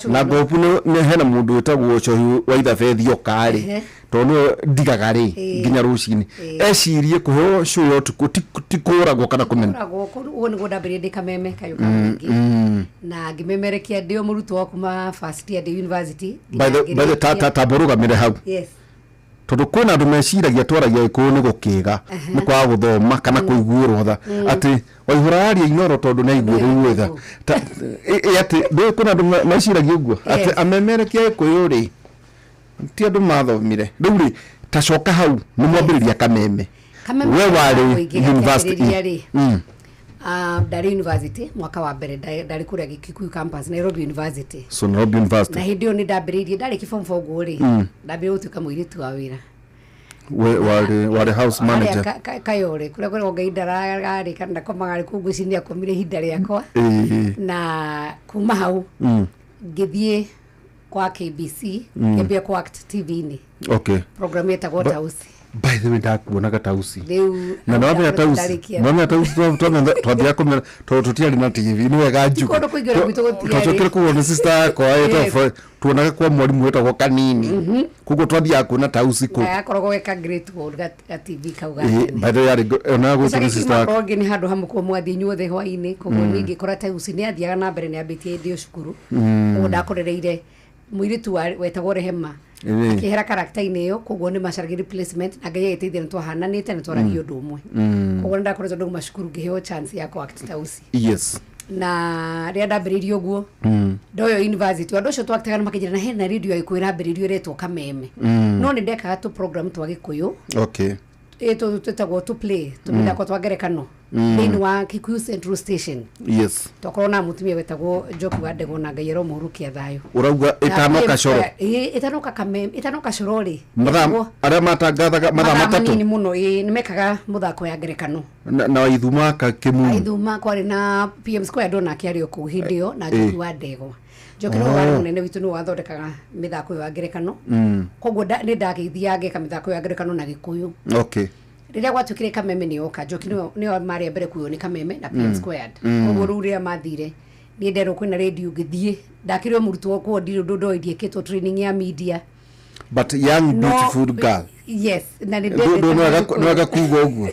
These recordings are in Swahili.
na gopu ne hena mundu etagwo cohi wa ithabethio kari tono ndigagari nginya rucini ecirie kuho show tuko tikuragwo kana kumena woni godabire de kameme kayuka mingi na gimemerekia ndio murutwo kuma first year the university by the taboruga mire hau yes tondu kwina andu meciragia twaragia ikuyu ni gukiga ni kwa guthoma kana kuiguirwo tha ati waihuraria inoro tondu na iguirwo tha ati ndo kwina andu meciragia uguo ati amemerekia ikuyu ri ti andu mathomire riu ri tacoka hau ni mwambiriria kameme we wari university Dari University mwaka wa mbere dari kuria Kikuyu campus Nairobi University so Nairobi University na hindi oni ndambiririe ndari kibom fo guri ndambire utuka muiritu wa wira we wari house manager kayore kula ngai ndaragari kana komagari kugucinia komire hinda riakwa na kuma hau ngithie kwa KBC ngambia kwa Act TV ni okay program yetagwo Tausi by the way ndakuonaga Tausi na nawe Tausi twathia kumera tutiari na TV ni wega njuko twacokere kuona sister yako ayeta tuonaga kwa mwalimu wetagwo Kanini kuko twathia kuona Tausi ku akoragwo weka great world ga TV kauga by the way ona go sister yako ni handu hamukwo mwathi nyuothe hwaini koguo ningi kora Tausi ni athiaga na mbere ni ambitie ndio cukuru ugo ndakorereire muiritu wetagwo Rehema akihera karakta-ini iyo koguo ni macaragia replacement na ngai agiteithia ni twahananite ni twaragia undu umwe koguo ndakoretwo ndu macukuru ngiheo chance ya kwa Act Tausi yes na ria ndambiririe uguo ndoyo university andu cio twakitaga na makijira na hena radio ya Gikuyu ndambiririe retwo Kameme no ni ndekaga tu program twa Gikuyu okay eto tutagwo to play tumida kwa twagerekano ni wa Kikuyu Central Station yes tokorwo na mutumia wetagwo Njoku wa Ndegwa na Ngai romurukia thayo urauga itanoka coro itanoka Kameme itanoka corori madam aria matangathaga madam matatu ni muno nimekaga muthako ya gerekano na Ithuma ka Kimu Ithuma kwari na PM Square dona kiario ku hindio na Njoku wa Ndegwa Njokero wari munene witu ni wathondekaga mithako ya gerekano koguo ni ndagithiage kamithako ya gerekano na Gikuyu okay riria gwatukire Kameme ni oka Njoki ni mari mbere kuyo ni Kameme na PM Squared koguo ruria mathire ni ndero kwina radio ngithie ndakirwe murutwo kwa ndio ndieketwo training ya media but young beautiful girl yes na ni no agakugo uguo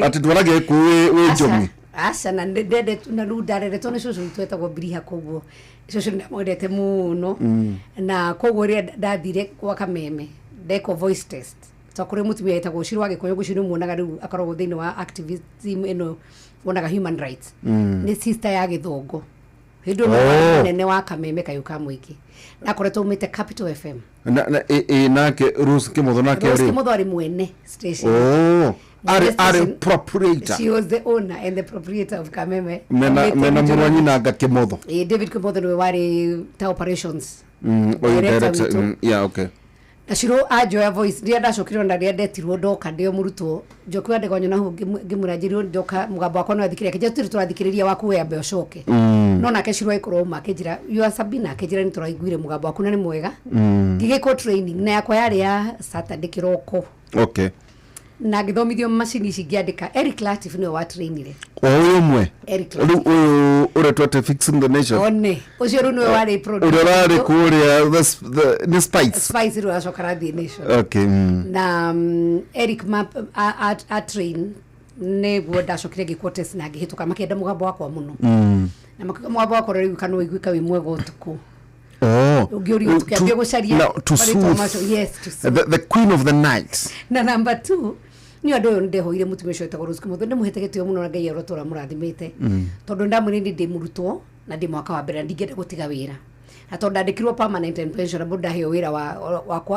ati twarage ku we njomi asa na ndede na rudarere tone cucu twetagwo Mbiriha koguo cucu ndamwendete muno na koguo ria ndathire kwa Kameme ndeko voice test twakore mutumia yetagwo Shirũ wa Gikuyu gucio ni muonaga riu akoragwo thiini wa activism ino wonaga human rights ni sister ya Githongo hindo nene wa Kameme kayuka mwiki na koretwo umite Capital FM na ke Rose Kimotho na ke Rose Kimotho ari mwene station are proprietor she was the owner and the proprietor of Kameme mena murwanyi na nga Kimotho David Kimotho ni wari ta operations director yeah okay na Shirũ ajoya voice ndia ndacokirwo na ndia ndetirwo ndoka ndio murutwo Njoki wa Ndegwa nyona hu ngimurajirio ndoka mugambo wakwa no athikiria keje turathikiriria waku we ambe ucoke no nake Shirũ aikorwo makejira you are Sabina kejira ni turaiguire mugambo waku na ni mwega ngigiko training na yakwa yari ya Saturday kiroko okay na githomithio machine ici ngiandika Eric Latif ni wa trainire uyu mwe Eric ure twate fixing the nation one ucio ru ni wari product urari kuria the spice ru acokara the nation okay na Eric map a train ne gwo ndacokire gikotest na ngihituka makenda mugambo wakwa muno na mugambo wakwa riu kana wiguika wi mwega utuku ugiori tukiambia gucaria yes the queen of the night na number 2 ni andu ndehoire mutumia ucio etagwo Rose Kimotho ndimuhetegetio muno na Ngai arotora murathimite tondu ndamwire ndi murutwo na ndi mwaka wa mbere ndingenda gutiga wira na tondu ndandikirwo permanent and pensionable ndaheo wira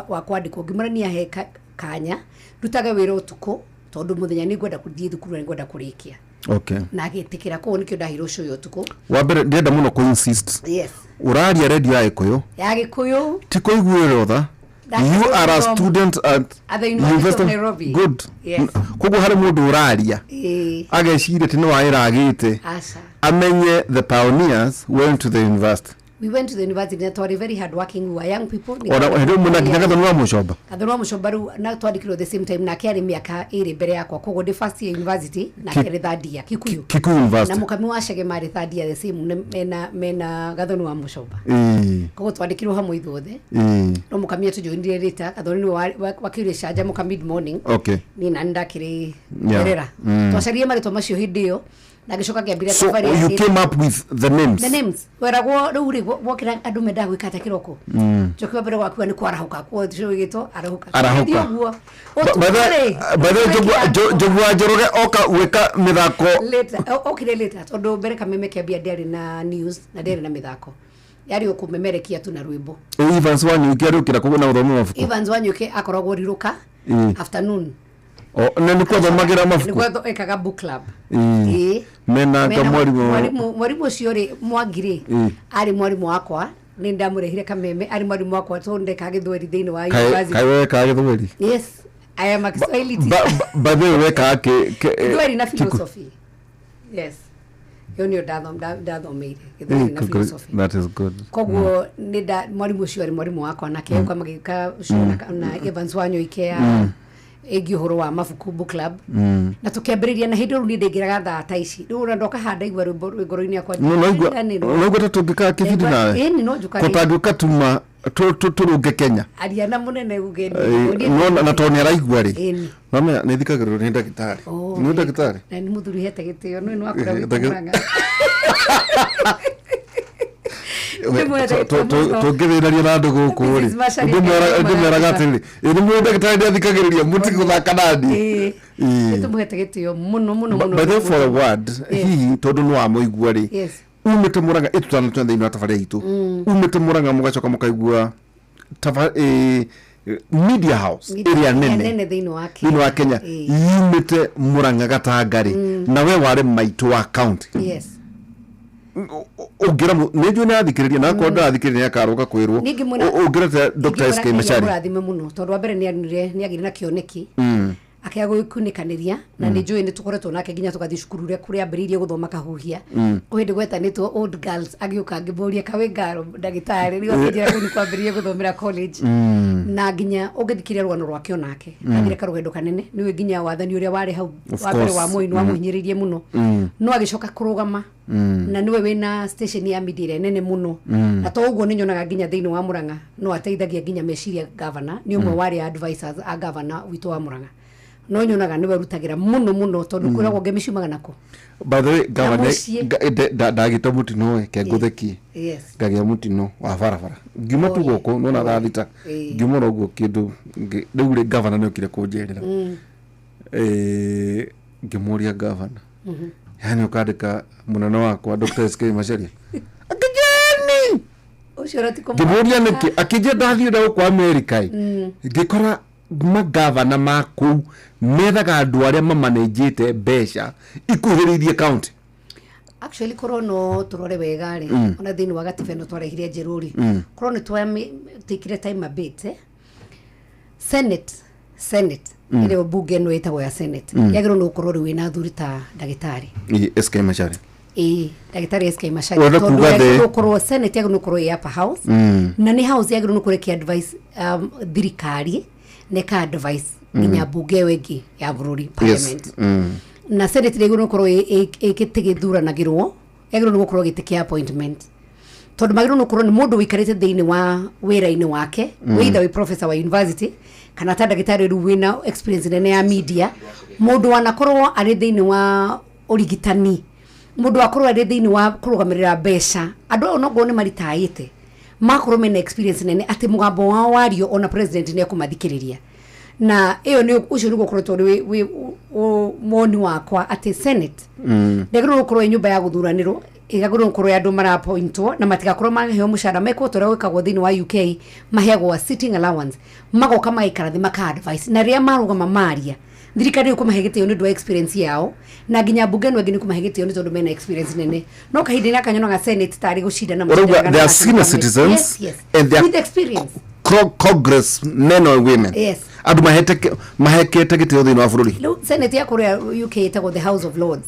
wa kwandikwo ngimurania he kanya ndutaga wira utuku tondu muthenya ni ngwenda kuthii thukuru na ngwenda kurikia okay na gitikira ko nikio ndahiro ucio utuku wa mbere ndenda muno ku insist yes uraria radio ya Gikuyu ti kuiguire tha you are a student at the University of Nairobi good yes koguo hari mundu uraria agecire tino waira agite amenye the pioneers went to the university we went to the university na twari very hard working, we were young people. Ora ndio muna kinyaga Gathoni Muchomba. Gathoni Muchomba ru na twandikirwo the same time na kiari miaka iri mbere yakwa kogo the first year university na kiari third year Kikuyu University na mukami wa Chege mari third year the same mena Gathoni Muchomba kogo twandikirwo hamwe ithuothe no mukami atujoinire rita Gathoni wakire shaja mukami mid morning ni na ndakiri erera twacarie maritwa macio hindi yo na gicoka kiambira safari. So you came up with the names weragwo ruri wokira andu menda gwikata kiroko jokiwa mbere gwakuwa ni kwarahuka kwa cio gito arahuka bade jogwa joroge oka weka mithako later okire later tondu mbere kameme kiambia ndari na news na ndari na mithako yari okumemerekia tu na rwimbo. Evans Wanyuki arukira kugo na uthomi mafuko. Evans Wanyuki akoragwo riruka afternoon. Nani kwa thamagira mafuko. Nikuwa ekaga book club. Mena mwarimu cio ri Mwangire ari mwarimu wakwa ni ndamurehire kameme ari mwarimu wakwa tonde kagithweri thiini wa university. Kaiwe kagithweri. Yes, I am a Kiswahili Bade weka Kiswahili na philosophy. Yes. Yonio dathomeire githweri na philosophy. That is good. Koguo nida mwarimu cio ari mwarimu wakwa na ke kwa magika na Evans Wanyuki egi horo wa mafuku book club na tukiambiriria na hindu ni ndingiraga thata ici riu ndoka handa igwa rwigoro-ini akwa no gweta tungika kibindi nawe no njuka kutanduka tuma turunge Kenya aria na munene ugeni no na toni araigwa ri mama ni thikagirwo ni ndagitari ni ndagitari na ni muthuri hete gitio no akora wikanga tungithiraria na andu guku ri ndimeraga atiri ni mundu ndagitari ndathikagiriria muti guthaka nandi tumuhete gitio muno by the for a word hihi tondu no amuigua ri umite Murang'a itutana twende ino tafari itu umite Murang'a mugacoka mukaigua media house area nene thini wa Kenya umite Murang'a Gatangari na we wari maitu wa county ugira nejo na thikiriria na ko ndathikiriria akaruka kwirwo ugira Dr. SK Machari murathime muno tondu wa mbere ni agire na kioneki akiago ikunikanĩria na nĩ njũĩ nĩ tũkoretwo nake nginya tũgathi cukuru rĩa kũrĩa ambĩrĩirie gũthoma kahuhia hĩndĩ gwetanĩtwo old girls agĩũka ngĩmũria kawe ngaro ndagĩtarĩ rĩu akĩnjĩra kũu nĩ kwambĩrĩirie gũthomera college na nginya ũngĩthikĩria rũgano rwake onake agire karũgendo kanene nĩwe nginya wathani ũrĩa warĩ hau wa mbere wa Moi nĩ wamũhinyĩrĩirie mũno no agĩcoka kũrũgama na niwe wĩna station ya media nene mũno na to ũguo nĩ nyonaga nginya thĩinĩ wa Murang'a no ateithagia nginya meciria governor nĩ ũmwe warĩ advisors a governor witũ wa Murang'a no nyonaga niwe rutagira muno tondu kuragwo ngemiciumaga nako by the way governor ndagita mutino ke ngutheki ngagia mutino wa barabara ngiuma tu goko no na thita ngiuma roguo kindu riu ri governor niokire kunjerera ngimuria governor yani ukandika munene wakwa Dr. SK Machari akijeni ucio ratiko ngimuria niki akije ndathio na kwa America ngikora magavana maku methaga andu aria mamanejete mbeca ikuhiririe county actually korono turore wega ri ona thini wa gatifeno twarehire njiruri korono tikire time a bit senate ile bunge no etagwo ya senate yagiro no kurori wina thuri ta ndagitari SK Machari ndagitari SK Machari tondu yagiro kurwo senate yagiro no kurwo ya upper house na ni house yagiro no kureki advice thirikari neka advice nginya bunge wengi ya bururi parliament na senate yagiro no kurwo ikitigithuranagirwo yagiro no kurwo gitikia appointment tondu magiro no kurwo ni mundu wikarite thiini wa wira-ini wake witha wi professor wa university kana ta ndagitari ru wina experience nene ya media mundu wanakorwo ari thiini wa urigitani mundu akorwo ari thiini wa kurugamirira mbeca andu no go ni maritaite makorwo mena experience nene ati mugambo wao wario ona president ni akumathikiriria na iyo ni ucio rugo kuroto wi moni wakwa ati senate ndagiro gukorwo nyumba ya guthuranirwo igagiro gukorwo andu mara appointwo na matigakorwo maheo mushara meko tore wikagwo thini wa UK maheagwo sitting allowance magoka maikara thi maka advice na ria marugama maria thirikari kumahegete ni ndwa experience yao na nginya bunge no ngini kumahegete ni tondu mena experience nene no kahindi na kanyono ga senate tari gucinda na mushara they are senior citizens and they with experience Congress men or women andu mahekete gitio thini wa bururi senate ya kuria UK etagwo the House of Lords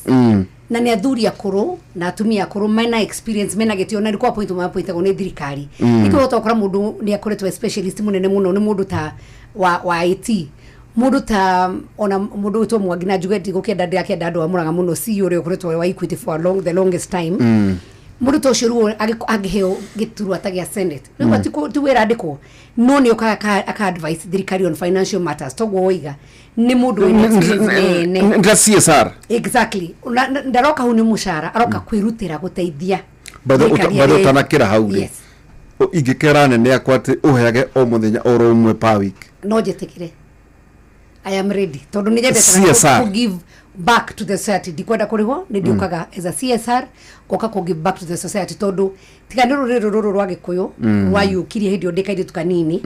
na nä athuri akå na atumia akå mena experience mena gä tä o na rä point mapointagwo nä thirikari nä kä hota gå kora må ndå nä akoretwo specialist må nene må no nä må ndå ta wa IT må ndå ta ona må ndå witwo Mwangi na njuge ndigå kä enda ndä akenda andå a må raga må no CEO å rä a å koretwo wa Equity for the longest time må ndå ta å cio ruo angä heo gä turwa ta gä a Senate rä u ti wä ra andä kwo no nä å aka advice thirikari on financial matters toguo woiga nä må ndå nda CSR exactly ndaroka hu nä må cara aroka kwä rutä ra gå teithia bado tanakira hau rä ingä kera nene akwa atä å heage o må thenya o ro mwe per week no njä tä kä re I am ready tondå nä nyendete to give back to the society ndikwenda kå rä ho nä ndä å kaga as a CSR goka kå give back to the society tondå tiganä rå rä rå rå rwa gä kå yå rwayå kirie hä ndä o ndä kairä tu kanini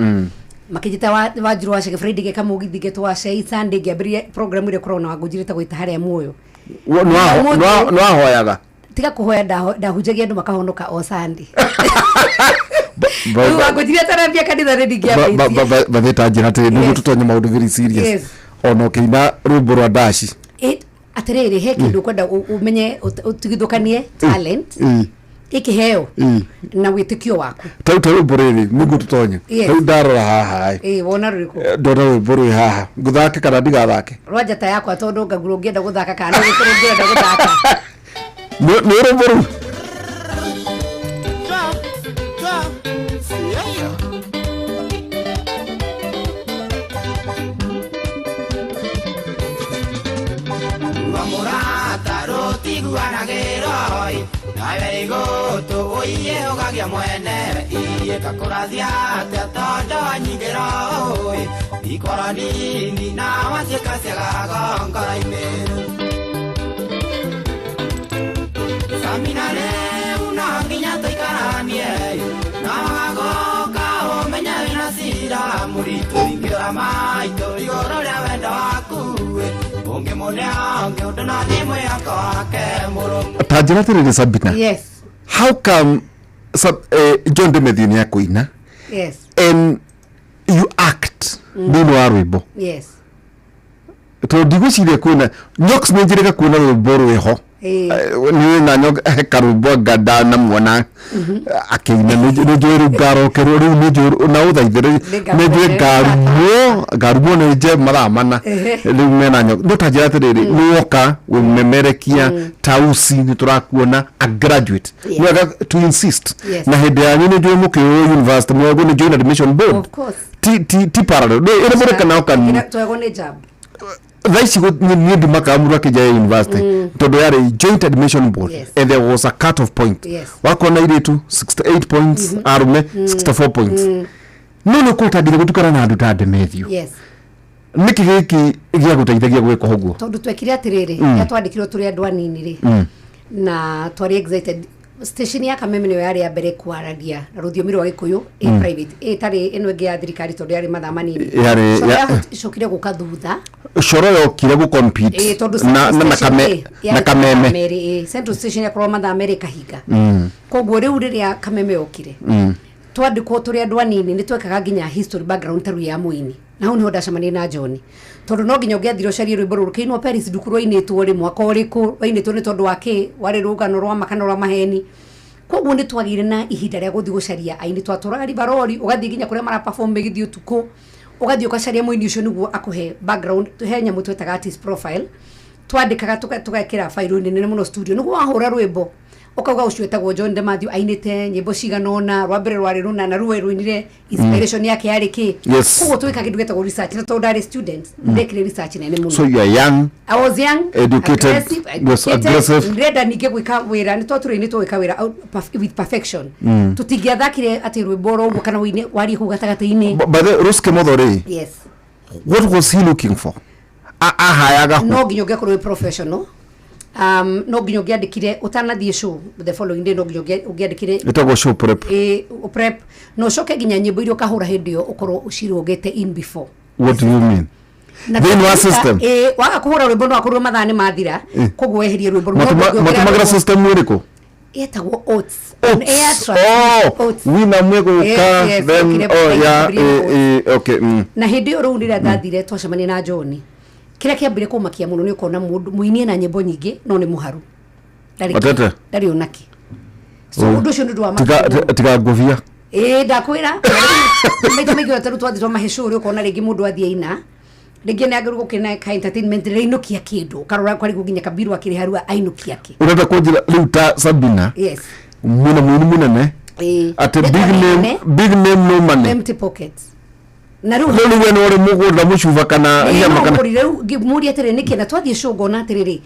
makijita wanjiru wa Shege Friday geka mugithi getwa Shei Sunday ngiambirie program ile korona wangujirite gwita haria muoyo no ahoyaga tiga kuhoya ndahunjagia andu makahonoka o Sunday wangujirite tarambia kanitha rendi ngiambirie batheta njira ati ni tutonye maundu very serious ono kina rumbo rwa dashi atiriri he kindu kwenda umenye utigithukanie talent ikiheo na witikio waku tau boreri nigu tutonye tau ndarora haha wona riko ndora boru haha guthake kana ndigathake rwanja ta yakwa tondu ngaguru ngienda guthaka kana ngienda guthaka no boru to oye ogagia mwene iye kakurathia tatondo nyingero ikorani ni na wacheka sega ngara imeru saminare una nginya toikaranie na go ka omenya na sira muritu ingira mai to igoro ya wenda waku onge monea onge odona demo yakake muro tajira tere Sabina yes how come John Demethini ya kuina yes and you act nino wa rwimbo yes to digwicire kuina nyox nejireka kuina rwimbo rweho ni na nyog karumbo gada na mwana akina nijuru garo keruru nijuru na uthaithire nijuru garumo ne je maramana rimena nyog ndotajira tiriri nuoka we memerekia tausi ni turakuona a graduate we have to insist na hede yanyu ni jo muke university mwago ni join admission board of course ti parallel ina bore kana okani to ne job Raisi ni makamuru akija university todo yare joint admission board and there was a cut off point wako na ile tu 68 points arume 64 points no kutadire gutukana na andu ta Demethio niki giki gia guteithagia gweka hoguo tondu twekire atiriri ya twandikirwo turi andu anini ri na twari excited station ya Kameme niyo yari ya mbere kwaragia na rũthiomi rwa Gĩkũyũ private tari eno ngi ya thirikari tondu yari mathaa manini yari icokire guka thutha coro yokire gu compete na Kameme Central Station ya kwa mathaa merĩ kahinga koguo riu riria Kameme yokire twandikwo turi andu anini ni twekaga nginya history background taru ya muini na hau niho ndacemania na John tondu no nginya ungiathire ucarie rwimbo ruru kiinwo Paris ndukuru initwo ri mwaka uriku initwo ni tondu wake wari rugano rwa makana rwa maheni koguo ni twagire na ihinda ria guthi gucaria aini twatũraga ribarori ugathie nginya kuria mara perform githi utuku ugathie ukacaria muini ucio niguo akuhe background tuhe nyamu twetaga artist profile twandikaga tugekira file nene muno studio niguo wahura rwimbo ukauga ucio etagwo John Demethio ainite nyimbo ciganona rwa mbere rwari runa na ruwe ruinire inspiration yake yari ki kugo twika kindu getagwo research na to direct students ndekire research nene muno so you are young I was young educated aggressive ndrenda ninge gwika wira ni twaturi ni twika wira with perfection tutingiathakire ati rwimbo ro kana wine wari ku gatagataini but Ruske Modore yes what was he looking for ahayaga no nginya ngekorwo professional no nginya ngiandikire utanathie show the following day no nginya ngiandikire itago show prep prep no coke nginya nyimbo irio kahura hindi yo ukorwo ucirogete in before what do you mean then what system waga kuhura rwimbo no akorwo mathani mathira koguo weherie rwimbo matumagira system wiriko etagwo oats air trust wina mwego ka then okay na hindi yo ru ndira ndathire twacemania na John kira kiambire kumakia muno ni ukona mundu muinie na nyimbo nyingi no ni muharu ndari onaki so undu cio ndu wa tiga govia ndakwira maita megi wataru twathitwo mahecuri ukona ringi mundu athie ina ringi ni agaru gukina ka entertainment reinukia kindu karora kwari guginya kabiru akiri harua ainukia ki urenda kunjira riu ta Sabina yes munene at big name no money empty pockets na riu we no ri mugunda mucuva kana nyama kana riu ngimuri atere niki na twathie shogo na atiriri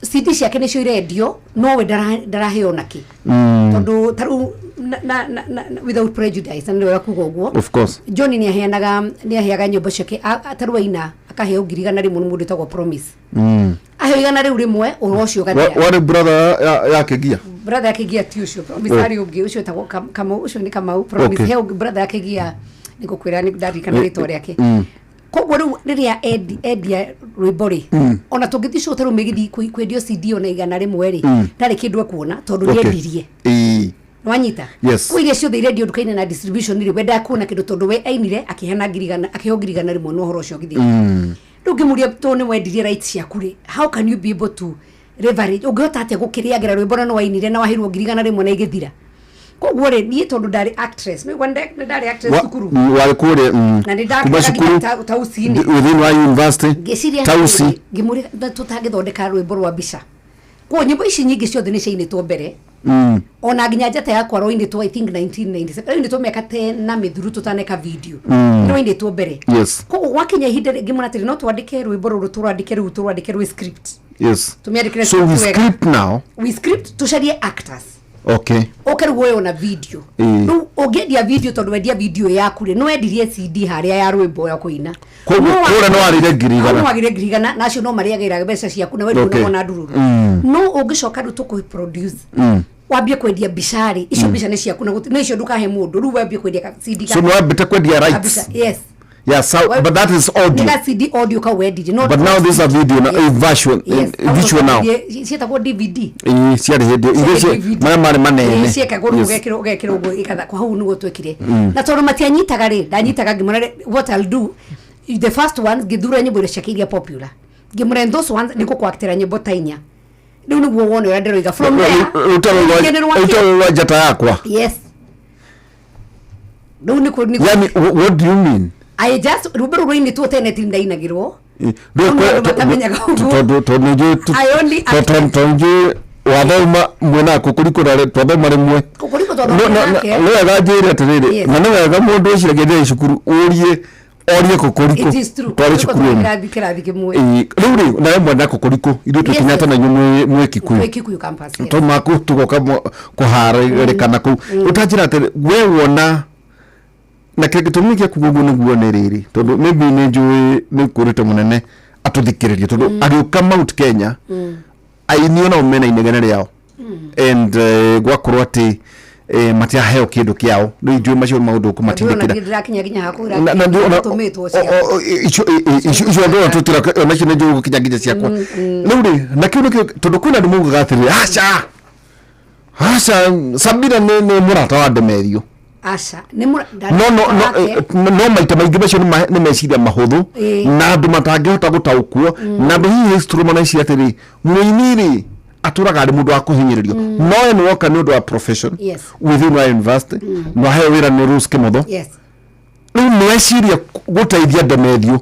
CD ciake nicio irendio no we ndaraheo naki tondu taru without prejudice and we kuga uguo of course John ni aheaga nyumba ciake taru aina akaheo ngirigana rimu mundu tagwo Promise aheo igana riu rimwe urocio gathia what brother yake gia ti ucio Promise ari ungi ucio tagwo Kamau ucio ni Kamau Promise heo brother yake gia nigukwira ni ndarikana ritwa riake koguo riu riria endia rwimbo ri ona tungithico taru migithi kwendio CD ona igana rimwe ri ndari kindu kuona tondu yendirie wanyita kuiria ciothe irendio nduka-inĩ na distribution ri wenda kuona kindu tondu we ainire akihena ngirigana akiheo ngirigana rimwe no horo cio githi riu ngimuria to ni wendirie rights ciaku ri how can you be able to leverage ungihota atia gukiriagira rwimbo no wainire na wahirwo ngirigana rimwe na igithira koguo ri nie tondu ndari actress no wende ndari actress cukuru wale kure kuma cukuru tausini within wa university tausi ngimuri tutagithondeka rwimbo rwa mbica ko nyimbo ici nyingi ciothe ni ciainitwo mbere ona nginya njata yakwa roinitwo I think 1997 roinitwo miaka 10 na mithuru tutaneka video roinitwo mbere ko wakinya ihinda ngimuna tiri no twandike rwimbo ruru turandike rwi script tumiandikire so we script now we script tucarie actors okay okeruwe ona video no ogedia video tondu wendia video yaku ri no endirie CD haria ya rwimbo ya kuina kure no arire ngirigana nacio no mariagira mbeca ciaku na wewe unaona ndururu no ungicoka ru tukuproduce wambie kwendia bishari icio mbica ni ciaku na icio ndukahe mundu ru wambie kwendia CD so no wambie kwendia rights yes so, but that is audio. That CD audio ka wedi no. But now this is a video now, a visual, visual now. Sieta ko DVD. Sieta hedi. Ile mane. Sieka go gekiro go ikatha kwa hau nugo twekire. Na tondu matianyitaga ri, ndanyitaga ngimona what I'll do. The first ones githura nyimbo ile shakiria popular. Ngimona those ones niko kwa actera nyimbo tainya. Ndio niguo wone ya ndero iga from there. Utawa jata yakwa. Yes. Ndio niko yani what do you mean? I just rubero roini tu tene tindainagirwo tonje wathoma mwena kukurikura twathoma rimwe no agajire atiriri na no wega mundu ucirageire cukuru urie kukuriko twari cukuru riu na rimwe na kukuriko ithu tukinyata na nyu mwe Kikuyu campus to maku tugoka kuharikana ku utajira atiri we wona na kile gitumi kia kugugu niguo ni riri tondu maybe ni njui ni kurite munene atuthikiririe tondu agiuka Mount Kenya aini ona umena inegene riao and gwakorwo ati matia heo kindu kiao no njui macio maundu kumatindikira ndirakinya hakura na ndio tomato cia icio ndo tutira ona cine njui kinyaginya ciakwa riu na kindu tondu kuna ndu mugaga atiri acha Sabina ni murata wa Demerio Asha no maita maingi macio ni meciria mahuthu na andu matangihota gutaukwo na andu hihi instrument ici atiri muiniri aturaga ari mundu wa kuhinyiririo no en woka ni undu wa profession within our university no hayo wira ni rules kimotho riu ni eciria guteithia Demerio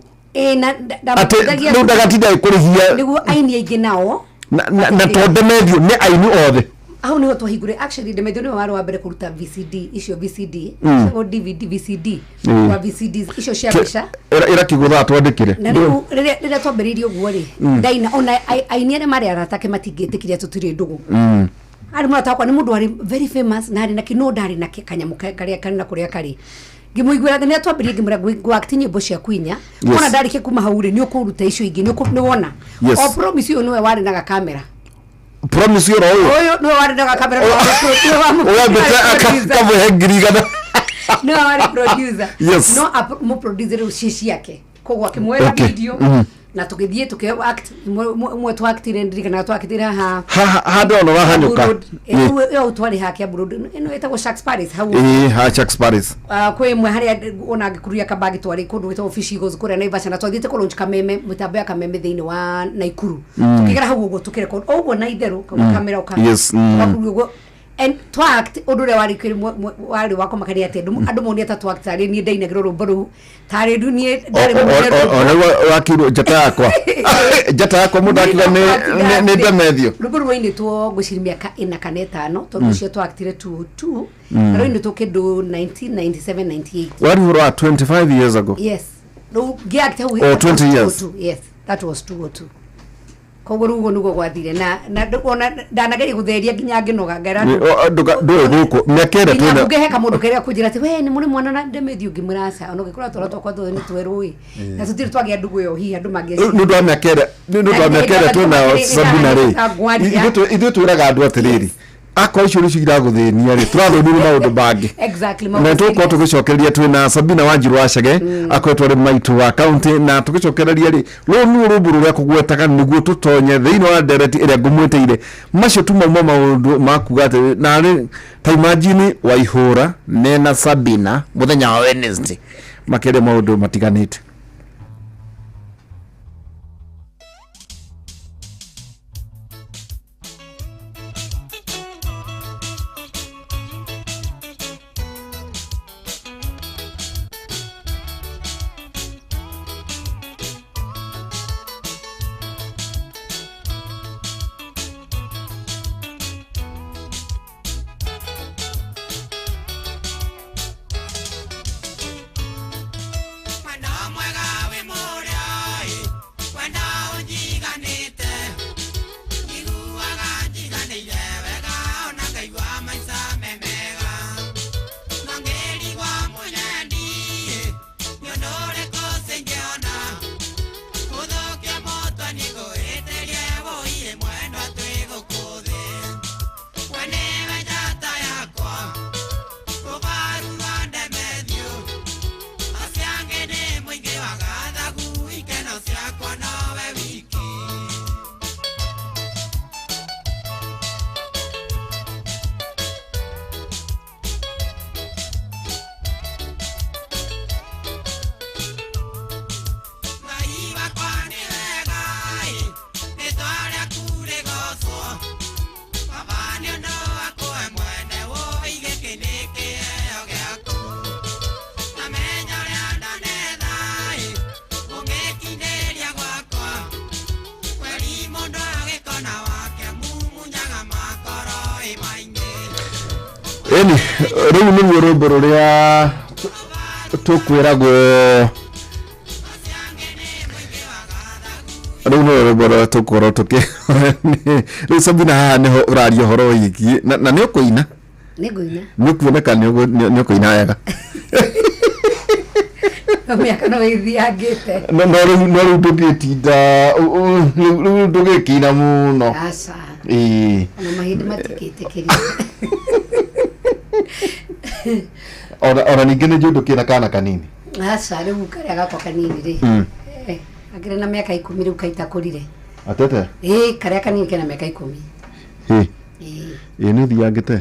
no ndagatinda kurihia niguo aini aingi nao na to Demerio ni aini othe au ni watu higure actually Demerio ni waro wa mbere kuruta VCD icio VCD o DVD VCD wa VCD icio cia bica ira kigutha twandikire rira twambiririo guo ri ndaina ona aini ne mari aratake matingitikiria tutiri ndugu ari mwana takwa ni mundu ari very famous na ari na kinoda ari na kanyamu karia kana kuria kari ngimuigwira ne twambirie ngimura gwakti nyimbo cia kwinya ona ndarike kuma hauri ni ukuruta icio ingi ni wona o Promise yo niwe wari na kamera Promise yo oyo no wari na kamera oya beta akamuhengirigana no wari producer no mu producer ushishi yake kogwa kimwera video na tukithie tuke act mwe tu act ndirikana tu act ha ndo no rahanyuka yo twari ha kia burudi ino etagwo Sharks Paris hau ha Sharks Paris kwe mwe haria ona ngikuria kabagi twari kundu witwo officials kuria Naivasha na twathiite ku launch kameme mutambo ya kameme thiini wa Naikuru tukigera hau ugo tukire ko ugo na itheru kamera uka yes and twact udure wari wako makaria ati andu monia ta twact ari ni ndaina giro rumbaru tare dunie ndare ona wakiro jata yakwa mundu akiga ni ndemethio rumbaru waini tuo gucirimia ka ina kanetano tondu cio twactire 202 ro indi tukindu 1997 98 wari horo 25 years ago yes no giact how 20 years yes that was 202 koguo rugo nugo gwathire na ona ndanageri gutheria nginya nginoga ngera ndo guko mekere twina ngeheka mundu keria kujira ati we ni muri mwana na ndemethio ngimurasa ono gikura toro tokwa thu ni twerui na tutiri twagia ndugu yo hi andu mangeci ndo mekere twina Sabinary ithu twiraga andu atiriri akwa icio icio iraguthenia ri turathoni maundu bangi exactly na tuko tugicokereria twina Sabina Wanjiru Wachage akwetwo ri maitu wa county na tugicokereria ri runu ruburu rwa kugwetaga niguo tutonye thiini wa direct iria ngumweteire macio tuma maundu makuga ati na ri ta imagine Waihura nena Sabina muthenya wa Wednesday makere maundu matiganite eni riu ni rwimbo ruria tukwiragwo riu ni rwimbo ruria tukorwo tuki riu Sabina haha niho uraria uhoro wiki na ni ukuina ni kuoneka ni ukuina wega miaka no ithiangite no riu tugitinda riu tugikina muno asa na mahindi matikite kiria ona ningi ni jundu kina kana kanini asa riu karia gakwa kanini ri agire na miaka 10 riu kaita kurire atete karia kanini kena miaka 10 ni thiangite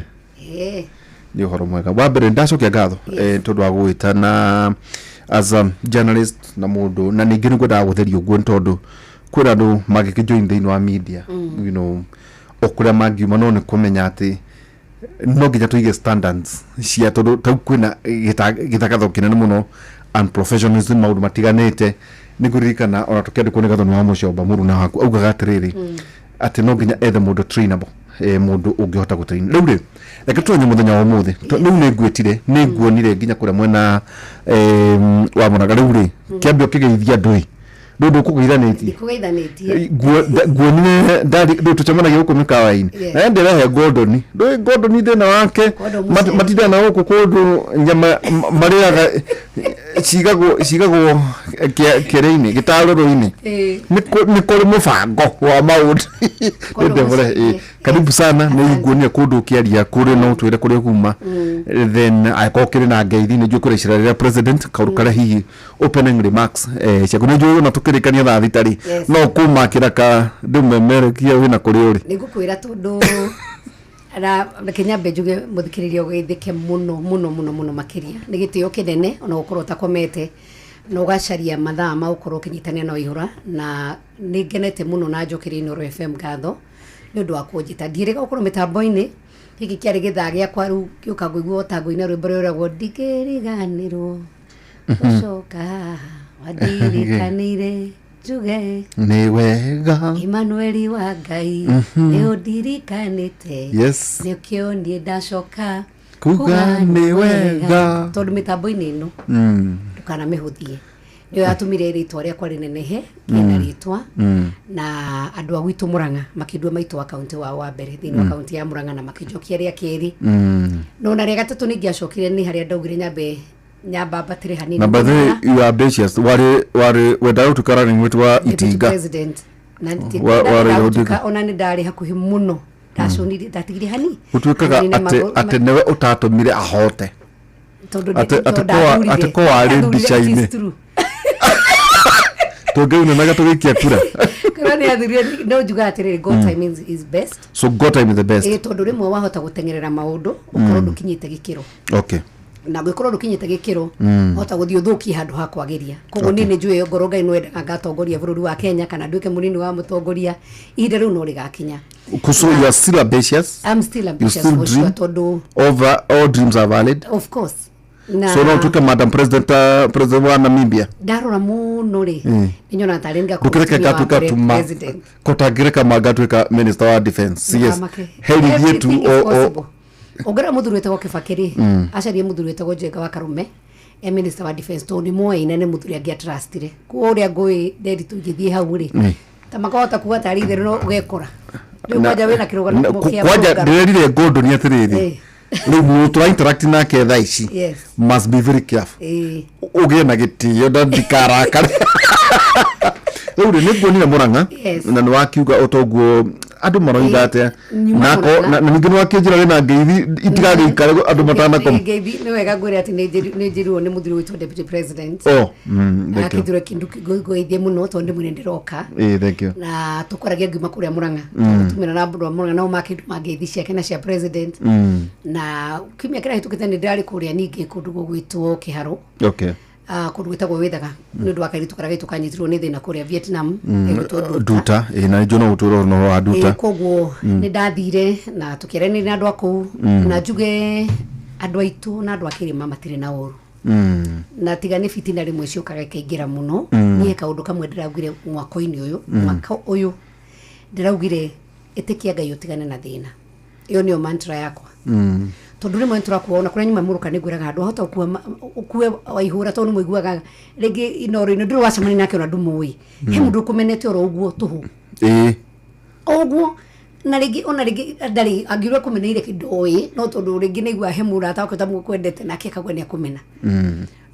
ni uhoro mwega wa mbere ndacokia ngatho tondu wa gwita na as a journalist na mundu na ningi ni ngwenda gutheria uguo tondu kwira andu magikijoin thiini wa media you know okuria mangiuma no ni kumenya ati no nginya tuige standards cia tondu tau kwina gitagatho kinene muno unprofessionalism maundu matiganite ni kuririkana ona tukienda kuone gatho ni wa mucomba muru na haku augaga atiriri ati no nginya ethe mundu trainable mundu ungihota gutrain riu ri reke tuonye muthenya wa umuthi riu ni ngwetire ni nguonire nginya kuria mwena wa Muraga riu ri kiambio kigeithia ndui ndu kugeithanitie nguonire ndari ndu tucemanagia guku mikawa-ini na ndirehe Gordon Gordon thina wake matinde na guku kundu nyama mariaga cigagwo kire-ini gitaruru-ini ni kuri mubango wa maundu ndemure karibu sana ni nguonire kundu kiaria kuri no twire kuri kuma then akokire na ngeithi ni njukure cira rira president kaurukara hihi opening remarks ciakuna njuru na tukirikania tha thitari no kuma kiraka ndumemerekia wina kuri uri nigukwira tondu ara Kenya bejuge muthikiririo geithike muno makiria ni gitio kinene ona gukorwo takomete no gacaria mathaa ma gukorwo kinyitania na Waihura na ni ngenete muno na njokiri Inooro FM gatho ni undu wa kunjita ndirega gukorwo mitambo-ini hiki kiari githaa giakwa riu giuka nguigua tango-ina rwimbo ruria rwagwo ndikiriganirwo ucoka wadirikanire juge ni wega Emmanuel wa Ngai ni undirikanite yes ni kio ndie ndacoka kuga ni wega tondu mitambo-ini ino ndukana mihuthie niyo yatumire ritwa riakwa rinenehe kina ritwa na andu a gwitu Murang'a makindua maitu wa kaunti wa mbere thini wa kaunti ya Murang'a na makijokia ria keri no na ria gatatu ni ngiacokire ni haria ndaugire nyamba batire hanini na bathe you are ambitious wari without karani mwitu wa itinga president na nditika ona ni ndari hakuhi muno ndacunire ndatigire hani utuikaga ate newe utatumire ahote ate ko ari mbica-ini tungeu na gatugikia kura kurani athirie no juga atiriri go time is best so go time is the best tondu rimwe wahota gutengerera maundu ukorwo ndukinyite gikiro okay na gwikorwo ndukinyite gikiro hota guthii uthuki handu ha kwagiria koguo ni njui ngoro Ngai no endaga ngatongoria bururi wa Kenya kana nduike munini wa mutongoria inde riu no rigakinya so you are still ambitious I'm still ambitious for sure tondu over all dreams are valid of course so no tuke Madam President wa Namibia ndarora muno ri ninyona tarenga kukireka gatuka tuma kotagireka magatuka Minister wa Defense yes heri yetu ogera muthuri wetagwo Kibakiri acarie muthuri wetagwo Njenga wa Karume Minister wa Defense to ni moine ne muthuri angia trustire ku uria ngui nderi tungithie hau ri tamakahota kuga tari ithere no ugekora riu kwaja wina kirugano kwaja ndirerire ngondo ni atiriri riu mutu interact nake thaa ici must be very careful ugie na gitio ndikarakara riu ni nguonire Murang'a na ni wakiuga utonguo andu maroiga atia nako na ningi wakinjira wina ngeithi itigari ikare andu matana kom ngeithi ni wega ngwire ati ni njiruo ni muthuri witu deputy president akithura kindu goithie muno tondu mwine ndiroka thank you na tukoragia ngima kuria Murang'a tumira na andu Murang'a no makindu mangeithi ciake na cia president na kimya kira hitukite ni ndari kuria ningi kundu gwitwo Kiharo okay kundu gwitagwo Withaga ni undu wa karitu karaga tukanyitirwo ni thina kuria Vietnam Duta na njono uturo no wa Duta koguo ni ndathire na tukireni na andu aku na njuge andu aitu na andu akirima matire na uru na tigane fitina rimwe ciukaga kaingira muno nie kaundu kamwe ndiraugire mwaka-ini uyu ndiraugire itikia Ngai utigane na thina iyo niyo mantra yakwa tondu rimwe turakuona kuria nyuma muruka ni gwiraga andu hota ukue Waihura tondu muiguaga rigi Inooro-ini ndiru wacemania nake ona ndumui he mundu kumenete oro uguo tuhu oguo na rigi ona rigi ndari angirwe kumeneire kindoi no tondu rigi nigua he mura ta kweta mukwendete nake kagwe ni akumena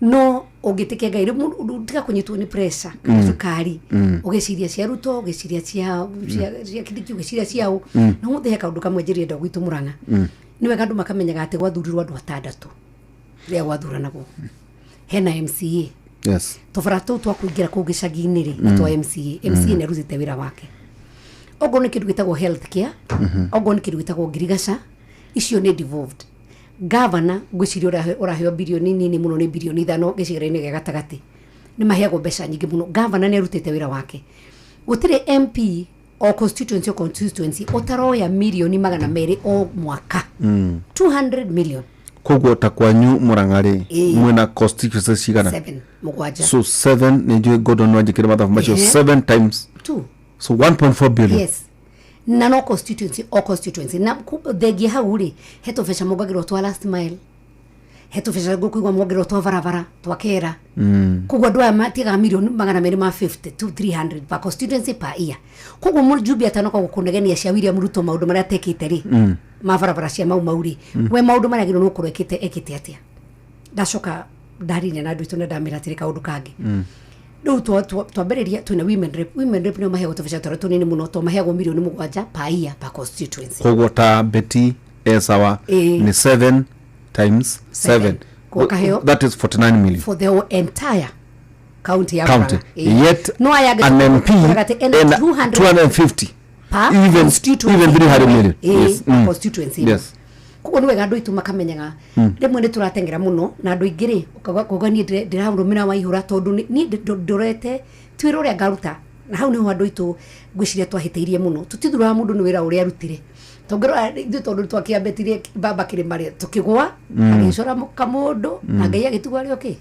no ugitikia Ngai riu tiga kunyitwo ni pressure kana sukari ugiciria cia ruto ugiciria cia kidiki ugiciria ciao no muthe kaundu kamwe njirie ndo gwitu Murang'a ni wega andu makamenyaga ati gwathurirwo andu atandatu ria gwathuranago hena MCA yes tofara tu twa kuingira ku gicagi-ini ri atwa MCA ni rutite wira wake ogo ni kindu gitagwo health care ogo ni kindu gitagwo ngirigaca icio ni devolved governor ngwiciria uraheo bilioni nini muno ni bilioni 5 gicigire-ini gia gatagati ni maheagwo mbeca nyingi muno governor ni rutite wira wake gutire MP o constituency utaroya milioni 200 o mwaka 200 million koguo ta kwanyu Murang'a ri mwena constituency cigana 7 mugwanja so 7 ni njui Gordon wanjikire mathabu macio 7 times 2 so 1.4 billion yes na no constituency na thegia hau ri heto fecha mugagirwo twa last mile heto fecha gukuigwa mugagirwo twa barabara twa kera kugwa ndwa matiga milioni 250 to 300 per constituency per year kugwa mujubi atano kwa kunegenia cia William Ruto maundu maria tekite ri mabarabara cia mauri we maundu maria giro no kurekite ekite atia ndacoka ndarine na ndu ndamira tirika undu kangi riu twambiriria twina women rep no mahego tofecha toro tunini muno to mahego milioni 7 per year per constituency kogwo ta Betty Esawa ni 7 times 7 Kokaheo, that is 49 million for the entire county ya county yet no ayage an MP and 250 even 300 million yes constituency yes kuko niwe gandu itu makamenyaga rimwe ni turatengera muno na andu ingiri ukagani ndirarumira Waihura tondu ni ndorete twira uria ngaruta na hau niho andu itu ngwiciria twahiteirie muno tutithura mundu ni wira uria arutire tongero ithu tondu twakiambetirie baba kiri mari tukigwa agicora kamundu na ngai agitugwa ri okay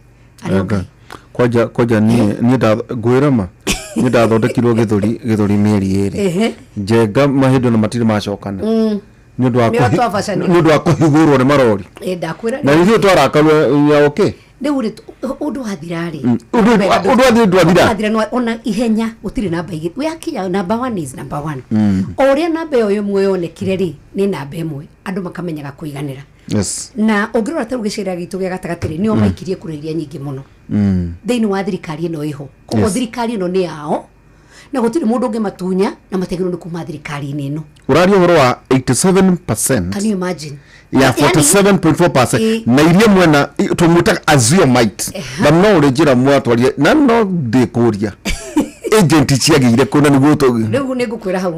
koja ni nda gwirama ni nda thondekirwo githuri mieri eri njenga mahindu na matiri macokana ni ndu wa kuhigurwo ni marori ndakwira na ithu twarakarwo ya okay ndeure undu wathirari undu wathira no ona ihenya utiri namba igi we akinya number 1 is number 1 oria namba yo mwe yonekire ri ni namba imwe andu makamenyaga kuiganira yes na ongirora taru gicira gitu gya gatagatiri ni o maikirie kureria nyingi muno theini wa thirikari ino iho kuko thirikari ino ni yao na gutiri mundu unge matunya na mategero ni kuma thirikari ino urari uhoro wa 87%. Can you imagine ya 47.4% na iria mwena tumuta Aziomite no urejira mwatwarie na no ndikuria agent ciagire kuna niguo to riu nigukwira hau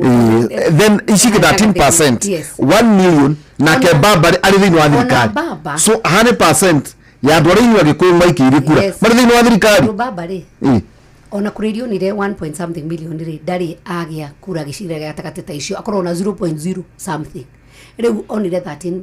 then ishike 13% 1 million na ke baba ari thini wa thirikari so 100% ya ndwari inyu agikuyu maikire kura mari thini wa thirikari baba ri ona kurerio nire 1 something million ri ndari agia kura gicira gya takateta icio akorwo na 0.0 something riu onire 13%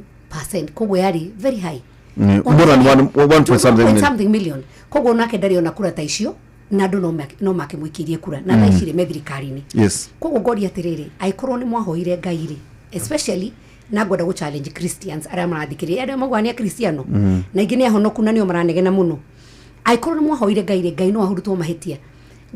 kogwe yari very high more than 1 something million kogwe nake ndari ona kura ta icio na andu no makimwikirie kura na thaicire methirikari-ini yes kogwe ngori atiriri aikorwo ni mwahoire ngai ri especially na ngoda go challenge Christians aria marathikiria aria magwania Kristiano na ingi ni ahonoku na nio maranegena muno aikorwo ni mwahoire ngai ri ngai no ahurutwo mahitia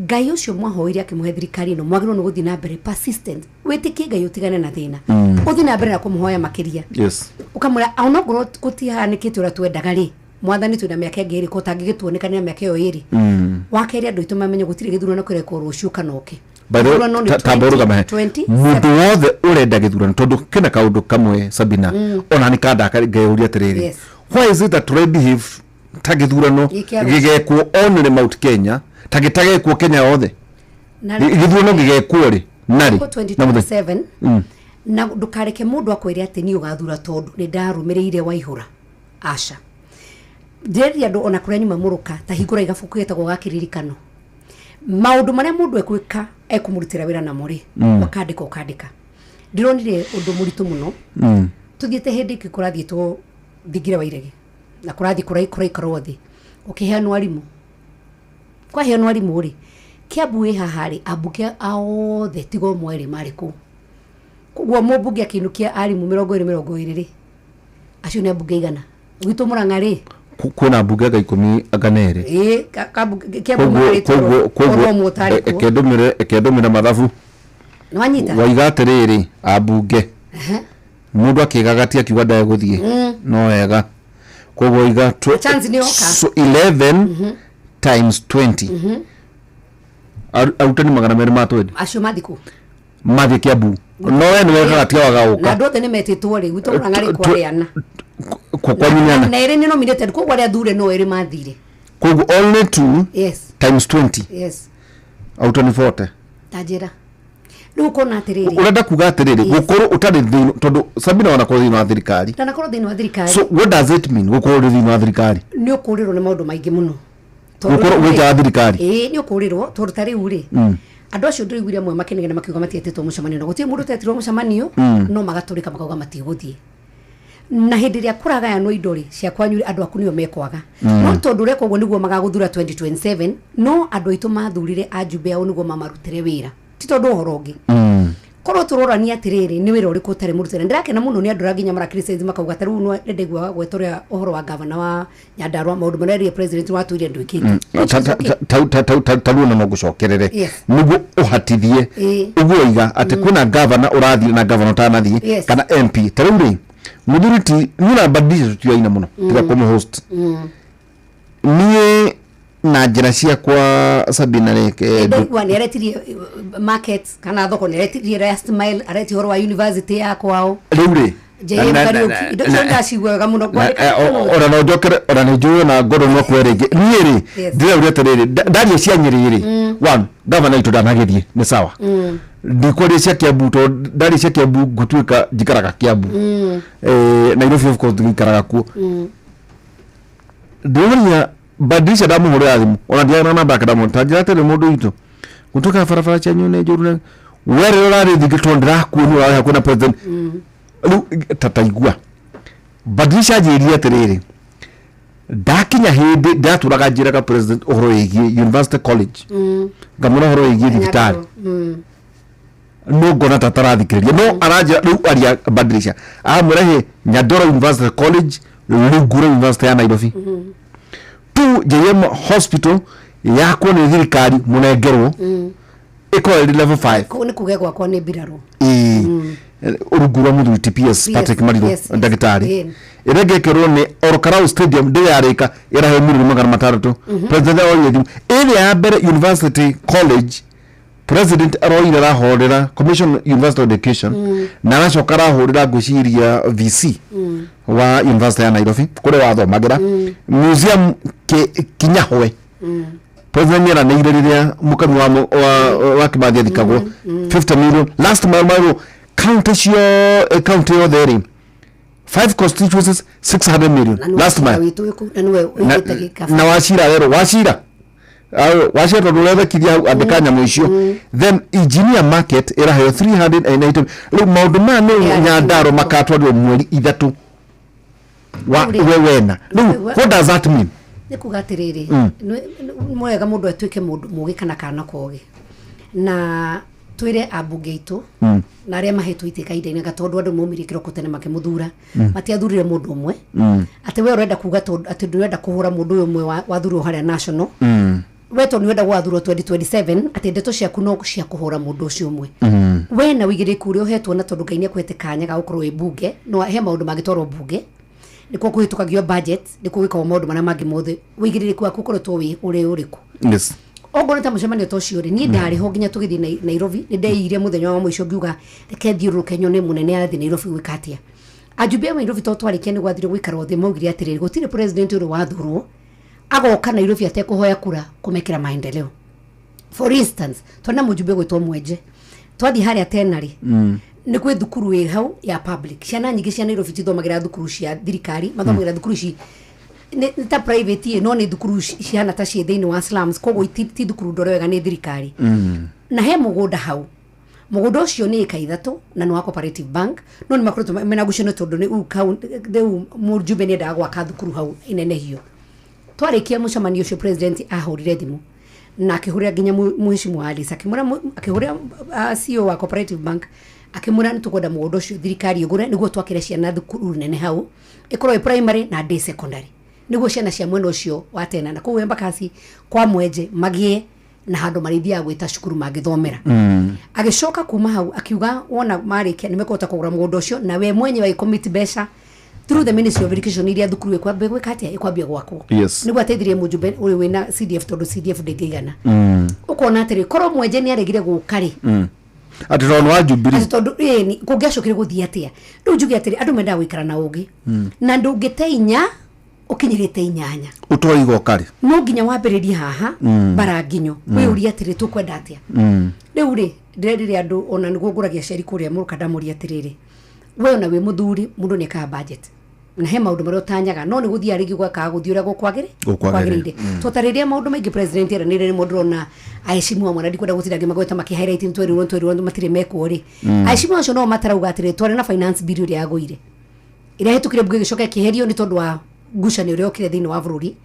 ngai ucio mwahoire akimuhe thirikari no mwagiro no guthina mbere persistent wetiki ngai utigane na thina uthina mbere na kumuhoya makiria yes ukamura auna ngoro gutihanikite ura twendaga ri mwathani twina miaka ingiri ko tangigituonekana na miaka yo iri wakeri andu itu mamenye gutire githurano kureko rucio kanoke taboruga mahe mundu wothe urenda githurano tondu kina kaundu kamwe Sabina ona ni kada ngeuria atiriri why is it that already have tagithurano gigekwo onere Mount Kenya tagitagekwo Kenya yothe githurano gigekwo ri nari na 27 na ndukareke mundu akwire ati ni ugathura tondu ni ndarumireire Waihura aca ndireria andu ona kuria nyuma muruka ta hingura igabuku getagwo gakiririkano maundu maria mundu ekwika ekumurutira wira na muri wakandika ndironire undu muritu muno tuthiete hindi kurathie tu thigira wa irege na kurathie kuraikaro thi ukiheanwa arimu kwa heanwa arimu ri Kiambu hahari abuke aothe tigo mwere mariku kugwa mubunge akinukia arimu 20 ri acio ne bunge igana gitu Murang'a ri kuna bunge ga 10 aganere Kiambu mari ekedomire mathabu nwanyita waigatiriri abunge mundu akigagatia kiuga ndaye guthie no wega kogwo iga so 11 times 20 autani magana meri matwendi acio mathiku mathi Kiambu no we ni wega gatia wagauka na ndothe ni metitwo ri gitu Murang'a ri kwariana kwa nyana na ere ni nominated kogwo ria thure no ere mathire kogwo only 2 yes times 20 yes autani 40 tajira nuko na atiriri urenda kuga atiriri gukuru utari thino tondu Sabina wana ko thino wa thirikari na nakoro thino wa thirikari so what does it mean gukuru thino wa thirikari ni ukurirwo ni maundu maingi muno gukuru wita thirikari ni ukurirwo tondu tari uri andu acio ndiriguire mwe makenegena makiuga matietitwo mucemanio na gutie mundu tetirwo mucemanio no magaturika makauga matiguthie na hindi ria kuragayanwo indori cia kwanyuri andu aku nio mekwaga no tondu reko gwo niguo magaguthura 2027 no andu aitu mathurire ajumbe ao niguo mamarutire wira ti tondu uhoro ungi korwo turorania atiriri ni wira uriku utari murutire ndirakena muno ni andu ranginya marakristians makauga taru no ndigwa gwetoria uhoro wa governor wa Nyandarua maundu maria president watuire ndwikite taru na gucokerere niguo uhatithie uguo iga ati kuna governor urathie na governor tanathie kana MP taru muduriti nuna badilisha tu aina muno tiga como host nie na njira cia kwa Sabina reke ndigwa ni aretirie market kana thoko ni aretirie last mile areti horo wa university ya kwao riure JM Kariuki indo ndacigwaga muno ora no jokere ora ne juwe na godo no kwerege niiri ndire urete riri ndari cia nyiriri one governor itu danagithie ni sawa ndikore cia Kiambu to ndari cia Kiambu gutwika jikaraga Kiambu Nairobi of course jikaraga ku ndiria badisha damu hore azimu ona ndiana na ndaka damu tajira tele mundu itu gutuka farafara cia nyune jurune were rari thigitondira ku ni wa kuna president tataigua badisha jiria terere dakinya hindi ndaturaga njiraga president uhoro igi University College ngamuna uhoro igi thibitari no gona tatarathikiriria no aranja riu aria badisha amrehe Nyandoro University College Luguru University ya Nairobi tu JM Hospital yako ni thirikari munengerwo iko level 5 ko ni kugegwa kwa ni biraro urugura muthu TPS Patrick Mariro ndagitari irege kerone Orokarau Stadium de yarika irahe muri magana mataratu president oyedu ile ya bere University College president aroira rahorera Commission University Education na racokara horera guciria VC wa University ya Nairobi kure wathomagira museum kinyahwe president era neiriria mukanu wa Kimathi thikagwo 50 million last mile county yo there 5 constituencies 600 million last mile na washira dollar kidia adekanya mwisho then engineer market era hayo 380 lu mauduma ne Nyandaro makatwa ndo mweri ithatu wa wewena what does that mean ni kugatiriri mwega mundu atwike mundu mugi kana kana koge na twire abunge itu na aria mahetwo itika inde-ini gatondu andu maumire kiroko tene makimuthura matiathurire mundu umwe ati we urenda kuga tondu ati ndurenda kuhura mundu umwe wathurwo haria national weto ni wenda gwathurwo 2027 ati ndeto ciaku no cia kuhura mundu ucio umwe we na wigiriku uri uhetwo na tondu Ngai akwete kanya ga gukorwo ibunge no he maundu magitwarwo bunge niko kuhitukagio budget niko gwika maundu mana mangi mothe wigiriku waku ukoretwo wi uriku yes ogoreta mucemanio tocio ri ni ndari ho nginya tugithi Nairobi ni ndeire muthenya wa mwisho ngiuga reke thiuruke nyone munene athi Nairobi gwikatia ajumbe wa Nairobi to twarikia ni gwathire gwikara thi maugire atiriri gutire president uri wathurwo agoka Nairobi atekuhoya kura kumekera maendeleo for instance twana mujumbe gwitwo Mwenje twathi haria tenari ni kwe thukuru wi hau ya public ciana nyingi cia Nairobi tithomagira thukuru cia thirikari mathomagira thukuru ci ni ta private no ni thukuru ciana ta cie thiini wa slums koguo ti thukuru ndorewega ni thirikari na he mugunda hau mugunda ucio ni eka ithatu na ni wa Cooperative Bank no ni makoretwo mena gucino tondu ni mujumbe ni ndaga gwaka thukuru hau inene hiyo twarikia mucemanio ucio president ahurire thimu na akihurira nginya muheshimu Alice akihurira CEO wa Cooperative Bank akimura nitukwenda mugunda ucio thirikari igure niguo twakire ciana thukuru nene hau ikorwo primary na day secondary niguo ciana cia mwena ucio wa tena na kugu embakasi kwa Mwenje magie na handu marithia gwita cukuru magithomera agicoka kuma hau akiuga wona marikia nimekota kugura mugunda ucio na we mwenye wa commit besha through the Ministry of Education iria thukuru ekwambia gwikatia ekwambia gwako yes niguo ateithirie mujumbe uri wina CDF tondu CDF ndingigana ukona atiri koro Mwenje ni aregire gukari ati ron wa Jubilee ati tondu ni kungiacokire guthia atia ndu njugi atiri andu menda gwikara na ugi na ndungite inya ukinyirite inyanya utoigo kari no nginya wambiririe haha baranginyo we uri atiri tukwenda atia riu ri ndirerire andu ona niguo nguragia ceri kuria muruka ndamuri atiriri we ona we muthuri mundu ni ka budget na he maundu maria utanyaga no ni guthia rigi gwaka guthiura gukwagirire tutariria maundu maingi president era nire mundu ona aishimu amwe ndikwenda gutinda ngimagweta makihighlight ntweri matire meko ri aishimu acio no matarauga atire twari na finance bill ria agoire ira hetukire buge gicoka kiherio ni tondu wa ngucanio ria okire thiini wa bururi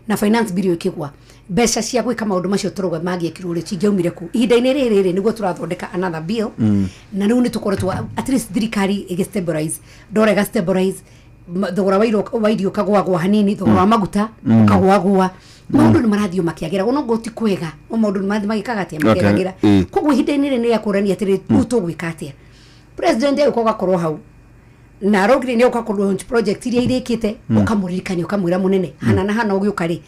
na finance bill ikigwa mbeca cia gwika maundu macio turuga magiekirwo ri cingiaumire ku ihinda-ini riri niguo turathondeka another bill na riu ni tukoretwo at least thirikari igistabilize ndorega stabilize thogora wa irio kagwagwa hanini thogora wa maguta kagwagwa maundu ni marathio makiagira no ngoti kwega o maundu ni magikaga atia makiagira koguo ihinda-ini riri ni yakurani atiri tugwika atia president yuko gakorwo hau na rogire ni ukakorwo project iria irikite ukamuririkania ukamwira munene hana na hana ugiuka ri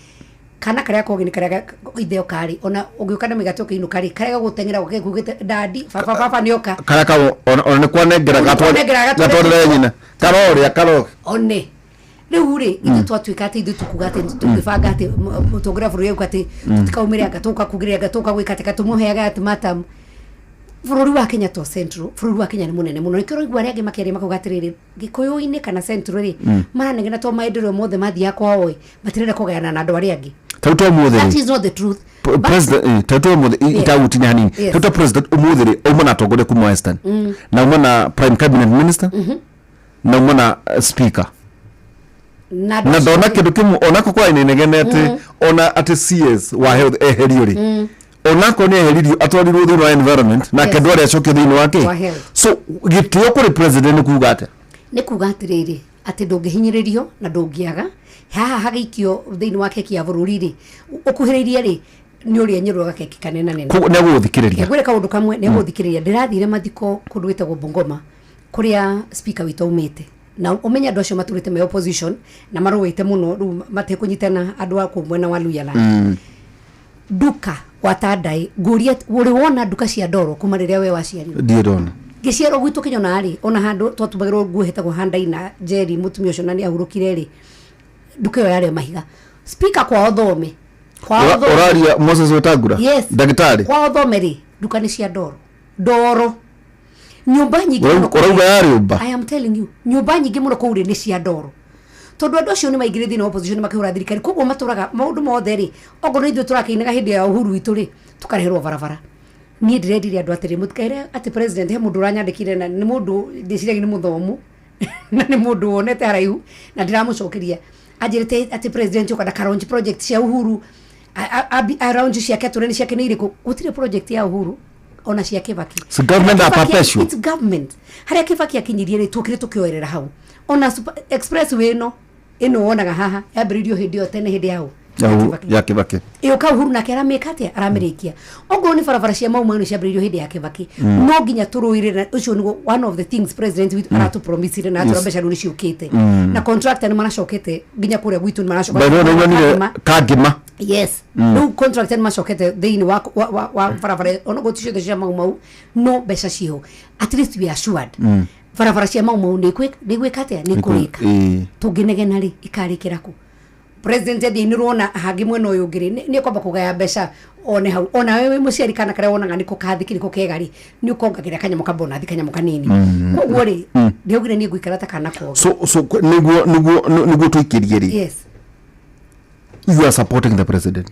kana karia kogi ni karia itheo kari ona ugiuka na migato kinu kari karia gutengera gukugite dadi papa nioka karia ka ona ni kwanengera gatware nyina karo one riu ri ithu twatuika ati ithu tukuga ati tugibanga ati mutongoria buru yeu ati tutikaumire agatoka kugiria agatoka gwikateka tumuheaga ati matam bururi wa Kenya to central bururi wa Kenya ni munene muno ikiro igwa riage makeri makugatiriri gikoyo-ini kana central ri maranegena to maendeleo mothe mathia kwao matirenda kugayana na andu aria angi tauto mothe that is not the truth president tauto mothe itagutinya hanini tauto president umothe ri umona tongore kuma western na umona prime cabinet minister na umona speaker na ndona kindu kimu onako kwa inenegenete ona ati CS wa health eherio ri onako ni eheririo atwarirwo thini wa environment na kendu aria acokio thini wake so gitio kuri president kuga ate ni kuga atiriri ati ndungihinyiririo na ndungiaga haha hagikio thini wake kia bururi ri ukuhiririe ri ni uri enyeruga keki kanena nene ne guthikiriria ngwire kaundu kamwe ne guthikiriria ndirathire mathiko kundu witagwo Bungoma kuria speaker witu umite na umenya andu acio maturite me opposition na maruite muno ru matekunyitana andu a kumwena wa Luya la duka watadai guria uri wona duka cia ndoro kuma riria we waciarirwo ndirona giciaro gwitu kinyona ari ona handu twatubagirwo nguhetagwo handai na Jerry mutumia ucio nani ahurukire ri duka yo yari mahiga speaker kwa othome oraria Moses Wetangula daktari kwa othome ri duka ni cia ndoro nyumba nyingi urauga yari umba I am telling you nyumba nyingi muno kuuri ni cia ndoro tondu andu acio ni maigire thina opposition makihura thirikari koguo maturaga maundu mothe ri ogoro ithu turakiinaga hindi ya uhuru witu ri tukareherwo barabara ni ndirendire andu atiri mutikaire ati president he mundu uranyandikire na ni mundu ndiciragi ni muthomu na ni mundu wonete haraihu na ndiramucokeria ajirite ati president ukada karonji project cia uhuru around ciake tureni ciake ni iriku gutire project ya uhuru ona cia Kibaki so government apapesho it's government haria Kibaki akinyirie ri tukire tukioerera hau ona expressway no ino wonaga haha yambiririo hindi yo tene hindi yao ya Kibaki iyo ka uhuru na kera mekate aramerikia ogoro ni barabara cia mauma ni ciambiririo hindi ya Kibaki no nginya turuire na ucio ni one of the things president with aratu promise na atu mbeca ruri ciukite na contractor ni maracokete nginya kuria gwitu ni maracokete bado kagima yes no contractor ni maracokete thini wa barabara ono goticio de cia mauma no mbeca cio at least we are assured barabara cia mauma ni gwikate ni kurika tunginegena ri ikarikira ku president edi ni rona hagi mweno uyu ngiri ni kwamba kugaya mbeca one hau ona wewe muciari kana kare wonaga niko kathiki niko kegari ni ukongagira kanyamo kabona thikanyamo kanini koguo ri ndiogire ni gwikara ta kana koga so niguo tuikirie ri yes you are supporting the president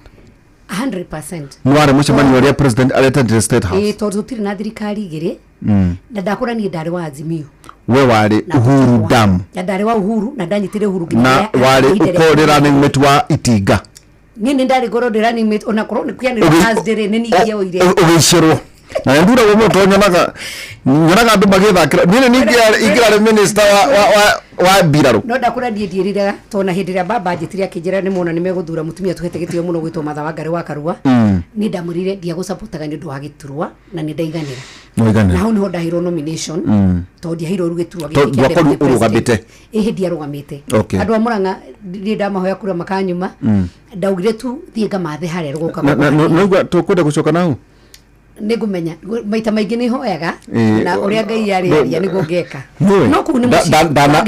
100% mware mucemani wa president aleta state house tondu tiri na thirikari igiri na ndakora ni ndari wa Azimio we wari Uhuru dam na ndari wa Uhuru na ndanyitire Uhuru na wari ukorera ni metwa Itinga ni ndari goro ndirani met ona koro ni kuyani Thursday ni nigia oire ugicirwo na ndura wo moto nyonaga andu magithakira ni ingira minister wa Biraro no ndakora ndierira tona hindi ria baba njitiria kinjira ni mona ni meguthura mutumia tuhete gitio muno gwitwo Matha wa Ngari wa Karua ni ndamurire ndia gusapotaga ni ndu wa giturwa na ni ndaiganira na hau niho ndahiro nomination to ndihiro rugiturwa gikende urugamite hindi arugamite andu amuranga ndi ndamahoya kura makanyuma ndaugire tu thie ngamathe haria ruguka no tukwenda gucoka nau nigumenya maita maingi ni hoyaga na uria Ngai yari nigo ngeka no ku ni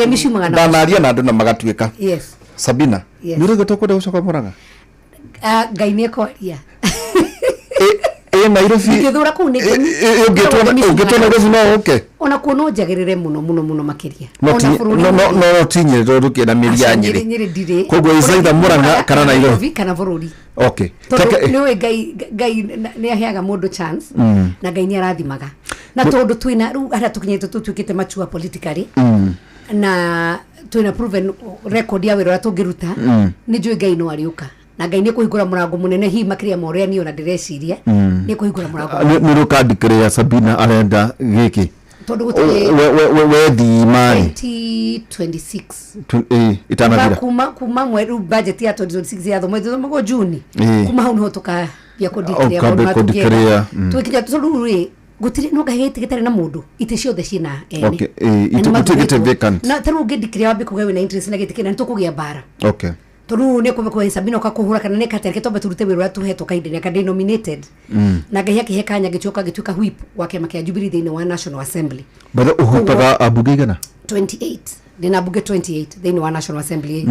mucimaga na ndanaria na andu na magatuika yes Sabina ni rugo tukwenda gucoka Muranga Ngai ni ekoria Nairobi ngithura ku ni ugitwa Nairobi no okay ona kuno njagirire muno makiria ona bururi no tinyire ndo rukienda miria nyiri koguo isaitha Muranga kana Nairobi kana bururi okay no Ngai ni aheaga mundu chance na Ngai ni arathimaga na tondu twina ru ara tukinyite tutukite machua politically na twina proven record ya wira tungiruta ni njui Ngai no ariuka na Ngai ni kuhingura murango munene hi makiria moria ni ona ndireciria ni kuhingura murango ni rukandikire Sabina arenda giki tondu gutire we di mai 2026 itanathira kuma mweru budget ya 2026 ya thomwe mago June kuma hau no tuka ya kudikira tukija tururi gutire no gahete gitare na mundu ite ciothe cina okay itukute vacant na taru ngidikira wabi kugawe na interest na gitikira nitukugia bara okay toru ne ko hesabino ka kuhura kana ne katereke tobe turute wira tuheto kainde ka denominated na gahia kihekanya gituka whip wake makia Jubilee thini wa National Assembly bada uhupaga abuge gana 28 dina abuge 28 thini wa National Assembly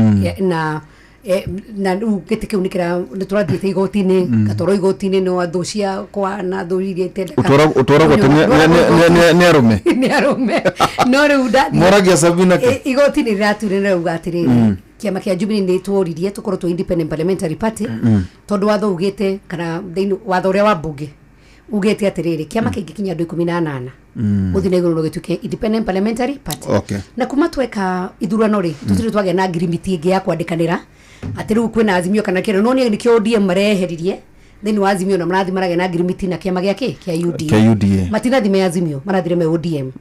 na ugete ke unikira niturathite igotini gatoro igotini no adocia kwa na thuririe tenda utora gote ne arume no ruda moragia Sabina ke igotini rature na ugatire kiama kia Jubilee ni tworirie tukoro to Independent Parliamentary Party tondu watho ugete kana thini watho uria wa bunge ugete atiriri kiama kingikinya andu 18 uthine iguru no gituke Independent Parliamentary Party na kuma tweka ithurano ri tutire twage na agreement ingi ya kwandikanira atiru kwina Azimio kana kero no ni kio ODM mareheririe thini wa Azimio na marathi marage na agreement na kiama giake kia UDA matinathi me Azimio marathire me ODM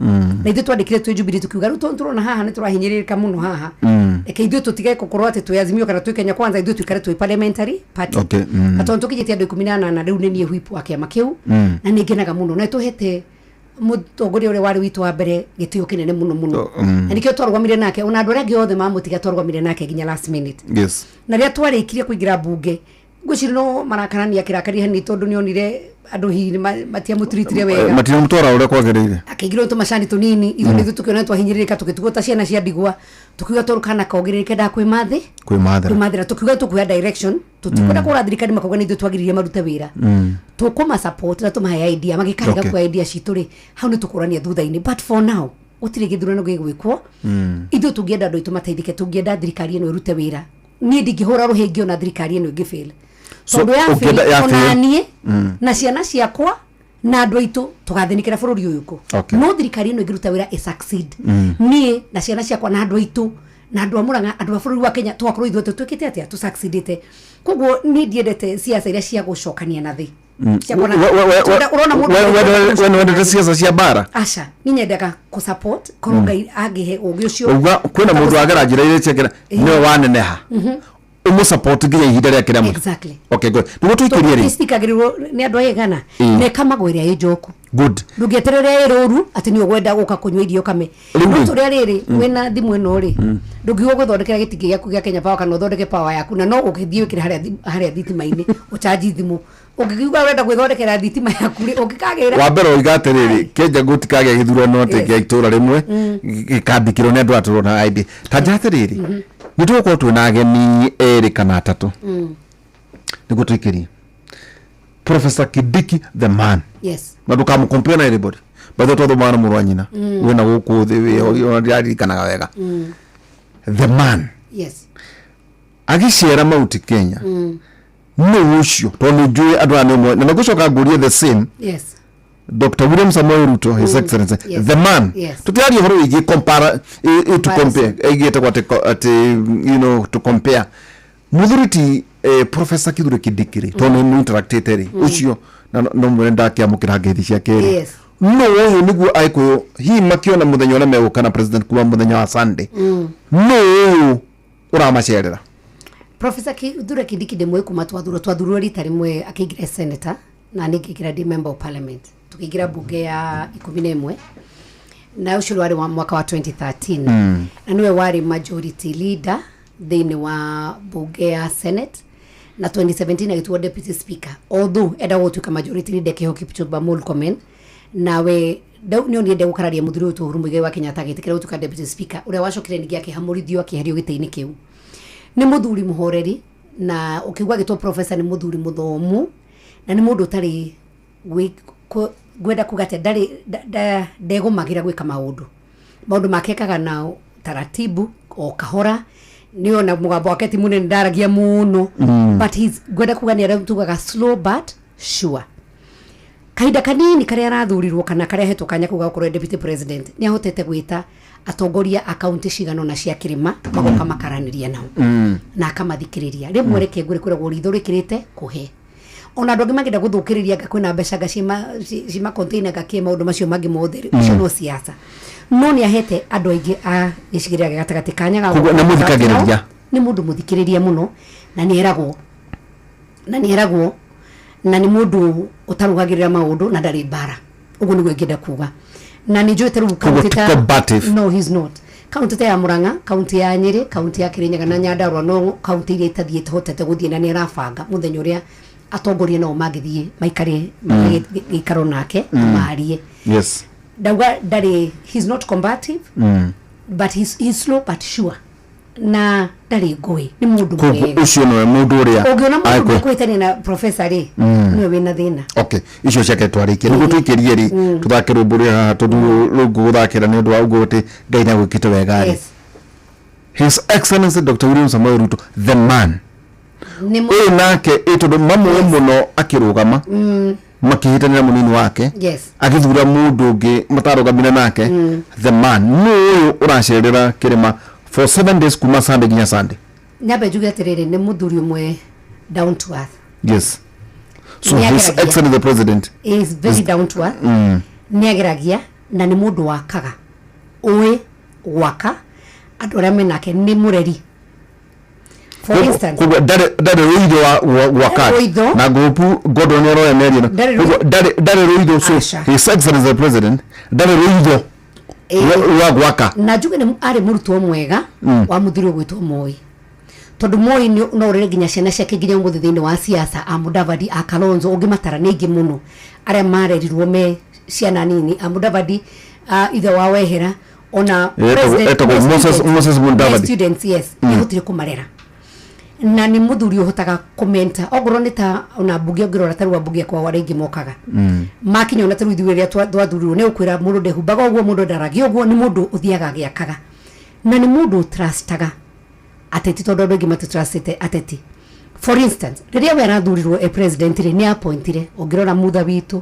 na ithu twandikire twe Jubilee tukiuga ru turona haha ni turahinyiririka muno haha eke ithu tutige kokorwo ati twe Azimio kana twe Kenya Kwanza ithu twikare twe Parliamentary Party atonto kijitia andu 18 na riu ni whip wa kiama kiu na ningenaga muno na tuhete mutongoria uri wari witu wa mbere gitio kinene muno na nikio twarwamire nake ona andu aria othe mamutiga twarwamire nake ginya last minute na ria twarikirie kuingira bunge ngwicirino marakarania kirakari hani tondu ni onire andu hi matia mutiritire wega matia mutora uria kwagereire akigiro to mashani tunini ithu ni tukiona twahinyiririka tukituguta ciana cia ndigwa tukiuga turukana kaongerereke da kwi mathira tukiuga tukuya direction tutikwenda kura thirikari makauga ni ithu twagiririe marute wira tukuma support na tumahe idea magikariga kwa idea citu ri hau ni tukurania thutha-ini but for now utire githurano gigwikwo ithu tungienda andu itu mateithike tungienda thirikari ino irute wira ni ndingihura ruhingio na thirikari ino igifail tondu ya onanie na ciana ciakwa na andu aitu tugathinikira bururi uyu ko no thirikari ino igiruta wira succeed nie na ciana ciakwa na andu aitu na andu amuranga andu bururi wa Kenya twakorwo ithu twikite atia tu succeedite koguo ni ndiendete siasa iria cia gucokania na thi urona mundu wende siasa cia bara acha ni nyendeka ku support korongai agihe ugi ucio uga kwina mundu agera njira ile ciakira no waneneha umu support ginya ihinda ria kira mundu okay good nugo twikirie ri istikagirwo ni andu ayegana ne kama gwiria ijoku good ndugeterere iroru ati ni ogwenda guka kunywa irio kame ruto ria riri wena thimu eno ri ndugiwo guthondekera gitingi giaku gia Kenya Power kana uthondeke power yaku na no ukithie wikire haria thitima-ini uchaji thimu ukiuga urenda gwithondekera thitima yaku ri ukikagira wa mbere oigate riri Kenya gutikage githurano ati gia itura rimwe gikandikirwo ni andu aturona ID tajate riri nituko twina ageni eri kana atatu niguo twikirie Professor Kindiki the man maduka mu compare na everybody batho todo mwana murwanyina wena guku thi we ndi kana wega the man agiciera mauti Kenya no ucio tondu njui andu ane mwe na gucoka ngurie the same Dr. William Samoei Ruto, His Excellency, the man. Tutiari horo igi compare to compare. Igi to compare. Muduriti Professor Kithure Kindiki tono mu interactatory. Ucio no mwenda kia mukira gethi cia keri. No uyu niguo aiko hi makiona muthenya ona megukana president kuwa muthenya wa Sunday. No uramacerera. Professor Kithure Kindiki ndimwe kuma twathurwo rita rimwe akigira senator na nikigira di member of parliament tukigira bunge ya 11 na ucio wari wa mwaka wa 2013 na niwe wari majority leader thini wa bunge ya Senate na 2017 agituo deputy speaker although eda wotuka majority leader Kiheo Kipchumba Murkomen nawe ni ndiende gukararia muthuri utu Uhuru Muigai wa Kenyatta agitikira utuka deputy speaker uria wacokire ningi akihamurithio akiherio gite-ini kiu ni muthuri muhoreri na ukigwa gitwo professor ni muthuri muthomu na ni mundu tari gwenda kugate ndari ndego magira gwika maundu makekaga na taratibu o kahora ni ona mugambo wake ti munene ndaragia muno but he's gwenda kugania tugaga slow but sure kaida kanini karia arathurirwo kana karia hetwo kanya kuga ukorwo deputy president ni ahotete gwita atongoria akaunti cigano na cia kirima magoka makaraniria nao na akamathikiriria rimwe reke ngure kuragwo rithure kuhe ona ndogi magenda guthukiriria kwina mbeca gacima container gakie maundu macio mangi mothe ucio no siasa no ni ahete andu aingi a gicigiria gatagati kanya ga na muthikagiriria ni mundu muthikiriria muno na ni eragwo na ni mundu utarugagirira maundu na ndari bara uguo niguo ngenda kuga na ni njwete ru combative. No, he's not kaunti ta ya Murang'a, kaunti ya Nyeri, kaunti ya Kirinyaga na Nyandarua no kaunti iria itathiĩte hotete gũthiĩ na nĩ arabanga mũthenya ũrĩa atongoria nao magĩthiĩ maikare gĩikaro nake maarie. Yes. Dauga he's not combative, but he's slow but sure. Na ndari ngũĩ nĩ mũndũ mwega. Ucio no mũndũ ũrĩa ũngĩona mũndũ kwĩtania na professor rĩ nĩwe wĩna thĩna. Okay, icio ciake twarĩkia nĩguo twĩkĩrie rĩ tũthake rũmbo rũrĩa haha tondũ rũgũthakĩra nĩ ũndũ wa ũguo atĩ Ngai nĩ agwĩkĩte wega rĩ. His Excellency Dr. William Samoei Ruto, the man. Ũyũ nake tondũ mamwe mũno akĩrũgama makĩhĩtanĩra mũnini wake agĩthura mũndũ ũngĩ matarũgamire nake, the man nĩ ũyũ ũracerera kĩrĩma for 7 days kuma Sunday nginya Sunday. Nyambe njuge atĩrĩrĩ nĩ mũthuri ũmwe down to earth. Yes. So His Excellency the President is very down to earth. Nĩ ageragia na nĩ mũndũ wakaga. Ũĩ waka andũ arĩa menake nĩ mũreri. For instance, dare ruido wa kati na grupu Gordon Roy Mary dare ruido so His Excellency the President dare ruido wa gwaka na njuge nĩ arĩ mũrutwo mwega wa mũthuri ũgwĩtwo Moi, tondũ Moi no ũrere nginya ciana ciake nginya mũthĩ thĩinĩ wa siasa a Mudavadi a Kalonzo ũngĩmatara nĩ aingĩ mũno arĩa marerirwo me ciana nini a Mudavadi ithe wa Wehera ona president Moses Mudavadi students nĩhotire kũmarera na nĩ mũthuri ũhotaga komenta ogoro nĩ ta ona mbunge ngĩrora tarua mbunge kwa wale ingĩ mokaga makinya ona tarua ithuĩ rĩa twathurwo nĩ ũkwĩra mũndũ ndehumbaga ũguo mũndũ ndaragio ũguo nĩ mũndũ ũthiaga agĩakaga na nĩ mũndũ trustaga ateti tondũ andũ aingĩ matitrustĩte ateti. For instance, rĩrĩa we arathurirwo president rĩ nĩ appointire ũngĩrora mutha witũ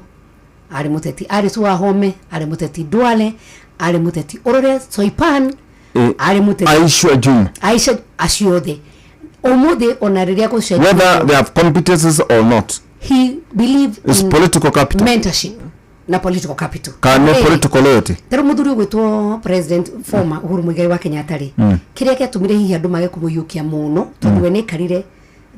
arĩ mũteti Alice Wahome arĩ mũteti Duale arĩ mũteti Orore Soipan arĩ mũteti Aisha aciothe omude ona rĩrĩa gũcenjia whether they have competences or not, he believes in political capital, mentorship na political capital no political loyalty. Tero muthuri gwĩtwo president former Uhuru Muigai wa Kenyatta rĩ kĩrĩa gĩatũmire hihi andũ mage kũmũiyũkia mũno tondũ we nĩ karire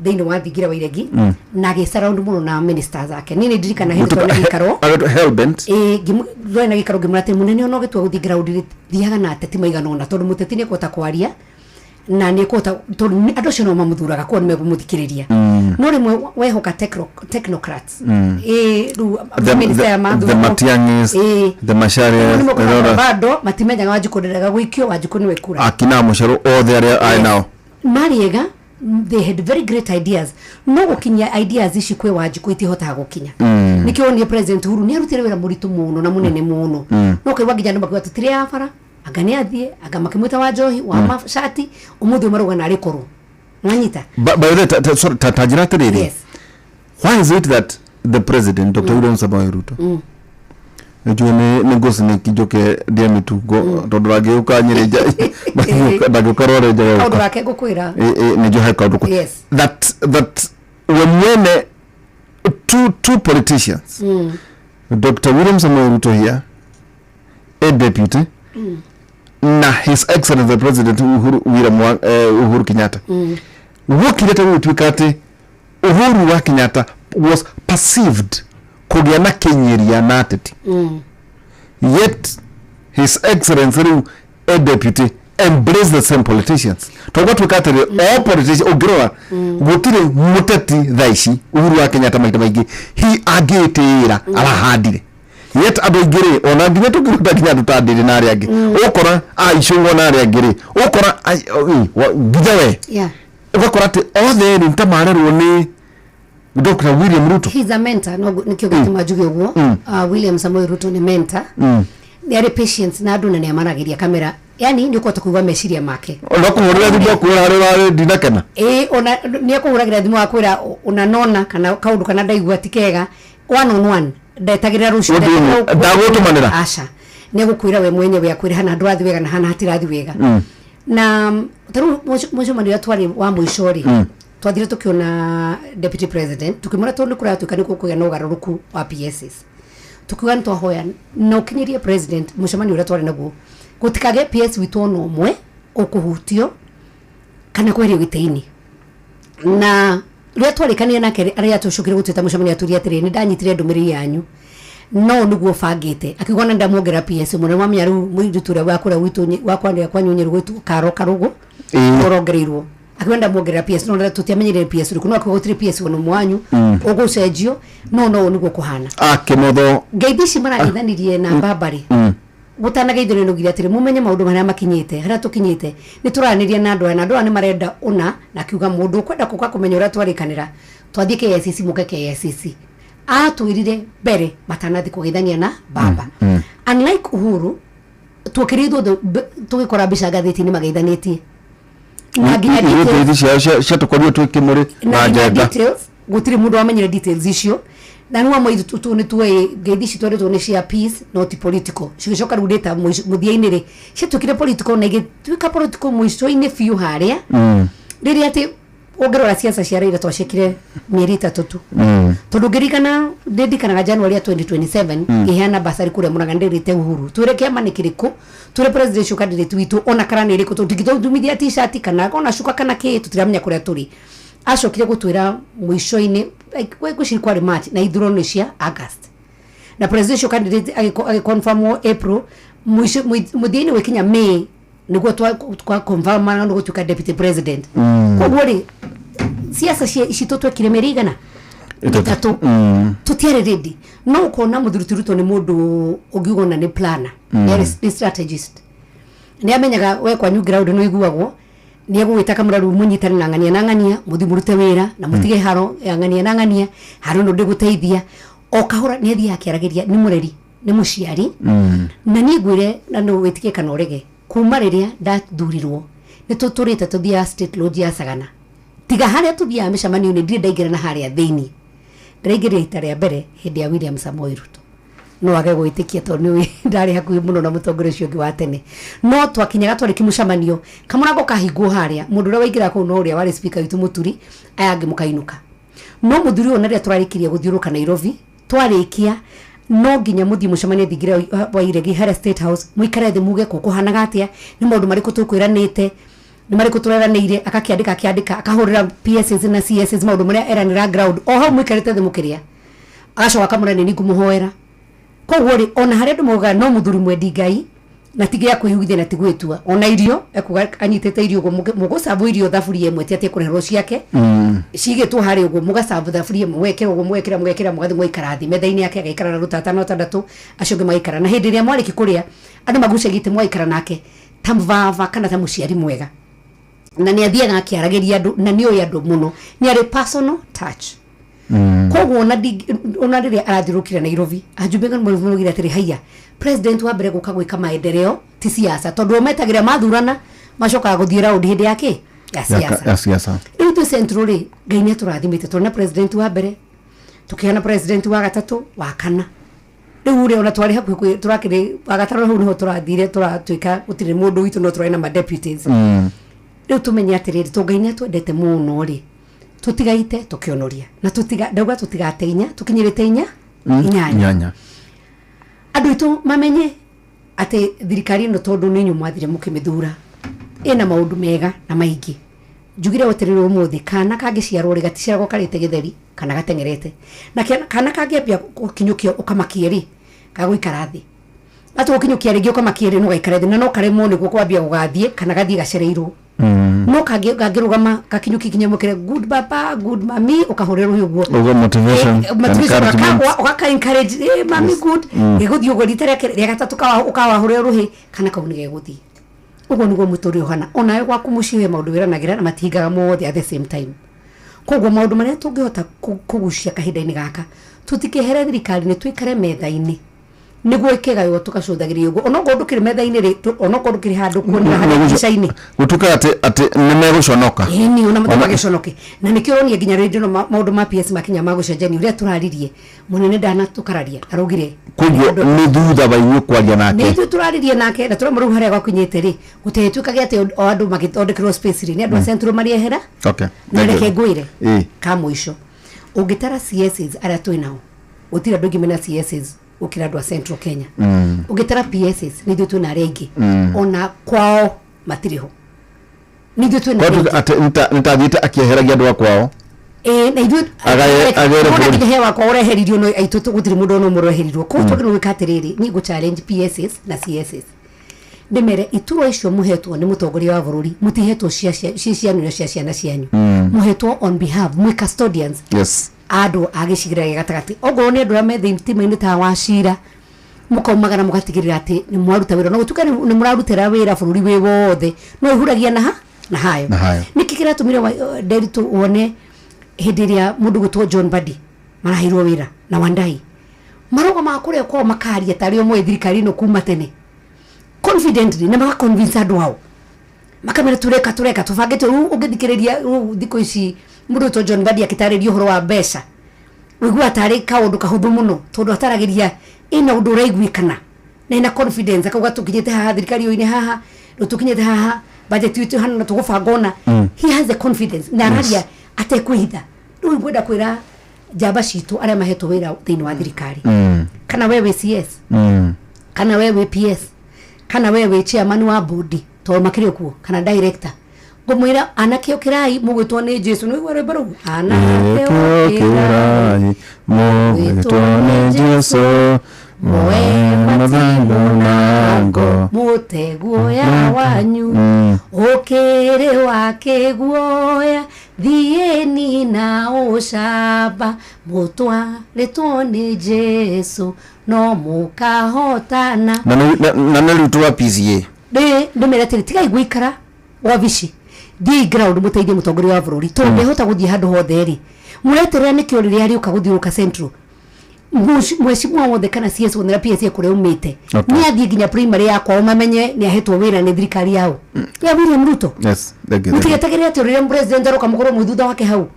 thĩinĩ wa Thingira wa Iregi na gĩcaraũndũ mũno na ministers ake nĩ ndirikana hĩndĩ twana gĩikaro hellbent na gĩikaro ngĩmũrate mũnene ona gĩtua gũthiĩ ground thiaga na ateti maigana ũna tondũ mũteti nĩ kũhota kwaria na nĩ kũhota tondũ andũ acio no mamũthuraga kwa nĩ megũmũthikĩrĩria no rĩmwe wehoka technocrats the Matiang'is the Macharia bado matimenyaga Wanjikũ ndendaga gũikio Wanjikũ nĩwe kura akina mũcero othe arĩa ai nao mariega they had very great ideas no gũkinya ideas ici kwĩ Wanjikũ itihotaga gũkinya nikĩo ni president Uhuru nĩ arutire wĩra mũritũ mũno na mũnene mũno no kaigua nginya andũ makiuga tũtirĩ abara agane athie agamakimwita wa Njohi wa mashati umuthi maruga na rikoro mwanyita by the tajira tiriri. Yes. Why is it that the president Dr. William Samoei Ruto nĩ ngosi nĩ kijoke dia mitugo tondu ragĩuka nyireja ndagĩkorwo nja kaundu rake gũkwĩra nĩ njohe kaundu that when mwene two politicians Dr. William Samoei Ruto here a deputy na His Excellency the President Uhuru Kenyatta wokirete gũtuĩka atĩ Uhuru wa Kenyatta was perceived kũgĩa na kĩnyiria na ateti yet His Excellency a deputy embrace the same politicians tũgũtuĩka atĩ all politicians ũngĩrora gũtirĩ mũteti thaici Uhuru wa Kenyatta maita maingĩ agĩtĩĩra arahandire yet andũ aingĩ ona nginya tũkĩruta nginya andũ ta ndĩrĩ na arĩa angĩ ũkora aicũngwo na arĩa angĩ ũkora nginya we ũgakora atĩ othe nĩ tamarerwo nĩ Dr. William Ruto. He's a mentor no nikio gĩtũma njuge ũguo William Samoei Ruto nĩ mentor nĩ arĩ patience na andũ na nĩ amaragĩria kamera yani nĩ ũkũhota kũigua meciria make ona kũhũrĩra thimũ kwĩra harĩ ndinakena ona nĩ akũhũragĩra thimũ akwĩra ona nona kana kaũndũ kana ndaigua ti kega one on one ndetagĩrĩra rũciũ ndagũtũmanĩra aca nĩ gũkwĩra we mwenyewe akwĩra hana andũ athi wega na hana hatirathi wega na taru mũcemanio twarĩ wa mũico rĩ twathire tukiona deputy president tukimwĩra tondũ kũrĩa tuĩka nĩ kũkũgĩa na ũgarũrũku wa PSs tukiuga nĩ twahoya na ũkinyirie president mũcemanio ũrĩa twarĩ naguo gũtikage PS witũ ona ũmwe ũkũhutio kana kweherio gĩtĩ-inĩ na rĩrĩa twarĩkanire nake arĩa tũcokire gũtuĩta mũcemanio atũria atĩrĩ nĩ ndanyitire ndũmĩrĩri yanyu no niguo bangite akiuga na ndamuongera PS mune mamya ru muirutura wakura witu wakwandira kwanyonyeru gwitu karo karugo orongereirwo akiuga ndamuongera PS no tutiamenyere PS ru no akugotire PS wono mwanyu ugucenjio no niguo kuhana akimotho ngeithi maragithanirie na babari gutana geithire no giratire mumenye maundu maria makinyite hara tukinyite ni turaniria na andu ni marenda una na kiuga mundu kwenda kuka kumenya ura twarikanira twathie KSC muke KSC atwirire mbere matanathi kugithania na baba unlike Uhuru tukiritwo tugikora bica gatheti ni mageithanitie na nginya cia tukorio twikimuri na njenda gutire mundu wamenyire details icio na nuwa mwe ni tuwe ngeithi citwaretwo ni cia peace not political cigicoka riu ndeta muthiaini ri citukire political na igituika political mwico-ini fiu haria riria ati ongerora siasa cia Raila twacekire mieri 3 tu tondu ngirikana ndindikanaga January 2027 ihana basari kuria munagandirite Uhuru twire kiama ni kiriku twire presidential candidate witu ona kana ni riku tutigithumithia t-shirt kana ona shuka kana ki tutiramenya kuria turi acokire gutwira mwico-ini like kwari March na ithurano cia August na presidential candidate confirm April muthiini wikinya May niguo twa confirm na gutuika deputy president koguo ri siasa cito twekire merigana itatu tutiare ready no kona muthuruturuto ni mundu ungiugona ni planner ni strategist ni amenyaga we kwa new ground no iguagwo ni egwita kamuraru munyitani na ngania muthi murute wira na mutige haro ya ngania haro no ndiguteithia o kahora ni athia akiaragiria ni mureri ni muciari na ni gwire na no witike kana urege kuma riria ndathurirwo ni tuturite tuthia state lodge ya Sagana tiga haria tuthia micamani ni ndire ndaingira na haria thiini ndaingira ita ria mbere hindi ya William Samoei Ruto no age gwitikia tondu ni ndari hakuhi muno na mutongoria ucio wa tene no twakinyaga twari kimucamanio kamurango kahingwo haria mundu ria waingira ku no ria wari speaker witu Muturi ayange mukainuka no muthuri ona ria turarikirie guthiuruka Nairobi twarikia no nginya muthi mucemania thigira wa iregi haria State House muikare thi muge kuhanaga atia ni maundu mariku tukwiranite ni mariku turaranire akakiandika akahurira PSs na CSs maundu maria eranira ground oho muikarite thi mukiria agacoka kamurani ni ngumuhoera koguo ri ona haria ndu muga no muthuri mwendi Ngai na tigia kwihugithia na tigwetua ona irio ekuga anyitete irio mugucabu irio thaburia imwe ti ati kurehero ciake cigitwo hari uguo mugacabu thaburia mwekera mugathi mwaikarathi metha-ini yake agaikara na rutata no tandatu acio magaikara na hindi ria mwariki kuria andu magucagite mwaikara nake tamvava kana ta muciari mwega na ni athiaga akiaragiria andu na ni oya andu muno ni ari personal touch koguo ona riria arathirukire Nairobi ajubega mwarugira atiri haya president wa mbere guka gwika maendeleo ti siasa tondu metagira mathurana macoka guthira round hindi yake ya siasa itu centrally Ngai turathimite tuna president wa mbere tukiana president wa gatatu wa kana riu ri ona twari hakuhi turakire wa gataro hu no turathire turatuika gutire mundu witu no turena ma deputies riu tumenye atiri to Ngai twendete muno ri tutigaite tukionoria na ndauga tutigateinya tukinyirite inyanya andu itu mamenye ati thirikari no tondu ni nyu mwathire mukimithura ina maundu mega na maingi njugire weterero umuthi kana kangiciarwo ri gaticiarwo karite githeri kana gatengerete na kana kangiambia kinyukio ukamakie ri gagwikara thi atu kinyukia ringi ukamakie ri no gaikare thi na no karemo ni kwambia gugathie kana gathie gacereirwo no kangirugama gakinyuki kinyamukire good baba good mami ukahorero yugo ugo motivation ukaka encourage mami good geguthi ugo ritere ria gatatu ukawahorero ruhi kana kauni geguthi ugo nigo muturi hana ona yo gwaku muciwe maundu wiranagira na matingaga mothe at the same time koguo maundu maria tungihota kugucia kahinda-ini gaka tutikehere thirikari ni twikare metha-ini niguo ikigayo tukacuthagiria ugo ono gondu kiri metha-ini ri ono gondu kiri handu kuonera handu kica-ini gutuka ati nimeguconoka ni ona mutagiconoke na nikionia nginya rĩndĩ maundu ma PS makinya magucenjania uria turaririe munene ndana tukararia arugire koguo ni thutha wa inyuĩ kwaria nake ni turaririe nake na turamaru haria gwakinyite ri gutetukaga ati o andu magithondekirwo space ri ni andu a central mariehera okay na reke ngwire ka muico ungitara CSs aria twinao utira ndu ngimena CSs ukira andu a Central Kenya ugitara PSs ni thitu na rengi ona kwao matiriho ni thitu na ati ntathite akieheragia andu akwao na ithu agere hewa kwa ureheririo no aitu gutiri mundu no mureherirwo ko to no wikatiriri ni go challenge PSS na CSS ndemere ituro icio muhetwo ni mutongoria wa bururi mutihetwo cia ciana cianyu muhetwo on behalf mu custodians ado agicigira gatagati ogo ni andu ame thitima-ini ta wacira mukaumagana mugatigirira ati ni mwaruta wira no gutuka ni murarutira wira bururi wi wothe no ihuragia na hayo nikikira tumire Nderitu wone hidiria mundu gutwo John Badi marahirwo wira na Wandai marogo makure kwa makaria tario mwe thirikari no kuma tene confidently na maka convince andu hao makamera tureka tubangite ugithikiriria thiko ici mundu to John Badi akitaririo horo wa mbeca wigua tari kaundu kahuthu muno tondu ataragiria ina undu uraiguikana na ina confidence akauga tukinyete haha thirikari yo ine haha tukinyete haha budget yetu hana na tugubangona he has the confidence na araria atekwihitha riu ngwenda kwira jamba citu aria mahetwo wira thiini wa thirikari kana wewe CS kana wewe PS kana wewe chairman wa board to makirio kuo kana director ngomwira anake okirai mugwitwo ni Jesu ni gware baru anake okirai mugwitwo ni Jesu moe matino nango mute guoya wanyu okere wake guoya thieni na ucamba mutwa letone Jesu no mukahotana na nalutwa PCA ndumiretire tigai gwikara wabici di ground muteithie mutongoria wa bururi tonde hota guthie handu hothe ri mureterera nikio riria ari ukaguthiuka central mweshimwa wothe kana CS wona PSA kure umite ni athie ginya primary yakwa umamenye ni ahetwo wira ni thirikari yao ya William Ruto mutigetagiria ati riria president aroka mugoro muthutha wake hau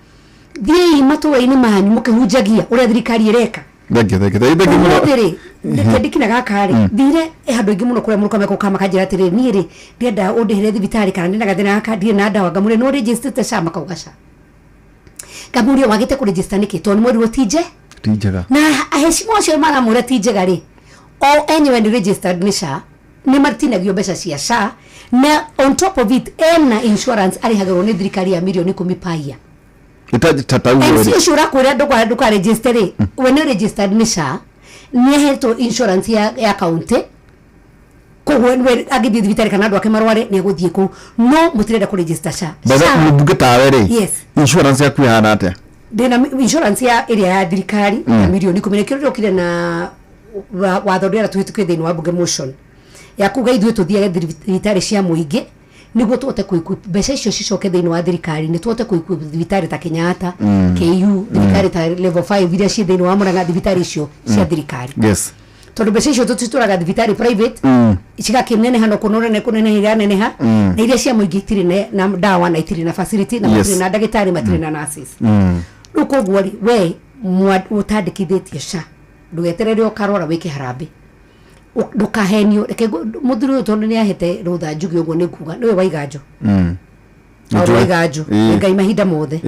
thie matũra-inĩ manyu mukihunjagia uria thirikari ireka ndikina gakari thire handu ingi muno kuria muruka meko kama kanjira atiri ni ri ndienda undihire thibitari kana ndina gathina gakadi na ndawa ngamure no register te shama kaugasha ngamurio wagite ku register niki to ni mweri wotije tijega na aheshimwa cio mara mure tijega ri o anyway ni registered ni SHA ni martinagio mbeca cia SHA na on top of it ena insurance ari hagero ni thirikari ya milioni 10 paia itaji tatauwe MC shura kwira nduka register ri when registered ni SHA ni heto insurance ya county kogwe agithi thibitari kana andu ake marware ni guthie ku no mutirenda ku register SHA baba mubugita ri yes insurance yaku yana atia dena insurance ya area ya thirikari ya milioni 10 kiriro kire na wathodera tuhituke thini wa bunge motion ya kuga ithuĩ tuthiage thibitari cia muingi niguo tuote kuiku mbeca icio cicoke thini wa thirikari ni tuote kuiku thibitari ta Kenyatta KU thibitari ta level 5 iria ci thini wa Murang'a thibitari icio cia thirikari yes tondu mbeca icio tutituraga thibitari private iciga kinene hano kunene hiranene ha na iria cia muingi itiri na dawa na itiri na facility na matiri na ndagitari matiri na nurses ruko gwari we utandikithitie SHA ndugeterere ukarora wike harambe ndukahenio reke muthuri tondu ni ahete rutha njugi uguo ni kuga niwe waiganjo waiganjo ngai mahinda mothe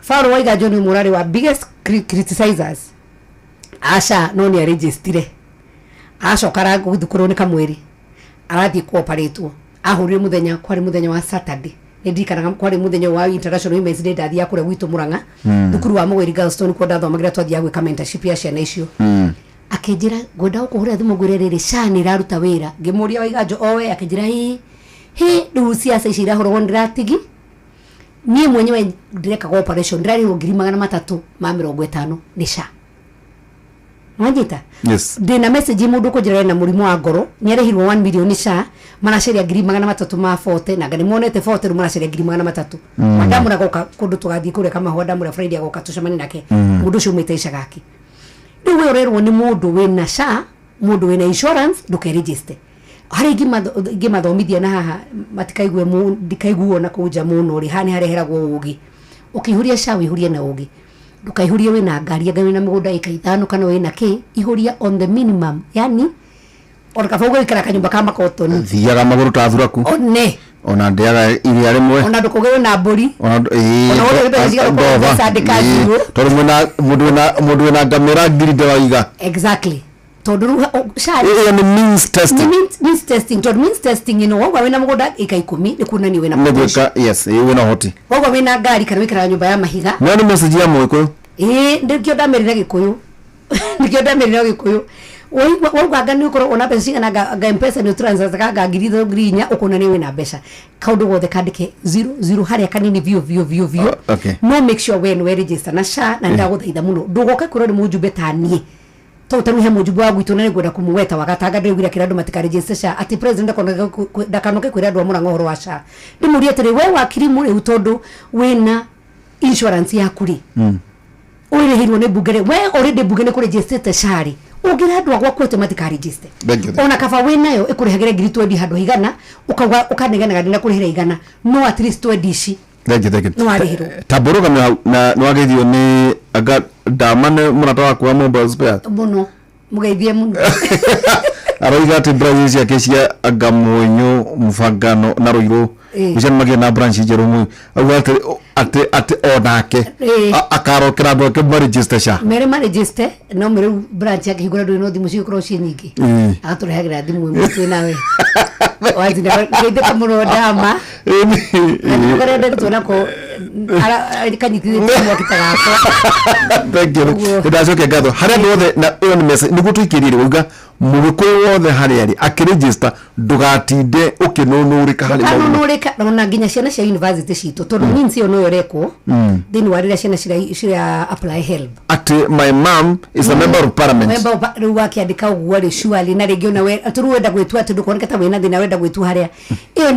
Faro waiganjo ni murari wa biggest criticizers asha no ni registire acokara guthukuru ni kamweri arathi cooperate ahurire muthenya kwari muthenya wa Saturday ndikana kwari muthenya wa International Women's Day ndathia kure gwitu Murang'a thukuru wa Mweri Galston kwa ndathomagira twathia gwika mentorship ya ciana icio akinjira ngwenda gukuhura thimu ngwirerere SHA ni raruta wira ngimuria waiganjo owe akinjira hi ndu siasa ici irahurwo ndiratigi nie mwenyewe ndireka operation ndirarihwo 350 ni SHA mwajita yes ndina message mundu kujira na murimu wa ngoro ni arihirwo 1 million SHA maraceria 340 na ngani monete 40 maraceria 300 madamu na goka kundu tugathie kure kama hodamu ra Friday goka tucemani nake mundu cio umite gaki riu urerwo ni mundu wina SHA mundu wina insurance ndukeregister hari gimathomithia na haha matikaigwe ndikaiguo na kuja muno ri hani hareheragwo ugi ukihuria SHA wihurie na ugi ndukaihurie wina ngari anga wina migunda ika 5 kana wina ki ihuria on the minimum yani orka fogo ikara kanyumba kama kotoni thiaga maguru ta thuraku one ona ndiaga iria rimwe ona ndukugwe na mburi ona ona ndo ziga ko sadika tondu mundu na ngamera ngirinde waiga exactly tondu shari ni means testing means testing tondu means testing wagwa wina mugunda ika-10 ni kunani wina mugunda yes wina hoti wagwa wina ngari kana wikira nyumba ya mahiga ni message ya Muikuyu ndikio ndamerera Gikuyu ndikio ndamerera Gikuyu wauga ngani ukoro ona pesa cigana ga mpesa ni transfer ga ngiri grinya ukona ni wina mbeca kaundu gothe kandike 00 haria kanini vio okay. No make sure when we register na SHA na ndaguthaitha muno ndugoka kwira ni mujumbe tanie tawuta he mujumbe wa gwitu na ngwenda kumweta wagatanga ndigwira kira andu matika register SHA ati president ndakanoke kwira andu amuranga horo wa SHA ndimurie tiri we wakiri muri utondu wina insurance yaku ri uri hirwo ne bugere we already bugene ku register SHA ri ugira andu agwa kwete matika register ona kaba we nayo ikurihagire ngiri 20 handu higana ukauga ukanegana na kurihira igana no at least 20 ici no arihiro taburuga na nwagethio ni aga damane murata wakwa mobile spare muno mugeithie muno aroiga ati branch cia kecia agamonyo mfangano na roiro ucan magia na branch jeru mu ati onake akarokera ndo ke register SHA mere ma register no mere branch yake higura ndo no thimu cio cross nyingi aturihagira thimu mwe nawe wazi na ngeide kamuro dama ngore ndo tuna ko ara kanyitithie timu akitagako thank you ndacoke ngatho haria ndothe na on message niguo twikirire uga Muikuyu wothe haria ari akiregister ndugatinde ukinunurika hari nunurika na nginya ciana cia university citu tondu means yo no yoreko thini warira ciana ciria apply help at my mom is a member of parliament member wake andika uguo ri surely na ringi na we turuwenda gwitu ati ndukoneka ta wina thina wenda gwitu haria iyo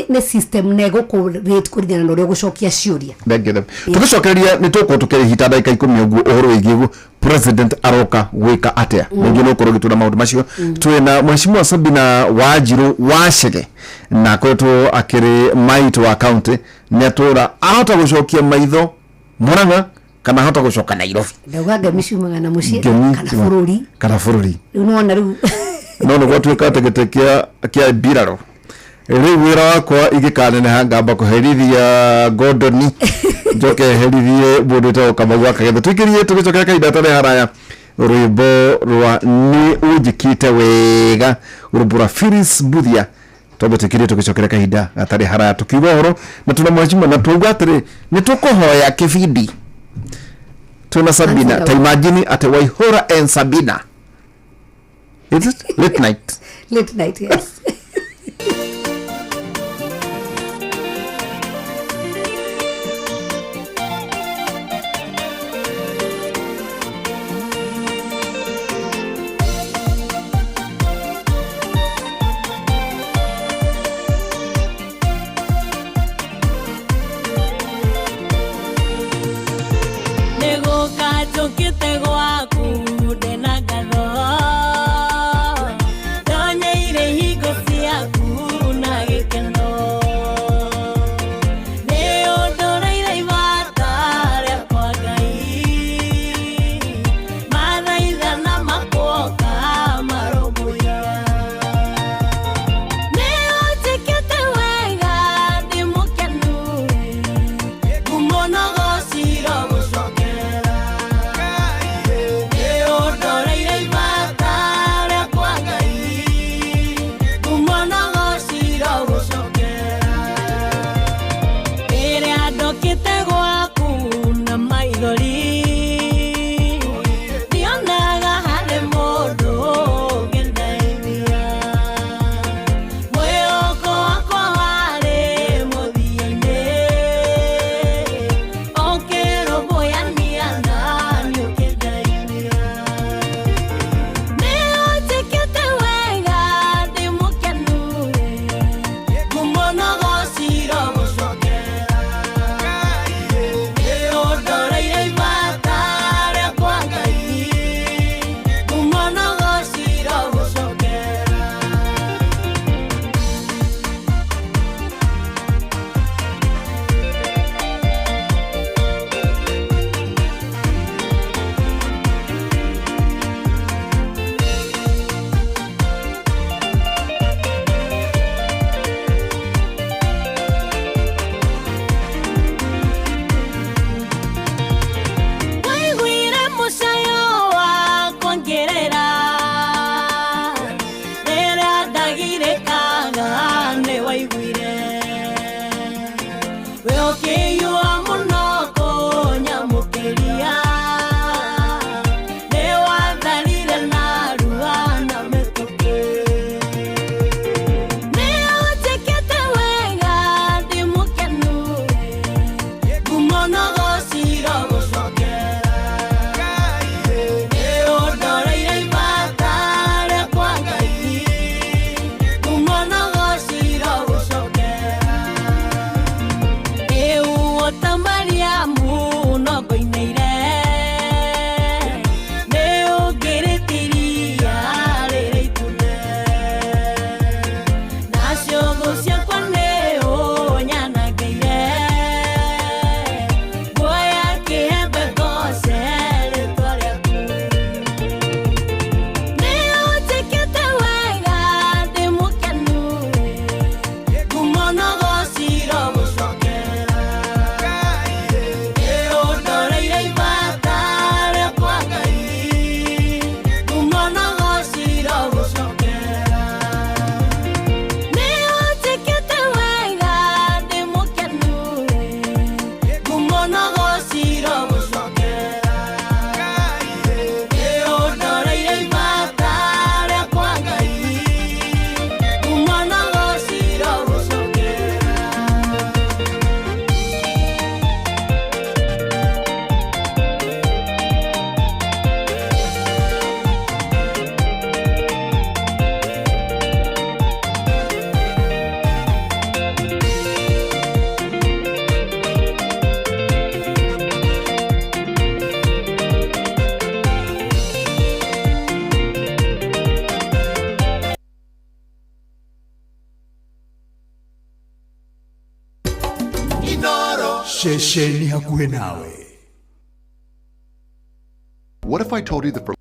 ni system nego ku rate kuringana na rio gucokia ciuria ndegere tugicokereria ni tuko tukirihita ndagika 10 uguo uhoro wigigu president aroka gwika atia ningi no koro gitu na maundu macio twina mheshimiwa Sabina Wanjiru Wachege na kwetu akiri maitu wa county nyatura ahota gucokia maitho Murang'a kana ahota gucoka Nairobi ndaugaga mishumaga na mucie kana bururi unaona riu no gwatuika tegetekia kia biraro riu wira wakwa igikanene hangamba kuherithia Gordoni njoke herithie mundu to kamagwa kagetha twikirie tugicokera kaida tare haraya rwimbo rwa ni ujikite wega rubura Phyllis Buthia tobe tukirie tugicokera kaida atari haraya tukiuga horo na tuna mwajima na tuuga atari ni tukuhoya kibindi tuna Sabina ta imagine ate Waihura and Sabina is it late night yes Go ceceni hakuhĩ nawe. What if I told you that for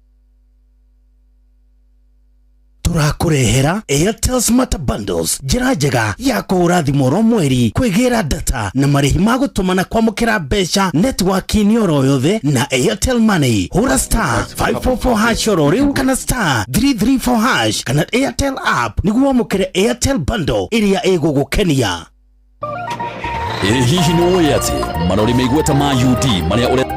turakurehera Airtel Smart Bundles, njĩra njega ya kũhũra thimũ oro mweri, kwĩgĩra data na marĩhi ma gũtũmana kwamũkĩra mbeca network-inĩ oro yothe na Airtel Money. Hũra star 544 hash oro rĩu kana star 334 hash kana Airtel app nĩguo wamũkĩre Airtel Bundle ĩrĩa ĩgũgũkenia. Hihi nĩũĩ atĩ marori meigweta ma UD marĩa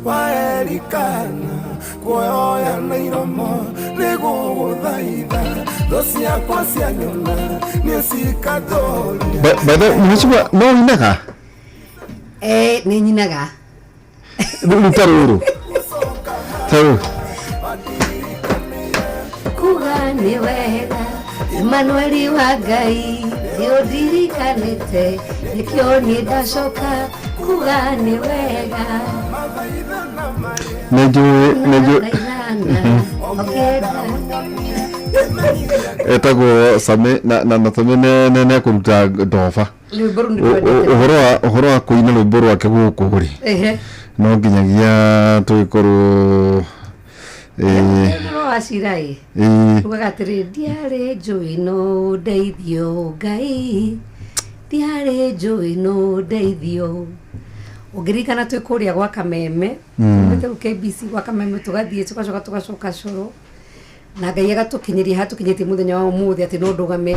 waerikana kuoya na iromo negũgũthaitha thũ ciakwa cia nyona nĩcikathoria. Mheshimiwa, no uinaga? Nĩ nyinaga. Ruta rũrũ. Kuga nĩ wega Emmanuel wa Ngai nĩũndirikanĩte nĩkĩo niĩ ndacoka kuga nĩ wega. Etagwo Same na Same nene kũruta ndoba. Ũhoro wa kũina rwĩmbo rwake gũkũ rĩ, no nginyagia tũgĩkorwo Asirai. Ugatiri diare joy no deithio Ngai. Diare joy no deithio. Ugirikana twikuria gwa Kameme. Tumete KBC gwa Kameme tugathie tugacoka coro. Na Ngai agatukinyiria hatukinyite muthenya wa umuthi ati no ndugame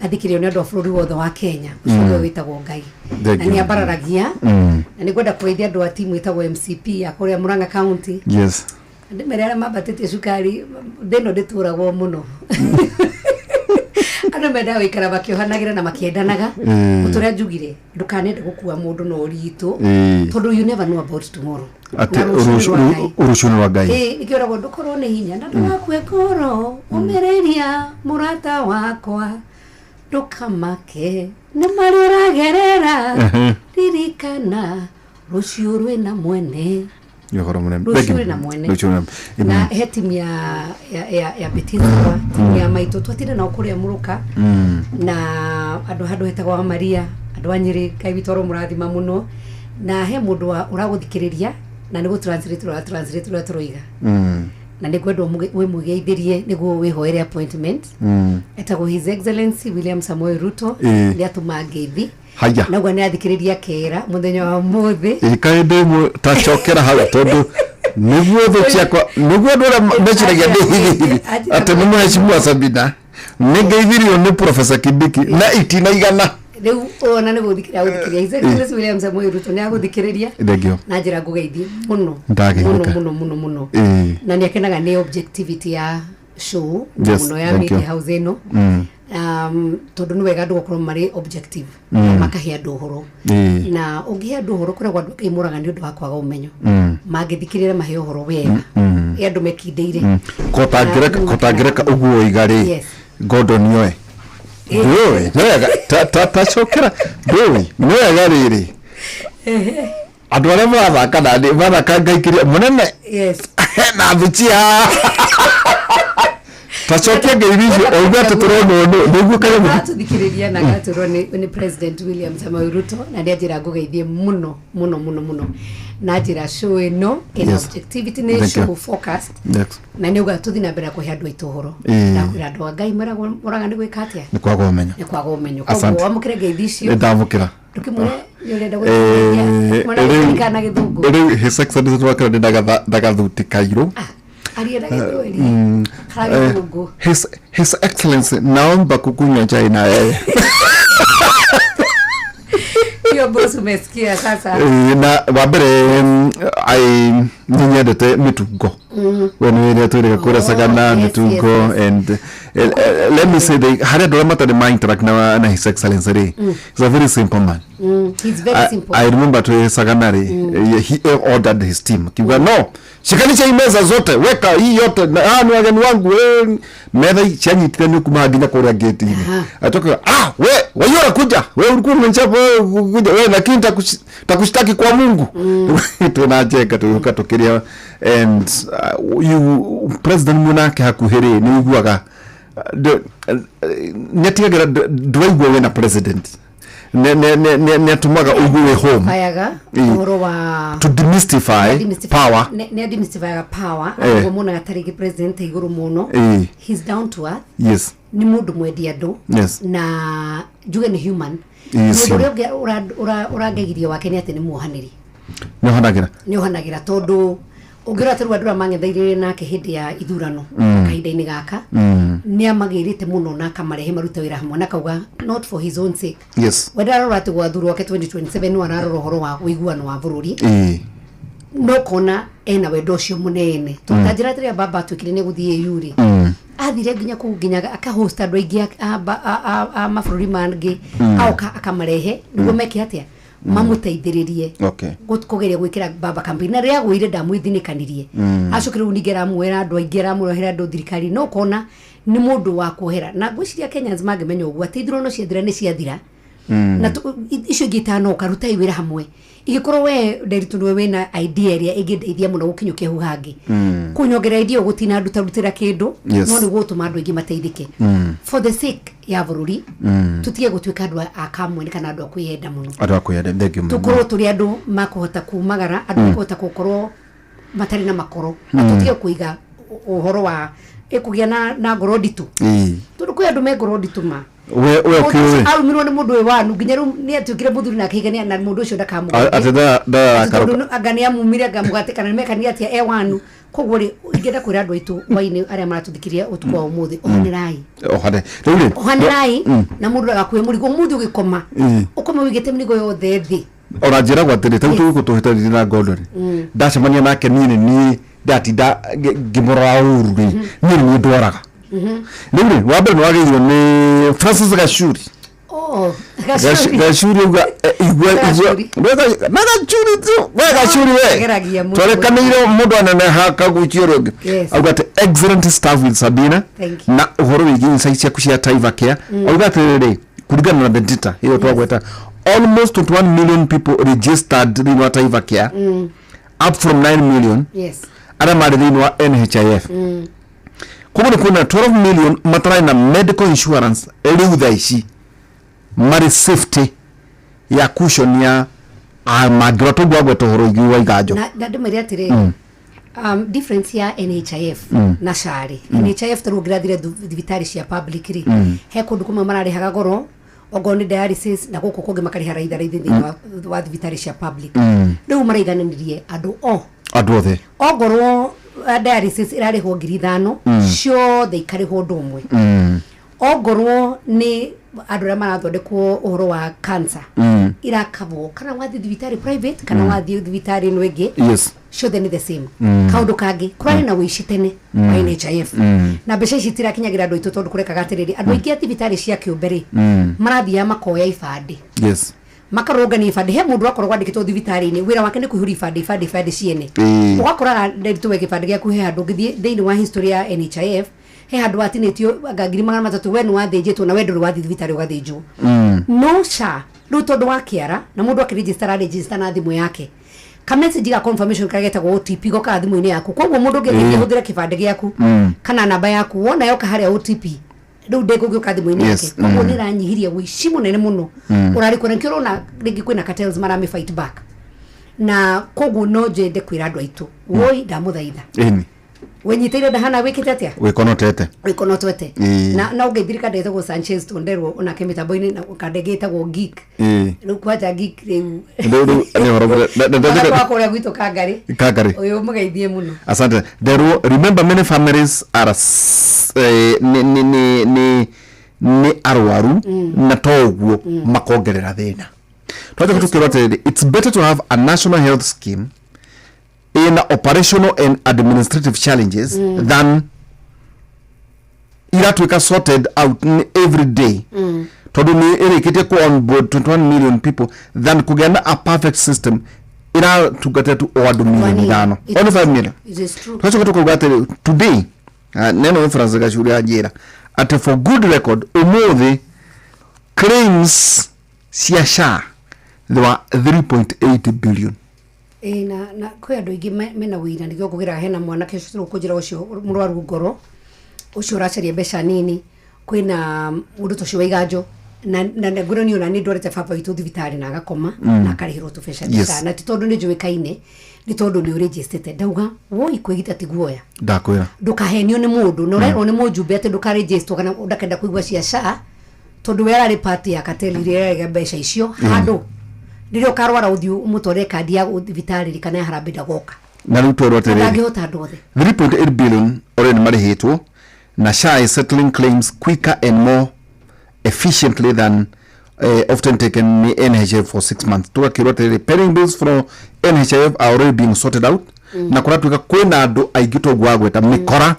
gathikirio ni andu a bururi wothe wa Kenya. Ucio witagwo Ngai. Na ni abararagia. Na ni gwenda kugeithia andu a timu itagwo MCP ya kuria Murang'a County. Yes. Ndimerera mabatete cukari ndeno ndituragwo muno. Andũ menda wikara bakiohanagira na makiendanaga. Uturia njugire ndukanende gukua mundu no ritu tondu you never know about tomorrow. Ati urushuni wa Ngai. Ikioragwo ndukorwo ni hinya na ndugakue ngoro umereria murata wakwa ndukamake ni mari uragerera ririkana rucio rwina mwene. Rushuri na mwene na he timu ya Betinzwa, timu ya Maito twatire na okuria muruka na andu hetagwo Maria, andu a Nyeri, Ngai witũ mũrathima muno, na he mundu uraguthikiriria na nigu translate turoiga na nigwendwo we mugeithirie niguo wihoere appointment etagwo His Excellency William Samoei Ruto ni atuma ngeithi. Haya. Na gwa nathikiriria kera muthenya wa muthi. Ikaende mu tacokera hau tondu niguo thu ciakwa niguo ndora meciragia ndi ati ni Mheshimiwa Sabina ni ngeithirio ni Professor Kibiki na itina igana. Riu ona ni guthikiria His Excellency William Samoei Ruto ni aguthikiriria na njira ngugeithie muno muno na ni akenaga ni objectivity ya show muno ya media house ino. Tondu ni wega andu gukorwo mari objective makahe andu uhoro na ungihe andu uhoro kuria andu kaimuraga ni undu wa kwaga umenyo mangithikirira mahe uhoro wega andu mekindeire kotangireka uguo igari Gordon yoe Doi nega tacokera doi nega riri andu aria marathaka na ndi mathaka ngaikiria munene na thucia tacokia ngeirisho oigate turono niguo kaya tuthikiriria na gaturo ni President William Samoei Ruto na njira ngugeithie muno na njira show ino in objectivity ni show focused na ni ugatuthi na mbere kuhe andu aitu horo na kwira andu Ngai maraga ni gwika atia ni kwaga umenyo koguo amukire ngeithi icio ndamukira ndukimure ni urenda gwithia mwana kana githungu His Excellency twakira ndagathuti Kairo. His Excellency naomba kukunywa chai na yeye. Hiyo boss umesikia sasa. Na wabere ninyendete mitugo. when we were to kura Sagana Netuko and let me say they had a drama to the mind track now and His Excellency. He's a very simple man. He's very simple. I remember to Saganari, he ordered his team. Kiwa no, shikanisha imeza zote, weka hii yote na wageni wangu meda chanyi tenu kumagina kwa gate hivi. Atoka wewe kuja. Wewe ulikuwa umechapa kuja wewe lakini takushtaki kwa Mungu. Tunacheka tukatokelea and President Munake hakuhere ni iguaga netiagira ndwaigwa we na president ne tumaga uguwe home ayaga wa to demystify power ne demystify power ngo mona gatariki president iguru muno he's down to earth. Yes, ni mundu mwedia ndo. Yes, na juga ni human. Yes, uragegirio wake ni ati ni muhaniri ni ohanagira tondu ungira terwa ndura mang'ethaire nake hindi ya ithurano kahinda-ini gaka ni amagirite muno na kamarehe maruta wira hamwe na kauga not for his own sake. Yes, wenda arora ati gwathurwo wake 2027 wararora horo wa uiguano wa bururi no kona ena wendo cio munene tutajira ati baba twikire ne guthie yuri athire nginya kuginya akahost andu aingi a mabũrũri mangi auka akamarehe niguo meke atia mamuteithiririe kugeria gwikira baba campaign na ria gwire ndamwithinikaniriye acukire unigera mwera andu aingi ramurohera andu thirikari no kona ni mundu wa kuhera na gwiciria Kenyans mangemenya uguo ati ithurano ciathira ni ciathira na icio gitano karuta iwira hamwe igikorwo we nderitundu we na idea ria ingideithia muno gukinyukia huhangi kunyongera idea gutina nduta rutira kindu no ni gutuma andu ingi mateithike for the sake ya bururi tutige gutwika andu akamwe kana andu akwiyenda muno andu akwiyenda thengio muno tukorwo turi andu makuhota kumagara andu makuhota gukorwo matari na makoro tutige kuiga uhoro wa ikugia na ngoro nditu tundu kwi andu me ngoro nditu ma we okay arumirwo ni mundu we wanu nginya ru ni atukire muthuri na kigania na mundu ucio ndakamuga ati da karuka agania mumire ngamugate kana mekania atia wanu kogwo ri ingenda kwira andu aitu waini aria maratuthikiria utuko wa umuthi ohanirai na mundu agakuhe murigo muthi ugikoma ukoma wigite murigo yothe thi ona njira gwatire tatu gutuhitari na Gordon ndacemania nake ni ndatinda ngimurora uru ni ndwaraga Lulu, wabere nwagizwe ni Francis Gashuri. Gashuri uga Gashuri tu. Gashuri we. Tole kaniro mundu anene haka guchioro. Uga te excellent staff with Sabina. Na uhoro wigi insight ya kushia Taiva Care. Uga te kurigana na dentita. Hiyo twagweta almost 21 million people registered in Taiva Care. Up from 9 million. Yes. Ada madini wa NHIF. Kuna 12 million matrai na medical insurance eliu dhaishi mari safety ya cushion ya magrato gwagwe tohoro igiwa igajo na ndimari atire difference ya NHIF na shari NHIF tarugira thire thibitari cia publicly he kundu kuma marari haga goro ogoni dialysis na guko koge makari haraitha thini wa thibitari cia public riu maraithananirie andu othe ogoro dialysis irarihwo 5,000 ciothe ikarihwo ndumwe ogorwo ni andu aria marathondekwo uhoro wa cancer irakabwo kana wathi thibitari private kana wathi thibitari ino ingi ciothe ni the same kaundu kangi kurari na wici tene wa NHIF na mbeca ici tirakinyagira andu aitu tondu kurekaga atiriri andu aingi thibitari cia kiumberi marathia makoya ibandi makarogani ibandi he mundu akorwo andikitwo thibitari-ini wira wake ni kuhuri ibandi ciene ugakora nderitu weke ibandi gyaku he andu ngithie thiini wa history ya NHIF he andu atinitio ngiri 300 we ni wathinjitwo na wendu wathi thibitari ugathinjwo no sha ru tondu wa kiara na mundu akiregister na thimu yake ka message ga confirmation kagetagwo OTP goka thimu-ini yaku kogwo mundu ngithie huthira kibandi gyaku kana namba yaku wona yoka haria OTP ru ndego gyoka thimu-ini yake kogwo ni ranyihiria wici munene muno urari kora nkiro na ringi kwina cartels marame fight back na kogwo no jende kwira andu aitu woi ndamuthaitha wenyiteire ndahana wikite atia wikonotete na ugeithirika ndetagwo Sanchez Tondero ona kemitambo-ini na ukandegetagwo geek riu kwaja geek riu kwa gwito kangari uyu mugeithie muno asante. Remember many families are ni arwaru na toguo makongerera thina twaje kutukirwa tiri it's better to have a national health scheme in operational and administrative challenges than iratuika sorted out every day tondu ni irikite ku on board 21 million people than kugenda a perfect system ira tugate tu order million gano only 5 million. It is true. Twacho kugate today neno France ga shuri ajira at for good record umuthi claims siasha there were 3.8 billion. Na kwa andu ingi mena wina nigio kugira hena mwana kesho kujira ucio murwaru ngoro ucio racaria mbeca nini kwina mundu tucio waiganjo na ngoro ni ona ni ndorete baba witu thibitari na agakoma na akarihirwo tubeca na ti tondu ni njuikaine ni tondu ni registered ndauga woi kwigita tiguoya ndakwira ndukahenio ni mundu no rero ni mujumbe ati ndukaregister kana ndakenda kuigwa ciaca tondu wera ri party ya kateli ri mbeca icio handu ndirio karwara uthiu umutore kandi ya thibitari kana harambe ndagoka na rutoro tere 3.8 billion already marihitwo na SHA is settling claims quicker and more efficiently than often taken NHIF for 6 months. Tukakirwa tere pending bills from NHIF are already being sorted out. Na kuratuka kwena andu aigito gwagweta mikora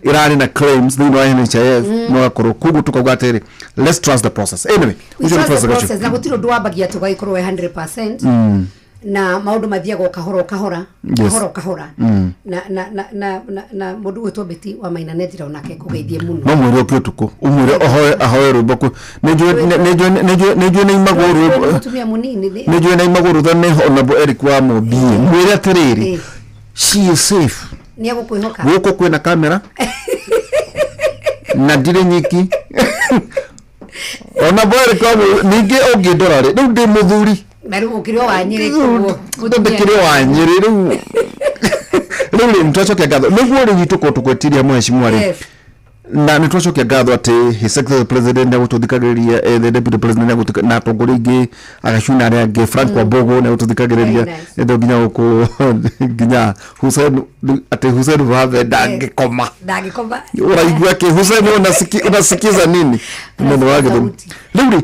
irari na claims thini wa NHIF no akoro kugu tukagwatere let's trust the process. Anyway, we trust the process na gutiro ndwabagia tugaikorwo 100%. Na maundu mathiago kahora na mundu wetwo Beti wa Maina Nethira onake kugeithie muno no mwire okyotuko umwire ahoye ruboku nejo ne imaguru mutumia munini nejo ne imaguru thane honorable Eric wa Mobi mwire atiriri she is safe ni agukwihoka guko kwena kamera na dire nyiki ona boy kwa ninge ogidora ri ndi muthuri meru ukirio wa Nyeri kuo ukirio wa Nyeri ru nitwacokia ngatho niguo ri gituko tukwetiria mheshimiwa ri na nitwacokia ngatho ati his secretary president agututhikagiriria the deputy president agutuka na tongori ingi agacuna ari angi Frank Wambugu na agututhikagiriria ndo nginya uko nginya Hussein ati Hussein Ruhathe ndangikoma uraigua ki Hussein unasikiza nini ndio wage ndo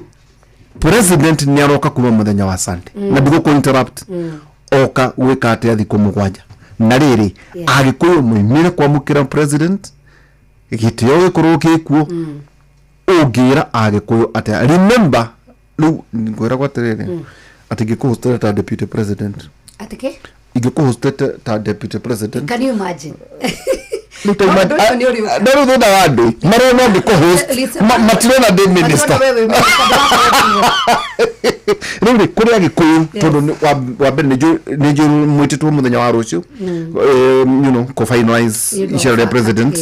president ni aroka kuma muthenya wa Sunday na ndigo ko interrupt oka weka ate athiko mugwanja na riri agikuyu mwimire kwa mukira president igitio gikuru kikuo ugira agikuyu ate remember lu ngwera kwa terere ati gikuhosted ta deputy president atike igikuhosted ta deputy president. Can you imagine? Nero do da wadu maro no de co-host matirona de minister nuri kuria gikuyu tondu wa bene nejo mwititwo muthenya wa rucio you know ko finalize issue president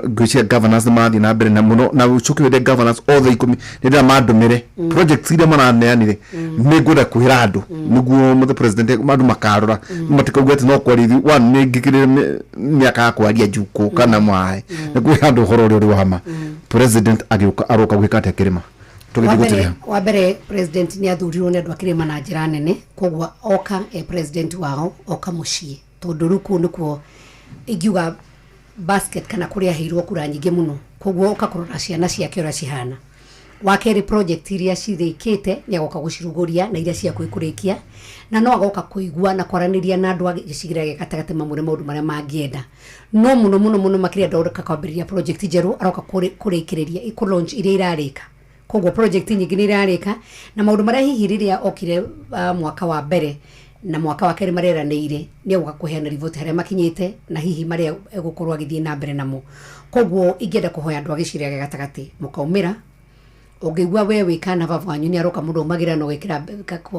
gwishia governance mathi na mbere na muno na uchukiwe de governance all the ikumi nida madumire projects ira maraneanire niguda kuhira andu niguo muthe president madu makarora matikagwete no kwarithi one nigikire miaka kwaria juko kana mwae niguo andu horo uri wahama president agiuka aroka gwikate kirima wa mbere president ni athurirwo ni andu akirima na njira nene kogwa oka president wao oka mucii tondu ruku nikuo igiuga basket kana kuria hirwo kura nyingi muno kogwo ukakorora ciana ciake ora cihana wakeri project iria cithikite ni agoka guciruguria na iria cia kwikurikia na no agoka kuigua na kwaraniria na andu agicigira gikatagate mamure maundu maria mangienda no muno makiria ndoreka kwambiriria project jeru aroka kurikiriria iku launch iria irarika kogwo project nyingi ni irarika na maundu maria hihi riria okire mwaka wa mbere na mwaka wa keri mareranire ni agoka kuheana report haria makinyite na hihi maria egukorwa agithie na mbere namo kogwo ingenda kuhoya andu agiciria gikatagate mukaumira ungigwa wewe kana baba wanyu ni aroka mundu magira no gwikira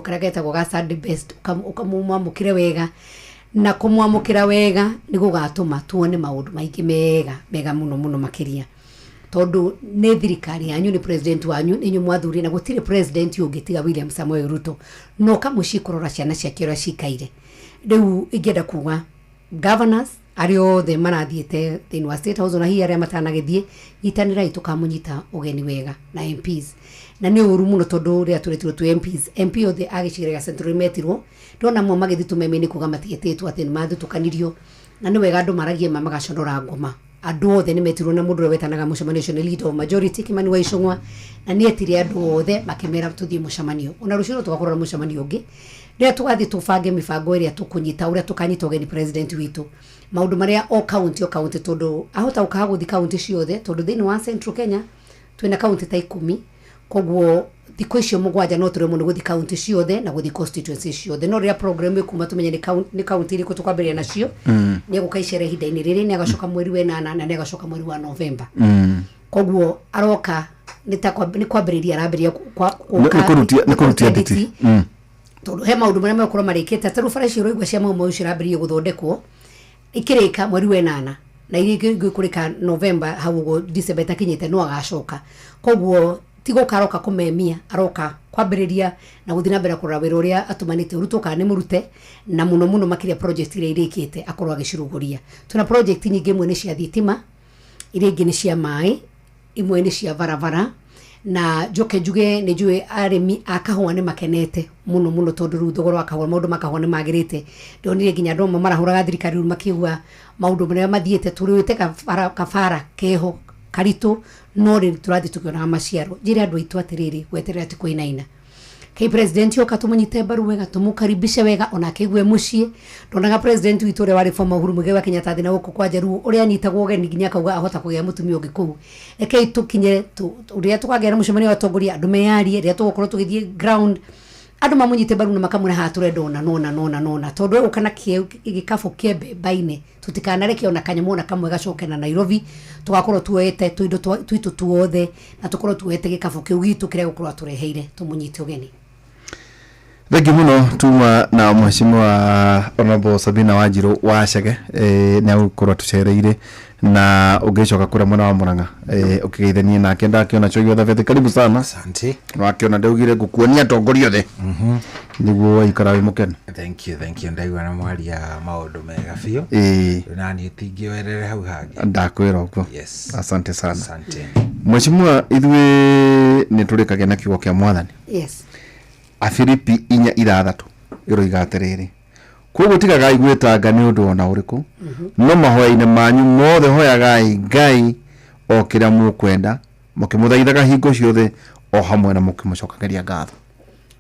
karageta go gasad best ukamumwamukire wega na kumwamukira wega ni gugatuma tuone maundu maingi mega muno makiria tondu ne thirikari yanyu ni president wanyu ninyu mwathuri na gutire president ungitiga William Samoei Ruto no kamucikorora ciana ciake ora cikaire riu ingenda kuga governors ario the marathiete thini wa State House na hiya aria matanagithie nyitanira itukamunyita ugeni wega na MPs na ni uru muno tondu ria turetirwo tu MP othe agicirega central metirwo ndona mo magithi tumemeni kuga matietetwo ati mathutukanirio na ni wega andu maragie magaconora ngoma andu othe ni metirwo na mundu wetanaga mucemanio ucio ni leader of majority Kimani wa Icung'wa na ni etire andu othe makimera tuthie mucemanio ona rucio tugakorwo na mucemanio ungi ria tugathi tubange mibango iria tukunyita uria tukanyita ugeni president witu maundu maria o county tondu ahota ukaga guthi county ciothe tondu thini wa Central Kenya twina county ta 10 koguo thiko icio mugwanja no turi muno guthi county ciothe na guthi constituency ciothe no ria program ikuma tumenye ni county iri kutukwambiria nacio ni gukaicera ihinda-ini riri ni agacoka mweri wa 8 na ni agacoka mweri wa November koguo aroka ni kwambiriria arambiria kwa ni kurutia nditi tondu he maundu maria mekorwo marikite taru bara cio roigwa cia mau cirambirie guthondekwo ikirika mweri wa 8 na iria ikurika November hau go December takinyite no agacoka koguo tigo karoka kumemia aroka kwambiriria na guthi na mbere kurora wira uria atumanite urutoka ni murute na muno makiria project iria irikite akorwo agishiruguria tuna project nyingi imwe ni cia thitima iria ingi ni cia mai imwe ni cia varavara na joke njuge ni njue arimi akahwa ni makenete muno tondu ru thogoro akahwa maundu makahwa ni magirite ndonire nginya ndoma marahuraga thirikari makiuga maundu maria mathiete turiwite kafara keho karitu no ri turathi tukiona maciaro njire andu aitu atiriri gweterera ti kuinaina kei president yoka tumunyite mbaru wega tumukaribishe wega ona kigwe mucie ndonaga president witu uri wari former Uhuru Muigai wa Kenyatta thina guku kwa Jaruo uri anyitagwo ugeni nginya kauga ahota kugia mutumia ungi kuu ekei tukinye uria tukagera mucemanio atongoria andu meyarie ria tugukorwo tugithie ground andu mamunyite mbaru na makamura ha turendo nona tondu ukana gikabu kiembe baine tutikanareke ona kanyamu ona kamwe gacoke na Nairobi tugakorwo tuete tuindo twitu tuothe na tukorwo tuete gikabu kiu gitu kire gukorwo tureheire tumunyite ugeni. Thank you muno tuma na mheshimiwa Honorable Sabina Wanjiru wa Chege na ukorwo tucereire na ugicoka kura mwana wa Murang'a ukigeithania na kenda kiona choyo thavete karibu sana asante wakiona ndeugire gukuonia tongoria othe niguo ikara wi mukene. Thank you ndaigwa na mwari ya maundu mega biu na ni tingi werere hau hangi ndakwira uko. Yes, asante sana. Asante mheshimiwa ithwe ni turikagia na kiugo kia mwathani. Yes, Afilipi 4:6 iroiga atiriri koguo tigaga igwetanga ni undu ona uriku no mahoya-ini manyu mothe hoyagai Ngai o kiria mukwenda mukimuthaithaga hingo ciothe o hamwe na mukimucokageria ngatho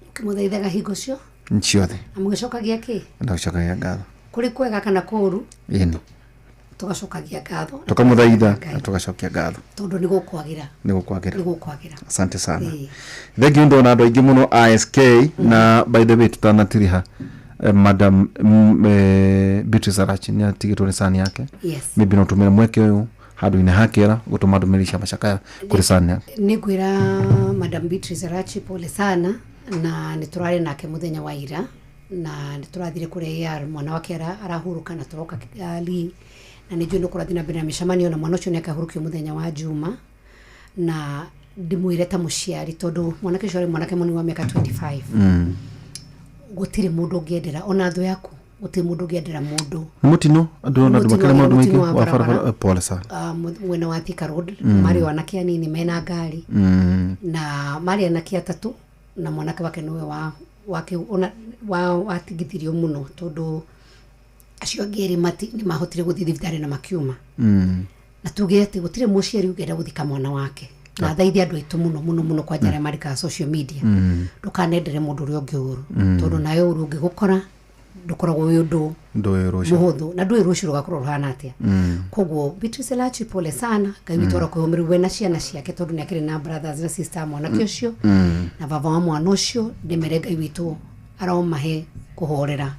mukimuthaithaga hingo cio ciothe amugicokagia ki ndacokageria ngatho kuri kwega kana kuru ini tugacokagia ngatho tukamuthaitha tugacokia ngatho tondu ni gukwagira asante sana. Thank you ndona andu aingi muno ASK na by the way tutanatiriha Madam Beatrice Arachi ni atigitwo ni sani yake. Yes, maybe no tumira mweke uyu handu ine hakira gutuma ndumirisha mashaka kuri sani yake nigwira Madam Beatrice Arachi pole sana na niturari nake muthenya wa ira na niturathire kuri AR mwana wake arahuruka na turoka ali na nijue no kurathina mbere na mishamanio na mwana ucio ni akahurukio muthenya wa Juma na ndimwire ta muciari tondu mwanake ucio mwanake muni wa miaka 25 gutire mundu ngiendera ona tho yaku gutire mundu ngiendera mundu mutino andu makare mundu mwiki wa farafara pole sana mwena wa Thika Road mari wanake anini mena ngari na mari anake atatu na mwanake wake niwe wake ona watigithirio muno tondu acio ngeri mati ni mahotire guthi thibitari na makiuma na tuge ati gutire muciari ugera guthika mwana wake na thaithi andu aitu muno kwa njara marika social media ndukanendere mundu uri ungi uru tondu nayo uru ungigukora ndukoragwo wi undu muhuthu na ndui rucio rugakorwo ruhana atia koguo Beatrice Arachi pole sana Ngai witu arakuhumirwe na ciana ciake tondu ni akiri na brothers na sister mwanake ucio na baba wa mwana ucio ndemere Ngai witu aromahe kuhorera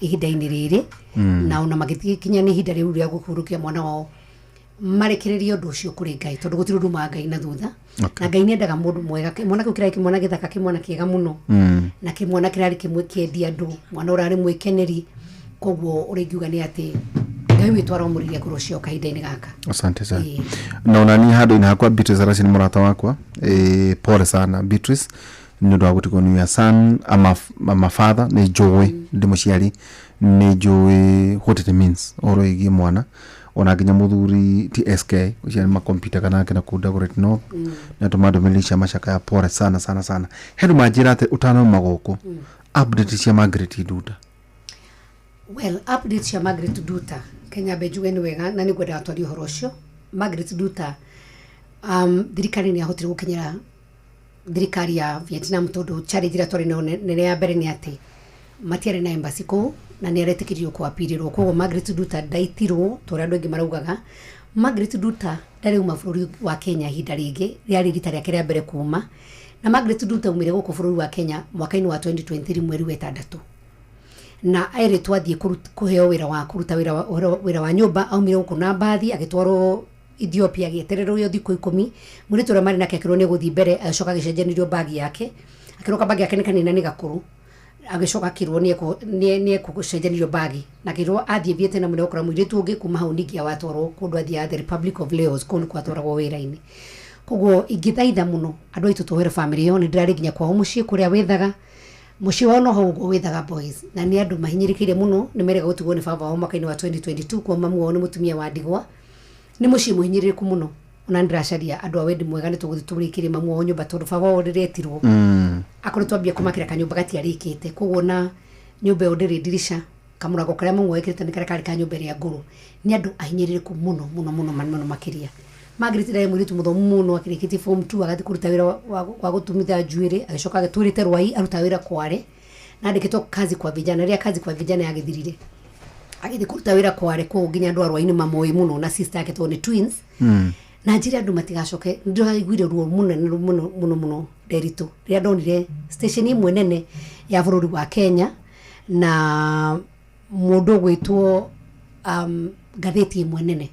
ihinda-ini riri na ona magitikinya ni ihinda riu ria gukurukia mwana wao marekererio undu ucio kuri Ngai tondu gutiru nduma Ngai na thutha na Ngai nendaga mundu mwega mwana kiu kirari kimwana githaka kimwana kiega muno na kimwana kirari kimwe kiendi andu mwana urari mwikeneri koguo uringiuga ni ati Ngai witu aromuriria ngoro cio kahinda-ini gaka. Asante sana. Na onani hado ina hakwa Beatrice Arachi ni murata wakwa pole sana Beatrice ni ndo agutikwo ni ya son ama father ni joy ndi muciari ni joy what it means oro igi mwana ona ginya muthuri TSK ucia ma computer kana kana ku Dagoretti North na tomado milisha mashaka ya pole sana hedu majira ate utano magoko update cia Margaret Nduta. Well, update cia Margaret Nduta Kenya bejuge ni wega na ni gwenda atwari horo cio Margaret Duta thirikari ni ahotire gukinyira thirikari ya Vietnam tondu challenge ira twari no nene ya mbere ni ati matiare na embassy ko na ni aretikirio kwa pirirwo koguo Margaret Duta ndaitirwo tora andu angi maraugaga Margaret Duta ndari uma bururi wa Kenya hinda ringi riari rita riake ria mbere kuma na Margaret Duta umire guku bururi wa Kenya mwaka-ini wa 2023 mweri wa 6 na aire twathie kuheo wira wa kuruta wira wa nyumba aumire guku na mbathi agitwarwo Ethiopia agietererwo yo thikũ 10 muri tora mari nake akirwo ni guthi mbere acoka agicenjanirio bagi yake akiroka bagi yake ni kanina ni gakuru agicoka akirwo ni kucenjanirio bagi na kirwo athie viete na muri okora mwiritu ungi kuma hau ningia watwarwo kundu athia the Republic of Laos kundu kwatwaragwo wira-ini koguo ingithaitha muno andu aitu tuhere family yo ni ndirari nginya kwa mucii kuria wethaga mucii wao no hau wethaga boys na ni andu mahinyirikire muno ni merega gutigwo ni baba wao mwaka-ini wa 2022 kwa mamu wao ni mutumia wa ndigwa ni mucii muhinyiriku muno ona ndiracaria andu a wendi mwega ni tuguthi turikire mamu wao nyumba tondu baba wao ndiretirwo akore twambia kumakira kanyumba gatiarikite koguo na nyumba yo ndiri dirisha kamurago karia mamu wekirite ni kari kanyumba ria nguru ni andu ahinyiriku muno makiria Margaret ndari mwiritu muthomu muno akirikitie form 2 agathi kuruta wira wa gutumithia njuiri agicoka agaturite Rwai aruta wira Kware na andikitwo kazi kwa vijana ria kazi kwa vijana yagithirire agithi kuruta wira Kware ko nginya andu a Rwai ni mamoi muno na sister yake to ni twins na njira andu matigacoke ndiraiguire ruo muno nderitu ria ndonire station imwe nene ya bururi wa Kenya na mundu gwitwo gatheti imwe nene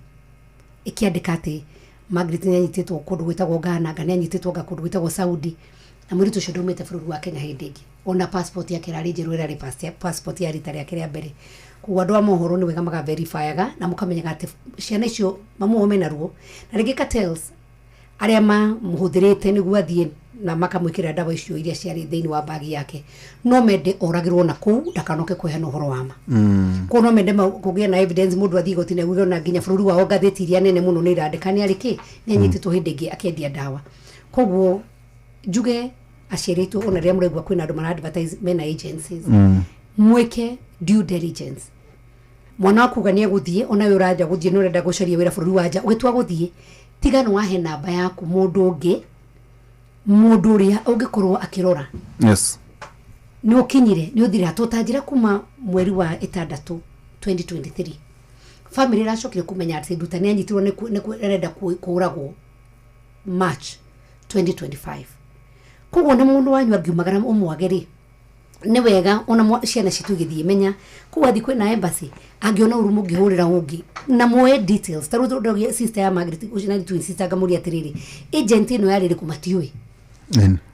ikiandika ati Margaret nyititwo kundu gwitagwo Ghana Ghana nyititwo kundu gwitagwo Saudi na muritu cio ndumite bururi wa Kenya hindi ingi ona passport yake rari njeru rari passport ya rita riake ria mbere kuwa andu a mohoro ni wega maga verifyaga na mukamenyaga ati ciana icio mamu ome naruo na ringi cartels aria muhuthirite niguo athie na makamwikira ndawa icio iria ciari thiini wa bagi yake no mende oragirwo na ku ndakanoke kuheana uhoro wa ma ko no mende kugia na evidence mundu athie gotine guo na nginya bururi wa gatheti iria nene muno ni irandikani ariki ni anyititwo hindi ingi akendia ndawa koguo njuge aciaritu ona ria muregwa kwina andu mara advertise mena agencies mweke due diligence mwana waku gania guthie ona we uraja guthie no renda gucaria wira bururi wanja ugitwa guthie tiga no wahe namba yaku mundu ria ungikorwo akirora yes ni ukinyire ni uthire atutanjira kuma mweri wa 6 2023 family racokire kumenya ati Duta ni anyitirwo ni renda kuragwo March 2025 koguo na mundu wanyu angiumagara umwageri ni wega ona ciana citu githie menya kuwathi kwina embassy angiona urumu ngihurira ungi na moe details taru ndo sister ya Margaret ucina twin sister gamuri atiriri agent ino yarire kumatiui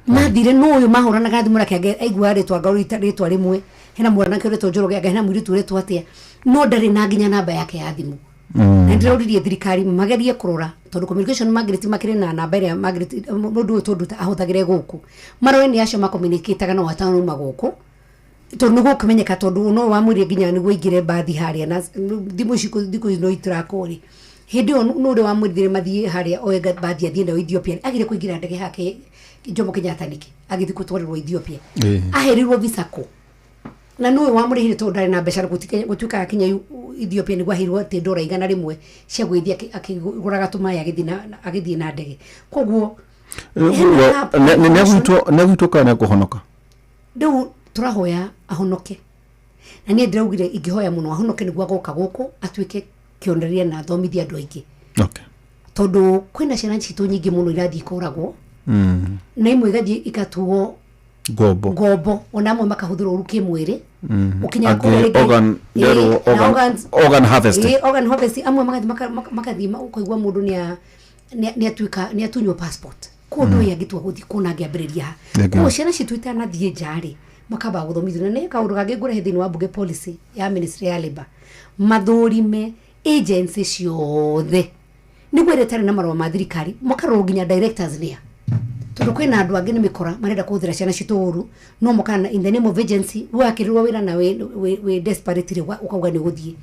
mathire no uyu mahuranaga thimu rake aigua ritwa ngaurita ritwa rimwe hena mwana ke ritwa njoroge hena mwiritu ritwa atia no ndari na nginya namba yake ya thimu na ndirauririe thirikari magerie kurora tondu communication Margaret makire na namba ya Margaret mundu tondu ahuthagire guku maroe ni acio makomunicataga no watano maguku tondu gukumenyeka tondu no wamwire nginya ni guingire bathi haria na thimu ciku no itrakori hindi no ri wamwirire mathie haria oega bathi athie na Ethiopia agire kuingira ndege hake Jomo Kenyatta niki agithi kutwarirwo Ethiopia aherirwo visa ko na no wamurihire tondu ndari na mbeca gutuika akinya Ethiopia ni gwahirwo te ndora igana rimwe cia gwithia akiguraga tumaya agithie na ndege koguo ne gwitwo kana kuhonoka ndu turahoya ahonoke na nie ndiraugire ingihoya muno ahonoke niguo agoka guku atuike kionereria na thomithia andu aingi okay tondu kwina ciana citu nyingi muno irathi kuragwo na imwe gathi ikatuo gobo ona amwe makahuthirwo uruki mwiri ukinya organ harvest amwe magathi kuigwa mundu ni atuika ni atunywo passport kundu yagitwa guthi kuna ngiambiriria ko ciana cituita na thie njari makaba guthomithio ne kaundu gangi ngure thini wa bunge policy ya Ministry ya Labor mathurime agency ciothe ni gweretare na marwa ma thirikari makarwo nginya directors nia tondu kwina andu angi ni mikora marenda kuthira ciana cituru no mukana in the name of agency wakirirwo wira na we desperately ukauga ni guthie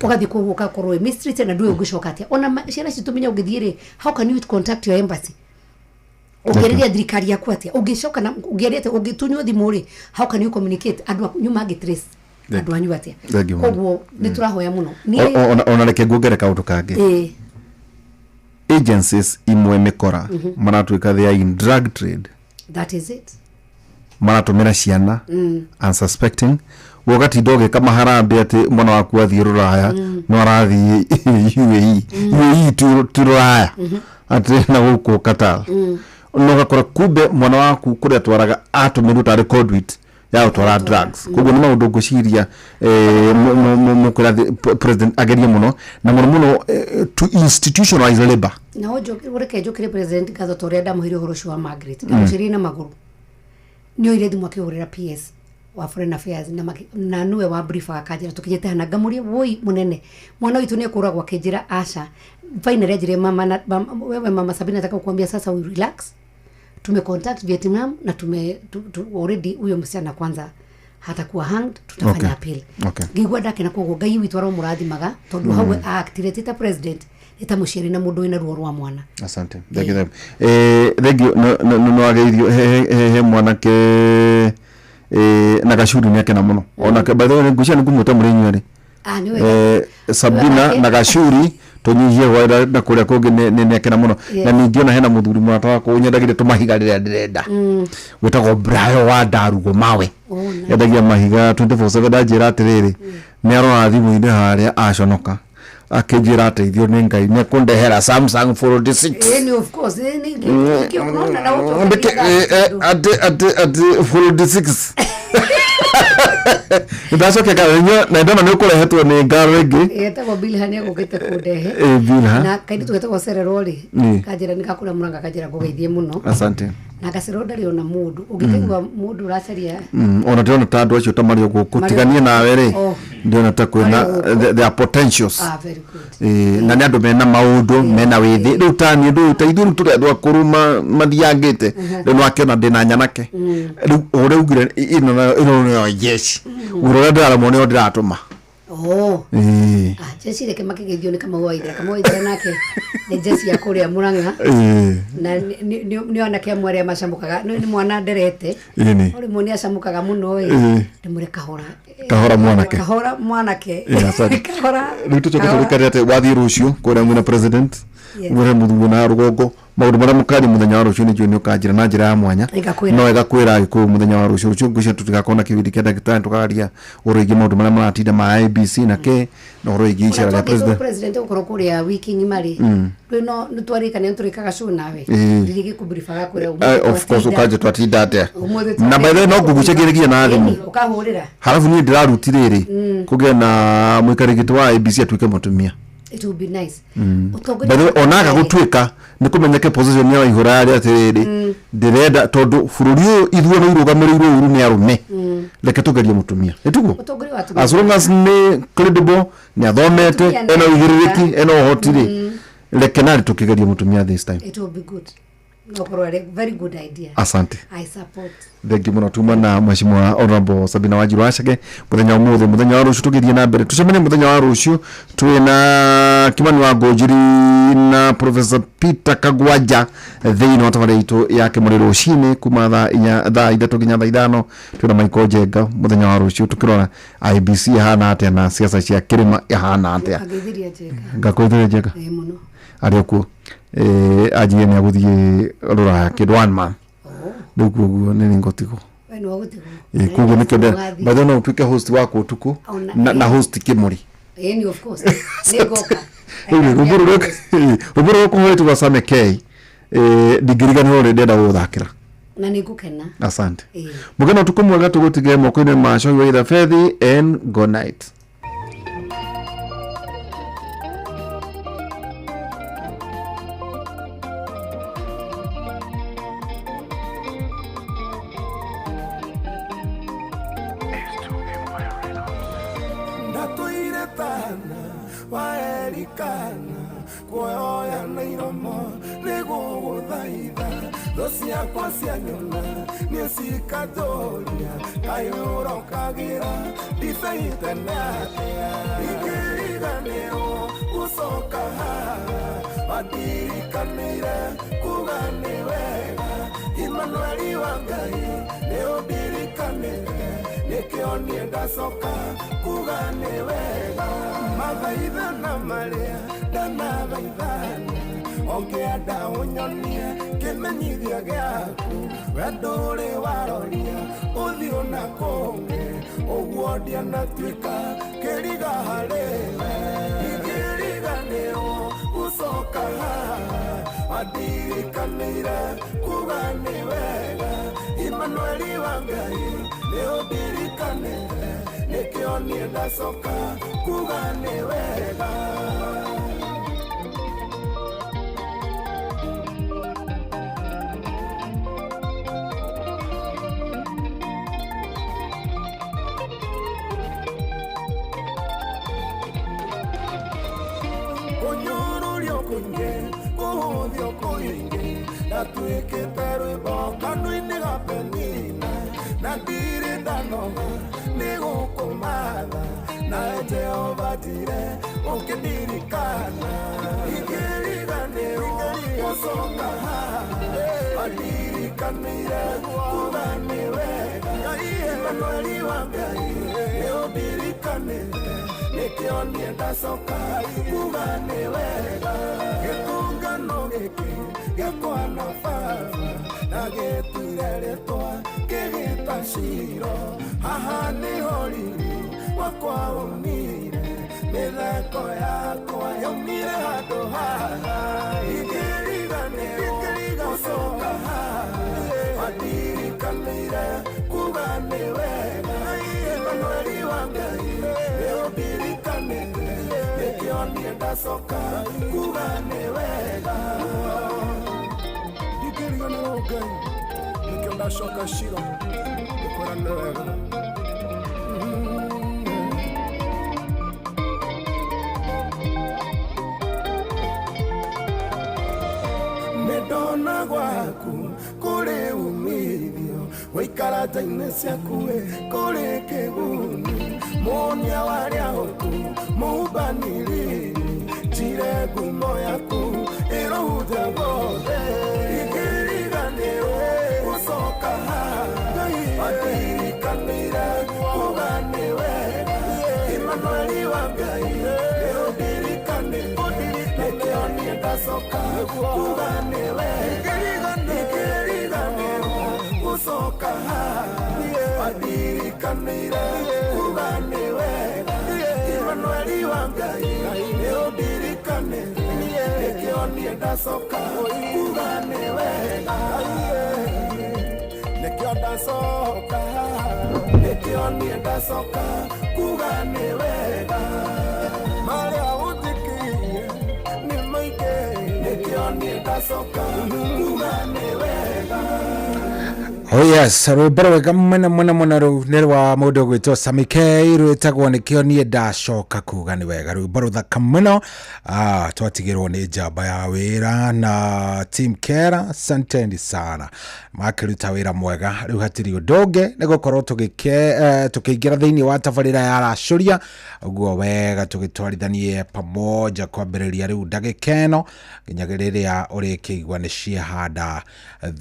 ugathi kuguka korwo mistreated na ndwe ungicoka atia ona ciana citumenya ugithire how can you contact your embassy ugereria thirikari yaku atia ungicoka na ugerete ungitunywo thimu ri how can you communicate andu nyuma ngi trace andu anyu atia koguo ni turahoya muno ni ona reke ngugereka undu kangi agencies imwe mikora maratwika they are in drug trade. That is it. Maratumira ciana unsuspecting wakati doge kama harambe ati mwana waku athie ruraya no arathie UAE tu ruraya ati na guko Qatar no gakora kumbe mwana waku kuria twaraga atumiru tari conduit ya utwara drugs koguo ni maundu nguciria mukira president agerie muno na muno to institutionalize labor na ojo ureke jo kire president kaza toria ndamuhiri horo shwa Margaret ndamushiri na maguru nio ile thimu akihurira PS wa foreign affairs na nuwe wa brief akajira tukijete hana gamurie woi munene mwana witu ni kuragwa kejira asha finally ajire mama wewe mama Sabina nataka kukuambia sasa we relax tume contact Vietnam na already huyo msichana kwanza hatakuwa hanged tutafanya appeal gigwa dake na kogo gai witu aro murathimaga tondu hawe activate president itamushiri na mundu ina ruo rwa mwana. Asante thegi no ageirio he mwana ke na gashuri ni akena muno ona ke batho ngucia ni kumuta murinyu ri Sabina na gashuri tonyihie waira na kuria kungi ni akena muno na ningiona hena muthuri mwata wako unyendagire tumahiga rire ndirenda witago Brayo wa Darugo mawe yendagia mahiga 24/7 dajira atiriri ni arora thimu-ini haria aconoka akijira ateithio ni Ngai ni kundehera Samsung 46 of course ni unaona na watu ati 46 ndacoke karenyo na ndona ni ukurehetwo ni ngaro ingi yetagwo Bilhan agukite kundehe na kaidi tugetagwo Sererori kajira nikakura muranga kajira ngugeithie muno. Asante na gasero ndari ona mundu ungithigwa mundu uracaria ona ndiona tandu acio tamari guku tiganie nawe ri ndiona ta kwina the potentials very good na ni andu mena maundu mena withi riu tani ndu taithuru turedwa kuruma mathiangite riu no akiona ndina nyanake riu ore ugire ino yes urora ndara mone ndiratuma Jesse reke makigithio ni kama waithira nake ni Jesse ya kuria Muranga na ni ona ke mwere mashambukaga ni mwana nderete uri muni ashamukaga muno ndimure kahora mwanake kahora ritu choke turikari ate wathi rucio kuria mwina president mwere muthugu na rugongo maundu mara mukari muthenya wa rucio ni juni ukajira na njira ya mwanya no igakwira ku muthenya wa rucio rucio ngucia tutigakona kibindi kia ndagitari tukaria uruigi maundu mara maratinda ma ABC na ke no uruigi icera ya president ukoro kuria wiki nyimari no nitwarika ne turikaga show nawe ndirigi kubrifaga kuria of course ukaje twatinda ate na by the no ngugucia girigia na thimu ukahurira halafu ni ndirarutiriri kugia na muikarigiti wa ABC atuike mutumia. It would be nice. But onaga gutwika ni kumenyeke position ya ihura ya atiriri ndirenda tondu bururi ithuo no irugamiriro uru ni arume reke tugerie mutumia etugo as long as ni credible ni athomete eno igiririki eno hotiri reke nari tukigerie mutumia this time. It will be good. No, very good idea. Asante. I support. Thengi muno tuma na mheshimiwa Honorable Sabina Wanjiru Wachage muthenya umuthe muthenya wa rucio tugirie na mbere tucemene muthenya wa rucio twina Kimani wa Ngojiri na Professor Peter Kagwanja thiini wa tafari itu yake muri rucini kuma thaa 3 nginya thaa 5 twina Michael Jenga muthenya wa rucio tukirora IBC hana atia na siasa cia kirima hana atia ngakoithire Jenga muno ari ku ajie ni aguthie ruraya kid one man ndugu nini ngotigo wenu wagotigo kugo nikende bado no twike host wako tuku na host Kimuri ni of course negoka uburu ko wetu wasame k digiriga no rede da uthakira na nigukena. Asante mugeno tukumwega tugutige moko-ini macho wa ida fethi and good night. waerikana kuoya na iromo niguguthaitha tho ciakwa cia nyona nĩ cikatũria kayũrokagira ndicaitene atĩa ingĩriganĩrwo gũcoka haha mandirikanĩire kuga nĩ wega Emmanuel wa Ngai nĩ ũndirikanĩre nikio nie ndacoka kuga nĩ wega mathaithana marĩa ndanathaithana ongĩenda ũnyonie kĩmenyithia gĩaku wendo ũrĩ waroria ũthiũ na kũngĩ ũguo ndianatuĩka kĩriga harĩwe ingĩriganĩrwo gũcoka haha mandirikanĩire kuga nĩ wega Imanueli wa Ngai nĩ ũndirikanĩire nĩkĩo niĩ ndacoka kuga nĩ wega kuhũthio kũingĩ ndatuĩkĩte rwĩmbo kanua-inĩ ga Penina na ndirĩ ndanoga nĩ gũkũmatha nawe Jehova njire ũkĩndirikana ingĩriganĩrwo gũcoka haha mandirikanĩire kuga nĩ wega Imanueli wa Ngai nĩ ũndirikanĩire nĩkĩo niĩ ndacoka kuga nĩ wega gĩtũngano gĩkĩ gĩakwa na baba na gĩtuire rĩtwa kĩgĩta Shiro haha nĩho riri wakwa ũmire mĩtheko yakwa yaumire handũ haha ingĩriganĩrwo gũcoka haha mandirikanĩire kuga nĩ wega Imanueli wa Ngai nĩ ũndirikanĩire nĩkĩo niĩ ndacoka kuga nĩ wega ingĩriganĩrwo Ngai nĩkĩo ndacoka Shiro gũkwĩra nĩ wega Nĩndona gwaku kũrĩ umithio gũikara nja-inĩ ciaku kũrĩ kĩguni muonia warĩa hotu mũhumbanĩri njire ngumo yaku ĩrũhunje guothe ingĩriganĩrwo gũcoka haha mandirikanĩire kuga nĩ wega Imanueli wa Ngai nĩ ũndirikanĩire nĩkĩo niĩ ndacoka kuga nĩ wega ingĩriganĩrwo gũcoka haha mandirikanĩire kuga nĩ wega Imanueli wa Ngai nĩ ũndirikanĩire nĩkĩo niĩ ndacoka kuga nĩ wega nĩkĩo ndacoka nĩkĩo niĩ ndacoka kuga nĩ wega marĩa ũnjikirie nĩ maingĩ nĩkĩo niĩ ndacoka kuga nĩ wega Oh yes, rwĩmbo rwega mũno rũu nĩ rwa mũndũ ũgwĩtwo Sammy K rwĩtagwo nĩkĩo niĩ ndacoka kuga nĩ wega rwĩmbo rũthaka mũno twatigĩrwo nĩ njamba ya wĩra na Team Kera asanteni sana makĩruta wĩra mwega rĩu hatirĩ ũndũ ũngĩ nĩ gũkorwo tũkĩingĩra thĩinĩ wa tabarĩra ya Racũria ũguo wega tũgĩtwarithanie pamoja kwambĩrĩria rĩu ndagĩka ĩno nginya rĩrĩa ũrĩkĩigua nĩ ciahanda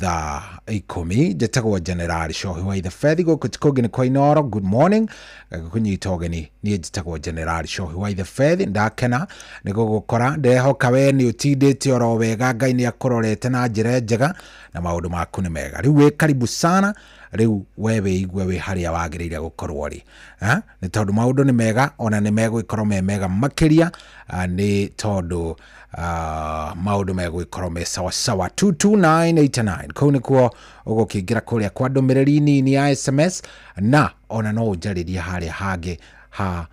thaa 10 njĩtagwo General Shohi wa the Fethi gũkũ tikũngĩ nĩ kwa Inoro good morning gũkũnyita ũgeni niĩ njĩtagwo General Shohi wa the Fethi ndakena nĩ gũgũkora ndehoka we nĩ ũtindĩte oro wega Ngai nĩ akũrorete na njĩra njega na maũndũ maku nĩ mega rĩu wĩ karibu sana rĩu we wĩigue wĩ harĩa wagĩrĩire gũkorwo rĩ nĩ tondũ maũndũ nĩ mega ona nĩ megũgĩkorwo me mega makĩria nĩ tondũ maũndũ megũgĩkorwo me sawa sawa 22989 kũu nĩkuo ũgũkĩingĩra kũrĩa kwa ndũmĩrĩri nini ya SMS na ona no ũnjarĩrie harĩa hangĩ ha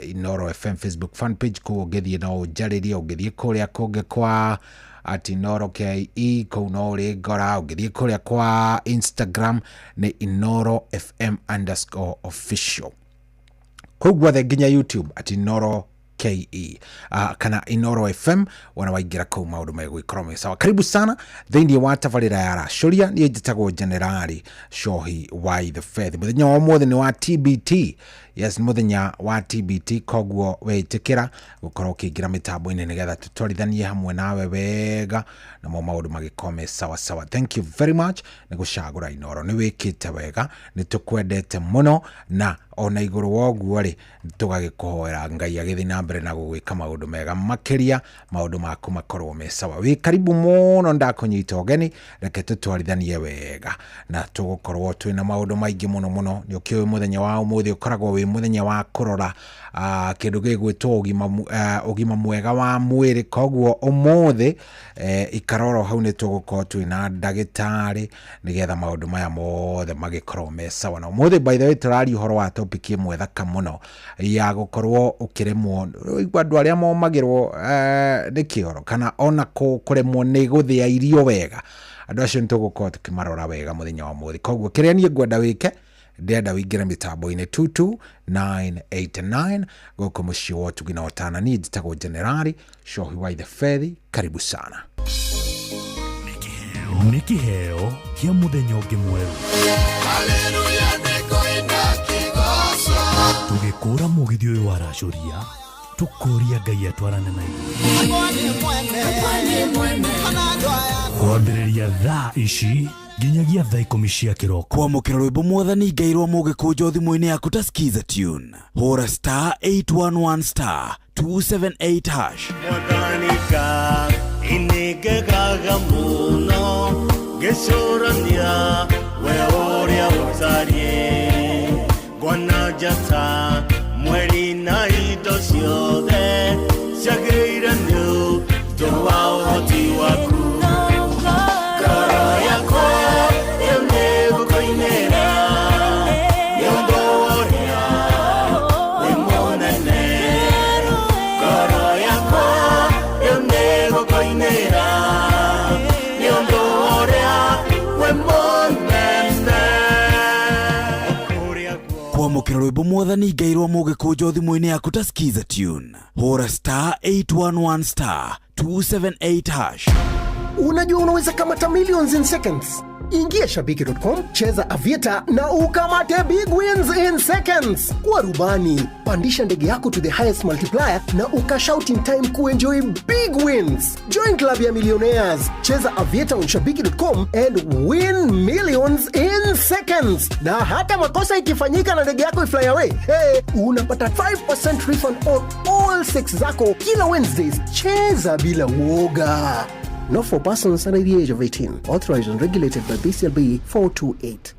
Inoro FM Facebook fan page kũu ũngĩthiĩ no ũnjarĩrie ũngĩthiĩ kũrĩa kũngĩ kwa at Inoro KE kũu no ũrĩ ngora ũngĩthiĩ kũrĩa kwa Instagram nĩ Inoro FM _official kũu guothe nginya YouTube at Inoro KE kana Inoro FM wana waingira kũu maũndũ megũgĩkorwo me sawa karibu sana thĩinĩ wa tabarĩra ya Racũria niĩ njĩtagwo Generali Shohi wa the Fethi mũthenya wa ũmũthĩ nĩ wa TBT yes muthenya wa TBT koguo wetikira gukorwo kingira mitambo-ini nigetha tutwarithanie hamwe nawe wega na maundu magikome sawa sawa. Thank you very much ni gucagura Inoro ni wikite wega ni tukwendete muno na ona iguru woguo ri tugagikuhoera Ngai agithi na mbere na gugwika maundu mega makiria maundu maku makorwo me sawa. Wi karibu muno ndakunyita ogeni reke tutwarithanie wega na tugukorwo twina maundu maingi muno ni ukiwe muthenya wa umuthi ukoragwo wi muthenya wa kurora kindu gigwitwo ugima mwega wa mwiri koguo umuthi ikaroro hau ni tugukorwo twina ndagitari nigetha maundu maya mothe magikorwo me sawa. Na umuthi by the way turari uhoro wa topic imwe thaka muno ya gukorwo ukiremwo andu aria momagirwo ni kioro kana ona kuremwo ni guthia irio wega. Andu acio nitugukorwo tukimarora wega muthenya wa umuthi koguo kiria nie ngwenda wike ndenda wingire mitambo-ini 22989 goko mucii wotu gina otana ni njitagwo Generali Shohi wa the Fethi. Karibu sana. Niki heo kia muthenya ungi mweru. Haleluya nikoina kigoso. Tugikura mugithi uyu wa racuria tukuria Ngai atwarane na ithuĩ. Kwambĩrĩria thaa ici nginyagia thaa 10 cia kĩroko. Kwamũkĩra rwĩmbo mwathani Ngai rwa mũgĩkũnjo thimũ-inĩ yaku ta skiza tune. Hũra *811 *278#. Mwadhanika inĩngegaga mũno ngĩcũrania we ũrĩa ũtariĩ ngwana njata mweri na indo ciothe ciagĩrĩire nĩ tondũ wa ũhoti waku. Kwamũkĩra rwĩmbo mwathani Ngai rwa mũgĩkũnjo thimũ-inĩ yaku ta skiza tune. Hũra *811 *278#. Unajua unaweza kamata millions in seconds. Ingia shabiki.com, cheza Aviator na ukamate big wins in seconds. Kwa rubani, pandisha ndege yako to the highest multiplier na ukashout in time kuenjoy big wins. Join club ya millionaires. Cheza Aviator on shabiki.com and win millions in seconds. Na hata makosa ikifanyika na ndege yako ifly away, unapata 5% refund on all 6 zako kila Wednesdays. Cheza bila woga. Not for persons under the age of 18. Authorized and regulated by BCLB 428.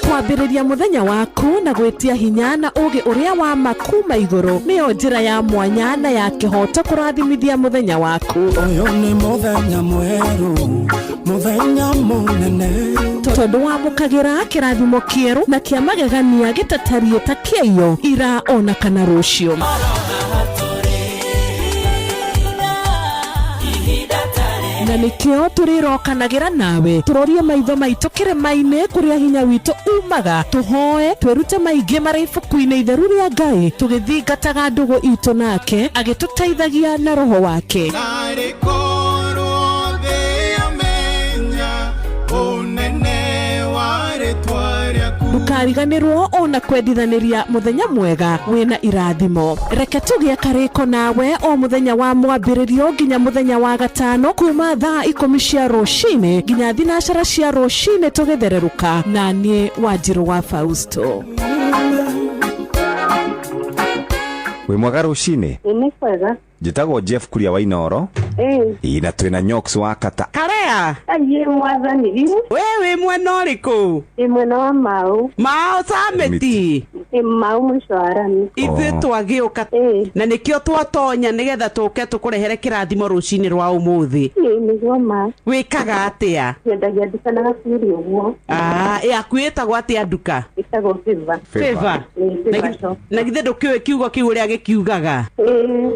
Kwambĩrĩria muthenya waku na gwitia hinya na ugi uria wa makuma iguru niyo njira ya mwanya na ya kihoto kurathimithia muthenya waku. Uyu ni muthenya mweru, muthenya munene, tondu wamukagira kirathimo kieru na kia magegania gitatarie ta kĩio ira ona kana rũcio. Na nikio turirokanagĩra nawe turorie maitho maitũ kĩrĩma-inĩ kũrĩa hinya witũ umaga tuhoe twirute maingĩ marĩ ibuku-inĩ itheru rĩa Ngai tũgĩthingataga ndũgũ itũ nake agĩtũteithagia na roho wake. Ndukariganĩrwo ona kwendithanĩria muthenya mwega wina irathimo. Reke tũgĩe karĩko nawe o muthenya wa mwambĩrĩrio nginya muthenya wa gatano kuma thaa 10 cia rũcinĩ nginya thinacara cia rũcinĩ tũgĩthererũka na niĩ Wanjirũ wa Fausto. Wĩ mwega rũcinĩ? Nĩ kwega. Njĩtagwo Jeff Kuria wa Inoro. Ina twĩna Nyox wa Kata. Karea. Aye mwathani. Wewe mwena ũrĩkũ? Mwena wa Mau. Mau Sameti. Mau mũcwarani. Ithuĩ twagĩũka na nĩkĩo twatonya nĩgetha tũke tũkũrehere kĩrathimo rũcinĩ rwa ũmũthĩ. Nĩguo ma. Wĩkaga atĩa? Nyendagia nduka na gaciri ũguo. Yaku ĩtagwo atĩa nduka? Ĩtagwo Favor. Na githĩ ndũkĩũĩ kiugo kĩu ũrĩa gĩkiugaga?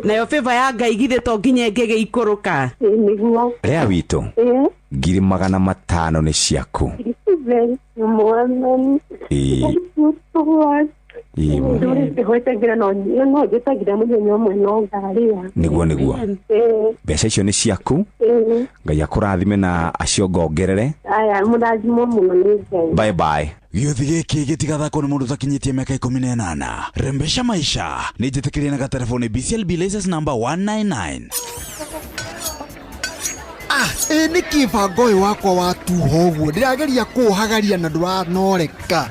Nayo Favor ya Ngai githĩ to nginya ngĩgĩikũrũka? Nĩguo. Rĩa witũ. 500 nĩ ciaku. Mwathani. nduri hoitangira no gitagira muthenya umwe no ngaria niguo mbeca icio ni ciaku ngai akurathime na acio ngongerere aya murathimo muno ni ngai bye bye. Gĩothi gĩkĩ gĩtigathakwo nĩ mũndũ ũtakinyĩtie mĩaka 18. Rembesha maisha nĩ njĩtĩkĩrie na gatelefoni BCLB license number 199. Nĩ kĩbango ũyũ wakwa wa tuho ũguo ndĩrageria kũhagaria na ndũranoreka.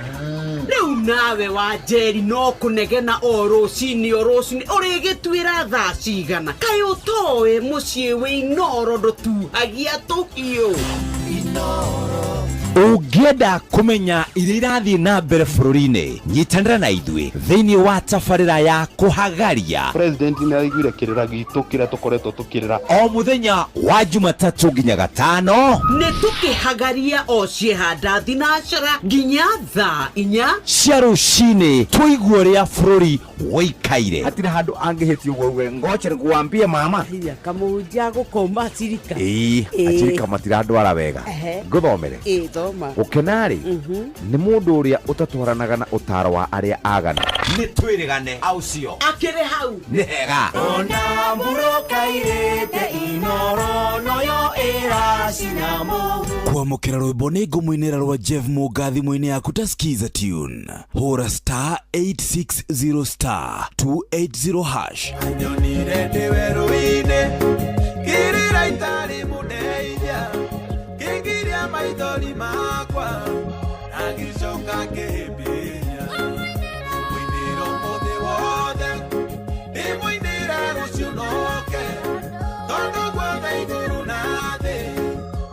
Rĩu nawe wa Njeri no kũnegena o rũcinĩ ũrĩgĩtuĩra thaa cigana kaĩ ũtoĩ mũciĩ wĩ Inoro ndũtuhagia tũhiũ. Ũngĩenda kũmenya iria irathiĩ na mbere bũrũri-inĩ nyitanĩra na ithuĩ thĩinĩ wa tabarĩra ya kũhagaria. President nĩ araiguire kĩrĩra gitũ kĩrĩa tũkoretwo tũkĩrĩra o mũthenya wa Jumatatũ nginya Gatano. Nĩ tũkĩhagaria o ciĩhanda thinacara nginya thaa 4 cia rũcinĩ tũigue ũrĩa bũrũri woikaire. Hatirĩ handũ angĩhĩtio ũguo uge ngoche nĩkuambie mama. Kamũnja gũkoma Acirika. Acirika matirandwara wega. Ngũthomere. Ũkenarĩ nĩ mũndũ ũrĩa ũtatwaranaga na ũtaro wa arĩa agana. Nĩ twĩrĩgane aucio. Akĩrĩ hau. Nĩ hega. Ona mũrokairĩte Inoro noyo ĩracina mũhu. Kwamũkĩra rwĩmbo nĩ ngũmũinĩra rwa Jeff Mũnga thimũ-inĩ yaku ta skiza tune. Hũra *860*280#. Nyonire ndĩ werũ-inĩ kĩrĩra itarĩ mũndeithia kĩngiria maithori makwa agĩcoka kĩhĩmbĩria mũinĩro mũthĩ wothe ndĩmũinĩra rũciũ noke tondũ guothe igũrũ na thĩ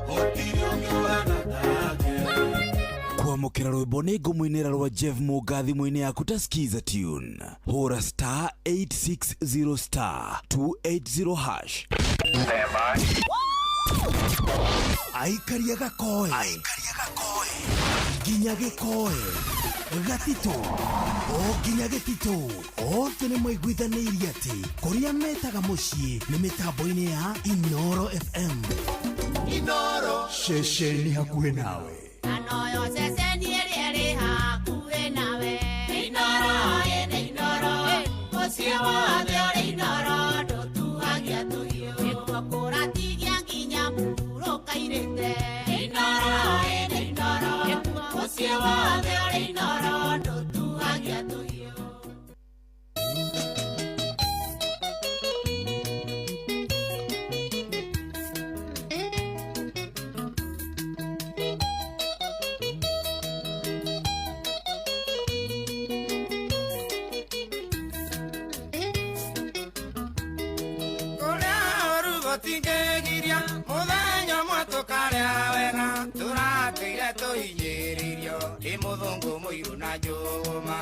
gũtirĩ ũngĩ ũhana take. Kwamũkĩra rwĩmbo nĩ ngũmũinĩra rwa Jeff Mũnga thimũ-inĩ yaku ta skiza tune. Hũra *860*280#. Aikaria gakoe nginya gĩkoe gatito o nginya gĩtito othe nĩ maiguithanĩirie atĩ kũrĩa metaga mũciĩ nĩ mĩtambo-inĩ ya Inoro FM. Inoro ceceni hakuhĩ nawe. Anoyo ceceni ĩrĩa ĩrĩ hakuhĩ nawe. Inoro ene Inoro mũciĩ wothe ũrĩ Inoro ndũtuhagia tũhiũ. Nĩkuo kũratigia nginya mũrokairĩte. Inoro ene Inoro mũciĩ wothe ũrĩ Inoro ndũtuhagia tũhiũ. Tingegiria muthenya mwatukarĩa wega tũratĩire tũhinyĩrĩirio nĩ mũthũngũ mũirũ na njũgũma.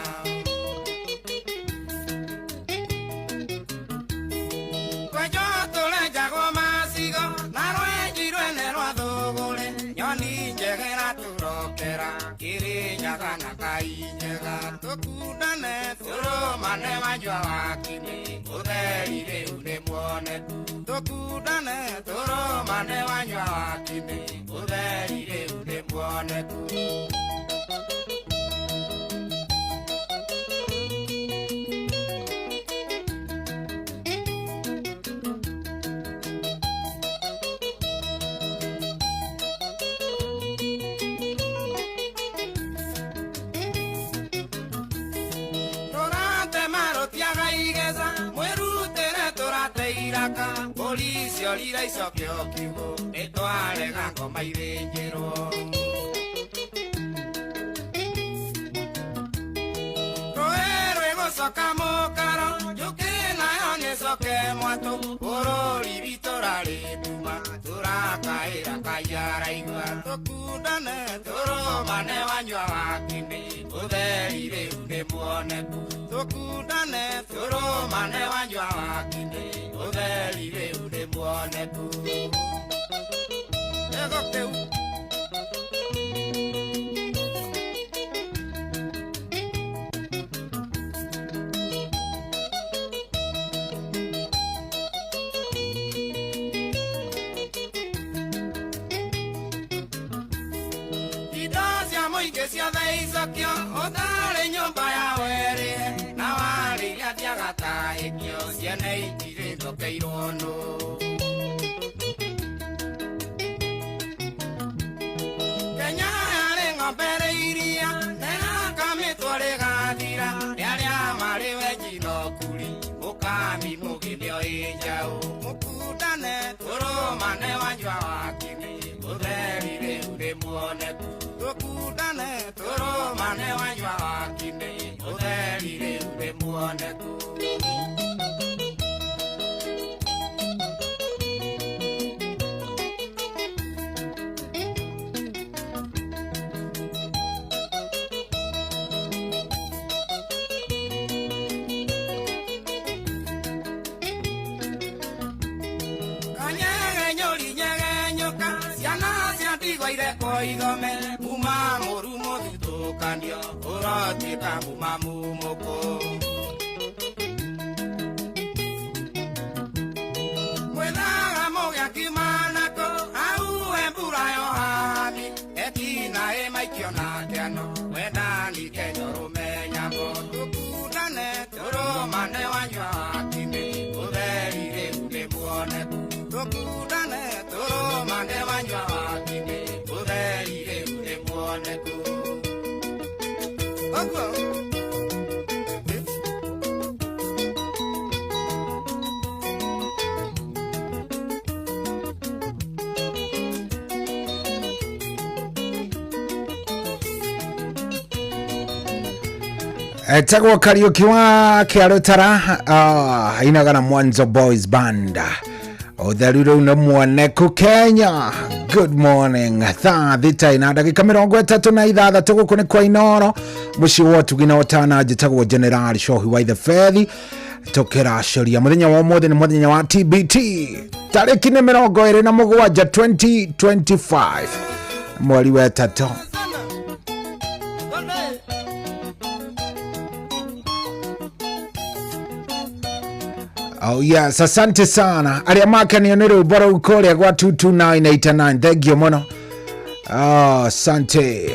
Kwenjwo tũrenjagwo macigo na rwenji rwene rwa thũgũrĩ nyoni njegera tũrokera Kĩrĩnyaga na Kainjega tũkundane tũrũmane wanjwa wakinĩ ũtheri rĩu nĩ muoneku. Tũkundane tũrũmane wanjwa wakinĩ ũtheri rĩu nĩ muoneku. Polisi orira icokio kiugo nĩtwarega ngoma irĩnjĩrwo. Rũĩ rwĩgũcoka mũkaro njũkĩ nayo nĩcoke mwatũ bũrũri witũ rarĩ nduma tũrakaĩra Ngai araigua. Tũkundane tũrũmane wanjwa wakinĩ ũtheri rĩu nĩ muoneku. Tũkundane tũrũmane wanjwa wakinĩ ũtheri rĩu nĩ muoneku. Ego kĩu indo cia mũingĩ ciothe icokio ũtarĩ nyũmba ya werĩ. ikeirwo no Kenya yari ng'ombe iria nena kamitware gathira yaria mari wejino kuri ukami mugithio injao mukundane turumane wanjwa wakini utherire uri muoneku tukundane turumane wanjwa wakini utherire uri muoneku Koigome muma morumo tutokandio orotika muma mumoko Mwena moya kimanako au embura yo hami etina emaikio na kiano wena ni kenyoro menyamo tukudane turomane wanjwa akime utherire ude muone tukudane turomane wanjwa akime utherire ude muone Etagwo Kariuki wa Kiarutara ainaga na Mwanzo Boys Band utherire no muoneku Kenya. Good morning thaa thita ina ndagika 36 guku ni kwa Inoro muci wotu gina otana jitagwo General Shohi wa the Fethi tokera shoria muthenya wa mothe ni muthenya wa TBT tariki ni 27 2025 mweri wa 3. Oh yes, asante sana. Aria maka ni onero bora ukore kwa 22989. Thank you mono. Oh, asante.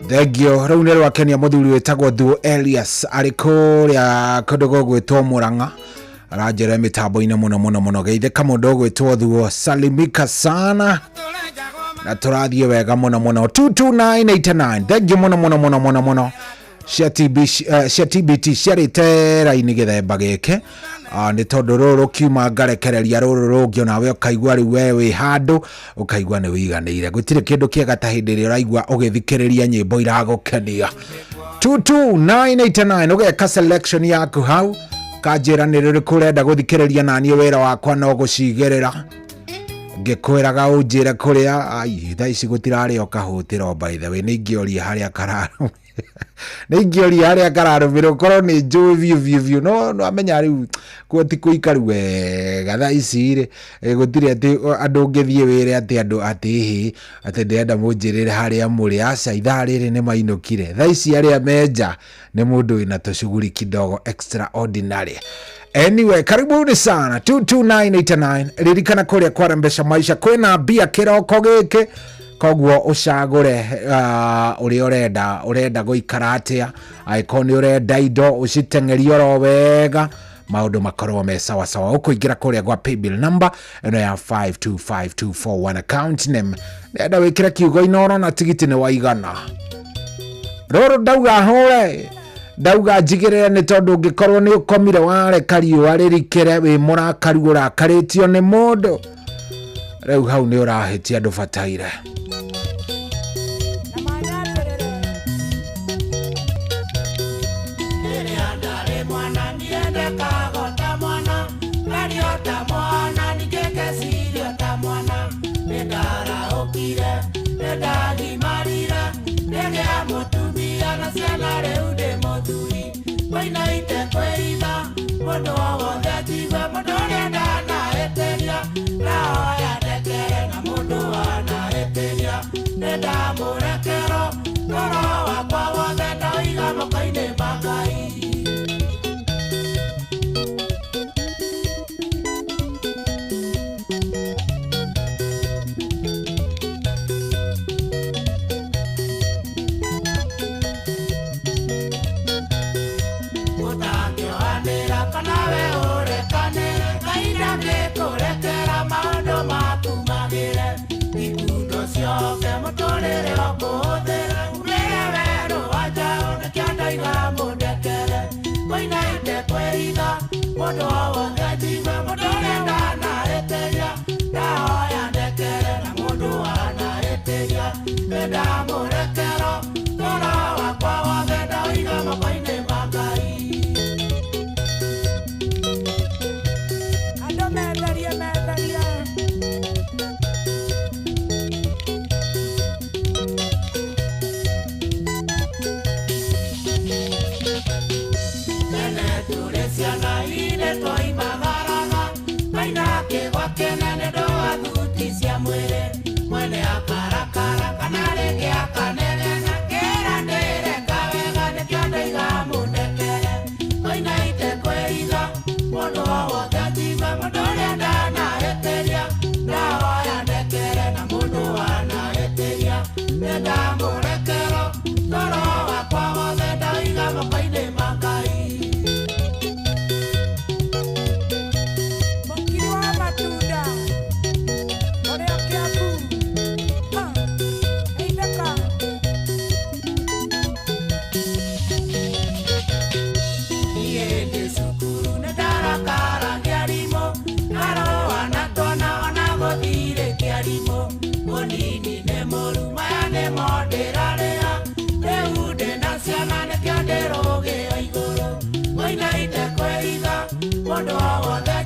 Thank you. Raunero wa Kenya muthuri wetagwo Thuo Elias ariko ria kodogo gwetwo Muranga. Arajere mitambo ina muno geithe kamundu gwetwo Thuo salimika sana. Na turathie wega muno 22989. Thank you muno. Cia TBT ciarite raini githemba gike ni tondu ruru kiuma ngarekereria ruru rungi nawe ukaigua riu wewe handu ukaigua ni wiganire gutire kindu kiega ta hindi ri uraigua ugithikiriria nyimbo iragukenia 22989 ugeka selection yaku hau kanjira ni riri kurenda guthikiriria nani wira wakwa no gucigirira ngikwiraga unjire kuria ai thaici gutirari okahutira by the way ni ngioria haria kararu Nigiori haria kararumiro korwo ni njui view no amenya riu kwoti kuikaru wega tha ici ri gutire ati andu ngithie wire ati andu ati ati ndenda munjirire haria muri aca ithaa riri ni mainukire tha ici haria menja ni mundu wina tushuguri kidogo extraordinary. Anyway, karibuni sana 22989 ririkana kuria kwa Rembesha Maisha kwina bia kiroko giki koguo ucagure uri urenda guikara atia aikoni urenda indo ucitengerio ro wega maundu makorwo me sawa sawa ukuingira kuria gwa paybill number eno ya 525241 account name nenda wikira kiugo Inoro na tigiti ni waigana roro dauga njigirire ni tondu ngikorwo ni ukomire ware kariu aririkire wi murakari urakaritio ni mundu riu hau ni urahitia andu bataire Kana we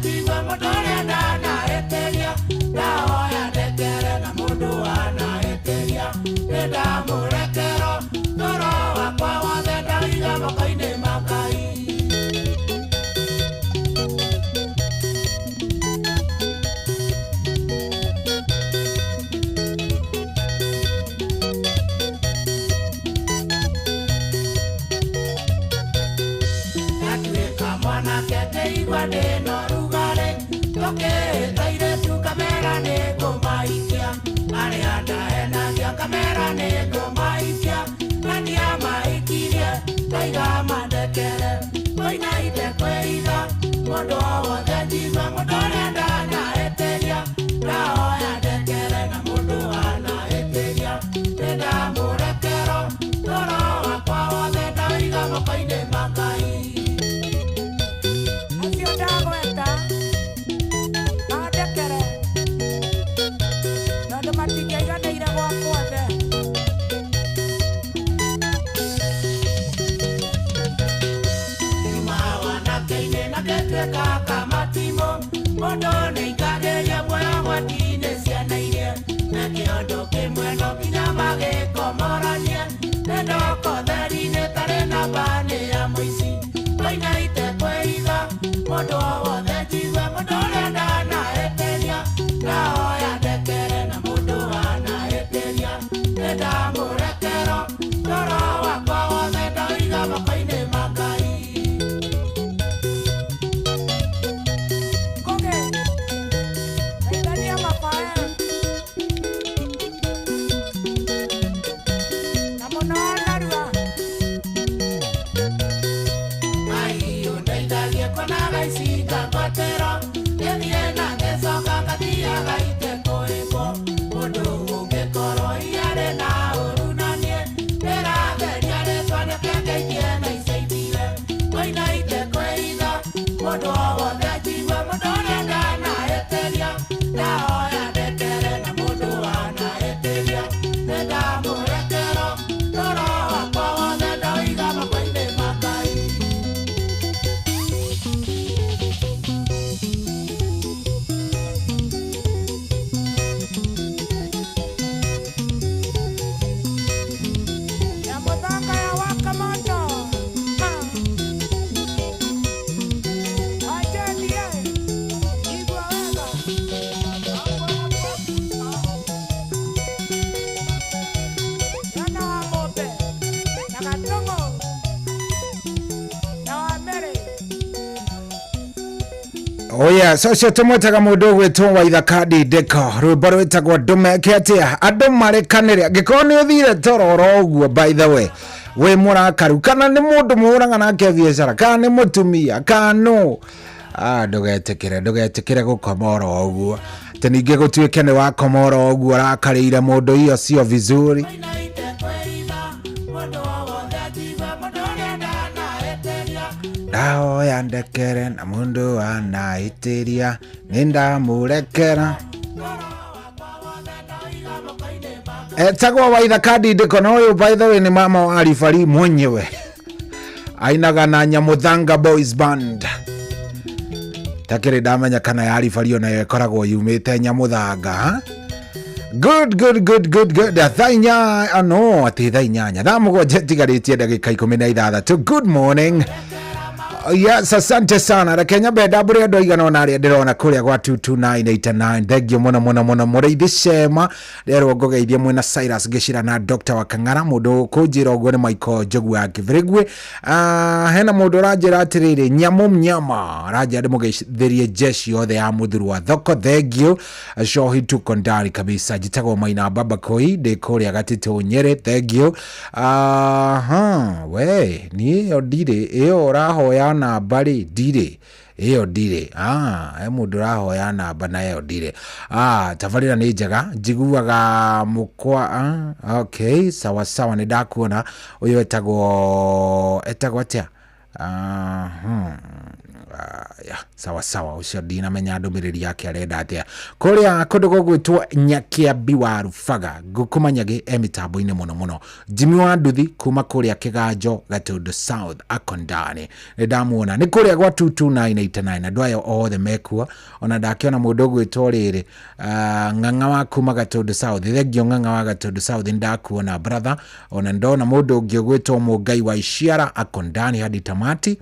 thejigua mundu uria ndanahĩtĩria ndahoya ndekere na mundu wanahĩtĩria nĩndamũrekero toro wakwa wothe ndaiga moko-inĩ ma Ngai. Igua ndĩno rugarĩ tũkĩhĩtaire tu kamera nĩ ngũmaikia arĩa ndahenagia kamera nĩ ngũmaikia na ndiamaikirie ndaiga mandekere koina ite kwĩitha mũndũ o wothe njigua mũndũ ũrĩa ndanahĩtĩria ndahoya ndekere na mũndũ wanahĩtĩria nĩndamũrekero toro wakwa wothe ndaiga moko-inĩ ma Ngai. Kaka matimo mondo nĩikageria muoyo gwati-inĩ ciana iria na kĩondo kĩmwe no nginya magĩkomoranie nĩndoko theri-inĩ tarĩ namba nĩ ya mũici koina ite kwĩitha mũndũ o wothe njigua mũndũ ũrĩa ndanahĩtĩria ndahoya ndekere na mũndũ wanahĩtĩria nĩndamũrekero toro wakwa wothe ndaiga moko-inĩ ma Ngai. Oya, socio tumwetaga mundu gwitwo Waithaka Ndindeko rwimbo rwitagwo ndumeke atia andu marekanire angĩkorwo nĩ ũthire tororo ũguo by the way we mũrakaru kana nĩ mũndũ mũraga nake biacara kana nĩ mũtumia kana ndũgetikire gũkomora ũguo te ningĩ gũtuĩke nĩ wakomora ũguo rakarĩire mũndũ iyo cio vizuri ndahoya ndekere na mundu wanahĩtĩria nĩndamũrekera etagwo Waithaka Ndindeko na ũyũ by the way nĩ mama wa Arifari mwenyewe ainaga na Nyamuthanga Boys Band takĩrĩ ndamenya kana ya Arifari onayo ĩkoragwo yumĩte Nyamuthanga good thainya no ati thainyanya thamũgwanja tigarĩtie ndagĩka 16 good morning. Yes, asante sana. Rekenya beda bure ndoigana na ria ndirona kuria gwa 22989. Thengio muno mureithi cema rero ngogeithia mwena Cyrus Gicira na Dr. Wakang'ara mundu kunjira ogwo ni Michael Jogu ya Kivregwe. Hena mundu ranjira atiriri nyamu mnyama raja ndimugeithirie jeshi yothe ya muthuru wa thoko. Thengio shohi tuko ndari kabisa jitagwo Maina Baba Koi de kuria gatito Nyeri. Thengio we ni odire iyo rahoya namba rĩ ndirĩ ĩyo ndirĩ mũndũ rahoya namba nayo ndirĩ tabarĩra nĩ njega njiguaga mũkwa okay sawa nĩ ndakuona ũyũ etagwo atĩa sawa sawa ucio ndina menya ndumiriri yake arenda atia kuria kundu gugwitwo Nyakiambi wa Rufaga ngukumanyagi emitambo-ini muno Jimmy wa Nduthi kuma kuria Kiganjo Gatundu South akondani ndamuona ni kuria gwa 22989 andu ayo othe mekua ona ndakiona mundu gwitwo riri Ng'ang'a wa kuma Gatundu South thegio Ng'ang'a wa Gatundu South ndakuona brother ona ndona mundu ungi gwitwo Mugai wa Iciara akondani hadi tamati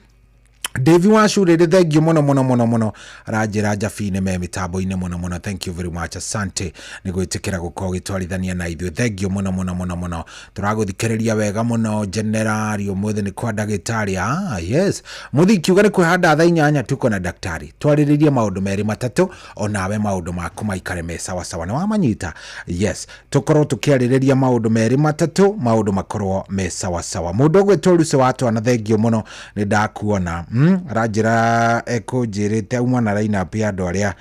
Devi wa shure thegio muno rajira jafine me mitambo-ini muno thank you very much asante ni gwitikira gukorwo gitwarithania na ithuĩ thegio muno turaguthikiriria wega muno general umuthi ni kwa ndagĩtarĩ yes muthi kiuga ni kwihanda thaa 8 tuko na daktari twarĩrĩrie maundu meri matatu onawe maundu maku maikare me sawa ni wamanyita yes tukorwo tukiarĩrĩria maundu meri matatu maundu makorwo me sawa mundu gwitwo Lucy watu ana thegio muno ni ndakuona rajira ekunjirite umwana raina pia andu aria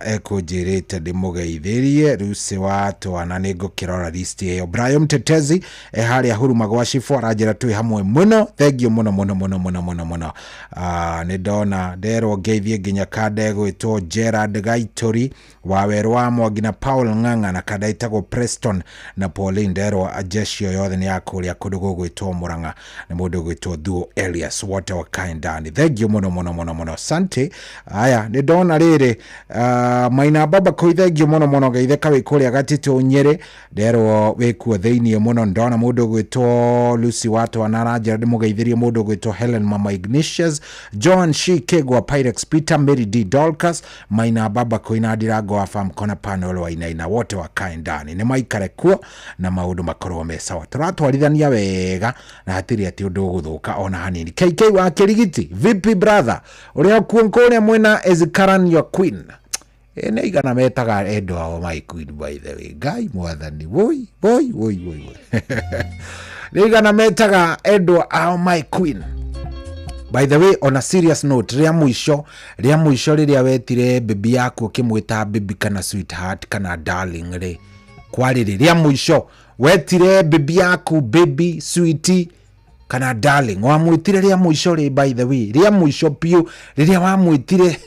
ekunjirite ndimugeithirie Lucy watu ana ningukirora list iyo Brian Tetezi haria huruma gwa Shifu rajira twi hamwe muno thegio muno ni ndona nderwo ngeithie nginya kande gwitwo Gerard Gaitori waweru wa Mwagina Paul Ng'ang'a na kada itagwo Preston na Pauline nderwo ajecio yothe ni yakuria kundu gwitwo Murang'a ni mundu gwitwo Thuo Elias wote wakaendani thegio muno sante aya ni ndona riri Maina Baba koithegio muno geitheka wikuria gatito Nyeri nderwo wikuo theinie muno ndona mundu gwitwo Lucy watu anaraja ndimugeithirie mundu gwitwo Helen Mama Ignatius John Shikegwa Pyrex Peter Mary D Dolcas Maina Baba koina Ndirango wa Farm Kona Panel wa inaina wote wakae ndani ni maikare kuo na maundu makorwo me sawa turatwarithania wega na hatiri ati undu guthuka ona hanini KK wa Kirigiti vipi brother uria kuonkoria mwena Ezkaran your queen ene igana metaga endo ao my queen by the way guy mwathani boy igana metaga endo ao my queen. By the way, on a serious note, ria mwisho riria wetire bibi yako kimwita bibi kana sweetheart kana darling ri kwari ria mwisho wetire bibi yako baby sweetie kana darling wamwitire ria mwisho ri by the way ria mwisho piu riria wamwitire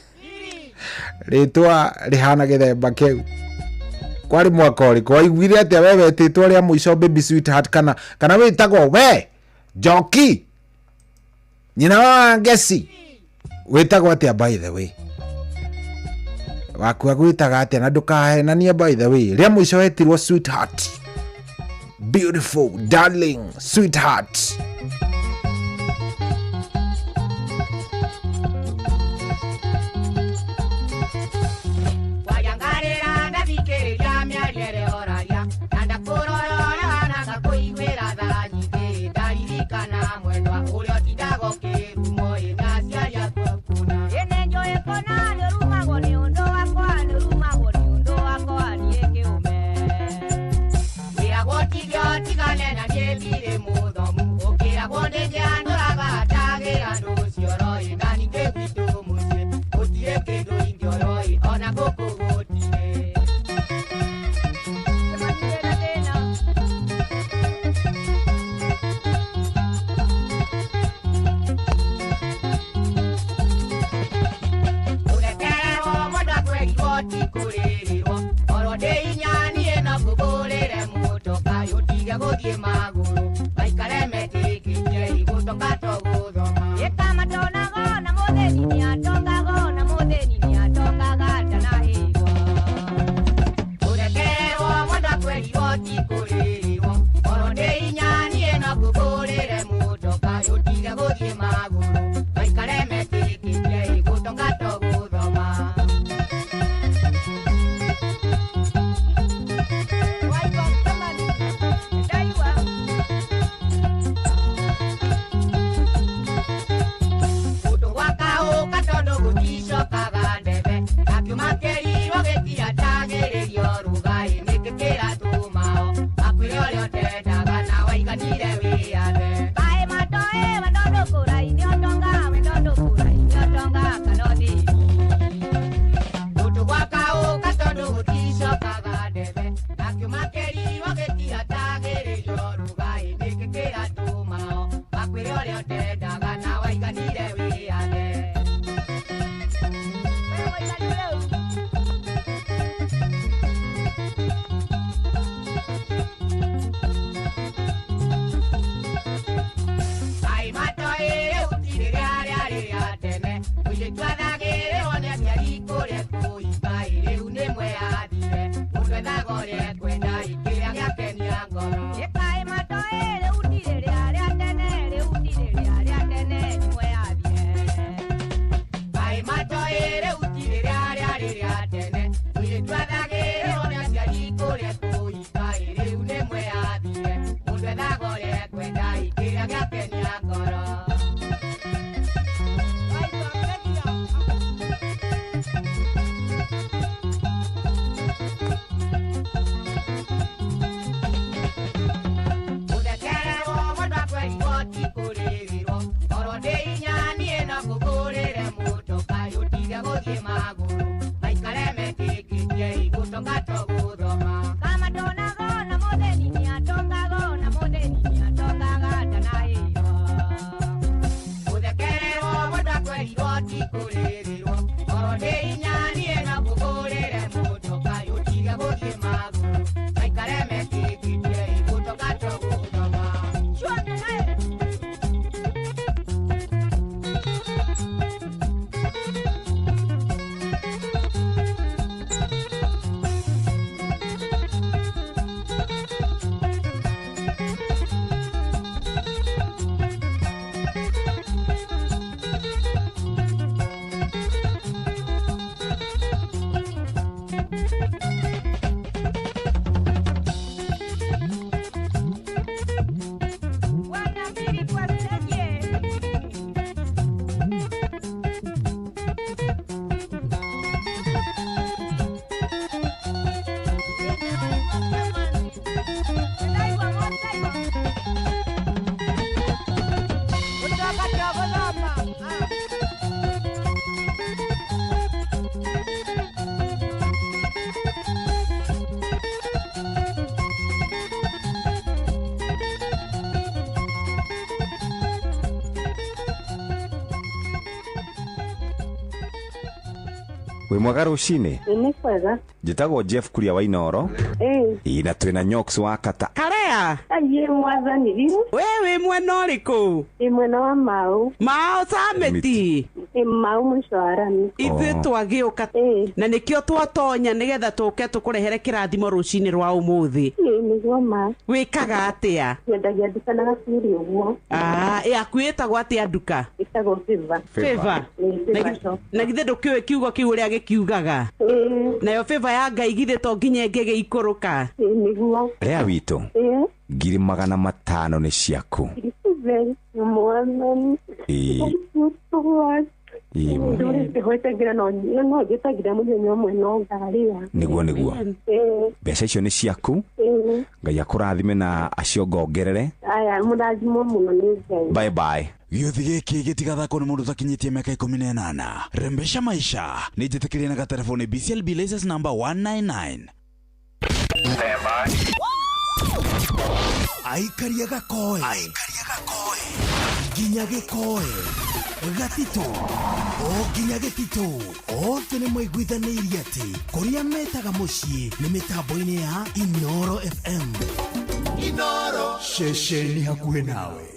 ritwa rihana githemba keu kwari mwakori kwa igwire ati we wetitwo ria mwisho baby sweetheart kana witagwo we Joki nyina wa Ngesi witagwo atia by the way wakwa gwitaga atia na ndukahenania by the way ria mwisho wetirwo sweetheart beautiful darling sweetheart wayangarira ndathikiriria miariere oraria na ndakurorora na ngakuiguira tha nyingi ndaririkana mwendwa uria tindago kirumo inaciaria twakuna ene njoe kona nirumagwo ni undu wakwa nie kiume wiragwo tigio tigane na niethire muthomu ukiragwo ndingianduraga tagira ndu cioroi na ningi gwitu mucii gutire kindu ingĩoroi ona gũkũ gũtire urekererwo mũndũ akwerirwo ti kũrĩrĩrwo oro ndĩinyanie no ngũgũrĩre mũtoka ũtige gũthiĩ magũrũ maikare metĩkĩtie igũtoka to gũthoma ĩkamatonago na mũthĩni nĩatokago na mũthĩni nĩatokaga ndanahĩrwo urekererwo mũndũ akwerirwo ti kũrĩrĩrwo oro ndĩinyanie no ngũgũrĩre mũtoka ũtige gũthiĩ magũrũ maikare metĩkĩtie igũtoka to gũthoma Wĩ mwega rũcinĩ? Nĩ kwega. Njĩtagwo Jeff Kuria wa Inoro. Na twĩna Nyox wa Kata. Karea. Aye mwathani. Wewe mwena ũrĩkũ? Mwena wa Mau. Mau Sameti. Mau Mũcarani. Ithuĩ twagĩũka na nĩkĩo twatonya nĩgetha tũke tũkũrehere kĩrathimo rũcinĩ rwa ũmũthĩ. Nĩguo ma. Wĩkaga atĩa? Nyendagia nduka na gaciri ũguo. Yaku ĩtagwo atĩa nduka? Ĩtagwo Favor. Na githĩ ndũkĩũĩ kiugo kĩu ũrĩa gĩkiugaga? Nayo Favor ya Ngai githĩ to nginya ĩngĩgĩikũrũka? Nĩguo. Rĩa witũ. 500 nĩ ciaku. Mwathani. Nĩguo mbeca icio nĩ ciaku. Ngai akũrathime na acio ngongerere. Bye bye. Gĩothi gĩkĩ gĩtigathakwo nĩ mũndũ ũtakinyĩtie mĩaka 18. Rembesha maisha nĩ njĩtĩkĩrie na gatelefoni BCLB license number 199. Aikaria gakoe nginya gĩkoe gatito nginya gĩtito othe nĩ maiguithanĩirie atĩ kũrĩa metaga mũciĩ nĩ mĩtambo-inĩ ya Inoro FM. Inoro ceceni hakuhĩ nawe.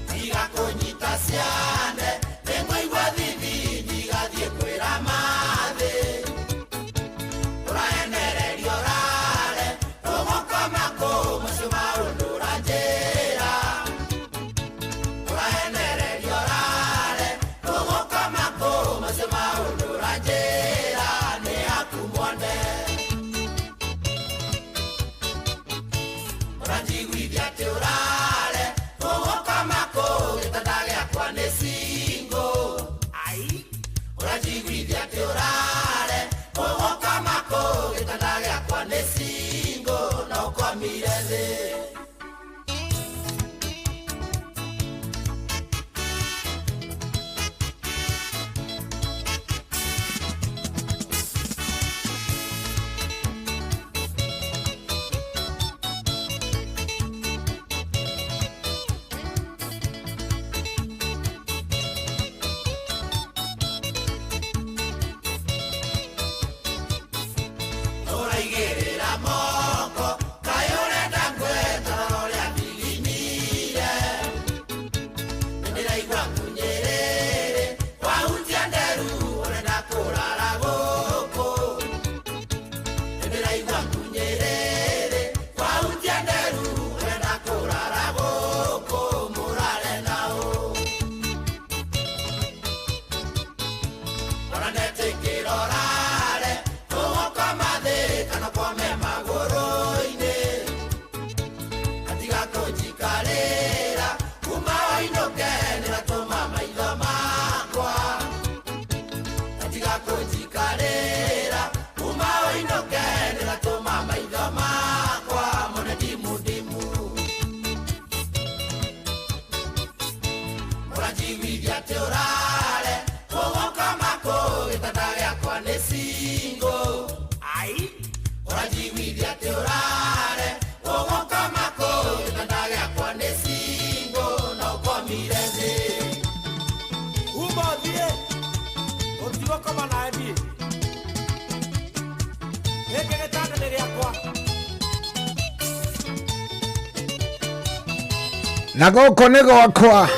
Tiga kunyita ciane, nengo igwa thithi, ndigathiĩ kwĩra singo ai urajigwithia ati urare ugoka mako gitanda giakwa ni singo na ukomire thi umothie utigokoma nae thie giki gitanda ni giakwa na goko nĩ gwakwa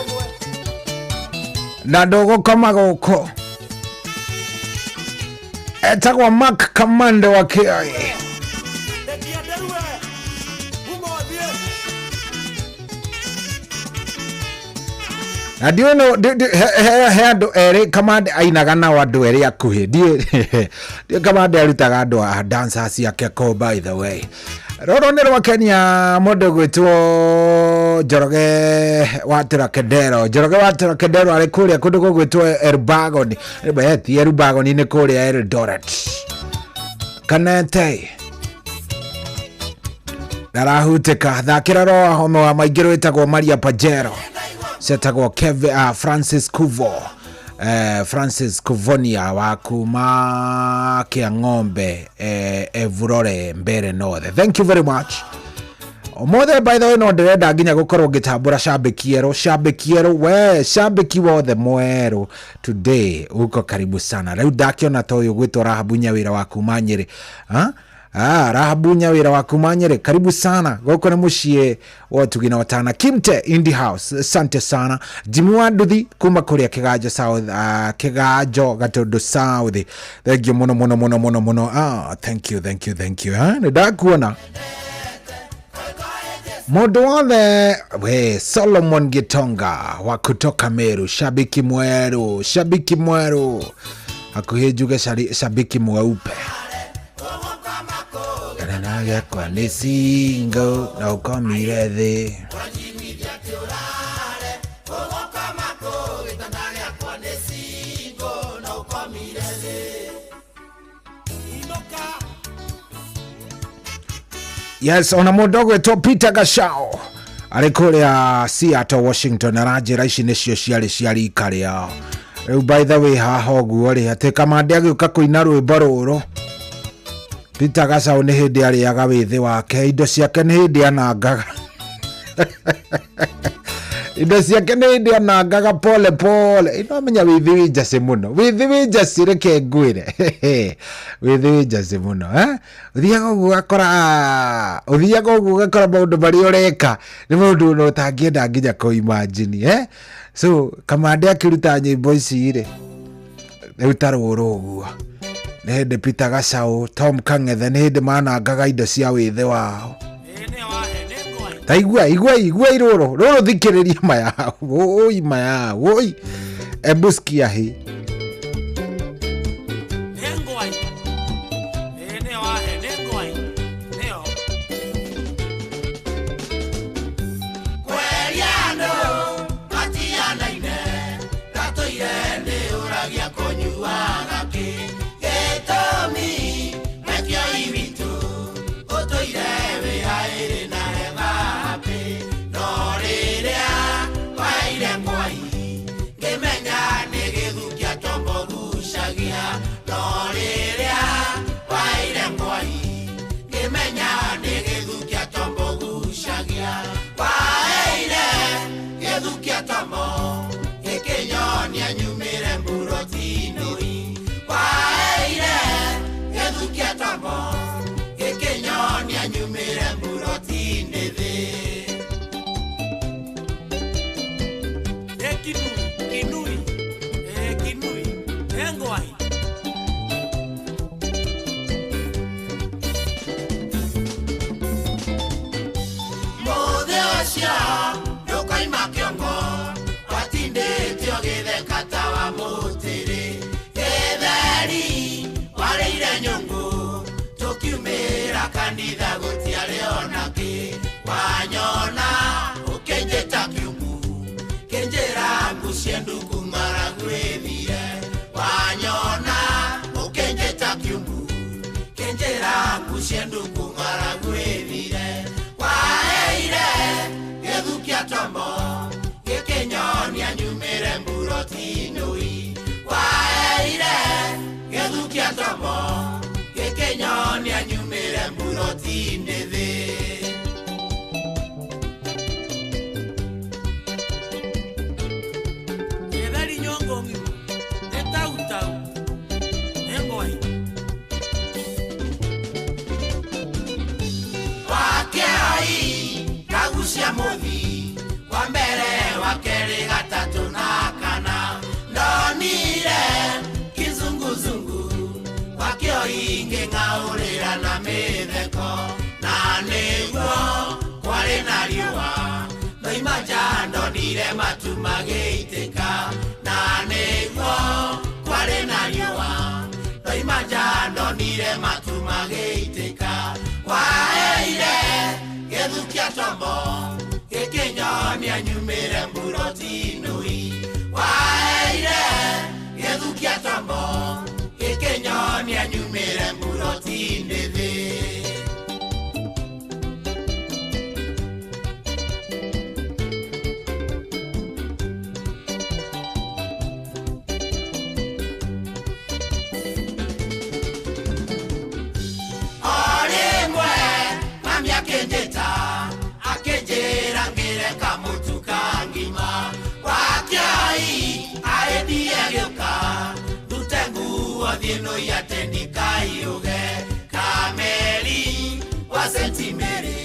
na ndũgũkoma gũkũ etagwo Mark Kamande wa Kioi. Na ndiũ no he andũ erĩ Kamande ainaga na andũ erĩ akuhĩ ndiũ Kamande arutaga andũ a dancers yake ko by the way. Roro nĩ rwa Kenya mũndũ gwĩtwo Njoroge wa Trakendero. Njoroge wa Trakendero arĩ kũrĩa kũndũ gwĩtwo Elbagon. Ti Elbagon nĩ kũrĩa Eldoret. Kanete ndarahutĩka thakĩra roa home wa maingĩ rwĩtagwo Maria Pajero setagwo Francis Kuvo. Francis Kuvonia wa kuma Kiang'ombe Evurore Mbere North. Thank you very much. Omothe by the way no ndirenda nginya gukorwo ngitambura shabiki wothe mweru today uko karibu sana. Riu ndakiona to uyu gwitwo Rahabunya wira wa kuma Nyeri. Rahabunya wira wa kuma Nyeri, karibu sana. Goko ni mucie wotugina watana Kimte in the house. Asante sana. Jimmy Wanduthi kuma kuria Kigajo South, Kigajo Gatondo South. Thank you mono. Thank you. Ndakuona Modo wale Solomon Gitonga wa kutoka Meru, shabiki mweru akuhejuge shabiki mweupe kananaga kwa ni singo na ukomire thi Yes, ona mudogo eto Peter Gashao ari kuria Seattle, Washington arajira ici nicio ciari ikaria. Riu by the way haha guo ri ati Kamande agiuka kuina rwimbo ruru. Peter Gashao ni hindi ariaga withi wake, indo ciake ni hindi anangaga indo ciake ni hindi anangaga pole ino menya withi winjasi muno, withi winjasi reke ngwire withi winjasi muno uthiaga uguo gakora maundu mari ureka ni maundu no tangienda nginya ko imagine so Kamande akiruta nyimbo ici ri riu taruru uguo ni hindi Peter Gashao Tom Kang'ethe ni hindi manangaga indo cia withi wao. Igua iroro thikiriria maya oi ebuskia hi gĩthũkia tombo gĩkĩnyonia nyumĩre mburoti-inĩ thĩ. Gĩtheri nyongo ng'ima nĩ tautau nĩ ng'oi wakiai kagucia mũthi wa mbere wa kerĩ gatatũ na kana ndonire kizunguzungu wakio ingi ng'aũrĩra na mĩtheko na nĩguo kwarĩ na riũa ndoima nja ndonire matu magĩitĩka na nĩguo kwarĩ na riũa ndoima nja ndonire matu magĩitĩka waeire gĩthũkia tombo gĩkĩnyonia nyumĩre mburoti-inũi waeire gĩthũkia tombo gĩkĩnyonia nyumĩre mburoti-inĩ thĩ. Akĩnjĩra ngĩre kamũtu ka ngima wakiai aĩndie gĩũka ndute nguo thiĩ nũi atĩ ndikaiũge kameri wa sentimeri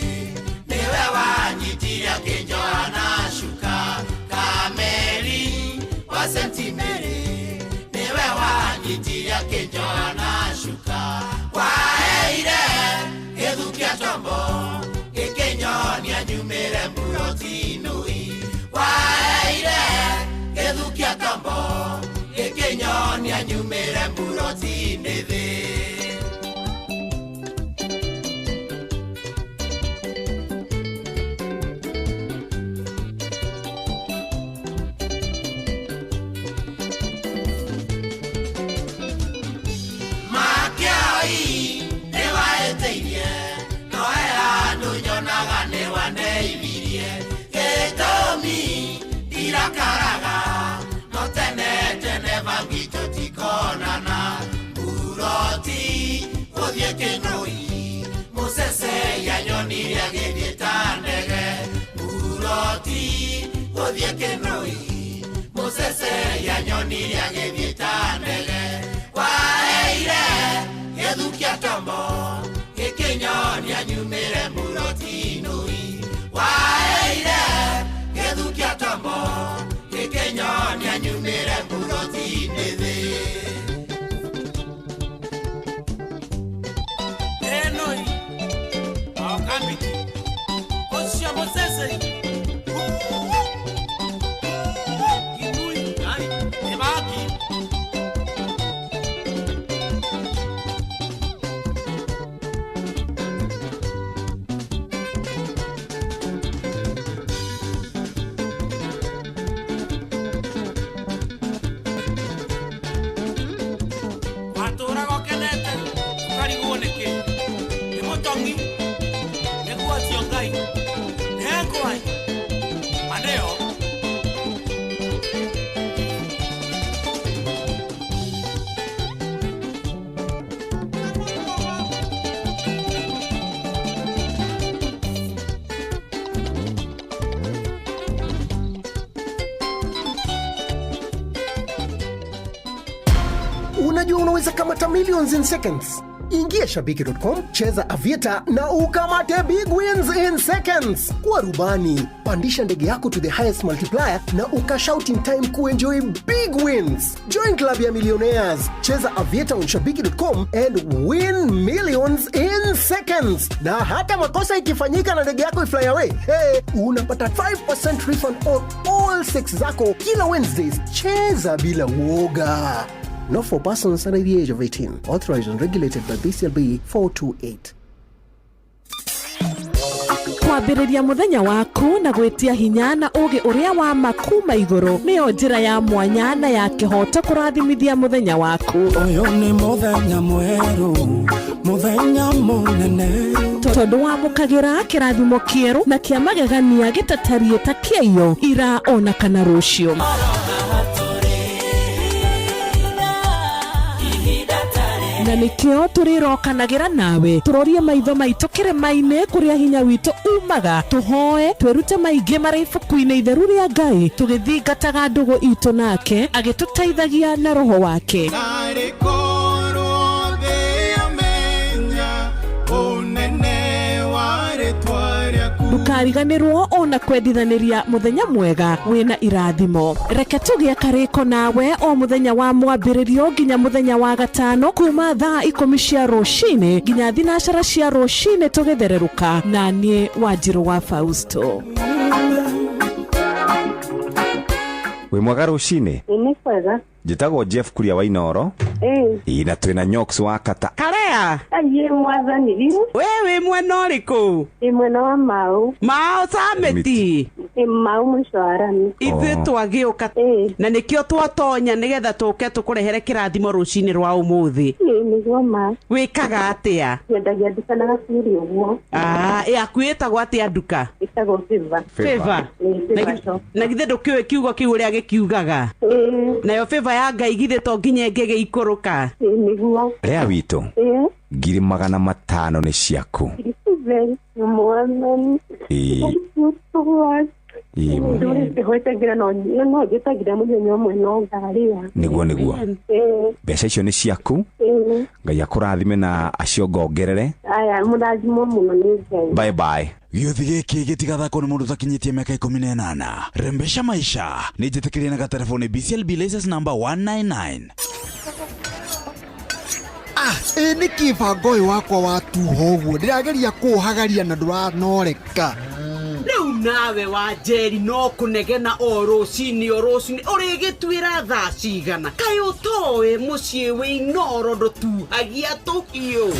nĩwe wanyitire akĩnjoha na cuka kameri wa sentimeri nĩwe wanyitire akĩnjoha na cuka waheire gĩthũkia tombo gĩkĩnyonia nyumĩre mburoti-inũi waeire gĩthũkia tombo gĩkĩnyonia nyumĩre mburoti-inĩ thĩ. Makiai nĩ waĩtĩirie noe handũ nyonaga nĩ waneibirie gĩtũmi ndirakaraga no tene tene bangi tũtikonana mburoti gũthiĩ kĩnũi mũcece yanyonire agĩthiĩ ta ndege mburoti gũthiĩ kĩnũi mũcece yanyonire agĩthiĩ ta ndege waeire gĩthũkia tombo gĩkĩnyonia nyumĩre mburoti-inũi waeire gĩthũkia tombo gĩkĩnyonia nyumĩre mburoti-inĩ thĩ. Enũi akamiti ũcio mũcece inũi ai nĩbaki Unajua unaweza kamata millions in seconds. Ingia shabiki.com, cheza Aviator na ukamate big wins in seconds. Kuwa rubani, pandisha ndege yako to the highest multiplier na ukashout in time kuenjoy big wins. Join club ya millionaires. Cheza Aviator on shabiki.com and win millions in seconds. Na hata makosa ikifanyika na ndege yako ifly away, unapata 5% refund on all sex zako kila Wednesdays. Cheza bila uoga. Not for persons under the age of 18. Authorized and regulated by BCLB 428. kwambĩrĩria mũthenya waku na gwĩtia hinya na ũgĩ ũrĩa wa makuma igũrũ nĩyo njĩra ya mwanya na ya kĩhoto kũrathimithia mũthenya waku. Ũyũ nĩ mũthenya mwerũ, mũthenya mũnene, tondũ wamũkagĩra kĩrathimo kĩerũ na kĩa magegania gĩtatarie ta kĩayo ira ona kana rũciũ. na nikio turirokanagira nawe turorie maitho maitũ kĩrĩma-inĩ kũrĩa hinya witũ umaga tũhoe twĩrute maingĩ marĩ ibuku-inĩ itheru rĩa Ngai tũgĩthingataga ndũgũ itũ nake agĩtũteithagia na roho wake. Ndukariganĩrwo ona kwendithaniria muthenya mwega wina irathimo. Reke tũgĩe karĩko nawe o muthenya wa mwambĩrĩrio nginya muthenya wa gatano kuma thaa 10 cia rũcinĩ nginya thinacara cia rũcinĩ tũgĩthererũka na niĩ Wanjirũ wa Fausto. Wĩ mwega rũcinĩ? Nĩ kwega. Njĩtagwo Jeff Kuria wa Inoro. Na twĩna Nyox wa Kata. Karea. Aye mwathani. Wewe mwena ũrĩkũ? Mwena wa Mau. Mau Sameti. Mau mũcwarani. Ithuĩ twagĩũka na nĩkĩo twatonya nĩgetha tũke tũkũrehere kĩrathimo rũcinĩ rwa ũmũthĩ. Nĩguo ma. Wĩkaga atĩa? Nyendagia nduka na gaciri ũguo. Yaku ĩtagwo atĩa nduka? Ĩtagwo Favor. Na githĩ ndũkĩũĩ kiugo kĩu ũrĩa gĩkiugaga? Nayo Favor ya Ngai githĩ to nginya ĩngĩgĩikũrũka? Nĩguo. Rĩa witũ. 500 nĩ ciaku. Nĩguo. Mbeca icio nĩ ciaku. Ngai akũrathime na acio ngongerere. Mũrathimo mũno nĩ Ngai. Bye bye. Gĩothi gĩkĩ gĩtigathakwo nĩ mũndũ ũtakinyĩtie mĩaka 18. Rembesha maisha nĩ njĩtĩkĩrie na gatelefoni BCLB license number 199. Nĩ kĩbango ũyũ wakwa wa tuho ũguo ndĩrageria kũũhagaria na ndũranoreka. Rĩu nawe wa Njeri no kũnegena o rũcinĩ ũrĩgĩtuĩra thaa cigana. Kaĩ ũtoĩ mũciĩ wĩ Inoro ndũtuhagia tũhiũ.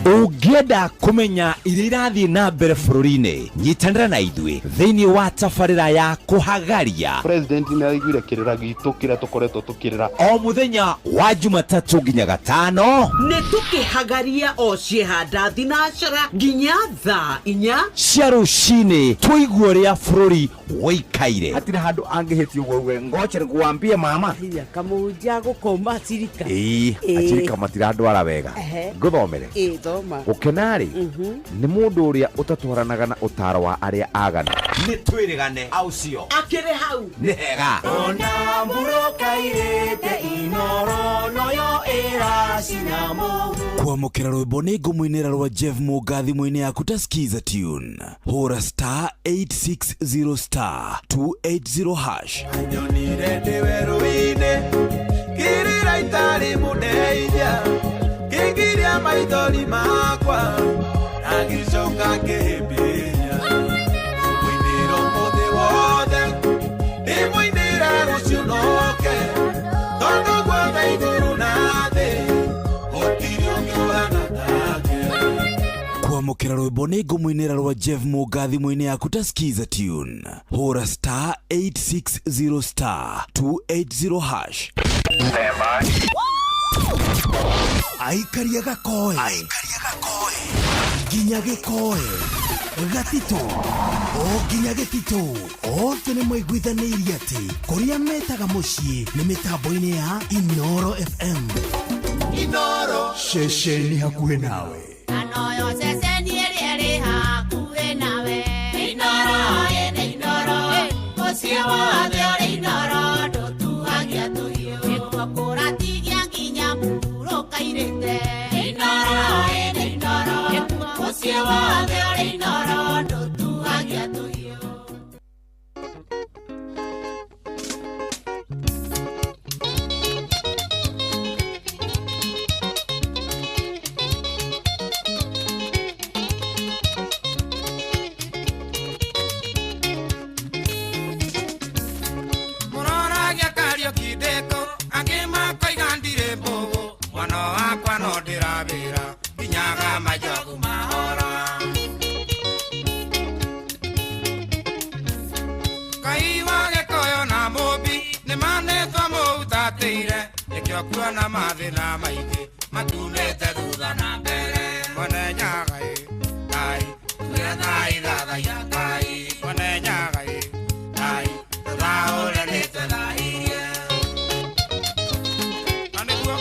Ũngĩenda kũmenya iria irathiĩ na mbere bũrũri-inĩ nyitanĩra na ithuĩ thĩinĩ wa tabarĩra ya kũhagaria. President nĩ araiguire kĩrĩra gitũ kĩrĩa tũkoretwo tũkĩrĩra o mũthenya wa Jumatatũ nginya Gatano. Nĩ tũkĩhagaria o ciehanda thinacara nginya thaa 4 cia rũcinĩ tũigue ũrĩa bũrũri wĩikaire. Hatirĩ handũ angĩhĩtio ũguo ngoche nĩkuambia mama. Kamũnja gũkoma Acirika. Acirika matirandwara wega. Ngũthomere. Ũkenarĩ nĩ mũndũ ũrĩa ũtatwaranaga na ũtaro wa arĩa agana. Nĩ twĩrĩgane aucio. Akĩrĩ hau. Nĩ hega. Ona mbũrũka irĩte Inoro noyo ĩracinamo. Kwamũkĩra rwĩmbo nĩ ngũmũinĩra rwa Jeff Mũga thimũ-inĩ yaku ta skiza tune. Hũra *860*280#. Anyonire ndĩ werũ-inĩ kĩrĩra itarĩ mũndeithia kĩngiria maithori makwa nagĩcoka kĩhĩmbĩria mũinĩro mũthĩ wothe ndĩmũinĩra rũciũ noke tondũ gwothe igũrũ na thĩ gũtirĩ ũngĩ ũhana take. Kwamũkĩra rwĩmbo nĩ ngũmũinĩra rwa Jeff Mũga thimũ-inĩ yaku ta skiza tune. Hũra *860*280#. Aikaria gakoe nginya gĩkoe gatito o nginya gĩtito othe nĩ maiguithanĩirie atĩ kũrĩa metaga mũciĩ nĩ mĩtambo-inĩ ya Inoro FM. Inoro ceceni hakuhĩ nawe. Anoyo ceceni ĩrĩa ĩrĩ hakuhĩ nawe. Inoro mũciĩ wothe ũrĩ Inoro ndũtuhagia tũhiũ. Nĩkuo kũratigia nginya mbũrũka irĩte. Inoro mũciĩ wothe ũrĩ Inoro ndũtuhagia tũhiũ. Mũroragia kario kĩndĩko angĩ makoiga ndirĩ mbũgũ mwana wakwa no ndĩrawĩra nginyaga majogu mahora. Ngai wa Gĩkũyũ na Mũmbi nĩmanĩtwo mũhutatĩire nĩkĩo kuona mathĩna maingĩ matumĩte thutha na mbere. Mwene Nyagai Ngai tuge thai thathaia Ngai mwene Nyagai Ngai tũthaũranĩte thairie na nĩguo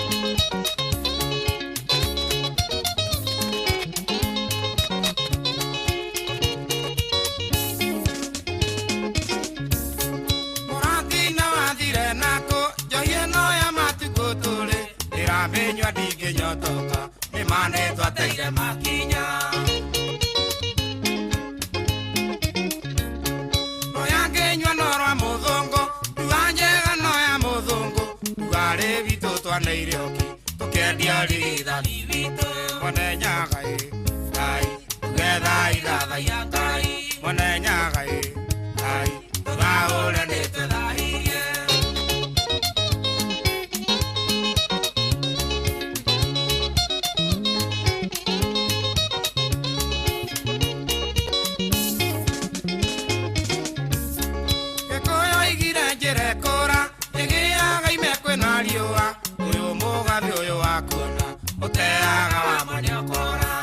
toka Nimane twateire makinya Noyange nywa norwa muthungu Tuanjega noya muthungu Tugare vitu twaneire oki Tukendia ritha vitu Mone nyagai Ai Tugetha iratha ya Ngai Mone nyagai Ai Tugahore ni twethahirie Gekoyo igire njire kura Igiaga ime kwina riua Uyu mugathi uyu wakuona Uteaga wa manyokora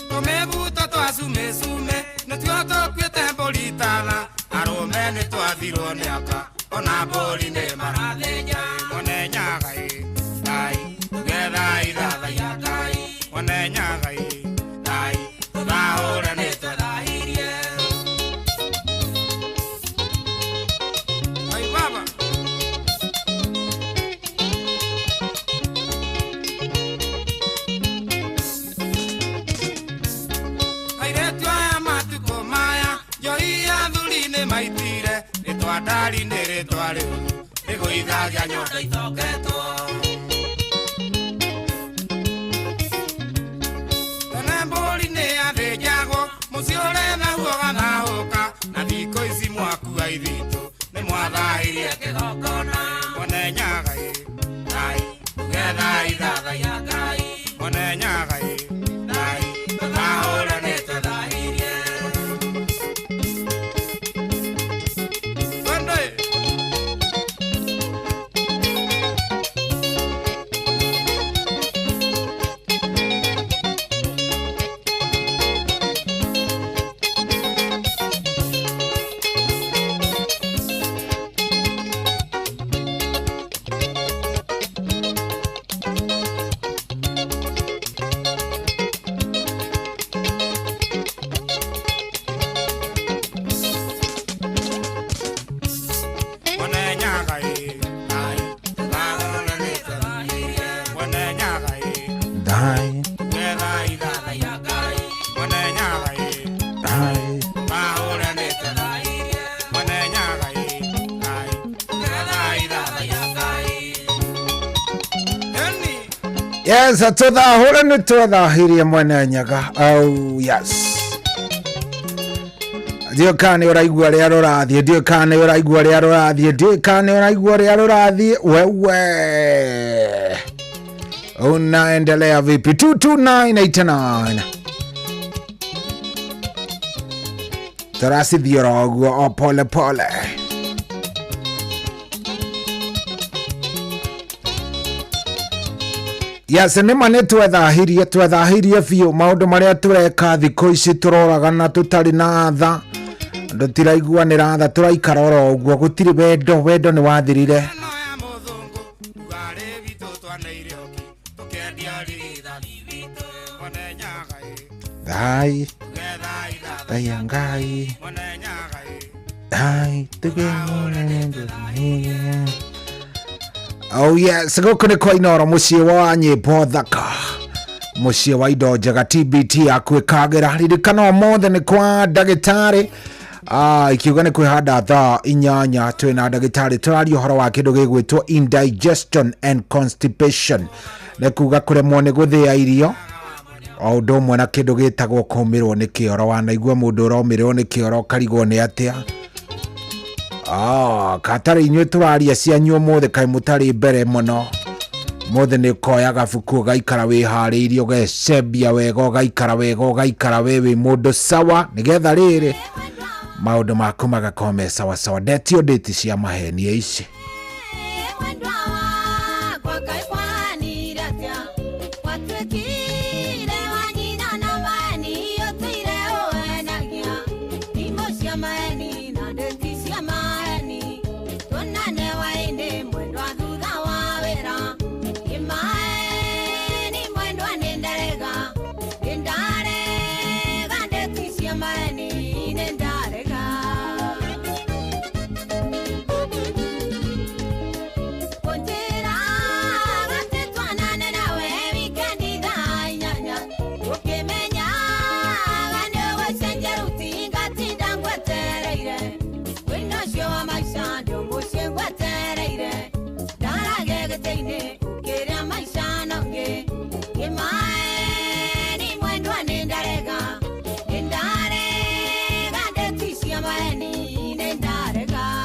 Tumebuta twasume sume Nituo tukwite mburi tana Arume nitwathirwo ni aka Ona mburi ni marathenya Mone nyagai Ai Tugetha iratha ya Ngai Mone nyagai Ai Tugahore ni twethahirie Ai baba Airetu aya matuko maya Joia thuri-inĩ maitire Rĩtwa ndari nĩ rĩtwa rĩu Rĩgũithagia nyondo ithoketwo Tene mbũri nĩ yathĩnjagwo Mũciĩ ũrĩthaguo gathahũka Na thikũ ici mwakua ithitũ Nĩ mwathahirie kĩgongona Mone nyagai Ai Tugetha iratha ya Ngai Mone nyagai Ai Tugahũre nĩ twethahirie Twende Mone nyagai Ai Tugahũre nĩ twethahirie Mone nyagai Dai Tugetha iratha ya Ngai Mone nyagai Dai Tugahũre nĩ twethahirie Mone nyagai Ai Tugetha iratha ya Ngai Eni Yes, tutahũra nĩ twethahirie Mwene Nyaga. Oh yes. Ndiũkane ũraigua rĩa rũrathiĩ, ndiũkane ũraigua rĩa rũrathiĩ, ndiũkane ũraigua rĩa rũrathiĩ. Wewe unaendelea vipi? 22989 turacithia ũguo o pole pole. Yes, nĩma nĩ twethahirie biũ maũndũ marĩa tũreka thikũ ici tũroragana tũtarĩ na tha ndũtiraiguanĩra tha tũraikara oro ũguo gũtirĩ wendo nĩ wathirire. Thai Thai ya Ngai Thai Oh yes, gũkũ nĩ kwa Inooro mũciĩ wa nyĩmbo thaka mũciĩ wa indo njega TBT akwĩkagĩra ririkana mothe nĩ kwa ndagĩtarĩ ikiuga nĩ kwĩhanda thaa 8 twĩna ndagĩtarĩ tũraria ũhoro wa kĩndũ gĩgwĩtwo indigestion and constipation nĩ kuga kũremwo nĩ gũthĩa irio o ũndũ ũmwe na kĩndũ gĩtagwo kũũmĩrwo nĩ kĩoro wanaigua mũndũ ũromĩrwo nĩ kĩoro karigwo nĩ atĩa katarĩ inyuĩ tũraria cianyu ũmũthĩ kaĩ mũtarĩ mbere mũno mũthĩ nĩ ũkoya gabuku ũgaikara wĩharĩirie ũgecembia wega ũgaikara we wĩ mũndũ sawa nĩgetha rĩrĩ maũndũ maku magakorwo me sawa sawa ndetio ndĩti cia maheni ici teine ukiria maisha nonge Kimae ni mwendwa nendarega detishia maeni nendarega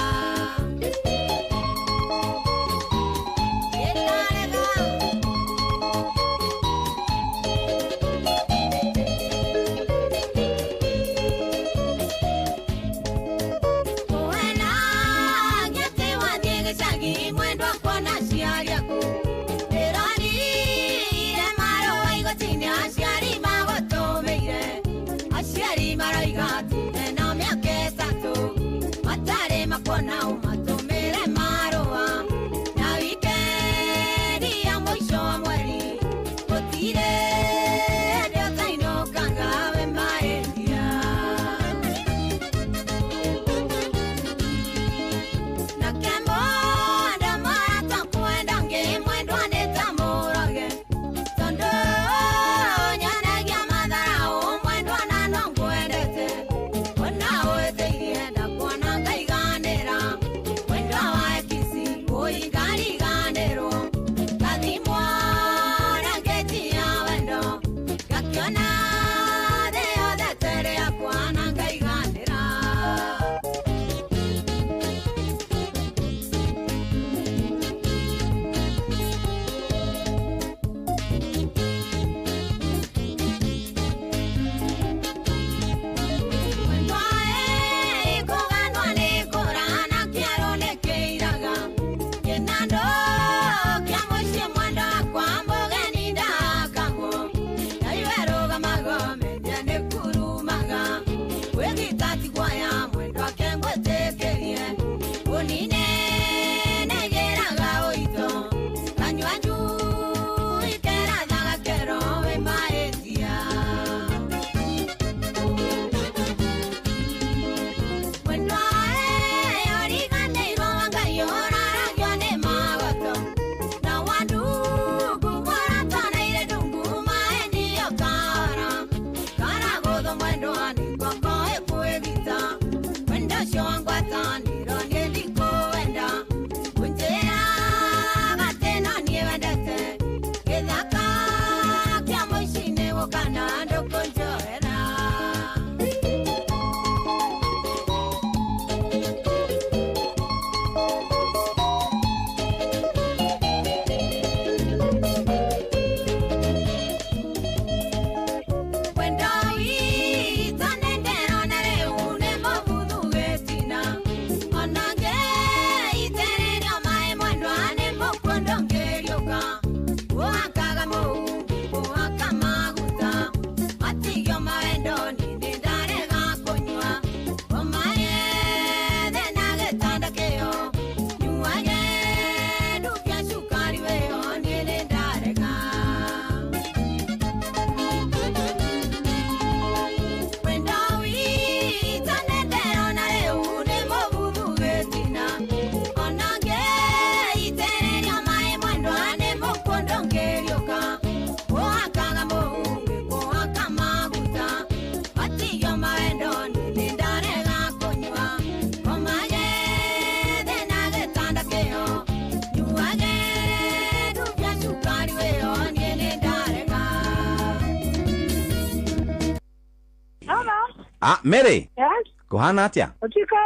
Mary. Yes? Kuhana atia? Otika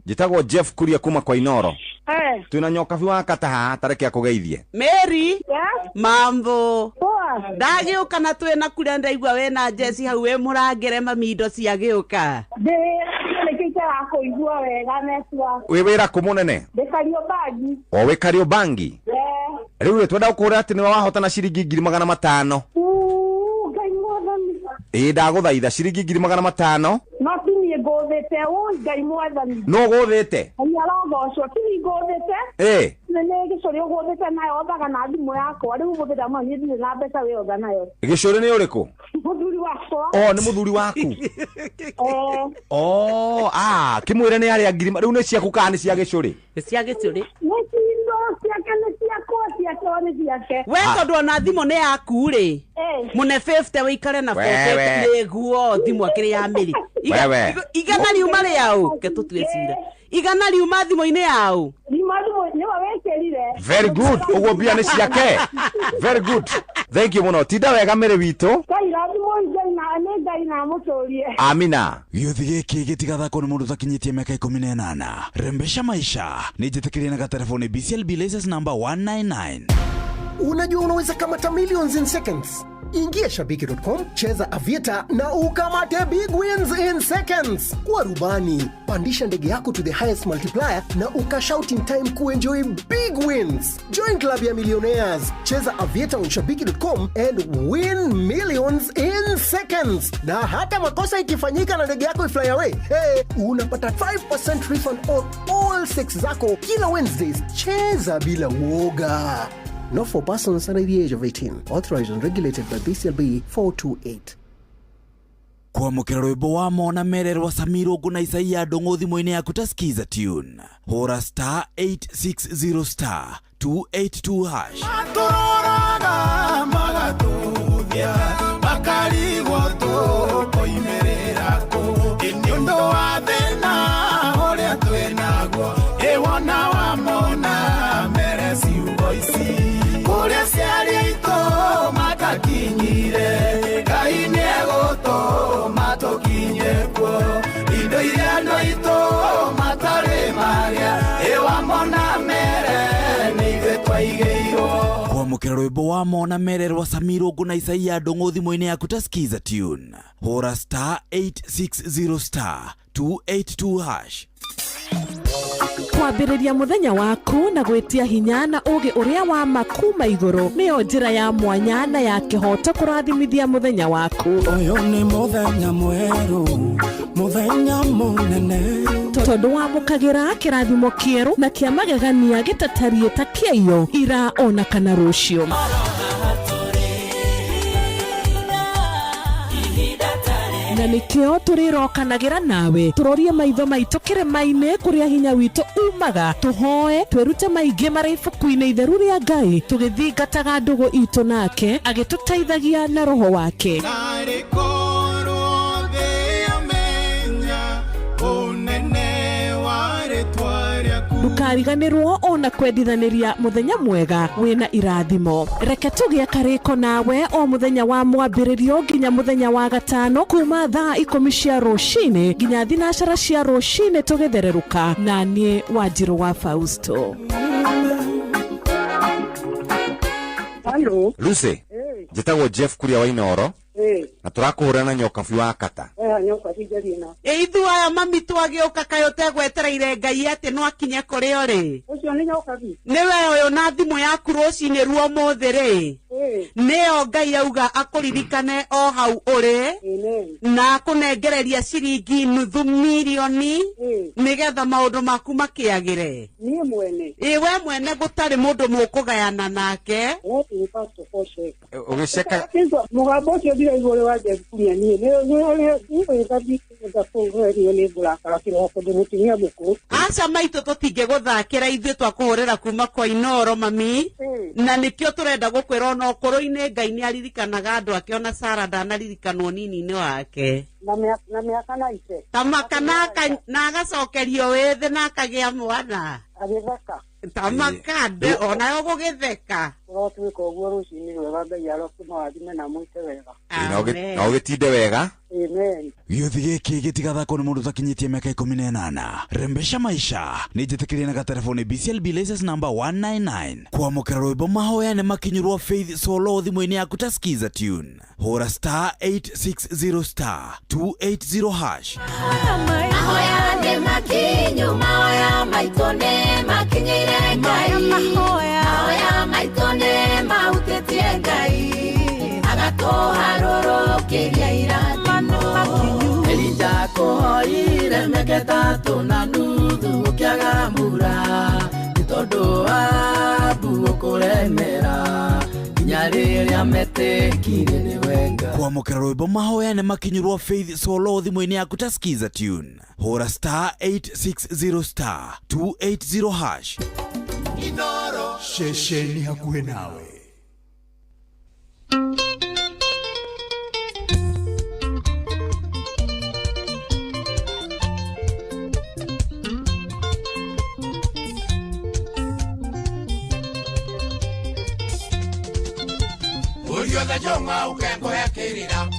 Jitagwo Jeff Kuria kuma kwa Inoro. Twina nyoka biwa kataha tareke akugeithie. Mary. Yes? Mambo. Poa. Ndagiuka na twina kuria ndaigua we na Jesse hau we murangere mamindo cia giuka. Nikita akuigua wega netwa. We wira kumunene? Kariobangi. O we Kariobangi? Riu we twenda ukura ati ni wahotana ciringi 500. Ndaguthaitha ciringi 500. No tini ngothete ngai mwathani. No gothete? Ayarogocwo tini ngothete. Nene gicori ugothete nayo othaga na thimu yakwa riu muthira ma nithire na mbeca we otha nayo. Gicori ni uriku? Muthuri wakwa. Ni muthuri waku. Kimwire ni ari ngiri riu ni ciaku kana ni cia gicori? Ni cia gicori. We tondu ona thimu ni yaku ri mune 50 wikare na 40 niguo thimu akiri ya Miri igana riuma ri yau ke tutwecira igana riuma thimu-ini yau riuma thimu ni wa wekerire Very good. Ugo bia ni ciake. Very good. Thank you muno. Tinda wega mere wito. Amina. Gĩuthi gĩkĩ gĩtigathakwo nĩ mũndũ ũtakinyĩtie mĩaka 18. Rembesha maisha. Nĩ njĩtĩkĩrie na telefoni BCLB license number 199. Unajua unaweza kamata millions in seconds. Ingia shabiki.com, cheza Aviator na ukamate big wins in seconds. Kuwa rubani, pandisha ndege yako to the highest multiplier na ukashout in time kuenjoy big wins. Join club ya millionaires. Cheza Aviator on shabiki.com and win millions in seconds. Na hata makosa ikifanyika na ndege yako ifly away, unapata 5% refund on all 6 zako kila Wednesdays. Cheza bila woga. Not for persons under the age of 18. Authorized and regulated by BCLB 428. Kwamũkĩra rwĩmbo wa Mona Mererwa Samiro Ngũ na Isaia Ndũng'ũ thimũ-inĩ yaku ta skiza tune. Hũra *860 *282#. Atũroraga magatũthia makarigwo tũkoimĩrĩra kũ. Nĩ ũndũ wa thĩna ũrĩa twĩnaguo ĩwona wa Mona Mere ciugo ici. Kuria ciari ito matakinyire Ngai nĩegũtũma tũkinye kuo. Indo iria andũ aitũ matarĩ marĩa ĩwa Mona Mere nĩ ithuĩ twaigĩirwo. Kwamũkĩra rwĩmbo wa Mona Mererwa Samiro Ngũ na Isaia Ndũng'ũ thimũ-inĩ yaku ta skiza tune. Hũra *860 *282#. Kwambĩrĩria mũthenya waku na gwĩtia hinya na ũgĩ ũrĩa wa makuma igũrũ nĩyo njĩra ya mwanya na ya kĩhoto kũrathimithia mũthenya waku. Ũyũ nĩ mũthenya mwerũ, mũthenya mũnene, tondũ wamũkagĩra kĩrathimo kĩerũ na kĩa magegania gĩtatariĩ ta kĩayo ira ona kana rũciũ. Na nĩkĩo tũrĩrokanagĩra nawe tũrorie maitho maitũ kĩrĩma-inĩ kũrĩa hinya witũ umaga, tũhoe twĩrute maingĩ marĩ ibuku-inĩ itheru rĩa Ngai tũgĩthingataga ndũgũ itũ nake agĩtũteithagia na roho wake. Ndũkariganĩrwo ona kwendithanĩria mũthenya mwega wĩna irathimo. Reke tũgĩe karĩko nawe o mũthenya wa mwambĩrĩrio nginya mũthenya wa gatano kuma thaa 10 cia rũcinĩ nginya thinacara cia rũcinĩ tũgĩthererũka na niĩ Wanjirũ wa Fausto. Hello. Lucy. Njĩtagwo Jeff Kuria wa Inoro. Na tũrakũhũra na nyoka biũ wa kata. Nyoka cijarina. Ithuaya mami twagĩũka kayo tegwetereire Ngai atĩ no akinye kũrĩ ore. Ũcio nĩ nyoka bi. Nĩwe ũyũ na thimũ yaku rũcinĩ ruo mũthĩ rĩ. Nĩyo Ngai auga akũririkane o hau ũrĩ. Na akũnengereria ciringi nuthu milioni. Nĩgetha maũndũ maku makĩagĩre. Niĩ mwene. We mwene gũtarĩ mũndũ mũkũgayana nake. Ũgĩceka. Mũgambo ũcio ndĩrĩ igũrũ wa Jeff Kuria niĩ. Aca maitũ tũtingĩgũthakĩra ithuĩ twakũhũrĩra kuma kwa Inoro mami. Na nĩkĩo tũrenda gũkwĩra ona ũkũrũ-inĩ Ngai nĩ aririkanaga andũ ake ona Sara ndanaririkanwo nini-inĩ wake. Na mĩaka na ice. Tamaka na agacokerio wĩthĩ na akagĩa mwana. Agĩtheka. Tamaka ona gũgĩtheka. Ũrotwĩka ũguo rũcinĩ rwega Ngai arokũmawathime na mũite wega. Na ũgĩtinde wega. Amen. Gĩuthi gĩkĩ gĩtigathakwo nĩ mũndũ ũtakinyĩtie mĩaka 18. Rembesha maisha nĩ njĩtĩkĩrie na telefoni BCLB license number 199. Kwamũkĩra rwĩmbo mahoya nĩ makinyirwo Faith Solo thimũ-inĩ yaku ta skiza tune. Hũra *860 *280#. Mahoya nĩ makinyu, mahoya maitũ nĩ makinyĩire Ngai. Mahoya maitũ nĩ mahutĩtie Ngai. Agatũharũrũkĩria irathimo. Elija kũhoire mĩaka 3 na nuthu gũkĩaga mbura. Nĩ tondũ wa mbura kũremera nginya rĩrĩa metĩkire nĩ wenga. Kwamũkĩra rwĩmbo mahoya nĩ makinyirwo Faith Solo thimũ-inĩ yaku ta skiza tune. Hũra *860 *280#. Inoro shesheni hakuhe nawe. Murio the jonga ukengo ya kirira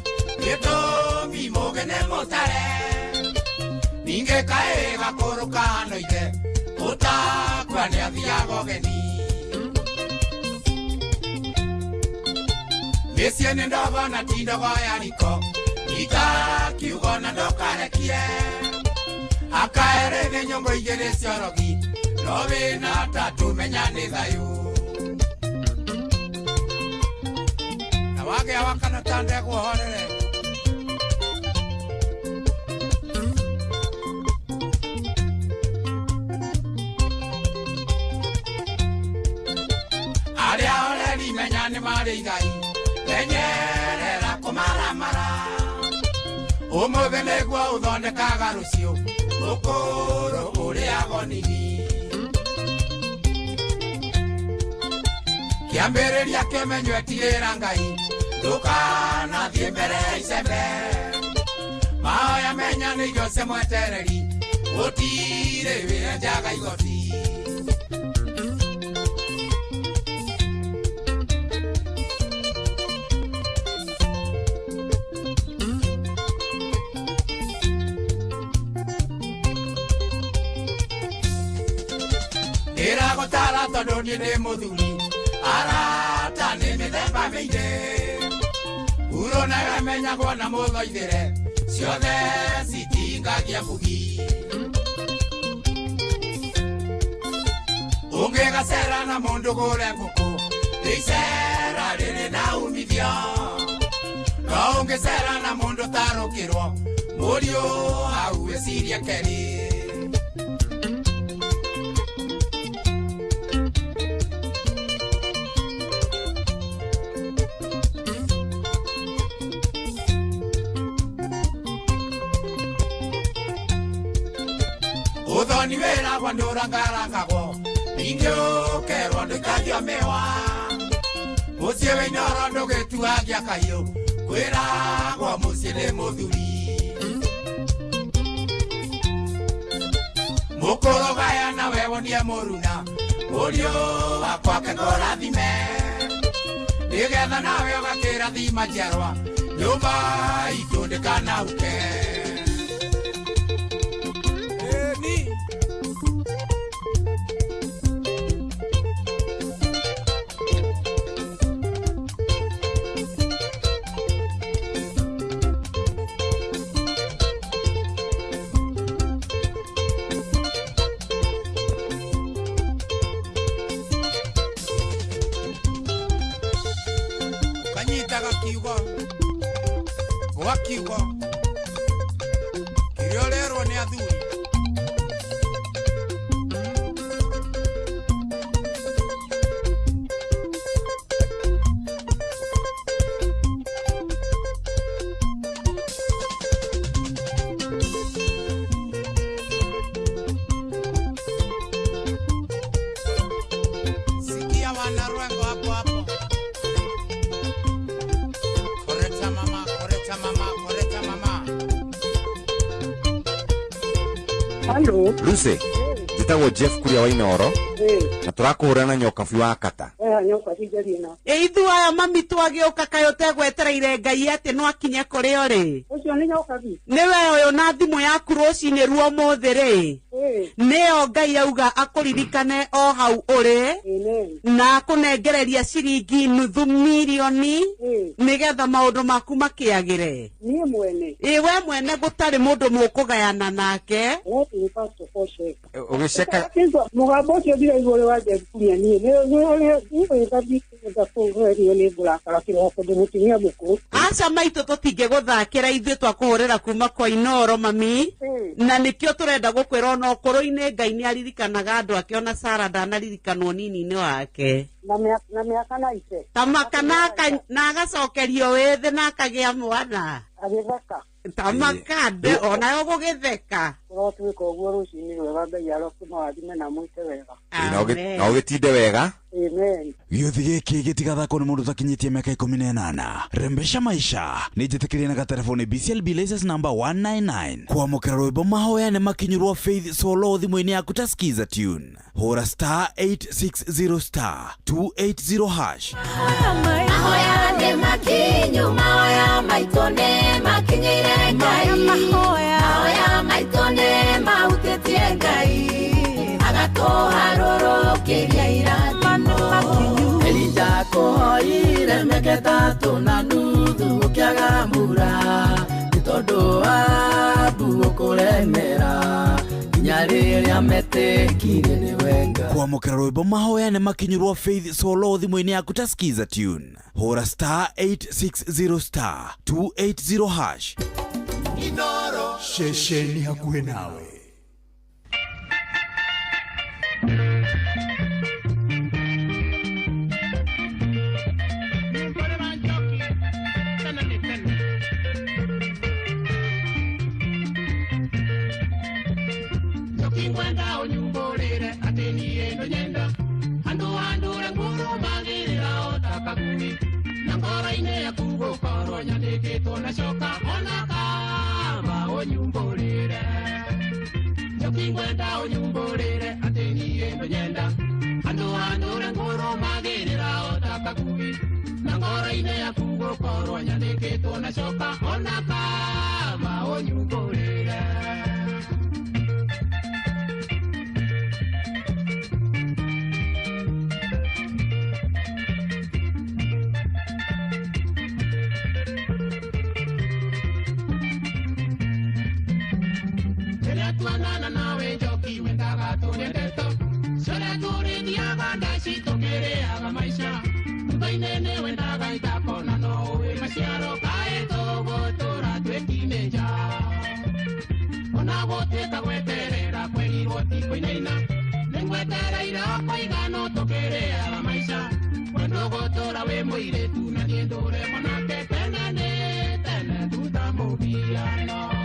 Yeto mimoge ne motare Ninge kae gakoroka noite Ota kwani athiago geni Mesiene ndogo na tindogo ya riko Ika kiugo na ndokarekie Akaerege nyongo igere siorogi Nobe na tatu menyane thayu Na wage awakana tande kuhorere Aria oreri menyane mare igai Lenyerera kumaramara Umuthi niguo uthondekaga rucio Ukuru uria gonini Kiambiriria kimenyo etigĩra Ngai Ndũkanathie mbere icembe Mahoya menya nĩ Jose mwetereri Gũtirĩ wĩra njaga igoti Iragotara tondu ni ndi muthuri arata ni mithemba mĩingĩ uro nayo menyagwo na mũthoithĩre ciothe citingagia mbugi ũngĩgacera na mũndũ gũre ngũkũ icera rĩrĩ na umithio no ũngĩcera na mũndũ tarũkĩrwo mũriũ hau ecirie keri Uthoni wera gwandura ngarangagwo Ningyo kerwa ndikagio mewa Mucie weinoro ndugituagia kahiu Kwiragwo mucie ni muthuri Mukurugaya na wewonie muruna Murio wakwake kurathime Nigetha nawe ugakirathima njerwa Nyumba itu ndikanauke Kiugo Kiriorerwo ni athuri Sikia wanaruengo hapo hapo Koreta mama Hello. Lucy, njĩtagwo Jeff kuria wa Inoro. Na tũrakũhũra na nyoka biũ wa kata. Nyoka cijarĩ na. Ithu aya mami twagĩũka kaĩ ũtegwetereire Ngai atĩ no akinye kũrĩ ũrĩ. Ũcio nĩ nyoka bi. Nĩwe ũyũ na thimũ yaku rũcinĩ ruo mũthĩ rĩ. Nĩyo Ngai auga akũririkane o hau ũrĩ. Na akũnengereria ciringi nuthu mirioni. Nĩgetha maũndũ maku makĩagĩre. Niĩ mwene. We mwene gũtarĩ mũndũ mũkũgayana nake. Ũgĩceka. Mũgambo ũcio ndiraigua ũrĩ wa Jefuria niĩ. Aca maitũ tũtingĩgũthakĩra ithuĩ twakũhũrĩra kuma kwa Inoro mami. Na nĩkĩo tũrenda gũkwĩra ona ũkũrũ-inĩ Ngai nĩ aririkanaga andũ ake ona Sara ndanaririkanwo nini-inĩ wake. Na mĩaka na ice. Tamaka na agacokerio wĩthĩ na akagĩa mwana. Agĩtheka. Tamakande onayo gũgĩtheka. Tũrotwĩka ũguo rũcinĩ rwega Ngai arokũmawathime na mwĩke wega. Na ũgĩtinde wega. Amen. Gĩothi gĩkĩ gĩtigathakwo nĩ mũndũ ũtakinyĩtie mĩaka 18. Rembesha maisha nĩ njĩtĩkĩrie na gatelefoni BCLB license number 199 kwamũkĩra rwĩmbo mahoya nĩ makinyĩrwo Faith Solo thimũ-inĩ yaku ta skiza tune hũra *860*280# Kinyuma oya maitone makinyire ngai Oya maitone mautetie ngai Agatoharoro kiria irathimo Elija kuhoire meketatu na nuthu ukiaga mbura Nitondo Abu ukuremera Nyariria metekire ni wenga Kwamukira rwimbo mahoya ne makinyurwa Faith Solo thimũ-inĩ yaku ta skiza tune hura star 860 star 280 hash Inoro shesheni hakuhe nawe Kingwenda onyumborere ateni endo nyenda andure nguru magirira otakaguni nangora ine ya kugo koro nyandike tona shoka ona kama onyumborere Kingwenda onyumborere ateni endo nyenda andure nguru magirira otakaguni nangora ine ya kugo koro nyandike tona shoka ona kama onyumborere Tuanana nawe joki wendaga tunendeto Sole turi diaga ndashito kere aga maisha Tubainene wendaga itakona nowe Masiaro kae togo tora twekineja Ona goteka weterera kweri goti koinaina Nengwetera ira koigano tokere aga maisha Wendo gotora we moire tuna niendore monake Tenene tene tutamubiano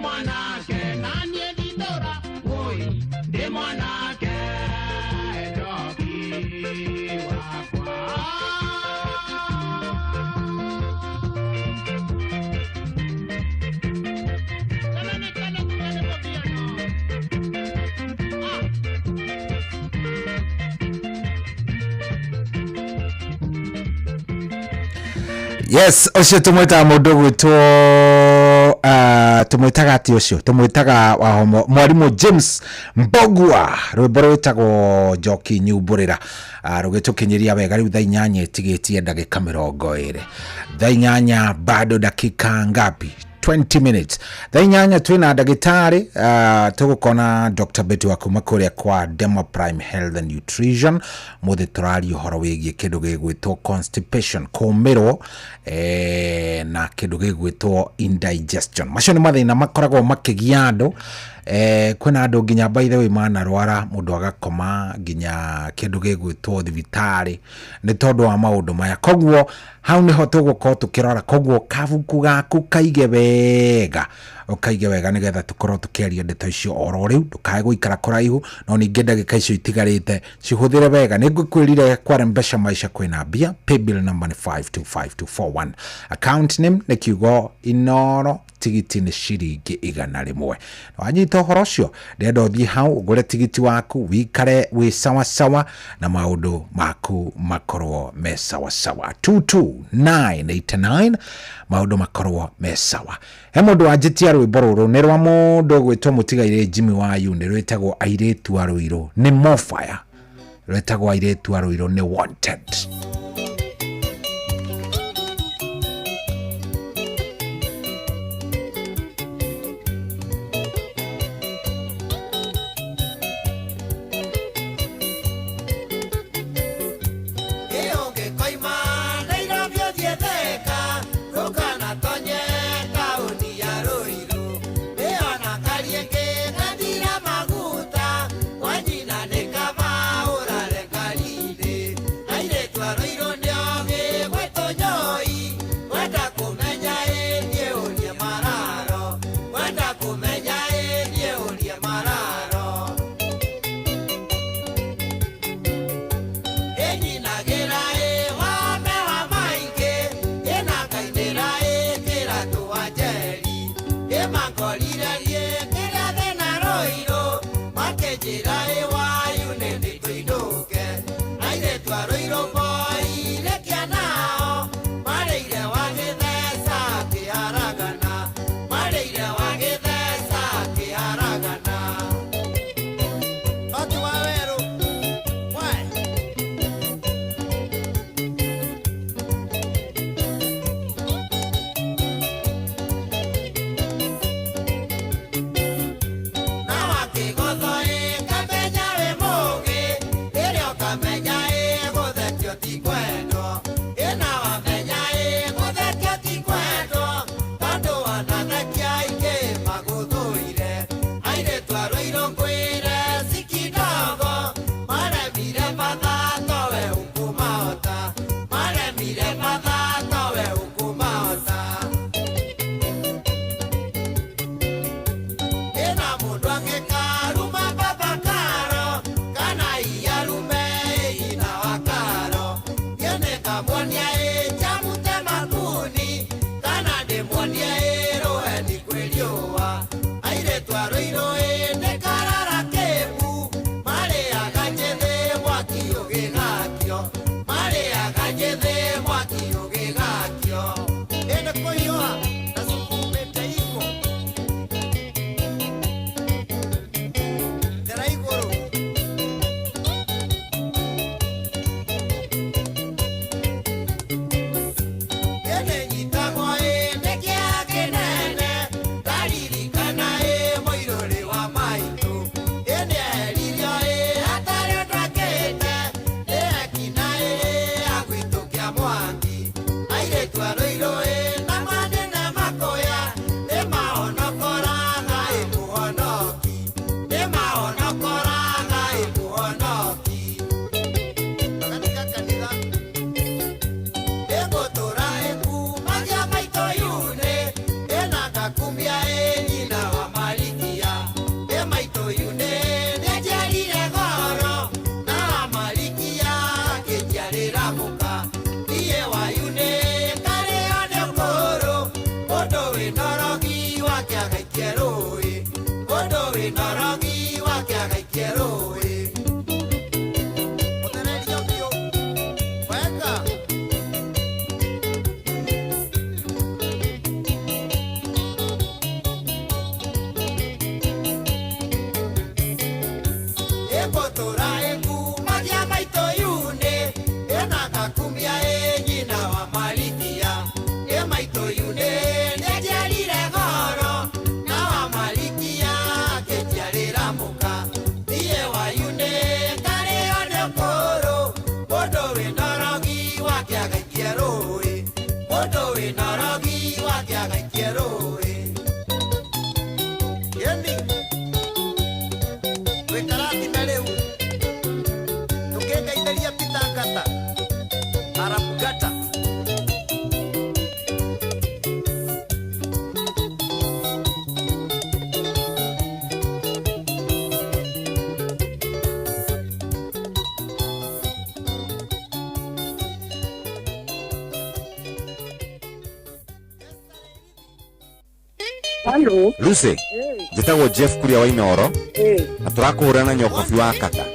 mwanake nani editora oi Yes, ucio tumwitaga mundu gwitwo tumwitaga ati ucio tumwitaga mwarimu James Mbogua rwimbo rwitagwo Njoki Nyumburira rugitukinyiria wega riu thaa 8 itigitie ndagika 20 thaa 8 bado dakika ngapi 20 minutes. Thaa 8 twina ndagitari tugukona Dr. Betty wakuma kuria kwa Demo Prime Health and Nutrition muthe turari uhoro wigie kindu gigwitwo constipation kumiro na kindu gigwitwo indigestion. Macio ni mathina makoragwo makigia andu kwina andu nginya by the way mana rwara mundu agakoma nginya kindu gigwitwo thibitari ni tondu wa maundu maya. Koguo hau niho tugukorwo tukirora koguo kabuku gaku kaige wega ukaige wega nigetha tukorwo tukiaria ndeto icio oro riu ndukae guikara kuraihu no ninge ndagika icio itigarite cihuthire wega. Nigukwirire kwa Rembesha Maisha kwina mbia. Paybill number 525241. Account name ni kiugo Inoro. Tigiti ni ciringi 100. Wanyita uhoro ucio ndenda uthie hau ugure tigiti waku wikare wi sawa sawa na maundu maku makorwo me sawa sawa. 22989 maundu makorwo me sawa. He mundu anjitia rwimbo ruru ni rwa mundu gwitwo Mutigaire Jimmy Wayu ni rwitagwo Airetu Aruiro ni Mofire rwitagwo Airetu Aruiro ni Wanted. Hello. Lucy. Njĩtagwo Jeff kuria wa Inoro. Na tũrakũhũrana nyokobi wa kata.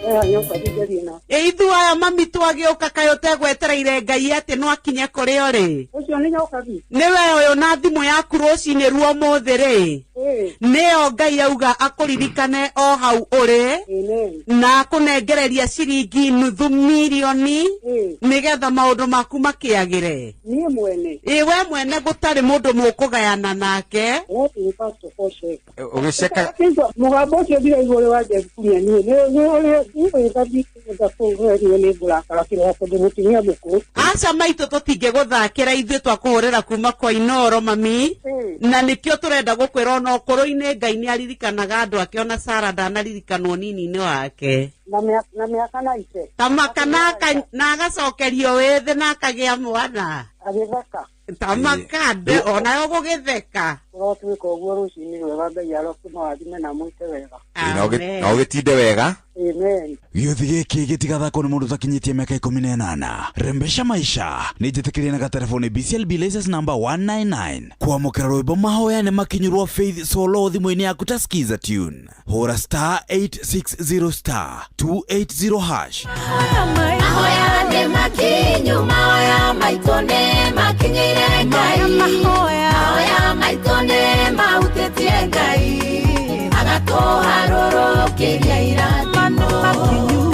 Ithu aya mami twagĩũka kayo tegwetereire Ngai atĩ no akinye kũrĩ ore. Ũcio nĩ nyokobi. Nĩwe ũyũ na thimũ yaku rũcinĩ ruo mũthĩ rĩ. Nĩyo Ngai auga akũririkane o hau ũrĩ. Na kũnengereria ciringi nuthu milioni. Nĩgetha maũndũ maku makĩagĩre. Niĩ mwene. We mwene gũtarĩ mũndũ mũkũgayana nake. Ũgĩceka. Mũgambo ũcio ndiraigua wa Jeff kuria Aca maitũ tũtingĩgũthakĩra ithuĩ twakũhũrĩra kuma kwa Inoro mami. Na nĩkĩo tũrenda gũkwĩra ona ũkũrũ-inĩ Ngai nĩaririkanaga andũ ake ona Sara ndanaririkanwo nini-inĩ wake. Na mĩaka na ice. Tamaka na agacokerio wĩthĩ na akagĩa mwana. Agĩtheka. Tamakande onayo gũgĩtheka. Ũrotwĩka ũguo rũcinĩ rwega Ngai arokũmawathime na mwĩke wega. Na ũgĩtinde wega. Amen. Gĩothi gĩkĩ gĩtigathakwo nĩ mũndũ ũtakinyĩtie mĩaka 18. Rembesha maisha nĩ njĩtĩkĩrie na gatelefoni BCLB license number 199 kwamũkĩra rwĩmbo mahoya nĩ makinyirwo Faith Solo thimũ-inĩ yaku ta skiza tune. Hũra *860*280#. Mahoya nĩ makinyu, mahoya maitũ nĩ makinyĩre Ngai. Mahoya maitũ nĩ mahutĩtie Ngai. Agatũharũrũkĩria irathimo.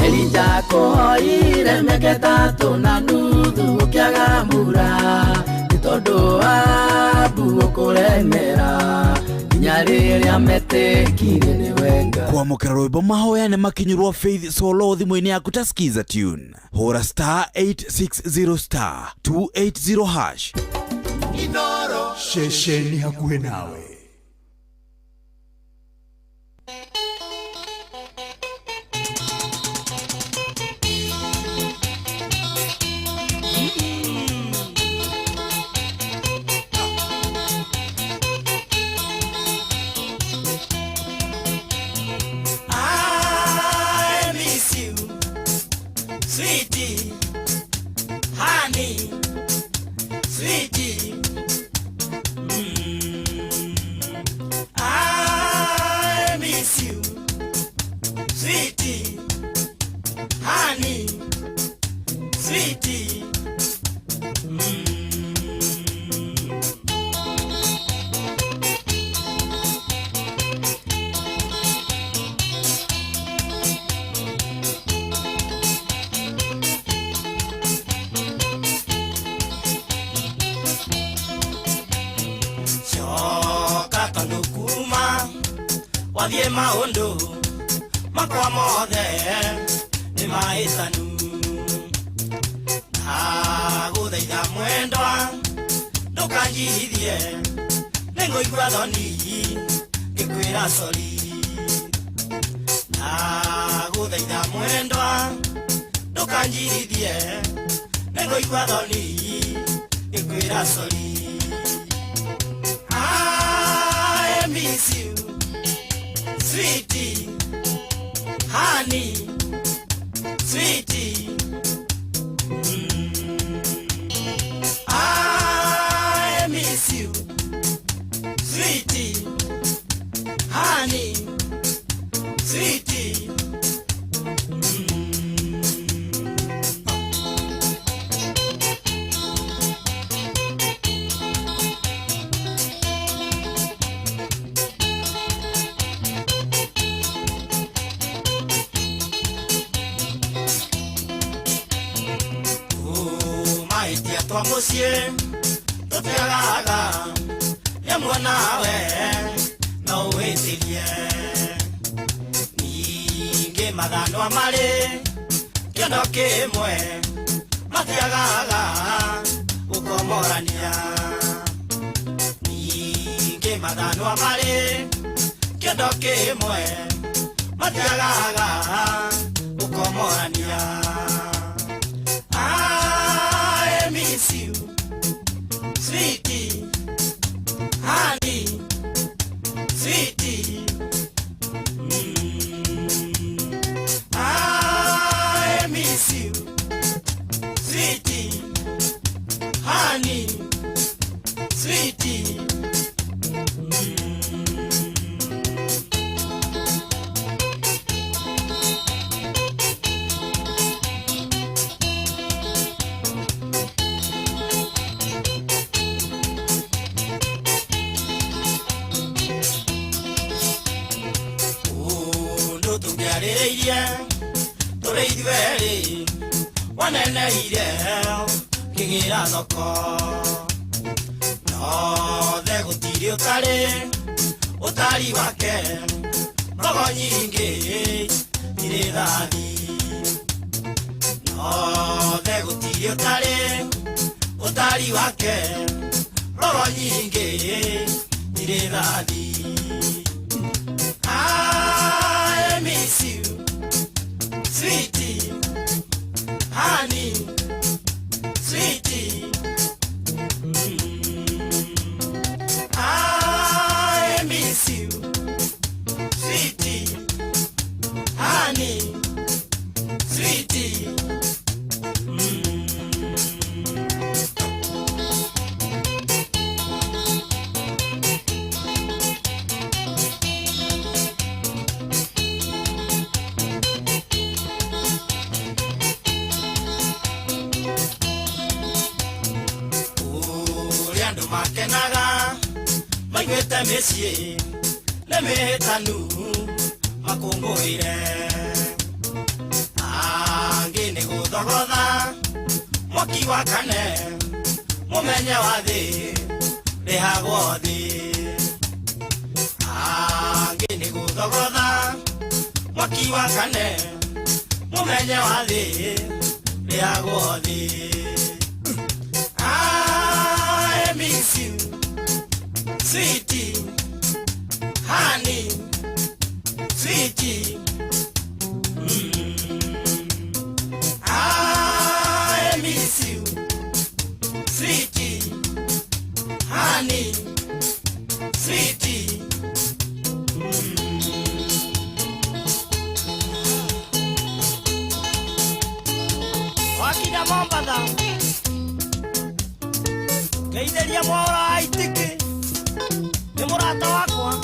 Elija kũhoire mĩaka 3 na nuthu gũkĩaga mbura. Nĩ tondũ wa mbura kũremera. Nginya rĩrĩa metĩkire nĩ wenga. Kwamũkĩra rwĩmbo mahoya nĩ makinyirwo Faith Solo thimũ-inĩ yaku ta skiza tune. Hũra *860*280#. Inoro. Shesheni hakuhĩ nawe. Sweetie, honey, sweetie. I miss you, sweetie, honey, sweetie. Wathie maundu makwa mothe ni maitanu. Ndagũthaitha mwendwa ndũkanjihithie, nĩngũigua thoni ngĩkwĩra sorry. Ndagũthaitha mwendwa ndũkanjihithie, nĩngũigua thoni ngĩkwĩra sorry. I miss you, sweetie, honey, sweetie. I miss you, sweetie, honey, sweetie. Twa muciĩ tũtiagaga rĩmwe nawe no wĩtĩrie. Ningĩ mathanwa marĩ kĩondo kĩmwe matiagaga gũkomorania. Ningĩ mathanwa marĩ kĩondo kĩmwe matiagaga gũkomorania. I miss you, sweetie, honey, sweetie. I miss you, sweetie, honey, sweetie. tungiarĩrĩirie tũrĩ ithuerĩ waneneire kĩgĩra thoko no the gũtirĩ ũtari wake rogo nyingĩ irĩ thathi no the gũtirĩ ũtari wake rogo nyingĩ irĩ thathi. I miss you, sweetie, honey, sweetie. I miss you, sweetie, honey, sweetie. Makenaga maigwete mĩciĩ nĩ mĩhĩtanu makũngũĩre angĩ nĩ gũthogotha mwaki wa kane mũmenye wa thĩ rĩhagwo thĩ angĩ nĩ gũthogotha mwaki wa kane mũmenye wa thĩ rĩhagwo thĩ. I miss you, sweetie, honey, sweetie. I miss you, sweetie, honey, sweetie. Wakina Mombasa. Ngeithĩria mwaura itiki nĩ mũrata wakwa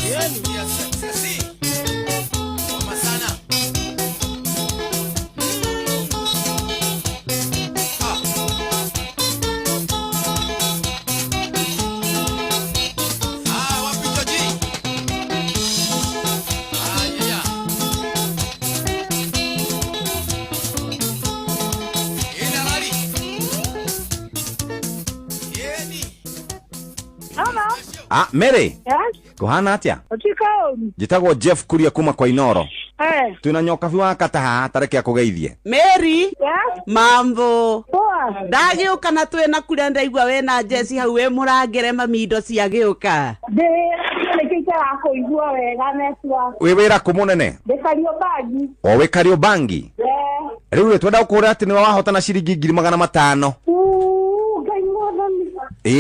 yeni ya sexy mama sana wapitoji yeah inarali. Mary. Yes? Kuhana atia? Otikaoni. Jitagwo Jeff Kuria kuma kwa Inoro. Tuna nyoka biwa kataha tareke akugeithie. Mary. Yes? Mambo. Poa. Ndagiuka na twena kuria ndaigua we na Jesse hau we murangere mamindo cia giuka. Nĩkĩikara kũigua wega netwa. Wĩ wĩra kũ mũnene? Kariobangi. O wĩ Kariobangi? Rĩu rĩ twenda gũkũũria atĩ nĩ wahotana ciringi 500,000. Ngai mwathani.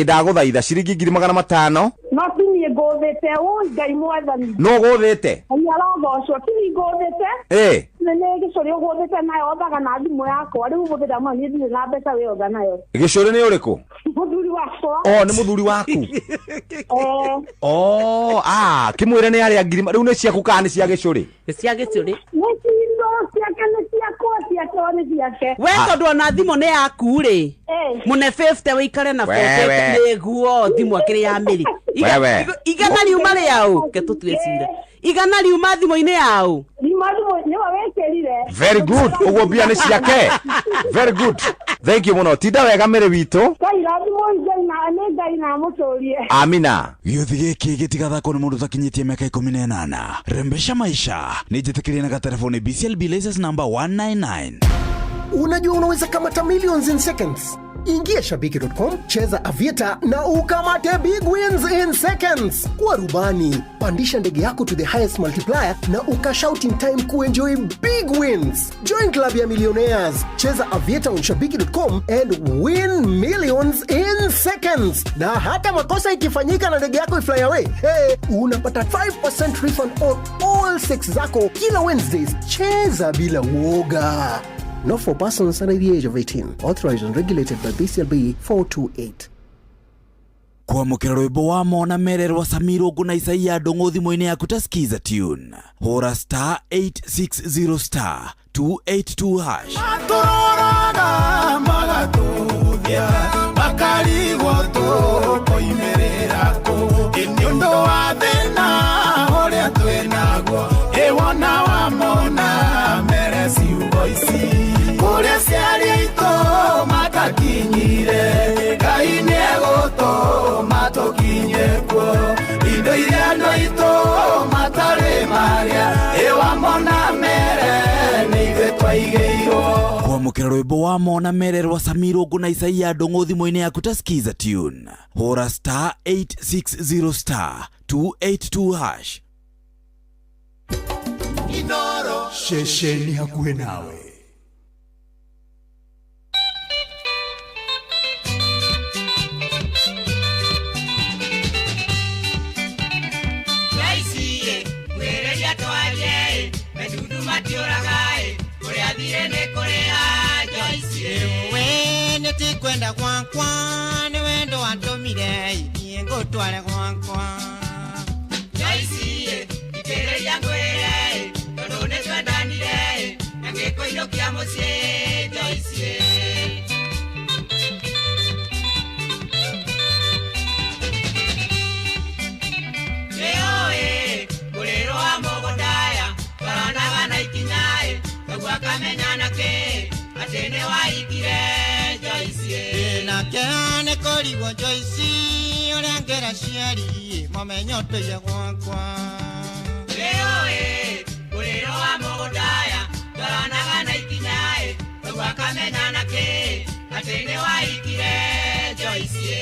Ndagũthaitha ciringi 500,000. No tinie ngũthĩte Ngai mwathani. No gũthĩte? Nyarogocwo tini ngũthĩte. Nĩ gĩcũrĩ ũgũthĩte nayo othaga na thimũ yakwa rĩu ũgũthĩra mwana nĩ na mbeca wĩ otha nayo. Gĩcũrĩ nĩ ũrĩkũ? Mũthuri wakwa. Nĩ mũthuri waku. Kĩmwĩre nĩ arĩa ngiri rĩu nĩ ciaku kana nĩ cia gĩcũrĩ? Nĩ cia gĩcũrĩ. Nĩ ciake nĩ ciakwa ciake nĩ ciake. We tondũ ona thimũ nĩ yaku rĩ. Mũne 50 wĩikare na 40 nĩguo thimũ akĩrĩ ya Mary. Igana riuma rĩaũ ke tũtue cira. Igana riuma thimũ-inĩ yaũ. Very good. Ugo bia nĩ ciake. Very good. Thank you muno. Tinda wega Mary witũ. Amina. Gĩuthi gĩkĩ gĩtigathakwo nĩ mũndũ ũtakinyĩtie mĩaka 18. Rembesha maisha. Nĩ njĩtĩkĩrie na gatelefoni BCLB license number 199. Unajua unaweza kamata millions in seconds. Ingia shabiki.com, cheza Aviator na ukamate big wins in seconds. Kuwa rubani, pandisha ndege yako to the highest multiplier na ukashout in time kuenjoy big wins. Join club ya millionaires. Cheza Aviator on shabiki.com and win millions in seconds. Na hata makosa ikifanyika na ndege yako ifly away, unapata 5% refund on all 6 zako kila Wednesdays. Cheza bila woga. Not for persons under the age of 18. Authorized and regulated by BCLB 428. Kwamũkĩra rwĩmbo wa Mona Mererwa Samirungu na Isaia Ndung'u thimũ-inĩ yaku ta skiza tune. Hũra *860 *282#. Atũroraga magatũthia makarigwo tũkoimĩrĩra kũ. Nĩ ũndũ wa thĩna ũrĩa twĩnaguo. rwimbo wa mona mererwa Samirungu na Isaia Ndung'u thimo-inĩ yaku ta skiza tune. Hora *860 *282#. Inoro shesheni hakuhe nawe. Kwenda kwa ni wendo antomire yengo twale kwa Joyce ikere yangu ere tono ne twandanire ngeko irokia musie Joyce leo kulero amogondaya baranaga na ikinyae tagwa kamenyana ke atene waikire na kene korigo Joyce orangera ciari momenyo toya gwakwa leo kulero amogondaya twaranaga na ikinyae twakamenya ke atene waikire Joyce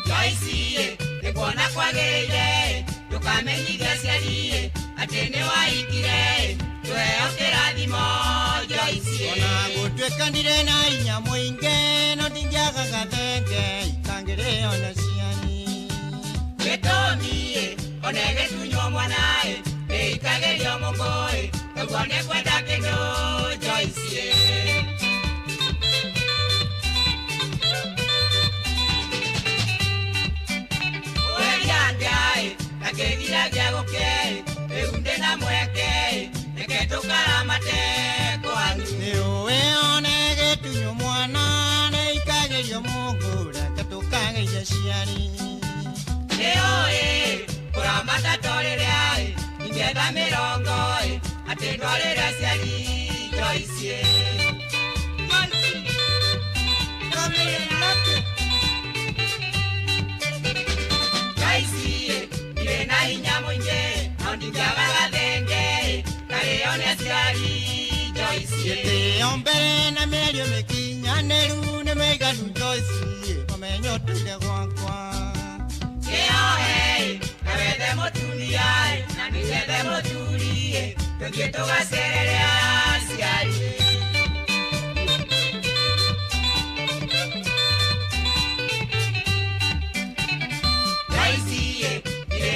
Joyce ekona kwageire tukamenyiga ciari atene waikire tweo kirathimo Joyce ona gutwekandire na inya muinge no ndingiaga gathenge ikangire ona ciani getonie onege tunyo mwanae ikagerio mugoe tugone kwenda kendo Joyce Nakegira jago ke eunde na mweke neketukara mateko anyu niwe onege tunyo mwana ne ikagerio mugura ketukageria ciari leo kurambata torere ingetha mirongo ati ndorere ciari Joyce na inya mwinge ondinjaga gathenge kareone ciari Joyce te ombere na merio mekinyaneru ne meganu Joyce momenyo tuile gwakwa keo kabethe mutunia na nithethe muturie tugitugacerere ciari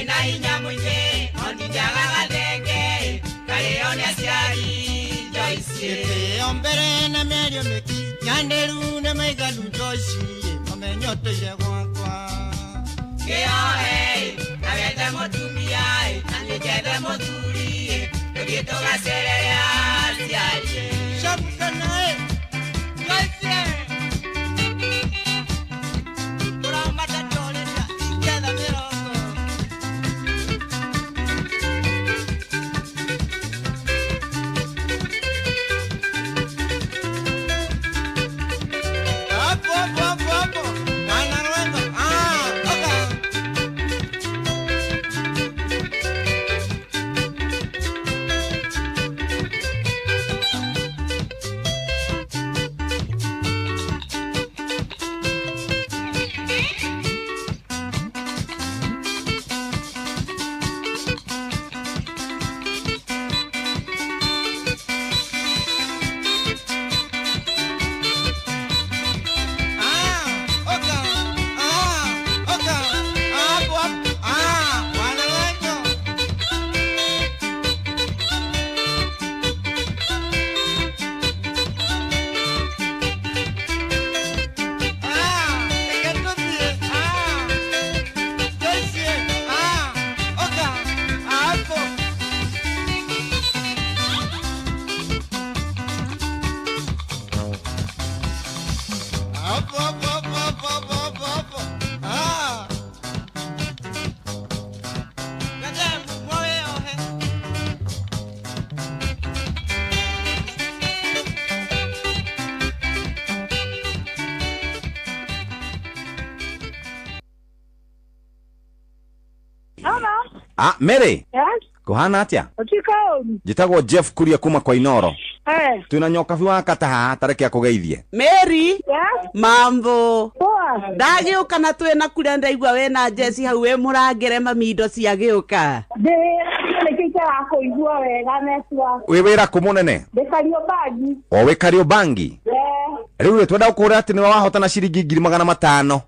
na inya mwinge ondinjaga gathenge kareone ciari Joyce te ombere na merio mekinyaneru ne meganu Joyce momenyo tuile gwakwa keo kabethe mutumia na nithethe muturie tugitugacerere ciari Shapkanae Joyce kurambata torera iketha mirongo Mary. Yes. Kuhana atia? Otikaoni. Jitagwo Jeff Kuria kuma kwa Inoro. Tuna nyoka biwa kataha tareke akugeithie. Mary. Yes. Mambo. Poa. Ndagiuka na twena kuria ndaigua we na Jesse hau we murangere mamindo cia giuka. Nekita ako igua wega neswa. We wira kumunene. Bekario bagi. O we kario bangi. Riu twenda ukura ati ni wahotana ciringi 500.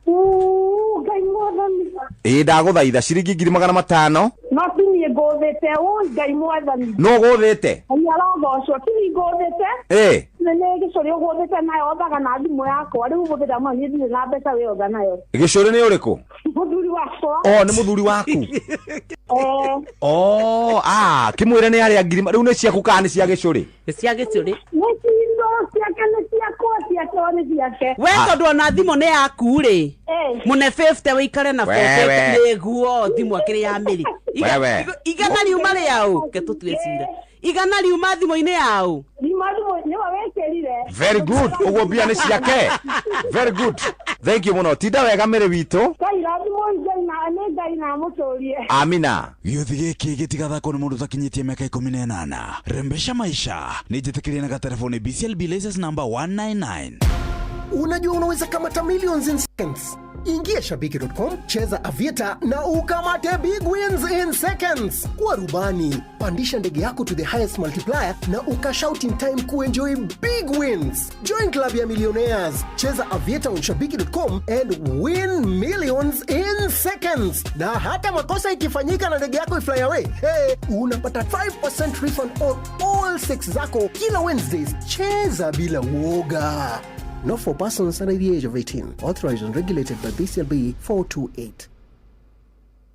Ndaguthaitha ciringi 500. No tini gothete ngai mwathani. No gothete. Anyarogocwo tini gothete. Nene gicorio gothete nayo othaga na thimu yakwa riu muthira ma nyi ndire na mbeca we otha nayo. Gicorio ni uriku? Muthuri wakwa. Ni muthuri waku. Kimwire ni ari ngiri riu ni ciaku kana ni cia gicuri? Cia gicuri. Ni cindo ciake ni ciakwa ciake ni ciake. We tondu na thimu ni yaku ri. Mune 50 wikare na 40 neguo thimu akiri ya Mary. Igana riuma riao ke tutwecira. Igana riuma thimu-ini yao. Very good. Ugo bia ni ciake. Very good. Thank you muno. Tinda wega Mary wito. Amina. Gĩothi gĩkĩ gĩtigathakwo nĩ mũndũ ũtakinyĩtie mĩaka 18. Rembesha maisha. Nĩnjĩtĩkĩrie na telefoni BCLB license number 199. Unajua unaweza kamata millions in seconds. Ingia shabiki.com, cheza Aviator na ukamate big wins in seconds. Kuwa rubani, pandisha ndege yako to the highest multiplier na ukashout in time kuenjoy big wins. Join club ya millionaires. Cheza Aviator on shabiki.com and win millions in seconds. Na hata makosa ikifanyika na ndege yako ifly away, unapata 5% refund on all 6 zako kila Wednesdays. Cheza bila uoga. Not for persons under the age of 18. Authorized and regulated by BCLB 428.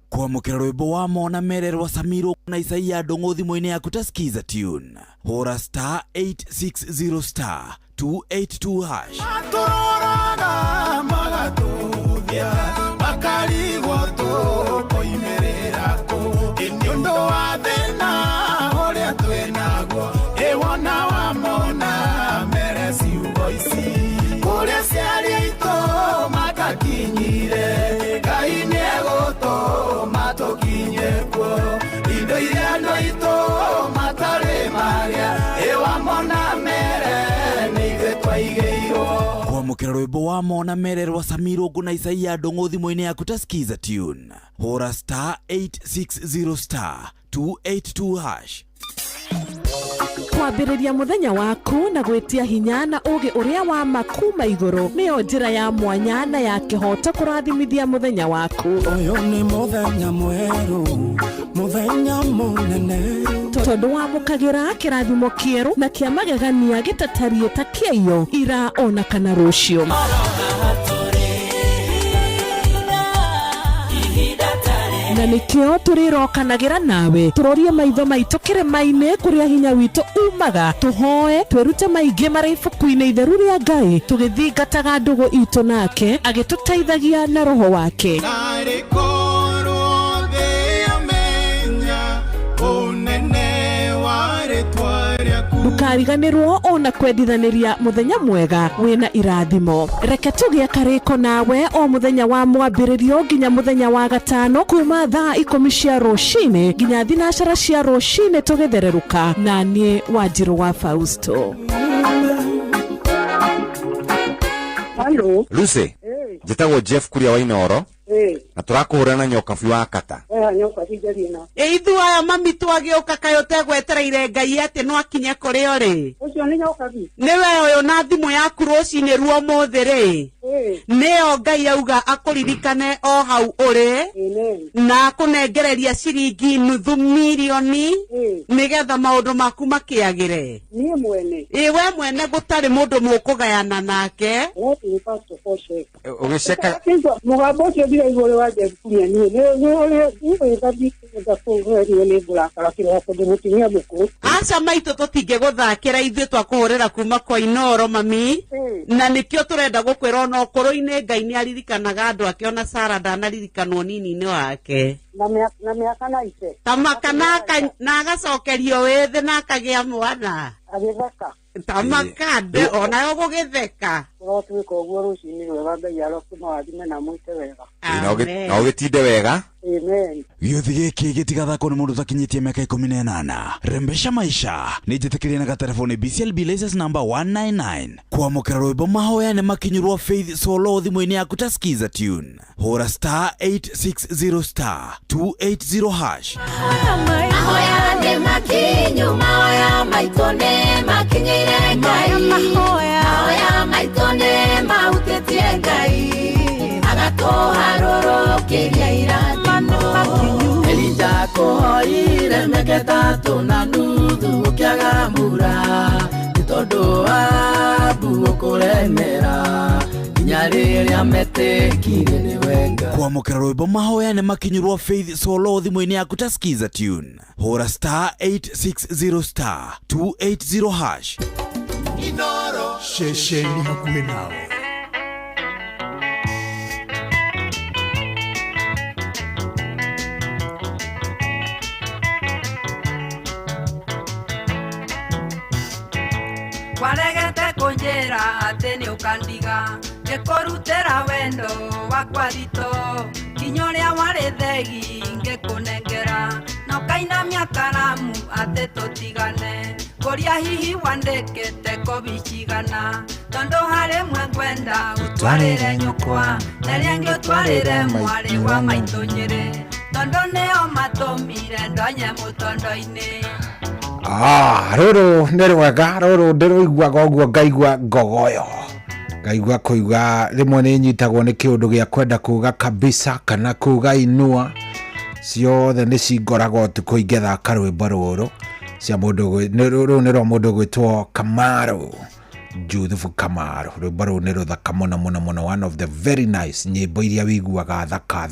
Kwamukira rwimbo wa Mona Mererwa Samiro na Isaia Ndongo thimu-ini yaku ta skiza tune. Hora *860 282 hash. Atororaga magatuthia makarigwo tukoimerera ku inyondo wa thina uria twinaguo iwona wa Mona Meresi ugoici kuria ciarito matakinyire Ngai nieguto matukinye kuo indo iria noito matare maria iwa Mona Mere nitwe twaigeirwo. Kwamukira rwimbo wa Mona Mererwa Samiro na Isaia Ndongo thimu-ini yaku ta skiza tune. Hora *860 282 hash. Kwambĩrĩria muthenya waku na gwitia hinya na ugi uria wa makuma iguru niyo njira ya mwanya na ya kihoto kurathimithia muthenya waku. Uyu ni muthenya mweru, muthenya munene, tondu wamukagira kirathimo kieru na kia magegania gitatarie ta kĩio ira ona kana rucio. Na nikio turirokanagira nawe turorie maitho maitu kirema-ini kuria hinya witu umaga tuhoe twirute maingi mari ibuku-ini itheru ria Ngai tugithingataga ndugu itu nake agituteithagia na roho wake. Ndukariganirwo ona kwendithaniria muthenya mwega wina irathimo. Reke tugie kariko nawe o muthenya wa mwambiririo nginya muthenya wa gatano kuma thaa 10 cia rucini nginya thinacara cia rucini tugithereruka na nie Wanjiru wa Fausto. Hello. Lucy. Njitagwo Jeff Kuria wa Inoro. Na turakuhura na nyoka biwa kata. Nyoka hijarina. Ithu aya mami twagiuka kayo tegwetereire Ngai ati no akinye kuri ori. Ucio ni nyoka bi. Niwe uyu na thimu yaku rucini ruo muthi ri. Neo Ngai auga akuririkane o hau uri. Na kunengereria ciringi nuthu milioni. Nigetha maundu maku makiagire. Nie mwene. We mwene gutari mundu mukugayana nake. Ni pastor Foshe. Ugiceka. Mugambo ucio ndira igore wa Jeff Kuria ni ngathi ngafunguria ni bulaka kira kundu mutimia muku. Aca maitu tutinge guthakira ithuĩ twakuhurira kuma kwa Inoro mami. Na nikio turenda gukwira no koro-ini Ngai ni aririkanaga andu ake ona Sara ndanaririkanwo nini-ini wake. Na miaka na ice. Tamaka na agacokerio withi na akagia mwana. Agitheka. Tamakande ona yo gugitheka. Twika uguo rucini rwega Ngai arokuma wathime na mwite wega. Na ugitinde wega. Amen. Gĩothi gĩkĩ gĩtigathakwo nĩ mũndũ ũtakinyĩtie mĩaka 18. Rembesha maisha nĩ njĩtĩkĩrie na gatelefoni BCLB license number 199 kwamũkĩra rwĩmbo mahoya nĩ makinyĩrwo Faith Solo thimũ-inĩ yaku ta skiza tune. Hũra *860 *280#. Mahoya nĩ makinyu, mahoya maitũ nĩ makinyĩire Ngai. Mahoya maitũ nĩ mahutĩtie Ngai. Agatũharũrũkĩria irathimo. Elija kũhoire mĩaka 3 na nuthu ũkĩaga mbura, nĩ tondũ wa mbura kũremera nginya rĩrĩa metĩkire nĩ wenga. Kwamũkĩra rwĩmbo mahoya nĩ makinyĩrwo Faith Solo thimũ-inĩ yaku ta skiza tune. Hũra *860 *280#. Inoro shesheni hakuhĩ nawe. Waregete kũnjĩra atĩ nĩ ũkandiga, ngĩkũrutĩra wendo wakwa thito, kinya ũrĩa warĩ thegi ngĩkũnengera, na ũkainamia karamu atĩ tũtigane, ngũria hihi wandĩkĩte kobi cigana, tondũ harĩ mwe ngwenda ũtwarĩre nyũkwa, na rĩngĩ ũtwarĩre mwarĩ wa maitũ Nyĩrĩ, tondũ nĩo matũmire ndonye mũtondo-inĩ. Rũrũ nĩ rwega, rũrũ ndĩrũiguaga ũguo ngaigua ngogoyo, ngaigua kũigua rĩmwe nĩ nyitagwo nĩ kĩũndũ gĩa kwenda kuga kabisa kana kuga inua, ciothe nĩ cingoragwo tukũ ingĩthaka rwĩmbo rũrũ cia mũndũ rũrũ nĩ rwa mũndũ gwĩtwo Kamaru, Judith Kamaru. Rwĩmbo rũrũ nĩ rũthaka mũno mũno mũno, one of the very nice nyĩmbo iria wiguaga thaka.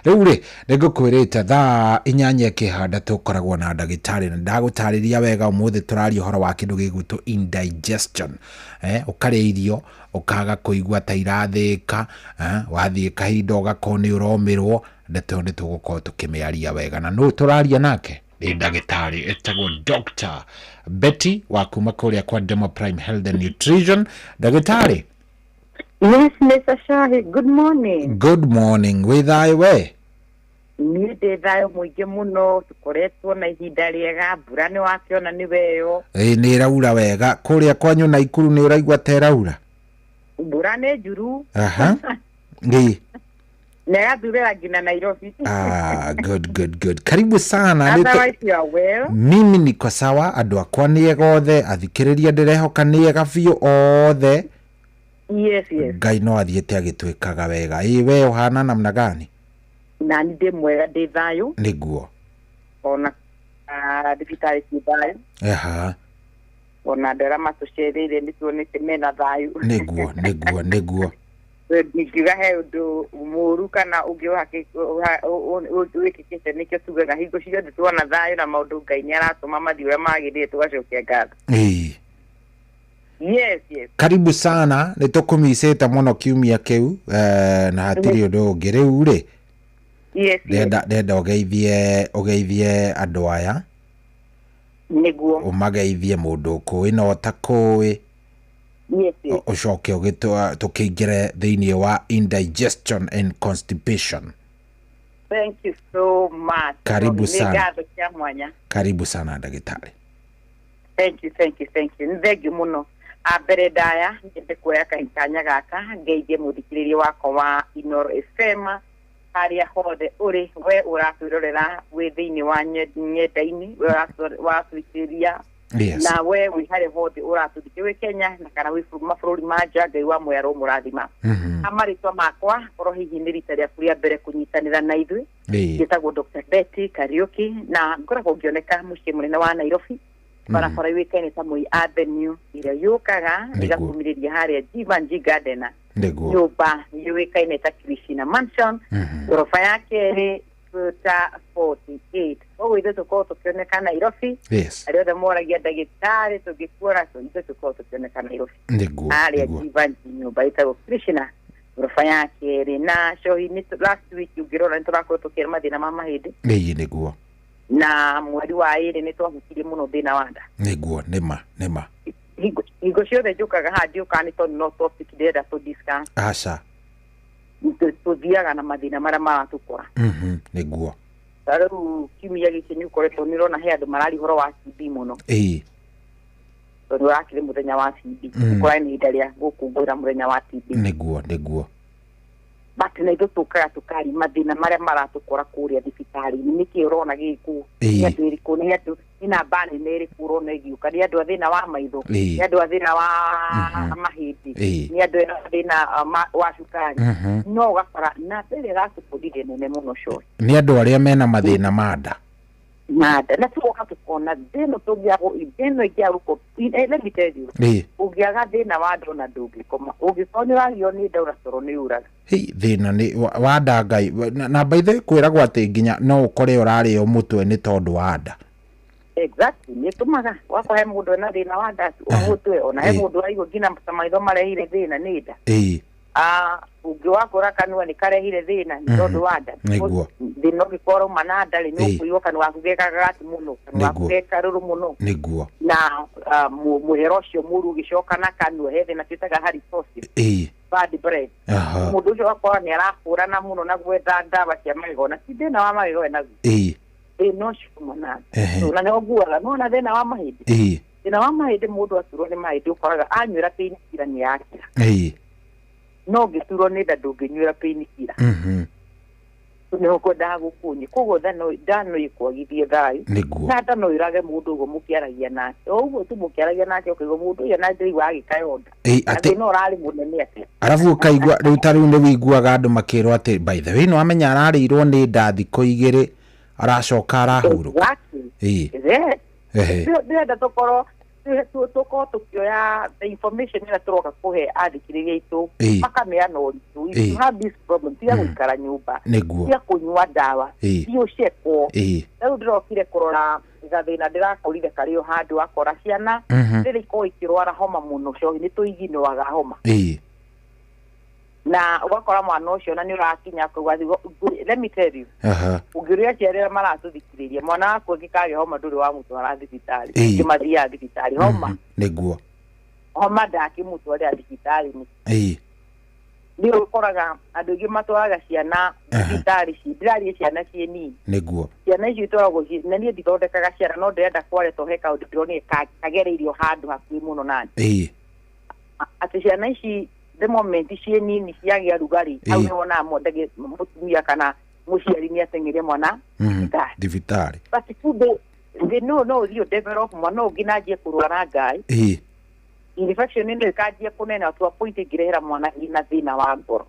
Rĩu rĩ nĩngũkwĩrĩte thaa 8 kĩhanda tũkoragwo na ndagĩtarĩ, na ndagũtarĩria wega ũmũthĩ tũraria ũhoro wa kĩndũ gĩgwĩtwo indigestion. Ũkarĩa irio ũkaga kũigua ta irathĩka, wathiĩ kahinda ũgakorwo nĩ ũromĩrwo, ndeto nĩ tũgũkorwo tũkĩmĩaria wega, na nũ tũraria nake nĩ ndagĩtarĩ etagwo Dr. Betty wa kuma kũrĩa kwa Demo Prime Health and Nutrition. Ndagĩtarĩ. Yes, Mr. Shahi, good morning. Good morning. Wĩ thayũ we? Niĩ ndĩ thayũ mũingĩ mũno, tũkoretwo na ihinda rĩega, mbura nĩ wakĩona nĩ weyo. Nĩ ĩraura wega. Kũrĩa kwanyu Naikuru nĩ ũraigua ta ĩraura? Mbura nĩ njuru. Nĩ negathurĩra nginya Nairobi. Good. Karibu sana. Otherwise you are well. Mimi niko sawa, andũ akwa nĩ ega othe, athikĩrĩria ndĩrehoka nĩ ega biũ othe. Yes. Ngai no athiĩte agĩtwĩkaga wega. We ũhana namna gani? Na nĩ ndĩ mwega, ndĩ thayũ. Nĩguo. Ona thibitarĩ ci thayũ. Ona andũ arĩa matũcereire nĩ tuonete mena thayũ. Nĩguo. Ngiuga he ũndũ mũru kana ũngĩ wĩkĩkĩte nĩkĩo tugaga hingo ciothe tuona thayũ na maũndũ Ngai nĩ aratũma mathiĩ ũrĩa magĩrĩire tũgacokia ngatho. Yes. Karibu sana, nĩ tũkũmicĩte mũno kiumia kĩu, na hatirĩ ũndũ ũngĩ rĩu rĩ. Ndenda ũgeithie andũ aya. Nĩguo. Ũmageithie mũndũ ũkũĩ na ũtakũĩ. Ucoke tukĩingĩre thĩinĩ wa indigestion and constipation. Thank you so much. Karibu sana. Karibu sana ndagĩtarĩ. Thank you. Nĩ thengiũ mũno. Mbere ndaya nyende kuoya kanya gaka ngeithie mũthikĩrĩria wakwa wa Inoro FM harĩa hothe ũrĩ, we ũratwĩrorera wĩ thĩinĩ wa nyenda-inĩ, we ũratwĩrĩria na we wĩ harĩa hothe ũratũthikĩrĩria wĩ Kenya na kana wĩ mabũrũri ma nja, Ngai wa mwera ũmũrathima. Amarĩtwa makwa korwo hihi nĩ rita rĩaku rĩa mbere kũnyitanĩra na ithuĩ, njĩtagwo Dr. Betty Kariuki na ngoragwo ngĩoneka mũciĩ mũnene wa Nairobi, barabara yũĩkaine ta Moi Avenue ĩrĩa yũkaga ĩgakumĩrĩria harĩa Jivanji Garden, nyũmba yũĩkaine ta Krishna Mansion, ghorofa ya kerĩ ta 48. Koguo ithuĩ tũkorwo tũkĩoneka Nairobi, arĩa othe moragia ndagĩtarĩ tũngĩkuora ithuĩ tũkorwo tũkĩoneka Nairobi harĩa Jivanji, nyũmba ĩtagwo Krishna, ghorofa ya kerĩ. Na Shohi, last week ũngĩrora nĩ tũrakorwo tũkĩera mathĩna ma mahĩndĩ. Nĩguo. Na mweri wa ĩrĩ nĩ twahukirie mũno thĩna wa nda. Nĩguo, nĩma. Hingo ciothe njũkaga haha ndiũkaga nĩ tondũ no topic ndĩrenda tũ discuss. Aca. tuthiaga na mathina maria maratukora niguo riu kiumia giki ni ukoretwo ni rona he andu marari horo wa TB muno tondu wakire muthenya wa TB ukora ni idaria gukungura muthenya wa TB niguo bati na itutukaga tukari mathina maria maratukora kuria thibitari niki urona giku ni andu iriku ni andu ina bani neri kurona giuka ni andu athina wa maitho ni andu athina wa mahindi ni andu athina wa cukari no gakora na mbere gatupudire nene muno sho ni andu aria mena mathina mada nada na tuoka tukona deno togiago ideno igiaruko let me tell you ugiaga thina wa ndona ndugi koma ugikoni wagio ni ndaura toro ni uraga thina ni wanda ngai na baithe kwiragwo ati nginya no ukore urari o mutwe ni tondu wanda exactly ni tumaga wako he mundu na thina wa nda mutwe ona he mundu aigo ngina maitho marehire thina ni nda ugiwakora kanua ni karehire thina ni tondu wa nda thina gikoro manada ri ni kuiwa kanua kugeka gati muno kanua kugeka ruru muno niguo na muherosho muru gicoka na kanua he thina twitaga halitosis bad bread mundu ucio akora ni arahura na muno na gwetha ndawa cia magego na si thina wa magego na no shumana na ne oguaga no na thina wa mahindi thina wa mahindi mundu aturo ni mahindi ukoraga anywira painkiller ni yake no gituro ni nda ndunginywira painkiller ne ukoda gukunyi kogo dano ikwagithie thayu na dano irage mundu go mukiaragia nake oguo tu mukiaragia nake ukigo mundu ya na ndiri wa gikayonda ati no rari munene ati arafu kaigwa riu tariu ni wiguaga andu makirwo ati by the way no amenya ararirwo ni nda thiko igiri aracoka arahuru ndenda tukoro tuko tukioya the information ila turoka kuhe athikiriria itu makameana uritu you have this problem tia guikara nyumba tia kunywa dawa tia ucekwo riu ndirokire kurora gathina ndirakorire kario handu akora ciana ndiri ko ikirwara homa muno cio ni tuigino waga homa na ugakora mwana ucio na ni urakinya kugwa let me tell you ugiria ciarira maratuthikiriria mwana wako ngikage homa nduri wa mutu ara thibitari ngimathia thibitari homa niguo homa ndaki mutu ari thibitari ni ukoraga andu ingi matwaraga ciana thibitari cidirari ciana cieni niguo ciana icio itwaragwo na ni ndithondekaga ciana no ndenda kware toheka ndiro kagereirio handu hakuhi muno nani ati ciana ici the moment cie nini ciagia rugari au ni wona mondage mutumia kana muciari ni atengere mwana thibitari but kumbe no you develop mwana uginaje kurwara ngai infection ndio ikajia kunena tu appoint girehera mwana ina thina wa ngoro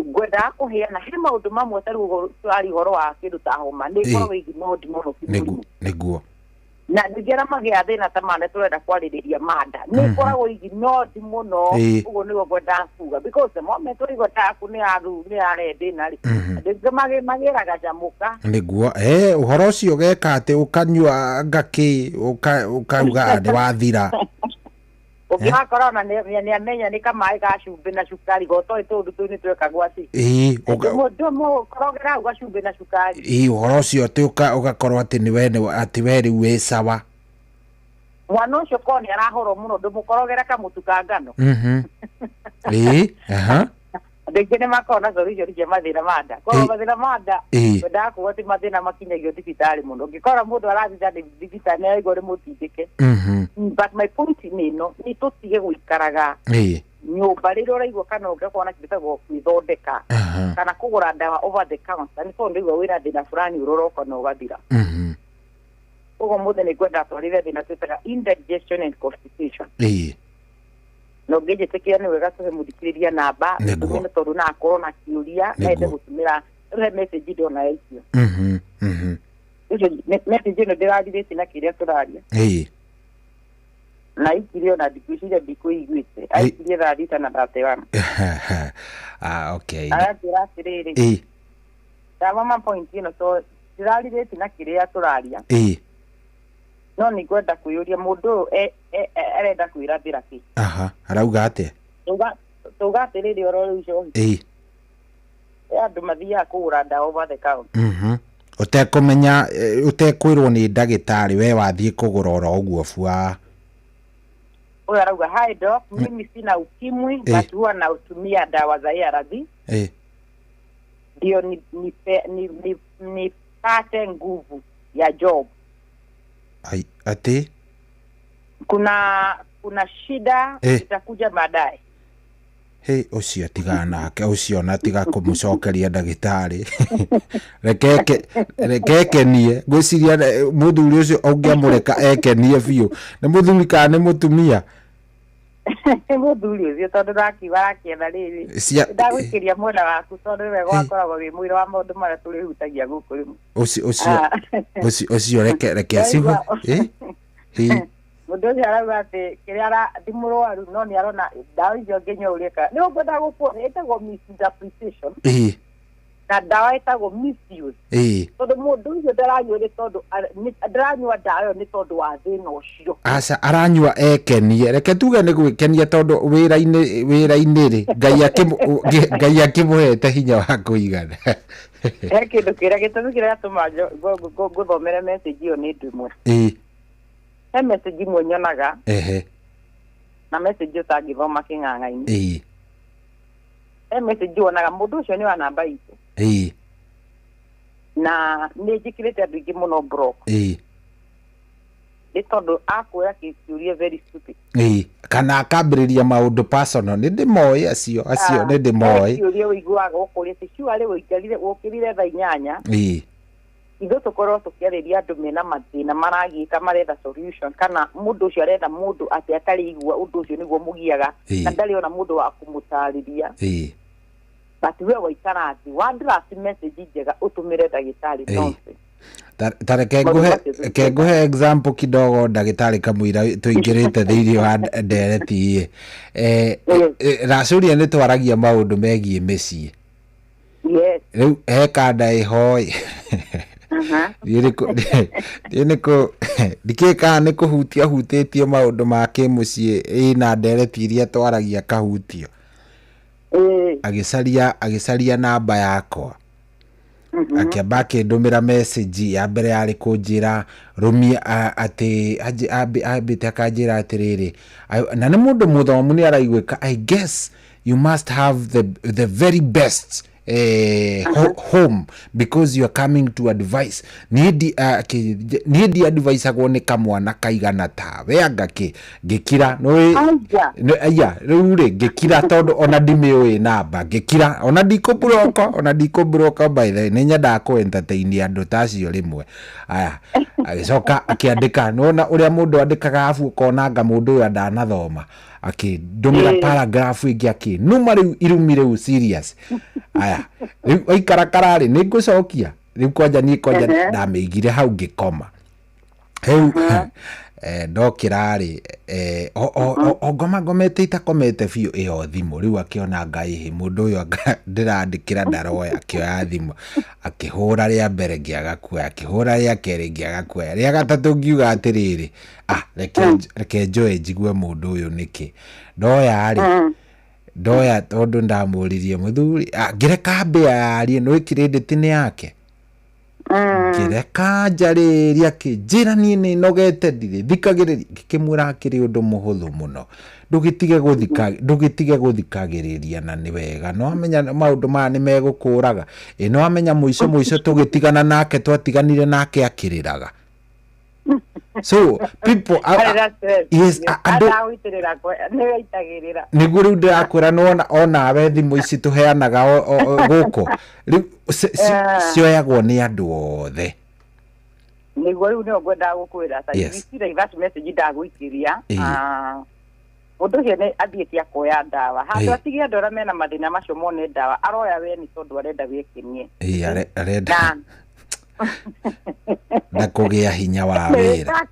gwenda kuheana he maundu mamwe tari horo wa kindu ta homa ni korwo igimodi muno niguo na ndigera magia thina tamane turenda kwaririria manda ni koragwo ignore muno ugo ni gwenda kuga because the moment urigo taku ni arende na ri ndigema magira gajamuka niguo uhoro ucio geka ati ukanyua ngaki ukauga ndi wathira ukiwa corona ni amenya ni kama ika cumbi na cukari goto tundu tu ni twekagwa ci mo korogera uga cumbi na cukari uhoro ucio ati ugakorwo ati ni we riu wi sawa mwana ucio koni arahoro muno ndumukorogera kamutuka ngano ndegene makona solution cia mathina manda kwa mathina manda wenda kuwati mathina makinyagio thibitari muno ngikora mundu arathitha thibitari na igore mutindike but my point ni no ni tutige guikaraga nyumba riro raigwo kana ungekona kibitagwo kwithondeka kana kugura ndawa over the counter ni tondu igwo wira thina fulani uroroka no gathira ugo muthe ni kwenda twarire thina twitaga indigestion and constipation no ngeje tekia ni wega tuhe muthikiriria namba tumene tondu na corona kiuria na ende gutumira re message ndo na icio icio message ndo ndirathirite na kiria turaria na ikirio na dikuishire dikuiguite aikirie radita na datewana okay ara tirire mama point ino so ndirathirite na kiria turaria no ni gwenda kuyuria mundu arenda kwirathira ki arauga ate tugatirire oro ucio andu mathia kugura ndawa over the counter utekumenya utekwirwo ni ndagitari we wathie kugura oro uguo bua arauga hi doc mimi sina ukimwi but huwa nautumia dawa za ARV ndio nipate nguvu ya job. Ai, ati kuna shida itakuja baadaye. Hey, ucio tigana ke ucio na tiga kumucokeria ndagitari. Rekeke nie gwiciria muthuri ucio ongiamureka ekenie biu. Ni muthuri kana ni mutumia? Muthuri ucio tondu rakiwa kienda riri. Ndagwikiria mwena waku tondu we gwakoragwo wi mwira wa maundu mara turi hutagia guku rimu. Ucio reke asigo. Mundu ucio arauga ati kiria ndimurwaru no ni arona dawa icio nginyurika ni ukwenda gukuona itagwo misinterpretation na dawa itagwo misuse tondu mundu ucio ndaranyua ni tondu ndaranyua dawa ni tondu wa thina ucio asa aranyua ekenie reke tuge ni gwikenia tondu wira-ini ri Ngai akimuhete hinya wa kuigana kindu kiria gitumi kiria atuma nguthomere message iyo ni ndimwe he message imwe nyonaga na message utangithoma king'ang'a-ini he message wonaga mundu ucio ni wa namba itu na ni njikirite andu ingi muno block ni tondu akwira kiuria very stupid kana akambiriria maundu personal ni ndimoi acio ni ndimoi kiuria wiguaga ukuria ciuari wikarire ukirire thaa 8 ithu tukorwo tukiariria andu mena mathina maragika maretha solution kana mundu ucio arenda mundu ati atari igua undu ucio niguo mugiaga na ndari ona mundu wa kumutariria but we waikara ati wandira message njega utumire ndagitari nonse tare kenguhe example kidogo ndagitari kamwira tuingirite thiini wa ndereti racuria ni twaragia maundu megie micii riu hekanda ihoi ndikika ni hutĩtie maundu ma kimucii ina ndereti iria twaragia kahutio agicaria namba yakwa akiamba akindumira message ya mbere yari kunjira rumi ati ambite akanjira atiriri na ni mundu muthomu ni araigwika I guess you must have the very best home because you are coming to advice need advice agone kamwana kaigana tawe angaki ngikira no aya rure ngikira tondu ona ndimiwe namba ngikira ona ndikobroka by the way nyenda ko entertain andu tacio rimwe aya agicoka akiandika nona uria mundu andikaga afu konanga mundu uyu ndanathoma akindumira paragraph ingi numa riu irumire serious aya oikarakara ri ni ngucokia riu kwanja ndameigire hau ngikoma heu ndokira ri ngomete itakomete biu iyo thimu riu akiona Ngai mundu uyu ndirandikira ndaroya akioya thimu akihura ria mbere ngiaga kuoya akihura ria keri ngiaga kuoya ria gatatu ngiuga atiriri reke njoe njigue mundu uyu niki ndoya tondu ndamuririe muthuri ngireka mbia yarie no credit ni yake ngireka njariria kinjira nie ni nogete ndire thikagiriria ngikimwira akiri undu muhuthu muno ndugitige guthikagiriria na ni wega no amenya maundu maya ni megukuraga no amenya muico tugitigana nake twatiganire nake akiriraga so people niguo riu ndirakwira nona onawe thimu ici tuheanaga guku riu cioyagwo ni andu othe niguo riu nio ngwendaga gukwira ta receive that message ndagwikiria undu ucio ni athiĩte akuoya ndawa handu atige andu aria mena mathina macio mone ndawa aroya we ni tondu arenda wikenie arenda na kugia hinya wa wira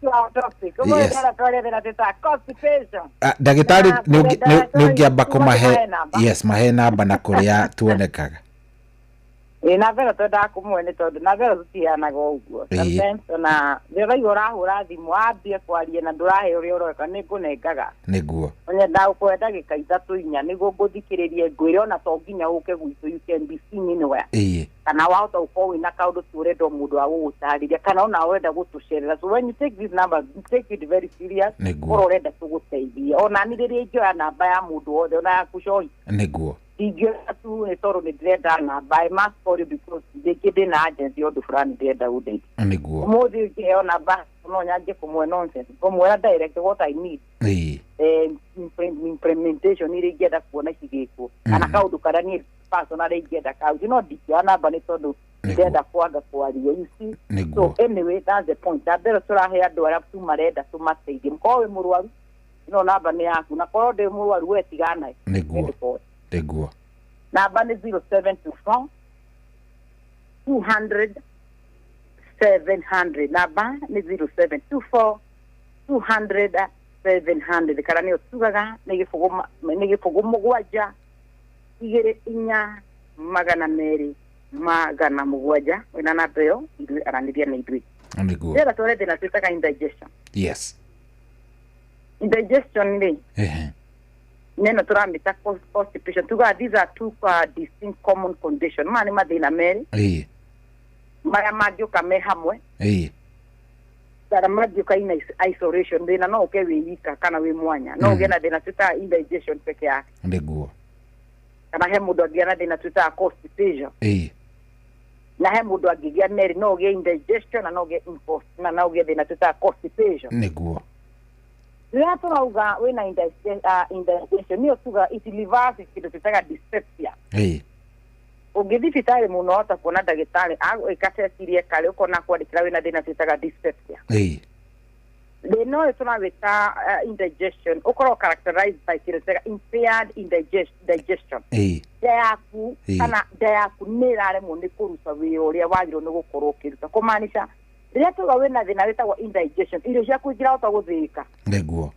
ndagitari ni ungiamba kumahe mahe namba na kuria tuonekaga na vero twenda kumwene tondu na vero tutianaga uguo sometimes na vero urahura thimu ambie kwaria na ndurahe uria uroeka ni ngunengaga niguo onye ndaukwe ndagika 3-4 niguo nguthikiririe ngwire ona to nginya uke gwitu you can be seen anywhere kana wahota uko wina kaundu turenda mundu wa gugutariria kana ona wenda gutucerera so when you take this number you take it very serious urorenda tuguteithia ona ni riria njoya namba ya mundu wothe ona yakucoi niguo Digio tu e toro ni direda na by mass for you because they kide na agency odu fulani direda ude. Aniguo. Modi ke ona ba no nyaje como nonsense. Como era direct what I need. Implementation ni rigeda kuona kigeko. Ana kaudu karani personal rigeda ka. You know digio ana ba ni todo direda kuaga kwa you see. So anyway that's the point. That there sura here do up to mareda to mastadium. Ko we muruaru. No naba ni yaku na ko de muruaru we tigana. Niguo. Deguo. Naba ni 0724 200 700. Naba ni 0724 200 700. Karani otugaga nege fogoma gwaja igere inya magana meri magana mugwaja wena napeyo idu arandiria na idui. Aniguo. Dera tore de na tutaka indigestion. Yes. Indigestion ni. Neno turambita constipation. These are two distinct common conditions. Mani madina meri. Mara magyo kame hamwe. Dara magyo ka ina isolation. Dena no ke weika kana we mwanya. No gena dena tuta indigestion peke yake. Ndeguo. Kana hemu do gena dena tuta constipation. Na hemu do gigia meri no ge indigestion na no ge impost na no ge dena tuta constipation. Ndeguo. Lato nauga wena indigestion niyo tuga itilivasi kitu tutaka dyspepsia. Ugedi fitale muno ota kona dagitale ago ikase sirie kale uko na kwa dikira wena dena tutaka dyspepsia. They know it's not with indigestion. Okoro characterized by kirosega impaired digestion. Dayaku kana dayaku nerare mundi kurusa wiyoria wagiro no gukoro kirusa komanisha Reto ga wena thina wetagwo indigestion. Irio cia kuingira utaguthika. Ndeguo.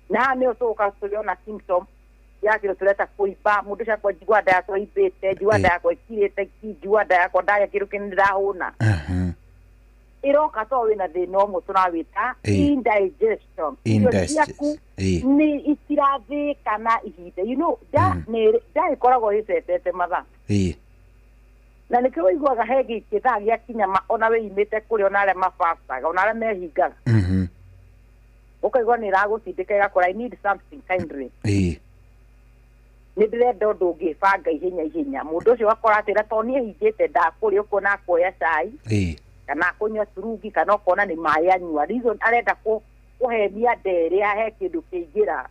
Na ne utoka tuliona symptom ya kiro tuleta kuiba mundu cia kwa jigwa da yako ibete jigwa da yako ikirete jigwa da yako da yakiro kinira huna. Iroka to wena thina omo tunawita indigestion. Indigestion. Ni itirathi kana ihide. You know da ikoragwo icetete matha. Na nikiwa igwaga hegi kitha gya kinyama ona we imete kuri ona ale mafastaga ona ale mehingaga ukaigwa ni ragutindika igakora I need something kindly ni direnda undu ngibanga ihenya mundu ucio akora atira to nie hingite ndakuri ukona kuoya cai kana kunywa turungi kana ukona ni mai anyua reason arenda kuhemia ndere ahe kindu kiingira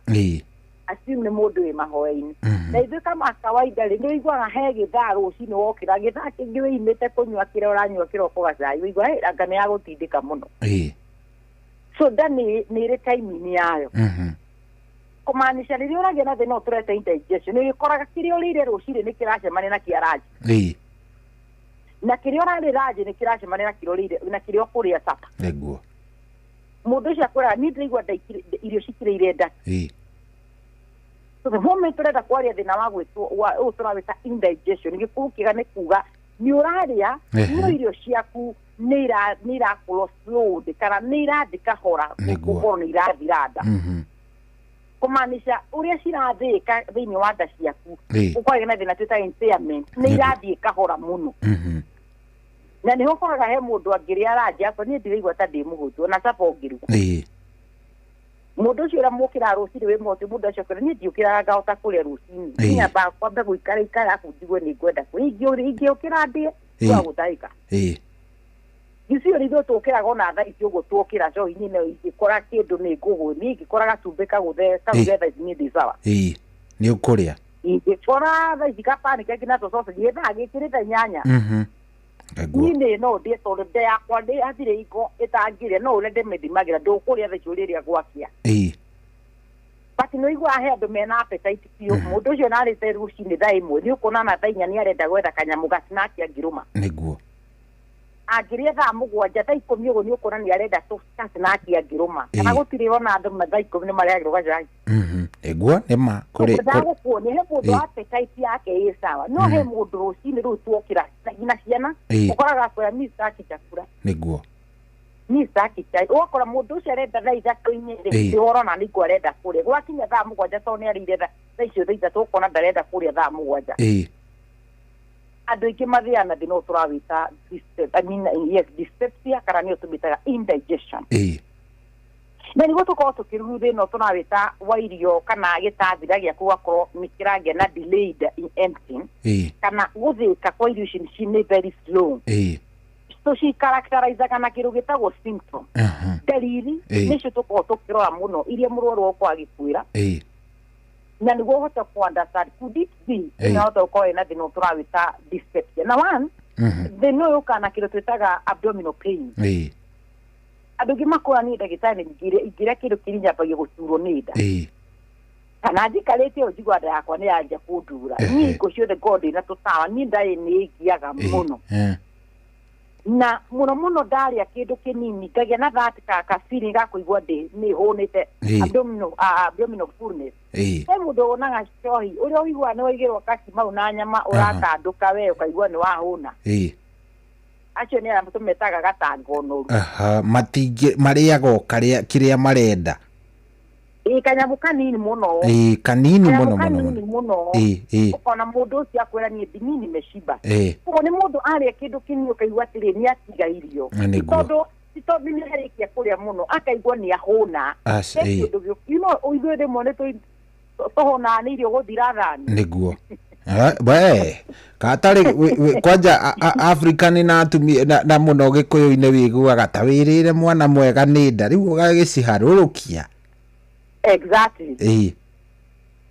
assume ni mundu we mahoya-ini na ithu kama kawaida ringi igwaga he githaa rucini wokira githaa kingi we imite kunywa kira uranywa kiroko gacai igwa he anga ni agutindika muno so ndani ni ri time yayo kumanisha riri uragia na thina uturete indigestion ni gikoraga kiri urire rucini ni kiracemania na kiaraji na kiri urari raji ni kiracemania na kirorire na kiri ukuria sapa Ndeguo. Mundu cia kura ni ndigwa irio cikirire nda So the moment turenda kwaria thina wa gwitwo u turawita indigestion gikurukiga ni kuga ni uraria no irio ciaku ni ira kulo slow kana ni irathika hora kuko ni irathiranda kumanisha uria cirathika thiini wa nda ciaku ukwage na thina tuta impairment ni irathika hora muno na ni hokoraga he mundu angiria raji apo ni ndirigwa ta ndi muhutu na sapo ngiruga mundu ucio ra mukira rucini we motu mundu acio kore ni ndiukira gahota kuria rucini nya ba kwambe guikara akundigwe ni ngwenda ingiukira ndie kwa gutaika Gisi ritho tukira gona tha icio go tukira jo inyine ikora kindu ni ngugu ni ikora gatumbika guthe kagetha ni ndisawa ni ukuria ingikora tha ikapani kegina to sosa yetha gikirite nyanya Nine no ndi tondu nda yakwa ndi athire iko itangire no ure ndimidimagira ndukuria tha icio riria gwakia But no igwa he andu mena appetite pio mundu ucio na rite rucini tha imwe ni ukona na tha inya ni arenda gwetha kanyamu gacinaki angiruma niguo agiria tha mugwanja tha 10 ugo ni ukona ni arenda to gacinaki angiruma kana gutire ona andu matha 10 ni mariagirwo gacai niguo ni ma kuri ni he mundu appetite yake ĩ sawa no he mundu rucini ru tuokira ina ciana ukoraga kwa misaki chakura niguo misaki chai ukora mundu ucio arenda tha ithatu inyiri urona ni go arenda kuria gwakinya tha mugwanja to ni arire tha icio tha ithatu ukona ndarenda kuria tha mugwanja andu ingi mathiana thina turawita dyspepsia kana ni tumitaga indigestion na niguo tukorwo tukiruhu thina tunawita wa irio kana gitathira gĩaku gakorwo mikĩrangia na delayed in emptying kana guthĩka kwa irio ici nĩ very slow so she characterize kana kĩrũ gĩtagwo symptom dalili nĩcio tukorwo tukĩrora mũno iria mũrwaru wakwa agĩkwĩra na niguo ũhote ku understand could it be inahota gũkorwo ĩna thĩna turawita dyspepsia na one thĩna ũyũ kana kĩrũ twĩtaga abdominal pain andũ angĩ makũrani ndagĩtarĩ ingĩrĩa kĩndũ kĩrinyambagia gũturwo nĩ nda kana njikarĩte ũũ njigua nda yakwa nĩ yanjia kũndura niĩ hingo ciothe ngorwo ndĩna tũtawa niĩ nda nĩ ĩngiaga mũno na mũno ndarĩa kĩndũ kĩnini ngagĩa na that feeling ga kũigua nĩ hũnĩte abdominal fullness he mũndũ wonaga cohi ũrĩa ũiguaga nĩ waigĩrwo kacimau na nyama ũrakandũka we ũkaigua nĩ wahũna acio nĩ arĩa tũmetaga gatango noru matingĩ marĩaga kĩrĩa marenda kanyamu kanini mũno kanini mũno ũkona mũndũ ũcio akwĩra niĩ ndinini meciba ũguo nĩ mũndũ arĩa kĩndũ kĩnini ũkaigua atĩrĩ nĩ atiga irio tondũ nĩ arĩkia kũrĩa mũno akaigua nĩ ahũna ithuĩ rĩmwe nĩ tũhũnaga nĩ irio gũthira thani nĩguo katarĩ kwanja African na atumia na mũno Gĩkũyũ-inĩ wĩiguaga ta wĩrĩre mwana mwega nĩ nda rĩu ũgagĩciharũrũkia exactly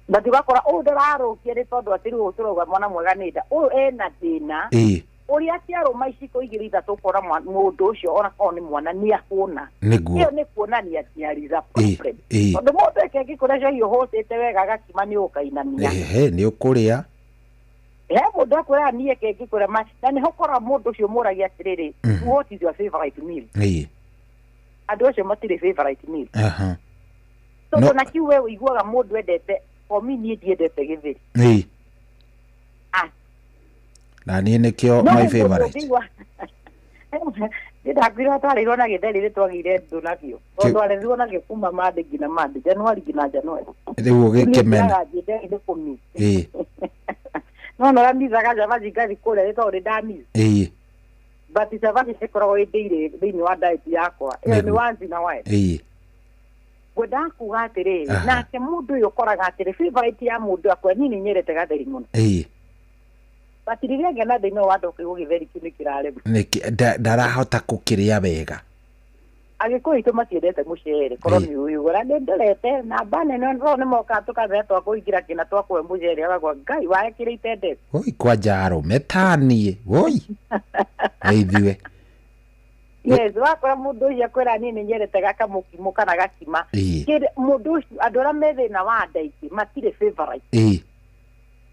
but ugakora ndararũkia nĩ tondũ atĩ rĩu tũrauga mwana mwega nĩ nda ũyũ ena thĩna ũrĩa aciarũma iciko igĩrĩ ithatũ ũkora mũndũ ũcio ona korwo nĩ mwana nĩ ahũna ĩyo nĩ kuonania aciariza problem tondũ mũndũ eke ngĩkũrĩa cohi ũhũcĩte wega gakima nĩ ũkainamia nĩ ũkũrĩa he mũndũ akwĩra niĩ eke ngĩkũrĩa na nĩ ũkora mũndũ ũcio mũragia atĩrĩrĩ what is your favorite meal andũ acio matirĩ favorite meal tondũ na kiu we ũiguaga mũndũ endete for me niĩ ndiendete gĩtheri na niĩ nĩkĩo my favorite ndakwĩra twarĩirwo na gĩtheri nĩ twagĩire ndũ nakĩo tondũ twarĩirwo nakĩo kuma mande nginya mande Januari nginya Januari rĩu ũgĩkĩmena no ramizaga cabaci ngathi kũrĩa nĩ tondũ nĩ ndamiza but cabaci ĩkoragwo thĩinĩ wa diet yakwa ĩyo nĩ once in a while gwenda kuga atĩrĩ nake mũndũ ũyũ ũkoraga atĩrĩ favorite ya mũndũ akwa niĩ nĩ nyendete gatheri mũno but rĩrĩa ngena thĩinĩ wa ndoka igwo gĩtheri kĩu nĩ kĩrarema ndarahota gũkĩrĩa wega Agĩkũyũ aitũ matiendete mũcere korwo nĩ ũyũ na ndendete na bane nĩ moka tũkathea twakũingĩra kĩna twakũhe mũcere agakwa Ngai waekĩrĩte ndete oi kwanja arũme taniĩ oi ithuĩ yes wakora mũndũ ũcio akwĩra niĩ nĩ nyendete gakamũkimo kana gakima mũndũ ũcio andũ arĩa me thĩna wa nda ingĩ matirĩ favorite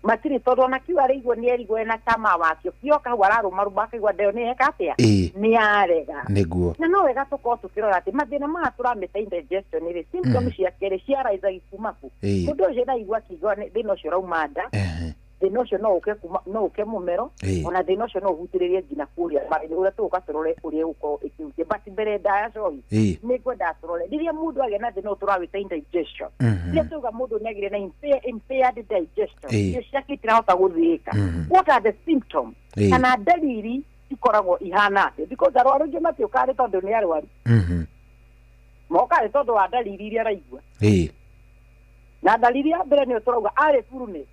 matiri tondũ na kiu arĩigwo nĩ erigwo ena cama wakio kĩoka hau ararũmarũma akaigua ndeo nĩ eka atĩa nĩ arega nĩguo na no wega tũkorwo tũkĩrora atĩ mathĩna maya tũramĩta indigestion rĩ symptoms cia kerĩ ciaraiza gĩkuma ku mũndũ ũcio naigua akĩigua thĩna ũcio rauma nda thĩna ũcio no ũke mũmero ona thĩna ũcio no ũhutĩrĩrie nginya kũrĩa marĩ ũrĩa tũgũka tũrore ũrĩa ũgũkorwo ĩkĩhutia but mbere ndaya cohi nĩ ngwenda tũrore rĩrĩa mũndũ agĩa na thĩna ũyũ tũrawĩta indigestion rĩrĩa tuga mũndũ nĩ agĩire na impaired digestion irio ciake itirahota gũthĩĩka what are the symptoms kana dalili ikoragwo ihana atĩa because arwaru aingĩ matiũkaga nĩ tondũ nĩ arwaru moka nĩ tondũ wa dalili iria araigua na dalili ya mbere nĩ tũrauga arĩ fullness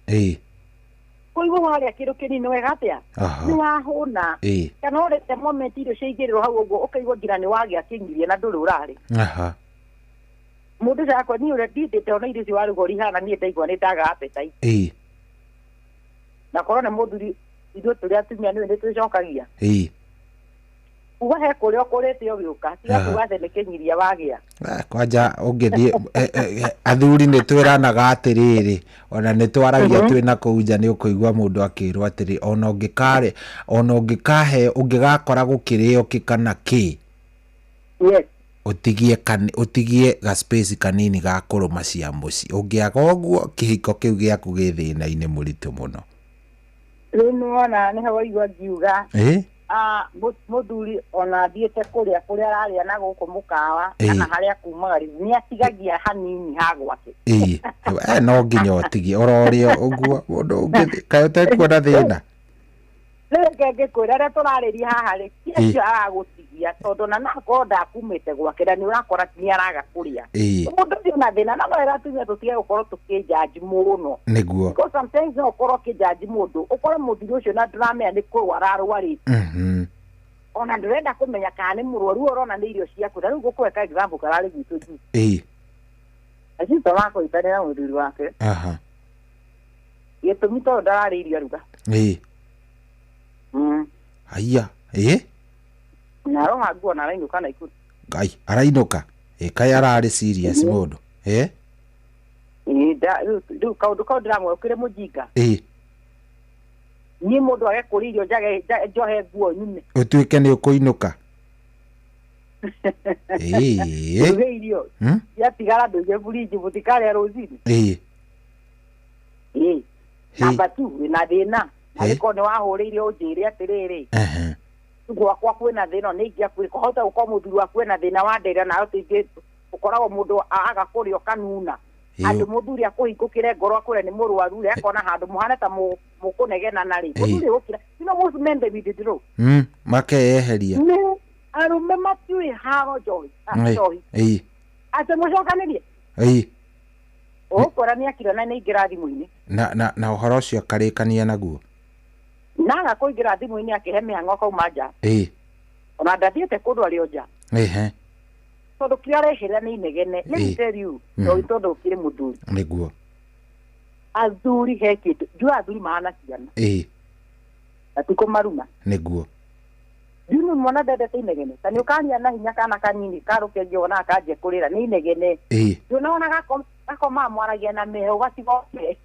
kũigua warĩa kĩndũ kĩnini wega atĩa nĩ wahũna kana ũrĩte moment irio ciaingĩrĩrwo hau ũguo ũkaigua nginya nĩ wagĩa kĩngirie na ndũrĩ ũrarĩ mũndũ cakwa niĩ ũrĩa ndindĩte ona irio icio waruga ũrihana niĩ ndaigua nĩ ndaga appetite na korwo nĩ mũndũ ithuĩ tũrĩa atumia nĩwe nĩ twĩcokagia uga he kũrĩa ũkũrĩte ũgĩũka tiga kuga atĩ nĩ kĩnyiria wagĩa kwanja ũngĩthiĩ athuri nĩ twĩranaga atĩrĩrĩ ona nĩ twaragia twĩna kũu nja nĩ ũkũigua mũndũ akĩrwo atĩrĩ ona ũngĩgakora gũkĩrĩo kana kĩ ũtigie ga space kanini ga kũrũma cia mũciĩ ũngĩaga ũguo kĩhiko kĩu gĩaku gĩ thĩna-inĩ mũritũ mũno rĩu nĩwona nĩ hawaigua ngiuga mũthuri ona thiĩte kũrĩa ararĩa na gũkũ mũkawa kana harĩa kumaga rĩu nĩ atigagia hanini ha gwake no nginya ũtigie ororĩa ũguo mũndũ ũngĩ kaĩ ũtekuona thĩna rĩu ngĩkwĩra rĩrĩa tũrarĩria haha rĩ kĩacio aragũtiga kuragia tondu na nako ndakumite gwakira ni urakora ni araga kuria mundu ndio na thina na wera tunya tutige gukorwo tukijaji muno niguo because sometimes no ukorwo kijaji mundu ukore mundu ucio na drama ni kurwararwari ona ndurenda kumenya kana ni murwaru urona ni irio ciaku na riu gukweka example karari gitu tu aci tawako itanira muthuri wake gitumi to ndarari irio ruga aya na roha guo na rainuka na ikuru ai arainuka kai arari serious mundu riu kaundu kau ndiramwe ukire mujinga ni mundu age kuririo njohe guo nyume utuike ni ukuinuka irio yatigara nduge buriji butikare ruzini namba 2 na thina ariko ni wahuriire unjire atiriri gwakwa kwina thina ni ingia kwihota uko muthuru wa kwina thina wa ndera na yote ukoragwo mundu agakurio kanuna andu muthuri akuhingukire ngoro akure ni murwaru akona handu muhana ta mukunegena nari muthuri ukira sino musu mende bidiro makeeheria arume matiui haro joy ate mucokanĩrie ukora ni akira na ingira thimu-ini na uhoro ucio akarikania naguo naga kuingira thimu-ini akihe mĩhang'o kauma nja ona ndathiĩte kũndũ arĩ o nja tondu kia rehera ni inegene let me tell you no tondu ukire muthuri niguo athuri he kindu jua athuri maana ciana atiko maruma niguo Dino mwana dada inegene tani ukania na hinya kana kanini karuke jona akaje kurira ni inegene tunaona gako maragia na meho wasigoke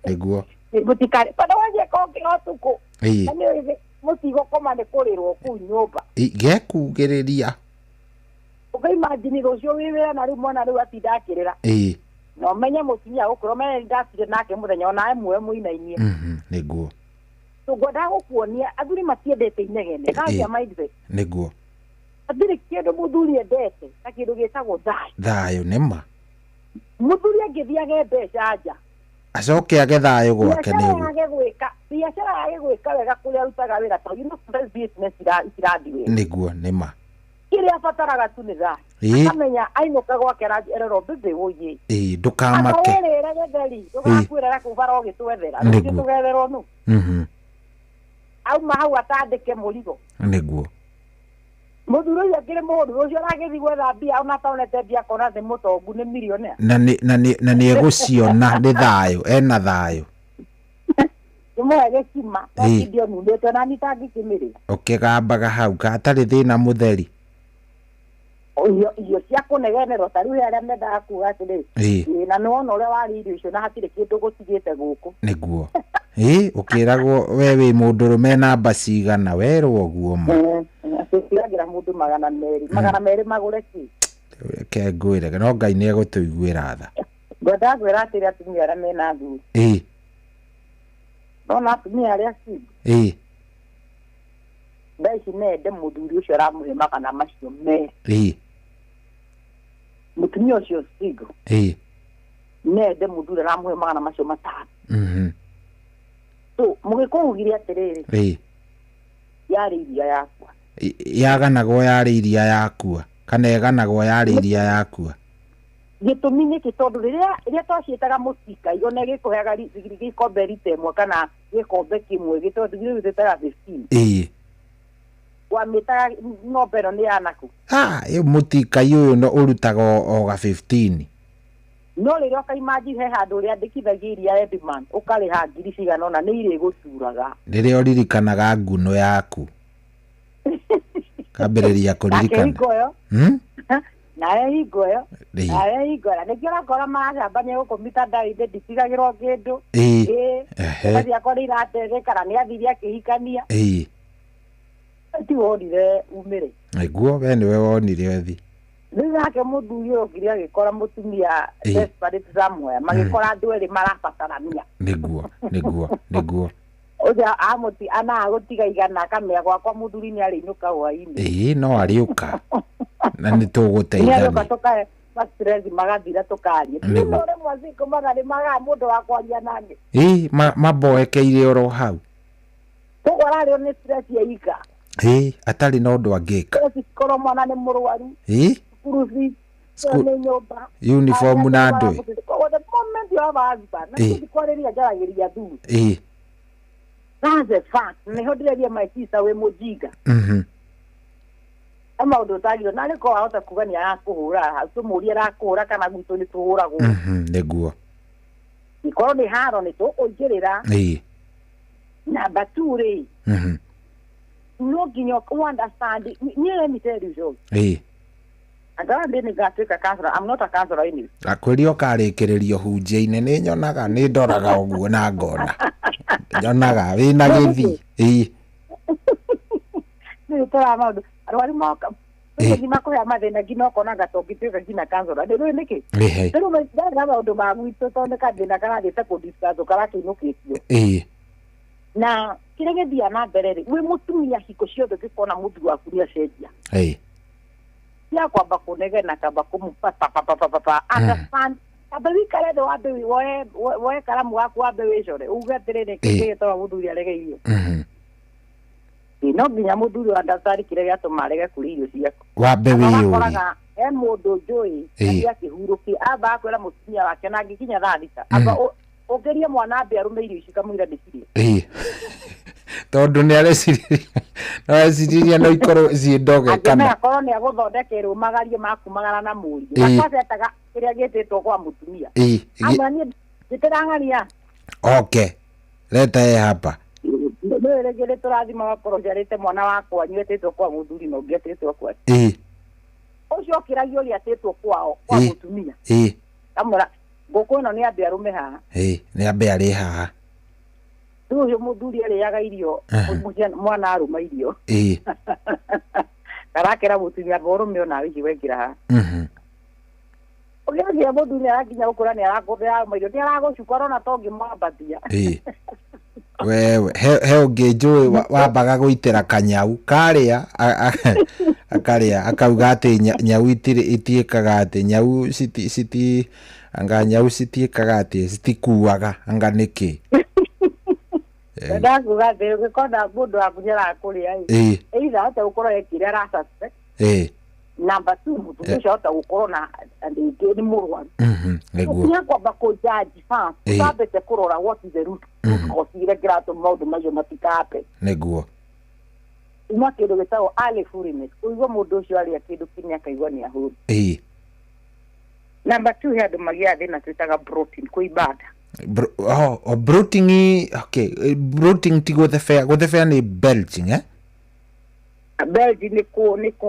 niguo butikare pada waje koke otuko ani musigo koma ne kurirwo ku nyumba gekugiriria imagine rocio wiwe na riu mwana riu atindakirira no menye mutumia ukuromene ndasire nake muthenya ona emwe muinainie niguo tugoda gukuonia athuri matiendete inegene gacia maithe niguo athuri kindu muthuri endete na kindu gitagwo thayo nima muthuri angithiage mbeca nja acoke age thayo gwake niguo biashara age gwika wega kuria rutaga wira to you know business irathi wega niguo nima kire afataraga tu ni tha amenya ainuka gwake erero bibi wuyi ndukamake awerera getheri ndugakwirera kubara ugitwethera ugitwetherwo nu auma hau atandike murigo niguo muthuru uyu akiri mundu ucio aragithi gwetha mbia ona taonete mbia kona thi mutongu ni milioni na ni eguciona ni thayo ena thayo imwe gicima ndio nundete na nitangikimiri ukigambaga hau katari thina mutheri iyo cia kunegenerwo ta riu aria mendaga kuga atiri na niwona uria wari irio icio na hatire kindu gutigite guku niguo ukiragwo we wi mundurume namba cigana werwo guo ma tiragira mundu 200 magure ki ke ngwire no Ngai ni egutuiguira tha ngoda gwira atiri atumia aria mena thuri no na atumia aria ci baici nende muthuri ucio aramuhe magana macio me mutumia ucio sigo nende muthuri aramuhe magana macio matano so mugikuugire atiriri yari iria yakwa yaganagwo yari iria yakua kana eganagwo yari iria yakua gitumi ni kitondu riria twacitaga mutika igone gikuheaga gikombe ritemwe kana gikombe kimwe gitondu gitetaga 15 wamita ng'ombe ni anaku mutika uyu no urutaga o ga 15 no riria kaimaji he handu ria ndikithagia iria Edman ukari ha ngiri cigana ona ni ire gucuraga riria uririkanaga nguno yaku kambiriria kuririkana nae hingoyo nĩkĩo ũrakora maracambania gũkũ mitandao-inĩ nditigagĩrwo kĩndũ ciakwa nĩ iratereka kana nĩ athiri akĩhikania ti wonire umĩre nĩguo we nĩwe wonire ũthi rĩu nake mũthuri ũyũ ngiri agĩkora mũtumia desperate somewhere magĩkora andũ erĩ marabatarania nĩguo uja amuti ana agutiga igana akamea gwakwa muthuri ni ariinuka hwaini no ariuka na ni tuguteithania ni toka stress magathira tukarie ni ore mwaziko magari maga mundu wa kwaria nani maboekeire oro hau tugora rio ni stress ya ika atari na undu angika sikoro mwana ni murwaru kuruzi ni nyumba uniform na andu the moment you have a husband na sikoriria jaragiria du that's a fact ni hodiria my sister we mujiga ama undu tagiro na liko ahota kugania arakuhura tumuria arakuhura kana gwito ni tuhuragwo neguo ikoro ni haro ni to ongerera number 2 re no ginyo ko understand let me tell you so agora ndini gatwika counselor. I'm not a counselor anyway. Akwiri okarikirerio hunjia-ine ni nyonaga ni ndoraga uguo na ngona nyonaga wina githi ni tora maundu arwari moka ngima ko ya mathina ngina kona gatongitwika ngina counselor ndio niki ndio ndio maundu ma gwitũ tondu kathina kana thite ku discuss ukara kinukitio na kirege dia na mbere we mutumia hiko ciothe kikona mutu waku ni acenjia ya kwamba kunege na kamba kumupata papa understand abawi kale do abawi we kalamu waku abawi core ugatirire kige to muthuri aregeire no nginya muthuri understand kirege atumarege kuri irio ciako wabewi yo mundu njui ya kihuruki aba akwira mutumia wake na ngikinya thadika aba ogeria mwana ambe arume irio ici kamwira ndicirie tondu ni areciria no ikoro ciendoge kana akoro ni aguthondekerwo magario makumagara na muri akasetaga kiria gititwo kwa mutumia amani nditirang'aria okay leta hapa ndio regele turathima wakoro jarite mwana wakwa nyetitwo kwa muthuri no ngetitwo kwa ucio kiragio ria titwo kwao kwa mutumia amura ngoko no ni ambe arume haha ni ambe ari haha uyu muthuri ariaga irio mwana aruma irio karakera mutumia borume ona wiki wengira ha ugiagia muthuri arakinya ukura ni arakothera mairio ni aragucukora na tongi mwambatia wewe he unginjui wambaga guitira kanyau karia akaria akauga ati nyau itiekaga ati nyau citi anga nyau citiekaga ati citikuaga anga niki ndakuga de gukona mundu akunyara kuria either hata ukoro ekire rasa number 2 mutu shota ukoro na ndike ni murwa neguo ya kwa bako jaji fa sabe te kurora what is the root cause ile grato maudu majo matikape neguo uma kido gitao ale furimet uigo mundu cio ali akidu kinya kaigwa ni ahuru number 2 hadu magia thina twitaga protein kuibada brooding okay brooding ti go the fair ni belching belching ni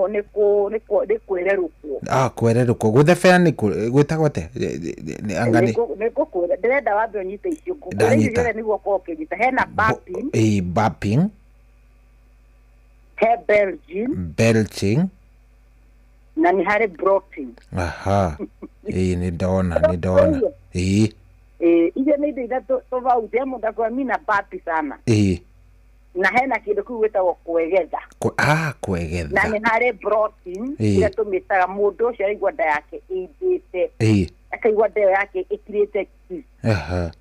kwereruko kwereruko go the fair ni gwitagwo te angani niko kwere ndenda wambe onyite icio ngure ni guo ko kigita hena bapping he belching na ni hare brooding aha ni ndona ile ni ndio to vaude muda kwa mina papi sana na hena kido kuweta wa kuegeza kuegeza na ni hare protein ile tumitaga mundu cio igwa nda yake ibite akaigwa nda yake ikirite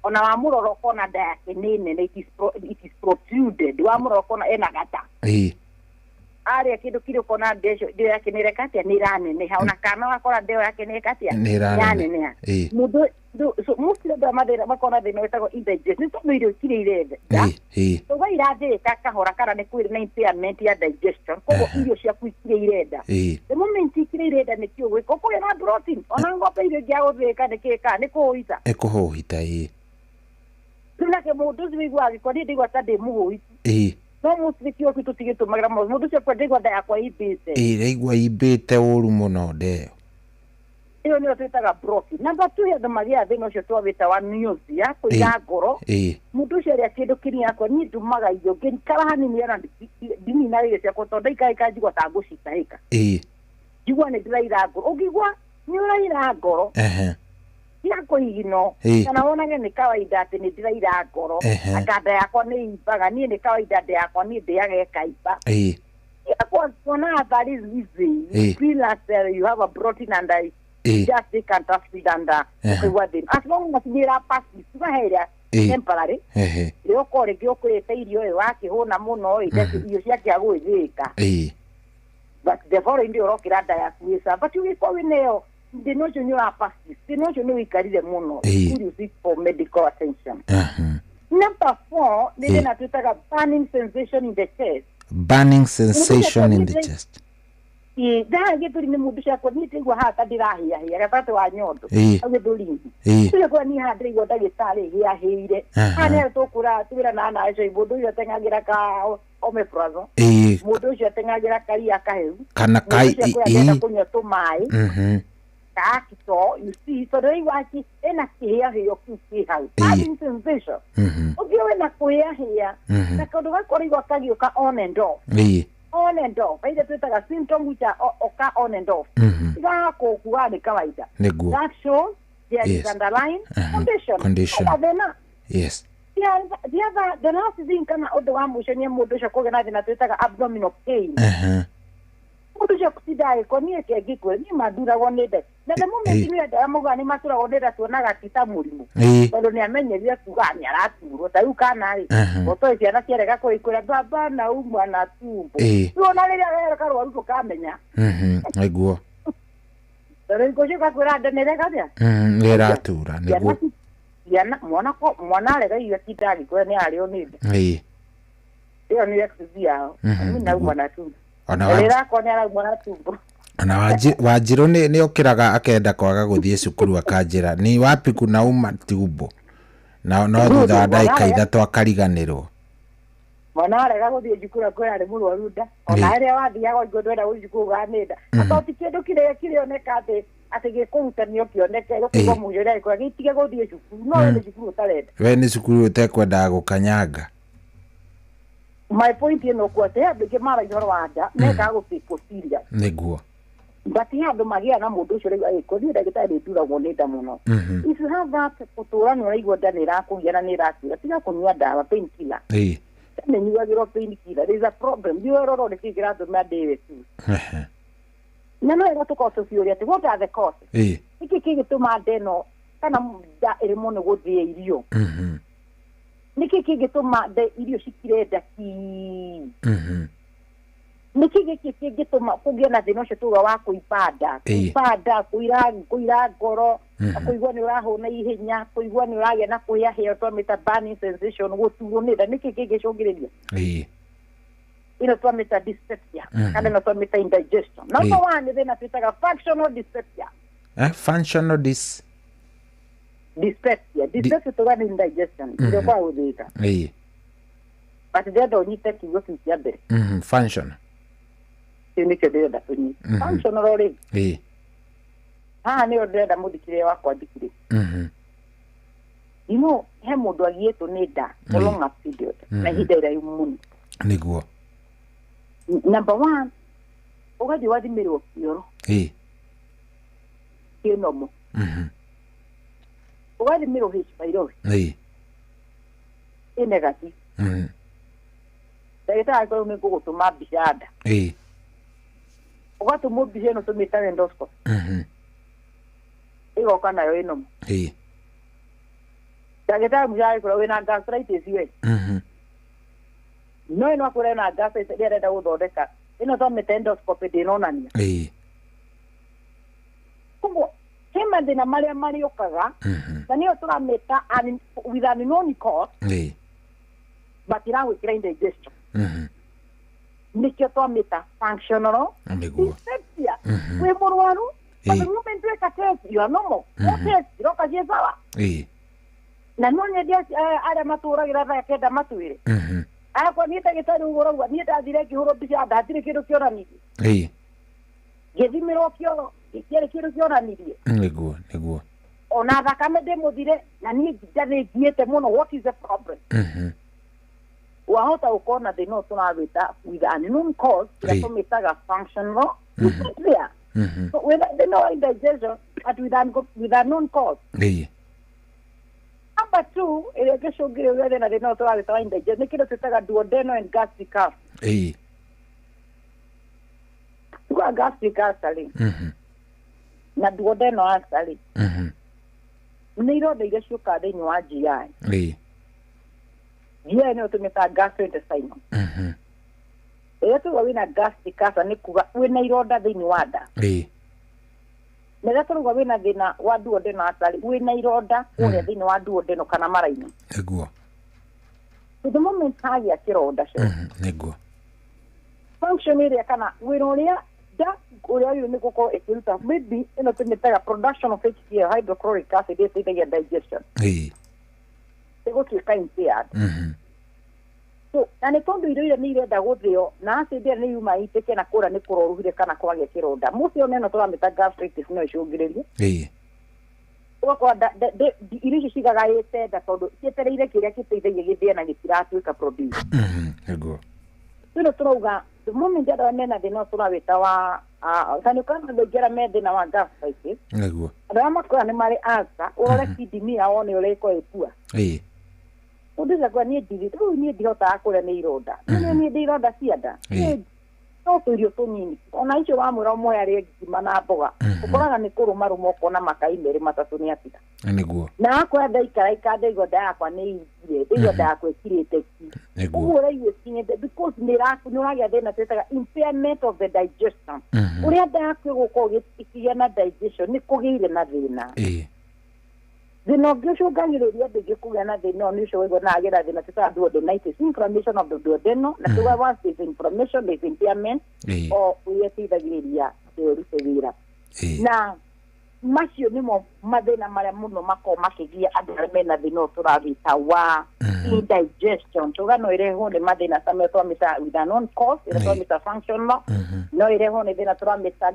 ona wa muroro kona nda yake nene it is protruded wa muroro kona ena gata aria kido kile kona ndio yake ni rekatia ni rane ni hauna kana wakora ndio yake ni rekatia yani ni mundu so most of the madera makona de no tago indigestion so video kile irede so wa irade kakahora kana ne kwiri na impairment ya digestion ko iyo cia kwikire ireda the moment ikire ireda ne kyo we koko ya protein ona ngope ile gyago theka ne keka ne kuhita ekuhita tuna ke mundu zigwa ko ndi gwa tade muhiti no musiki okitu tigeto magra mundu cia kwende gwa da kwa ibite igwa ibite uru muno ndeo iyo ni twitaga broki number 2 ya magia thino cio twabita wa news ya kuya ngoro mundu cio ria kindu kini yako ni ndumaga iyo ngeni karahani ni era dini na ile cia kotonda ikajigwa tangu citahika jigwa ni ndiraira ngoro ugigwa ni uraira ngoro yako igino kana wonage ni kawaida ati ni ndiraira ngoro akanda yakwa ni imbaga ni kawaida nda yakwa ni ndiage kaiba yako kona that is easy feel like you have a protein and just take antacid and as long as you are passing to here temporary yoko rege okwete irio e wake hona muno irio ciake agwithika but the following day urokira nda yaku isa but ugiko wineo ndinojo nyo apasi ndinojo no ikarire muno you seek for medical attention. Number 4 nile natutaka burning sensation in the chest. Burning sensation in the chest. Da geturi ni mudusha kwa nite igwa hata dirahia hia gatatu wa nyondo ageduri tule kwa ni hadri igwa dagitale hia heire ane to kura tubira na na ajo ibodo yo tengagira ka omeprazole mudo yo tengagira ka ya kaheu kana kai kunya to mai kakito you see so dai waki ena hia hio kiki hau burning sensation obio ena kuya hia na kodoga kori gwa kagi ka on and off on and off aida tutaka symptom which are occur on and off ga ko kuwa ni kawaida that shows there is underlying condition yes the last thing kana odo wa mushenye modo shako na dina tutaka abdominal pain modo shako sidai ko ni ke gikwe ni madura wonede na the moment ni ada amuga ni masura woneda tuonaga kitamurimu bado ni amenyeria kuganya raturo tayu kana ri oto cia na kierega ko ikura baba na umwa na tumbo tuona ri ya karo waruko kamenya aiguo pero ko je ka kura de nerega dia ratura niguo yana mwana rega iyo kitari ko ni ari onide iyo ni exia ni na umwa na tumbo ona ko ni ara umwa na tumbo ana Wanjiru ni okiraga akenda kwaga guthie cukuru akanjira ni wapi kuna uma tumbo no thutha wa ndagika ithatu akariganirwo mwana arega guthie cukuru ko ari murwaruda ona ere wathiaga igondwenda guthukuru ganida atoti kindu kire oneka ati gikurutanio kioneke gukigo mujira ko gitige guthie cukuru no ni cukuru utarenda we ni cukuru utekwenda gukanyanga. My point ino kwa te abike mara yoro wanda neka gutiko siria niguo bati handu magia na mundu ucio rega iko ni ndagitari ndura woneda muno if you have that kuturani uraigwa ndani rakugia na ni rakira tiga kunywa dawa pain killer ni nyuagiro pain killer there is a problem you are already figure out the made tu no ego to cause fury at what are the causes iki kigituma deno kana da erimono godie irio niki kigituma de irio shikireda ki niki kigituma kugia na thino tuga wa kuibada kuira ngoro kuigwa ni uraho na ihenya kuigwa ni uragia na kuya heo to meta burning sensation gutugo nida niki kigicungiriria ino to meta dyspepsia kana no to meta indigestion number 1 then atitaga functional dyspepsia functional dyspepsia to one indigestion ndio kwa udhika but they don't need to go to the other function ni kede da tuni function role ni ode da mudikire wako adikire he mundu agieto ni da long period na hidera yumun niguo number 1 ugathi wathimiro kioro kinomo ugathimiro hispairosi negative ndagĩtarĩ ko nĩ gũgũtũma mbica nda ũgatũmwo mbica ĩno tũmĩtaga endoscopy ĩgoka nayo ĩno ndagĩtarĩ mũcara kũrĩa wĩna gastritis we no ĩno akũrĩa na gastritis ĩrĩa arenda gũthondeka ĩno tũmĩta endoscopy ndĩnonania koguo he mathĩna marĩa marĩũkaga na nĩyo tũramĩta with an unknown cause batiragwĩkĩra indigestion nikio twamĩta functional dyspepsia wĩ mũrwaru but the moment weka test you are normal no test iroka ciĩ sawa na no nyendia arĩa matũragĩra thaa kenda matwĩre akwa niĩ ndagĩtarĩ ũguo ũrauga niĩ ndathire ngĩhũrwo mbica ndatirĩ kĩndũ kĩonanirie ngĩthimĩrwo kĩoro gĩtiarĩ kĩndũ kĩonanirie nĩguo ona thakame ndĩmũthire na niĩ ngiĩte mũno what is the problem wahota ukona thina ũcio tũrawĩta with an unknown cause ĩrĩa tũmĩtaga functional dyspepsia so with no indigestion but with an unknown cause number 2 ĩrĩa ĩngĩcũngĩrĩria thĩna ũcio tũrawĩta wa indigestion nĩ kĩndũ twĩtaga duodenal and gastric ulcer tuga gastric ulcer na duodenal ulcer nĩ ironda iria ciũkaga thĩinĩ wa GI Jia ni utumita gastrointestinal. Eto wina gastric ulcer ni kuga wina ironda thini wa nda. Nega wina thina wa duodeno atari wina ironda ule thini wa duodeno kana maraini. Eguo. So the moment hagia kironda sho. Eguo. Function area kana wiroria da uria yu ni koko ekiruta maybe ino tumitaga production of HCl hydrochloric acid is itagia digestion. Ego tuika impaired. So na tondo irio ni irenda guthio na acid ni yuma iteke na kura ni kuroruhire kana kwage kironda. Musi oneno turamita gastritis no icungiririe. Oko da irio cigaga yete da tondo cietereire kiria kiteithagia githie na gitiratuika produce. Ego. Tuno turauga the moment that nena de no turawita wa kana kana ndogera mede na wa gastritis. Ego. Adama kwa ni mari asa ora kidini aone ureko epua. Udiza kwa ni divi tu ni dihota akora ni ironda. Ni ironda cianda. No turio tunini. Ona icio wa mwira mwe ari ngima na mboga. Ukoraga ni kuruma rumoko na makai mere matatu ni atira. Niguo. Na akwa ikada igoda yakwa ni ire. Igoda yakwa ikirite ki. Ugura iwe kinye because ni raku ni wagia thina twetaga impairment of the digestion. Uria nda yakwa guko gikigia na digestion ni kugiire na thina. Thina ũngĩcũngagĩrĩria andũ aingĩ kũgĩa na thĩna nĩ ũcio wĩguo na agĩra thĩna twĩtaga duodenitis, inflammation of the duodenal, na tuga once there is inflammation, there is impairment, o ũrĩa ĩteithagĩrĩria ĩrute wĩra. Na macio nĩmo mathĩna marĩa mũno makoragwo makĩgia andũ arĩa mena thĩna ũyũ tũrawĩta wa indigestion. Tuga no ĩrehwo nĩ mathĩna ta marĩa tũramĩta with a non cause, ĩrĩa tũramĩta functional, no ĩrehwo nĩ thĩna tũramĩta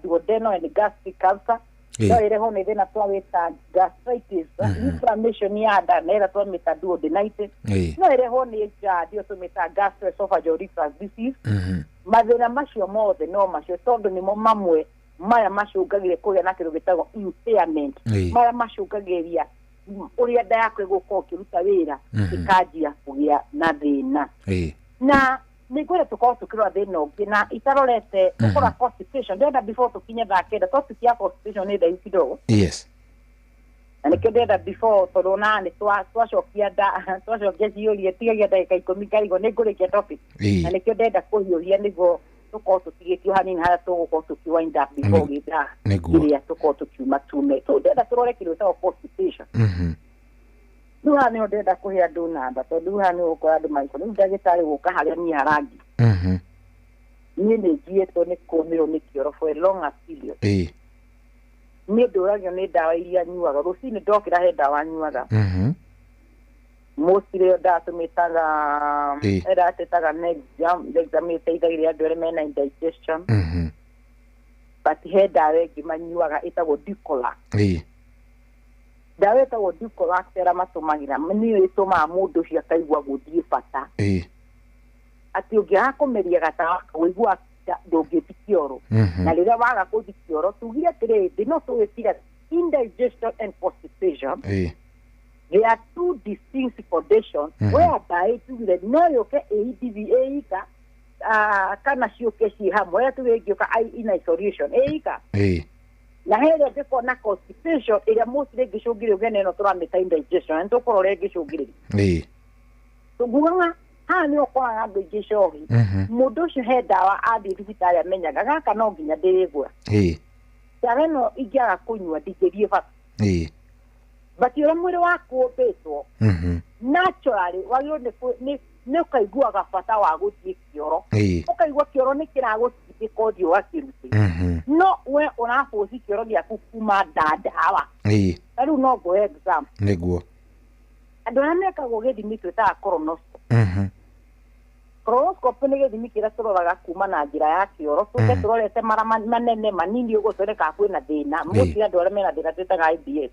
duodenal and gastric ulcer. No ireho ni thina twawita gastritis, inflammation ya nda na ira twamita duodenitis. No ireho ni ndio tumita gastroesophageal reflux disease. Mathina macio mothe no macio tondu nimo mamwe maya macungagire kugia na kindu gitagwo impairment. Maya macungagiria uria nda yakwe guko kiruta wira ikanjia kugia na thina. Na nigwire tukorwo tukirwa thina ungi na itarorete tukora constipation ndenda before tukinye thakenda topic ya constipation ni ndai kidogo. Na nikendenda before torona ni twacokia ciuria tigagia ndagika 10 karigo ningurikia topic. Na nikendenda kuhiuria niguo tukorwo tutigitio hanini haria tugukorwo tukiwind up before githa iria tukorwo tukiuma tume. So ndenda turore kindu ta constipation. Duha ni ndenda kuhia andu namba tondu duha ni ukora andu maiko ni ndagitari guka haria ni harangi. Ni ngietwo ni kumiro ni kioro for a long period. Ni nduragio ni dawa iria nyuaga rucini ndokira he dawa nyuaga. Mostly ndatumitaga eratetaga Nexam iteithagiria andu arĩa mena indigestion. But he dawa ĩngĩ manyuaga ĩtagwo Dicolac. Dawa ĩtagwo Dicolac ĩrĩa matũmagĩra nĩyo ĩtũmaga mũndũ ũcio akaigua gũthiĩ bata. Atĩ ũngĩaga kũmeria gatawa kaigua ndũngĩthi kĩoro. Na rĩrĩa waga gũthi kĩoro tugire atĩrĩrĩ no tũgĩtira indigestion and constipation. There are two distinct conditions whereby tugire no yũke ADVA ika kana ciũke ciĩ hamwe ĩrĩa tũgĩngĩũka in isolation ĩika. Na hele ndiko na constipation ĩrĩa mostly ĩngĩcũngĩrĩrio gene ĩno tũramĩta indigestion nĩ tũkorwo ũrĩa ĩngĩcũngĩrĩrio. Tũguaga haha nĩ ũkoraga andũ aingĩ cohi mũndũ ũcio he ndawa athiĩ thibitarĩ amenyaga gaka no nginya ndĩrĩgũra. Ndawa ĩno ingĩaga kũnyua ndingĩthiĩ bata. But ũrĩa mwĩrĩ waku ũmbĩtwo naturally wagĩrĩirwo nĩ ũkaiguaga bata wa gũthiĩ kĩoro. Ũkaigua kĩoro nĩ kĩragũtindĩka ũthiĩ ũgakĩrute. No we ũraboci kĩoro gĩaku kuma ndawa. Ta rĩu no ngoe example. Nĩguo. Andũ arĩa mekagwo gĩthimi twĩtaga colonoscopy. Colonoscopy nĩ gĩthimi kĩrĩa tũroraga kuma na njĩra ya kĩoro tũke tũrorete mara manene manini ũguo tuoneka kwĩna thĩna. Mũci andũ arĩa mena thĩna twĩtaga IBS.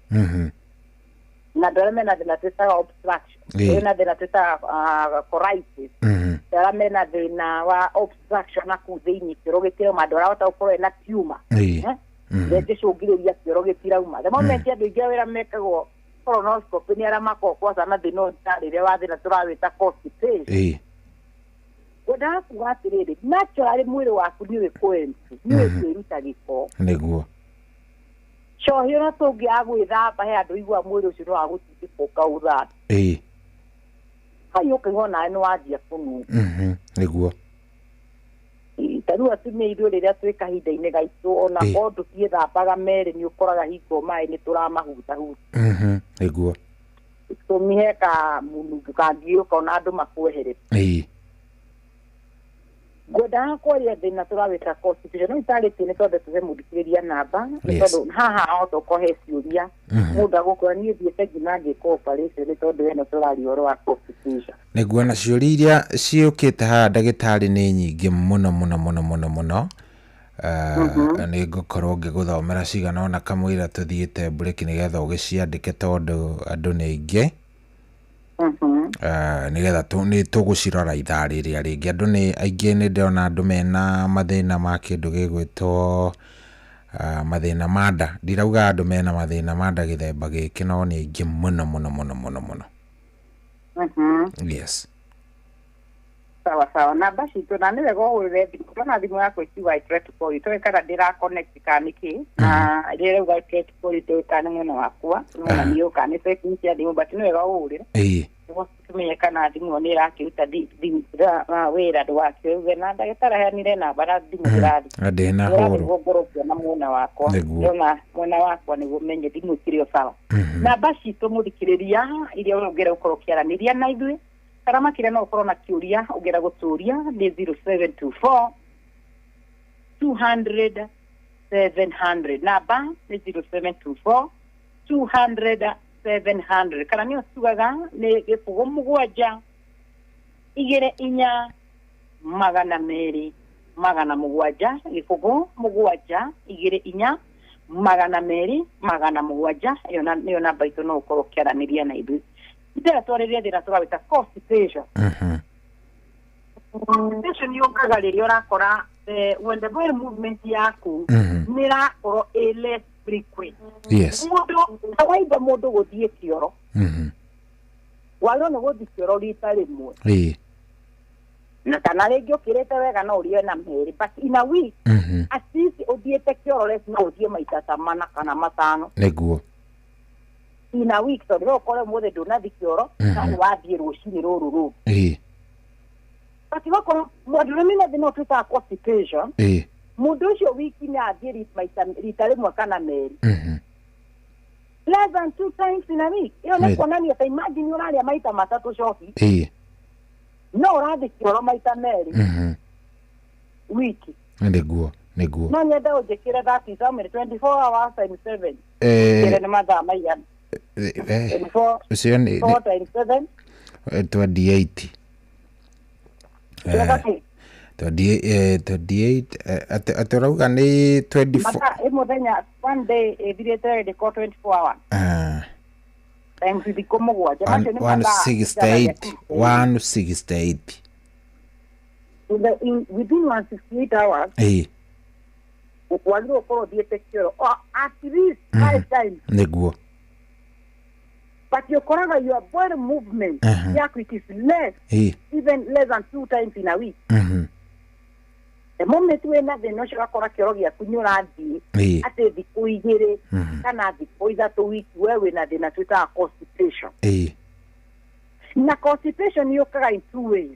Na andũ arĩa mena thĩna twĩtaga obstruction. Mena thĩna twĩtaga colitis. Arĩa mena thĩna wa obstruction na kũu thĩinĩ kĩoro gĩkĩrauma andũ arĩa gũkorwo ena tumor. Gĩcũngĩrĩria kĩoro gĩtirauma. The moment andũ aingĩ wĩra mekagwo colonoscopy nĩ arĩa makoragwo kwaca na thĩna ũyũ rĩrĩa wa thĩna tũrawĩta constipation. Wendaga kuga atĩrĩrĩ naturally mwĩrĩ waku nĩ ũĩ kwĩruta nĩ ũĩ kwĩruta gĩko. Nĩguo. Cohi ona tũngĩaga gwĩthamba he andũ igua mwĩrĩ ũcio nĩ wa gũtindĩka ũkaũthamba. hayo kĩng'ona nĩ wanjia kũnunga nĩguo tarĩu atumia ithuĩ rĩrĩa twĩ kahinda-inĩ gaitũ ona korwo tũtiĩthambaga merĩ nĩ ũkoraga hingo maĩ nĩ tũramahutahuta nĩguo tũmiheka mũnungo kangĩũka ona andũ makweherete ngwendaga kwaria thĩna tũrawĩta constitution no itarĩtie nĩ tondũ tuhe mũthikĩrĩria namba nĩ tondũ haha ota ũkohe ciũria mũndũ agũkora niĩ thiĩte nginya ngĩka operation nĩ tondũ ĩno tũraria ũhoro wa constitution nĩguo na ciũria iria ciũkĩte haha ndagĩtarĩ nĩ nyingĩ mũno nĩ ngũkorwo ngĩgũthomera cigana ona kamũira tũthiĩte break nĩgetha ũgĩciandĩke tondũ andũ nĩ aingĩ nĩgetha nĩ tũgũcirora ithaa rĩrĩa rĩngĩ andũ nĩ aingĩ nĩ ndĩrona andũ mena mathĩna ma kĩndũ gĩgwĩtwo mathĩna ma nda ndirauga andũ mena mathĩna ma nda gĩthemba gĩkĩ no nĩ aingĩ mũno yes sawa namba citũ na nĩ wega ũhũrĩre thimũ twana thimũ yakwa ĩkiuga ĩtũretũkori tũĩ kana ndĩra-connect ka nĩkĩ na rĩrĩa uga ĩtũretũkori tũĩ kana mwena wakwa na niĩ ũka nĩ setting cia thimũ but nĩ wega ũhũrĩre nĩguo tũmenye kana thimũ ĩyo nĩ ĩrakĩruta wĩra ndũgakĩuge na ndagĩtarĩ aheanire namba na thimũ ĩrathiĩ ndĩna hũrũ nĩguo ngorwo na mwena wakwa ndĩona mwena wakwa nĩguo menye thimũ ĩkĩrĩ o sawa namba citũ mũthikĩrĩria iria ũngĩra gũkorwo ũkĩaranĩria na ithuĩ kana makĩria no ũkorwo na kĩũria ũngĩra gũtũria nĩ 0724 200 700 namba nĩ 0724 200 700 kana nĩ ũtugaga nĩ gĩbũgũ mũgwanja 24 200 700 gĩbũgũ mũgwanja 24 200 700 ĩyo namba itũ no ũkorwo ũkĩaranĩria na ithuĩ ndĩra twarĩria thĩna tũrawĩta constipation constipation yũkaga rĩrĩa ũrakora when the bowel movement yaku nĩ ĩrakorwo less frequent mũndũ kawaida mũndũ gũthiĩ kĩoro wagĩrĩirwo nĩ gũthiĩ kĩoro rita rĩmwe na kana rĩngĩ ũkĩrĩte wega no ũrĩe na merĩ but in a week at least ũthiĩte kĩoro less no ũthiĩ maita ta mana kana matano nĩguo in a week so no kore mũthĩ ndũnathi kĩoro na wathiĩ rũcinĩ rũrũ rũu but gũkorwo mũndũ nĩ thĩna twĩtaga constipation mũndũ ũcio wiki nĩ athiĩ rita rĩmwe kana merĩ less than 2 times in a week ĩyo nĩ kuonania ta imagine ũrarĩa maita matatũ coki no ũrathi kĩoro maita merĩ wiki nĩguo no nyende ũnjĩkĩre that is how many 24 hours times 7 kĩre nĩ mathaa maigana 4 times 7 28 atĩ ũrauga nĩ 24 mũthenya one day ĩthirĩte ndĩko 24 hours times thikũ mũgwanja 168 within 168 hours wagĩrĩirwo ũkorwo ũthiĩte kĩoro at least 5 times nĩguo but ũkoraga your body movement yaku it is less even less than 2 times in a week the moment wĩna thĩna ũcio ũgakora kĩoro gĩaku nĩ ũrathiĩ atĩ thikũ 2 kana thikũ 3 wiki we wĩna thĩna twĩtaga constipation na constipation yũkaga in 2 ways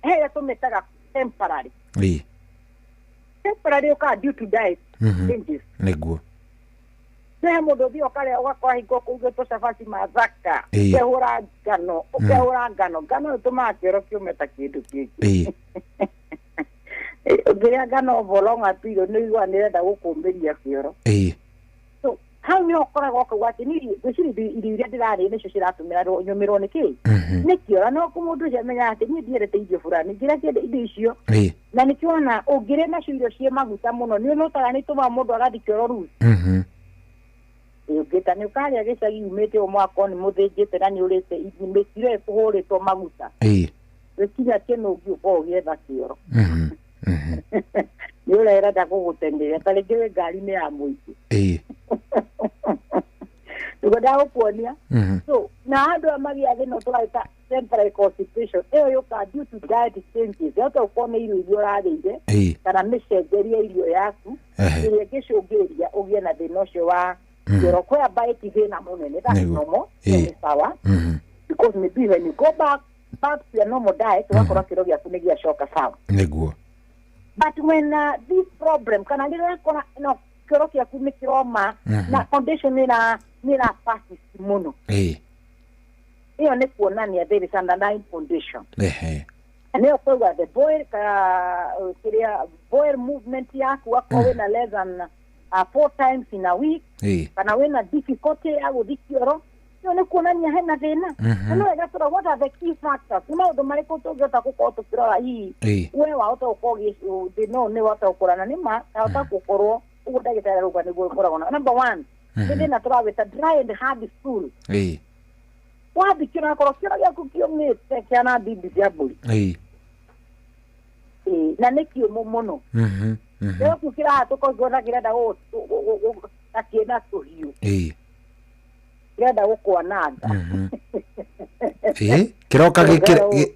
he tũmĩtaga temporary temporary yũkaga due to diet changes nĩguo he mũndũ ũthiĩ ũkarĩa ũgakora hingo kũugĩtwo cabaci mathaka ũkehũra ngano ĩtũmaga kĩoro kĩume ta kĩndũ kĩngĩ ũngĩrĩa ngano for long period nĩ iguaga nĩrenda gũkũmbĩria kĩoro so hau nĩ ũkoragwo ũkauga atĩ gwĩciria irio iria ndĩrarĩa nĩcio ciratũmĩra nyũmĩrwo nĩ kĩĩ nĩ kĩoro no mũndũ ũcio amenyaga atĩ niĩ ndiendete irio fulani ngĩrĩa indo icio na nĩkĩo ona ũngĩrĩa nacio irio ciĩ maguta mũno nĩ ũnotaga nĩ tũmaga mũndũ agathi kĩoro ruci ũngĩta nĩ ũkarĩa gĩcagi umĩte mwaka nĩ mũthĩnjĩte na nĩ ũrĩte mĩkiro ĩkũhũrĩtwo maguta wĩkinya kĩnũngi ũkorwo ũgĩetha kĩoro nĩ ũrerenda gũgũtengeria ta rĩngĩ wĩ ngari-inĩ ya mũingĩ tũgwendaga gũkuonia so na andũ a magĩa thĩna tũraita temporary constipation ĩyo yũkaga due to diet changes yota ũkorwo nĩ irio iria ũrarĩire kana mĩcenjerie irio yaku ĩrĩa ĩngĩcũngĩrĩria ũgĩe na thĩna ũcio wa kĩoro kwĩ ambaye ti thĩna mũnene that's normal nĩ sawa because maybe when you go back to your normal diet wakora kiro gya kunegia shoka sawa Niguo. But when this problem kana ndira kona no kiro kya kumikiroma na condition nina passes muno hiyo ni kuonania there is underlying condition and hiyo kwa the boy movement yako wako wena less than 4 times in a week kana wena difficulty au dikiro hiyo ni kuonania hena tena no ega what are the key factors ndo mariko togota kukoto kira hii wewe wauto ukogi they know ne wata ukorana nima wata kukorwo ugudagitara ruga ni gukora number 1 ndi na tura with a dry and hard stool wapi kina korokera ya kukiomete kana bibi diaboli na nekio mono leo kukira hatoko gona kirada o akienda kuhiyo kirada uko nanda kiroka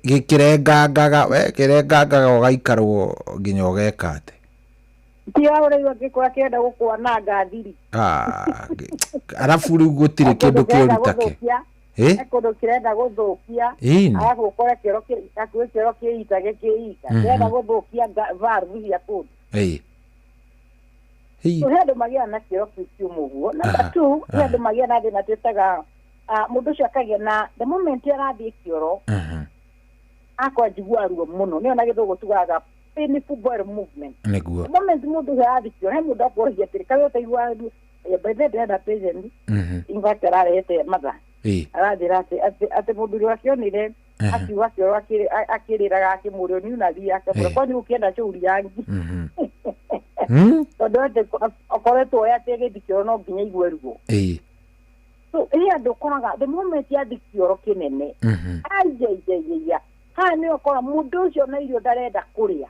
gikirengangaga we kirengangaga ugaikarwo nginya ugekate Tia ore wakikora kirada uko nanga thiri arafu riu gutire kindu kiurutake Ekodo kirenda guthukia alafu ukora kiro kiitage kiika kirenda guthukia valve ya kudu Uhendo magia na kiro kiumuguo number 2 uhendo magia na thina twitaga mundu ucio akagia na the moment arathie kioro akwa jigua ruo muno ni ona githugu tugaga painful bowel movement niguo the moment mundu arathie kioro he mundu akorithia tirika yote igwa by the day that patient inverter arete matha arathira ate mundu wake nire akiwa kio akiriraga akimurio ni unathia akabura kwani ukienda churi yangi tondu ate okoretwo ya tege dikio no nginya igwe rugo so ando konaga the moment ya dikio kinene ajejejeya hani okora mundu ucio na irio darenda kuria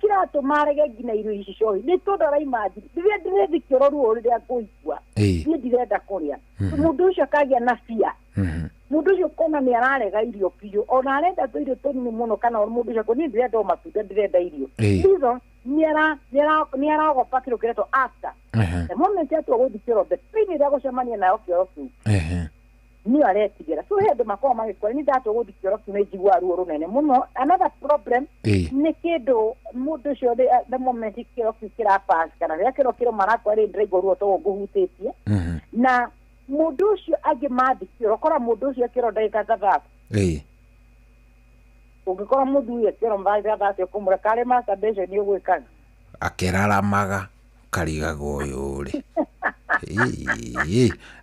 kira tumarege ngina irio ici cohi ni tondu raimaji ndire dikio ruo rire akuigua ni ndirenda kuria mundu ucio akagia na fia mundu ucio kona ni ararega irio piyo ona arenda irio tonini muno kana mundu ucio ni ndirenda matunda ndirenda irio hizo ni aragopa kiro kireto after the moment ya tuwa dikio the pain ira gocemania nayo kio ni aretigera so hendo makoma magikora ni dato gudikiro kimejigwa ruo runene muno another problem ni kido mundu cio the moment kiro kira pass kana ya kiro marako ari ndrego ruo to guhutetie na mundu cio age madikiro kora mundu cio kiro ndaika tatha ugikora mundu ye kiro mbaga datio kumura kale masturbation ni ugwikaga akeraramaga karigago uyu ri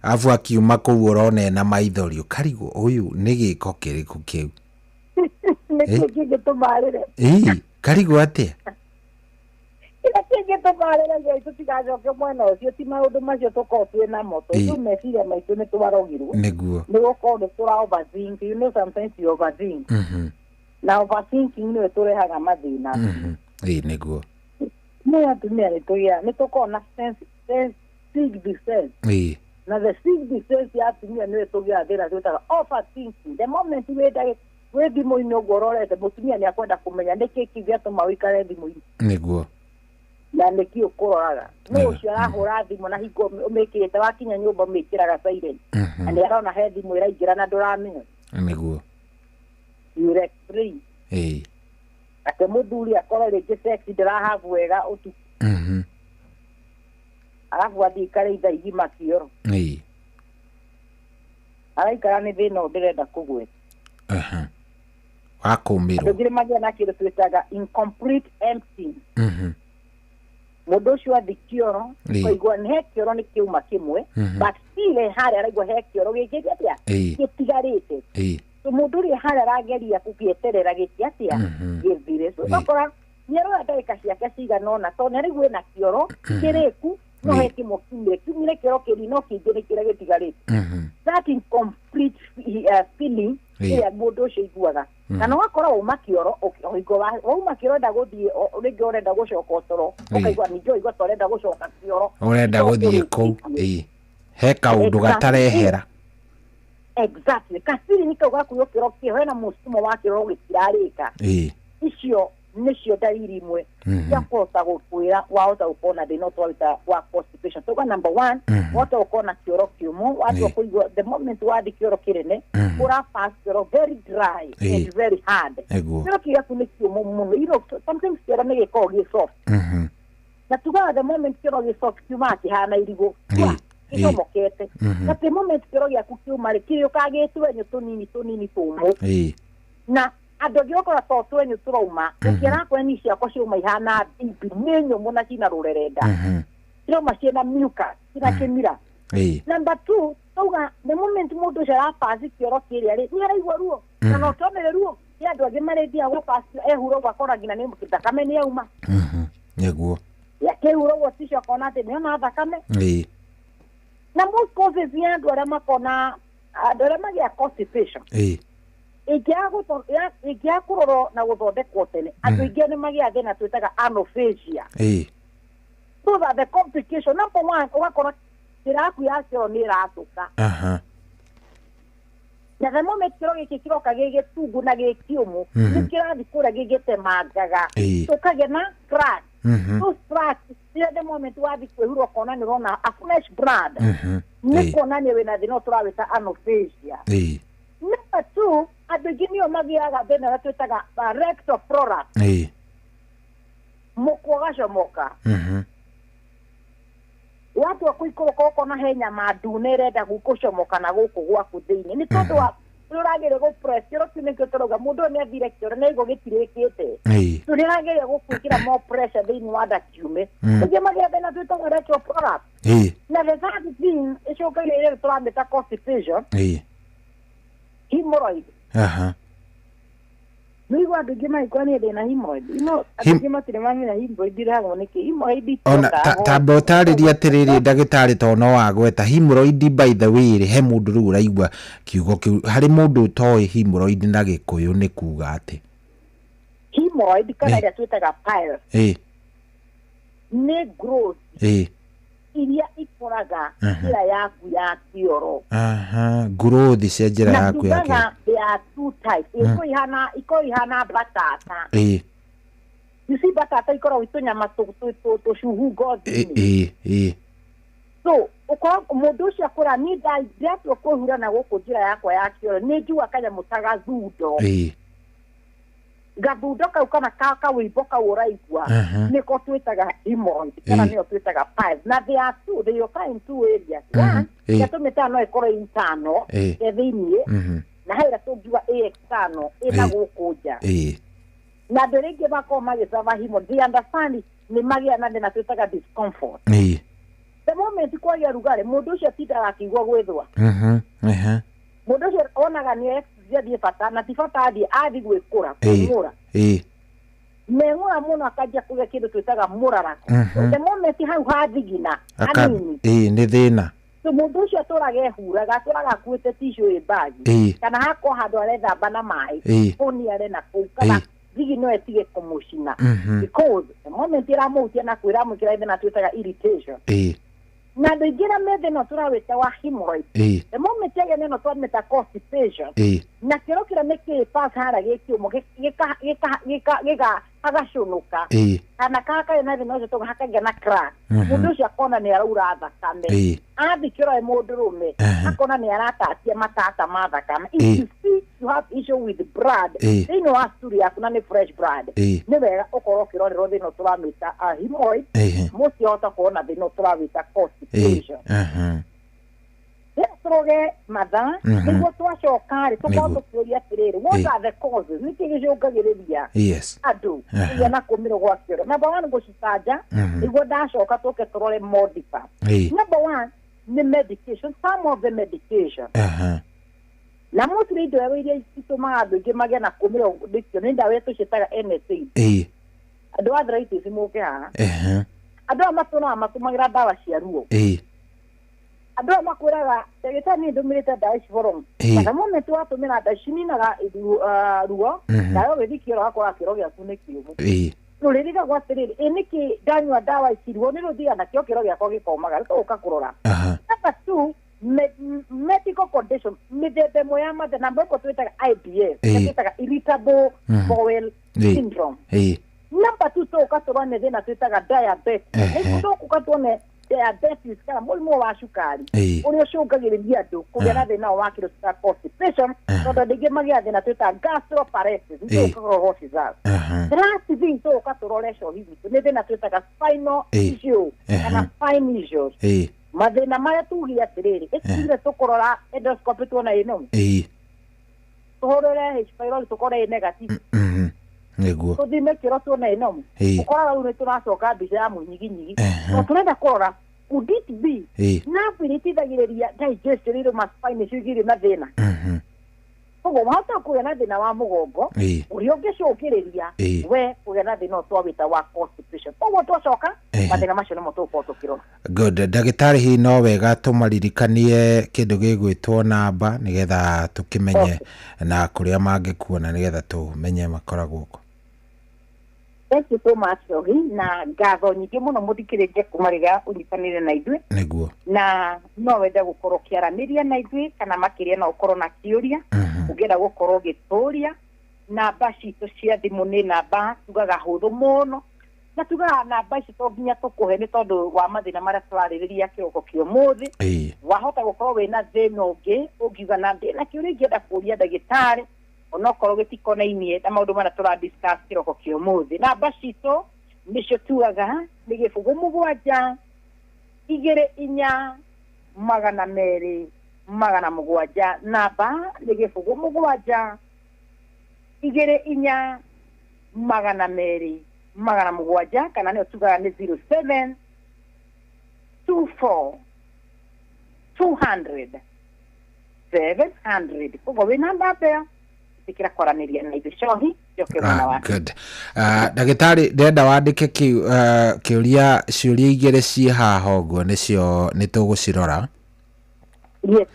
afu akiuma kuu urone na maithori ukarigo uyu ni giko kiriku kiu nikige tumarire karigo atia nikige tumarire ngai tutigacoke mwena ucio ti maundu macio tukotwe na moto tu meciria maitu ni tubarogirwo niguo ni gukorwo tura overthink you know sometimes you overthink na overthinking ni turehaga mathina niguo ni atumia ni tuya ni tukona sense sixth sense na the sixth sense ya atumia ni tuya thira twitaga overthinking the moment we thimo ino gororete mutumia ni akwenda kumenya niki kivya to mawikare thimo ino niguo na niki ukororaga no ucio arahura thimo na hingo umikirite wakinya nyumba umikiraga silent and arona he thimo iraingira na nduramenya niguo direct free ate muthuri akora rege sex ndirahavu wega utu alafu athikare itha igima kioro araikara ni thina ndirenda kugweta wakumirwo ndugire magia na kiro twitaga incomplete empty mundu ucio athikioro koigwa ni he kioro ni kiuma kimwe but still hari araigwa he kioro gikite atia gitigarite mundu ri hari arageria kugieterera gitiatia githire so akora nyero ndagika ciake ciganona to neri gwe na kioro kiriku no heki mokinde kimire kioro kirino kingire kira gitigarite that incomplete feeling ya mundu ucio iguaga kana wakora uma kioro oigowa uma kioro ndaguthie ringi urenda gucoka utoro ukaigwa ni joy gwa urenda gucoka kioro urenda guthie ku he kaundu gatarehera exactly kasiri nika gwaku yokiro kiho na musimo wa kioro gitirarika icio nicio dalili imwe ya kota gukwira wahota ukona thina twita wa constipation. So number 1 wahota ukona kioro kiumu watu kuigua the moment wadi kioro kirene ura fast kioro very dry and very hard kioro kia kuni kiumu muno sometimes kioro nige kogi soft na tuga the moment kioro gi soft kiuma kihana irigo mokete na the moment kioro gia kukiuma kiyo kage tuenyo tunini tumu na adogiokora toto enyu turauma ukira kweni cia ko ciuma ihana bibi nenyo mona kina rurerenda ciuma ciena mucus kina kemira number 2 tuga the moment mundu cia pass kioro kiria ri ni araigwa ruo na no tonere ruo ya ndoge maredia gwa pass ehuro gwakora ngina ni mukita kame ni auma neguo ya kehuro gwa tisha kona te ni na thakame na most causes ya ndo rama kona ndo magia constipation igia kuroro na guthondekwo tene andu ingi ni magia thina twitaga anophagia so that the complication number 1 ugakora kiraku yacio ni ratuka na the moment kiro giki kiroka gigitungu na gikiumu ni kirathi kura gigitemangaga tukage na crack so crack the moment wathi kwehurwo kona ni rona a fresh blood ni kona ni wina thina turawita anophagia number 2 adeginio magiaga bena ratutaga rectal prolapse mukwaga moka watu wakuikoro koko na henya madune reda gukushomoka na guku gwaku thiini ni tondu wa turagire go press kiro kineke toroga mundu ni athire kiro na igo gitirekete turagire gukwikira more pressure thiini wa dakiume ngi magia bena tutaga rectal prolapse na the third thing ishokaire ile turameta constipation hemorrhoid Miwa dugima ikwani de na hemorrhoid. Dugima tirimani na hemorrhoid dirago niki hemorrhoid. Ona tambo tariri atiriri ndagitari to no wagweta hemorrhoid by the way he mundu ru uraigwa kiugo kiu hari mundu toy hemorrhoid na gikuyu ni kuga ati hemorrhoid kana ya twitaga pile ne growth iria ikoraga njira yaku ya kioro growth cia njira yaku ya kioro na there are two types iko ihana batata you see batata ikora witunya matutu to shuhu gothi so uko mundu cia kura ni direct okuhura na guku njira yakwa ya kioro ni njua kanya mutaga thundo gathundo kau kana kaka wiboka uraigwa niko twitaga hemorrhoid kana nio twitaga piles na they are two they occur in two areas one yatumita no ikoro intano ethinie na haira tungiwa external ina gukuja na ndirige bako magizava hemorrhoid they understand ni magia na ndina twitaga discomfort the moment kwa ya rugare mundu ucio tindaga kigwa gwithwa mundu ucio onaga ni jadi fatana tifata adi gwikura kumura mengura muno akajia kuga kindu twitaga murarako the moment hau hathigina anini ni thina so mundu ucio turage huraga turaga kuite tissue ibagi kana hako handu arethamba na mai kuni are na kukana thigi no etige kumucina because the moment iramutia na kwira mukira thina twitaga irritation na ndigina methe no turawita wa hemorrhoid the moment yage no twameta constipation na kiro kira meke pass hara gekiumo gika agashunuka kana kaka na thina to hakaga na crack mundu cia kona ni araura thakame athi kiro mundu rume akona ni aratatia matata mathakame if you see you have issue with blood they know asturi akuna ni fresh blood ni wega ukoro kiro ro thina turamita hemorrhoid musi ota kona thina turamita constipation Troge madam, niguo twacokari tukondo kuria tiriri what are the causes nikigicungagiriria andu ya na kumiro gwa kiro number 1 gucitaja niguo ndacoka tuke turore modify number 1 ni medication some of the medication na mutri indo ya iria itumaga andu ingi magia na kumiro dikio ni ndawa yetu citaga NSAID andu arthritis muke haha andu amatuna matumagira ndawa cia ruo ando makwiraga ndagitari ndumirite ndawa ciborom kana mume tu atumira ndawa cininaga ruo nayo withikiro akora kiro gyaku ni kiumu ruririga gwatiriri niki ndanywa ndawa iciruo ni ruthiga na kio kiro gyakwa gikomaga uka kurora number 2 medical condition mithemba ĩmwe ya mathĩna amwe twĩtaga IBS twĩtaga irritable bowel syndrome Number 2 to ukatorwa ne thina twitaga diabetes. Nikuto ukatone diabetes kana mulimo wa cukari. Uri ucungagiriria andu kugia na thina wa kilo constipation, tondu ndingi magia thina twita gastroparesis. Ndio kurohoci za. The last thing to ukatorwa hivi ne thina twitaga spinal issue kana spine issues. Mathina maya tugia atiriri ikire tukorora endoscopy tuona ino. Tuhorere H pylori tukore negative. Neguo. Tuthime kiro tuona ino. Ukora uri tunacoka mbica ya munyiginyi. No turenda kurora could it be na kwiritigagireria digestion iro ma spine issue na thina. Kogo wahota kuya na thina wa mugongo uri ungicukiriria we kuya na thina twawita wa constipation. Kogo twacoka mathina macio no mutuko tukirona. Good. Ndagitari hi no wega tumaririkanie kindu gigwitwo namba nigetha tukimenye na kuria mangikuona nigetha tumenye makoragwo uko. Thank you so much, Rohi. Na ngatho nyingi muno muthikiririe kumariga unyitanire na ithui. Niguo. Na no wende gukorwo kiaraniria na ithui kana makiria na ukorwo na kiuria. Ugenda gukorwo gituria. Namba citu cia thimu ni namba tugaga huthu muno. Na tugaga namba ici to nginya tukuhe ni tondu wa mathina maria turaririria kiroko kiumuthi. Wahota gukorwo wina thina ungi ungiuga na ndina kiuria ngienda kuria ndagitari. Onokorwo gitikonainie na maundu mara tura discuss kiroko kiumuthi. Namba citu nicio tugaga ni gibugu 7 2 4 200 namba ni gibugu 7 2 4 200 kana ni tugaga ni 07 24 200 700 kogo we namba there tikira koraniria na ibishohi yoke mwana wa. Good. Ndagitari ndenda wandike kiuria ciuria igire ci haha uguo nicio nitugucirora. Yes.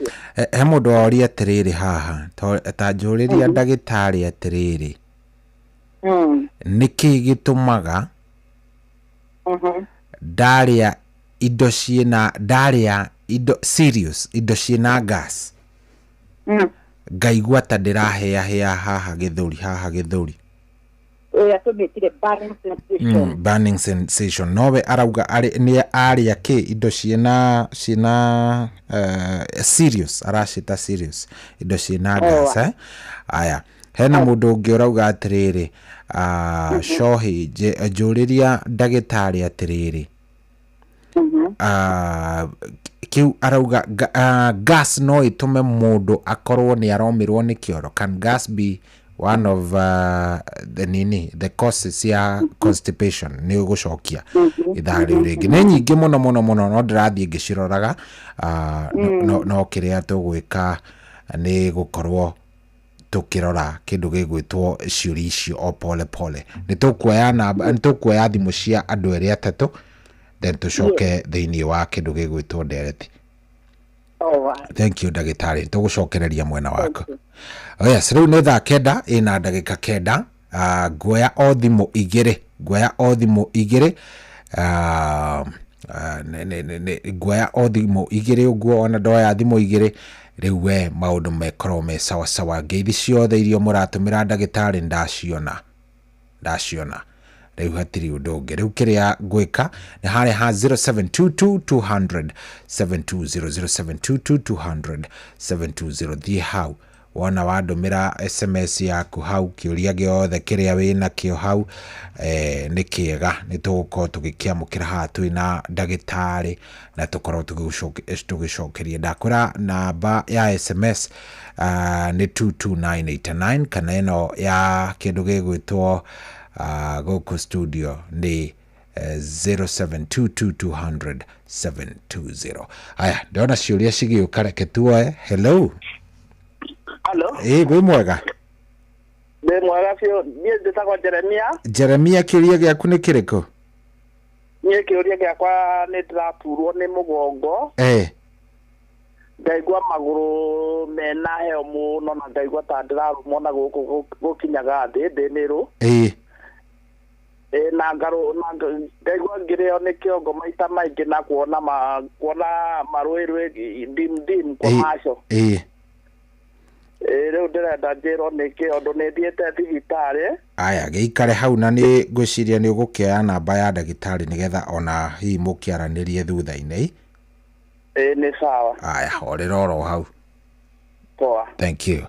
He mundu oria atiriri haha ta njuriria ndagitari atiriri. Niki gitumaga daria indo ciina daria indo serious indo ciina gas. Ngaigua ta ndirahea haha githuri. Tumĩtire burning sensation. Burning sensation. Nowe arauga ni aria ki indo ciina serious aracita serious indo ciina gas aya hena mundu ungi urauga atiriri shohi njuriria ndagitari atiriri kiu arauga gas no itume mundu akorwo ni aromirwo ni kioro. Can gas be one of the causes ya constipation? Ni ugucokia ithari ringi ni nyingi muno no ndirathie ngiciroraga no kiria tugwika ni gukorwo tukirora kindu gigwitwo ciuri icio o pole ni tukuoya thimu cia andu eri atatu then tucoke thiini wa kindu gigwitwo ndereti. Thank you ndagitari tugucokereria mwena wako. Yes, riu ni thaa 9 ina ndagika 9 nguoya o thimu igiri nguoya o thimu igiri uguo ona ndoya thimu igiri riu we maundu mekorwo me sawa ngeithi ciothe irio muratumira ndagitari ndaciona riu hatiri undu ungi. Riu kiria ngwika ni haria ha 0722 200 720 thie hau wona wadumira SMS yaku hau kiuria giothe kiria wina kio hau ni kiega ni tugukorwo tugikiamukira haha twina ndagitari na tukorwo tugicokeria. Ndakura namba ya SMS ni 22989 kana ino ya kindu gigwitwo goko studio ni 0722 200 aya ndona ciuria cigiuka reke tuoe. Hello. Wi mwega? Ndi mwega biũ. Niĩ njĩtagwo Jeremia. Kĩũria gĩaku nĩ kĩrĩkũ? Niĩ kĩũria gĩakwa nĩ ndĩraturwo nĩ mũgongo. Ngaigua magũrũ mena heo mũno na ngaigua ta ndĩrarũmwo na gũkũ gũkinyaga thĩ ndĩnĩrũ. Na ngaigua ngĩrĩo nĩ kĩongo maita maingĩ na kuona marũĩ dim kwa macho. Rĩu ndĩrenda njĩrwo nĩkĩ ũndũ nĩthiĩte thibitarĩ. Aya gĩikare hau na nĩ ngwĩciria nĩ ũgũkĩoya namba ya ndagĩtarĩ nĩgetha ona hihi mũkĩaranĩrie thutha-inĩ. Nĩ sawa. Aya horera oro hau. Poa. Thank you.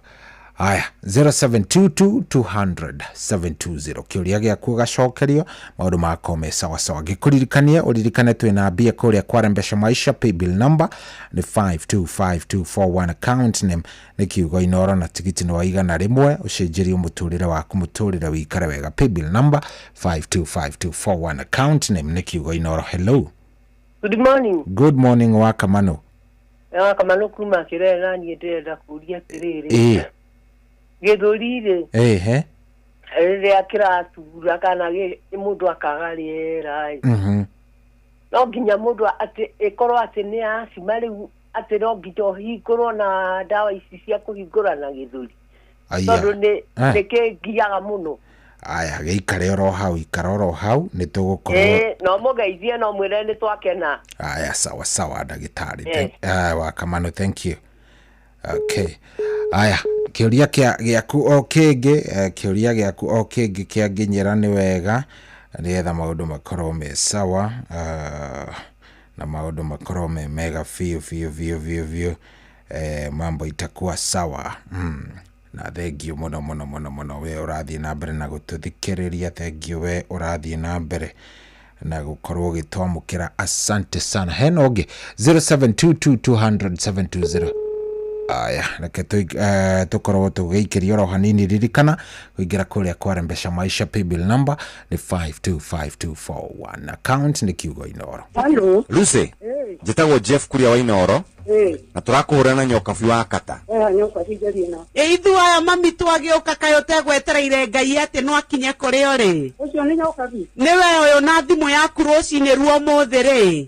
Aya 0722200720 kĩũria gĩaku gacokerio maũndũ mako me sawa sawa. Ngĩkũririkania ũririkane twĩna mbia kũrĩa kwa Mpesa Maisha, paybill number nĩ 525241, account name nĩ kiugo Inoro, na tigiti nĩ wa igana rĩmwe. Ũcenjerie mũtũrĩre waku mũtũrĩre wĩikare wega. Paybill number 525241, account name nĩ kiugo Inoro. Hello. Good morning. Good morning wa Kamano. Kamano kuma Kirera niĩ ndĩrenda kũria atĩrĩrĩ. Gĩthũri-rĩ. Rĩrĩa kĩratura kana mũndũ akaga rĩera-ĩ. No nginya mũndũ atĩ ĩkorwo atĩ nĩ asima rĩu atĩ no nginya ũhingũrwo na ndawa ici cia kũhingũrana gĩthũri. Tondũ nĩkĩngiaga mũno. Aya gĩikare oro hau, ikara oro hau nĩ tũgũkorwo. No mũgeithie no mwĩre nĩ twakena. Aya sawa sawa ndagĩtarĩ. Wa Kamano, thank you. Okay. Aya kĩũria gĩaku o kĩngĩ, kĩũria gĩaku o kĩngĩ kĩanginyĩra nĩ wega nĩgetha maũndũ makorwo me sawa, na maũndũ makorwo me mega biũ mambo itakuwa sawa. Na thengio mũno we ũrathiĩ na mbere na gũtũthikĩrĩria. Thengio we ũrathiĩ na mbere na gũkorwo ũgĩtwamũkĩra. Asante sana. Hena ũngĩ 0722200720. Aya reke tukorwo tũgĩikĩria oro hanini. Ririkana kũingĩra kũrĩa kwa Mpesa Maisha, paybill number nĩ 525241, account nĩ kiugo Inoro. Hello. Lucy. Njĩtagwo Jeff kuria wa Inoro. Na tũrakũhũra na nyoka biũ wa kata. Nyoka cigerie na. Ithu aya mami twagĩũka kayo tegwetereire Ngai atĩ no akinye kũrĩ ũrĩ. Ũcio nĩ nyoka bi. Nĩwe ũyũ na thimũ yaku rũcinĩ ruo mũthĩ-rĩ.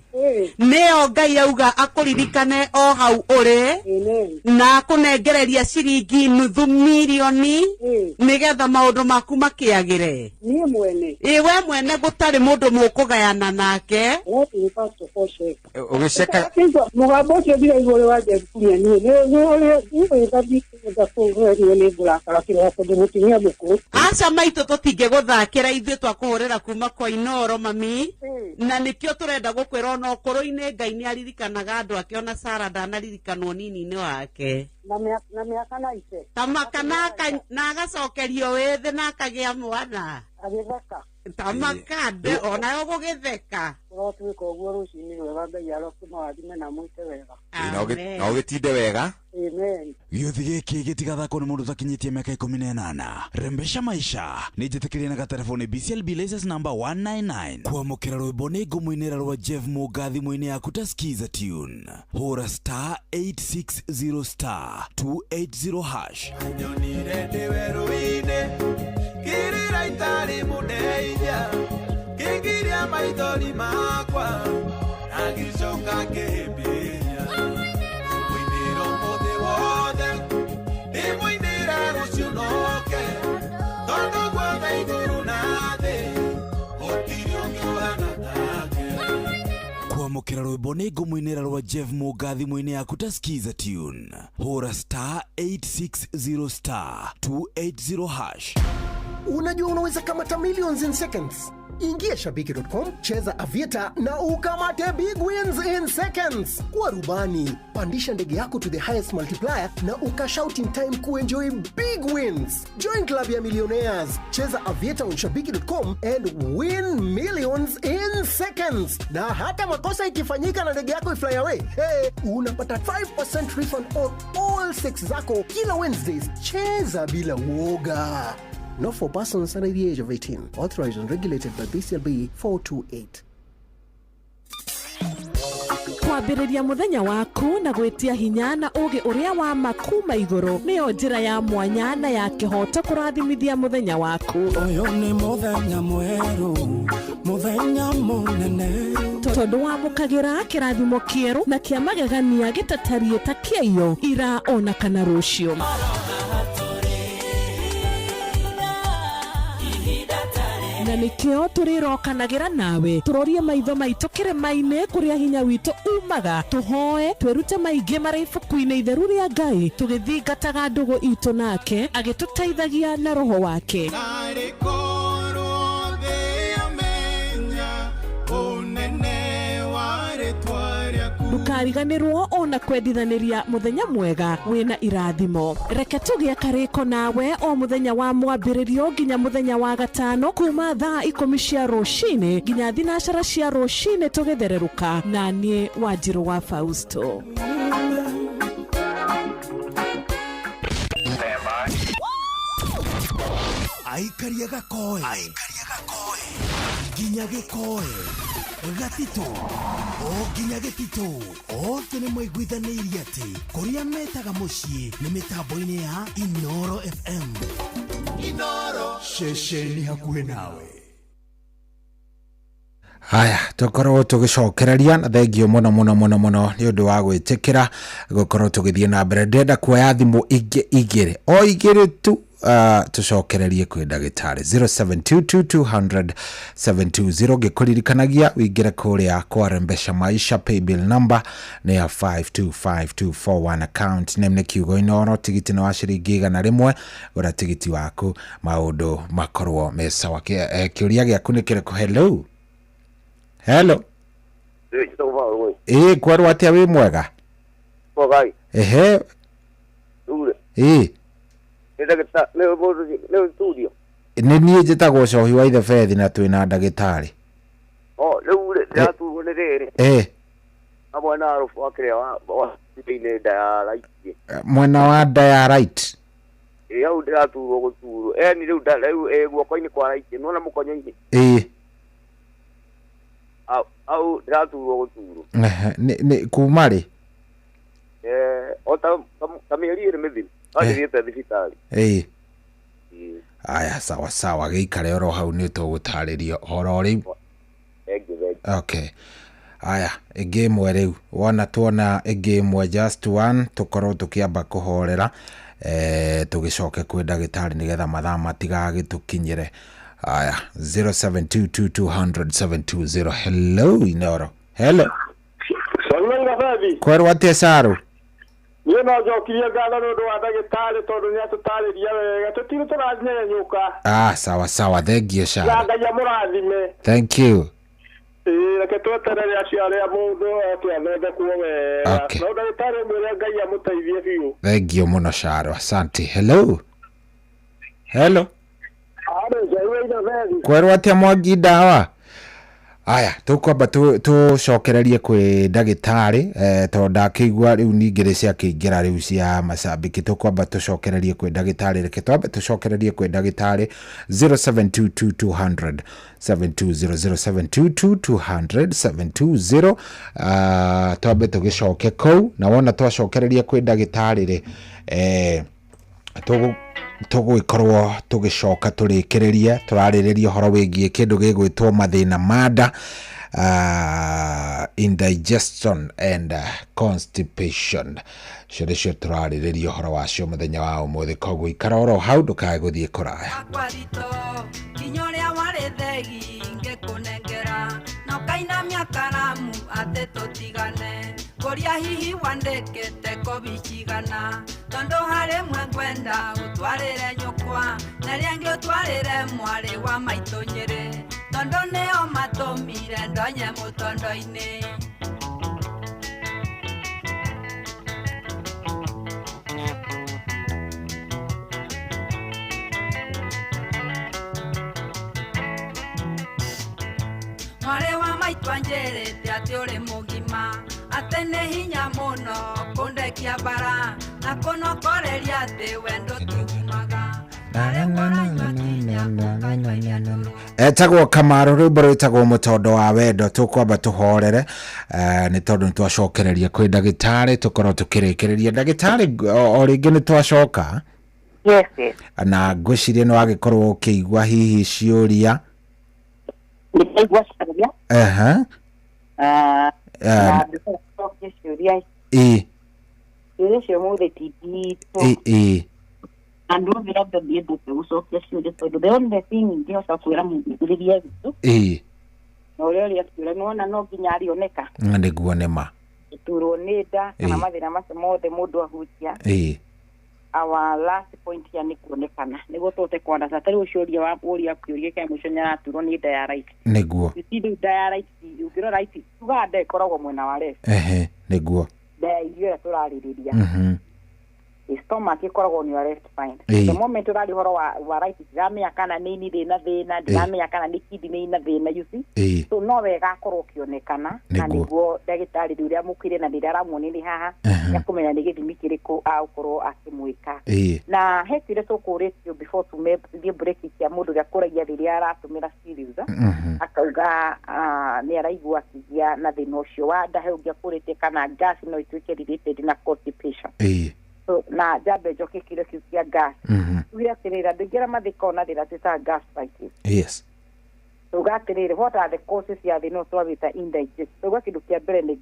Nĩyo Ngai auga akũririkane o hau ũrĩ. Na akũnengereria ciringi nuthu milioni nĩgetha maũndũ maku makĩagĩre. Niĩ mwene. We mwene gũtarĩ mũndũ mũkũgayana nake. Ũgĩceka. Mũgambo ũcio ndiraigua wa Jeff kuria aca maitũ tũtingĩgũthakĩra ithuĩ twakũhũrĩra kuma kwa Inoro mami, na nĩkĩo tũrenda gũkwĩra ona ũkũrũ-inĩ Ngai nĩ aririkanaga andũ ake, ona Sara ndanaririkanwo nini-inĩ wake na mĩaka na ice tamaka na agacokerio wĩthĩ na akagĩa mwana agĩtheka tamakande ona ũgũgĩtheka. Ũrotwĩka ũguo rũcinĩ rwega, Ngai arokuma wathime na mwĩte wega. Na ũgĩtinde wega. Amen. Gĩothi gĩkĩ gĩtigathakwo nĩ mũndũ ũtakinyĩtie mĩaka 18. Mpesa Maisha nĩ njĩtĩkĩrie na gatelefoni BCLB license number 199 kwamũkĩra rwĩmbo nĩ ngũmũinĩra rwa Jeff Mũga thimũ-inĩ yaku ta skiza tune. Hũra star 860 star 280 hash. Nyonire ndĩ werũ-inĩ kĩrĩra itarĩ mũndeithia kĩngiria maithori makwa na gĩcoka kĩhĩmbĩria mũinĩro mũthĩ wothe ndĩmũinĩra rũciũ noke tondũ guothe igũrũ na thĩ gũtirĩ ũngĩ ũhana take. Kwamũkĩra rwĩmbo nĩ ngũmũinĩra rwa Jeff Mũga thimũ-inĩ yaku ta skiza tune. Hũra star 860 star 280 hash. Unajua unaweza kamata millions in seconds. Ingia shabiki.com, cheza Aviator na ukamate big wins in seconds. Kwa rubani, pandisha ndege yako to the highest multiplier na ukashout in time kuenjoy big wins. Join club ya millionaires. Cheza Aviator on shabiki.com and win millions in seconds. Na hata makosa ikifanyika na ndege yako ifly away, unapata 5% refund on all 6 zako kila Wednesdays. Cheza bila woga. Not for persons under the age of 18. Authorized and regulated by BCLB 428. Kwambĩrĩria mũthenya waku na gwĩtia hinya na ũgĩ ũrĩa wa makuma igũrũ nĩyo njĩra ya mwanya na ya kĩhoto kũrathimithia mũthenya waku. Ũyũ nĩ mũthenya mwerũ, mũthenya mũnene. Tondũ wamũkagĩra kĩrathimo kĩerũ na kĩa magegania gĩtatarie ta kĩayo ira ona kana rũciũ. Na na nikio turirokanagira nawe turorie maitho maitũ kĩrĩma-inĩ kũrĩa hinya witũ umaga tuhoe twĩrute maingĩ marĩ ibuku-inĩ itheru rĩa Ngai tũgĩthingataga ndũgũ itũ nake agĩtũteithagia na roho wake. Ndukariganĩrwo ona kwendithaniria muthenya mwega wina irathimo. Reke tũgĩe karĩko nawe o muthenya wa mwambĩrĩrio nginya muthenya wa gatano kuma thaa 10 cia rũcinĩ nginya thinacara cia rũcinĩ tũgĩthererũka na niĩ Wanjirũ wa Fausto. Aikaria gakoe nginya gĩkoe gatito o nginya gĩtito othe nĩ mwaiguithanĩirie atĩ kũrĩa metaga mũciĩ nĩ mĩtambo-inĩ ya Inoro FM. Inoro ceceni hakuhĩ nawe. Haya, tukorwo tugicokereria na thengio muno nĩ ũndũ wa gwĩtĩkĩra gũkorwo tũgĩthiĩ na mbere. Ndenda kuoya thimũ ingĩ igĩrĩ o igĩrĩ tu tucokererie kwĩ ndagĩtarĩ 0722200720 ngĩkũririkanagia wĩingĩre kũrĩa kwa Rembesha Maisha paybill number nĩ ya 525241 account name nĩ kiugo Inoro tigiti nĩ wa ciringi 100 gũra tigiti waku maũndũ makorwo me sawa. Kĩũria gĩaku nĩ kĩrĩkũ? Hello kwarwo atĩa wĩ mwega? Ehe nĩ niĩ njĩtagwo Cohi wa Ithe Bethi na twĩna ndagĩtarĩ. Rĩu ndĩraturwo nĩ rĩrĩ mwena wa mwena wa diarite. Hau ndĩraturwo gũturwo rĩu guoko-inĩ kwa raiti nona mũkonyo-inĩ au ndĩraturwo gũturwo nĩ kuma rĩ? O ta mĩeri ĩrĩ mĩthiru athiĩte thibitarĩ. Aya sawa gĩikare oro hau nĩ tũgũtarĩrio oro rĩu. Okay. Aya ĩngĩ ĩmwe rĩu tuona ĩngĩ ĩmwe just one tũkorwo tũkĩamba kũhorera tũgĩcoke kwĩ ndagĩtarĩ nĩgetha mathaa matigagĩtũkinyĩre. Aya 0722200720. Hello Inoro. Hello kwarwo atĩa Saru? Niĩ no njokirie ngatho nĩ ũndũ wa ndagĩtarĩ tondũ nĩ atũtarĩria wega tũtirĩ tũranyenyũka. Sawa thengio Saru. Ngai amũrathime. Thank you. Reke tweterere acio arĩa mũndũ atĩathondekwo wega no ndagĩtarĩ mwĩre Ngai amũteithie biũ. Thengio mũno Saru, asante. Hello kwarwo atĩa Mwangi Ndawa? Aya tukwamba tucokererie kwĩ ndagĩtarĩ tondũ ndakĩigua rĩu ningĩ ciakĩingĩra rĩu cia macambĩki. Tukwamba tucokererie kwĩ ndagĩtarĩ. Reke twambe tucokererie kwĩ ndagĩtarĩ 0722200720 twambe tũgĩcoke kũu na wona twacokererie kwĩ ndagĩtarĩ tũgũgĩkorwo tũgĩcoka tũrĩkĩrĩrie tũrarĩrĩria ũhoro wĩgiĩ kĩndũ gĩgwĩtwo mathĩna ma nda, indigestion and constipation. Cio nĩcio tũrarĩrĩria ũhoro wacio mũthenya wa ũmũthĩ, koguo ikara oro hau ndũkae gũthiĩ kũraya. Koria hihi wandĩkĩte kobi cigana tondũ harĩ mwe ngwenda ũtwarĩre nyũkwa na rĩangĩ ũtwarĩre mwarĩ wa maitũ Nyĩrĩ tondũ nĩo matũmire ndonye mũtondo-inĩ. Mwarĩ wa maitũ anjĩrĩte atĩ ũrĩ mũgima atĩ nĩ hinya mũno kũndekia bara na kũnokoreria atĩ wendo tiumaga. Etagwo Kamaru, rwĩmbo rwĩtagwo mũtondo wa wendo. Tũkwamba tũhorere nĩ tondũ nĩtwacokereria kwĩ ndagĩtarĩ tũkorwo tũkĩrĩkĩrĩria. Ndagĩtarĩ o rĩngĩ nĩtwacoka na ngwĩciria nĩ wagĩkorwo ũkĩigua hihi ciũria. and do the other be able to so the only thing ndio sakwira muthikiriria gitu no rĩrĩa twĩra nona no nginya arioneka nĩguo nĩma turo nĩnda kana mathĩna macio mothe mũndũ ahutia our last point ya nĩ kuonekana nĩguo tũte kwanda satari ũcũria wa ũria kĩũria kĩa mũico nĩ turo nĩ diarrhea nĩguo itindu diarrhea ũkĩrora right tuganda ĩkoragwo mwena wa left nĩguo irio tũrarĩrĩria stomach ikoragwo on your left spine the moment urari horo wa right gamia kana nini thina gamia kana ni kidney na thina you see so no wega korwo kionekana na niguo ndagitari uria mukire na ndira ramuonini haha ya kumenya ni githimi kiriko au korwo akimwika na hekire tukuritio before to make the break ya mundu ya kuragia riria aratumira series akauga ni araigua kigia na thina ucio wa nda heugia kurite kana gas no ituike related na constipation so na jabe joke kile kisia gas uya kirira ndingira mathiko na ndira tita gastritis yes so gatirire what are the causes ya the no twavita indigestion so gwa kindu kia mbere ni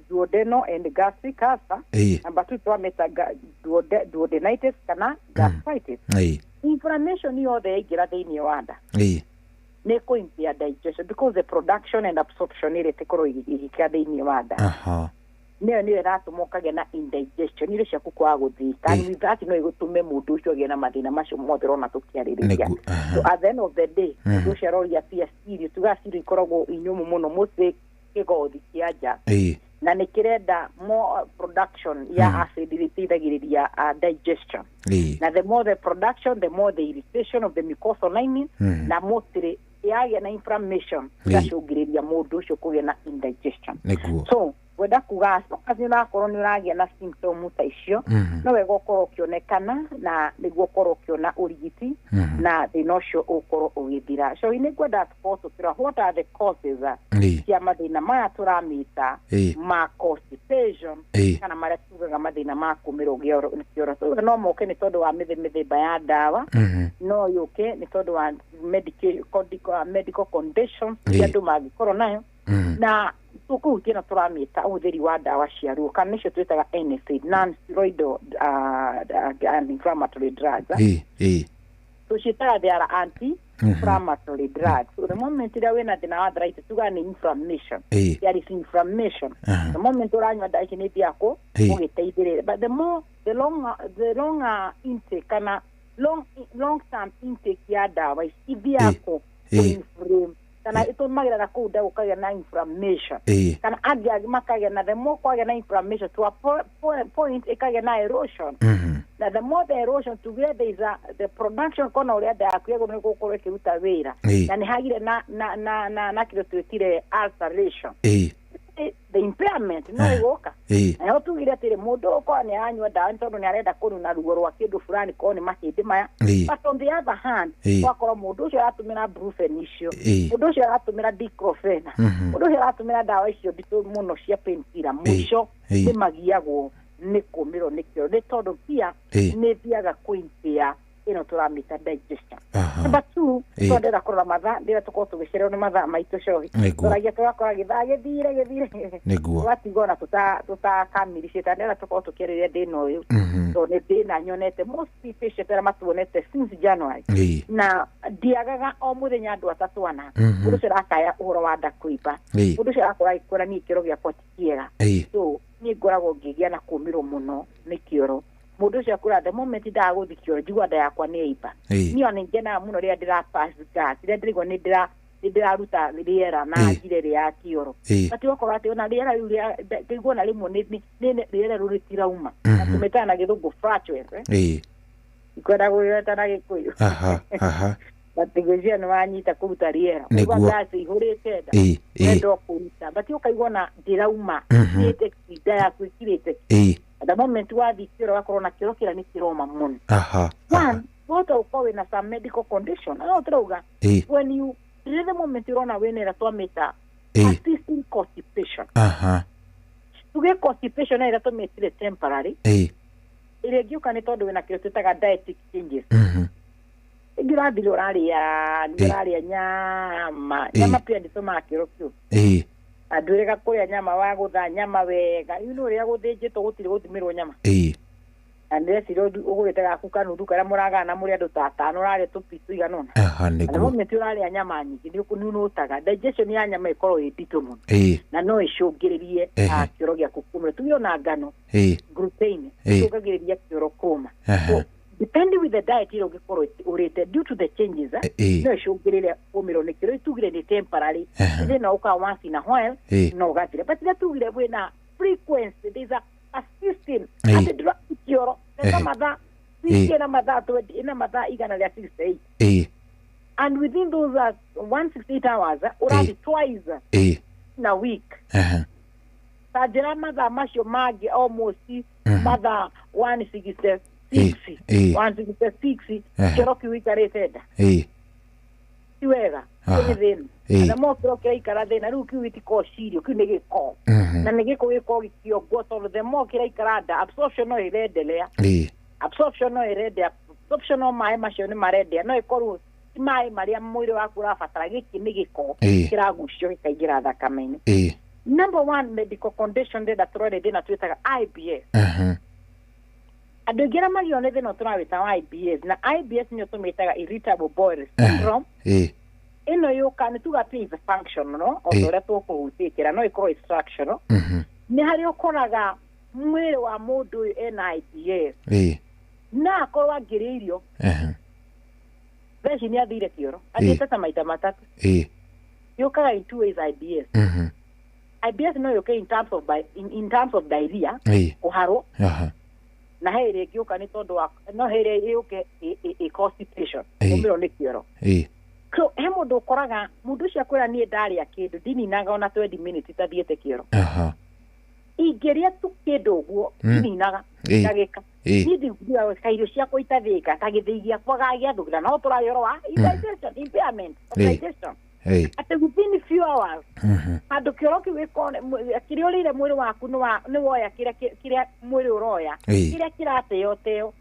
duodenal and gastric ulcer number 2 twameta duodenitis kana gastritis inflammation yothe igira thiini wa nda ne ko impia digestion because the production and absorption ile tekoro igikia thiini wa nda ni ratumukagia na indigestion ile cia kukwa guthika and with that no igutume mundu ucio gie na mathina macio mothe rona tukiaririria so at the end of the day ucio roria pia serious tugasiri ikoragwo inyumu muno musi kigothi kiaja na nikirenda more production ya acid iritithagiriria digestion na the more the production the more the irritation of the mucosal lining na mostly yagia na inflammation gacungiriria mundu ucio kugia na indigestion so wenda kuga kazi na koroni ragia na symptom ta icio no wega ukorwo kionekana na niguo korwo kiona urigiti na thinocio ukorwo ugithira so ine gwenda tukoso kira what are the causes ya mathina maya turamita ma constipation kana mara tugaga mathina ma kumiro gioro so no moke ni tondu wa mithemba ya dawa no yuke ni tondu wa medical conditions ya ndu magikorwo nayo na tukuhutia turamita utheri wa dawa cia ruo kana nicio twitaga NSAID non-steroidal anti-inflammatory drugs so citaga they are anti-inflammatory drugs so the moment that wena thina wa arthritis tuga ni inflammation there is inflammation the moment uranywa dawa ici ni thiako ugiteithirira but the longer intake kana long term intake ya dawa ici thiako inflame kana itumagira kuda ukagia na inflammation kana agia makagia na the more kwagia na inflammation to a point ikagia na erosion na the more the erosion together is the production kona uria da kuego ni gukore kiruta wira na ni hagire na kiro twetire ulceration the impairment no igoka na yo tugire atire mundu ko ni anywa dawa ntondu ni arenda kuruna ruo rwa kindu fulani ko ni mahindi maya but on the other hand wakora mundu ucio atumira brufen icio mundu ucio atumira diclofenac mundu ucio atumira dawa icio nditu muno cia painkiller muico ni magiagwo ni kumiro ni kio ni tondu pia ni thiaga kuimpia ino turamita digestion number 2 twendera kurora matha ndira tukorwo tugicirwo ni matha maitu cohi turagia twakora githaa githire niguo watigona tutakamiricie ndira tukorwo tukiriria ndino uyu so ni ndina nyonete most patient era matuonete since January na diagaga o muthenya andu atatu ana mundu cio akaya uhoro wa nda kuiba mundu cio akora ikora ni kiro gya potikiera so ni ngoragwo ngigia na kumirwo muno ni kioro mundu cio akura the moment da guthikio njigwa nda yakwa ni iba ni ona ngena muno ria ndira pass gas ria ndirigwo ni ndira ruta riera na njire ya kioro ati okora ati ona riera ria ngigwo na rimwe ni riera ruritirauma na tumetana githungu fracture ikwenda gweta na gikuyu batigojia no anyita kuruta riera kwa gasi ihurite nda ndo kuruta bati ukaigwa na ndirauma ni tekida ya kwikirite at the moment wathi kiro wakoro na kiro kila ni kiroma muno what ukowe na some medical condition no trouga when you the moment you rona wenera twameta persistent constipation tuge constipation ira tometire temporary ile giuka ni tondu wena kiro tutaga dietary changes igira biloraria nyama pia ndisoma kiro kio adurega kuria nyama wa gutha nyama wega ino ria guthinjitwo gutire guthimirwo nyama andesi rodu ugurite gaku kanuthu karia muragana muri andu tatano rari tupitu iganona niguo mumeti urari anyama nyingi ni kununutaga digestion ya nyama ikorwo ititu muno na no icungiririe kioro giaku kumira tugio na ngano gluten icungagiriria kioro kuma depending with the diet you gikorwo urite due to the changes no icungiririe kumiro ni kiro itugire ni temporary then uka once in a while no gatire but gatugire bwena frequency there's a system ati kioro na madha sikena madha to ina madha igana ya 68 and within those 168 hours already twice in a week sajira madha masho magi almost madha 166 kioro kiwikarete siwega then na mo kioro kiikara thina riu kiwiti ko sirio kinigiko na nigiko giko gikio goto the mo kiikara da absorption no irendelea absorption no irendelea absorption no mai macio ni marendelea no ikorwo mai maria mwiri waku rafatara giki nigiko kiragucio gikaingira thakame-ini number 1 medical condition that already dina twitaga IBS andu gira magio ne thina turawita IBS na IBS ni tumitaga irritable bowel syndrome ino yuka ni tugapi the function no otore tukuhutikira no ikorwo instructional ni hari ukoraga mwiri wa mundu NIBS na akorwo ngiririo beshi ni athire kioro atita maita matatu yukaga in 2 ways IBS IBS no yuka in terms of diarrhea kuharo na here giuka ni tondu wa no here yuke constipation umiro ni kioro so he mundu ukoraga mundu cia kwira ni ndari ya kindu dininaga ona 20 minutes tathiete kioro ingeria tu kindu guo dininaga ndagika hithi ndio kairio cia kuitathika tagithigia kwaga gia thugira no turayoro wa digestion impairment of digestion at within few hours andu kioro kiwikone kiriorire mwiri waku ni woya kiria mwiri uroya kiria kirateyoteo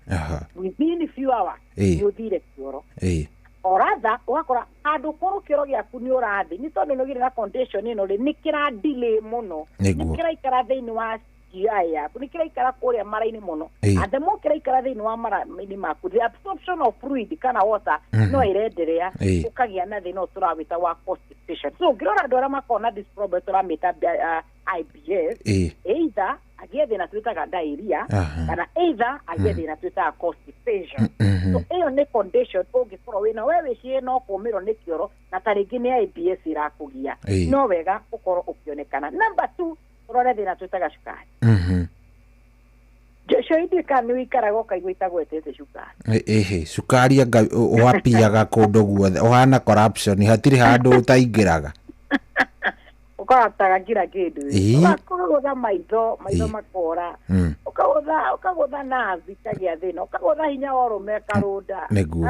within few hours yuthire kioro oratha wakora andu koro kioro giaku ni urathi ni tondu no gire na condition ino ri ni kira delay muno ni kira ikara thini wa GI yaku ni kira ikara kuria mara-ini muno and mo kira ikara thini wa mara-ini maku the absorption of fluid kana water no irenderea ukagia na thina turawita wa constipation so girora andu aria makona this problem turamita IBS either agie thina twitaga diarrhea kana either agie thina twitaga constipation so iyo ni condition ungikorwo wina wewe cie no kumiro ni kioro na taringi ni IBS irakugia no wega ukorwo ukionekana number 2 urore thina twitaga cukari Joshua kana wikaraga ukaigwita gwetete cukari cukari anga wapiaga kundu guothe uhana corruption hatiri handu utaingiraga ukataga kila kindu ukagutha maitho makora ukagutha nazi kagia thina ukagutha hinya worume karunda niguo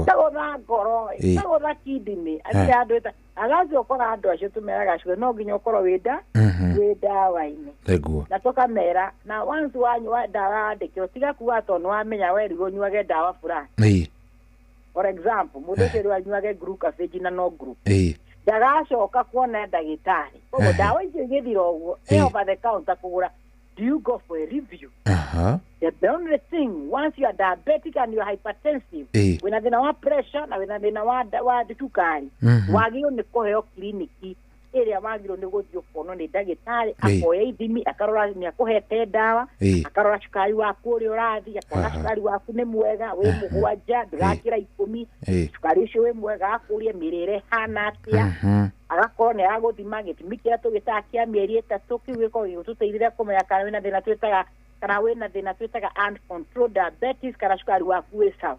ukagutha ngoro ukagutha kidney andu agazi ukora andu acio tumeraga cukari no nginya ukorwo wida dawa-ini niguo na tukamera na once wanyua dawa andikirwo tiga kuga tonu wamenya werigo nyuage dawa fulani for example mundu ucio anyuage glucophage na no group ndagacoka kuona ndagitari koguo dawa icio igithira uguo over the counter kugura do you go for a review the only thing once you are diabetic and you are hypertensive wina thina wa pressure na wina thina wa cukari wagio ni kuheo kliniki area wagiro ni guthio kuono ni ndagitari akoya ithimi akarora ni akuhete dawa akarora cukari waku uri urathi akona cukari waku ni mwega wi mugwanja ndugakira 10 cukari ucio wi mwega akurie mirire hana atia agakorwo ni aguthima githimi kiria tugitaga kia mieri 3 kiu giko gigututeithia kumenya kana wina thina twitaga uncontrolled diabetes kana cukari waku wi sawa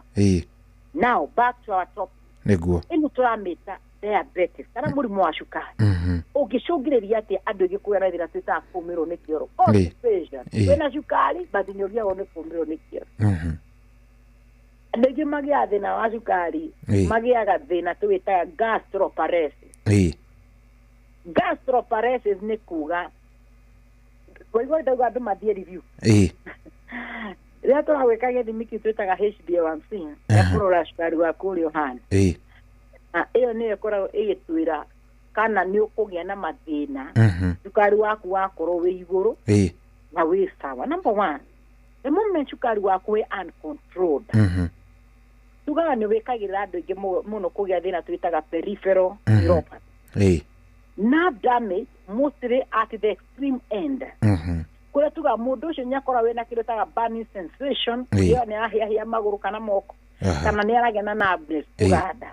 now back to our topic niguo ino turamita diabetes kana murimu wa cukari ugicungiriria ati andu igikuya thina twitaga kumiro ni kioro constipation wina cukari but nyogia one kumiro ni kioro andu ingi magia thina wa cukari magiaga thina twitaga gastroparesis gastroparesis ni kuga koigwa ndauga andu mathie review ria turawika githimi kiu twitaga HbA1c ya kurora cukari waku uri uhana iyo ni ikoragwo igitwira kana ni ukugia na mathina cukari waku wakorwo wi iguru na wi sawa number 1 the moment cukari waku we uncontrolled tugaga ni wekagira andu ingi muno kugia thina twitaga peripheral neuropathy nerve damage mostly at the extreme end kule tuga mundu ucio nyakora wena kindu taga burning sensation iyo ni ahia maguru kana moko kana ni aragena na breast kuganda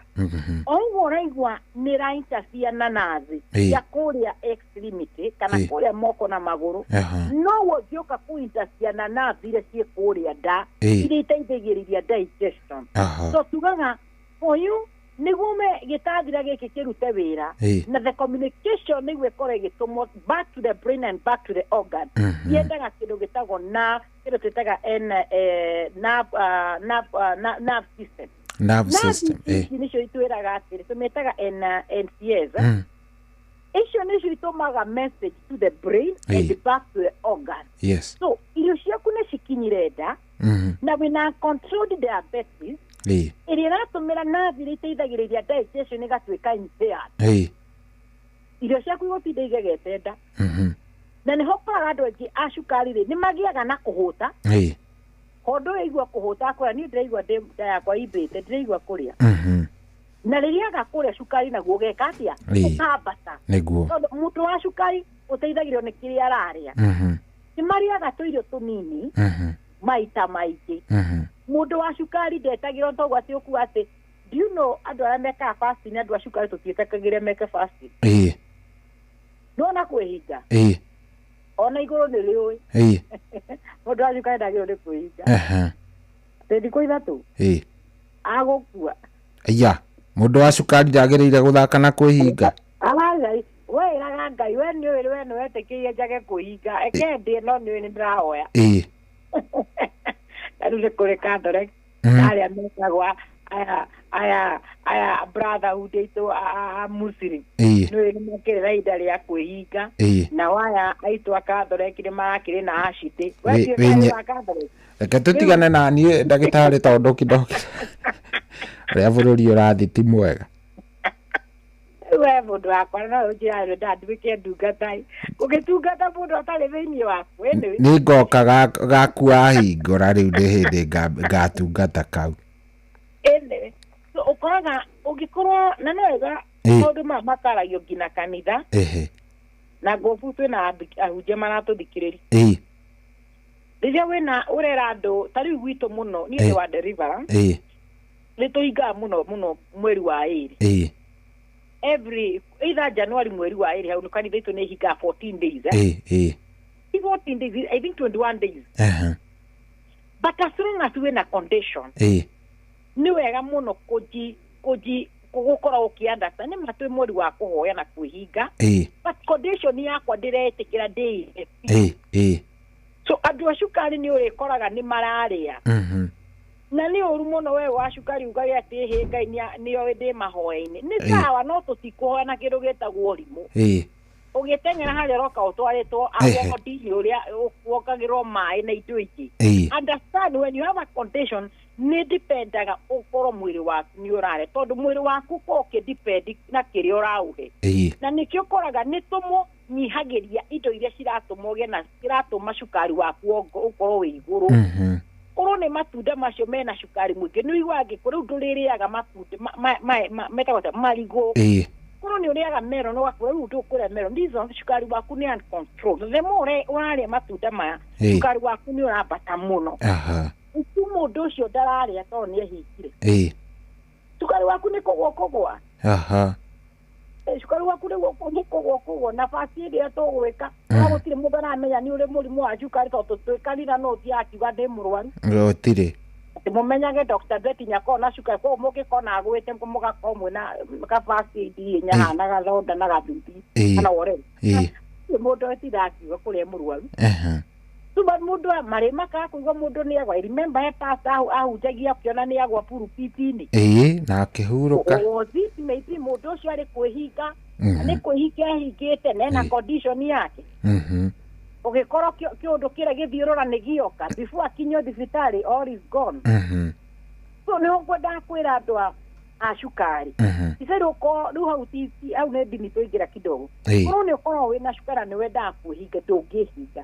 ongo raigwa ni interfere na nazi ya kuria extremity kana kuria moko na maguru no wogioka ku interfere na nazi ile cie kuria da ile iteithagiriria digestion so tugaga oyu nigume gitathira giki kirute wira na the communication nigwe kore gitumo back to the brain and back to the organ yendaga kindu gitago na kindu tutaga nerve system nisho itwiraga atiri tumetaga NCS isho nisho itomaga message to the brain and back to the organ so iyo ciaku ne cikinyirenda na wina controlled diabetes ili ratumira nathi riteithagiriria digestion igatwika impaired irio ciaku igotinde igegetenda na ni hokoraga andu aingi acukari ri ni magiaga na kuhuta kondu igua kuhuta akora ni ndiraigua nda yakwa imbite ndiraigua kuria na riria gakuria cukari naguo geka atia ukambata tondu mutu wa cukari uteithagirio ni kiria araria ni mariaga tuirio tunini maita maingi mundu wa cukari ndetagiro ntogu ati uku ati do you know andu aria meka fasting andu wa cukari tutiitakagire meke fasting nona kwehinga ona iguru ni riui mundu wa cukari ndagiro ni kwehinga tendi kwa ithatu agukua aya mundu wa cukari ndagiriire guthaka na kwihinga abagai we iraga ngai we ni we no etekirie njage kuhinga ekende no ni ni ndirahoya arule kore kadore aria metagwa aya brotherhood ito a muslim no ni makere idari ya kuhinga na waya aitwa kadore kire marakire na ashite we ni kadore reke tutigane na nie ndagitari tondu kidoki ria bururi urathi ti mwega we mundu wakwa no ujira ndandwike ndungatai ugitungata mundu atari thiini waku ni ngoka gakua hingura riu ni hindi ngatungata kau ene so ukoraga ugikorwo na nega maundu makaragio ngina kanitha na ngobu twina ahunjia maratuthikiriria riria wina urera andu tariu gwitu muno ni wa deliverance ni tuinga muno mweri wa iri every either January mweri wa iri hau kanitha itu ni higa 14 days 14 days I think 21 days but as long as we na condition ni wega muno gukora ukiandata ni matwe mweri wa kuhoya na kuhinga but condition yakwa ndiretikira day so andu a cukari ni urikoraga ni mararia na ni uru muno we wa cukari ugaria ati he ngai ni o ndi mahoya-ini ni sawa no tutikuhoya na kindu getagwo rimu ugitengera haria roka utwaritwo awo ndini uria wokagirwo mai na indo ingi understand when you have a condition ni dependaga ukoro mwiri waku ni urare tondu mwiri waku ko ke depend na kirio rauhe na nikio koraga ni tumo nyihagiria indo iria ciratumoge na ciratuma cukari waku ukoro wi iguru koro ne matunda macio mena cukari mwingi ni igwagi kuri nduririaga matunda metagota marigo koro ni uriaga mero no wakura ru ndukure mero ndizo cukari waku ni uncontrolled the more uraria matunda maya cukari waku ni urabata muno utumo nducio ndararia to ni ehingire cukari waku ni kugwa cukari waku ni kugwa na fasi iria tugwika na gutire mundu aramenya ni uri murimu wa cukari to tutwikarira no ti akiuga ndi murwaru gutire mumenyage Dr. Betty nyakona cukari ko mugikona agwite mugakomwe na fasi idi nyahana gathonda na gathimbi kana wore mundu etidakiuga kuria murwaru tuba mundu marima ka kuiga mundu ni agwa remember he pasta ahunjagia kiona ni agwa puru pitini na akihuruka ozi maybe mundu ucio ari kwihinga ni kwihinga hingite na condition yake ugikora kiundu kira githiurura ni gioka before akinyo thibitari all is gone so ni ngwenda kwira andu a cukari isero ko ru hau titi au ne dini toigira kidogo kono ni ko wina cukara ni wenda kuhinga ndungihinga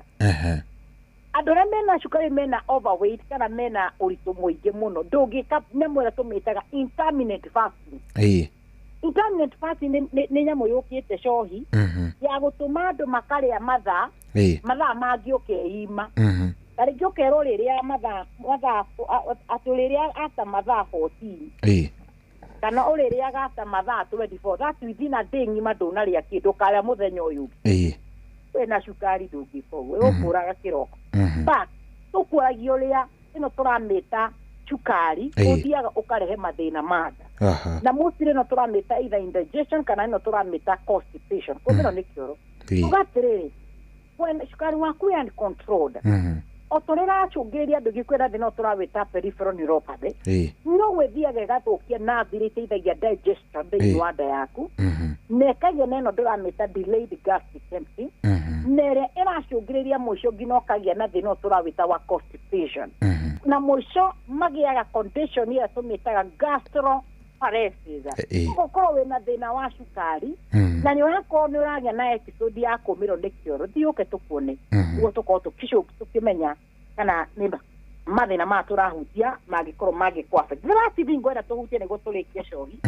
Andora mena cukari mena overweight kana mena uritu muingi muno ndungika nyamwe ra tumitaga intermittent fasting. Intermittent fasting ni nyamwe yukite cohi ya gutuma andu makaria mathaa mangi ukeima. Tariki ukero riria mathaa aturiria ata mathaa 14. Kana uriria gata mathaa 24. That within a day ngima ndunaria kindu karia muthenya uyu. Wena cukari ndungiko we ukuraga kiroko. But tukuragio ria ino turamita cukari uthiaga ukarehe mathina manda. Na mostly no turamita either indigestion kana ino turamita constipation. Kumeno ni kioro. Ugatiriri when cukari waku and controlled. Otorera chungiria andu gikwira thina turawita peripheral neuropathy. No wethiaga gathukia na thirite ithagia digestion thini wa nda yaku. Nekagia neno turamita delayed gastric emptying. Nere iracungiriria mwisho ngino kagia na thina turawita wa constipation. Na mwisho magiaga condition ya tumitaga gastroparesis. Ukoro wena thina wa cukari na ni wako ni uragia na episode ya kumiro nekioro thiuke tukune ugo tuko tukisho tukimenya kana nimba mathina ma turahutia magikorwo magikwafa thirati bingwera tuhutie ni gutulikia cogi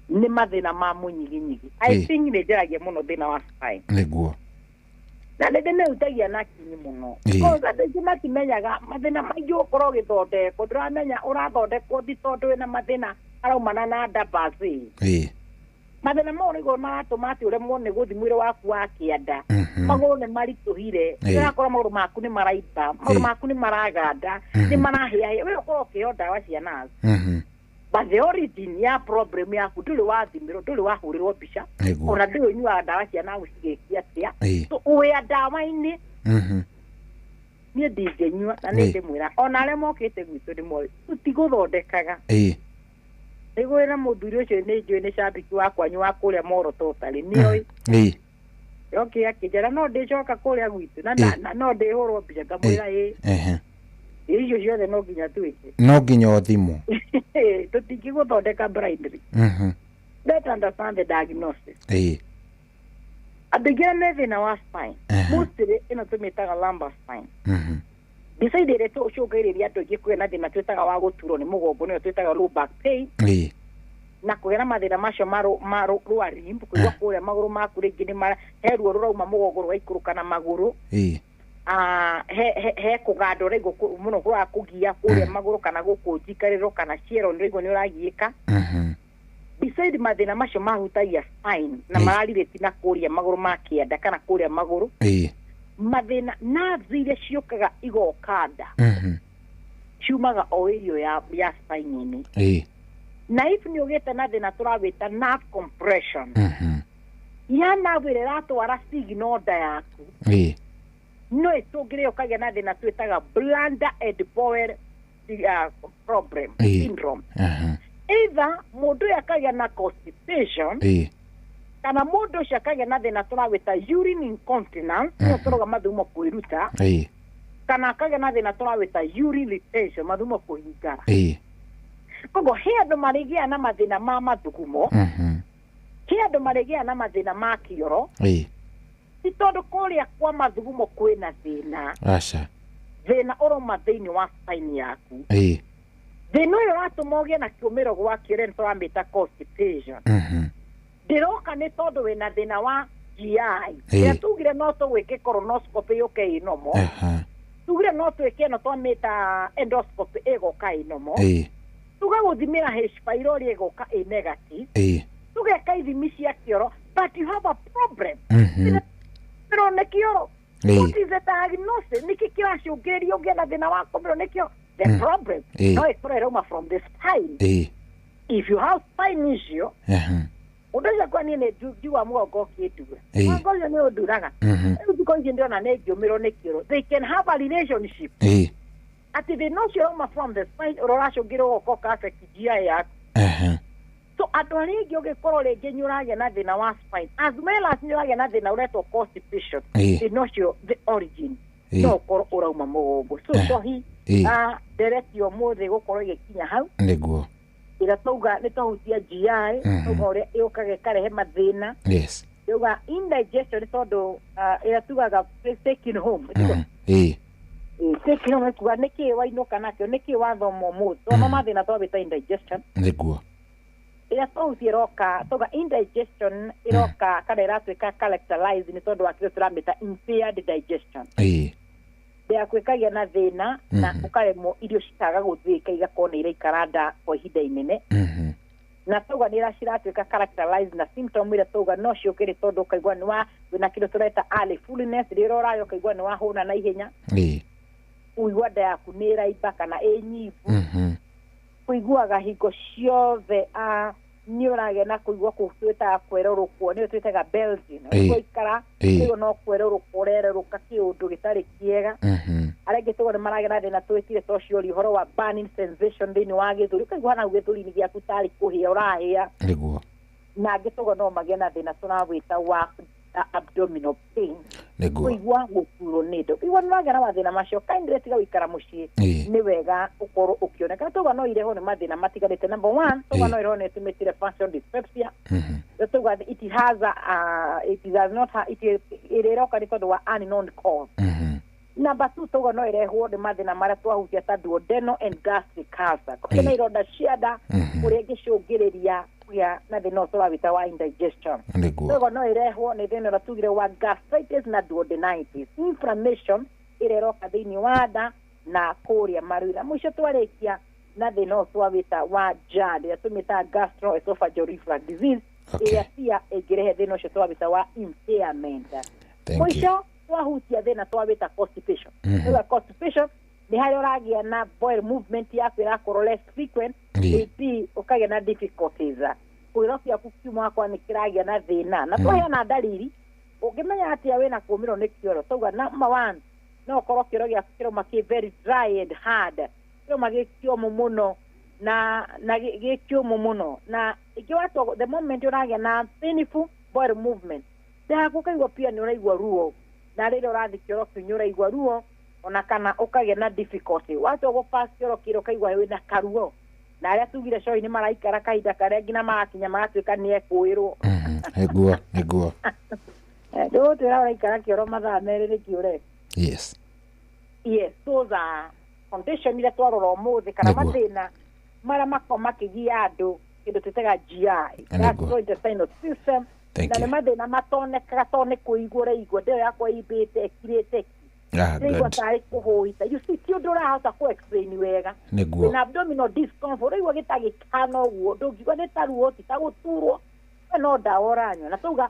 ni mathina ma munyiginyigi I think ni njeragia muno thina wa spine niguo na ndene utagia na kinyi muno ko ati matimenyaga mathina maingi ukorwo githondeko nduramenya urathondekwo thitondu wina mathina araumana na ndabazi mathina mo nigo maratũmati uremwo ni guthimwire waku wa kianda maguru ni marituhire yakora maguru maku ni maraita maguru maku ni maraganda ni marahia we ukorwo kio dawa cia nazo but the origin ya problem yaku nduri wathimiro nduri wahurirwo mbica ona nduri nyua dawa cia nazo cigekia tia so uya dawa-ini ni ndigenyua na ni ndimwira ona aria mokite gwitu ndi moi tutiguthondekaga Nigwira muthuri ucio ni njui ni shabiki wakwa nyu wa kuria moro totally nioi yoki akijara no ndicoka kuria gwitu na no ndihurwo mbica ngamwira icio ciothe no nginya twike no nginya thimu tutingiguthondeka blindly let's understand the diagnosis abigira ne thina wa spine mostly ino tumitaga lumbar spine beside it to show gairia andu ingi kwena thina twitaga wa guturwo ni mugongo ni twitaga low back pain na kwera mathina macio maru rwarimbu kwa kuria maguru maku ringi ni mara heruo rurauma mugongo rwaikuruka na maguru he kugando rego muno kwa kugia kuria maguru kana gukunjikariro kana ciero rego ni uragiika beside mathina macio mahutagia spine na mararire tina kuria maguru makienda kana kuria maguru mathina na zile ciukaga igokanda ciumaga o irio ya spine ini na if ni ugete na thina turawita nerve compression ya nerve ratwara signal nda yaku no itugire ukagia na thina twitaga bladder and bowel problem syndrome either mundu yakagia na constipation kana mundu shakagia na thina turawita urine incontinence no turoga mathumo kwiruta kana akagia na thina turawita urine retention mathumo kuhingara kogo he andu marigia na mathina ma mathugumo he andu marigia na mathina ma kioro ti tondu kuria kwa mathugumo kwina thina thina uroma thiini wa spine yaku thina uyu ratuma ugie na kiumiro gwakio ria turamita constipation ndiroka ni tondu wina thina wa GI ya tugire no tugwike colonoscopy yuke inomo tugire no twike no twamita endoscopy egoka inomo tugaguthimira H pylori egoka e negative tugeka ithimi cia kioro but you have a problem pero ne kioro what is the diagnosis niki kiracungiria ugie na thina wa kumiro nikio the problem no it's from the spine if you have spine issue udoja kwa nini jua mugongo kiduga mugongo ni uduraga uko ndio na negiumiro nekiro they can have a relationship ati they know you're from the spine ororasho giro ko ka affect GI ya so atwali gyoge korole genyurage na thina wa spine as well as nyurage na thina ureto constipation they know the origin no koro urauma mugongo so hi direct your mother gukoro gikinya hau niguo ira tuga ni tuhutia GI ugore yukage karehe mathina yuga indigestion tondu ira tugaga taking home Sisi no kuga niki wa ino kana kyo niki wa thomo mu to no mathina to bita indigestion niguo ila to iroka toga indigestion iroka kana iratwika characterize ni tondu wa kile turamita impaired digestion ya kwikagia na thina na ukaremo irio citaga guthika igakona ira ikaranda kwa ihinda inene na toga ni iraciratuika characterize na symptom ira toga no ciukire tondu kaigwa ni wa wina kile tureta early fullness riro rayo kaigwa ni wa huna na ihenya uigwa nda yaku ni iraiba kana enyivu kuiguaga hingo ciothe ni urage na kuigwa kutwita kwerorukwo ni twitaga belting no ikara nigo no kwerorukwo rereruka kiundu gitari kiega arenge tugo ni maragera thina twitire social horo wa burning sensation thini wa githuri kaigwa na githuri ni giaku tari kuhia urahia niguo na gitugo no magena thina tunawita wa abdominal pain niguo kuigwa gukuro nido kuigwa ni magena mathina macio kindly tiga wikara mucii ni wega ukoro ukioneka tugo no ireho ni mathina matigarite number 1 tugo no ireho ni tumetire function dyspepsia tugo it has it does not it ireroka ni tondu wa unknown cause number 2 tugo no ireho ni mathina maria twahutia ta duodenal and gastric cancer kuna ironda ciada uria gicungiriria ya na thina ucio wita wa indigestion tugo no ireho ni thina tugire wa gastritis na duodenitis inflammation ireroka thini wa nda na kuria marura mwisho twarikia na thina ucio wita wa GERD ya tumita gastroesophageal reflux disease ya pia igirehe thina ucio wita wa impairment mwisho twahutia thina twawita constipation constipation ni hayo ragia na bowel movement yaku irakorwo less frequent ipi ukagia na difficulties kuirofia kukiuma kwa ni kiragia na thina na twaya na dalili ungimenya atia wena kumiro ni kioro toga number 1 no korwo kiro gia kiro maki very dry and hard kiro magi kiomo muno na gikiomo muno na ikiwa to the moment uragia na painful bowel movement da kukaigwa pia ni uraigwa ruo na rero urathi kiro kinyura igwa ruo ona kana ukagia na difficulty watu go pass kiro kaigwa wina karuo na aria tugire show ni maraikara kaida karia ngina makinya magatuika ni ekuirwo niguo ndo turaikara kiro mathaa meriri kiure yes so the condition ile twaroro muthi kana mathina mara makoma kigia andu kindu tutega GI gastrointestinal system na ni mathina matoneka tone kuigura igwa ndio yakwa ibite kirete niguo tari kuhuita you see ti ndura hota ku explain wega niguo na abdominal discomfort igwa gitagikano guo ndungigwa ni taruo ti taguturwo no daoranywa na tuga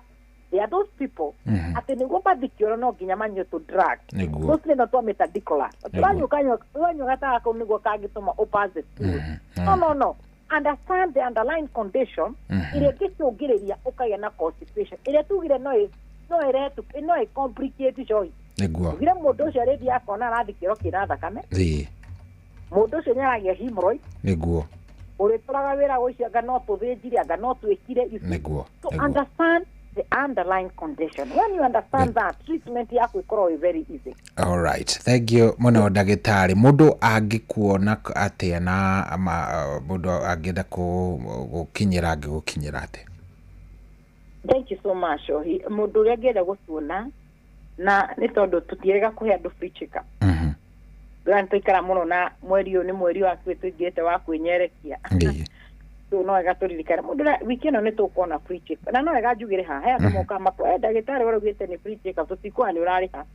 there are those people ati niguo bathikiro no nginya manyo to drug those no to metadicola turanyo kanyo gata ko niguo kagituma opposite no understand the underlying condition ile gicungiriria ukagia na constipation ile tugire no iretu no complicate joy niguo vile mundu ucio ready akona arathikiro kina thakame mundu ucio nyaragia hemorrhoid niguo uri turaga wira ucio anga no tuthinjire anga no twikire niguo so understand the underlying condition when you understand that treatment yako ikorwo very easy. All right, thank you muno ndagitari. Mundu angikuona atia na mundu angenda gukinyira ate? Thank you so much. Mundu uria angenda gutuona na ni tondu tutiega kuhe andu free check up. Granto ikara muno na mweri ni mweri wa kwetu ngete wa kwenyerekia. So no agaturikana mundu weekend ni tukona free check na no agajugire ha haya moka makwa ndagitari waro gwete ni free check up tutikwa ni urari ha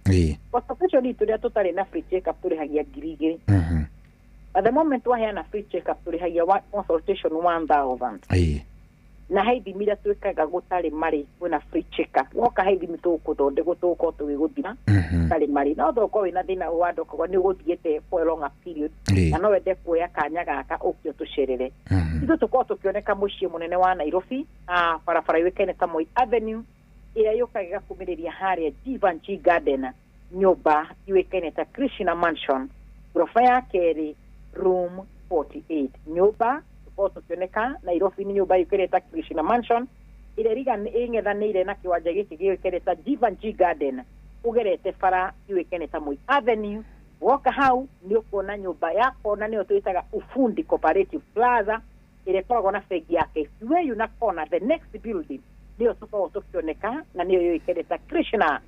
consultation ni turia tutari na free check up turi hagia girige at the moment wa haya na free check up turi hagia consultation 1000 na haidi mira twikaga gutari mari wena free check up woka haidi mituko tonde gutuko tugiguthira tari mari no thoko wina thina wadoko ni guthiete for a longer period na no wende kuya kanya gaka ukyo tucerere ithu tuko tukioneka mucii munene wa Nairobi barabara wekene ta Moi Avenue ira yukaga kumiriria haria Givenchy Garden nyumba iwekene ta Krishna Mansion ghorofa ya keri room 48 nyumba tukioneka Nairobi ni nyumba ikereta Krishna Mansion ile riga ingethanire na kiwanja giki gikereta Givenchy Garden ugerete bara iwekeneta Moi Avenue woka hau ni ukuona nyumba yako na niyo tuitaga Ufundi Cooperative Plaza ile koragwo na fegi yake where you na corner the next building niyo tukioneka na niyo ikereta Krishna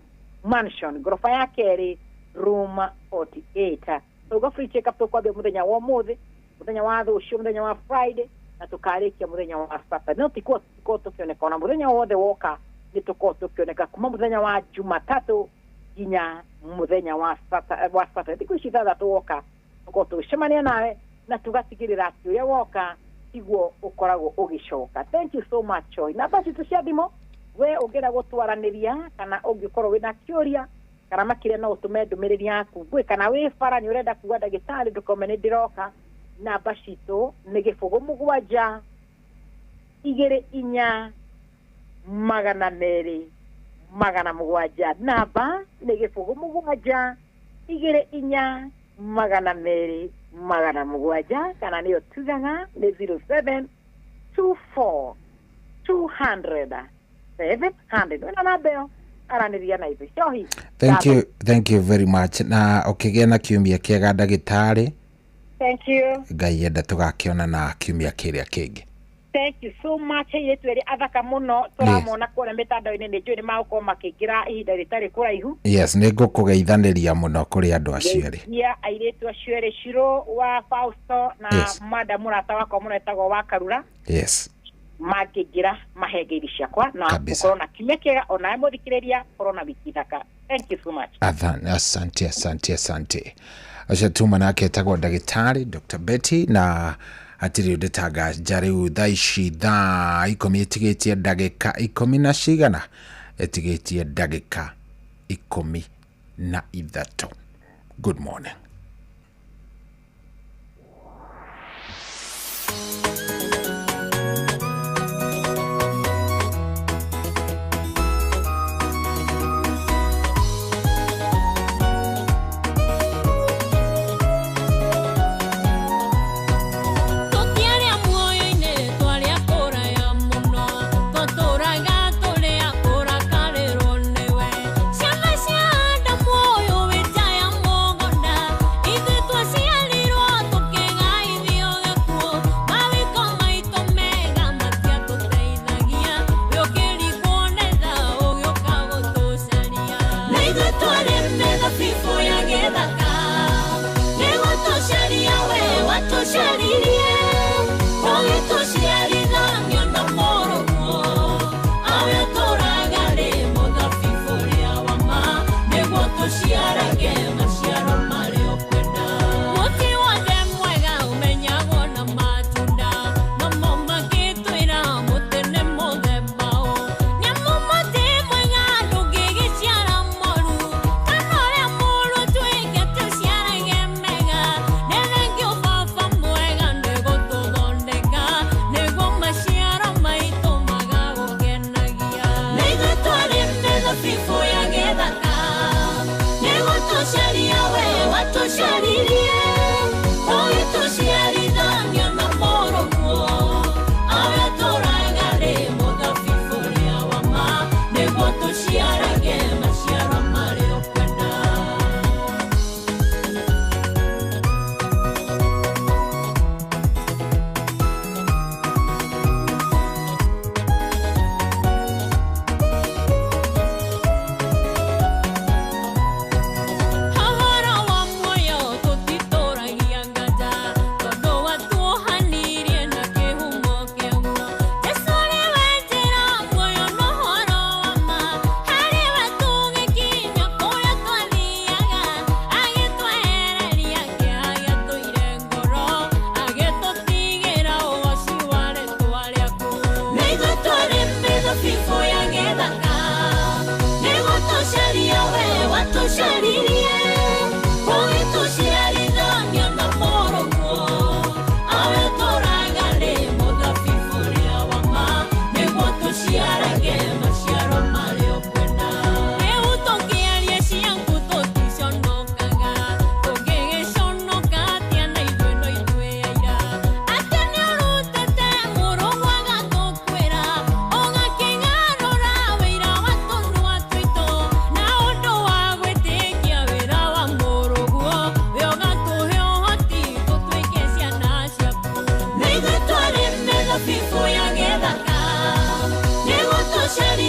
Mansion ghorofa yake ri room 48 so free check up to kwa muthenya wa muthi muthenya wa thucio muthenya wa Friday na tukarikia muthenya wa Saturday no tiko tukioneka na muthenya wothe woka ni tuko tukioneka kuma muthenya wa Jumatatu ginya muthenya wa Saturday tiko shitha tuoka tuko tushimania nawe na tugatigirira uria woka iguo ukoragwo ugicoka. Thank you so much Joy. Na basi tuciathimo we ungera gutwaraniria kana ungikorwo wina kiuria kana makire no utume ndumiriri yaku gwe kana we fara ni urenda kuwa ndagitari ndukomene ndiroka na bashito ni gifugo mugwanja 24 magana mugwanja namba ni gifugo mugwanja 24 magana mugwanja kana niyo tugaga ni 0724 200 700 wena nabeo araniria na ibe shohi. Thank you very much na ukigea na kiumia kiega ndagitari. Thank you. Ngai enda tugakiona na kiumia kiria kingi. Thank you so much. Yetu eri athaka muno turamona kore mitandao-ini ni njuri mauko makigira ihinda ritari kuraihu. Yes, nigukugeithaniria muno kuri andu acio eri. Ya airetu acio eri Shiro wa Fausto na madam murata wako muno etagwo wa Karura. Yes. Makigira mahegeri ciakwa na corona kimekega ona muthikiriria corona bikithaka. Thank you so much. Asante. Acha tuma nake etagwo ndagitari Dr. Betty na atiri ndetaga jariu thaici thaa 10 itigitie ndagika 10 na cigana itigitie ndagika 13. Good morning.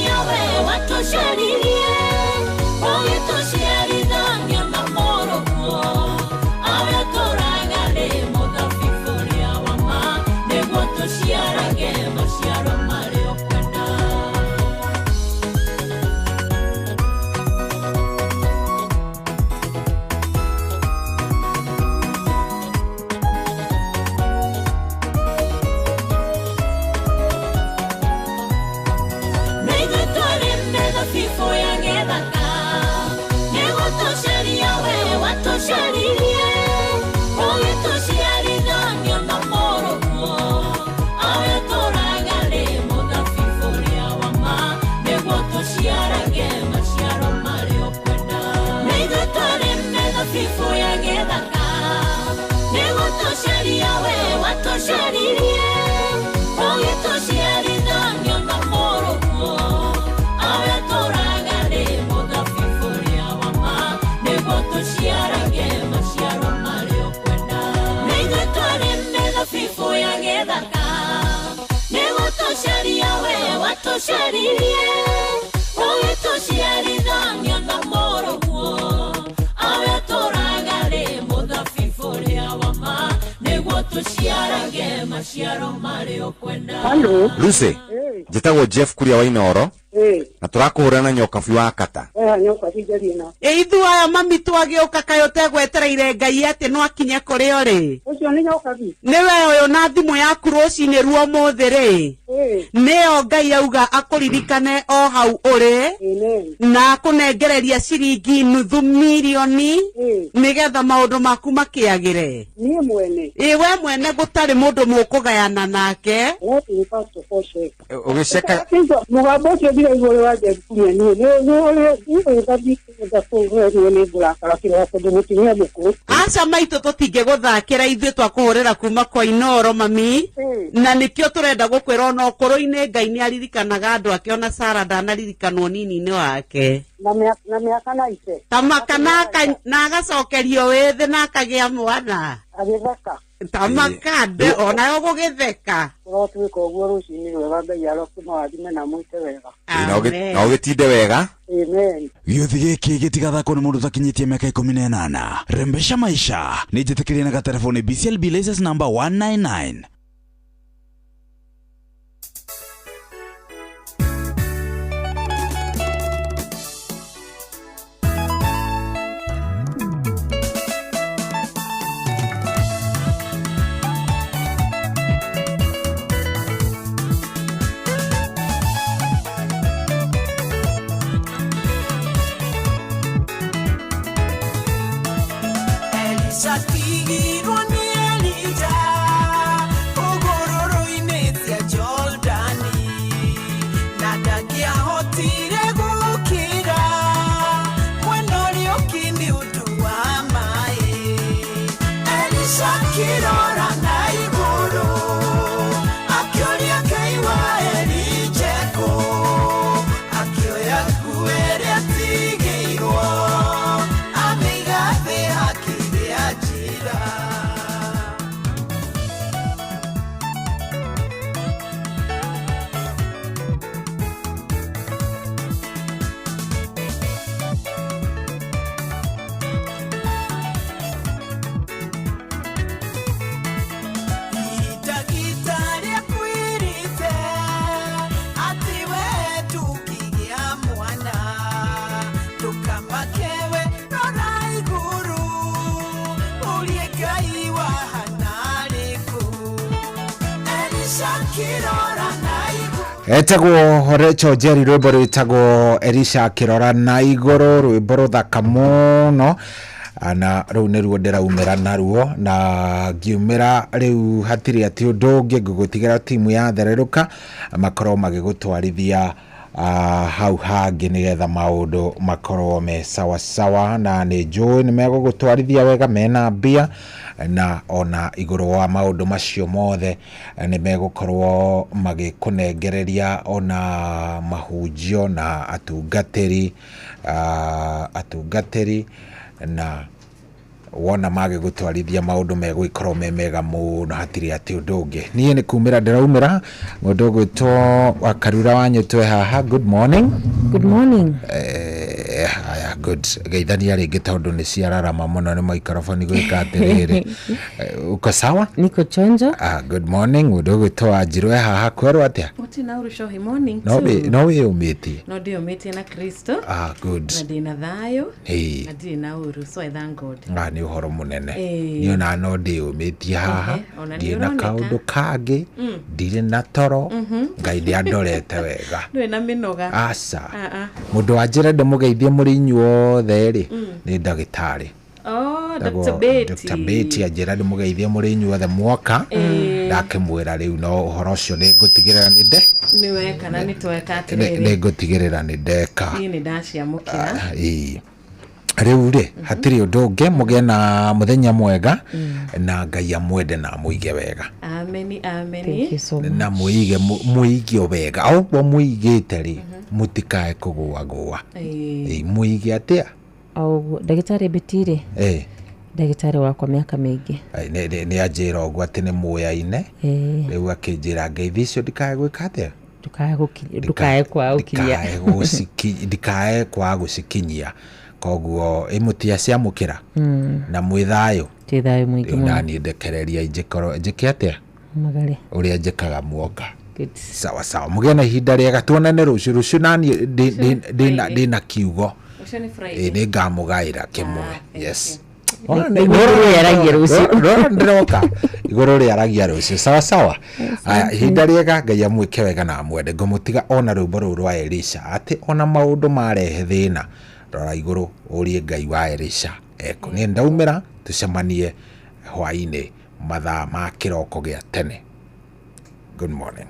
Sharia we watu sharia, oye tu sharia na gethaka Negotosharia we watosharie Ogitoshiarithanio na moroguo Awe toragare muthabiburia wama Negotoshiarage maciaro mari okwenda Hello Lucy Jitagwo Jeff kuria wa Inoro na turakuhura na nyoka biu wa kata nyoka bijarina ithu aya mami twagioka kayo tegwetereire Ngai ati no akinye kuri ori ucio ni nyoka bi niwe uyu na thimu yaku rucini ruo muthi ri nio Ngai auga akuririkane o hau uri na kunengereria ciringi nuthu milioni nigetha maundu maku makiagire ni mwene iwe mwene gutari mundu mukugayana nake ugiceka mugambo ucio ndira iguru wa Jefunia aca maitu tutinge guthakira ithuĩ twakuhurira kuma kwa Inoro mami na nikio turenda gukwira no koro-ini Ngai ni aririkanaga andu ake ona Sara ndanaririkanwo nini-ini wake na miaka na ice tamaka na agacokerio withi na akagia mwana agitheka tamaka de ona yo gugitheka twika uguo rucini rwega Ngai arokuma wathime na mwite wega na ugitinde wega amen gĩuthi gĩkĩ gĩtigathakwo nĩ mũndũ ũtakinyĩtie mĩaka 18 rembesha maisha nĩ njĩtĩkĩrie na gatelefoni BCLB license number 199 etagwo Horecho Jerry rwimbo rwitagwo Elisha Kirora na igoro rwimbo ruthaka muno na riu niruo ndiraumira naruo na ngiumira riu hatiri ati undu ungi ngugutigira timu ya Thereruka makorwo magigutwarithia hau hangi nigetha maundu makorwo me sawa sawa na ni njui ni megugutwarithia wega mena mbia na ona iguru wa maundu macio mothe ni megukorwo magikunengereria ona mahunjio na atungatiri na wona magigutwarithia maundu megwikorwo me mega muno hatiri ati undu ungi nie ni kumira ndiraumira mundu gwitwo Wakarura wanyutwe haha good morning haya good geithania ringi tondu ni ciararama muno ni microphone gwika atiriri uko sawa niko chonjo good morning mundu gwitwo Anjirwe haha kwerwo atia utina urushohi morning no we umiti no dio umiti na Kristo good na dina thayo na dina uru so I thank God ni uhoro munene ni ona no ndi umiti haha ndi na kaundu kangi ndire na toro Ngai ndi andorete wega ndwe na minoga asa mundu Anjire ndemugeithie muri inyuothe ri ni ndagitari Dr. Betty Anjira ndemugeithie muri inyuothe mwoka ndakimwira riu no uhoro ucio ni ngutigirira ni nde ni weka na ni tweka atiriri ni ngutigirira ni ndeka ni ndaciamukira riu ri hatiri undu ungi mugie na muthenya mwega na Ngai amwende na muige wega amen thank you so much na muige wega au muigite ri mutikae kugua muige atia au Dagitari Betire ndagĩtarĩ wakwa mĩaka mĩingĩ nĩ anjĩra ũguo atĩ nĩ mũoya-ine rĩu akĩnjĩra ngeithi icio ndikae gwĩka atĩa ndikae kwa gũcikinyia koguo ĩmũtia ciamũkĩra na mwĩthayũ mũingĩ na niĩ ndekereria njĩke atĩa ũrĩa njĩkaga muoka sawa sawa mũgĩe na ihinda rĩega tuonane rũciũ naniĩ ndĩna kiugo nĩ ngamũgaĩra kĩmwe yes igũrũ rĩaragia rũciũ sawa sawa ihinda rĩega Ngai amwĩke wega na amwende ngũmũtiga ona rwĩmbo rũu rwa Elisha atĩ ona maũndũ marehe thĩna rora igũrũ ũrie Ngai wa Elisha eko niĩ ndaumĩra tucemanie hwainĩ mathaa ma kĩroko gĩa tene. Good morning.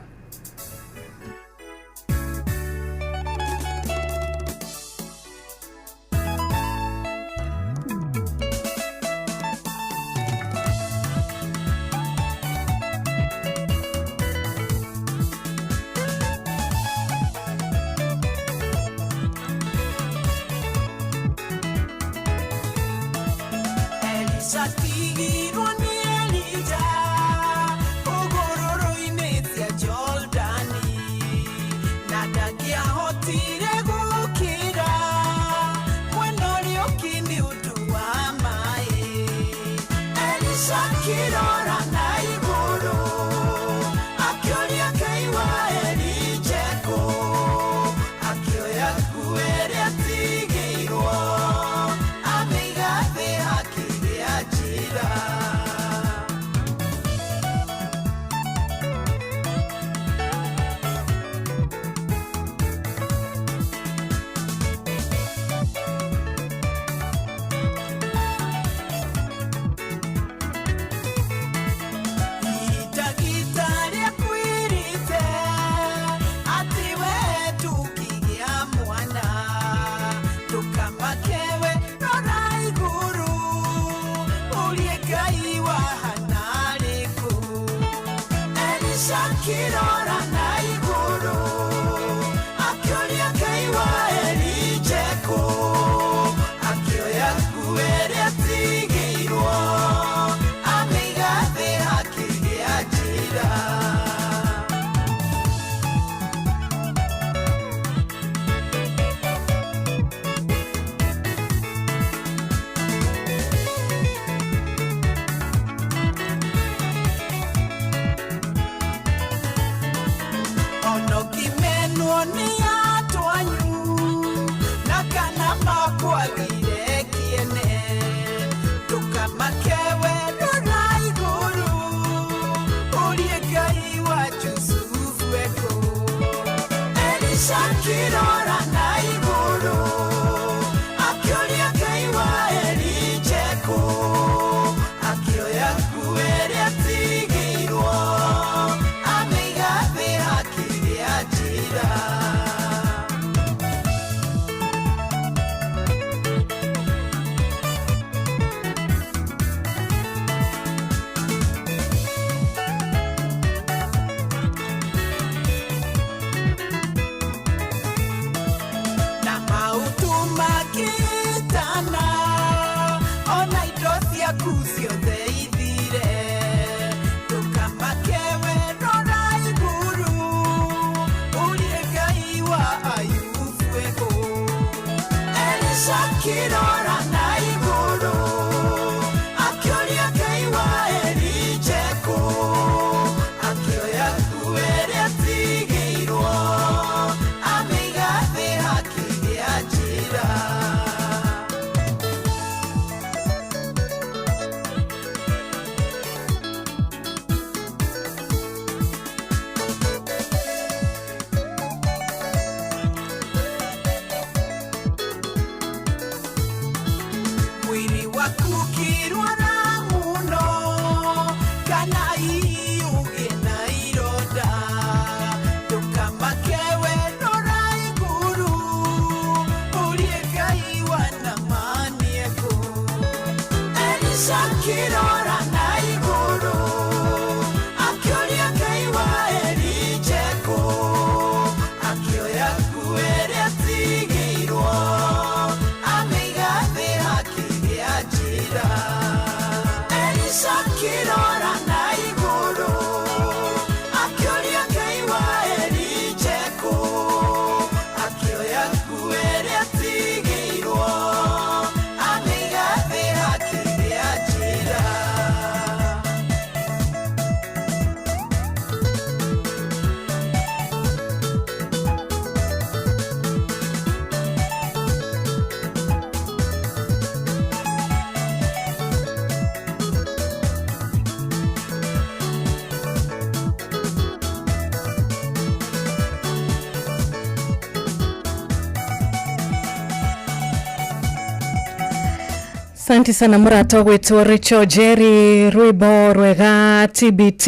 Santi sana murato gwetwo Richo Jerry Rwibo rwega TBT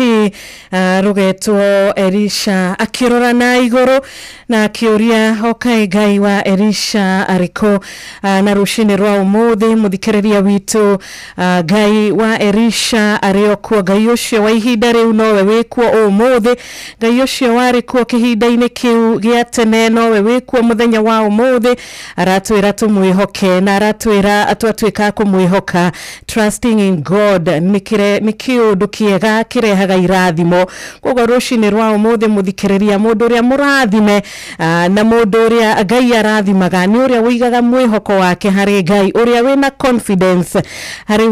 rugetwo Elisha akirora na iguru na akiuria okai gai wa Elisha ariko na rushini rwa umuthi muthikiriria witu gai wa Elisha ariokuo gai ucio wa ihinda riu nowe wikuo umuthi gai ucio wari kuo kihinda-ini kiu gia tene nowe wikuo muthenya wa umuthi aratwira tumwihoke na aratwira atwatuika kumwihoka. Trusting in God nikiundu kiega kirehaga irathimo. Koguo rushini rwa umuthi muthikiriria mundu uria murathime na mundu uria Ngai arathimaga ni uria wigaga mwihoko wake hari Ngai, uria wina confidence hari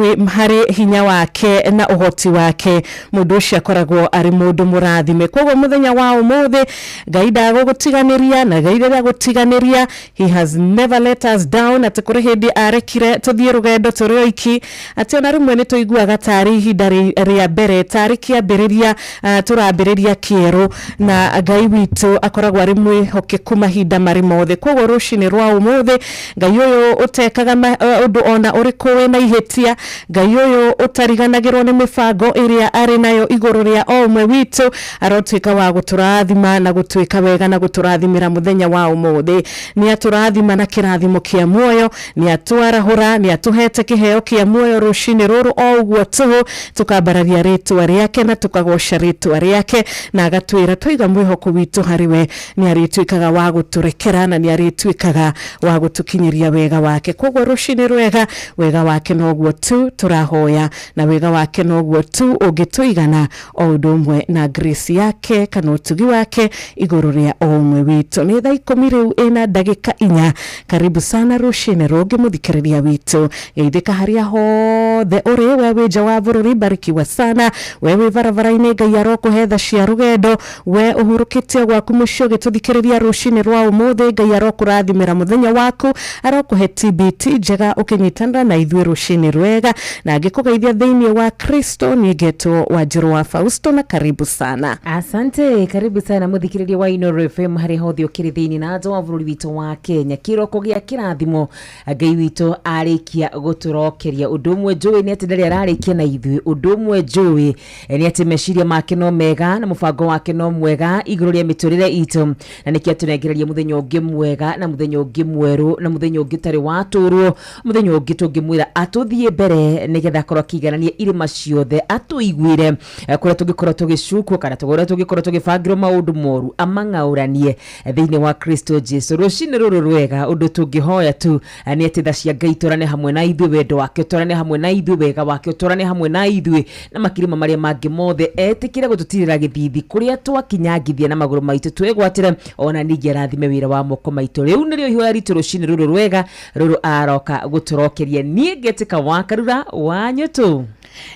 hinya wake na uhoti wake. Mundu ucio akoragwo ari mundu murathime. Koguo muthenya wa umuthi Ngai ndagugutiganiria na Ngai ndagutiganiria. He has never let us down. Atikuri hindi arekire tuthie rugendo turi oiki ati ona rimwe ni tuiguaga tari ihinda ria mbere tari kiambiriria turambiriria kieru na Ngai witu akoragwo ari mwihokeku mahinda mari mothe. Koguo rushini rwa umuthi Ngai uyu utekaga undu ona uriku wina ihitia, Ngai uyu utariganagirwo ni mifango iria ari nayo iguru ria omwe witu arotwika wa guturathima na gutwika wega na guturathimira muthenya wa umuthi. Ni aturathima na kirathimo kia muoyo, ni atwarahura, ni atuhete kiheo kia muoyo rushini ruru o uguo tuhu tukambararia ritwa riake na tukagoca ritwa riake na agatwira twiga mwihoko witu hariwe ni aritwikaga wa guturekera na ni aritwikaga wa gutukinyiria wega wake. Koguo rushini rwega wega wake no uguo tu turahoya na wega wake no uguo tu ungituigana o udumwe na grace yake kana utugi wake iguru ria omwe witu. Ni thaa 10 riu ina ndagika 4. Karibu sana rushini roge muthikiriria witu geithika haria hothe uri wewe nja wa bururi barikiwa sana wewe barabara-ini Ngai arokuhetha cia rugendo we uhurukite gwaku mucio gituthikiriria rushini rwa umuthi Ngai arokurathimira muthenya waku arokuhe TBT njega ukinyitanira na ithuĩ rushini rwega na ngikugeithia thiini wa Kristo ni Geto wa Njiro wa Fausto na karibu sana. Asante, karibu sana muthikiriria wa Inoro FM hari hothe ukiri thiini na nja wa bururi witu wa Kenya kiroko gia kirathimo Ngai witu arikia guturokeria undu umwe njui ni ati ndari ararikia na ithuĩ undu umwe njui ni ati meciria make no mega na mubango wake no mwega iguru ria miturire itu na nikio tunengereria muthenya ungi mwega na muthenya ungi mweru na muthenya ungi tari waturwo muthenya ungi tungimwira atuthie mbere nigetha korwo kiganania irima ciothe atuiguire kuria tungikorwo tugicukwo kana tugora tungikorwo tugibangirwo maundu moru amang'auranie thiini wa Kristo Jesu. Rushini ruru rwega undu tungihoya tu ni ati tha cia Ngai turane hamwe na ithuĩ wendo wake turane hamwe na ithuĩ wega wake turane hamwe na ithuĩ na makirima maria mangi mothe etikire gututirira githithi kuria twakinyangithia na maguru maitu twegwatire ona ningi arathime wira wa moko maitu. Riu nirio ihoya ritu rushini ruru rwega ruru aroka guturokeria nie Ngetika Wakarura wanyutu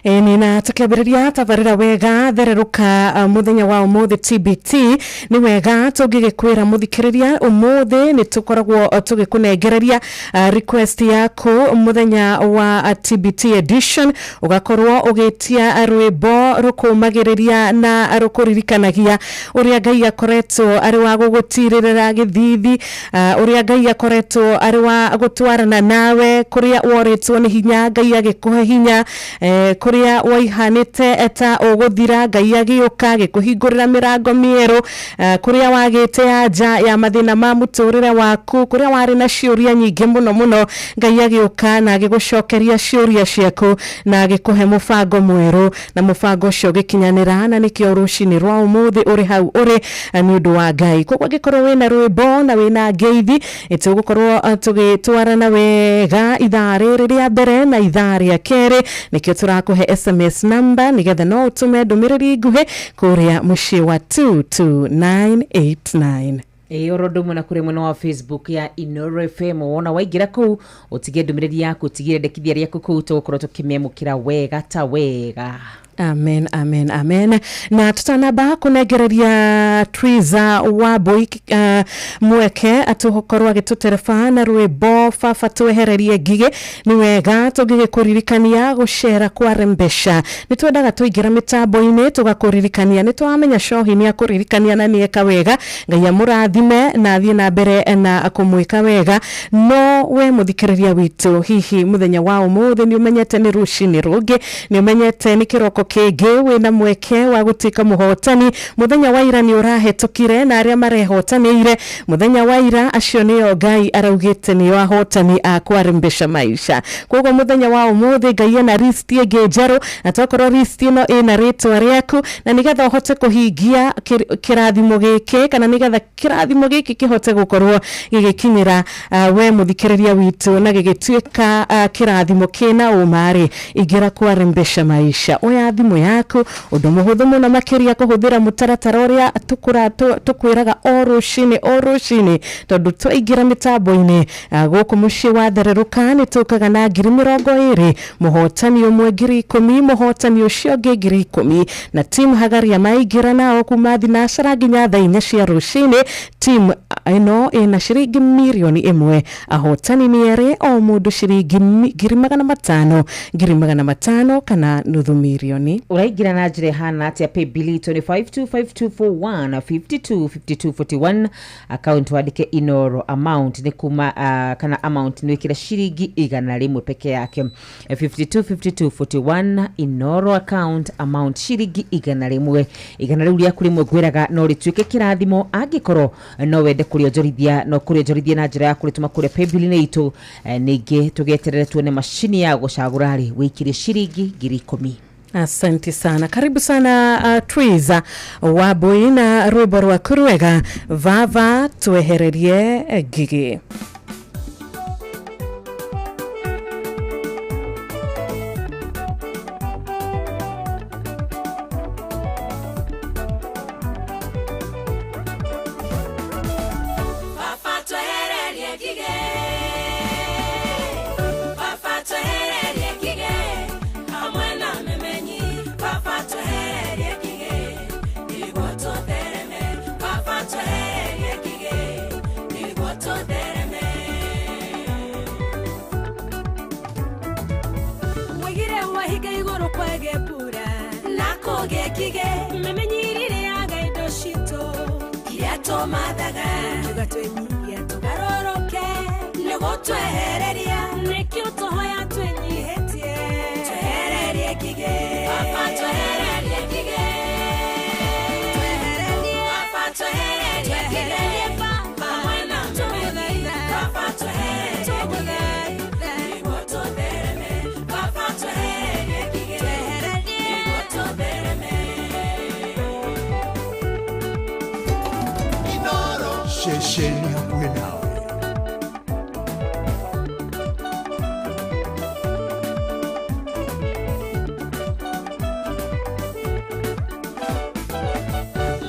nina tukibiriria tabarira wega thereruka muthenya wa umuthi TBT ni wega tungigikwira muthikiriria umuthi ni tukoragwo tugikunengereria request yaku muthenya wa TBT edition ugakorwo ugitia rwimbo rukumagiriria na rukuririkanagia uria Ngai akoretwo ari wa gugutirira githithi uria Ngai akoretwo ari wa gutwarana nawe kuria woritwo ni hinya Ngai agikuhe hinya kuria waihanite eta uguthira Ngai agiuka gikuhingurira mirango mieru kuria wagite anja ya mathina ma muturire waku kuria wari na ciuria nyingi muno Ngai agiuka na agigucokeria ciuria ciaku na agikuhe mubango mweru na mubango ucio gikinyanira na nikio rushini rwa umuthi uri hau uri ni undu wa Ngai. Koguo gikorwo wina rwimbo na wina ngeithi itugukorwo tugitwarana wega ithaa riri ria mbere na ithaa ria keri nikio turakuhe SMS number nigetha no utume ndumiriri nguhi kuria muci wa 22989 orodo muna kure mwena wa Facebook ya Inoro FM wona waigira ku utige ndumiriri yaku utigire ndekithia riaku ku tugukorwo tukimemukira wega ta wega. Amen, amen, amen. Na tutanaba kunegereria Triza Wabui mweke atuhokorwa gitutereba na rwimbo baba twehererie ngige ni wega tugige kuririkania gushera kwa rembesha ni twendaga tuingira mitambo-ini tugakuririkania ni twamenya shohi ni akuririkania na nieka wega ngai amurathime na thie na mbere na kumwika wega no we muthikiriria witu hihi muthenya wa umuthi ni umenyete ni rushini rungi ni umenyete ni kiroko kege wina mweke wa gutika muhotani muthenya wa ira ni urahetukire na aria marehotanire muthenya wa ira acio nio ngai araugite ni wahotani akwarembesha maisha koguo muthenya wa umuthi ngai ena list ege njeru na tokorwo list ino ina ritwa riaku na nigetha uhote kuhingia kirathimo giki kana nigetha kirathimo giki kihote gukorwo gigikinyira we muthikiriria witu na gigituika kirathimo kina umari igira kwarembesha maisha oya thimu yaku undu muhuthu muno makiria kuhuthira mutaratara uria tukwiraga orushini tondu twaigira mitambo-ini guku mucii wa thereruka ni tukaga na 20,000 muhotani umwe 10,000 muhotani ucio ngi 10,000 na team hagaria maigira nao kuma thinacara nginya thaa 4 cia rushini team ino ina shiringi milioni 1 ahotani ni ere o mundu shiringi 500,000 kana nuthu milioni uraigira na njire hana atia pay bill 252524 525241 account wadike inoro amount ni kuma kana amount ni kila shiringi 100 peke yake 525241 inoro account amount shiringi 100 uria kuri mwegweraga no rituike kirathimo angikoro no wende kurionjorithia no kurionjorithia na njira ya kurituma kure pay bill ni itu ningi tugeterere tuone mashini ya gucagurari wikire shiringi 10,000. Asante sana. Karibu sana Triza Wabui na rwimbo rwa kurwega vava twehererie ngigi. Shesheni hakuwe nawe.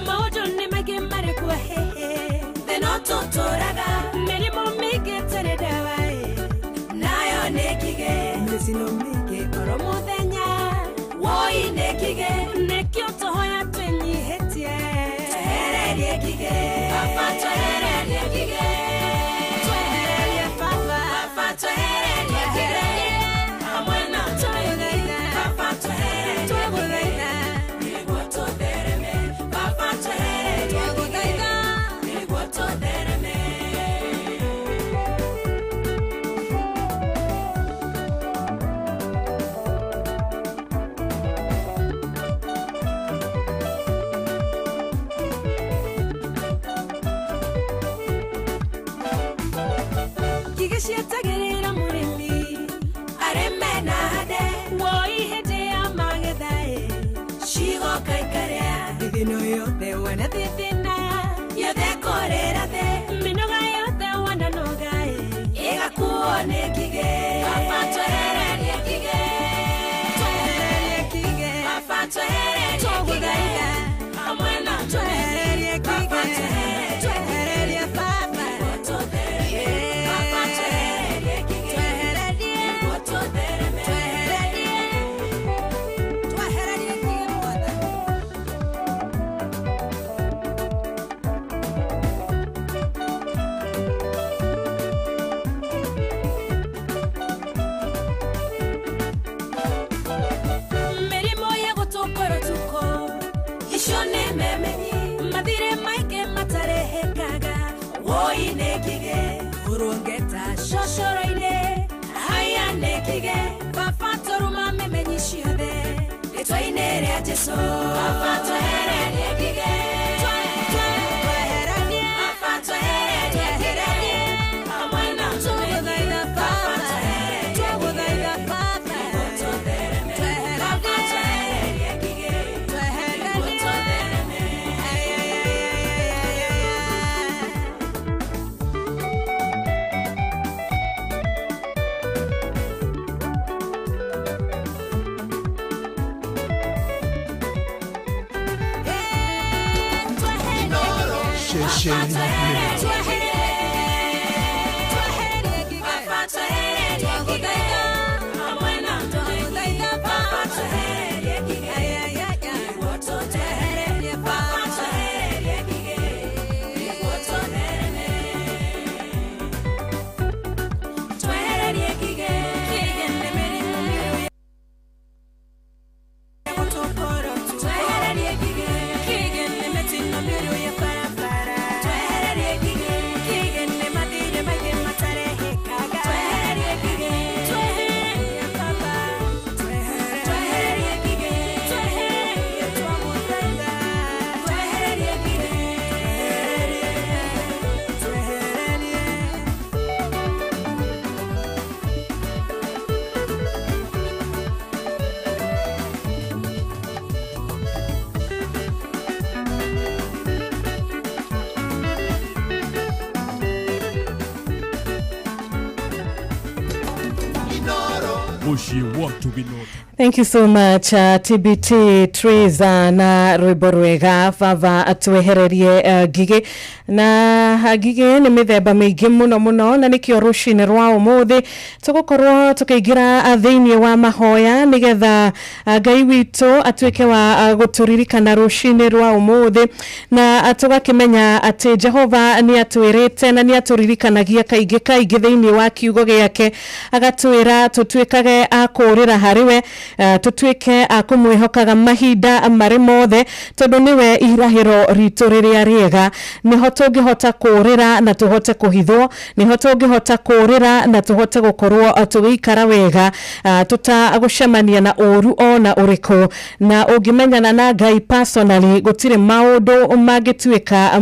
Mojo ni magemare kwa hehe Benoto toraga Meni momige tere dawae Nayo nekige Mesino mige oromo denya Woi nekige Nekio tohoya twenyi hetie Tehere nekige Papa tehere nekige Tehere papa Papa tehere nekige Amwena tehere Papa tehere nekige Niligoto dereme Papa tehere nekige Niligoto dereme Kigishiyatagerera murimi areme na hade woi hede ya magethae shigo kaikarea thithino yothe wana thithina yothe korera the minoga yothe wana nogae igakuone kige papa twehererie kige papa twehererie kige amwena twehererie kige twehererie papa ine kige urongeta shoshoro ine haya nekige papato mame menyishiode etwa ine ria Jesu papato here nekige Thank you so much TBT Triza na Rwiborwega Vava atwehererie Gige na Gige ni mithemba mingi muno na nikio rushine rwa umuthi tugukorwo tukigira thiini wa mahoya nigetha Ngai witu atweke wa guturirikana rushine rwa umuthi na tugakimenya ati Jehova ni atwirite na ni aturirikanagia kaingi thiini wa kiugo giake agatwira tutwekage akurira hariwe tutweke akumwihokaga mahinda mari mothe tondu niwe irahiro ritu riria riega niho tungihota kurira na tuhote kuhithwo niho tungihota kurira na tuhote gukorwo tugikara wega tutagucemania na uru ona uriku na ungimenyana na Ngai personally gutire maundu magitweka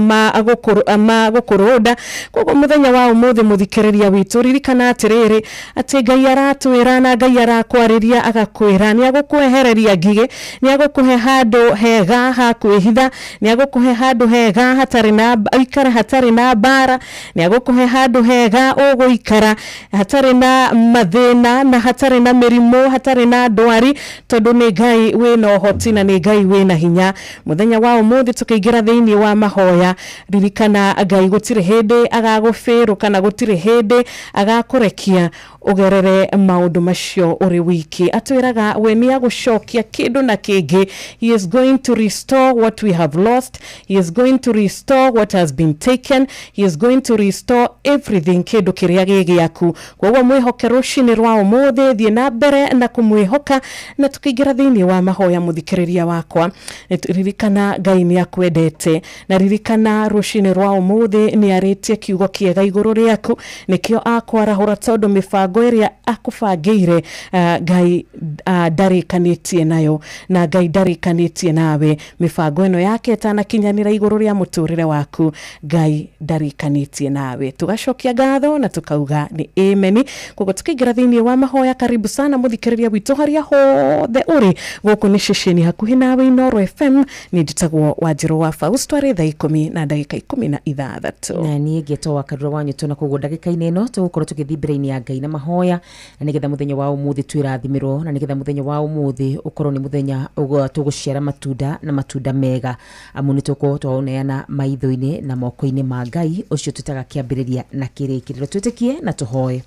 ma gukuruda koguo muthenya wa umuthi muthikiriria witu ririkana atiriri ati Ngai aratwira na Ngai arakwariria agakwira ni agukwehereria Ngige ni agukuhe handu hega ha kwihitha ni agukuhe handu hega hatari na ikara hatari na bara ni agukuhe handu hega uguikara hatari na mathina na hatari na mirimo hatari na ndwari tondu ni Ngai wina uhoti na ni Ngai wina hinya muthenya wa umuthi tukigira thiini wa mahoya ririkana Ngai gutire hindi agagufiru kana gutire hindi agakurekia ugerere maundu macio uri wiki atwiraga we ni agushokia kindu na kingi. He is going to restore what we have lost. He is going to restore what has been taken. He is going to restore everything kindu kiria gigiaku koguo mwihoke rushini rwa umuthi thie na mbere na kumwihoka na tukigira thiini wa mahoya muthikiriria wakwa ririkana Ngai ni akwendete na ririkana rushini rwa umuthi ni aritie kiugo kiega iguru riaku nikio akwarahura tondu mifango iria akubangire Ngai darikanitie nayo na Ngai darikanitie nawe mifango eno yake tanakinyanira iguru ria muturire waku Ngai darikanitie nawe tugacokia ngatho na tukauga ni amen koguo tukigira thiini wa mahoya karibu sana muthikiriria witu haria hothe uri guku ni shesheni hakuhi nawe Inoro FM ni nditagwo Wanjiru wa Fausto ari thaa 10 na ndagika 16 na nie ngeto wakarura wanyu tuna koguo ndagika-ini ino tugukorwo tukithibira-ini ya Ngai na mahoya na nigetha muthenya wa umuthi twirathimirwo na nigetha muthenya wa umuthi ukorwo ni muthenya tuguciara matunda na matunda mega amu ni tuko twaoneana maitho-ini na moko-ini ma Ngai ucio tutaga kiambiriria na kirikiriro twitikie na tuhoe.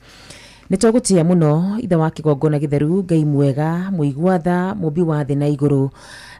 Nitwagutia muno ithe wa kigongona githeru Ngai mwega muigwatha mubi wa thi na iguru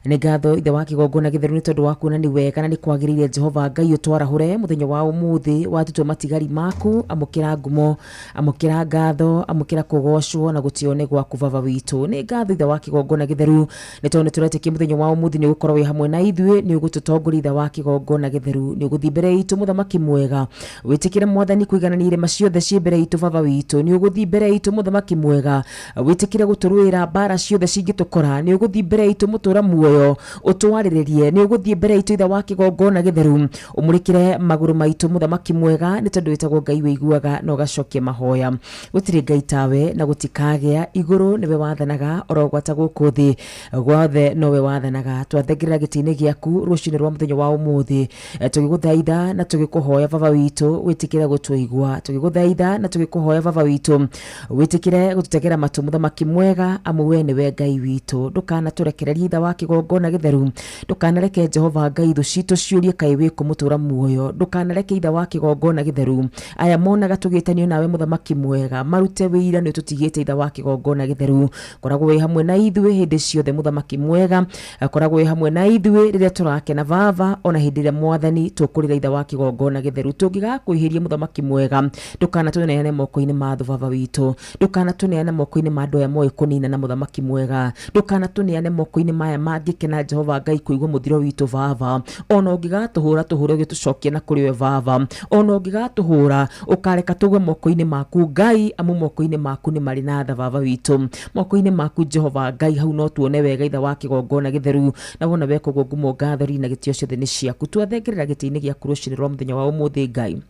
nĩ ngatho ithe wa kĩgongona gĩtheru nĩ tondũ wa kuona nĩ wega na nĩ kwagĩrĩire Jehova Ngai ũtwarahũre mũthenya wa ũmũthĩ watutwo matigari maku, amũkĩra ngumo, amũkĩra ngatho, amũkĩra kũgocwo na gũtio nĩ gwaku baba witũ. Nĩ ngatho ithe wa kĩgongona gĩtheru nĩ tondũ nĩ tũretĩkia mũthenya wa ũmũthĩ nĩ ũgũkorwo wĩ hamwe na ithuĩ, nĩ ũgũtũtongoria ithe wa kĩgongona gĩtheru, nĩ ũgũthiĩ mbere itũ mũthamaki mwega, wĩtĩkĩre Mwathani kũiganania irema ciothe ciĩ mbere itũ baba witũ, nĩ ũgũthiĩ mbere itũ mũthamaki mwega, wĩtĩkĩre gũtũrũĩra mbara ciothe cingĩtũkora, nĩ ũgũthiĩ mbere itũ mũtũra muoyo, ũtwarĩrĩrie, nĩ ũgũthiĩ mbere itũ ithe wa kĩgongona gĩtheru, ũmũrĩkĩre magũrũ maitũ mũthamaki mwega, nĩ tondũ wĩtagwo Ngai wĩiguaga na ũgacokia mahoya. Gũtirĩ Ngai tawe na gũtikagĩa, igũrũ nĩwe wathanaga oro gwata gũkũ thĩ, gwothe nowe wathanaga. Twathengerera gĩtĩ-inĩ gĩaku rũcinĩ rwa mũthenya wa ũmũthĩ, tũgĩgũthaitha na tũgĩkũhoya baba witũ, wĩtĩkĩre gũtũigua, tũgĩgũthaitha na tũgĩkũhoya baba witũ, wĩtĩkĩre gũtũtegera matũ mũthamaki mwega, amu we nĩwe Ngai witũ. Ndũkanatũrekererie ithe wa kĩgongona gĩtheru, ndũkanareke Jehova Ngai thũ citũ ciũrie kaĩ wĩkũ mũtũra muoyo, ndũkanareke ithe wa kĩgongona gĩtheru aya monaga tũgĩtanio nawe mũthamaki mwega marute wĩira nĩ tũtigĩte ithe wa kĩgongona gĩtheru. Koragwo wĩ hamwe na ithuĩ hĩndĩ ciothe mũthamaki mwega, koragwo wĩ hamwe na ithuĩ rĩrĩa tũrakena baba, ona hĩndĩ ĩrĩa Mwathani tũkũrĩra ithe wa kĩgongona gĩtheru. Tũngĩgakwĩhĩria mũthamaki mwega, ndũkanatũneane moko-inĩ ma thũ baba witũ, ndũkanatũneane moko-inĩ ma andũ aya moĩ kũnina na mũthamaki mwega, ndũkanatũneane moko-inĩ maya mangĩkena Jehova Ngai kũigua mũthiro witũ baba. Ona ũngĩgatũhũra tũhũre ũgĩtũcokia na kũrĩ we baba, ona ũngĩgatũhũra ũkareka tũgwe moko-inĩ maku Ngai, amu moko-inĩ maku nĩ marĩ na tha baba witũ, moko-inĩ maku Jehova Ngai hau no tuone wega ithe wa kĩgongona gĩtheru, na wona weka ũguo ngumo ngathori na gĩtĩo ciothe nĩ ciaku. Twathengerera gĩtĩ-inĩ gĩaku rũcinĩ rwa mũthenya wa ũmũthĩ Ngai,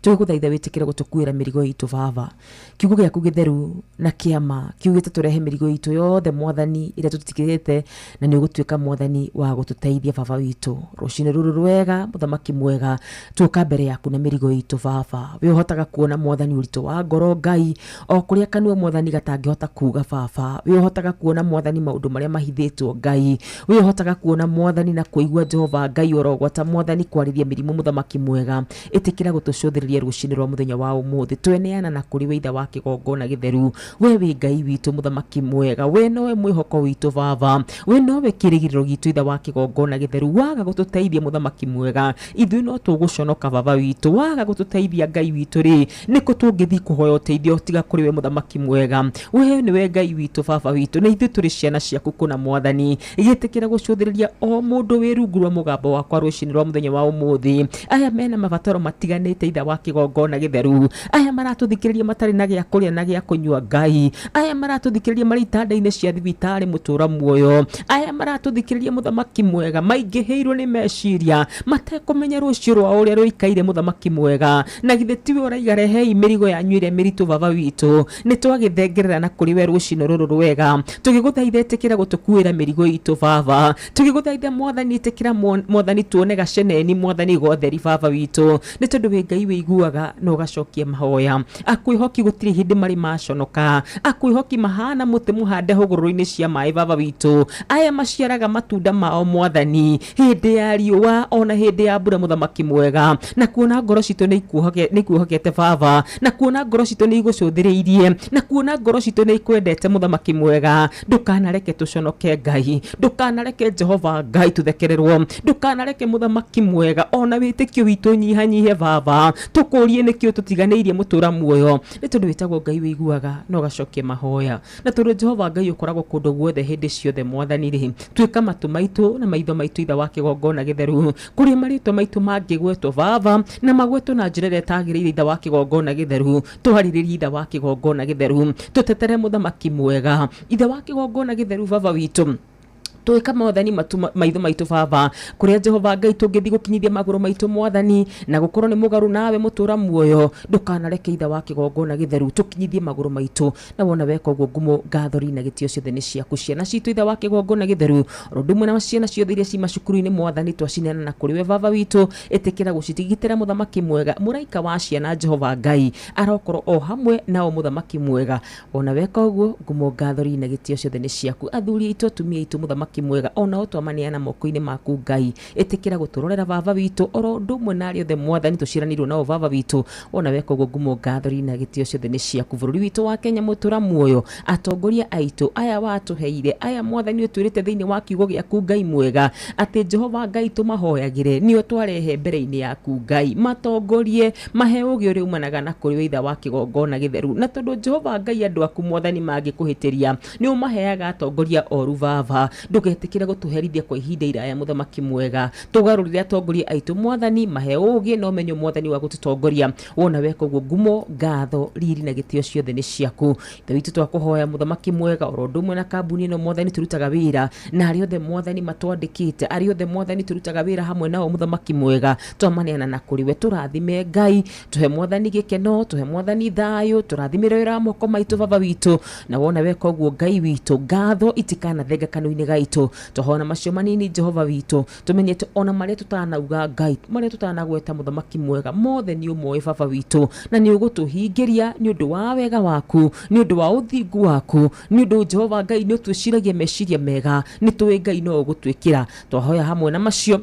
tũgũthaitha wĩtĩkĩre gũtũkuĩra mĩrigo itũ baba, kiugo gĩaku gĩtheru na kĩama kiugĩte tũrehe mĩrigo itũ yothe Mwathani ĩrĩa tũtitigĩrĩte, na nĩ ũgũtuĩka Mwathani wa gũtũteithia baba witũ. Rũcinĩ rũrũ rwega mũthamaki mwega, tũka mbere yaku na mĩrigo itũ baba, we ũhotaga kuona Mwathani ũritũ wa ngoro Ngai, o kũrĩa kanua Mwathani gatangĩhota kuga baba, we ũhotaga kuona Mwathani maũndũ marĩa mahithĩtwo Ngai, we ũhotaga kuona Mwathani na kũigua Jehova Ngai oro gwata Mwathani kwarĩria mĩrimũ mũthamaki mwega, ĩtĩkĩra gũtũcũthĩrĩria rũcinĩ rwa mũthenya wa ũmũthĩ, tweneana na kũrĩ we ithe wa kĩgongona gĩtheru. We wĩ Ngai witũ mũthamaki mwega, we nowe mwĩhoko witũ baba, we nowe kĩrĩgĩrĩro gitũ ithe wa kĩgongona gĩtheru. Waga gũtũteithia mũthamaki mwega, ithuĩ no tũgũconoka baba witũ. Waga gũtũteithia Ngai witũ rĩ, nĩkũ tũngĩthiĩ kũhoya ũteithio tiga kũrĩ we mũthamaki mwega. We nĩwe Ngai witũ baba witũ, na ithuĩ tũrĩ ciana ciaku kũna Mwathani, gĩtĩkĩra gũcũthĩrĩria o mũndũ wĩ rungu rwa mũgambo wakwa rũcinĩ rwa mũthenya wa ũmũthĩ, aya mena mabataro matiganĩte ithe wa kĩgongona gĩtheru, aya maratũthikĩrĩria matarĩ na gĩa kũrĩa na gĩa kũnyua Ngai, aya maratũthikĩrĩria marĩ itanda-inĩ cia thibitarĩ mũtũra muoyo, aya maratũthikĩrĩria mũthamaki mwega maingĩhĩirwo nĩ meciria matekũmenya rũciũ rwao ũrĩa rũikaire mũthamaki mwega, na githĩ tiwe ũraiga rehei mĩrigo yanyu ĩrĩa mĩritũ baba witũ, nĩ twagĩthengerera na kũrĩ we rũcinĩ rũrũ rwega, tũgĩgũthaitha ĩtĩkĩra gũtũkuĩra mĩrigo itũ baba, tũgĩgũthaitha Mwathani ĩtĩkĩra Mwathani tuone gaceneni Mwathani gotheri baba witũ, nĩ tondũ wĩ Ngai wĩiguaga na ũgacokia mahoya. Akwĩhoki gũtirĩ hĩndĩ marĩ maconoka, akwĩhoki mahana mũtĩ mũhande hũgũrũrũ-inĩ cia maĩ baba witũ, aya maciaraga matunda mao Mwathani hĩndĩ ya riũa ona hĩndĩ ya mbura mũthamaki mwega, na kuona ngoro citũ nĩ ikuohokete baba, na kuona ngoro citũ nĩ igũcũthĩrĩirie, na kuona ngoro citũ nĩ ikwendete mũthamaki mwega, ndũkanareke tũconoke Ngai, ndũkanareke Jehova Ngai tũthekererwo, ndũkanareke mũthamaki mwega ona wĩtĩkio witũ nyihanyihe baba, tũkũrie nĩkĩo tũtiganĩirie mũtũra muoyo, nĩ tondũ wĩtagwo Ngai wĩiguaga na ũgacokia mahoya, na tondũ Jehova Ngai ũkoragwo kũndũ guothe hĩndĩ ciothe Mwathani rĩ, tuĩka matũ maitũ na maitho maitũ ithe wa kĩgongona gĩtheru, kũrĩa marĩtwa maitũ mangĩgwetwo baba na magwetwo na njĩra ĩrĩa ĩtagĩrĩire ithe wa kĩgongona gĩtheru, tũharĩrĩrie ithe wa kĩgongona gĩtheru, tũtetere mũthamaki mwega ithe wa kĩgongona gĩtheru baba witũ, twĩka Mwathani maitho maitũ baba, kũrĩa Jehova Ngai tũngĩthiĩ gũkinyithia magũrũ maitũ Mwathani na gũkorwo nĩ mũgaru nawe mũtũra muoyo, ndũkanareke ithe wa kĩgongona gĩtheru tũkinyithie magũrũ maitũ, na wona weka ũguo ngumo ngathori na gĩtĩo ciothe nĩ ciaku. Ciana citũ ithe wa kĩgongona gĩtheru, oro ũndũ ũmwe na ciana ciothe iria ci macukuru-inĩ Mwathani twacineana na kũrĩ we baba witũ, ĩtĩkĩra gũcitigitĩra mũthamaki mwega, mũraika wa ciana Jehova Ngai arokorwo o hamwe nao mũthamaki mwega, wona weka ũguo ngumo ngathori na gĩtĩo ciothe nĩ ciaku. Athuri aitũ atumia aitũ mũthamaki muthamaki mwega ona otwamaneana moko-ini maku Ngai etikira guturorera baba witu oro ndumwe nari othe mwathani tuciranirwo nao baba witu ona weka uguo ngumo gathori na gitio ciothe ni ciaku bururi witu wa Kenya mutura muoyo atongoria aitu aya watuheire aya mwathani utwirite thiini wa kiugo giaku Ngai mwega ati Jehova Ngai tumahoyagire nio twarehe mbere-ini yaku Ngai matongorie mahe ugi uri umanaga na kuri weitha wa kigongona githeru na tondu Jehova Ngai andu aku mwathani mangikuhitiria ni umaheaga atongoria oru baba ndugetikire gutuherithia kwa ihinda iraya muthamaki mwega tugarurire atongoria aitu mwathani mahe ugi no menyo mwathani wa gututongoria wona weka uguo ngumo ngatho riri na gitio ciothe ni ciaku thawitu twakuhoya muthamaki mwega oro ndumwe na kambuni no mwathani turutaga wira na ari othe mwathani matwandikite ari othe mwathani turutaga wira hamwe nao muthamaki mwega twamaneana na kuri we turathime Ngai tuhe mwathani gikeno tuhe mwathani thayo turathimire wira moko maitu baba witu na wona weka uguo Ngai witu ngatho itikana thenga kanuni gaitu tuhona macio manini Jehova witu tumenyete ona maria tutanauga Ngai maria tutanagweta muthamaki mwega mothe ni umoe baba witu na ni ugutuhingiria ni undu wa wega waku ni undu wa uthingu waku ni undu Jehova Ngai ni utuciragia meciria mega ni tuwe Ngai no ugutwikira twahoya hamwe na macio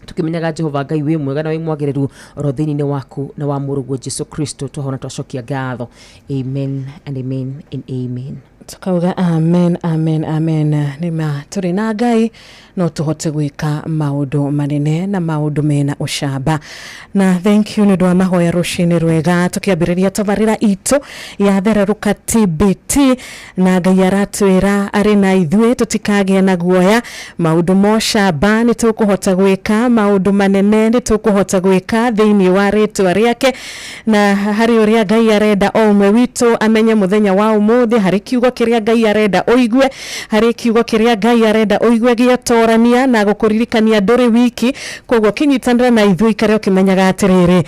tukimenyaga Jehova Ngai we mwega na we mwagiriru oro thiini-ini waku na wa murugu Jesu Kristo tuhona twacokia ngatho amen and amen and amen tukauga amen amen amen nima turi na Ngai no tuhote gwika maundu manene na maundu mena ucamba na thank you ni ndwa mahoya rucini rwega tukiambiriria tabarira itu ya thereruka TBT na Ngai aratwira ari na ithue tutikage na guoya maundu mo camba ni tukuhota gwika maundu manene ni tukuhota gwika thiini wa ritwa riake na hari uria Ngai arenda omwe witu amenye muthenya wa umuthi hari kiugo kiria Ngai arenda oigue hari kiugo kiria Ngai arenda oigue giatorania na gukuririkania nduri wiki koguo kinyitanira na ithui ikare ukimenyaga atiriri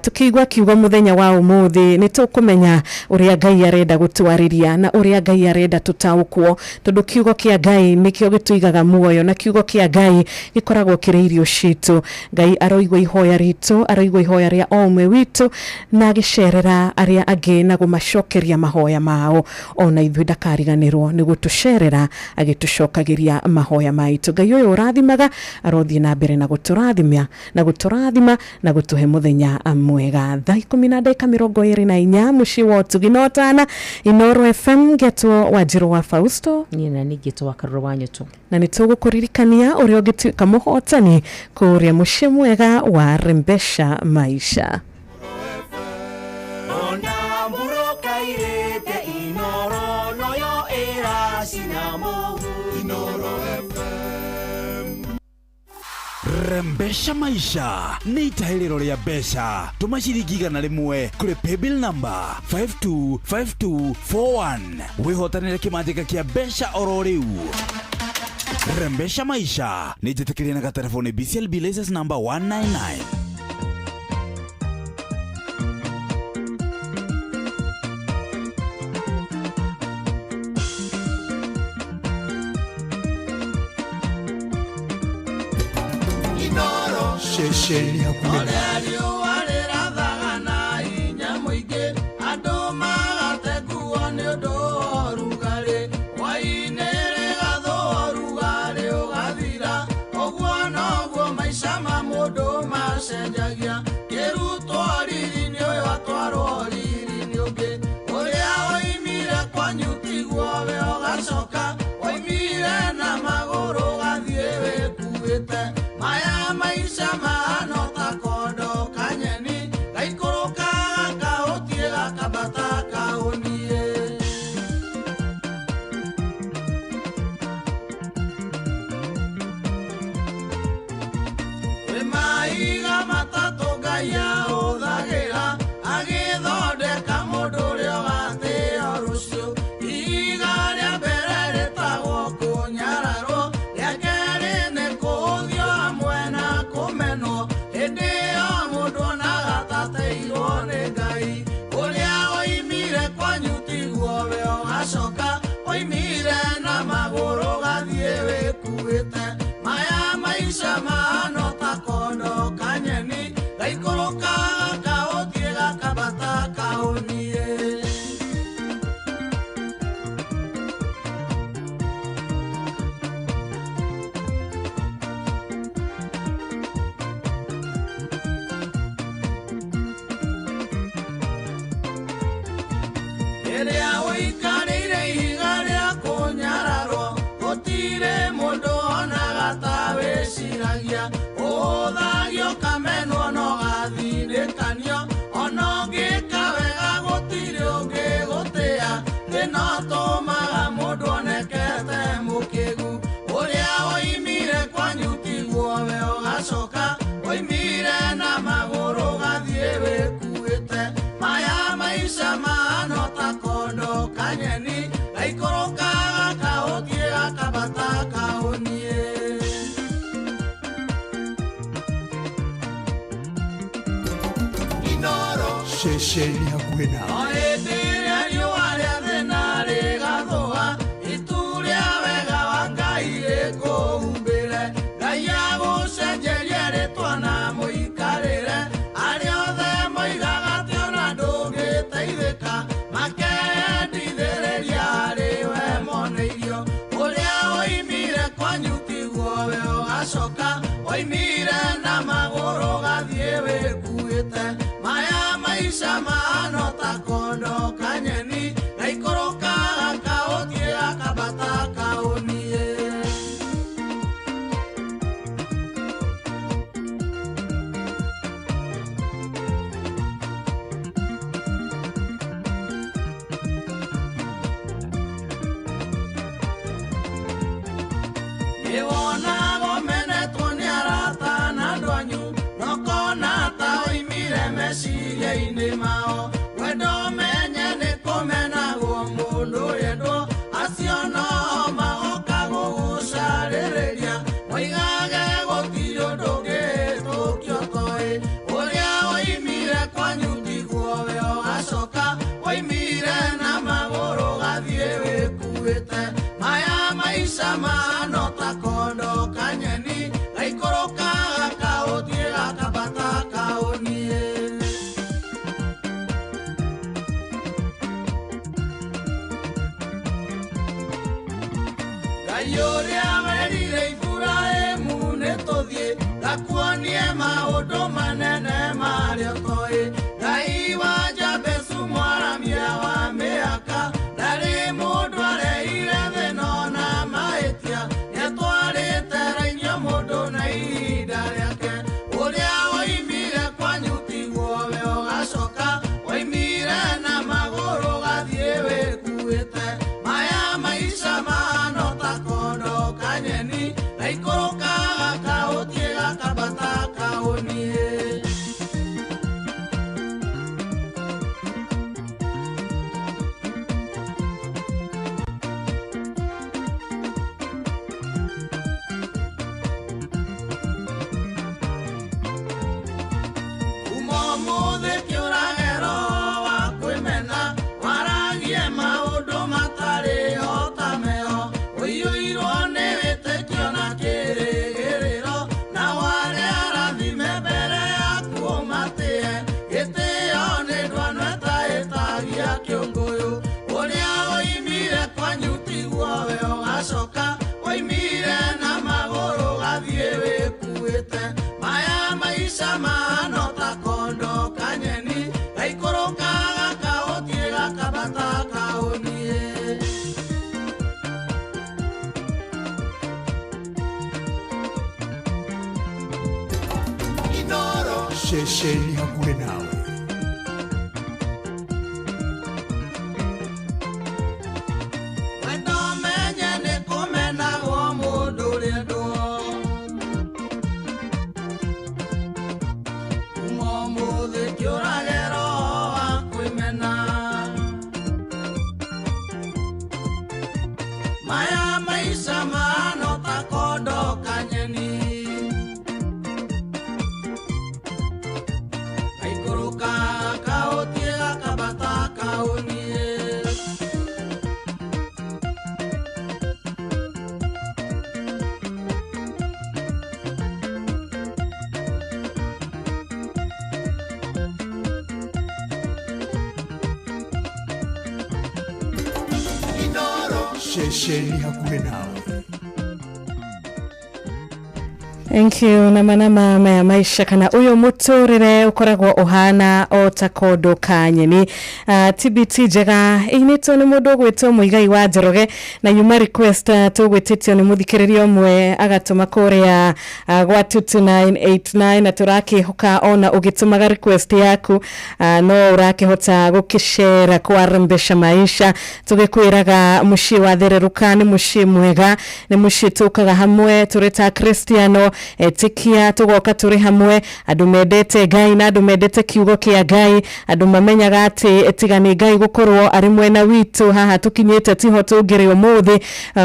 tukigwa kiugo muthenya wa umuthi ni tukumenya uria Ngai arenda gutwariria na uria Ngai arenda tutaukwo tondu kiugo kia Ngai nikio gituigaga muoyo na kiugo kia Ngai gikoragwo kiri irio citu Ngai aroigwa ihoya ritu aroigwa ihoya ria omwe witu na gicerera aria angi na gumacokeria mahoya mao ona ithui ndakariganirwo ni gutucerera agitucokagiria mahoya maitu Ngai uyu urathimaga arothie na mbere na guturathima na gutuhe muthenya mwega thaa 10:24 muci wa tuginotana Inoro FM getwo Wanjiru wa Fausto nina nigitwo Karoro Wanyutu na nitugukuririkania uria ugituika muhotani kuria muci mwega wa Rembesha Maisha Rembesha Maisha ni itahiriro ria mbeca tuma ciringi 100 kuri paybill number 525241 wihotanire kimanjika kia mbeca oro riu Rembesha Maisha ni jitikiria na gatelefoni BCLB license number 199 Shesheni ya kumena Maiga matatu Shesheni hakwena Oedire riũa rĩa thĩna rĩgathũa itu rĩa wega wa Ngai rĩkũhumbĩre Ngai agũcenjerie rĩtwa na mũikarĩre arĩa othe moigaga atĩ ona ndũngĩteithĩka makendithĩrĩria harĩ we moneirio ũrĩa woimire kwanyu tiguo we ũgacoka woimire na magũrũ gathiĩ wĩkuĩte maya maisha mahana ta kondo kanyeni na ikũrũkaga kaũthiĩ gakambata kaũniĩ nĩwonaga ũmenetwo nĩ arata na andũ anyu no kona ta oimire meciria-inĩ mao wendo menye nĩ kũmenagwo mũndũ ũrĩendwo acio no magoka gũgũcarĩrĩria moigage gũtirĩ ũndũ ũngĩhĩtũkio toĩ ũrĩa woimire kwanyu tiguo we ũgacoka woimire na magũrũ gathiĩ wĩkuĩte maya maisha mahana ta kondo kanyeni gaikũrũkaga kaũthiĩ gakambata kaũniĩ Ngai ũrĩa werire Iburahĩmu nĩtũthiĩ gakuonie maũndũ manene marĩa ũtoĩ Ngai wa Jabesu mwaramia wa mĩaka ndarĩ mũndũ areire thĩna ona mahĩtia nĩatwarĩte rainyũ mũndũ na ihinda rĩake ũrĩa woimire kwanyu tiguo we ũgacoka woimire na magũrũ gathiĩ wĩkuĩte maya maisha mahana ta kondo kanyeni na ikũrũkaga kaũthiĩ gakambata kaũniĩ ũmũthĩ kĩũrage roho wa kwĩmena waragie maũndũ matarĩ ho ta meho ũiyũirwo nĩ wĩtĩkio na kĩrĩgĩrĩro na ware arathime mbere yaku ũmatĩe gĩtĩo nĩ ndwano ĩtahĩtagia kĩũngũyũ ũrĩa woimire kwanyu tiguo we ũgacoka woimire na magũrũ gathiĩ wĩkuĩte maya maisha mahana ta kondo kanyeni gaikũrũkaga kaũthiĩ gakambata kaũniĩ Inoro Shesheni hakuhe nawe wendo menye nĩ kũmenagwo mũndũ ũrĩendwo ũmũthĩ kĩũrage roho wa kwĩmena maya maisha mahana ta kondo kanyeni gaikũrũkaga kaũthiĩ gakambata kaũniĩ Shesheni hakuhe nawe Thank you na manama maya maisha kana uyo muturire ukoragwo uhana o ta kondo kanyeni TBT jega inito ni mundu gwitwo muigai wa Njoroge na yuma request tugwititio ni muthikiririo mwe agatuma kuria gwa 2989 na turaki hoka ona ugitumaga request yaku no uraki hota gukishera kwa rembesha maisha tugikwiraga mushi wa thereruka ni mushi mwega ni mushi tukaga hamwe tureta Cristiano tikia tugoka turi hamwe andu mendete Ngai na andu mendete kiugo kia Ngai andu mamenyaga ati tigani Ngai gukorwo ari mwena witu haha tukinyete tiho tungire umuthi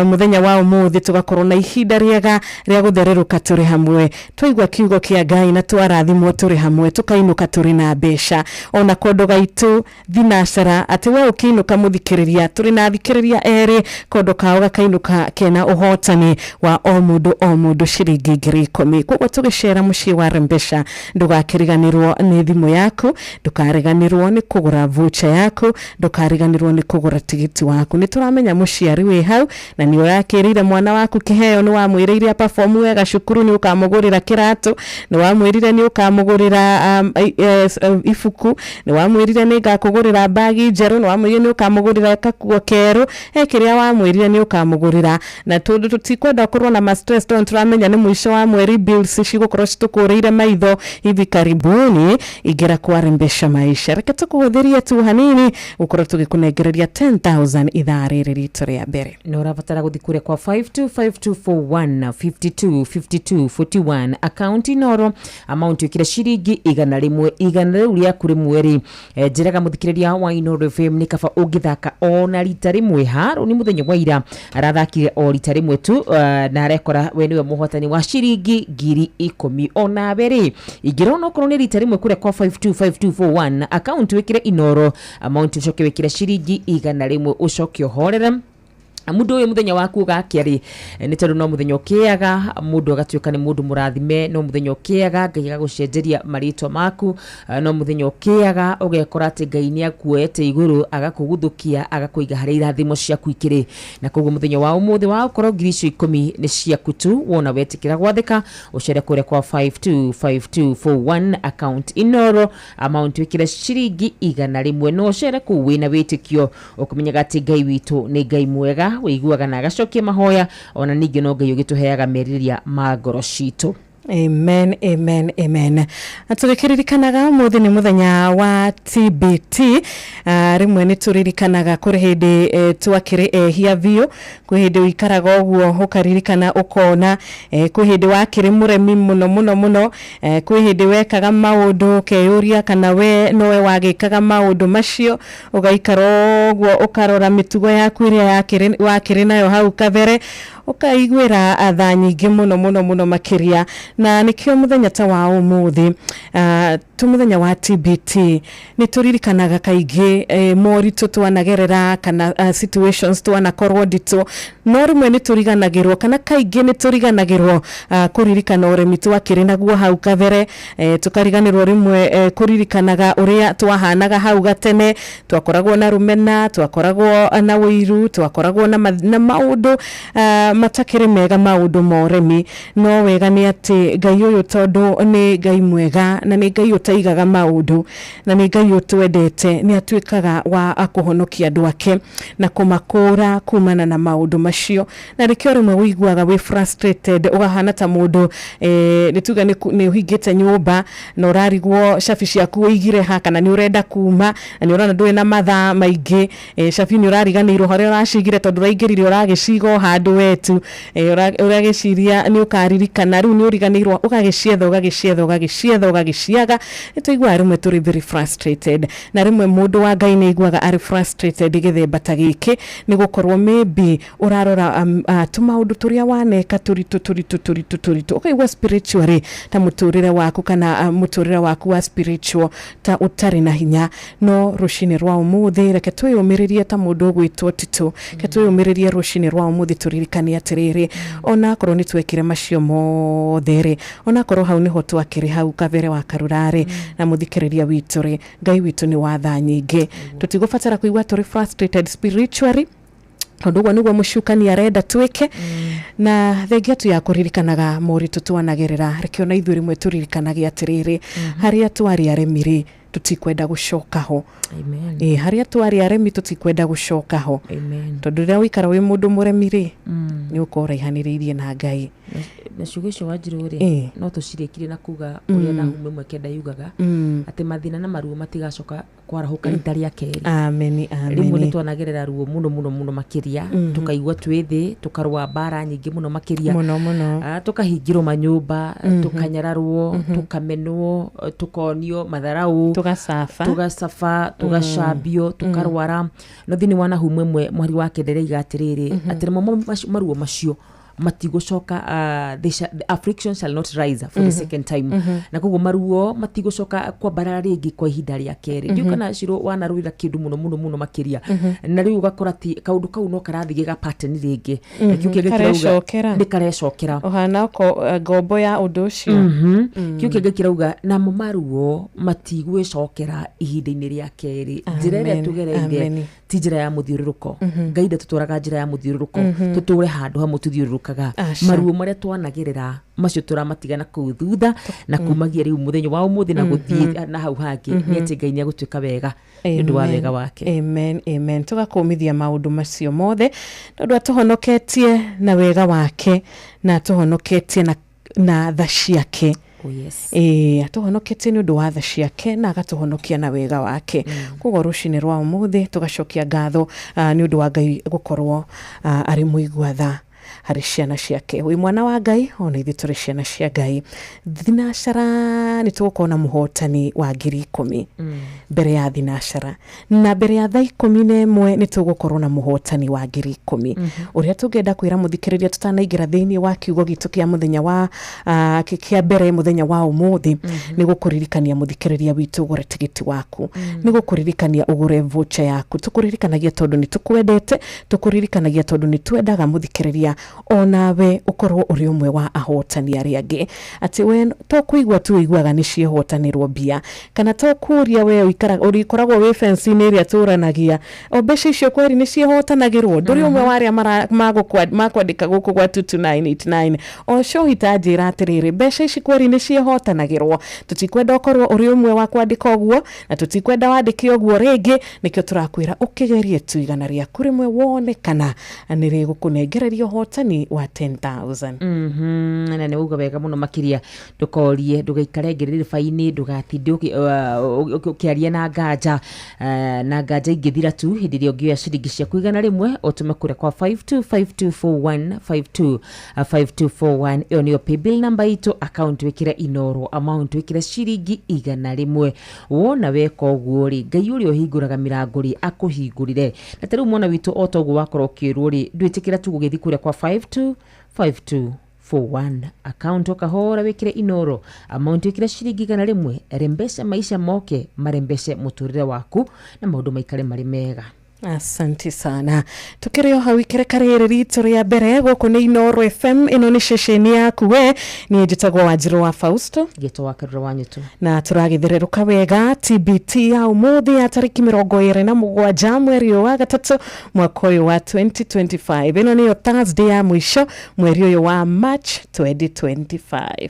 muthenya wa umuthi tugakorwo na ihinda riega ria guthereruka turi hamwe twaigwa kiugo kia Ngai na twarathimwo turi hamwe tukainuka turi na besha ona kondo gaitu thinacera ati we ukiinuka muthikiriria turi na thikiriria eri kondo kao gakainuka kena uhotani wa o mundu ciringi 10,000 koguo tugicera mucii wa Rembesha ndugakiriganirwo ni thimu yaku ndukariganirwo ni kugura voucher yaku ndukariganirwo ni kugura tigiti waku ni turamenya muciari wi hau na ni urakirire mwana waku kiheo ni wamwiriire perform wega cukuru ni ukamugurira kiratu ni wamwirire ni ukamugurira ifuku ni wamwirire ni ngakugurira bagi njeru ni wamwirire ni ukamugurira kakuo keru kiria wamwirire ni ukamugurira na tundu tutikwenda kurwo na stress turamenya ni mwisho wa mweri bills cigukorwo citukureire maitho hivi karibuni igira kwa Rembesha maisha reke tukuhuthirie tu hanini ukorwo tugikunengereria 10,000 ithaa riri ritu ria mbere no rabatara guthikure kwa 525241 525241 account inoro amount yukira ciringi 100 ria kuri mweri njiraga muthikiriria wa Inoro FM ni kaba ungithaka ona rita rimwe haru ni muthenya wa ira arathakire o rita rimwe tu na rekora we niwe muhotani wa ciringi 10,000 ona bere igirona okorwo ni rita rimwe kure kwa 525241 account wikire Inoro amount ucoke wikire ciringi 100 ucoke ohorera mundu uyu muthenya waku gakiari ni tondu no muthenya ukiaga mundu agatuika ni mundu murathime no muthenya ukiaga Ngai agagucenjeria maritwa maku no muthenya ukiaga ugekora ati Ngai ni akuete iguru agakuguthukia agakuiga hari irathimo ciaku ikiri na koguo muthenya wa umuthi wa ukorwo 10,000 ni ciaku tu wona wetikira gwathika ucere kure kwa 525241 account Inoro amount wikire ciringi 100 no ucere ku wina witikio ukumenyaga ati Ngai witu ni Ngai mwega wiguaga na agacokia mahoya ona ningi no Ngai ugituheaga meriria magoro citu. Amen, amen, amen. Atugikiririkanaga muthi ni muthenya wa TBT rimwe ni turirikanaga kuri hindi twakiri ehia vio kwi hindi wikaraga uguo ukaririkana ukona kwi hindi wakiri muremi muno kwi hindi wekaga maundu keyuria kana we nowe wagikaga maundu macio ugaikara uguo ukarora mitugo yaku iria wakiri nayo hau kabere ukaigwira atha nyingi muno makiria na nikio muthenya ta wa umuthi tumuthenya wa TBT ni turirikanaga kaingi moritu twanagerera kana situations twanakorwo ndito no rimwe ni turiganagirwo kana kaingi ni turiganagirwo kuririkana uremi twakiri naguo hau kabere tukariganirwo rimwe kuririkanaga uria twahanaga hau gatene twakoragwo na rumena twakoragwo na wiru twakoragwo na maundu matakire mega maundu moremi no wega ni ati Ngai uyu tondu ni Ngai mwega na ni Ngai utaigaga maundu na ni Ngai utwendete ni atuikaga wa akuhonokia andu ake na kumakura kumana na maundu macio na rikio rimwe wiguaga we frustrated ugahana ta mundu nituga ni uhingite nyumba na urarigwo shafi ciaku uigire ha kana ni urenda kuma na ni urana ndwe na mathaa maingi shafi ni urariganirwo hore uracigire tondu raingirire uragicigo handu wetu uragiciria ni ukaririkana riu ni uriganirwo ugagicietha nituigua rimwe turi very frustrated na rimwe mundu wa Ngai ni iguaga ari frustrated githemba ta giki ni gukorwo maybe urarora tumaundu turia waneka turitu ukaigua spiritually ta muturire waku kana muturire waku wa spiritual ta utari na hinya no rushini rwa umuthi reke twiyumiririe ta mundu gwitwo Tito ke twiyumiririe rushini rwa umuthi turirikania atiriri ona korwo ni twekire macio mothere ona korwo hau niho twakiri hau kabere wa karurare na muthikiriria witu ri Ngai witu ni watha nyingi tutigubatara kuigua turi frustrated spiritually tondu niguo mucukani arenda twike na thengia tu ya kuririkanaga moritu twanagerera reke ona ithuĩ rimwe turirikanagia atiriri haria twari aremiri tutikwenda gucoka ho. Amen. Haria twari aremi tutikwenda gucoka ho. Amen. Tondu ria wikara wi mundu muremi ri ni ukora ihaniriirie na Ngai. Na shugisho wajiru ri no tucirekire na kuga uria na hume mwe kenda yugaga ati mathina na maruo matigacoka kwarahuka rita ria keri. Amen. Rimwe ni twanagerera ruo muno makiria tukaigwa twithi tukarwa bara nyingi muno makiria tukahingirwo manyumba tukanyararwo tukamenwo tukonio matharau tugasafa tugacambio tukarwara no thini wana humwe mwe mwari wa kendere igatiriri ati maruo macio matigocoka the affliction shall not rise for the second time na koguo maruo matigocoka kwa barara ringi kwa ihinda ria keri ndio kana ciro wanaruira kindu muno makiria na riu ugakora ti kaundu kau no karathige ga pattern ringi nakio kigekirauga nikarecokera ohana ko ngombo ya undu ucio kio kigekirauga na maruo matigwicokera ihinda-ini ria keri njira ria tugereire ti njira ya muthiururuko Ngai tuturaga njira ya muthiururuko tuture handu hamwe tuthiururukaga maruo maria twanagerera macio turamatigana kuu thutha na kumagia riu muthenya wa umuthi na guthie na hau hangi ni ati Ngai ni agutwika wega ndu wa wega wake. Amen. Tugakumithia maundu macio mothe tondu atuhonoketie na wega wake na atuhonoketie na tha ciake. Oh yes. Atuhonoketie ni undu wa tha ciake na agatuhonokia na wega wake. Koguo rucini rwa umuthi tugacokia ngatho ni undu wa Ngai gukorwo ari muigua tha hari ciana ciake. Wi mwana wa Ngai ona ithi turi ciana cia Ngai. Thinacara ni tugukona muhotani wa 10,000 mbere ya thinacara na mbere ya thaa 11 ni tugukorwo na muhotani wa 10,000 uria tungenda kwira muthikiriria tutanaingira thiini wa kiugo gitu kia muthenya wa kia mbere muthenya wa umuthi ni gukuririkania muthikiriria witu ugure tigiti waku ni gukuririkania ugure voucher yaku tukuririkanagia tondu ni tukwendete tukuririkanagia tondu ni twendaga muthikiriria onawe ukorwo uri umwe wa ahotani aria angi ati we to kuigwa tu iguaga ni ciehotanirwo mbia kana to kuria we urikoragwo we fence ni ria turanagia obeca icio kweri ni ciehotanagirwo nduri umwe wa aria makwandika guku gwa 22989 o show hitajira atiriri beca ici kweri ni ciehotanagirwo tutikwenda ukorwo uri umwe wa kwandika oguo na tutikwenda wandike oguo ringi nikio turakwira ukigerie tu igana ria kurimwe wone kana niri gukunengererio hotani wa 10,000 na ni uga wega muno makiria ndukorie ndugaikare ngiriri faini ndugatinde ukiaria na nganja ingithira tu hindi ria ngioya ciringi cia kuigana rimwe utume kure kwa 525241 5241 iyo niyo paybill number itu account wikire Inoro amount wikire ciringi igana rimwe wona weka uguo ri Ngai uri ohinguraga mirango ri akuhingurire na teru mwana witu otogu wakorwo kirwo ri ndwitikira tu gugithi kure kwa 525241 account okahora wikire Inoro amount wikire ciringi igana rimwe rembesha maisha moke marembeshe muturire waku na maundu maikare mari mega. Asante sana. Tukirio hawikire karere ritu ria mbere guku ni Inoro FM ino ni ceceni yaku we ni njitagwo Wanjiru wa Fausto gito wa Karura Wanyutu na turagithireruka wega TBT ya umuthi ya tariki 27 mweri wa gatatu mwaka uyu wa 2025 ino niyo Thursday ya mwisho mweri uyu wa March 2025.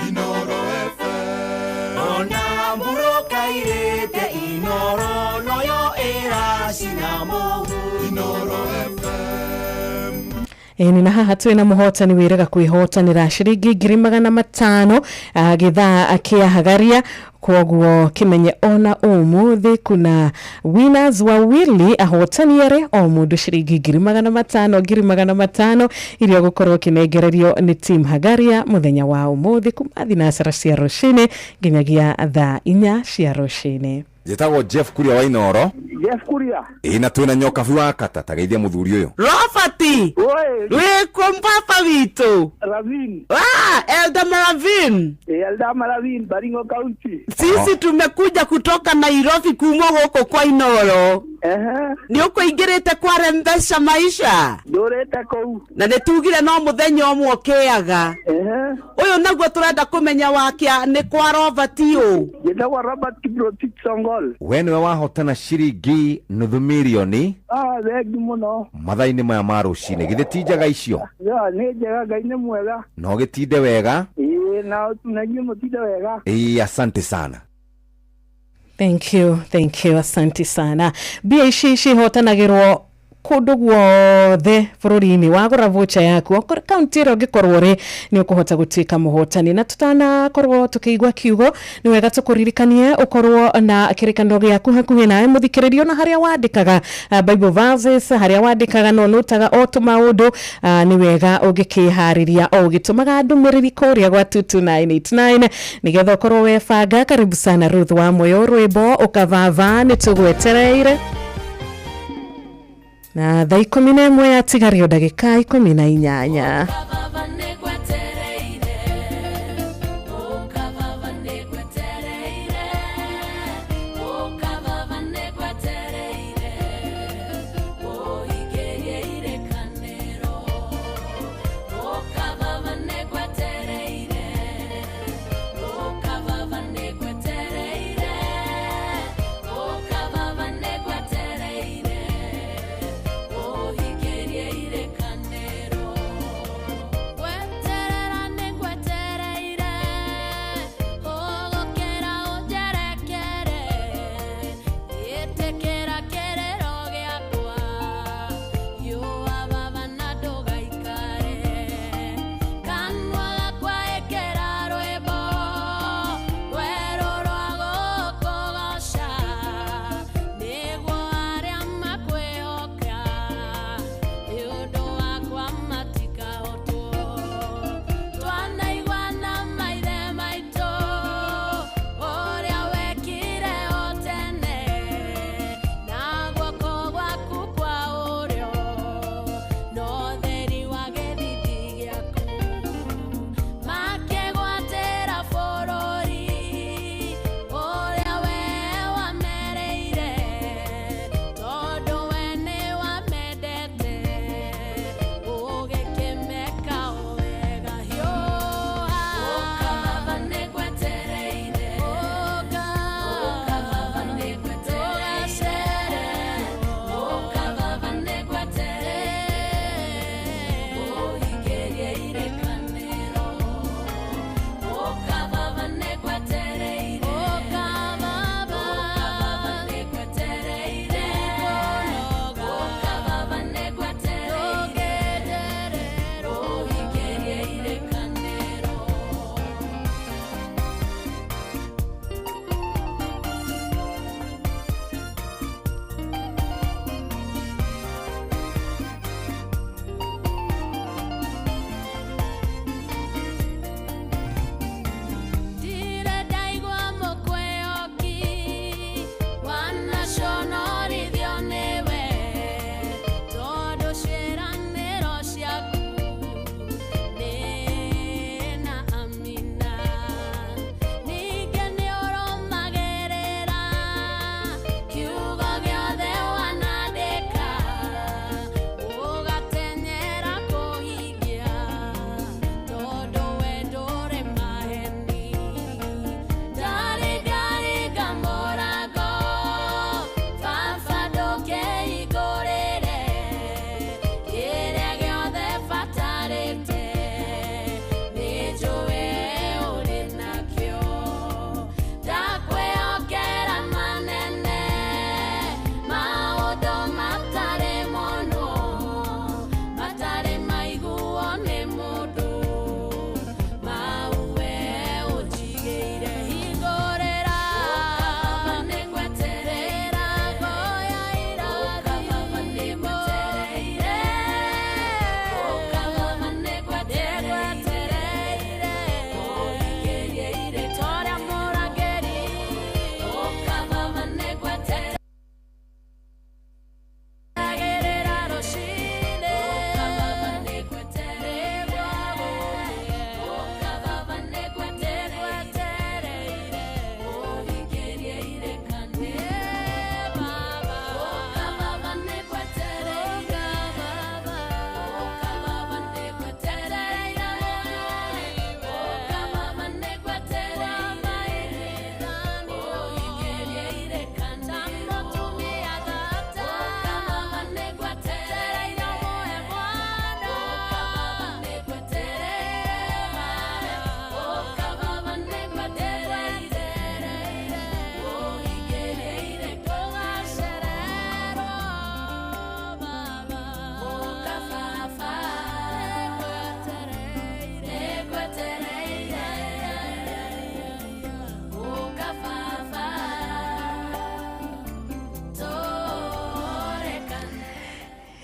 Inoro FM ona mburoka irete Inoro noyo Inoro FM Ni na haha twina muhotani wirega kwihotanira ciringi 500 agitha akiahagaria kwoguo kimenye ona umuthi kuna winners wawili ahotaniere o mundu ciringi 500 iria gukorwo kinengererio ni team Hagaria muthenya wa umuthi kuma thinacara cia rucini nginyagia thaa 4 cia rucini. Jetagwo Jeff Kuria wa Inoro. Jeff Kuria. Na twina nyoka biwa kata tageithia muthuri uyu. Robert. We kompapa witu. Ravin. Elda Maravin. Elda Maravin, Baringo County. Sisi tumekuja kutoka Nairobi kumo huko kwa Inoro. Ni uko ingirite kwa rembesha maisha. Dorete kou. Na netugire no muthenya omwe okeaga. Uyu naguo turenda kumenya wakia ni kwa Robert u. Jetagwo Robert Kiprotich Songo. We niwe wahotana ciringi nuthu milioni. Thegi muno. Mathaa-ini maya ma rucini githĩ ti njega icio? Nĩ njega, Ngai nĩ mwega. No gĩtinde wega? Na tunajua mutinde wega. Asante sana. Thank you, asante sana. Bia ici hotanagirwo kundu guothe bururi-ini wagura voucher yaku kaunti ĩrĩa ũngĩkorwo rĩ nĩ ũkũhota gũtuĩka mũhotani. Na tutanakorwo tukĩigua kiugo nĩ wega tũkũririkanie ũkorwo na kĩrĩkanĩro gĩaku hakuhĩ nawe mũthikĩrĩrio, na harĩa wandĩkaga Bible verses, harĩa wandĩkaga no nutaga o tũmaũndũ nĩ wega ũngĩkĩharĩria o ũgĩtũmaga ndũmĩrĩri kũrĩa gwa 22989 nĩgetha ũkorwo webanga. Karibu sana Ruth wa Moyo, rwĩmbo ũkavava nĩ tũgwetereire na thaa 11 yatigario ndagĩka 18.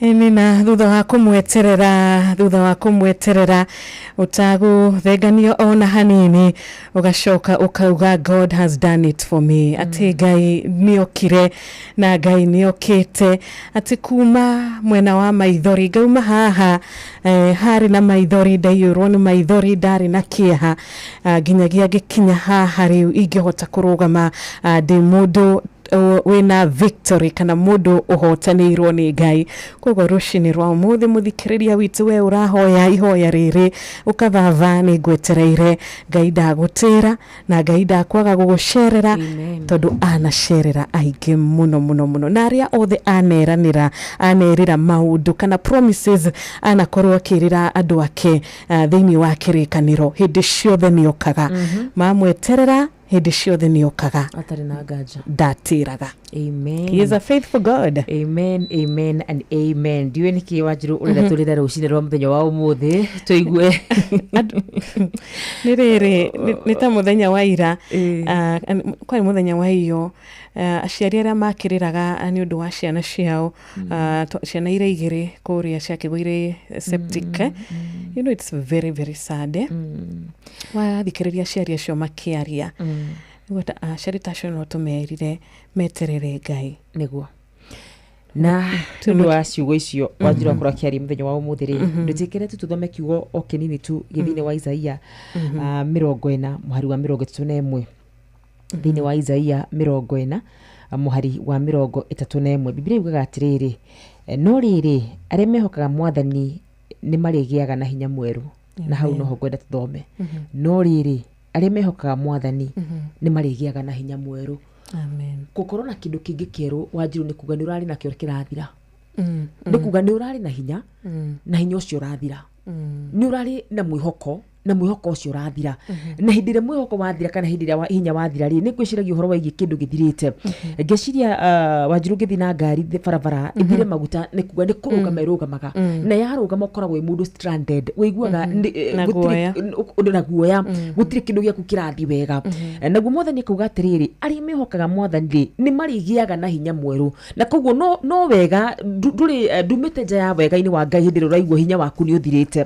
Nina thutha wa kumweterera utagu theganio ona hanini ugacoka ukauga God has done it for me. Ati Ngai niokire na Ngai niokite ati kuma mwena wa maithori ngauma haha hari na maithori ndaiyurwo ni maithori ndari na kieha nginyagia gikinya haha riu ingihota kurugama ndi mundu wina victory kana mundu uhotanirwo ni Ngai. Koguo rucini rwa umuthi muthikiriria witu we urahoya ihoya riri ukavava ni ngwetereire Ngai ndagutira na Ngai ndakwaga gugucerera tondu anacerera aingi muno na aria othe anerira maundu kana promises anakorwo akirira andu ake thiini wa kirikaniro hindi ciothe niokaga mamweterera hindi ciothe niokaga atari na nganja ndatiraga. Amen. He is a faithful God. Amen, amen and amen. Ndiwe niki Wanjiru urenda turira rucini rwa muthenya wa umuthi tuigue ni ta muthenya wa ira kwa muthenya wa iyo aciari aria makiriraga ni undu wa ciana ciao ciana ira igiri kuria ciakigwire septic. You know, it's very very sad. Wa thikiriria aciari acio makiaria ngweta aciari tacio no tumerire meterere Ngai niguo na tundu wa ciugo icio Wanjiru akora kiari muthenya wa umuthi ri ndutikire tuthome kiugo o kinini tu githini wa Isaia 40 muhari wa 31 thini wa Isaia 40 muhari wa 31 Biblia yugaga atiriri no riri aria mehokaga Mwathani ni marigiaga na hinya mweru na hau no ngwenda tuthome no riri aria mehokaga Mwathani ni marigiaga na hinya mweru. Amen. Gukorwo na kindu kingi kieru Wanjiru ni kuga ni urari na kio kirathira ni kuga ni urari na hinya na hinya ucio urathira ni urari na mwihoko na mwihoko ucio urathira na hindire mwihoko wathira kana hindire wa hinya wathira ri ni kwiciragia uhoro waigi kindu githirite ngeciria Wanjiru ngithina ngari barabara ithire maguta ni kuga ni kurugama irugamaga na yarugama ukoragwo i mundu stranded wiguaga undu na guoya gutire kindu giaku kirathi wega naguo Mwathani kuga atiriri ari mehokaga Mwathani ni marigiaga na hinya mweru na koguo no wega nduri ndumite nja ya wega ini wa Ngai hindire uraigua hinya waku ni uthirite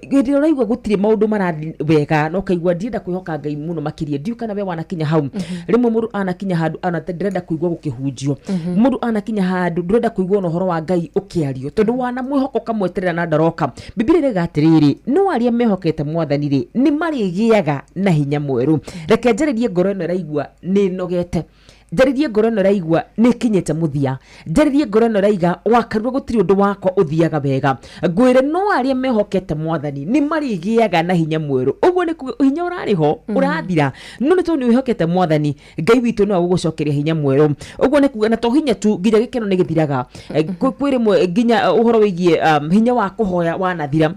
hindire uraigua gutire maundu marathi wega no kaigua ndienda kwihoka Ngai muno makiria ndiu kana we wanakinya hau rimwe mundu anakinya handu anatenderenda kuigua gukihunjio mundu anakinya handu ndurenda kuigua no horo wa Ngai ukiario tondu wana mwihoko kamweterera na ndaroka. Biblia iriga atiriri no aria mehokete Mwathani ri ni marigiaga na hinya mweru. Reke njaririe ngoro ino raigua ni nogete njaririe ngoro ino raigua ni kinyete muthia njaririe ngoro ino raiga wakarwo gutiri undu wakwa uthiaga wega ngwire no aria mehokete Mwathani ni marigiaga na hinya mweru. Uguo ni hinya urariho urathira no ni tu ni wihokete Mwathani Ngai witu no agucokeria hinya mweru. Uguo ni kuga na to hinya tu nginya gikeno ni githiraga kwire mwe nginya uhoro wigie hinya wa kuhoya wanathira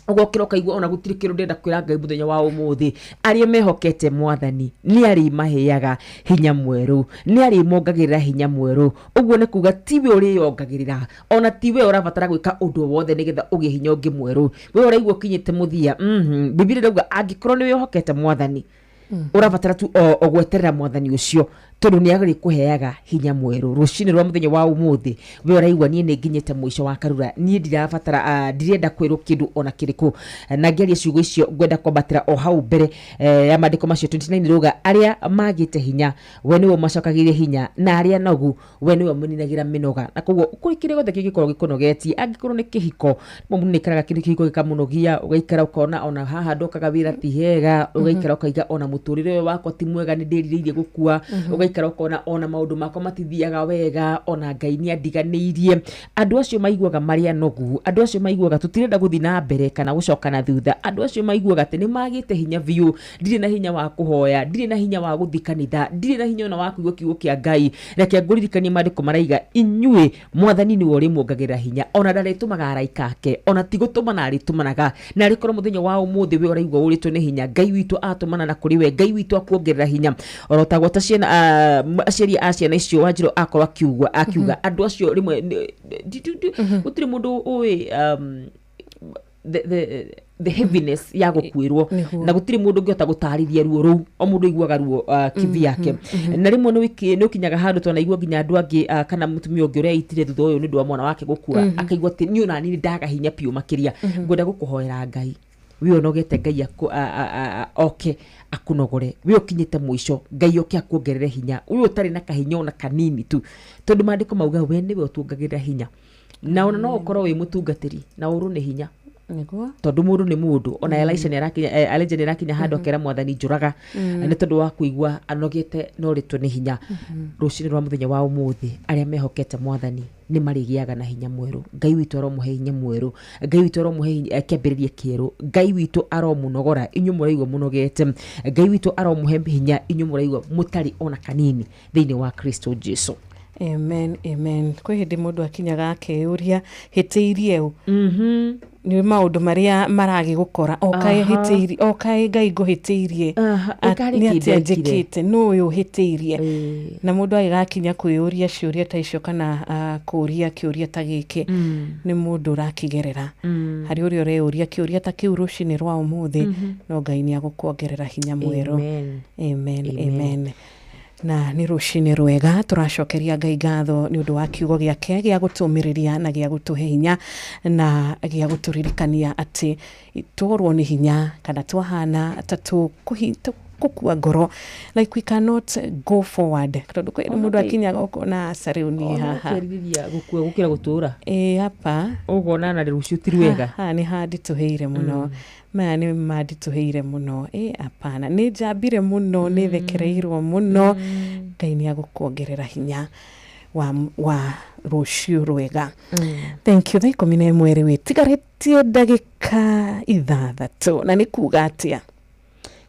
uguo kiroka igua ona gutiri kindu ndenda kwira Ngai muthenya wa umuthi aria mehokete Mwathani ni ari maheaga hinya mweru ni ari mongagirira hinya mweru. Uguo ni kuga tiwe uri yongagirira ona tiwe urabatara gwika undu wothe nigetha ugie hinya ungi mweru we uraigua kinyite muthia. Biblia irauga angikorwo ni wihokete Mwathani urabatara tu ogweterera Mwathani ucio tondu ni agari kuheaga hinya mweru. Rucini rwa muthenya wa umuthi we uraigua nie ni nginyite mwisho wa karura nie ndirabatara ndirenda kwirwo kindu ona kiriku na ngeria ciugo icio ngwenda kwambatira o hau mbere ya maandiko macio 29 ruga aria magite hinya we niwe macokagirie hinya na aria nogu we niwe muninagira minoga na koguo kurikire gothe gigikorwo gikunogetie angikorwo ni kihiko mundu ni karaga kindu kihiko gikamunogia ugaikara ukona ona haha ndokaga wira ti hega ugaikara ukaiga ona muturire wakwa ti mwega ni ndiririirie gukua ugaikara ukona ona maundu makwa matithiaga wega ona Ngai ni andiganiirie. Andu acio maiguaga maria nogu andu acio maiguaga tutirenda guthi na mbere kana gucoka na thutha andu acio maiguaga te ni magite hinya biu ndire na hinya wa kuhoya ndire na hinya wa guthi kanitha ndire na hinya ona wa kuigua kiugo kia Ngai. Reke nguririkanie maandiko maraiga inyue Mwathani ni wori muongagirira hinya ona ndaretumaga araika ake ona tigutuma aritumanaga na arikorwo muthenya wa umuthi we uraigua uritwo ni hinya Ngai witu atumana na kuri we Ngai witu akuongerera hinya orotagwo ta ciana aciari a ciana icio Wanjiru akorwo akiuga andu acio rimwe gutiri mundu uwi the heaviness ya gukwirwo na gutiri mundu ngiota gutarithia ruo ru o mundu iguaga ruo kivi yake na rimwe no ukinyaga handu tona igua nginya andu angi kana mutumia ungi uria itire thutha uyu ni ndu wa mwana wake gukua akaigua ati ni ona ni ndaga hinya piu makiria ngwenda gukuhoera Ngai wi onogete Ngai oke akunogore wi ukinyite muico Ngai oke akuongerere hinya uyu utari na kahinya ona kanini tu tondu mandiko mauga we ni we utuongagirira hinya na ona no ukorwo wi mutungatiri na uru ni hinya niguo tondu mundu ni mundu ona Elisha ni arakinya handu akera mwathani njuraga ni tondu wa kuigua anogete no ritwe ni hinya rucini rwa muthenya wa umuthi aria mehokete mwathani ni marigiaga na hinya mweru Ngai witu aromuhe hinya mweru Ngai witu aromuhe kiambiririe kieru Ngai witu aromunogora inyu muraigwa munogete Ngai witu aromuhe hinya inyu muraigwa mutari ona kanini thiini wa Kristo Jesu. Amen, amen. Kwe hindi mundu akinyaga akeuria hitiirie u ni maundu maria maragi gukora okae hitiirie okae Ngai nguhitiirie ni atia njikite no uyu hitiirie na mundu agakinya kwiyuria ciuria ta icio kana kuria kiuria ta giki ni mundu rakigerera hari uri ureuria kiuria ta kiu rucini rwa umuthi no Ngai ni agukuongerera hinya mweru. Amen, amen. Na ni rucini rwega turacokeria Ngai ngatho ni undu wa kiugo giake gia gutumiriria na gia gutuhe hinya na gia guturirikania ati tworwo ni hinya kana twahana tatu kukua ngoro like we cannot go forward tondu kwĩ mundu akinyaga ukona sariuni haha kĩrĩria gukua gukira gutura hapa ugona na rucio tirwega ni handi tuheire muno maya ni madi tuheire muno hapana ni jambire muno ni thekereirwo muno Ngai ni agukuongerera hinya wa rucio rwega. Thank you. Thaiko mine mwere we tigaretie ndagika 6 na ni kuga atia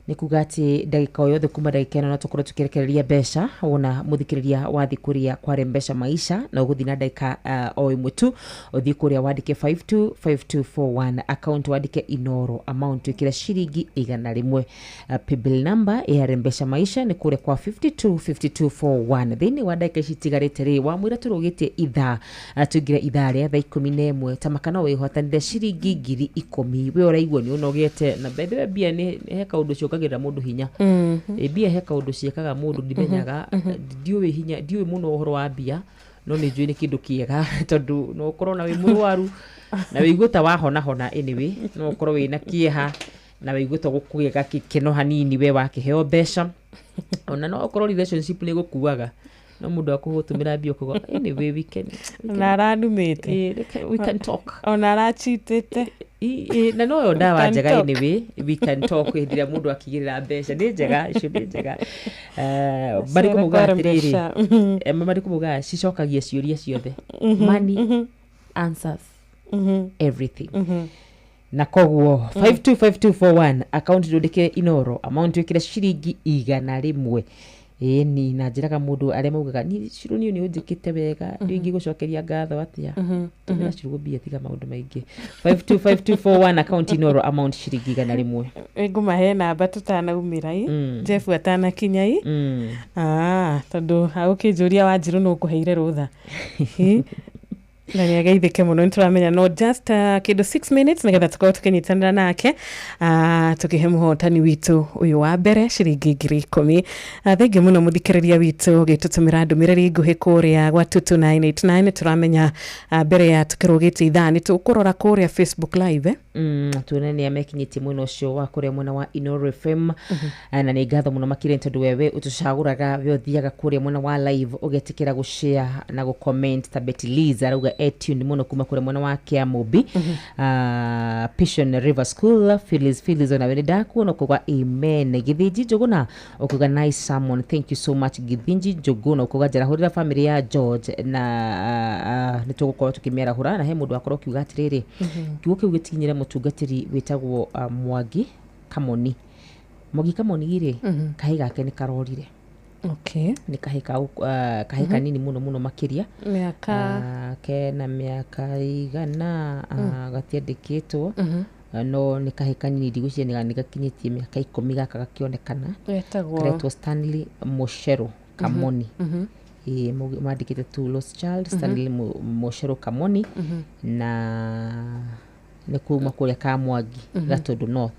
ni kuga ati ndagika o yothe kuma ndagika ino natukorwo tukirekereria mbeca ona muthikiriria wathi kuria kware mbeca maisha na uguthi na ndagika o imwe tu uthi kuria wandike 525241 account wandike Inoro amount ikira shiringi 100 paybill number ya mbeca maisha ni kuria kwa 525241 thini wa ndagika citigarite ri wa mwira turugitie itha tugira itha ria thaa 11 tamakana wihotanire shiringi 10,000 we uraigua ni unogete na bethe bia ni heka undu gira mundu hinya bia heka undu ciekaga mundu ndimenyaga ndiuwe hinya ndiuwe muno uhoro wa bia no ni njui ni kindu kiega tondu no ukorwo na wi murwaru na wiguta wahona hona anyway no ukorwo wina kieha na wiguta gukugega kino hanini we wakiheo mbeca ona no ukorwo relationship ni gukuaga no mundu akugutumira bia kugo anyway we can na ranumite we can talk ona rachitete na no yo ndawa njega anyway we can talk hindira mundu akigirira mbeca ni njega icio ni njega bari kumuga atiriri bari kumuga cicokagia ciuria ciothe money answers everything na koguo 525241 account ndike Inoro amount ikira shiringi 100 ni na njiraga mundu aria maugaga ni ciruni ni unjikite wega ringi gucokeria ngatho atia tumira cirugo bia tiga maundu maingi 525241 account Inoro amount shiringi 100 ngumahe namba tutanaumira Jeff atana kinyai tondu haukijuria wanjiru no kuheire rutha na ni ageithike muno nituramenya no just kido 6 minutes nigetha tukorwo tukinyitanira nake tukihe muhotani witu uyu wa mbere shiringi 10,000 thengi muno muthikiriria witu gitutumira ndumiriri nguhi kuria gwa 22989 turamenya mbere ya tukirugite ithani tukurora kuria Facebook live tuonani amekinyiti muno cio wa kuria mwena wa Inoro FM na ni ngatho muno makire tondu wewe utucaguraga we uthiaga kuria mwena wa live ugetikira gushare na gucomment ta Betty Liz arauga etune muno kuma kuria mwena wa Kiamubi Pishon River School Phyllis ona wene daku no kugwa amen Githinji Njuguna okuga nice sermon thank you so much Githinji Njuguna okuga jara hurira family ya George na nitugukorwo tukimera hura na he mundu akorwo kiuga atiriri kiugo kiu gitinyire mutungatiri witagwo Mwangi Kamoni gire kahiga ke ni karorire okay ni kahika nini muno makiria miaka ke na miaka igana gatiandikitwo no ni kahika nini ndigucie ni gakinyitie miaka 10 gaka gakionekana etagwo Stanley Moshero Kamoni mandikite to Lost Child Stanley Moshero Kamoni na nĩ kuma kũrĩa Kamwangi Gatundu North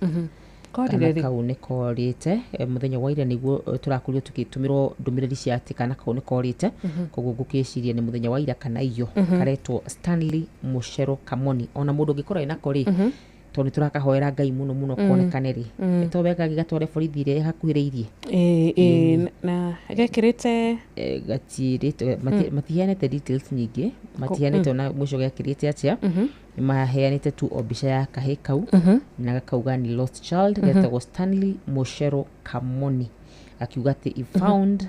kana kau nĩ korĩte mũthenya wa ira nĩguo tũrakorirwo tũgĩtũmĩrwo ndũmĩrĩri cia atĩ kana kau nĩ korĩte koguo ngũkĩciria nĩ mũthenya wa ira kana iyo karetwo Stanley Muchero Kamoni ona mũndũ ũngĩkorwo nako rĩ tondũ turakahoera Ngai muno konekane ri to wega gigatware borithi ire hakuhĩrĩirie na gekirite gatirite matiheanĩte details nyingĩ matiheanĩte ona mwisho gekirite atia maheanĩte tu obica ya kahĩ kau na gakauga ni lost child getagwo Stanley Muchero Kamoni akiuga ati if found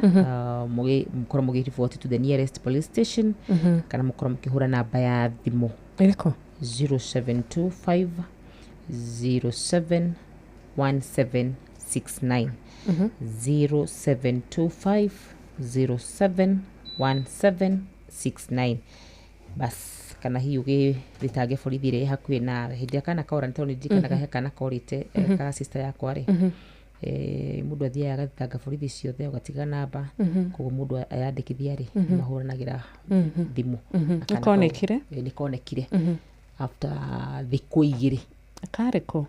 mukora mugiripoti to the nearest police station kana mukora mukihura namba ya thimo iriko 0725 071769 0725 071769 bas kana hiyo gitage borithi re hakuĩ na hindi kana kaora nĩ tondũ ndikanaga kana korite ka sister yakwa ri mundu athiaga agathitanga borithi ciothe ugatiga namba koguo mundu ayandĩkithia ri mahũranagĩra thimũ nĩkonekire after thikũ igĩrĩ kareko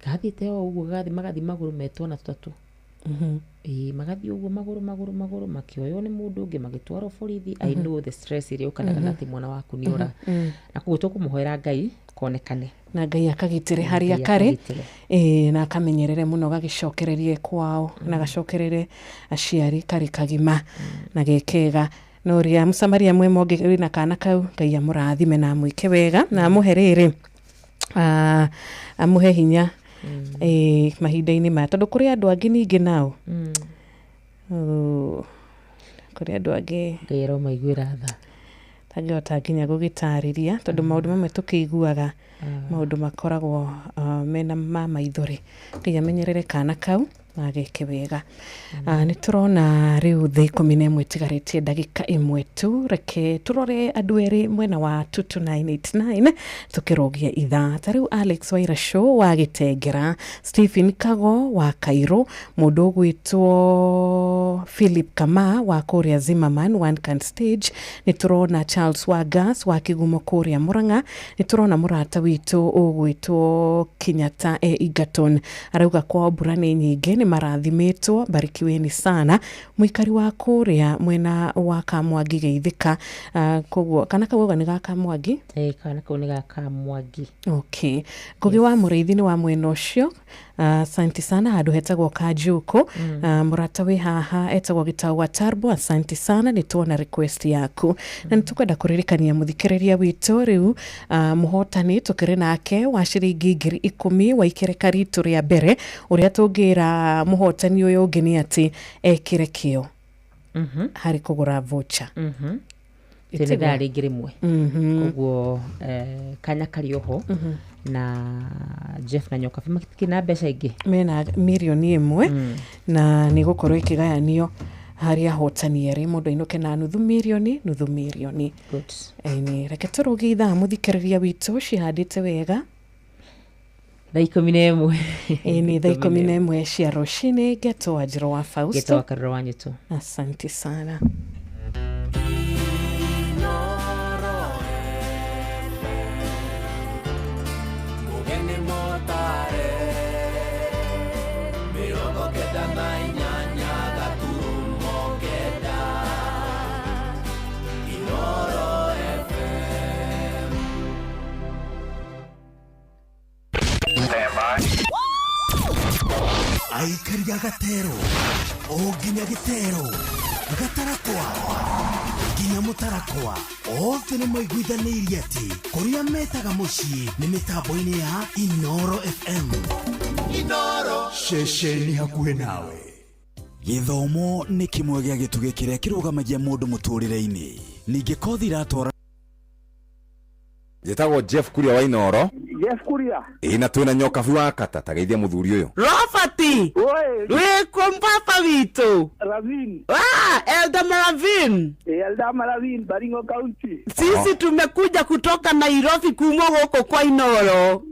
gathite o uguo magathi maguru metwo na tutatu magathi uguo maguru makioyo ni mundu ungi magitwaro borithi I know the stress ile ukanaga nati mwana waku ni ora na kuguo tukumuhoera Ngai konekane na Ngai akagitire haria kare na akamenyerere muno gagicokererie kwao na gacokerere aciari kari kagima na gekega no ria musamaria mwe monge na kana kau Ngai amurathime na mwike wega na muherere amuhe hinya mahinda-inĩ maya tondũ kũrĩ andũ angĩ ningĩ nao kũrĩ andũ angĩ Ngai aromaiguĩra tha tangĩhota nginya gũgĩtarĩria tondũ maũndũ mamwe tũkĩiguaga maũndũ makoragwo mena maithori Ngai amenyerere kana kau na geke wega nĩ tũrona rĩu thaa 11 tigarĩtie ndagĩka 1 tu reke tũrore andũ erĩ mwena wa 22989 tũkĩrogia ithaa ta rĩu Alex Waira Show wa Gĩtengera Stephen Kago wa Cairo mũndũ ũgwĩtwo Philip Kama wa kũrĩa Zimmerman One Can Stage nĩ tũrona Charles Wagas wa Kĩgumo kũrĩa Murang'a nĩ tũrona mũrata witũ ũgwĩtwo Kinyata Egerton arauga kwa mbura nĩ nyingĩ marathimetwo barikiweni sana muikari wa kuria mwena wa Kamwangi Geithika koguo kana kauga ni ga Kamwangi kana kau ni ga Kamwangi okay ngugi wa mureithi ni wa mwena ucio asante sana handu hetagwo Kajuko murata wi haha etagwo Gitagwa Tarbo asante sana ni tuona request yaku na nitukwenda kuririkania muthikiriria witu riu muhotani tukiri nake wa ciringi 10,000 wa ikereka ritu ria mbere uria tungira muhotani uyu ungi ni ati ekire kio hari kugura voucher tena ringi rimwe koguo kanya karioho na Jeff na Nyoka fima kina mbeca ingi mena milioni 1 na ni gukorwo ikigayanio hari ahotani eri mundu inuke na nuthu milioni good ni reke turugi ithaa muthikiriria witu cihandite wega thaa 11 ni thaa 11 cia rucini Geto Wanjiru wa Fausto Geto Karoro Wanyitu asante sana Aikaria Gatero Oginya Gitero Gatarakwa Ginya Mutarakwa Othe nĩ maiguithanĩirie atĩ kũrĩa metaga mũciĩ nĩ mĩtambo-inĩ ya Inoro FM Inoro ceceni hakuhĩ nawe Gĩthomo nĩ kĩmwe gĩa gĩtugĩ kĩrĩa kĩrũgamagia mũndũ mũtũrĩre-inĩ ningĩ kothi iratwara Njĩtagwo Jeff Kuria wa Inoro Jeff Kuria na twĩna Nyoka wa Kata tageithia mũthuri ũyũ Robert wĩkũ mpapa witũ Ravin Elder Maravin Elder Maravin Baringo County sisi tumekuja kutoka Nairobi kuuma huko kwa Inoro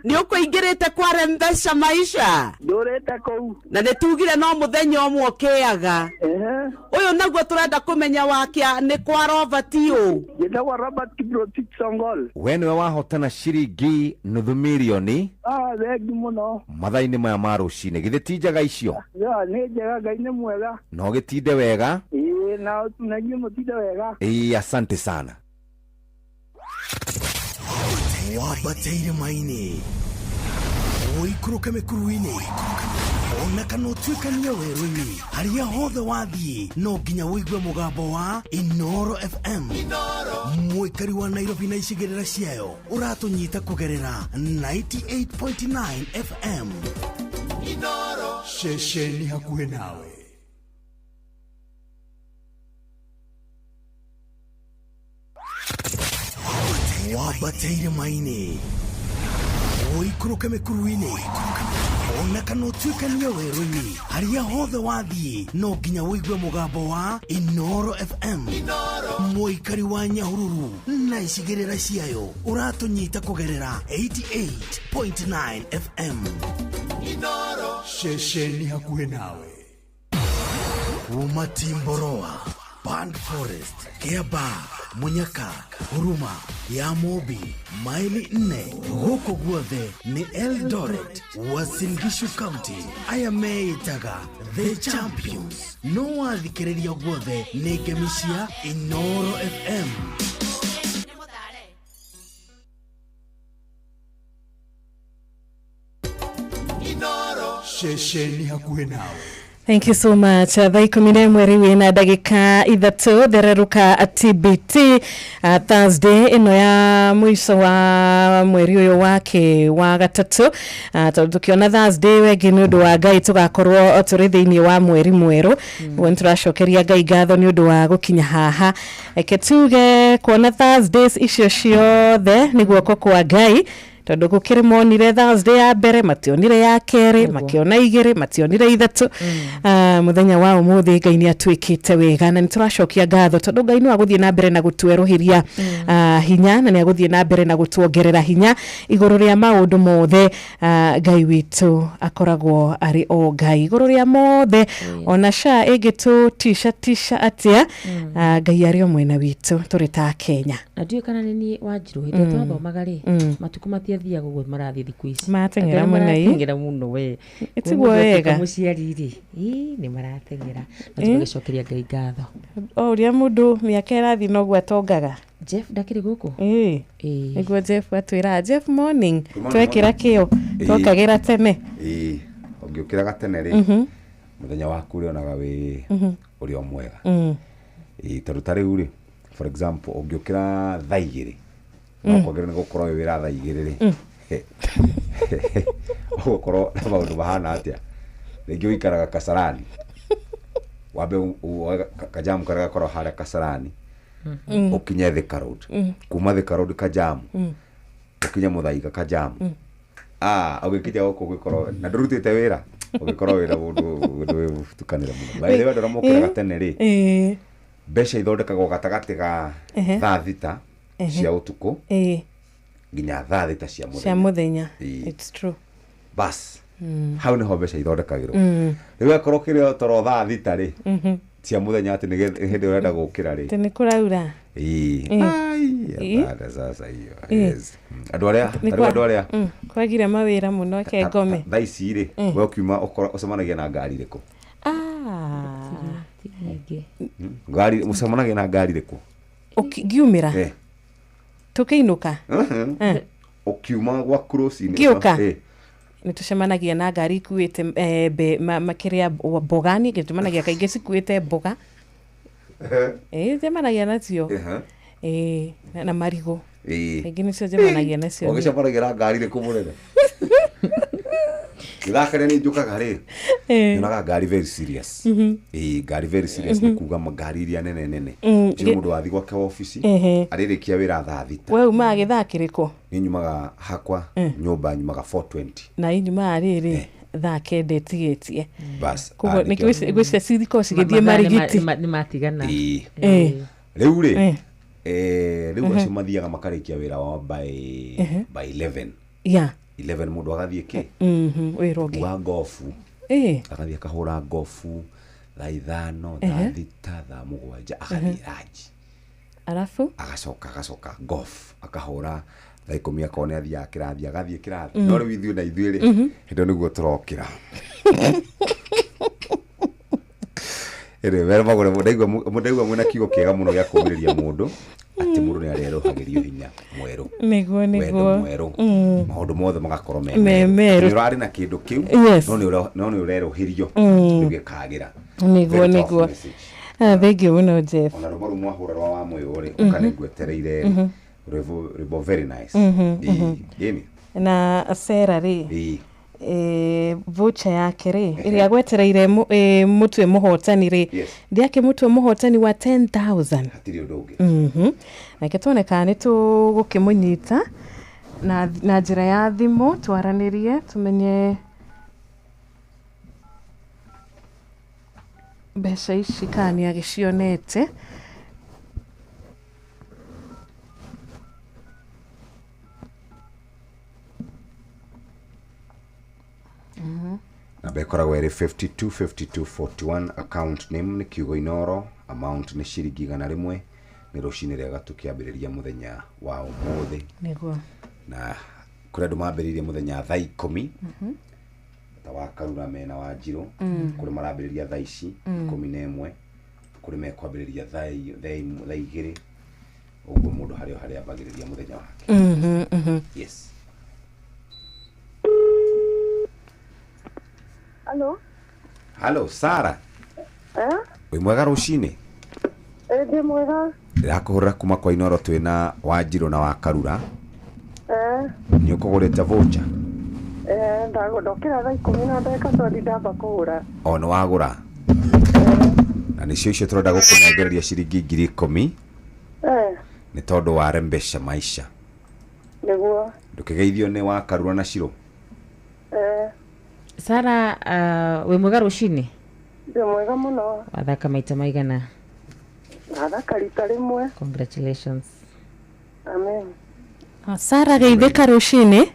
ni ũkũingĩrĩte kwarembesha maisha ndũrĩte kũu na nĩtugire no mũthenya ũmwe ũkĩaga ũyũ naguo tũrenda kũmenya wakĩa nĩ kwa Robert ũũ njĩtagwo Robert Kiprotich Songol we nĩwe wahotana ciringi ciringi nuthu milioni thengi muno mathaini maya ma rucini githĩ ti njega icio nĩ njega Ngai nĩ mwega no gĩtinde wega na inyuĩ mũtinde wega asante sana wambateire maini ũikũrũke mĩkuru-inĩ ona kana ũtuĩkanie werũ-inĩ harĩa hothe wathiĩ no nginya wĩigue mũgambo wa Inoro FM mũikari wa Nairobi na icigĩrĩra ciayo ũratũnyita kũgerera 98.9 FM Inoro ceceni hakuhĩ nawe. Wambateire maini ũikũrũke mĩkuru-inĩ ona kana ũtuĩkanie werũ-inĩ harĩa hothe wathiĩ no nginya wĩigue mũgambo wa Inoro FM mũikari wa Nyahururu na icigĩrĩra ciayo ũratũnyita kũgerera 88.9 FM Inoro ceceni hakuhĩ nawe. Kuma Timboroa, Band Forest, Kiaba, Munyaka, Huruma, ya Mobi, maili 4 huko guothe ni Eldoret, Uasin Gishu County. Aya meitaga The Champions. No wathikĩrĩria guothe ni ngemishia Inoro FM. Inoro ceceni hakuhĩ nawe. Thank you so much. Thaa 11 wina ndagika 3 thereruka TBT Thursday ino ya mwisho wa mweri uyu wake wa gatatu. Tukiona Thursday wengi ni undu wa Ngai tugakorwo turi thiini wa mweri mweru. Won turacokeria Ngai ngatho ni undu wa gukinya haha. Ketuge kuona Thursdays icio ciothe ni guoko kwa Ngai. Tondu gukiri monire Thursday ya mbere mationire ya keri makiona igiri mationire ithatu muthenya wa umuthi Ngai ni atwikite wega na nituracokia ngatho tondu Ngai no aguthie na mbere na gutweruhiria hinya na ni aguthie na mbere na gutuongerera hinya iguru ria maundu mothe. Ngai witu akoragwo ari o Ngai iguru ria mothe ona sha egitu tisha atia Ngai ari o mwena witu turi ta Kenya ndiyo kana nini Wanjiru hito twathomaga ri matuku matiathia gugu marathi thiku ici matengera muno we itiguo wega muciari ri ni maratengera natugicokeria Ngai ngatho o ria mundu miaka irathi no gwa tongaga Jeff ndakiri guku niguo Jeff atwira Jeff morning twekira kio tokagira tene ungiukiraga tene ri muthenya waku ri onaga wi uri o mwega tarutari uri for example ungiukira thaa 2 no kogera ni gukorwo wira thaa 2 ri gukorwo na maundu bahana atia rĩngĩ ũikaraga Kasarani wambe kajamu karaga korwo harĩa Kasarani ukinye Thika Road kuma Thika Road kajamu ukinye Muthaiga kajamu ugikinya gũkũ gũkorwo na ndũrutĩte wĩra ugikorwo wĩra mũndũ tukanĩra mũno baile wendo ramũkĩraga tene rĩ mbeca ithondekagwo gatagatĩ ga thaa 6 cia utuku nginya thaa 6 cia muthenya it's true bas hau niho mbeca ithondekagirwo rĩu akorwo kĩrĩa toro thaa 6 rĩ cia muthenya ati ni hĩndĩ ũrenda gũkĩra rĩ tene kũraura baada sasa hiyo yes andũ arĩa kwagire mawĩra mũno ke ngome thaa ici rĩ we ukiuma ũcemanagia na ngari rĩkũ ngari musemanagia na ngari rĩkũ ukiumira tukiinuka ukiuma gwa crossing gioka nitucemanagia na ngari ikuite makiria bogani gitumanagia kaingĩ cikuite boga zemanagia nacio na marigo kaingĩ nicio zemanagia nacio ũgĩcemanagia na ngari rĩkũ mũnene Githakare ni njukaga rĩ nyonaga ngari very serious ngari very serious ni kuga ngari iria nene nĩ mũndũ wathi gwake ofici arĩrĩkia wĩra thaa 6 we uma gĩthakĩrĩkũ ni nyumaga hakwa nyumba nyumaga 420 na inyuma rĩrĩ thaa kenda ĩtigĩtie bas kugo nĩ gwĩciria cithiko cigĩthiĩ marigiti nĩ matigana rĩu rĩ rĩu acio mathiaga makarĩkia wĩra wao by 11 11 mundu agathie ki wirogi wa gofu agathie kahura gofu thaa 5 thaa 6 thaa 7 agathie raji alafu agacoka gofu akahura thaa 10 akone athia kirathi agathie kirathi no ri ithuĩ na ithuĩ hindo niguo turokira wera magore mudaigwa mwena kigo kiega muno gya kuumiriria mundu ati mundu ni arerohagirio hinya mweru mweru maundu mothe magakorwo memeru ni rari na kindu kiu no ni urerohirio nigikagira niguo thank you muno Jeff ona rumaru mwahura rwa wa moyo uri ukanigwetereire ribo very nice yeni na Sarah ri voucher yake ri iria gwetereire mutwe muhotani ri ndiake mutwe muhotani wa 10,000 hatiri undu na kitoneka ni tugukimunyita na njira ya thimu twaranirie tumenye mbeca ici kani agicionete na bekoragwo eri 525241 account name ni kiugo Inoro amount ni ciringi 100 ni rucini rega tukiambiriria muthenya wa umuthi niguo na kuri andu mambiririe muthenya thaa 10 ta wa Karura mena wa Njiro kuri marambiriria thaa ici 11 kuri mekwambiriria thaa 2 uguo mundu haria ambagiriria muthenya wake yes. Hello Sara wi mwega rucini ndi mwega ndirakuhurira kuma kwa Inoro twina wa Njiro na wa Karura ni ukugurite voucher ndagondokera thaa 10 na ndeka twathi ndamba kugura ono wagura na nicio icio turenda gukunengereria ciringi 10,000 ni tondu wa rembesha maisha niguo ndukigeithio ni wa Karura na Ciro Sara we mwega rucini ndi mwega muno wathaka maita maigana nathaka rita rimwe congratulations amen Sara geithika rucini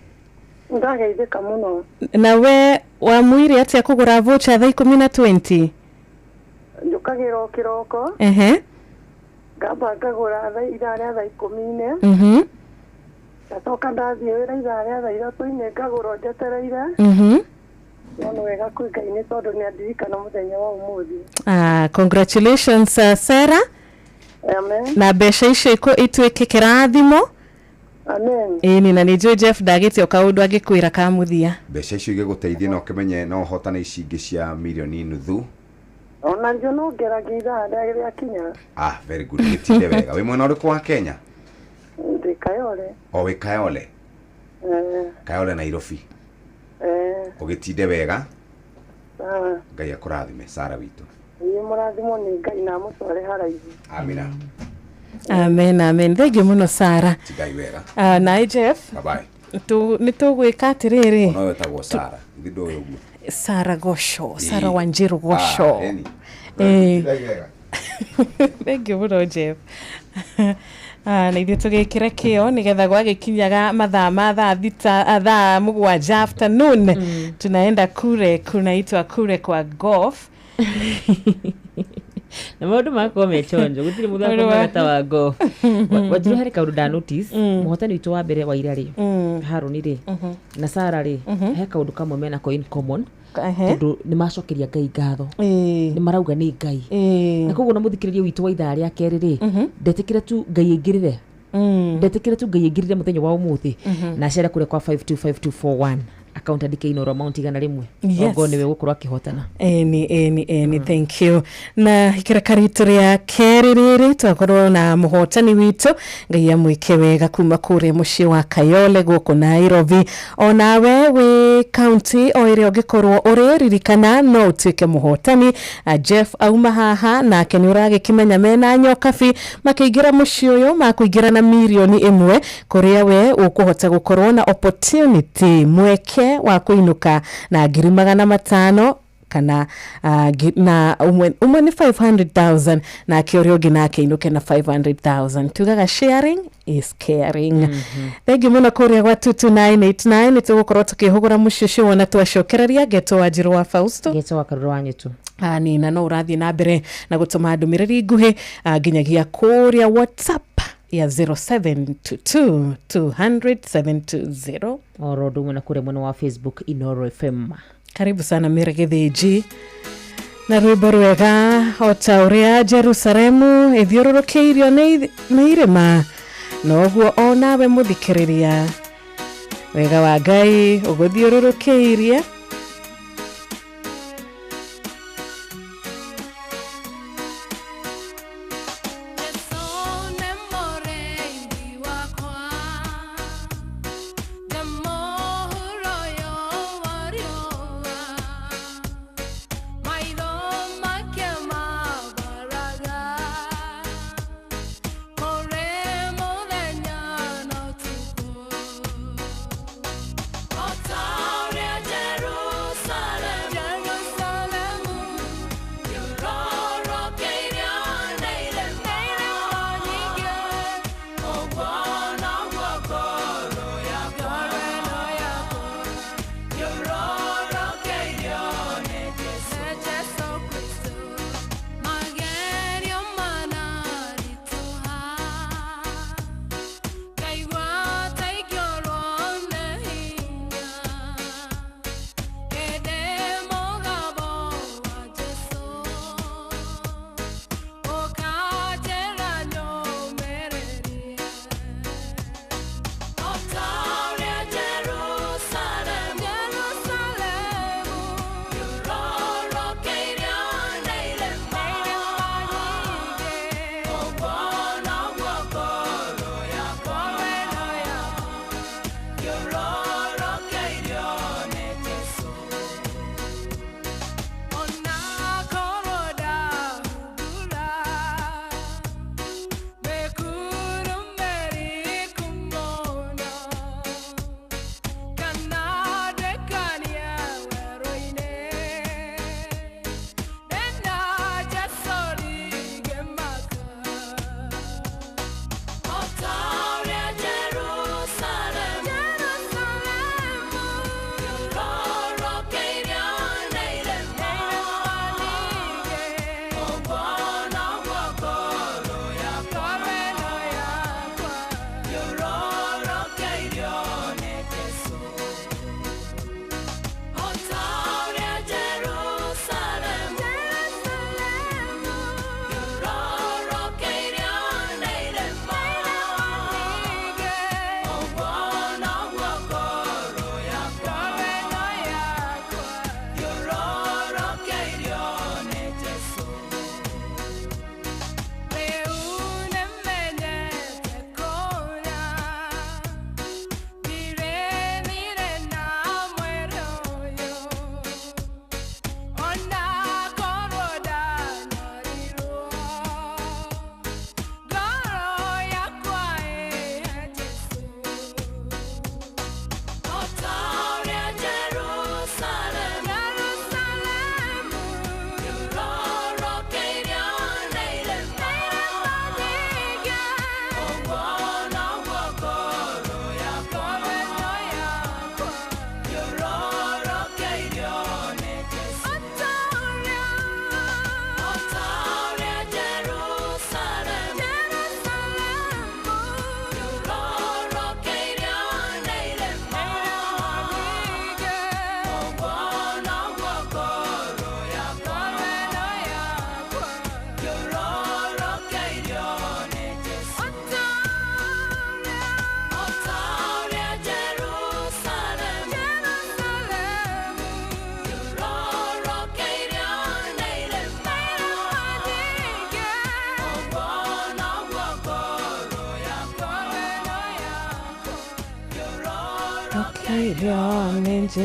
ndageithika muno na we wa mwiri atia kugura voucher thaa 10:20 njukagira kiroko ngamba ngagura ithaa rĩa thaa 10 ndatoka ndathie wira ithaa rĩa thaa 3 ngagura njetereire no wega kwĩ Ngai nĩ tondũ nĩ andirikana mũthenya wa ũmũthĩ congratulations Sarah amen na mbeca icio ituĩke kĩrathimo amen ĩni na nĩ Jeff ndagĩte o kaũndũ angĩkwĩra kamuthia mbeca icio igĩgũteithia no kimenye no hotana ici ingĩ cia milioni nuthu ona njo no ngeragia ithaa rĩa kinya very good gĩtinde wega wĩ mwena ũrĩkũ wa Kenya ndĩ Kayole wĩ Kayole Kayole Nairobi ugitinde wega Ngai akurathime Sara witu ni murathimo ni Ngai na mũtware haraihu amina amen thank you muno Sara Ngai wega na Jeff bye bye ni tugwika atiriri no wetagwo Sara thindo uguo Sara Gosho Sara Wanjiru Gosho thank you muno Jeff na ithuĩ tũgĩkĩra kĩo nĩgetha gwagĩkinyaga mathaa ma thaa 7 afternoon tunaenda kule kunaitwa kule kwa golf na maundu makwa mechonjo gutire muthako mwega wa golf wajuru hari kaundu da notice muhotani witu wa mbere wa irari Haruni ri na Sara ri he kaundu kamwe mena ko in common tondu ni macokeria Ngai ngatho ni marauga ni Ngai na koguo na muthikiriria witu wa ithaa rĩa kerĩ ri ndetikire tu Ngai ingirire ndetikire tu Ngai ingirire muthenya wa umuthi na cere kure kwa 525241 account andike Inoro amount igana rimwe ogo niwe gukorwa akihotana eni thank you na ikira karitu ria keriri twakorwo na muhotani witu Ngai amwike wega kuma kure mucii wa Kayole guku Nairobi onawe wi county o iria ungikorwo uriririkana no utuike muhotani Jeff auma haha nake ni uragikimenya mena nyokabi makiingira mucii uyu makuingira na milioni 1 kuria we ukuhota gukorwo na opportunity mweke wa kuinuka na 500,000 kana na umwe ni 500,000 na kiorio ungi nake inuke na 500,000 tugaga sharing is caring thank you muno kuria gwa 22989 nitugukorwo tukihugura muciocio wona twacokereria Geto wa Njiro wa Fausto Geto wa Karura wa Nyetu na no urathie na mbere na gutuma ndumiriri nguhi nginyagia kuria WhatsApp ya 0722200720. Orodo mwana kure mwana wa Facebook Inoro FM. Karibu sana Miregetheji. Na rwimbo rwega otauria Jerusalemu ithiororokeirio na irema noguo onawe muthikiriria wega wa Ngai uguthiororokeirie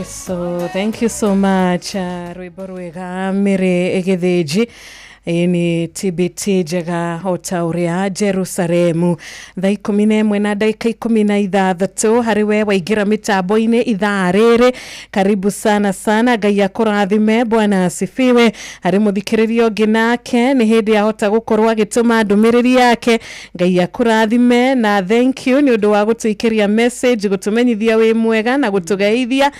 So thank you so much rwimbo rwega Miregetheji ni TBT jega otauria Jerusalemu thaa 11 na dakika 16 hariwe waingira mitambo-ini ithaa riri. Karibu sana sana, Ngai akurathime, Bwana asifiwe. Hari muthikiririo nginake ni hindi ahota gukorwa agituma ndumiriri yake. Ngai akurathime na thank you ni undu wa gutuikiria message, gutumenyithia wi mwega na gutugeithia.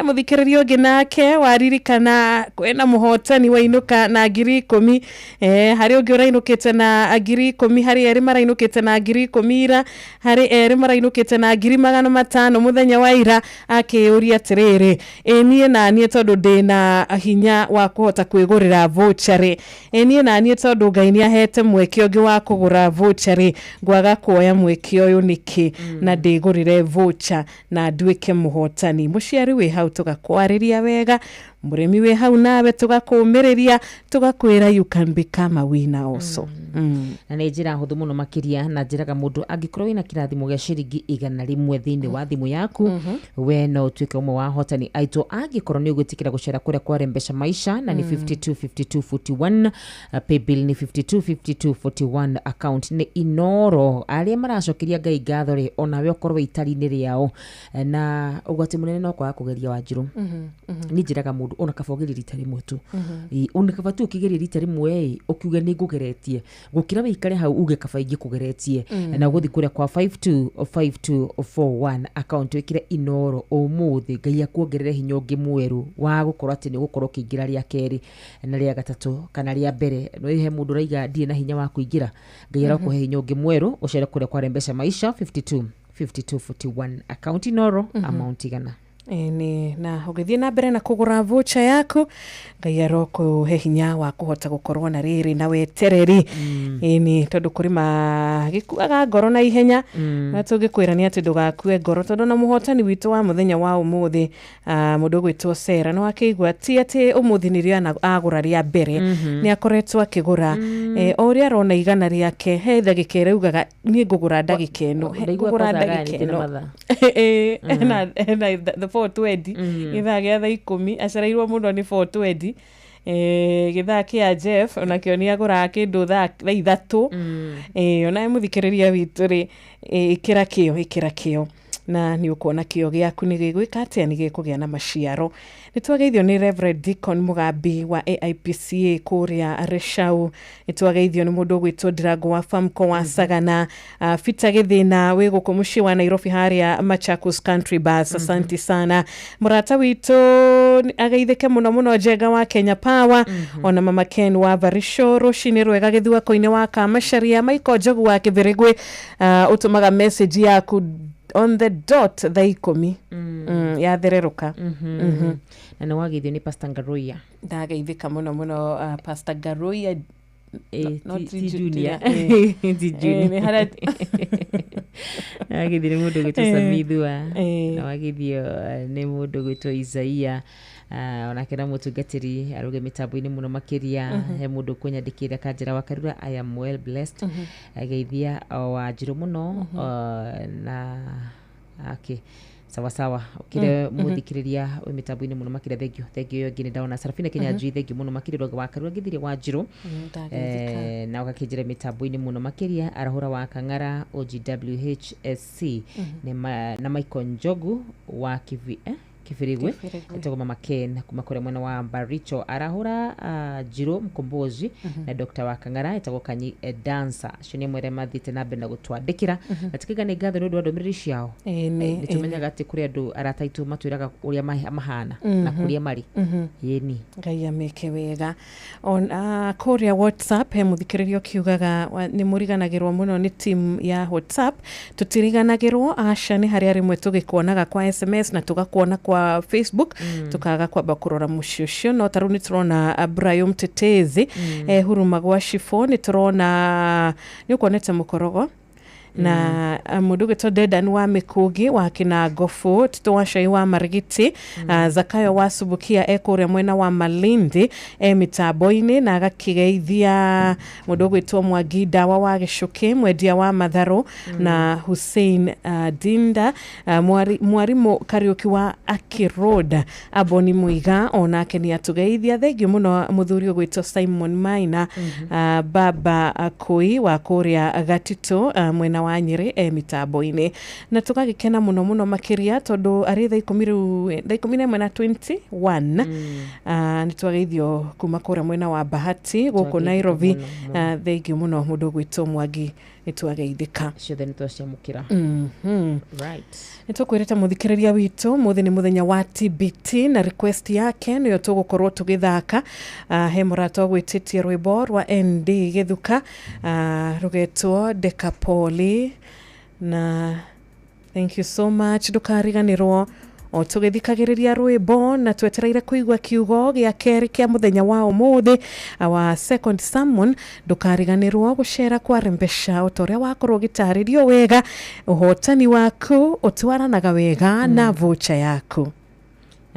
Muthikiririo nginake waririkana kwena muhotani wainuka na 10,000 10 hari ungi urainukite na ngiri 10 hari eri marainukite na ngiri 10 ira hari eri marainukite na ngiri 500 muthenya wa ira akiuria tiriri nie na nie tondu ndina hinya wa kuhota kwigurira voucher nie na nie tondu Ngai ni ahete mweke ungi wa kugura voucher ngwaga kuoya mweke uyu niki na ndigurire voucher na nduike muhotani muciari we hau tugakwariria wega muremi we hau nawe tugakumiriria tugakwira you can become a winner also na nĩ njĩra hũthũ mũno makĩria na njĩraga mũndũ angĩkorwo wĩna kĩrathimo gĩa ciringi 100 thĩinĩ wa thimũ yaku we no ũtuĩke ũmwe wa hotani aitũ angĩkorwo nĩ ũgwĩtĩkĩra gũcera kũrĩa kwa Rembesha Maisha na nĩ 525241 paybill nĩ 525241 account nĩ Inoro arĩa maracokeria Ngai ngatho rĩ onawe ũkorwo itari-inĩ rĩao na ũgwati mũnene no kwaga kũgeria Wanjirũ nĩ njĩraga mũndũ ona kaba ũgerie rita rĩmwe tu ona kaba tu ũkĩgerie rita rĩmwe ũkiuga nĩ ngũgeretie gũkira wĩikare hau uge kaba ingĩ kũgeretie na gũthi kũrĩa kwa 525241 account wĩkire Inoro ũmũthĩ Ngai akuongerere hinya ũngĩ mwerũ wa gũkorwo atĩ nĩ gũkorwo kĩingĩra rĩa kerĩ na rĩa gatatũ kana rĩa mbere no ihe mũndũ raiga ndirĩ na hinya wa kũingĩra Ngai arakũhe hinya ũngĩ mwerũ ũcere kũrĩa kwa Rembesha Maisha 525241 account Inoro amount igana ni na ugithie na mbere na kugura voucher yaku Ngai arokuhe hinya wa kuhota gukorwo na riri na wetereri ni tondu kuri magikuaga ngoro na ihenya na tungikwirania ati ndugakue ngoro tondu na muhotani witu wa muthenya wa umuthi mundu gwitwo Sera no akigwa ti ati umuthi ni ria agura ria mbere ni akoretwo akigura oria arona igana riake he ndagika iraugaga ni ngugura ndagika ino ngugura ndagika ino na the 420 ithaa gĩa thaa 10 acereirwo muno ni 420 githaa kia Jeff ona kĩonia agũra kĩndũ thaa 3 ona mũthikĩrĩria witũ rĩ ikĩra kĩo na ni ukuona kĩo gĩaku nĩ gĩgwĩka atĩa nĩ gĩkũgĩa na maciaro nĩtwageithio nĩ Reverend Deacon Mugambi wa AIPCA kũrĩa Reshau nĩtwageithio nĩ mũndũ gwĩtwo Ndirango wa Famco wa Sagana Fita Gĩthĩna wĩ gũkũ mũciĩ wa Nairobi harĩa Machakos Country Bus asante sana mũrata witũ ageithĩke mũno Njenga wa Kenya Power ona Mama Ken wa Varisho rũcinĩ rwega gĩthua-koinĩ wa Kamacharia Michael Njogu wa Kĩbĩrĩgwĩ ũtũmaga message yaku on the dot thaa 10 yathereruka na nĩ wageithio nĩ Pastor Ngaroia ndageithĩka mũno Pastor Ngaroia not junior wageithio nĩ mũndũ gwĩtwo Samithua na wageithio nĩ mũndũ gwĩtwo Isaia ona kena mũtungatĩri aruge mitambo-inĩ mũno makĩria he mũndũ kũnyandĩkĩra kanjĩra wa Karura I am well blessed ageithia Wanjirũ mũno na sawa ukire muthikiriria mitambo-inĩ mũno makĩria thengio ngine ndaona Sarafina Kenya Njui thengio mũno makĩria roga wa Karura githire Wanjirũ na ũgakĩnjĩra mitambo-inĩ mũno makĩria arahũra wa Kang'ara OGWHSC na Michael Njogu wa Kĩbĩrĩgwĩ etagwo Mama Ken kuma kũrĩa mwena wa Baricho arahũra Njirũ Mkombozi na Dr. wa Kang'ara etagwo Kanyi dancer acio nĩ mwere mathite na mbere na gũtwandĩkĩra atikĩga nĩ ngatho nĩ ũndũ wa ndũmĩrĩri ciao nĩtũmenyaga atĩ kũrĩ andũ arataitũ matwĩraga ũrĩa mahana na kũrĩa marĩ yeni Ngai ameke wega ona kũrĩa WhatsApp he mũthikĩrĩrio kiugaga nĩ mũriganagĩrwo mũno nĩ team ya WhatsApp tutiriganagĩrwo aca nĩ harĩa rĩmwe tũgĩkuonaga kwa SMS na tugakuona kwa Facebook tukaga kwamba kurora mũciĩ ũcio no tarũ nĩ turona Brian Mtetezi huruma gwa Shifo nĩ turona nĩ ũkuonete mũkorogo na mũndũ gwĩtwo Dedan wa Mĩkũngĩ wa Kĩnangofu Tito wa Cai wa Marigiti Zakayo wa Subukia kũrĩa mwena wa Malindi mitambo-inĩ na agakĩgeithia mũndũ gwĩtwo Mwangi Ndawa wa Gĩcũkĩ mwendia wa matharũ na Hussein Dinda mwarimũ Kariuki wa Aki Road Aboni Muiga onake nĩ atũgeithia thengio mũno mũthuri gwĩtwo Simon Maina Baba Akui wa kũrĩa Gatito mwena wa Nyĩrĩ mitambo-inĩ na tũgagĩkena mũno makĩria tondũ arĩ thaa 11:21 nĩ twageithio kuma kũrĩa mwena wa Bahati gũkũ Nairobi thengio mũno mũndũ gwĩtwo Mwangi nitwageithika ciothe nitwaciamukira right nitukwirita muthikiriria witu muthi ni muthenya wa TBT na request yake niyo tugukorwo tugithaka he murata gwititie rwimbo rwa ND Githuka rugetwo Decapoli na thank you so much ndukariganirwo o tugithikagiriria rwimbo na twetereire kuigwa kiugo gia keri kia muthenya wa umuthi wa second sermon ndukariganirwo gushera kwa rembesha utoria wakorwo gitaririo wega uhotani waku utwaranaga wega na vocha yaku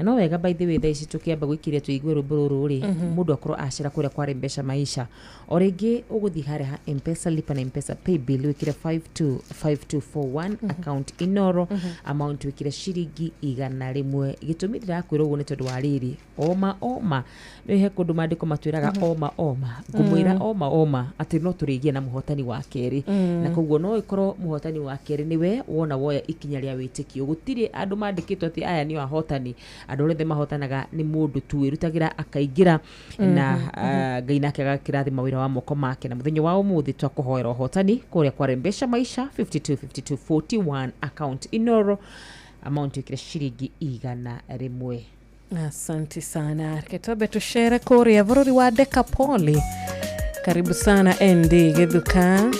no wega by the way thaici tukiamba gwikiria tuigwe rwimbo ruru ri mundu akorwo acira kuria kwa rembesha maisha o ringi uguthi hare ha M-Pesa lipa na M-Pesa pay bill wikire 5241 account inoro amount wikire shiringi 100 gitumi ndirakwira uguo ni tondu wa riri oma no he kundu mandiko matwiraga oma ngumwira oma ati no turigie na muhotani wa keri na koguo no ikorwo muhotani wa keri niwe wona woya ikinya ria witikio gutiri andu mandikitwo ati aya ni ahotani andu othe mahotanaga ni mundu tu wirutagira akaingira na Ngai nake agakirathi mawira wa moko make na muthenya wa umuthi twakuhoera uhotani kuria kwa rembesha maisha 525241 account inoro amount ikire shiringi 100. Asante sana ketobe tushere kuria bururi wa Decapoli karibu sana ND Githuka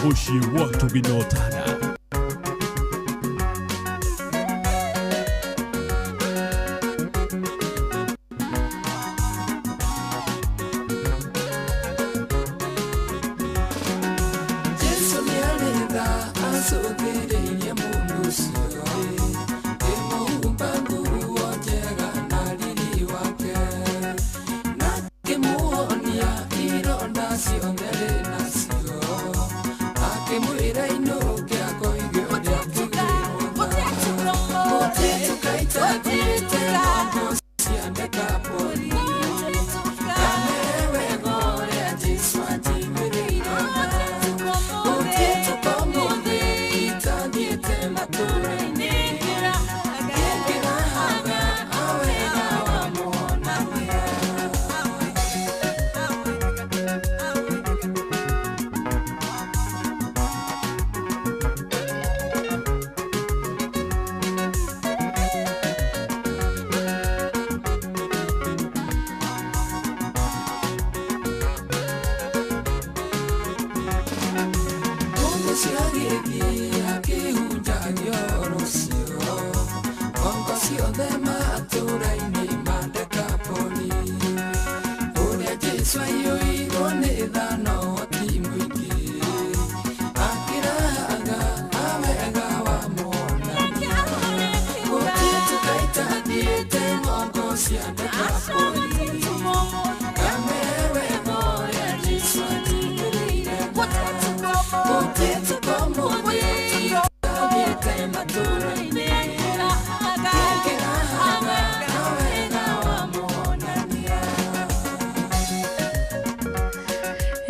Ushi watu binotana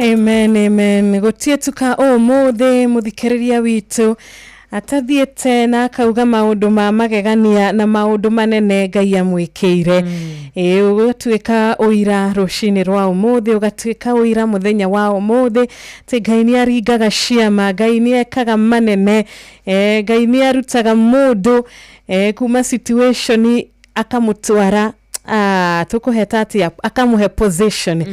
Amen, amen. Gutietuka muthe muthikiriria witu atathiete na akauga maundu ma magegania na maundu manene Ngai amwikire. Ugatuika uira rucini rwa umuthi, ugatuika uira muthenya wa umuthi, ti Ngai ni aringaga ciama, Ngai ni ekaga manene, Ngai ni arutaga mundu kuma situation akamutwara tukuheta ati akamuhe position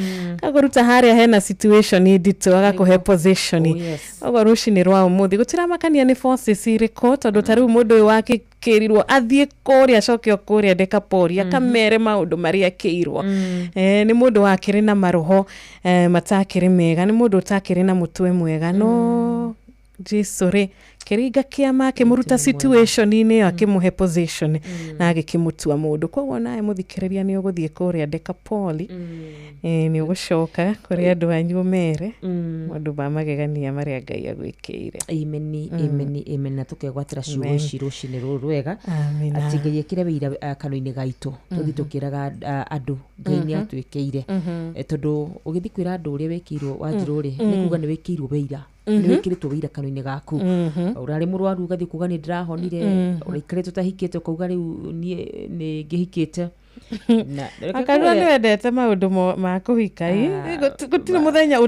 kagoruta haria hena situation ndito agakuhe position ogo rucini rwa umuthi gutira makania ni forces iriko tondu tariu mundu wake kirirwo athie kuria cokio kuria ndekaporia kamere maundu maria kiirwo ni mundu wakiri na maroho matakiri mega, ni mundu utakiri na mutwe mwega no Jisore kiriga kiama kimuruta situation ine akimuhe position na agikimutua mundu kwa nae muthikiriria ni uguthie kuria Decapoli ni ugucoka kuria andu anyu mere mundu ba magegania maria Ngai agwikire. Amen, amen, amen. Na tukegwatira ciugo cirucini rwega ati Ngai ekire wira kanoini gaitu tuthi tukiraga andu Ngai ni atwikire tondu ugithi kwira andu uria wekirwo wanjiruri ni kuga ni wekirwo wira ni wikiritwo wira kanoini gaku urari murwaru ugathi kuga ni ndirahonire uraikarite utahikite kuga riu ni ngihikite na akana ni wendete maundu ma kuhika gutire muthenya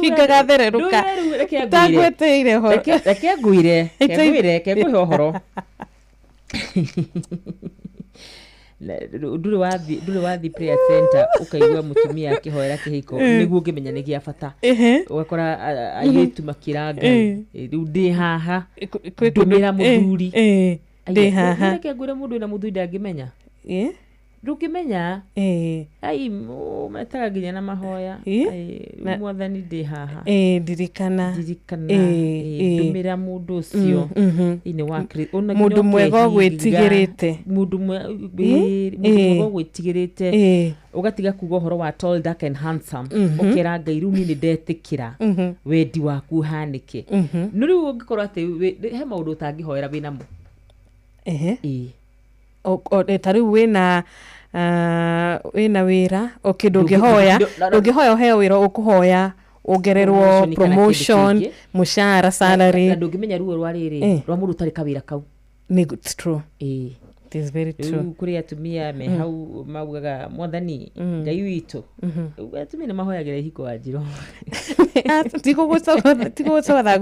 hingaga thereruka tagweteire ho reke nguire horo ndure wathi prayer center ukaigua mutumia akihoera kihiko niguo ngimenya ni gia bata ugakora ayetu makiranga riu ndi haha ndumira muthuri ndi haha reke ngwire mundu na muthuri ndangimenya ndukimenya ai metaga nginya na mahoya mwathani ndi haha ndirikana ndumira mundu ucio ine wa mundu mwega gwitigirite mundu mwega gwitigirite ugatiga kuga horo wa tall dark and handsome ukira Ngai riu ni ndetikira wendi waku hanike nuri ungikorwa ati he maundu utangihoera wina mo tariu wina wira ukidungihoya uhe wira ukuhoya ugererwo promotion mushara salary ndungimenya ruo rwa riri rwa mundu tari kawira kau ni true it is very true kuri atumia me hau maugaga mwathani Ngai witu atumia ni mahoyagira hiko wajiro tiko gusogotha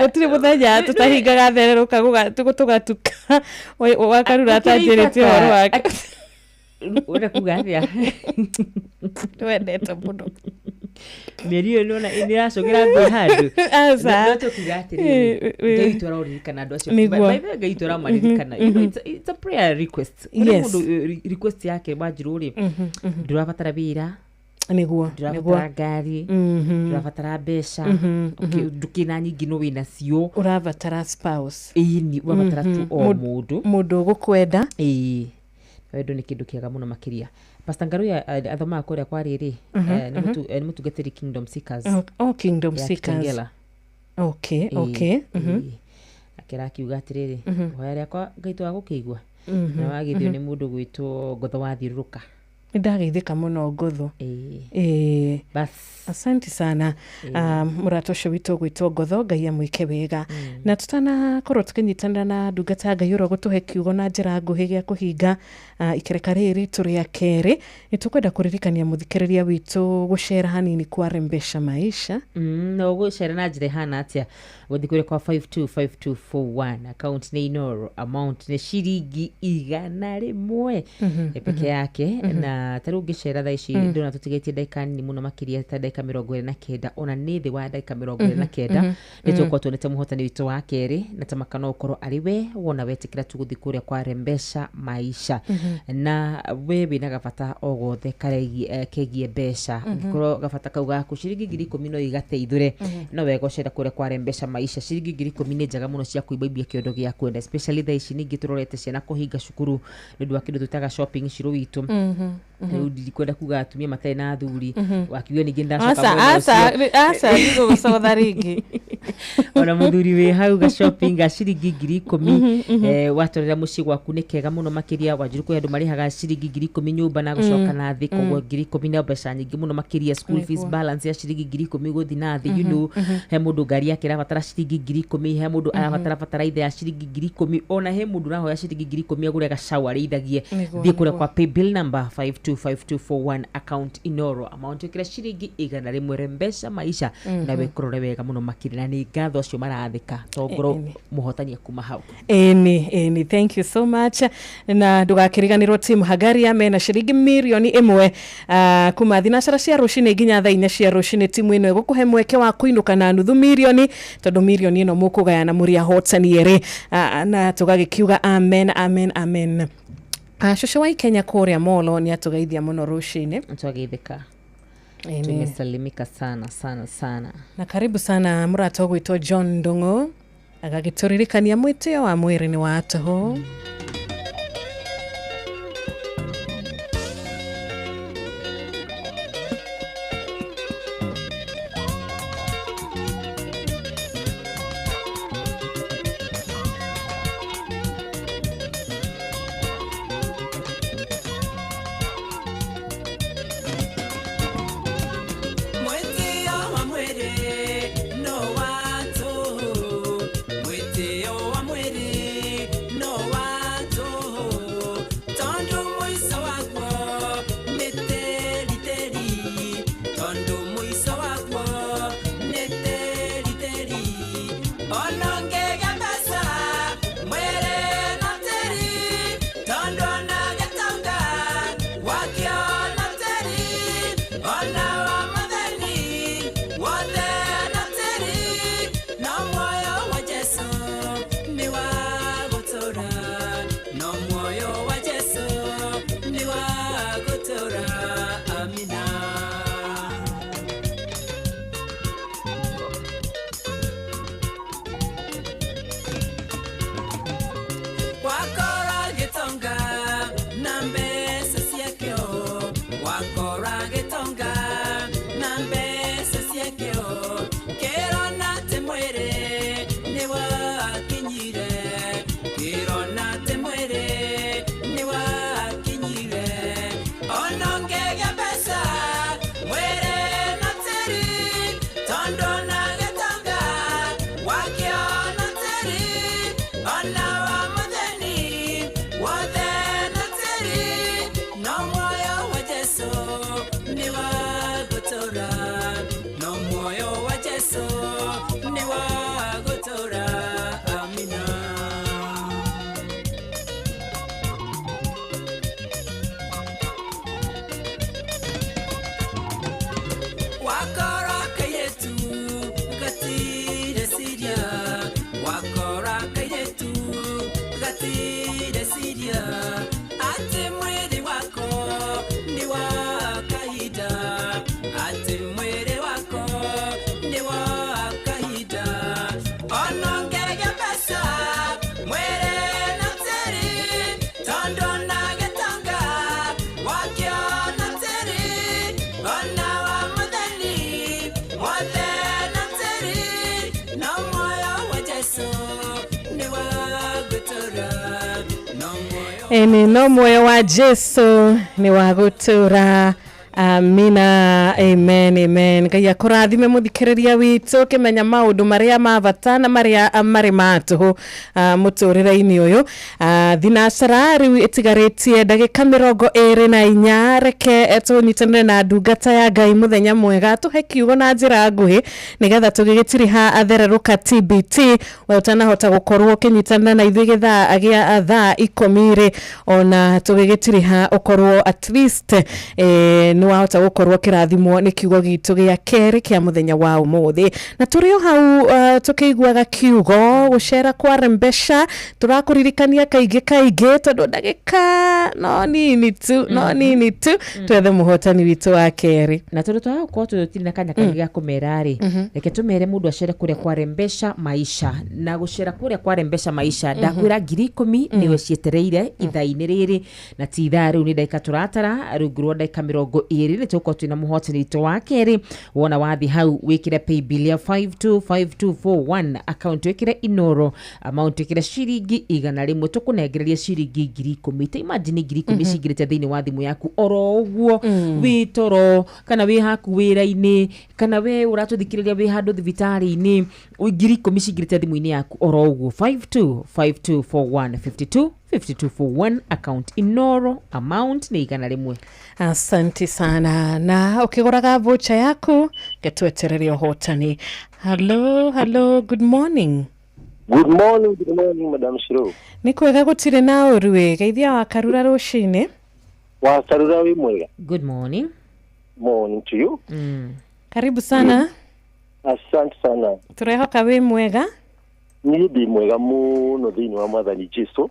gutire muthenya tutahingaga thereruka tugatuka wakarura tanjirite horo wake ura kugaria twendete muno Merio nona iniracogera ngwe handu asa tukigatiri Ngai turaririkana andu acio Ngai turamaririkana it's a prayer request mundu request yake bajiruri ndurabatara bira niguo ngari ndurabatara besha dukina nyingi no wina cio urabatara spouse ni urabatara tu o mundu gukwenda wendo ni kindu kiaga muno makiria Pastor Ngaru athoma kuria kwa riri ni mutugatiri Kingdom Seekers Kingdom Seekers okay akira kiuga atiriri hoya riakwa Ngai twa gukigwa na wagithio ni mundu gwitwo Ngotho wa Thiruruka ndageithika muno Ngotho bas asante sana muratosho wito gwitwo Ngotho Ngai amwike wega na tutana korwo tukinyitana na ndungata Ngai uro gutuhe kiugo na njira nguhi gia kuhinga ikereka riri turi ya keri nitukwenda kuririkania muthikiriria witu gushare hanini kwa rembesha maisha no gushare na njira hana atia guthikure kwa 525241 account ni Inoro amount ni shiringi 100 peke yake na taru gishare tha ici ndona tutigetie daika ni muno makiria ta daika 29 ona nithi wa daika 29 nitukwa tuonete muhotani witu wa keri na tamakano ukoro ariwe wona wetikira tuguthikuria kwa rembesha maisha na wewe na gabata ogothe karegi kegie besha ngikoro gabata kauga ku shiringi 10,000 no igateithure no wego shera kure kwa rembesha maisha shiringi 10,000 ni njaga muno cia kuibaibia kiondo gia kwenda especially tha ici ningi turorete ciana kuhinga cukuru ndu wa kindu tutaga shopping ciru witu ndikwenda kuga atumia matai na athuri wakiuga ningi asa ndio gusotha ringi ona muthuri we hau ga shopping ga ciringi 10,000 watorera muci gwaku ni kega muno makiria wanjiru kwi andu marihaga ciringi 10,000 nyumba na gucoka na thi kogwo 10,000 na mbeca nyingi muno makiria school fees balance ya ciringi 10,000 guthi na thi you know he mundu ngari yake rabatara ciringi 10,000 he mundu arabatara bataraitha ya ciringi 10,000 ona he mundu rahoya ciringi 10,000 agure ga shower ithagie thie kure kwa paybill number 525241 account Inoro amount ikira ciringi 100 mbeca maisha na wekorore wega muno makiria ni ngatho acio marathika tongoro muhotania kuma hau eni thank you so much na ndugakiriganirwo team Hagaria mena ciringi milioni 1 kuma thinacara cia rucini nginya thaina cia rucini timu ino igukuhe mweke wa kuinuka na nuthu milioni tondu milioni ino mukugayana muri ahotani ere na tugagikiuga amen shosho wa Kenya kuria molo ni atugeithia muno rucini twageithika tumesalimika sana na karibu sana murata gwitwo John Ndungu agagituririkania mwitio wa mwiri ni wa toho eni no moyo wa Jesu ni wa gutura amina amen Ngai akurathime muthikiriria witu kimenya maundu maria mavatana maria mari matu muturire-ini uyu thinacara riu itigaritie ndagika 24 reke tunyitanire na ndungata ya Ngai muthenya mwega tuhe kiugo na njira nguhi nigetha tugigitiriha athereruka TBT we utanahota gukorwo kinyitanira na ithuĩ githaa agia thaa 10 ona tugigitiriha ukorwo at least ni wahota gukorwo kirathimwo ni kiugo gitu gya keri kia muthenya wa umuthi na turio hau tukiguaga kiugo gucera kwa rembesha turakuririkania kaige tondu ndagika no nini tu twethe muhotani witu wa keri na tondu twa ko tutina kanya kagiga kumerari reke tumere mundu acere kuria kwa rembesha maisha na gucera kuria kwa rembesha maisha ndakwira 10,000 niwe cietereire ithaini riri na titha riu ni ndaika turatara rugurwa ndaika 20 ni tuko twina muhotani witu wa keri wona wathi hau wikire pay bill ya 525241 account wikire Inoro amount wikire shiringi igana rimwe tukunengereria shiringi 10,000 imagine 10,000 cigirite thiini wa thimu yaku oro uguo witoro kana wi haku wira-ini kana we uratuthikiriria wi handu thibitari-ini 10,000 cigirite thimu-ini yaku oro uguo 525241 5241 account Inoro amount ni igana rimwe. Asante sana na ukiguraga voucher yaku getwetereria hotani. Hello, good morning. Good morning, Madam Shiro. Ni kwega gutire na urwe geithia wa karura rucini. Wa karura wi mwega. Good morning. Morning to you. Karibu sana. Asante sana. Turehoka wi mwega. Ni ndi mwega muno thiini wa Mwathani Jesu.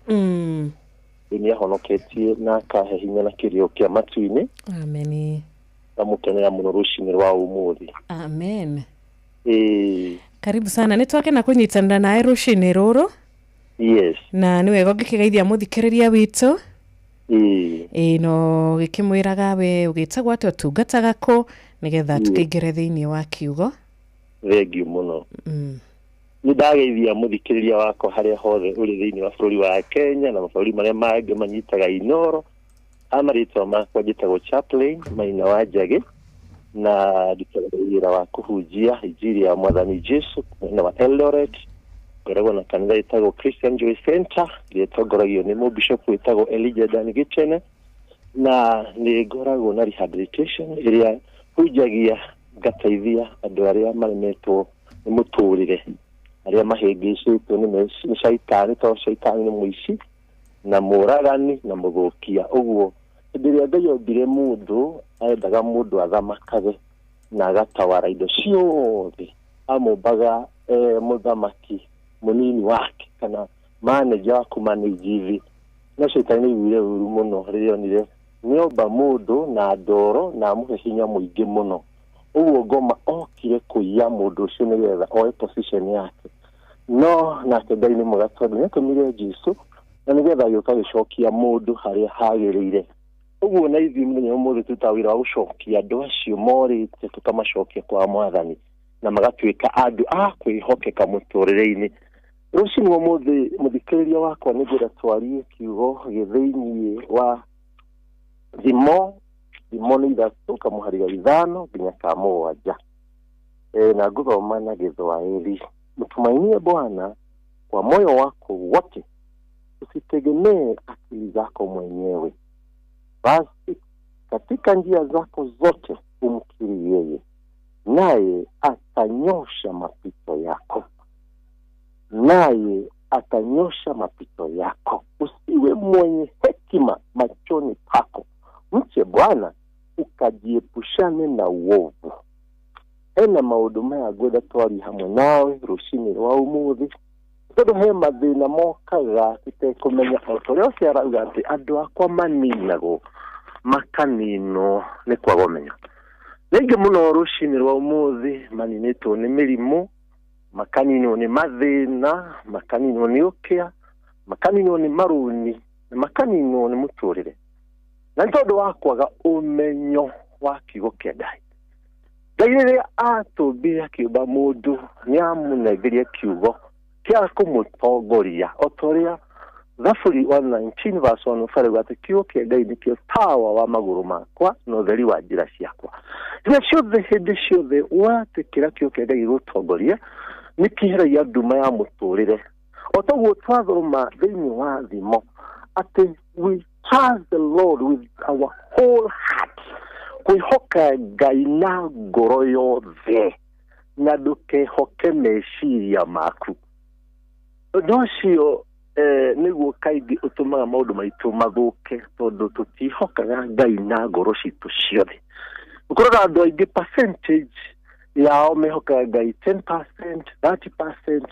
Ni ahonoketie na kahe hinya na kirio kia matu-ini. Amen. Tamukenera muno rucini rwa umuthi. Amen. Karibu sana ni twake na kunyitanira nae rucini ruru. Yes. Na ni wega ngikigeithia muthikiriria witu. No gikimwiraga we ugitagwa ati utungataga ko nigetha tukaingire thiini wa kiugo. Thengiu muno. Ni ndageithia muthikiriria wako haria hothe uri thiini wa bururi wa Kenya na mabũrũri maria mangĩ manyitaga Inoro. Amaritwa makwa njĩtagwo Chaplain Maina wa Njagi na ndutaga wĩra wa kũhunjia injiri ya Mwathani Jesu na wa Eldoret. Ngoragwo na kanitha ĩtagwo Christian Joy Center ĩrĩa ĩtongoragio nĩ mũbishop wĩtagwo Elijah Dan Gichene na nĩ ngoragwo na rehabilitation ĩrĩa hunjagia ngateithia andũ arĩa maremetwo nĩ mũtũrĩre arĩa mahĩngĩcĩtwo nĩ shaitani tondũ shaitani nĩ mũici na mũragani na mũthũkia. Ũguo hĩndĩ ĩrĩa Ngai ombire mũndũ endaga mũndũ athamakage na agatawara indo ciothe. Amũmbaga mũthamaki mũnini wake kana manager wa kumanĩji na shaitani nĩiguire ũru mũno rĩrĩa onire nĩomba mũndũ na ndoro na amũhe hinya mũingĩ mũno. Ũguo ngoma okire kũiya mũndũ ũcio nĩgetha oe position yake. No nake Ngai nĩ mwega tondũ nĩatũmire Jesu na nĩgetha gĩũka gĩcokia mũndũ harĩa hagĩrĩire. Ũguo na ithuĩ mũthenya ũmũthĩ tũrutaga wĩra wa gũcokia andũ acio morĩte tũkamacokia kwa Mwathani na magatuĩka andũ a kwĩhokeka mũtũrĩre-inĩ. Rũciinĩ ũmũthĩ mũthikĩrĩria wakwa nĩngwenda twarie kiugo gĩthĩinĩ wa thimo nĩ ithatũ kamũhari ga ithano nginya ka mũgwanja. Na ngũthoma na Gĩthwaĩri. Mtumainie Bwana kwa moyo wako wote, usitegemee akili zako mwenyewe. Basi katika njia zako zote umkiri yeye, naye atanyosha mapito yako. Usiwe mwenye hekima machoni pako. Mche Bwana ukajiepushane na uovu. Ena maundu maya ngwenda twari hamwe nawe rucini rwa umuthi tondu he mathina mokaga tũtekũmenya ũrĩa ũcio arauga atĩ andũ akwa maninagwo makaninwo nĩ kwaga ũmenyo. Rĩngĩ mũno rucini rwa umuthi maninĩtwo nĩ mĩrimũ, makaninwo nĩ mathĩna, makaninwo nĩ ũkĩa, makaninwo nĩ marũni na makaninwo nĩ mũtũrĩre. Na nĩ tondũ wa kwaga ũmenyo wa kiugo kĩa Ngai. Ngai rĩrĩa atũmbire akĩũmba mũndũ nĩamũnengeria kiugo kĩa kũmũtongoria o ta ũrĩa Thaburi 119 verse 1 farauga atĩ kiugo kĩa Ngai nĩkĩo tawa wa magũrũ makwa na ũtheri wa njĩra ciakwa. Hĩndĩ ciothe watĩkĩra kiugo kĩa Ngai gĩgũtongoria nĩkĩeheragia nduma ya mũtũrĩre. O ta ũguo twathoma thĩinĩ wa thimo atĩ we trust the Lord with our whole heart. Kwĩhoka Ngai na ngoro yothe na ndũkehoke meciria maku. Ũndũ ũcio niguo kaingĩ ũtũmaga maũndũ maitũ mathũke tondũ tũtihokaga Ngai na ngoro citũ ciothe. Ũkoraga andũ aingĩ percentage yao mehokaga Ngai 10%, 30%.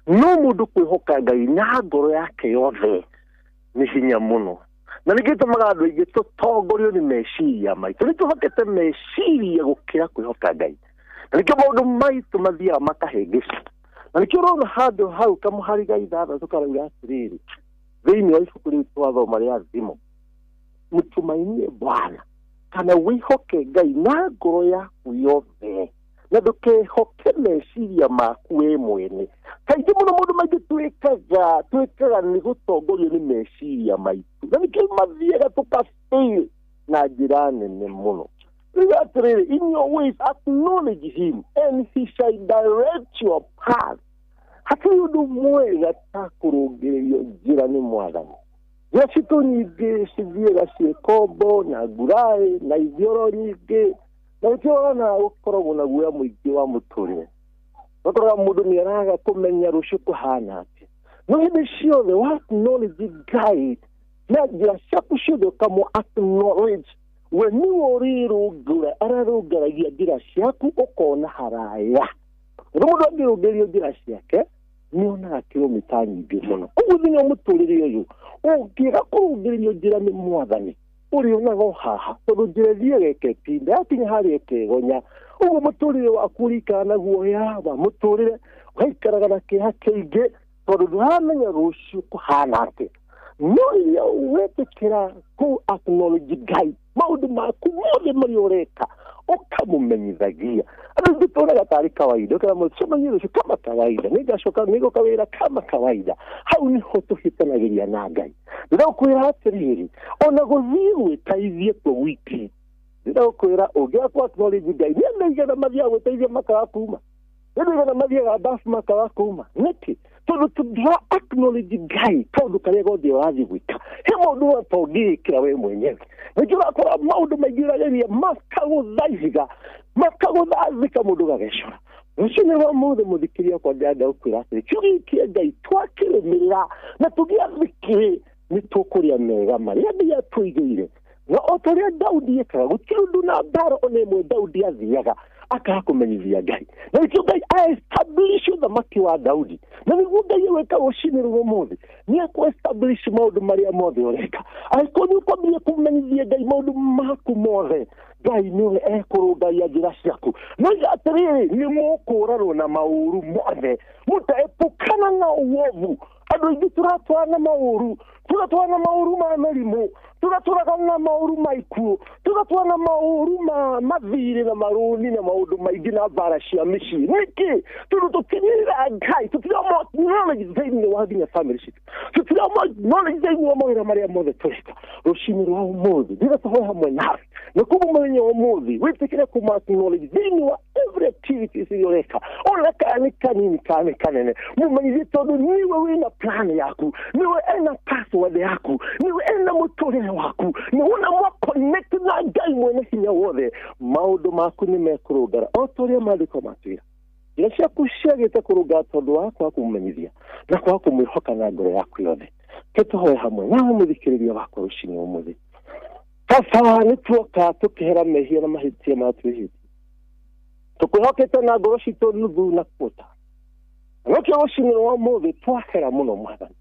No mũndũ kwĩhoka Ngai na ngoro yake yothe nĩ hinya mũno. Na ningĩ tũmaga andũ aingĩ tũtongorio nĩ meciria maitũ. Nĩ tũhokete meciria gũkĩra kwĩhoka Ngai. Na ningĩ maũndũ maitũ mathiaga makahĩngĩca. Na nĩkĩo ũrona handũ hau kamũhari-Ngai ithathatũ karauga atĩrĩrĩ, thĩinĩ wa ibuku rĩu twathoma rĩa thimo, mũtumainie Bwana kana wĩhoke Ngai na ngoro yaku yothe na ndũkehoke meciria maku we mwene. Kaingĩ mũno maũndũ maingĩ twĩkaga nĩ gũtongorio nĩ meciria maitũ, na nĩkĩo mathiaga tũkafail na njĩra nene mũno. In your ways, acknowledge him, and he shall direct your path. Hatarĩ ũndũ mwega ta kũrũngĩrĩrio njĩra nĩ Mwathani. Njĩra citũ nyingĩ cithiaga ciĩkombo na nguraĩ na ithioro nyingĩ, na nĩkĩo gũkoragwo na guoya mũingĩ wa mũtũrĩre. Ũkoraga mũndũ nĩ araga kũmenya rũciũ kũhana atĩa. No hĩndĩ ciothe wa acknowledge Ngai na njĩra ciaku ciothe ũkamũ acknowledge. We niwe ararũngaragia njĩra ciaku ũkona haraya. Ũndũ mũndũ angĩrũngĩrio njĩra ciake nĩonaga kilomita nyingĩ mũno. Ũguo thĩinĩ wa mũtũrĩre ũyũ ũngĩaga kũrũngĩrĩrio njĩra nĩ Mwathani ũrĩonaga o haha tondũ njĩra ĩthiaga ĩketinda yakinya harĩa ĩkegonya. Ũguo mũtũrĩre waku ũrĩikara na guoya wa mũtũrĩre ũgaikaraga na kĩeha kĩingĩ tondũ ndũramenya rũciũ kũhana atĩa. No rĩrĩa wetĩkĩra kũ acknowledge Ngai maũndũ maku mothe marĩa ũreka ũkamũmenyithagia. Andũ aingĩ tuonaga tarĩ kawaida, ũkara mũcemania rũciũ kama kawaida, nĩgũka wĩra kama kawaida. Hau nĩho tũhĩtanagĩria na Ngai. Ndĩrakwĩra atĩrĩrĩ, ona gũthiĩ gwĩteithie kwa wiki, ndĩrakwĩra ũngĩaga kũ acknowledge Ngai nĩaigana mathiaga gwĩteithia makaga kuma, nĩaigana mathiaga bafu makaga kuma. Nĩkĩ? Tondũ tũndĩra acknowledge Ngai kaũndũ karĩa gothe ũrathiĩ gwĩka. He maũndũ ũtangĩĩkĩra we mwenyewe. Ningĩ ũrakora maũndũ maingĩ ũrageria makagũthaithiga, makagũthathĩka mũndũ gagecora. Rũciũ nĩ rwa mũthĩ mũthikĩria kwa ndanda ũkwĩra atĩrĩ, kiugo Ngai twakĩrũmĩrĩra na tũgĩathĩkĩrĩ nĩ tũkũrĩa mega marĩa Ngai atũigĩire. Na o ta ũrĩa Daudi ekaga, gũtirĩ ũndũ na mbara ona ĩmwe Daudi athiaga akaga kũmenyithia Ngai. Na nĩkĩo Ngai aestablish ũthamaki wa Daudi. Na nĩguo Ngai ewĩka rũcinĩ rũrũ mũthĩ nĩ ekũ-establish maũndũ marĩa mothe ũreka. Angĩkorwo nĩ ũkwambia kũmenyithia Ngai maũndũ maku mothe, Ngai nĩwe ekũrũngaria njĩra ciaku. Noiga atĩrĩrĩ, nĩ mũkũũrarwo na maũru mothe, mũtaepukana na uovu. Andũ aingĩ tũratwara na maũru, tũratwara na maũru ma mĩrimũ, tũratwara na maũru ma ikuũ, tũratwara na maũru ma mathirĩ na marũni na maũndũ maingĩ na mbara cia mĩciĩ. Nĩkĩ? Tondũ tũtinyĩrĩra Ngai, tũtiramwa knowledge thĩinĩ wa nginya family citũ, tũtiramwa knowledge thĩinĩ wa mawĩra marĩa mothe tũreka. Rũcinĩ rwa ũmũthĩ ndĩra tũhoe hamwe nawe na kuuma mũthenya wa ũmũthĩ wĩtĩkĩre kuma knowledge thĩinĩ wa every activity iria ũreka, ona kana nĩ kanini kana nĩ kanene. Mũmenyithie tondũ niwe wĩna plan yaku, niwe ena password yaku, niwe ena mũtũrĩre waku, niwe una connect na Ngai mwene hinya wothe. Maũndũ maku nĩ mekũrũngara o ta ũrĩa maandĩko matwĩra. Njĩra ciaku ciagĩte kũrũngara tondũ wa kwaga kũmũmenyithia na kwaga kũmwĩhoka na ngoro yaku yothe. Tũhoe hamwe nawe mũthikĩrĩria wakwa rũcinĩ ũmũthĩ. Baba, nĩ tuoka tũkĩhera mehia na mahĩtia marĩa twĩhĩtie. Tũkwĩhokete na ngoro citũ nuthu na kuota. Nĩkĩo rũcinĩ rwa ũmũthĩ twahera mũno Mwathani.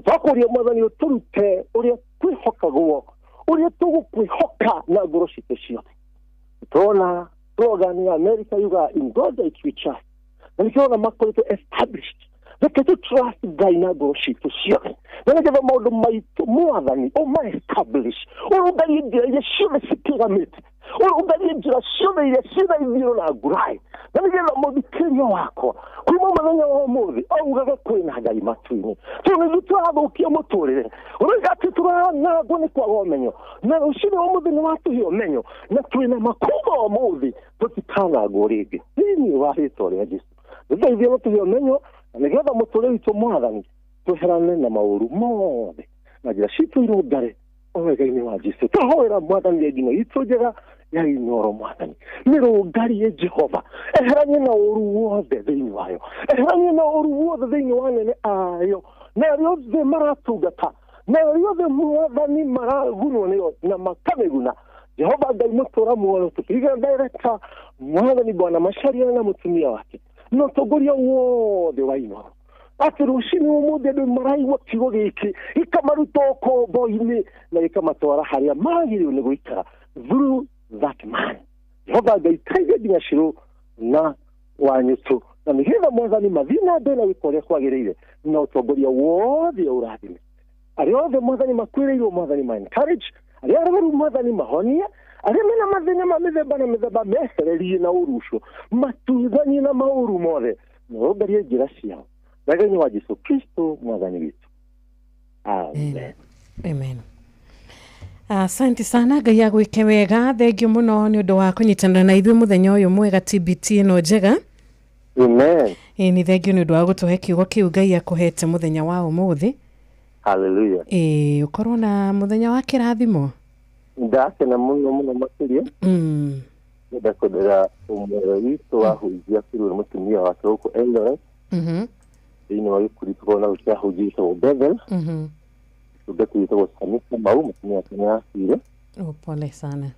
Twakũria Mwathani ũtũrute ũrĩa twĩhokagwo, ũrĩa tũgũkwĩhoka na ngoro citũ ciothe. Tũrona slogan ya America yuga in God I trust. Na nĩkĩona makoretwo established. Reke tũtrust Ngai na ngoro citũ ciothe. Na nĩgetha maũndũ maitũ Mwathani ũma-establish. Ũrũngarie njĩra iria ciothe citiganĩte. Ũrũngarie njĩra ciothe iria ciĩna ithiĩro na nguraĩ. Na nĩgetha mũthikĩria wakwa kuma mũthenya wa ũmũthĩ augaga kwĩna Ngai matu-inĩ. Tondũ nĩthuĩ tũrathũkia mũtũrĩre. Ũrauga atĩ tũranangwo nĩ kwaga ũmenyo. Na rũcinĩ wa ũmũthĩ nĩwatũhe ũmenyo. Na twĩna makuga ũmũthĩ tũtikanangwo rĩngĩ. Thĩinĩ wa rĩĩtwa rĩa Jesũ. Nĩthaithia mũtũhe ũmenyo na nĩgetha mũtũrĩre witũ Mwathani tweherane na maũru mothe na njĩra citũ irũngare o wega-inĩ wa Jesũ. Tũhoera Mwathani ngino itũ njega ya Inooro Mwathani. Mĩrũngarie Jehova. Eheranie na ũru wothe thĩinĩ wayo. Eheranie na ũru wothe thĩinĩ wa nene ayo. na yothe maratungata na yothe mwathani maragunwo nĩyo na makamĩguna Jehova Ngai mũtũra muoyo tukiriga director mwathani Bwana Macharia na mũtumia wake no tongoria wothe wa Inooro ati rucini umuthi andũ maraigua kiugo gĩkĩ ikamaruta ũkombo-inĩ na ikamatwara harĩa magĩrĩirwo nĩ gũikara through that man Jehova Ngai taige nginya Shiro na Wanyũtũ na nĩgetha mwathani mathiĩ na mbere na gwĩka ũrĩa kwagĩrĩire na ũtongoria wothe ũrathime arĩa othe mwathani makwĩrĩirwo mwathani ma encourage arĩa arwaru mwathani mahonie arĩa mena mathĩna ma mĩthemba na mĩthemba mehererie na ũru ũcio matuithanie na maũru mothe na ũngarie njĩra ciao Ndageni wa Yesu Kristo mwathani wetu. Amen. Amen. Asante sana Ngai agwĩke wega thengio mũno nĩ ũndũ wa kũnyitanĩra na ithuĩ mũthenya ũyũ mwega TBT ĩno njega. Amen. Ni thengio nĩ ũndũ wa gũtũhe kiugo kĩu Ngai akũhete mũthenya wa ũmũthĩ. Hallelujah. Ũkorwo na mũthenya wa kĩrathimo. Ndakena mũno makĩria. Ndakũndĩra ũmwe witũ wa hujia kĩrũ mũtumia wake gũkũ Eldoret. Ino wa gĩkũri tũkona gũkĩa hujia gĩtagwo Bevel. Tũndatu gĩtagwo Samika Mau mũtumia wake nĩ acire. Pole sana.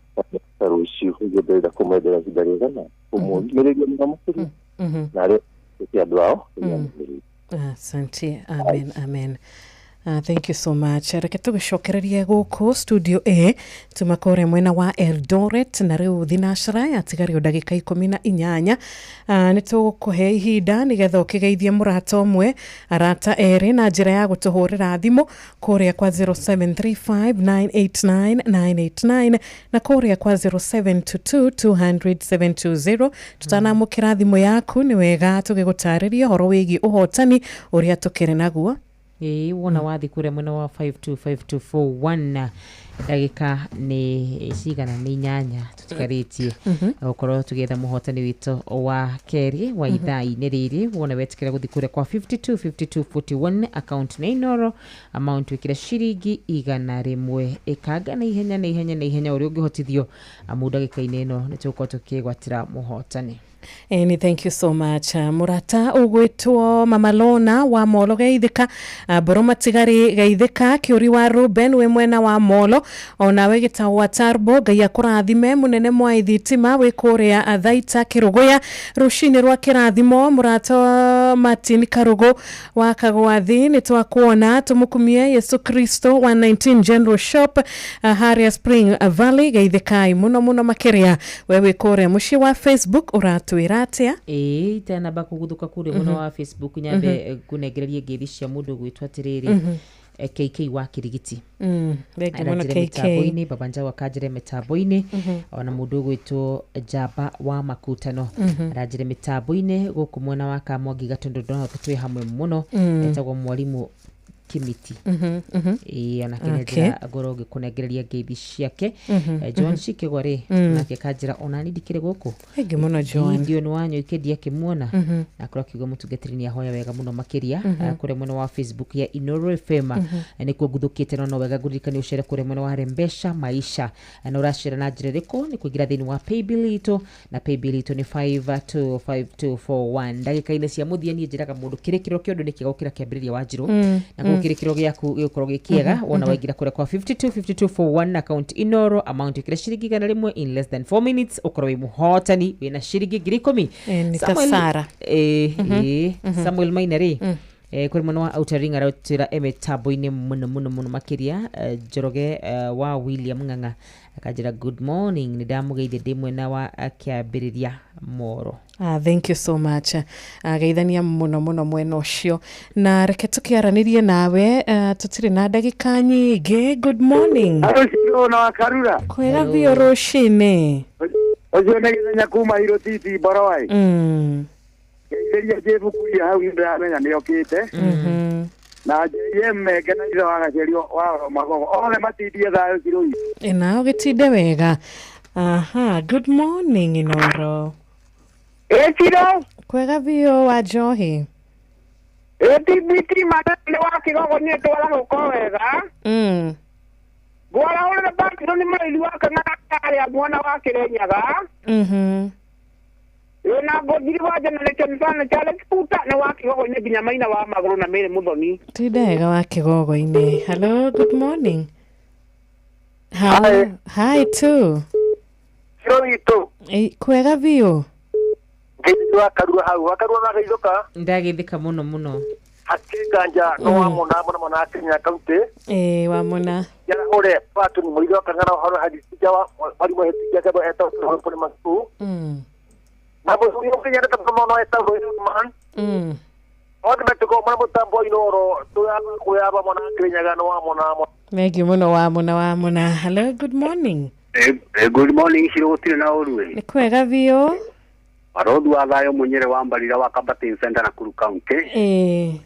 Rũciũ hũthĩrĩra kũmwendera ihinda rĩega na kũmũmĩrĩria mũno makĩria. Na rĩo andũ ao. Asante. Amen. Amen. Thank you so much. Reke tũgĩcokererie gũkũ studio A tumakore mwena wa Eldoret na rĩu thinacara yatigario ndagĩka 18 nĩ tũkũhe ihinda nĩgetha ũkĩgeithie mũrata ũmwe arata erĩ na njĩra ya gũtũhũrĩra thimũ kũrĩa kwa 0735989989 na kũrĩa kwa 0722200720 tutanamũkĩra thimũ yaku nĩ wega tũgĩgũtarĩria ũhoro wĩgiĩ ũhotani ũrĩa tũkĩrĩ naguo. Wona wathi kure mwena wa 525241 ndagĩka nĩ cigana nĩ 8 tutigarĩtie gũkorwo tũgetha mũhotani witũ wa kerĩ wa ithaa-inĩ rĩrĩ wona wetikĩra gũthi kure kwa 525241 account na Inooro amount wĩkĩra ciringi 100 ĩkanga na ihenya ũrĩa ũngĩhotithio amu ndagĩka-inĩ ĩno nĩ tũgũkorwo tũkĩgwatĩra mũhotani. Ni thank you so much. Murata ugwitwo Mama Lona wa Molo Geithika Boroma Tigari Geithika Kiuri wa Ruben we mwena wa Molo ona we gitawa Tarbo Ngai akũrathime munene mwa ithitima we kũrĩa Athaita Kirugoya rucini rwa kĩrathimo Murata Martin Karugo wa Kagwathi nĩ twakuona tumukumie Yesu Kristo wa 19 General Shop Harrier Spring Valley Geithika muno makĩria we kũrĩa muciĩ wa Facebook twĩra atĩa tena ba kũgũthũka kũrĩ mũno wa Facebook nyambe kũnengereria ngeithi cia mũndũ gwĩtwo atĩrĩrĩ KK wa Kirigiti mitambo-inĩ Baba Njaũ akanjĩre mitambo-inĩ ona mũndũ gwĩtwo Jamba wa Makutano aranjĩre mitambo-inĩ gũkũ mwena wa Kamwangi Gatundu ndona twĩ hamwe mũno etagwo mwarimũ Kimiti ona kenejera agoro gĩkũnengereria ngeithi ciake John Shikigore nake kanjĩra ona nindikire gũkũ hengi mũno John ndio nĩ wanyo ikendi akĩmuona na kũrĩa kiugo mũtungatĩri nĩ ahoya wega mũno makĩria kũrĩa mwena wa Facebook ya Inooro FM nĩkuo nguthũkĩte no wega ngũririkanie ũcere kũrĩa mwena wa Rembesha Maisha na ũracera na njĩra ĩrĩkũ nĩ kũingĩra thĩinĩ wa paybill itũ na paybill itũ nĩ 525241 ndagĩka-inĩ cia mũthia niĩ njĩraga mũndũ kĩrĩkĩro kĩondo nĩ kĩgokĩra kĩambĩrĩria Wanjirũ na kĩrĩkĩro gĩaku gĩkorwo gĩkĩega wona waingĩra kũrĩa kwa 525241 account Inooro amount ĩkĩra ciringi 100 in less than 4 minutes ũkorwo wĩ mũhotani wĩna ciringi 10,000 Samuel Mainari kũrĩ mwena wa Outer Ring aratwĩra mitambo-inĩ mũno makĩria Njoroge wa William Ng'ang'a akanjĩra good morning nĩ ndamũgeithia ndĩ mwena wa Kĩambĩrĩria Moro. Thank you so much. Geithania mũno mwena ũcio na reke tũkĩaranĩrie nawe tũtirĩ na ndagĩka nyingĩ. Good morning. Arũcio na Karura. Kwega biũ rũcinĩ. Ũcio nĩ gĩthenya kuma Hiro Titi Borowai. Geithĩria Jebu kuria hau nĩ ndĩramenya nĩ okĩte. Na JM mekena ithe wa gacerio wa Magogo ole matindie thayũ Kirui. Na ũgĩtinde wega. Good morning Inooro. Kiro kwega biũ wa Njohi. TBT madani wa Kigogo nĩ twara gũko wega. Gwara ũrĩa bakiro nĩ maili wa kana arĩa mwana wa Kirenyaga. na ngojiri wa generation sana chale kuta na wakigogo-ini nginya maina wa maguru na mere muthoni Tidega wa kigogo-ini. Hello, good morning. Hi too. Kirito. Kwega biũ. Nginya akarua na gaithoka. Ndagithika muno. Hakikanja no wamona Kenya County. Wamona. Ya ore patu ni moido kangana horo hadisia wa wali mo hetia kabo eto no pone masu. Mabo suyo Kenya ta kono eta man. Ode metoko mabo tambo inoro to ya ko ya ba mona Kenya ga no wamona. Megi muno wamona. Hello, good morning. Good morning Shirotire na Orue. Ni kwega biũ. Arodu wa thayo munyere wa mbarira wa Kabatin Center na Kuru County.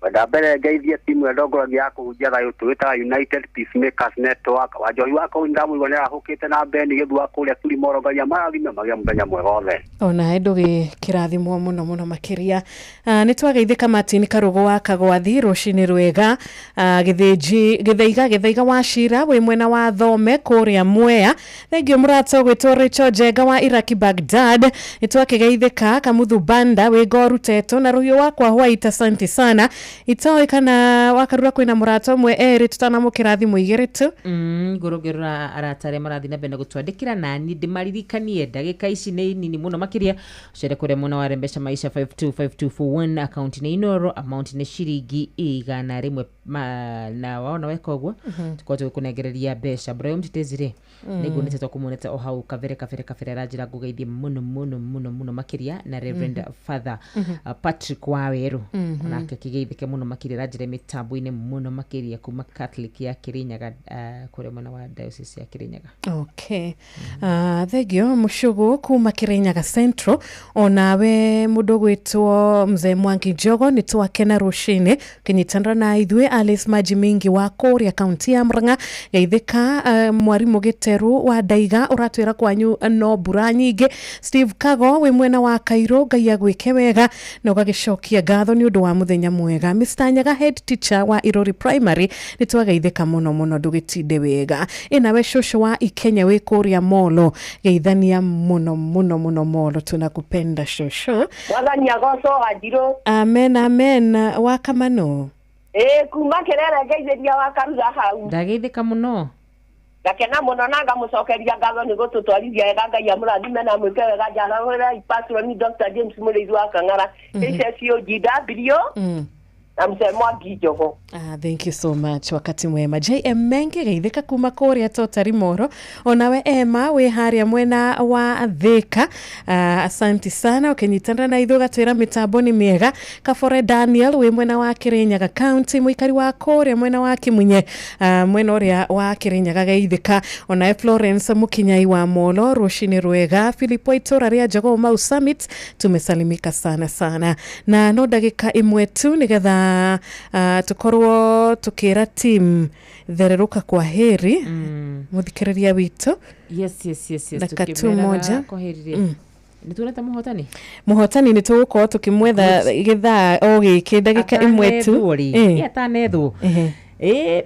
Badabere gaithia timu ya ndongoragia ya kuhunjia thayo twita United Peacemakers Network wajohi wako ndamu ibonera hukite na beni githwa kuria turi morogaria marathime magia muthenya mwega othe. Ona ndugi kirathimwo muno makiria. Ni twageithika Martin Karugo wa Kagwathi rucini rwega githeiga wa Shira we mwena wa Thome kuria Mwea. Thengio murata gwitwo Richard Jega wa Iraki Baghdad. Ni twakigeithika Kamuthu Banda we Goru Teto na ruhio wakwa White asante sana. Itoe kana wakarura kwina murato mwe eri tutanamukira thimu igiri tu ngurugirura aratare marathi na benda gutwandikira nani ndimaririkanie ndagika ici ni nini muno makiria cere kure muno wa Rembesha Maisha 525241 account ni inoro amount ni shiringi igana rimwe na waona weka uguo tukoje kunegereria besha Brian Mtitezire niguo nitete kumunete o hau kavere rajira gugeithie muno makiria na Reverend Father Patrick Waweru onake kigeithike muno makiria rajira mitambo-ini muno makiria kuma Catholic ya Kirinyaga kure mwana wa diocese ya Kirinyaga. Okay. Thegio mushugu kuma Kirinyaga Central onawe mundu gwitwo Mzee Mwangi Jogo ni twakena rushine kinyitandra na ithwe Alice Majimingi wa Kuria County ya Murang'a geithika mwarimu Giteru wa Daiga uratwira kwanyu no mbura nyingi Steve Kago we mwena wa Kairo ngai agwike wega na ugagicokia ngatho ni undu wa muthenya mwega Mr. Nyaga head teacher wa Irori Primary ni twageithika muno ndugitinde wega inawe shosho wa Ikenya we Kuria Molo geithania muno Molo tunakupenda shosho wathania goco Wanjiru. Amen wakamano Kuma Kerere geithiria wakaruga hau ndageithika muno gakena muno na ngamucokeria ngatho ni gututwarithia wega ngai amurathime na mwike wega jana wera pastor ni Dr. James Mureithi wa Kang'ara CCOGW na Mzee Mwangi Jogo. Thank you so much. Wakati mwema. JM Menge geithika kuma Kuria Totari Moro. Onawe Emma we haria mwena wa Thika. Asanti sana. Ukenyitandra na ithuga twira mitaboni miega. Kafore Daniel we mwena wa Kirinyaga County. Mwikari wa Kuria mwena wa Kimunye. Mwena uria wa Kirinyaga geithika. Onawe Florence Mukinyai wa Molo. Rushini Rwega. Philip Waitora ria Jogo Mau Summit. Tumesalimika sana. Na no dagika imwe tu nigetha tukorwo tukira team thereruka kwa heri muthikiriria witu yes dakika moja kwa heri nituneta muhotani ni tugukorwo tukimwetha githaa o giki dagika imwe tu atanethwo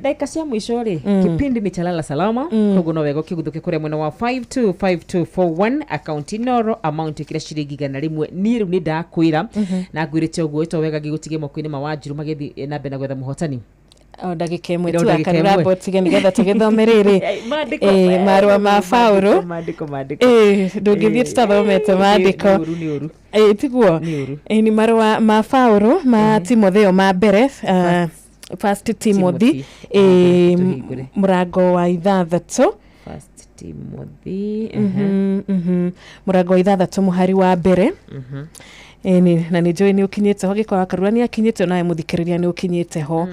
dakika cia mwisho ri kipindi ni chalala salama koguo no wego kiguthuke kuria mwena wa 525241 account inoro amount kira shiringi igana rimwe ni riu ni ndakwira na ngwirite uguo ito wega gigutige moko-ini ma Wanjiru magithi na mbena gwetha muhotani ndagika imwe tu akarura botige nigetha tugithomerere marwa ma Paulo mandiko ndungithie tutathomete mandiko tiguo ni marwa ma Paulo ma Timotheo ma mbere First Timothy murango wa 6 First Timothy murango wa 6 muhari wa mbere na ni joy ni ukinyete ho gikora karura ni akinyete naye muthikiriria ni ukinyete ho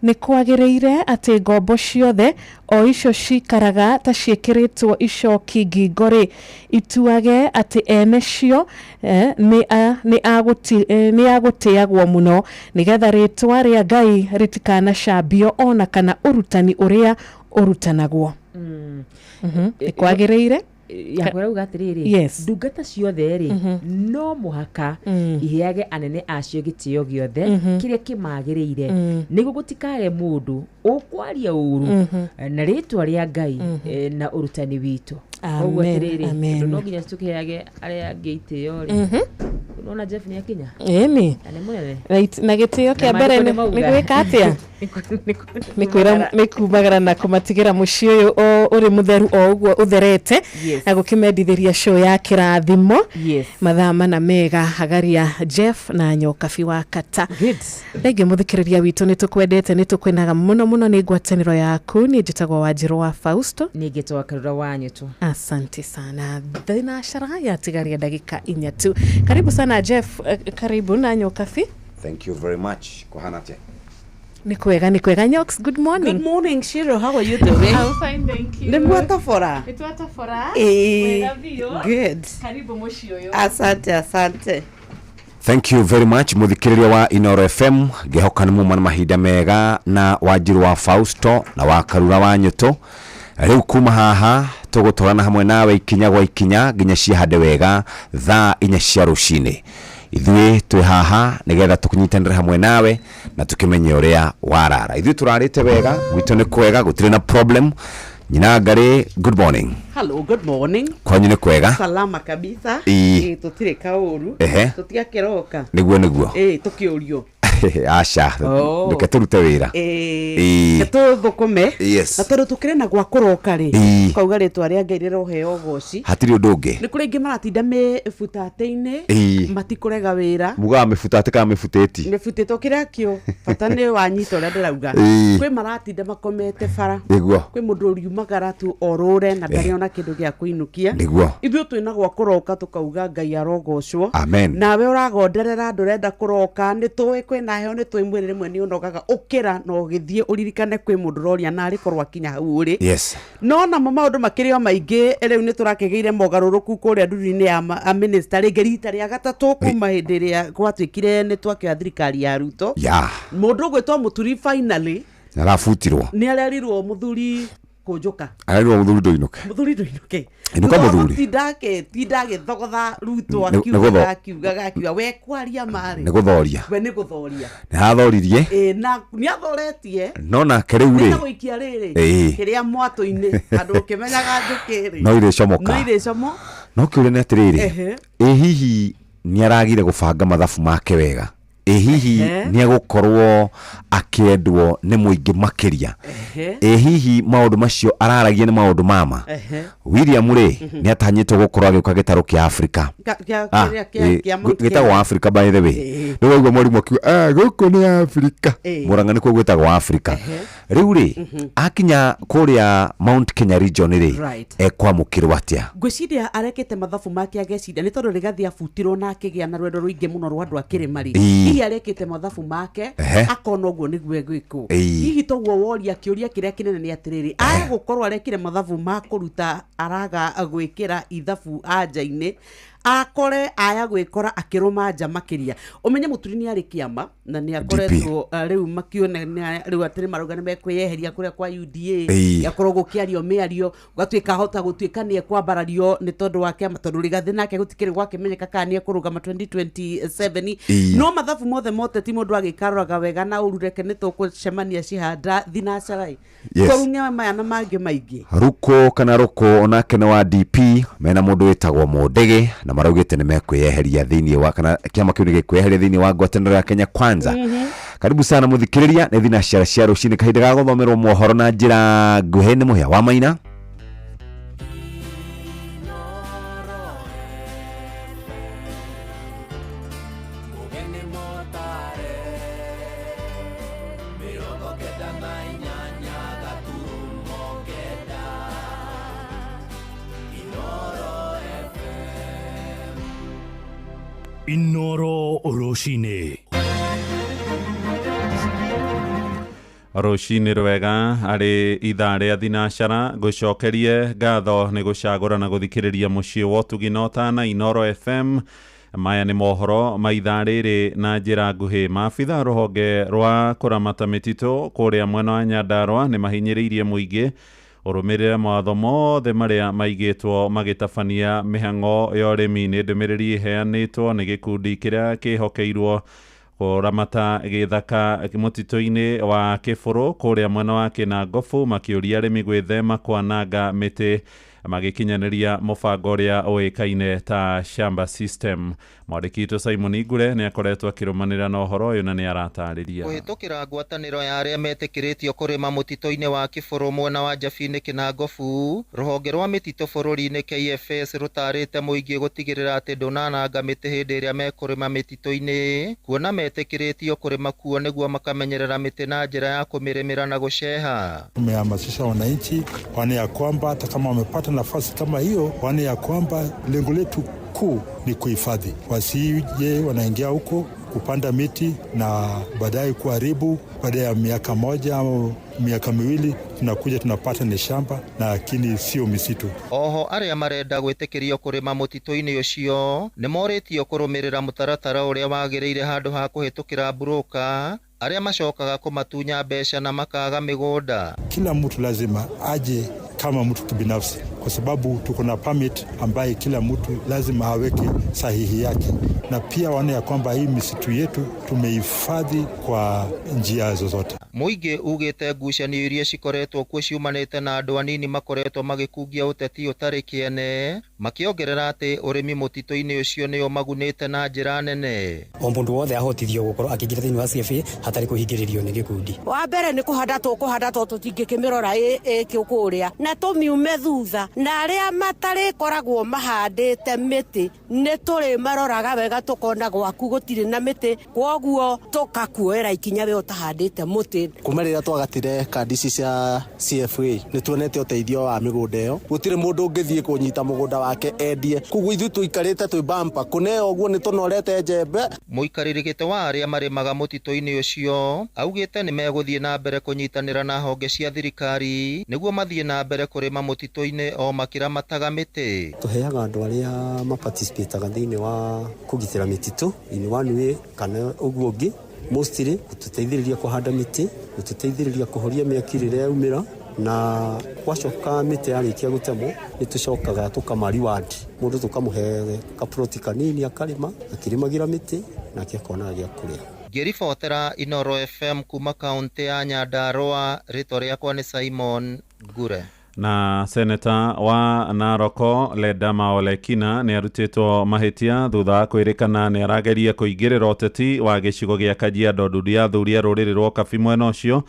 ni kwagireire ati ngombo ciothe o icio cikaraga ta ciekiritwo icoki ngingori ituage ati ene cio ni agutiagwo muno nigetha ritwa ria Ngai ritikana cambio ona kana urutani uria urutanagwo ni kwagireire yakwera ugatiriri ndungata ciothe ri no muhaka iheage anene acio gitio giothe kiria kimagiriire niguo gutikage mundu ukwaria uru na ritwa ria Ngai na urutani witu Amen. No nginya tukiage aria angeitio ri. Unaona Jeff ni akinya? Eni. Right, na gitio kia mbere ni gwika atia? Ni kumagara na kumatigira muci uyu uri mutheru o uguo utherete na gukimendithiria show ya kirathimo mathaa mana mega hagaria Jeff na nyokabi wa kata. Rege muthikiriria witu ni tukwendete ni tukwenaga muno ni ngwataniro yaku ni njitagwo Wanjiru wa Fausto ni ngitwa Karura wanyu tu. Asante sana. Thina sharaha ya tigaria dakika 4 tu. Karibu sana Jeff, karibu na nyokabi. Thank you very much. Kohanate. Ni kwega Nyoks, good morning. Good morning Shiro, how are you doing? I'm fine, thank you. Nimwata fora. Itwata fora. Good. Karibu muci uyu. Asante. Thank you very much muthikiriria wa Inoro FM gehoka nimu mana mahinda mega na Wanjiru wa Fausto na wa Karura wanyu tu. Riu kuma haha tugutwarana hamwe nawe ikinya gwa ikinya nginya ciahande wega thaa 4 cia rucini. Ithuĩ twĩ haha nigetha tukunyitanĩre hamwe nawe na tukimenye uria warara. Ithuĩ turarĩte wega, gwitũ nĩ kwega, gũtirĩ na problem. Nyina Ngari, good morning. Hello, good morning. Kwanyu nĩ kwega? Salama kabisa. Tutire kauru. Tutiakeroka. Niguo. Tukiurio. Asha, nduke turute wira. Keto thukome. Yes. Na tondu tukire na gwa kuroka ri. Kauga ritwa ria Ngai riroheo goci. Hatiri undu ungi. Ni kuri ingi maratinda me futate-ini. Matikurega wira. Muga me futate ka me futeti. Me futete okira kio. Fata ni wanyita uria ndirauga. Kwi maratinda makomete bara. Niguo. Kwi mundu uriumagara tu orure na ndari ona kindu gia kuinukia. Niguo. Ithuĩ twina gwa kuroka tukauga Ngai arogocwo. Amen. Nawe uragonderera ndurenda kuroka ni tuwe kwina heho ni twimwire rimwe ni unogaga ukira no githie uririkane kwi mundu roria na ari korwa kinya hau uri. Yes. No na maundu makirio maingi riu ni turakigeire mogaruruku kuria nduri-ini ya minister ringi rita ria gatatu kuma hindi ria gwatwikire ni twakioya thirikari ya Ruto. Mundu gwitwo Muturi finally narafutirwo ni arerirwo muthuri kunjuka. Arerirwo muthuri ndoinuke. Muthuri ndoinuke. Inuka muthuri. Tidage thogotha Ruto akiuga we kwaria mari. Ni guthoria. We ni guthoria. Ni hathoririe. Na ni athoretie. No na keriu ri. Ni guikia riri. Kiria mwatu-ini andu kimenyaga njukiri. No ire comoka. No ire como. No kiure ni atiriri. Hihi ni aragire gubanga mathabu make wega. Hihi ni agukorwo akiendwo ni muingi makiria. Hihi maundu macio araragia ni maundu mama. William ri ni atanyitwo gukorwo agikuka gitaro kia Africa. Gitagwo Africa by the way. Ni waigua mwarimu akiuga guku ni Africa. Murang'a ni kuo gwitagwo Africa. Riu ri akinya kuria Mount Kenya region ri ekwamukirwo atia. Ngwiciria arekete mathabu make ageciria ni tondu rigathi abutirwo na akigia na rwendo ruingi muno rwa andu akirima ri. Hihi arekete mathabu make akona uguo niguo gwiko. Hihi toguo woria kiuria kiria kinene ni atiriri aya gukorwo arekire mathabu ma kuruta araga gwikira ithabu anja-ini akore aya gwikora akiruma nja makiria. Umenye Muturi ni ari kiama na ni akoretwo riu makione riu atiri maruga ni mekweyeheria kuria kwa UDA yakorwo gukiario miario gatwika hota gutwika ni ekwambarario ni tondu wa kiama tondu rigathi nake gutikiri gwake menyeka kana ni ekurugama 2027 no mathabu mothe ti mundu agikaruraga wega na urureke ni tukucemania cihanda thinacarai korunya maya na mangi maingi ruko kana ruko onake ni wa DP mena mundu witagwo Mondege na maraugite ni mekweyeheria thiini wa kana kiama kiu ni gikweyeheria thiini wa ngwataniro ya Kenya Kwanza. Karibu sana muthikiriria ni thina cia rucini kahinda ga guthomerwo mohoro na njira nguhe ni muhia wa Maina. Inoro rucini. Rucini rwega ari ithaa ria thinacara ngucokerie ngatho ni gucagura na guthikiriria mucii wa Tugino na Inoro FM. Maya ni mohoro ma ithaa riri na njira nguhi. Maabitha ruhonge rwa kuramata mititu kuria mwena wa Nyandarua ni mahinyiriirie muingi urumirire mawatho mothe maria maigitwo magitabania mihang'o ya urimi. Ni ndumiriri iheanitwo ni gikundi kiria kihokeirwo kuramata githaka mutito-ini wa Kiburu kuria mwena wa Kinangofu makiuria arimi gwithema kwananga miti magikinyanĩria mũbango ũrĩa ũĩkaine ta Shamba System. Mwandĩki witũ Simon Igure nĩ akoretwo akĩrũmanĩrĩra na ũhoro ũyũ na nĩ aratarĩria. Kũhĩtũkĩra ngwatanĩro ya arĩa metĩkĩrĩtio kũrĩma mũtitũ-inĩ wa Kĩbũrũ mwena wa Njabini Kinangofu, rũhonge rwa mĩtitũ bũrũri-inĩ KFS rũtarĩte mũingĩ gũtigĩrĩra atĩ ndũnananga mĩtĩ hĩndĩ ĩrĩa mekũrĩma mĩtitũ-inĩ, kuona metĩkĩrĩtio kũrĩma kuo nĩguo makamenyerera mĩtĩ na njĩra ya kũmĩrĩmĩra na gũceha. Tumehamasisha wananchi waone ya kwamba hata kama wamepata nafasi kama hiyo, waone ya kwamba lengo letu kuu ni kuhifadhi, wasije wanaingia huko kupanda miti na baadaye kuharibu. Baada ya miaka moja au miaka miwili tunakuja tunapata ni shamba na lakini sio misitu. Oho arĩa marenda gwĩtĩkĩrio kũrĩma mũtitũ-inĩ ũcio nĩ morĩtio kũrũmĩrĩra mũtaratara ũrĩa wagĩrĩire handũ ha kũhĩtũkĩra broker arĩa macokaga kũmatunya mbeca na makaga mĩgũnda. Kila mtu lazima aje kama mtu kibinafsi, kwa sababu tuko na permit ambaye kila mtu lazima aweke sahihi yake, na pia waone ya kwamba hii misitu yetu tumehifadhi kwa njia zozote. Mũingĩ ugĩte ngucanio iria cikoretwo kuo ciumanĩte na andũ anini makoretwo magĩkungia ũteti ũtarĩ kĩene, makĩongerera atĩ ũrĩmi mũtitũ-inĩ ũcio nĩo magunĩte na njĩra nene. O mũndũ wothe ahotithio gũkorwo akĩingĩra thĩinĩ wa CFA hatarĩ kũhingĩrĩrio nĩ gĩkundi. Wa mbere nĩ kũhanda tũtingĩkĩmĩrora kũrĩa na tũmiume thutha, na arĩa matarĩkoragwo mahandĩte mĩtĩ nĩ tũrĩ maroraga wega tũkona gwaku gũtirĩ na mĩtĩ, kwoguo tũkakuoera ikinya we ũtahandĩte mũtĩ. Kuma rĩrĩa twagatire kandi ici cia CFA nĩ tuonete ũteithio wa mĩgũnda ĩyo, gũtirĩ mũndũ ũngĩthiĩ kũnyita mũgũnda wake endie, koguo ithuĩ tũikarĩte twĩ bampa kũneo ũguo nĩ tũnorete njembe. Mũikarĩri gĩtĩ wa arĩa marĩmaga mũtitũ-inĩ ũcio augĩte nĩ megũthiĩ na mbere kũnyitanĩra na honge cia thirikari nĩguo mathiĩ na mbere kũrĩma mũtitũ-inĩ o makĩramataga mĩtĩ. Tũheaga andũ arĩa maparticipataga thĩinĩ wa kũgitĩra mĩtitũ in one way kana ũguo ũngĩ, mostly gũtũteithĩrĩria kũhanda mĩtĩ, gũtũteithĩrĩria kũhoria mĩaki rĩrĩa yaumĩra, na gwacoka mĩtĩ yarĩkia gũtemwo nĩ tũcokaga tũkamariward mũndũ tũkamũhe kaploti kanini akarĩma akĩrĩmagĩra mĩtĩ nake akonaga gĩa kũrĩa. Ngĩribotera Inoro FM kuma kaũntĩ ya Nyandarua, rĩtwa rĩakwa nĩ Simon Gure. Na seneta wa Naroko Ledama Olekina nĩ arutĩtwo mahĩtia thutha wa kwĩrĩkana nĩ arageria kũingĩrĩra ũteti wa gĩcigo gĩa Kajiado ndundu ya athuri a rũrĩrĩ rwa Kabi mwena ũcio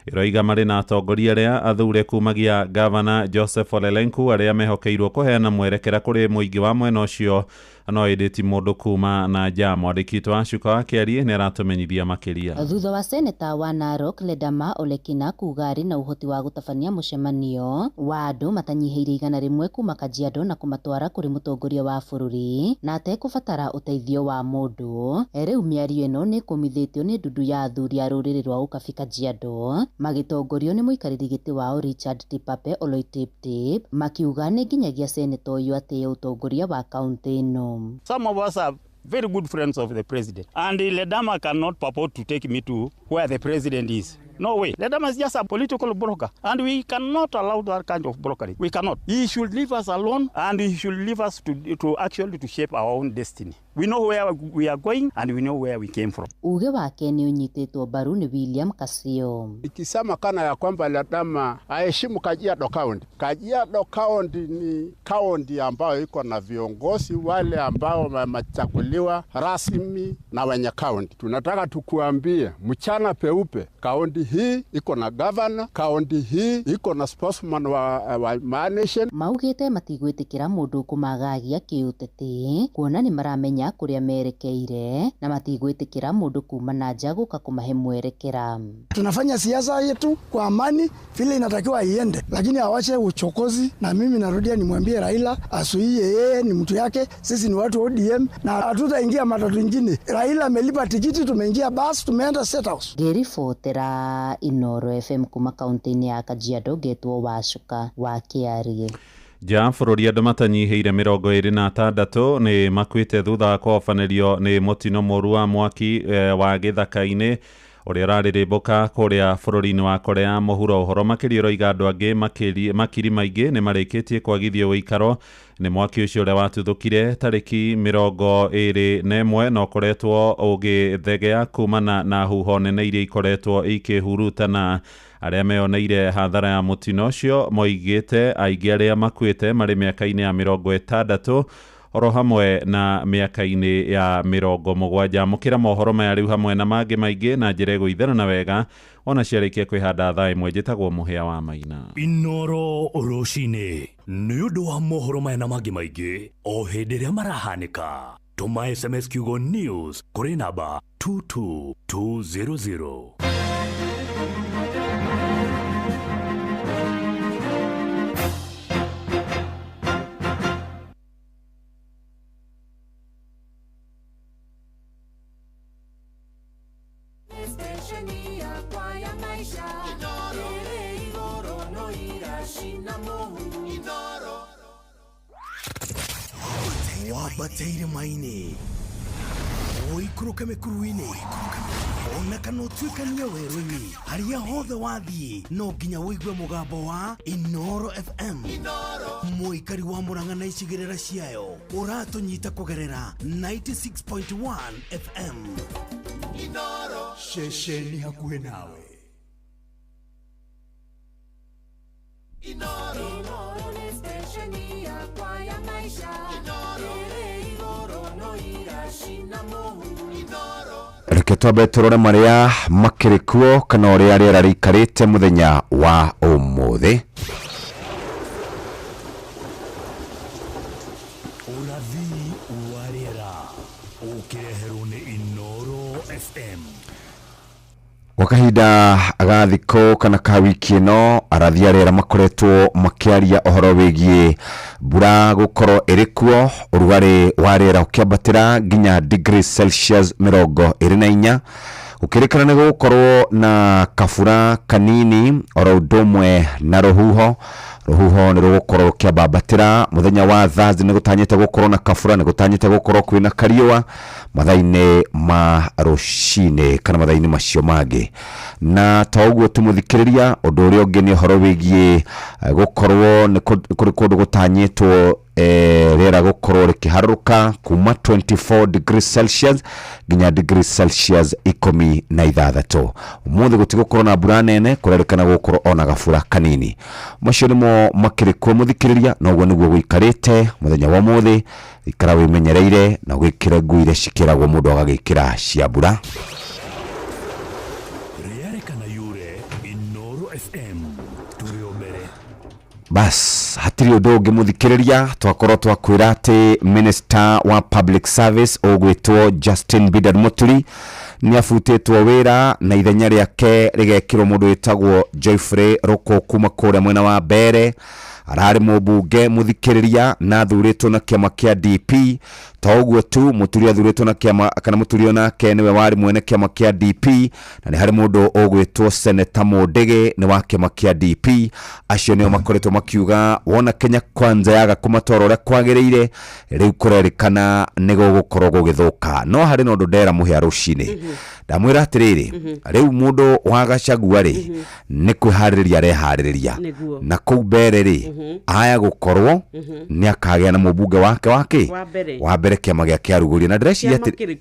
ĩroiga marĩ na atongoria arĩa athure kumagia gavana Joseph Ole Lenku arĩa mehokeirwo kũheana mwerekera kũrĩ mũingĩ wa mwena ũcio no ĩndĩ ti mũndũ kuma na nja. Mwandĩki witũ wa Cuka wa Kĩarie nĩ aratũmenyithia makĩria. Thutha wa seneta wa Narok Ledama Olekina kuuga arĩ na ũhoti wa gũtabania mũcemanio wa andũ matanyihĩire 100 kuma Kajiado na kũmatwara kũrĩ mũtongoria wa bũrũri na atekũbatara ũteithio wa mũndũ, rĩu mĩario ĩno nĩ kũmithĩtio nĩ ndundu ya athuri a rũrĩrĩ rwa Ukabi Kajiado magĩtongorio nĩ mũikarĩri gĩtĩ wao Richard Tipape Oloitiptip, makiuga nĩ nginyagia seneta ũyũ atĩe ũtongoria wa kaũntĩ ĩno. Some of us are very good friends of the president, and Ledama cannot purport to take me to where the president is. No way. Ledama is just a political broker, and we cannot allow that kind of brokering. We cannot. He should leave us alone, and he should leave us to actually to shape our own destiny. We know where we are going, and we know where we came from. Uge wake ni unyitĩtwo mbaru ni William Kasio. Ikisema kana ya kwamba Ledama aheshimu Kajiado County. Kajiado County ni county ambayo iko na viongozi wale ambao wamechaguliwa rasmi na wenye county. Tunataka tukuambie mchana peupe, county hii iko na governor, county hii iko na spokesman wa nation. Maugĩte matigwĩtĩkĩra mũndũ kũmagagia kĩũteti, kuona nĩ maramenya kũrĩa merekeire na matigwĩtĩkĩra mũndũ kuma na nja gũka kũmahe mwerekera. Tunafanya siasa yetu kwa amani vile inatakiwa iende, lakini awache uchokozi. Na mimi narudia nimwambie Raila asuie, yeye ni mtu yake, sisi ni watu ODM na hatutaingia matatu ingine. Raila amelipa tikiti, tumeingia bus, tumeenda State House. Ngĩribotera Inoro FM kuma kaunti-inĩ ya Kajiado, Getwo wa Cuka wa Kĩarie. Ja bũrũri andũ matanyihĩire 26 nĩ makuĩte thutha wa kũhobanĩrio nĩ mũtino mũru wa mwaki wa gĩthaka-inĩ Ũrĩa ũrarĩrĩmbũka kũrĩa bũrũri-inĩ wa Korea ya mũhuro. Ũhoro makĩria ũroiga andũ angĩ makiri maingĩ nĩ marĩkĩtie kwagithio ũikaro nĩ mwaki ũcio ũrĩa watuthũkire tarĩki 21 na ũkoretwo ũgĩthegea kumana na huho nene iria ikoretwo ikĩhurutana. Arĩa meyoneire hathara ya mũtino ũcio moigĩte aingĩ arĩa makuĩte marĩ mĩaka-inĩ ya 60 oro hamwe na mĩaka-inĩ ya 70. Mũkĩra mohoro maya rĩu hamwe na mangĩ maingĩ na njĩra ĩgũitherana wega ona ciarĩkia kwĩhanda thaa ĩmwe njĩtagwo Mũhĩa wa Maina. Inoro rũcinĩ nĩ ũndũ wa mohoro maya na mangĩ maingĩ o hĩndĩ ĩrĩa marahanĩka. Tũma SMS kiugo news kũrĩ namba 22200. Wabateire maini oikuruka mekuruini ona kana utuikania werũ-inĩ harĩa hothe wathiĩ no nginya wĩigue mũgambo wa Inoro FM. Mũikari wa Murang'a na icigĩrĩra ciayo ũratũnyita kũgerera 96.1 FM. Inoro ceceni hakuhĩ nawe. Inoro ni stesheni yakwa ya maisha. Reke twambe tũrore marĩa makĩrĩ kuo kana ũrĩa rĩera rĩikarĩte mũthenya wa ũmũthĩ. Ũrathi wa rĩera ũkĩreherwo nĩ Inoro FM. Gwa kahinda ga thikũ kana ka wiki ĩno arathi a rĩera makoretwo makĩaria ũhoro wĩgiĩ mbura gũkorwo ĩrĩ kuo, ũrugarĩ wa rĩera ũkĩambatĩra nginya degrees Celsius 24. Gũkĩrĩkana nĩ gũkorwo na kabura kanini oro ũndũ ũmwe na rũhuho nĩ rũgũkorwo rũkĩambambatĩra mũthenya wa Thursday. Nĩ gũtanyĩte gũkorwo na kabura, nĩ gũtanyĩte gũkorwo kwĩna kariũa mathaa-inĩ ma rũcinĩ kana mathaa-inĩ macio mangĩ. Na ta ũguo tũmũthikĩrĩria, ũndũ ũrĩa ũngĩ nĩ ũhoro wĩgiĩ gũkorwo nĩ kũrĩ kũndũ gũtanyĩtwo rĩera gũkorwo rĩkĩharũrũka kuma 24 degrees Celsius nginya degrees Celsius 16. Ũmũthĩ gũtigũkorwo na mbura nene, kũrerĩkana gũkorwo ona gabura kanini. Macio nĩmo makĩrĩ kuo mũthikĩrĩria, na ũguo nĩguo gũikarĩte mũthenya wa ũmũthĩ. Ikara wĩmenyereire na gwĩkĩra nguo iria cikĩragwo mũndũ agagĩkĩra cia mbura. Bas, hatiri ũndũ ũngĩ mũthikĩrĩria, twakorwo twakwĩra atĩ Minister wa Public Service ũgwĩtwo Justin Bidar Muturi nĩ abutĩtwo wĩra na ithenya rĩake rĩgekĩrwo mũndũ wĩtagwo Geoffrey Roko kuma kũrĩa mwena wa Mbere. Ararĩ mũmbunge mũthikĩrĩria na athurĩtwo na kĩama kĩa DP. Ta ũguo tu Muturi athurĩtwo na kĩama kana Muturi onake nĩwe warĩ mwene kĩama kĩa DP, na nĩ harĩ mũndũ ũgwĩtwo Senator Mũndĩgĩ nĩ wa kĩama kĩa DP. Acio nĩo makoretwo makiuga wona Kenya Kwanza yaga kũmatwara ũrĩa kwagĩrĩire, rĩu kũrerĩkana nĩ gũgũkorwo gũgĩthũka. No harĩ na ũndũ ndera Mũhĩa rũcinĩ. Ndamwĩra atĩrĩrĩ, rĩu mũndũ wa Gachagua rĩ nĩ kwĩharĩrĩria areharĩrĩria, na kũu Mbere rĩ aya gũkorwo nĩ akagĩa na mũmbunge wake wa mbere kĩama gĩake arugũria. Na ndĩreciria atĩ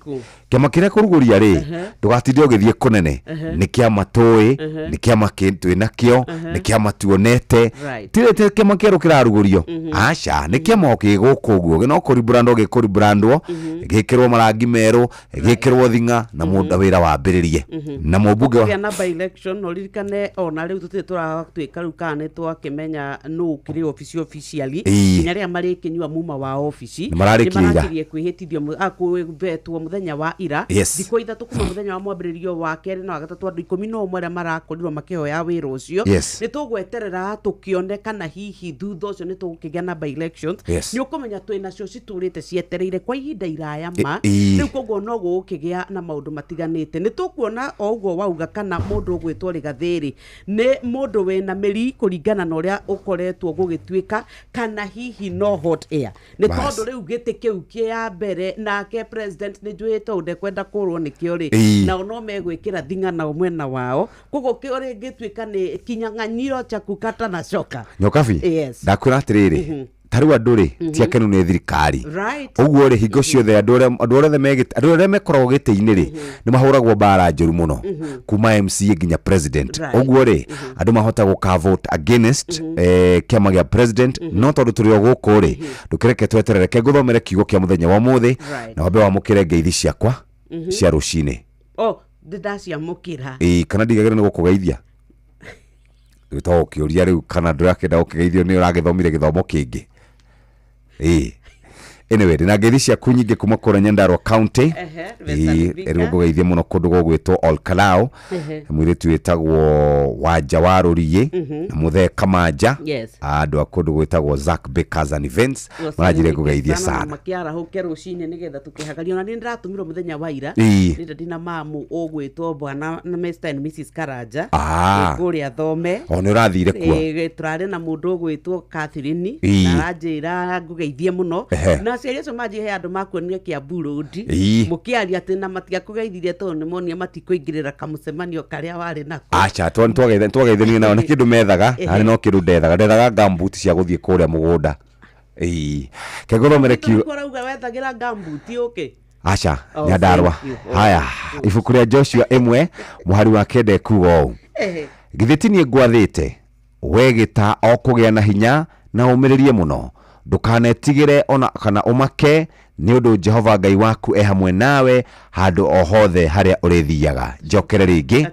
kĩama kĩrĩa kũrugũria rĩ ndũgatinde ũgĩthiĩ kũnene, nĩ kĩama tũĩ, nĩ kĩama twĩ nakĩo, nĩ kĩama tuonete, tirĩte kĩama kĩerũ kĩrarugũrio. Aca nĩ kĩama gĩgũkũ ũguo no kũribrandwo gĩkũribrandwo, gĩkĩrwo marangi merũ, gĩkĩrwo thing'a na mũndũ wĩra wambĩrĩrie. Na mũmbunge wa na by election oririkane ona rĩu tũtirĩ tũratuĩka rĩu kana nĩ twakĩmenya nũ kĩrĩ officially nginya rĩrĩa marĩkĩnyua muma wa ofici nĩmararĩkirie kwĩhĩtithio kwĩbetwo mũthenya wa ira thikũ ithatũ kuma mũthenya wa mwambĩrĩrio wa kerĩ na wa gatatũ andũ 11 arĩa marakorirwo makĩhoya wĩra ũcio. Nĩ tũgweterera tũkĩone kana hihi thutha ũcio nĩ tũgũkĩgĩa na by elections. Nĩ ũkũmenya twĩnacio citũrĩte cietereire kwa ihinda iraya ma rĩu koguo no gũkĩgĩa na maũndũ matiganĩte. Nĩ tũkuona o ũguo wauga kana mũndũ ũgwĩtwo Rigathĩ nĩ mũndũ wĩna mĩri kũringana na ũrĩa ũkoretwo gugituika kana hihi no hot air ni tondu riu gite kiu kia mbere nake president ni njuite unde kwenda kurwo ni kio ri na no megwikira thinga na mwena wao kugo kio ri gituika ni kinyang'anyiro cha kukata na shoka Nyokabi ndakwira atiriri taru anduri ti akenu ni thirikari uguo ri hingo ciothe andu othe mekoragwo gite-ini ri ni mahuragwo bara njuru muno kuma MCA nginya president uguo ri andu mahota guka vote against kiama gia president no tondu turi o guku ri ndukireke tweterere ke nguthomere kiugo kia muthenya wa muthi na wambe wamukire ngeithi ciakwa cia rucini ndacia mukira kana ndigagire ni gukugeithia to kiuria riu kana ndrakenda gukigeithio ni uragithomire githomo kingi anyway na ngeithi ciaku nyingi kuma kura Nyandarua County ngugeithie muno kundu gugwitwo Olkalao mwiritu witagwo Wanja wa Ruriye na Muthe Kamanja andu akundu gwitagwo Zack Bakers and Events marajire ngugeithie sana makiara huke rucine nigetha tukihagario na ni ndiratumiro muthenya wa ira nda dina mamu ogwitwo bwana na Mr and Mrs Karanja kuria thome oni urathire kuo turare na mundu ogwitwo Catherine na rajira ngugeithie muno na ciaria so maji he andu makuonire kia burudi mukiaria ati na matia kugeithire tondu monia matikuingirira kamucemanio karia wari nako acha twageithanie nao ni kindu methaga ari no kindu ndethaga gambut cia guthie kuria mugunda kegothomere kiu kurauga wethagira gambut okay acha Nyandarua haya ibuku ria Joshua imwe muhari wa kende kugo u githitinie ngwathite wegita okugia na hinya na umiririe muno ndukanetigire ona kana umake ni undu Jehova Ngai waku hamwe nawe handu o hothe haria urithiaga njokere ringi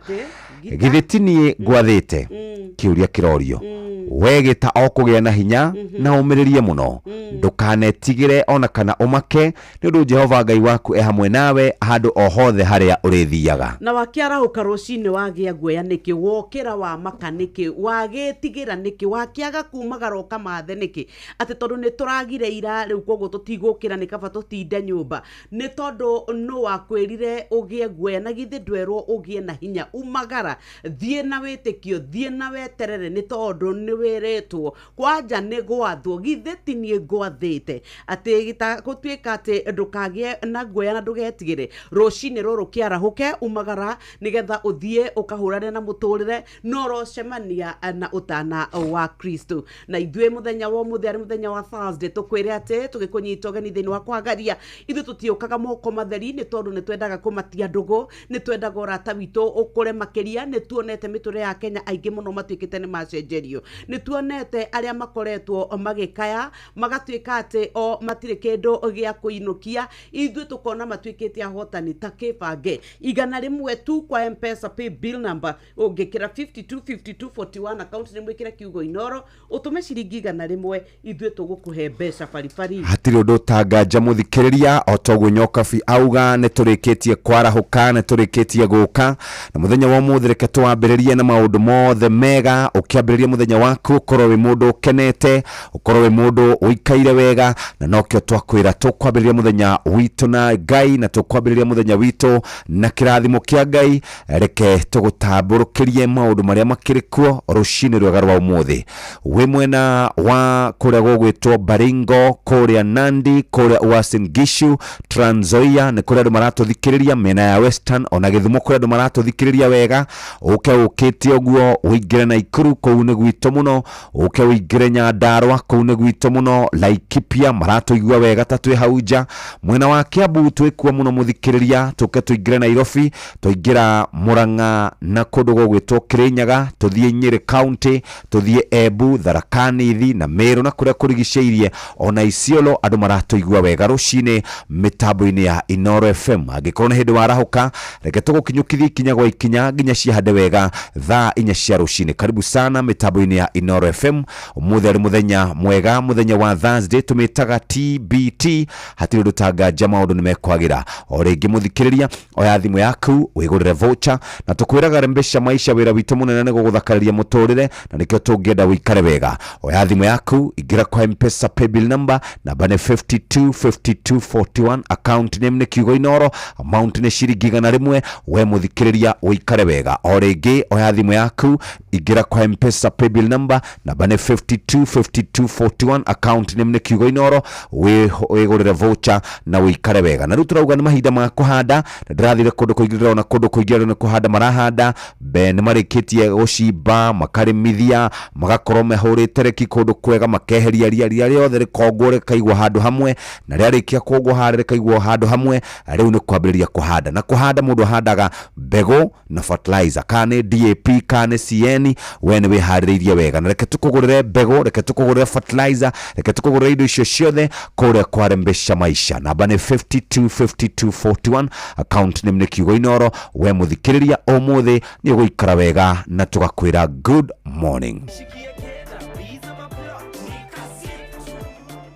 githitinie ngwathite kiuria kirorio wegita okugia na hinya na umiririe muno ndukanetigire ona kana umake ni undu Jehova Ngai waku hamwe nawe handu o hothe haria urithiaga na wakiara ukarucini wagia guoya niki wokira wa makaniki wagetigira niki wakiaga kumagara ukamathe niki ati tondu ni turagire ira riu koguo tutigukira ni kaba tutinde nyumba ni tondu no wakwirire ugie guoya na githi ndwerwo ugie na hinya umagara thie na witikio thie na weterere ni tondu ni wiretwo kwanja ni gwathwo githetinie ngwathite ati gita gutwika ati ndukagie na guoya na ndugetigire rucini ruru kiarahuke umagara nigetha uthie ukahurane na muturire no rocemania na utana wa Kristo na ithwe muthenya wa muthari muthenya wa Thursday tukwire ati tugikunyita ogeni thini wa kwagaria ithu tutiukaga moko matheri ni tondu ni twendaga kumatia ndugu ni twendaga urata witu ukure makiria ni tuonete miture ya Kenya aingi muno matwikite ni macenjerio ni tuonete aria makoretwo magikaya magatwika ati o matire kindu gia kuinukia ithu tukona matwikite ahotani takibange igana rimwe tu kwa M-Pesa pay bill number ungikira 525241 account ni mwikira kiugo Inoro utume ciringi igana rimwe ithu tugukuhe mbeca farifari hatiri undu tanganja muthikiriria otogwo Nyokabi auga ni turikitie kwarahuka ni turikitie guka na muthenya wa muthireke twambiririe na maundu mothe mega ukiambiriria muthenya waku ukorwo wi mundu ukenete ukorwo wi mundu uikaire wega na nokyo twakwira tukwambiriria muthenya witu na Ngai na tukwambiriria muthenya witu na kirathimo kia Ngai reke tugutamburukirie maundu maria makirikuo rucini rwega rwa umuthi wi mwena wa kuria gugwitwo Baringo kuria Nandi kuria Uasin Gishu Trans Nzoia ni kuria andu maratuthikiriria mena ya Western ona Githumo kuria andu maratuthikiriria wega uketi oguo uingire na Ikuru kou ni gwito muno uingire Nyandarua kou ni gwito muno Laikipia maratuigua wega tatwe hauja mwena wa Kiambu twikua muno muthikiriria tuke tuingire Nairobi tuingira Murang'a na kundu gugwitwo Kirinyaga tuthie Nyeri County tuthie Embu Tharaka Nithi na Meru na kuria kurigiceirie ona Isiolo andu maratuigua wega rucini mitambo-ini ya Inoro FM agikorwo ni hindi warahuka reke tugukinyukithia ikinya gwa ikinya nginya ciahande wega thaa 4 cia rucini karibu sana mitambo-ini ya Inoro FM umuthi ari muthenya mwega muthenya wa Thursday tumitaga TBT hatiri ndutanganja maundu ni mekwagira o ringi muthikiriria oya thimu yaku wigurire voucher na tukwiraga rembesha maisha wira witu munene ni guguthakariria muturire na nikyo tungienda wikare wega oya thimu yaku igira kwa M-Pesa pay bill number namba ni 525241 account name ni kiugo Inoro amount ni ciringi igana rimwe we muthikiriria wikare wega o ringi oya thimu yaku igira kwa M-Pesa pay bill number namba nĩ 525241 account name nĩ kiugo inoro wĩgũrĩre voucher na wĩikare wega. Na rĩu turauga nĩ mahinda ma kũhanda, ndĩrathire kũndũ kũingĩ ndĩrona kũndũ kũingĩ nĩ kũhanda marahanda nĩ marĩkĩtie gũcimba makarĩmithia magakorwo mehũrĩte reki kũndũ kwega makeheria ria rĩothe rĩkongwo rĩkaigwo handũ hamwe, na rĩarĩkia kũngwo harĩa rĩkaigwo handũ hamwe, rĩu nĩ kwambĩrĩria kũhanda. Na kũhanda mũndũ ahandaga mbegũ na fertilizer, kana DAP kana CN, we nĩ wĩharĩrĩirie wega. Na reke tũkũgũrĩre mbegũ, reke tũkũgũrĩre fertilizer, reke tũkũgũrĩre indo icio ciothe kũrĩa kwa Rembesha Maisha. Namba nĩ 525241 account name nĩ kiugo inoro. We mũthikĩrĩria ũmũthĩ nĩ ũgũikara wega na tũgakwĩra good morning.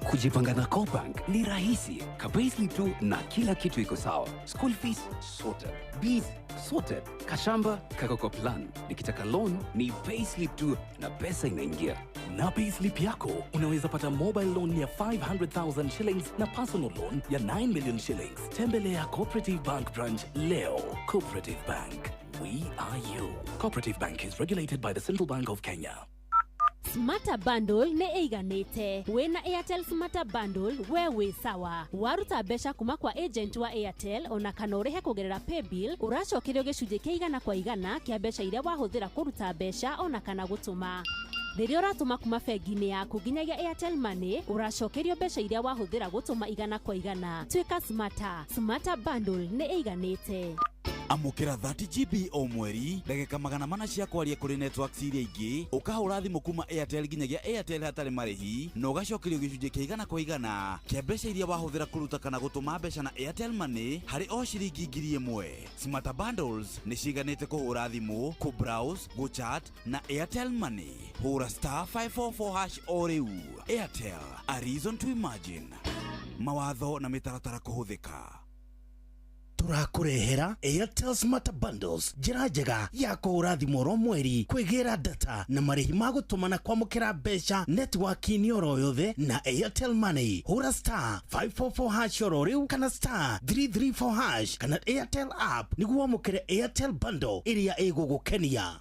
Kujipanga na Cobank ni rahisi. Payslip tu na kila kitu iko sawa. School fees sorted, bills sorted, kashamba kako plan. Nikitaka loan ni payslip tu na pesa inaingia. Na payslip yako unaweza pata mobile loan ya 500,000 shillings na personal loan ya 9 million shillings. Tembelea Cooperative Bank branch leo. Cooperative Bank, we are you. Cooperative Bank is regulated by the Central Bank of Kenya. Smarter Bundle ne eiganite. Wena Airtel Smarter Bundle wewe sawa. Waruta besha kuma kwa agent wa Airtel ona kanorehe kugerera paybill uracokerio gicunje kĩigana kwa igana kĩa besha iria wahuthira kuruta besha ona kana gutuma. Rĩrĩa ũratũma kuma bengi-inĩ yaku nginyagia Airtel Money uracokerio besha iria wahuthira gutuma igana kwa igana. Twika Smarter Bundle ne eiganite. Amukira 30 GB o mweri ndagika 400 cia kwaria kuri networks iria ingĩ ukahũra thimũ kuma Airtel nginyagia Airtel hatarĩ marĩhi na ũgacokerio gĩcunjĩ kĩa igana kwa igana kĩa mbeca iria wahũthĩra kũruta kana gũtũma mbeca na Airtel Money harĩ o ciringi 1,000. Smarter Bundles nĩ ciganĩte kũhũra thimũ, ku browse, ku chat na Airtel Money. Hũra *544# o rĩu. Airtel, a reason to imagine. Mawatho na mĩtaratara kũhũthĩka. Turakurehera Airtel Smart Bundles, njĩra njega ya kũhũra thimũ oro mweri, kwĩgĩra data na marĩhi ma gũtũmana kwamũkĩra mbeca network-inĩ oro yothe na Airtel Money. Hũra *544# oro rĩu kana *334# kana Airtel app nĩguo wamũkĩre Airtel Bundle ĩrĩa ĩgũgũkenia.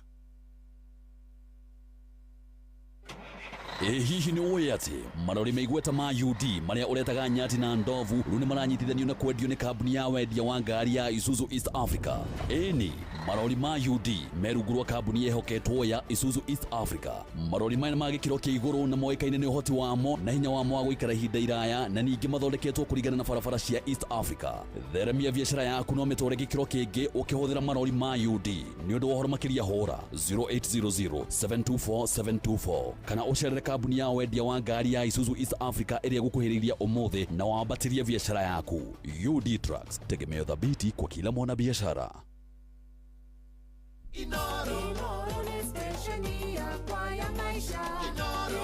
Hihi ni uwe ati marori meigweta ma UD maria uretaga nyati na ndovu rune maranyitithanio na kwendio ni kambuni ya wendia wa ngari ya Isuzu East Africa. Eni marori ma UD merugurwa kambuni yehoketwo ya Isuzu East Africa. Marori maya magikiro kĩa igũrũ na moĩkaine nĩ ũhoti wamo na hinya wamo wa gũikara ihinda iraya na ningĩ mathondeketwo kũringana na barabara cia East Africa. Theremia biacara yaku no mĩtũre gĩkĩro kĩngĩ ũkĩhũthĩra marori ma UD. Nĩ ũndũ wa ũhoro makĩria hũra 0800 724 724 kana ũcerere kambuni ya wendia wa ngari ya Isuzu East Africa ĩrĩa gũkuhĩrĩria ũmũthĩ na wambatĩrie biacara yaku. UD Trucks, tegemeo thabiti kwa kila mwana biashara. Inoro ni stesheni ya kwa ya maisha. Inoro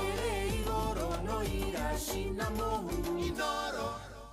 no irashina mohu.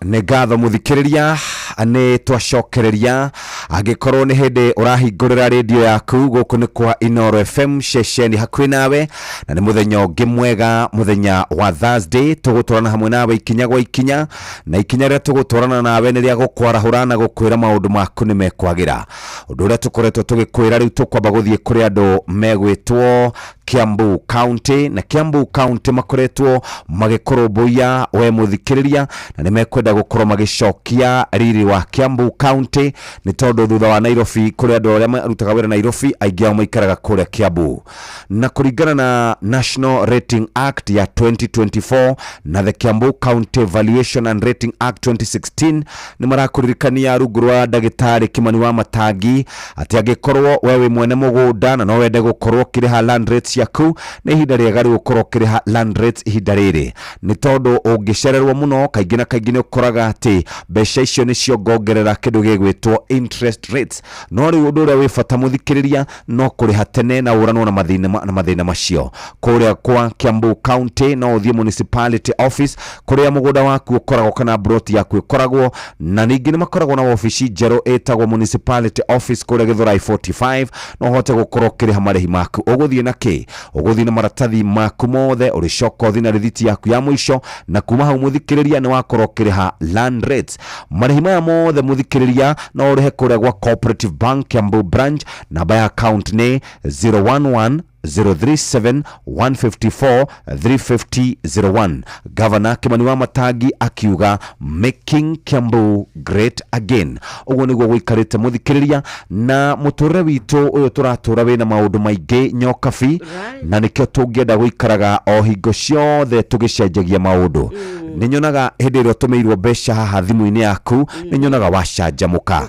Nĩ ngatho mũthikĩrĩria nĩ twacokereria angĩkorwo nĩ hĩndĩ ũrahingũrĩra radio yaku gũkũ nĩ kwa Inoro FM ceceni hakuhĩ nawe na nĩ mũthenya ũngĩ mwega, mũthenya wa Thursday. Tũgũtwarana hamwe nawe ikinya gwa ikinya na ikinya rĩrĩa tũgũtwarana nawe nĩ rĩa gũkwarahũra na gũkwĩra maũndũ maku nĩ mekwagĩra. Ũndũ ũrĩa tũkoretwo tũgĩkwĩra rĩu tũkwamba gũthiĩ kũrĩ andũ megwĩtwo Kiambu County, na Kiambu County makoretwo magĩkũrũmbũiya we mũthikĩrĩria na nĩ mekwenda gũkorwo magĩcokia riri wa Kiambu County nĩ tondũ thutha wa Nairobi kũrĩ andũ arĩa marutaga wĩra Nairobi aingĩ ao maikaraga kũrĩa Kiambu. Na kũringana na National Rating Act ya 2024 na the Kiambu County Valuation and Rating Act 2016 nĩ marakũririkania rungu rwa ndagĩtarĩ Kimani wa Matangi atĩ angĩkorwo wewe mwene mũgũnda na no wende gũkorwo kĩrĩha land rates yaku nĩ ihinda rĩega rĩa gũkorwo kĩrĩha land rates ihinda rĩrĩ, nĩ tondũ ũngĩcererwo mũno kaingĩ na kaingĩ nĩ ũkoraga atĩ mbeca icio nĩ ciongongerera kĩndũ gĩgwĩtwo interest rates. No rĩu ũndũ ũrĩa wĩ bata mũthikĩrĩria no kũrĩha tene na ũranwo na mathĩna macio. Kũrĩa kwa Kiambu County no ũthiĩ municipality office kũrĩa mũgũnda waku ũkoragwo kana brot yaku ĩkoragwo, na ningĩ nĩ makoragwo na ofici njerũ ĩtagwo municipality office kũrĩa Githurai 45 no ũhote gũkorwo kĩrĩha marĩhi maku. Ũgũthiĩ na kĩ? Ũgũthiĩ na maratathi maku mothe, ũrĩcoka ũthiĩ na rĩthiti yaku ya mũico, na kuma hau mũthikĩrĩria nĩ wakorwo kĩrĩha land rates. Marĩhi maya mothe mũthikĩrĩria no ũrĩhe kũrĩa gwa Cooperative Bank Kiambu branch. Namba ya account nĩ 011 037 154 35001. Governor Kimani Wamatangi akiuga making Kiambu great again. Ugo niguo gwikarite muthikiriria na muture witu uyu turatura wina maundu maingi nyokabi na nikio tungienda gwikaraga o hingo ciothe tugicenjagia maundu. Ninyonaga hindi iro tumeirwo besha haha thimu-ini yaku ninyonaga wacanjamuka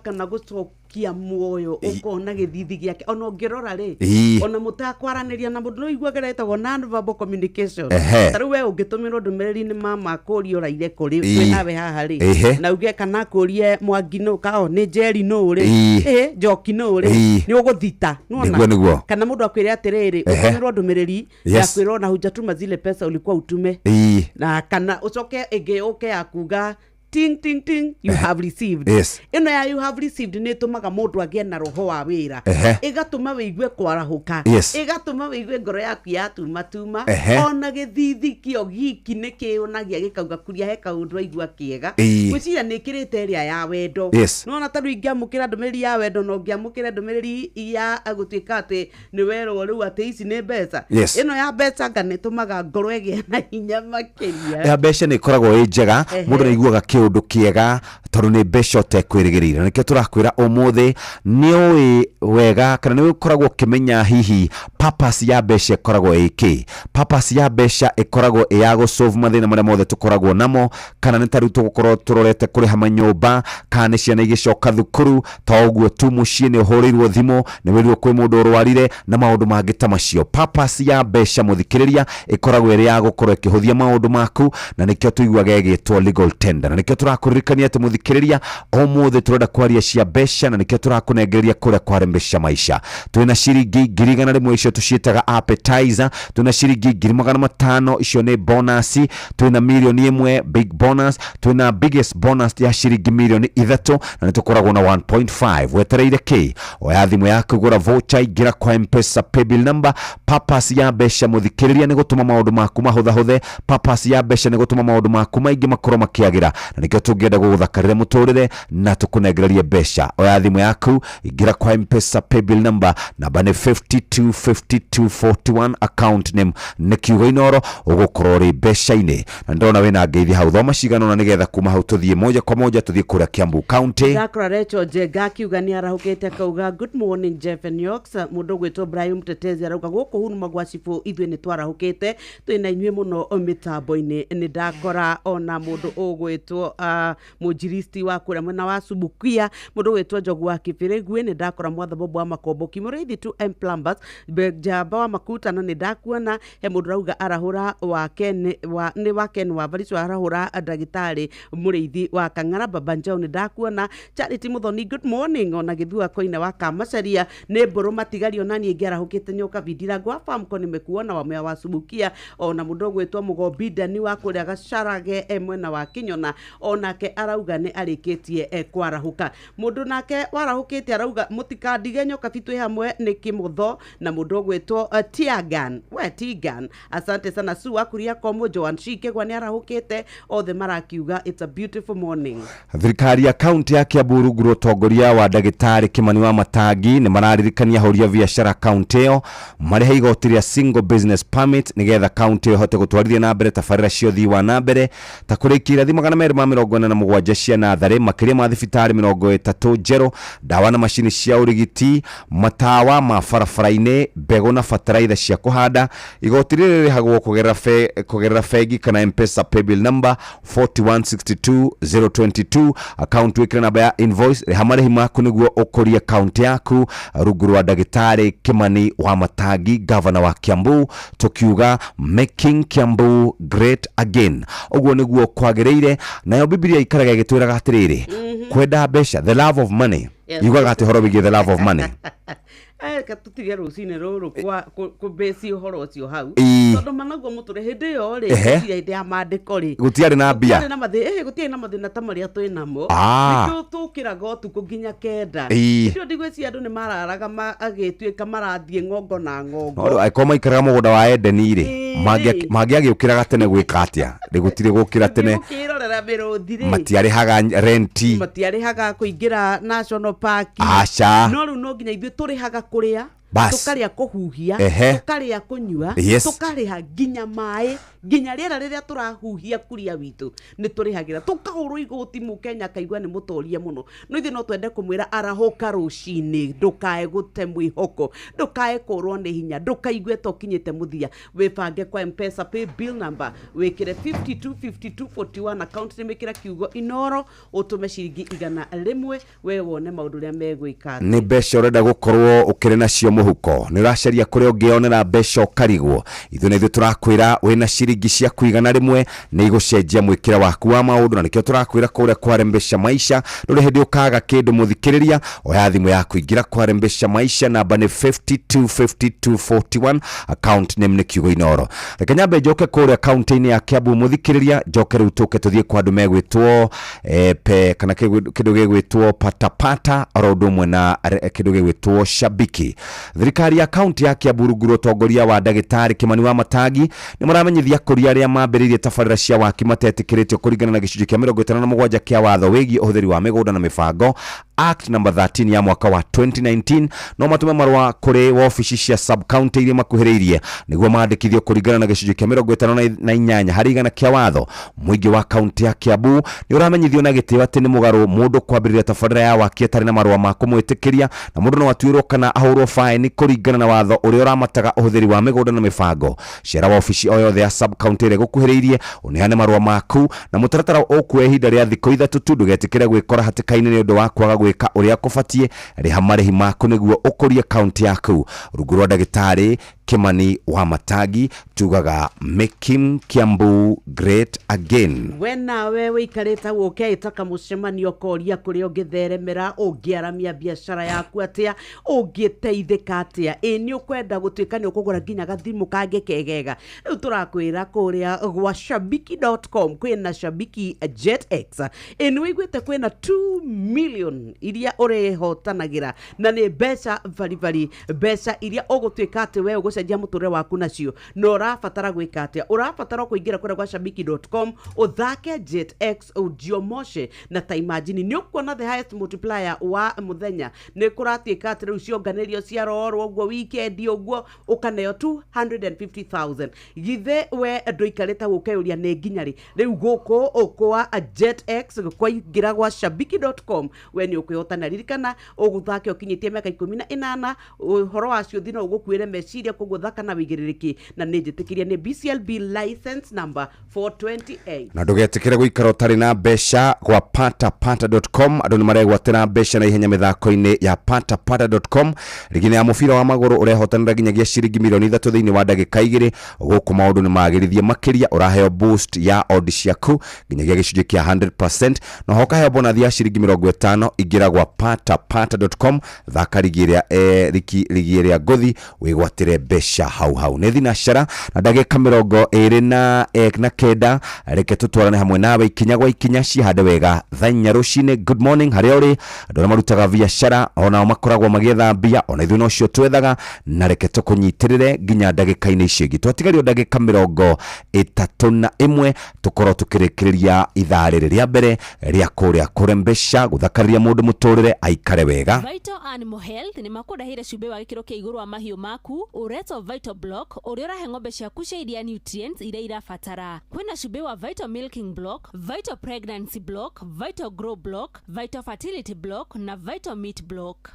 kana gucokia muoyo ukona githithi giake ona ngirora ri ona mutakwaraniria na mundu no igwageretagwo non-verbal communication taru we ungitumirwo ndumereri ni mama kurio raire kuri we nawe haha ri na uge kana kurie Mwangino kao ni Njeri no ri Njoki no ri ni uguthita nona kana mundu akwire atiriri utumirwo ndumereri ya kwirwo na hujatuma zile pesa ulikuwa utume na kana ucoke igeuke akuga ting ting ting you have received. Ino ya you have received ni tumaga mundu agie na roho wa wira igatuma wigue kwarahuka igatuma wigue ngoro yaku yatumatuma ona githithi kio giki ni kiunagia gikauga kuria heka undu aigua kiega gwicira ni kirite ria ya wendo nona taru ingiamukira ndumereri ya wendo no ngiamukira ndumereri ya agutwika ati ni wero riu ati ici ni mbeca ino ya mbeca ngane tumaga ngoro egie na hinya makiria ya mbeca ni koragwo njega mundu naiguaga kiundu kiega tondu ni mbeca utekwirigirira nikio turakwira umuthi niui wega kana ni ukoragwo kimenya hihi purpose ya mbeca ikoragwo iki purpose ya mbeca ikoragwo ya go solve mathina maria mothe tukoragwo namo kana ni taru tugukorwo turorete kuri hama nyumba kana ni ciana igicoka thukuru ta uguo tu mucii ni uhurirwo thimu ni wirirwo kwi mundu urwarire na maundu mangi ta macio. Purpose ya mbeca muthikiriria ikoragwo iri ya gukorwo ikihuthia maundu maku na nikio tuiguaga igitwo legal tender na nikio turakuririkania ati muthikiriria omothe turenda kwaria cia mbeca na nikio turakunengereria kuria kwarembesha maisha. Twina ciringi 100 icio tuciitaga appetizer, twina ciringi 500 icio ni bonus, twina milioni 1 big bonus, twina biggest bonus ya ciringi milioni 3 na nitukoragwo na 1.5 wetereire ki oya thimu yaku gura voucher igira kwa M-Pesa paybill number. Purpose ya mbeca muthikiriria ni gutuma maundu maku mahutha. Purpose ya mbeca ni gutuma maundu maku maingi makorwo makiagira na nikio tungienda guguthakarire muturire na tukunegererie mbeca. Oya thimu yaku igira kwa M-Pesa paybill number namba ni 525241 account name ni kiugo Inoro ugukorwo ri mbeca-ini na ndona wina ngeithi hau thoma cigano na nigetha kuma hau tuthie moja kwa moja tuthie kuria Kiambu County. Dakra Recho Jega kiuga ni arahukite kauga good morning Jeff and Yorks mundu gwitwo Brian Mtetezi arauga guku hunu magwacifu ithwe ni twarahukite twina inywe muno mitambo-ini ni ndakora ona mundu ugwitwo mujiristi wa kuria mwena wa Subukia mundu gwitwo Njogu wa Kibirigwe ni ndakora mwatha bobo wa Makombo Kimurithi tu M Plumbers Jamba wa Makuta na ni ndakuona he mundu rauga arahura wake ni wake ni wa Variso arahura ndagitari Murithi wa Kang'ara Baba Njau ni ndakuona Charity Muthoni good morning ona githua koina wa Kamacaria ni mburu matigario nani ingiarahukite nyoka vidira gwa famko nimekuona wa mea wa Subukia ona mundu gwitwo Mugobida ni wa kuria Gacarage mwena wa Kinyona onake arauga ni arikitie kwarahuka mundu nake warahukite arauga mutikandige nyoka bitwe hamwe ni Kimutho na mundu gwitwo Tiagan Tigan asante sana su akuria komo Joan Shike gwa ni arahukite othe marakiuga it's a beautiful morning. Thirikari ya kaunti ya Kiambu ruguru tongoria wa ndagitari Kimani Wamatangi ni mararirikania horia biashara kaunti yo marihe igoti ria single business permit nigetha kaunti ihote gutwarithia na mbere tabarira cio thii wa na mbere ta kurikira thima kana 247 cia nathari makiria ma thibitari 30 jero dawa na mashini cia urigiti matawa ma barabara-ini mbegu na fertilizer cia kuhanda igoti riri rihagwo kugerera fegi kana M-Pesa paybill number 4162022 account wikira namba ya invoice rihamarihi maku niguo ukoria account yaku ruguru wa ndagitari Kimani Wamatangi governor wa Kiambu tukiuga making Kiambu great again uguo niguo kwagereire nayo Biblia ikaraga igitwiraga atiriri kwenda mbeca the love of money yugaga ati horo bigie the love of money katutigia rucine ruru kwa kubesi uhoro ucio hau tondu managuo muture hindi yo ri hindi ya mandiko ri gutiari na mbia gutiari na mathina ta maria twinamo nikio tukiraga utuku nginya kenda ndio ndigweci andu ni mararaga agituika marathie ngongo na ngongo aikoma ikaraga mugunda wa Edeni ri magiagiukiraga tene gwika atia rigutire gukira tene matiarihaga renti matiarihaga kuingira national park acha no ru no nginya ithu turihaga kuria tukaria kuhuhia tukaria kunyua tukariha ginya mai ginya riera riria turahuhia kuria witu ni turihagira tukahurwo igoti Mukenya kaigwa ni mutoria muno no ithi no twende kumwira arahoka rucini ndukae gute mwihoko ndukae kurwo ni hinya ndukaigue tokinyite muthia wibange kwa M-Pesa pay bill number wikire 525241 account ni mikira kiugo Inoro utume ciringi 100 we wone maundu ria megwika ni mbeca urenda gukorwo ukire nacio muhuko ni uracaria kuria ungionera mbeca ukarigwo ithu ni turakwira wina ciringi cia kuigana rimwe ni igucenjia mwikira waku wa maundu na nikio turakwira kuria kwa Rembesha Maisha nduri hindi ukaga kindu muthikiriria oya thimu yaku ingira kwa Rembesha Maisha namba ni 525241 account name ni kiugo Inoro reke nyambe njoke kuria account ini ya Kiambu muthikiriria njoke riu tuke tuthie kwa andu megwitwo pe kana kindu gegwitwo patapata orodo mwe na kindu gegwitwo Shabiki thirikari ya county ya Kiambu ruguru tongoria wa Ndagitari Kimani wa Matagi ni maramenyithia kuria ria mambiririe tabarira cia waki matetikiritio kuringana na gicunji kia 57 kia watho wigi uhuthiri wa migunda na mibango Act number 13 ya mwaka wa 2019 no matume marwa kuri wabici cia sub county iria makuhiriirie niguo maandikithio kuringana na gicunji kia 58 hari igana kia watho mwingi wa county ya Kiambu ni uramenyithio na gitio ati ni mugaru mundu kwambiriria tabarira ya waki atari na marwa ma kumwitikiria na mundu no atuirwo kana ahurwo fine kuringana na watho uria uramataga uhuthiri wa migunda na mibango cera wabici o yothe ya sub county ire gukuhiriirie unihane marwa maku na mutaratara ukwe ihinda ria thikũ 3 tu ndugetikire gwikora hatikaini ni undu wa kwaga gwika uria kubatie riha marihi maku niguo ukurie county yaku ruguru wa Ndagitari Kimani wa Matagi tugaga make him Kiambu great again wena wewe ikareta woke itaka mucemanio koria kuri ungitheremera ungiaramia biashara yaku atia ungiteithika atia ni ukwenda gutwika ni ukugura ginya gathimu kange kegega riu turakwira kuria gwa shabiki.com kwina Shabiki Jet X ni wiguite kwina 2 million iria urehotanagira na ni mbeca vari mbeca iria ugutwika ati we ugucenjia muture waku nacio no urabatara gwika atia urabatara kuingira kuri gwa shabiki.com uthake Jet X ujiomoshe na ta imagine ni ukuona the highest multiplier wa muthenya ni kuratiika ati riu cionganirio cia rorwo uguo weekend uguo ukaneo 250,000 githe we nduikarita gukeuria ni nginyari riu guku ukwa Jet X kwa ingira gwa shabiki.com we ni ukwihotana ririkana uguthake ukinyitie miaka 18 uhoro wacio thina ugukwire meciria kuguthaka na wigiririki na nijitikiria ni BCLB license number 428 na ndugetikire guikara utari na mbeca gwa patapata.com andu ni maregwatira mbeca na ihenya mithako-ini ya patapata.com rigine ya mubira wa maguru urehotanira ginyagia ciringi milioni 3 thiini wa ndagika 2 guku maundu ni magirithie makiria uraheo boost ya odds yaku ginyagia gicunji kia 100% no hokaheo bonus ya ciringi 50 ingira gwa patapata.com thaka rigiria rigiria gothi wigwatire mbeca hau ni thinashara na ndagika 20 na kenda reke tutwarane hamwe nawe ikinya gwa ikinya cihande wega thanya rucine good morning hari uri andu marutaga biashara ona makoragwo magietha mbia ona ithu no cio twethaga na reke tukunyitirire ginya ndagika-ini ici twatigario ndagika 31 tukorwo tukirikiria ithari ria mbere ria kuria kurembesha guthakaria mundu muturire aikare wega Vital Animal Health ni makudahire cube wa gikiro kia iguru wa mahiu maku ureto Vital Block uria urahe ng'ombe ciaku cia iria nutrients iria irabatara kwina cube wa Vital Milking Block, Vital Pregnancy Block, Vital Grow Block, Vital Fertility Block na Vital Meat Block.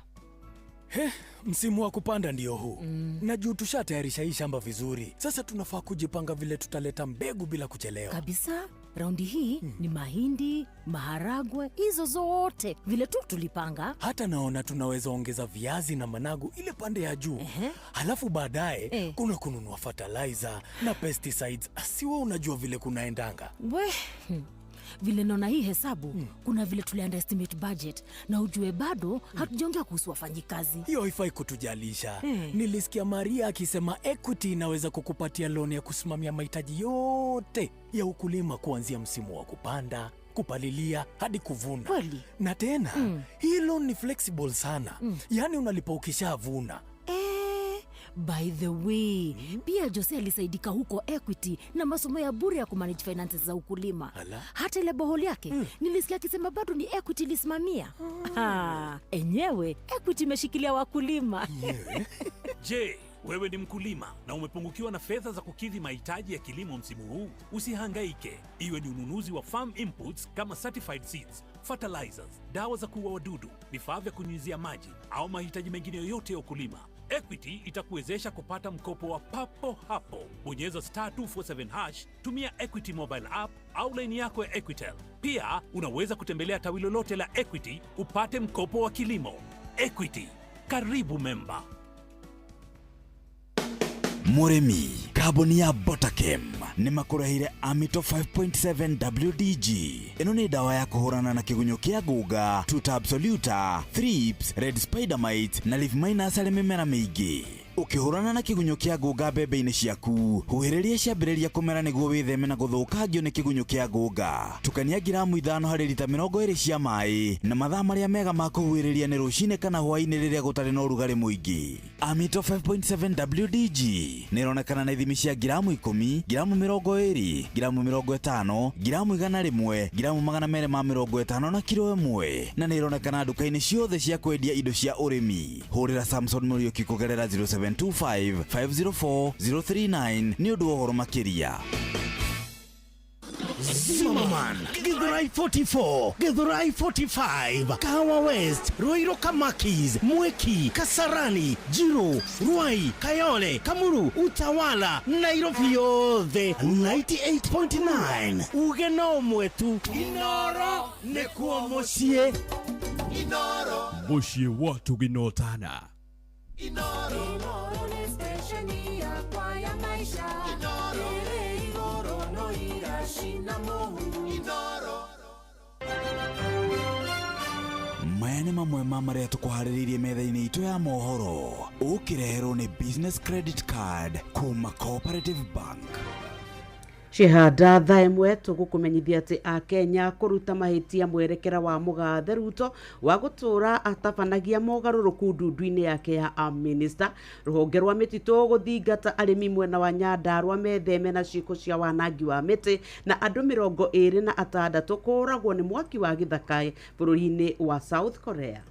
Msimu wa kupanda ndio huu. Na juu tushatayarisha hii shamba vizuri. Sasa tunafaa kujipanga vile tutaleta mbegu bila kuchelewa. Kabisa. Raundi hii ni mahindi, maharagwe, hizo zote vile tu tulipanga. Hata naona tunaweza ongeza viazi na managu ile pande ya juu. Halafu baadaye kuna kununua fertilizer na pesticides. Asiwe unajua vile kunaendanga. Vile naona hii hesabu, kuna vile tuli underestimate budget na ujue bado hatujaongea kuhusu wafanyikazi. Hiyo haifai kutujalisha. Nilisikia Maria akisema Equity inaweza kukupatia loan ya kusimamia mahitaji yote ya ukulima kuanzia msimu wa kupanda, kupalilia hadi kuvuna. Kweli? Na tena, hii loan ni flexible sana. Yaani unalipa ukishavuna. By the way, pia Jose alisaidika huko Equity na masomo ya bure ya kumanage finances za ukulima. Hata ile boholi yake, nilisikia akisema bado ni Equity lisimamia. Enyewe, Equity imeshikilia wakulima. Je, wewe ni mkulima na umepungukiwa na fedha za kukidhi mahitaji ya kilimo msimu huu? Usihangaike. Iwe ni ununuzi wa farm inputs kama certified seeds, fertilizers, dawa za kuua wadudu, vifaa vya kunyunyizia maji au mahitaji mengine yoyote ya ukulima, Equity itakuwezesha kupata mkopo wa papo hapo. Bonyeza *247#, tumia Equity mobile app au laini yako ya Equitel. Pia unaweza kutembelea tawi lolote la Equity upate mkopo wa kilimo. Equity, karibu memba. Muremi, kaboni ya Botakem ni makurahire Amito 5.7 WDG. Ino ni dawa ya kuhurana na kigunyo kia guga, tuta absoluta, thrips, red spider mite na leaf minus ale mimera mingi. Ukihurana na kigunyo kia guga bebe-ini ciaku, huhĩrĩria ciambĩrĩria kũmera nĩguo wĩtheme na gũthũkangio nĩ kigunyo kia guga. Tukania giramu 5 harĩ lita 20 cia maĩ na mathaa marĩa mega ma kũhuhĩrĩria nĩ rũcinĩ kana hwaĩ-inĩ rĩrĩa gũtarĩ na ũrugarĩ mũingĩ. Amito 5.7 WDG nĩ ĩronekana na ithimi cia giramu 10, giramu 20, giramu 50, giramu 100, giramu 250 na kilo 1, na nĩ ĩronekana nduka-inĩ ciothe cia kwendia indo cia ũrĩmi. Hũrĩra Samson Muriuki kũgerera 0725-504-039 nĩ ũndũ wa ũhoro makĩria. Zimmerman, Githurai 44, Githurai 45, Kahawa West, Ruiru Kamakis, Mweki, Kasarani, Jiru, Ruai, Kayole, Kamuru, Utawala, Nairobi yothe 98.9. Ugeno mwetu Inoro nekuo mucie. Inoro mucie watu ginotana. Inoro ni stesheni ya kwa ya maisha. Inoro no irashina mohu. Inoro. Maya nĩ mamwe ma marĩa tũkũharĩrĩirie metha-inĩ itũ ya mohoro. Ũkĩreherwo nĩ business credit card kuma Cooperative Bank. Cihanda thaa ĩmwe tũgũkũmenyithia atĩ Akenya kũruta mahĩtia mwerekera wa Mũgathe Ruto wa gũtũra atabanagia mogarũrũku ndundu-inĩ yake ya minister. Rũhonge rwa mĩtitũ gũthingata arĩmi mwena wa Nyandarua metheme na ciĩko cia wanangi wa mĩtĩ, na andũ 26 kũragwo nĩ mwaki wa gĩthaka bũrũri-inĩ wa South Korea.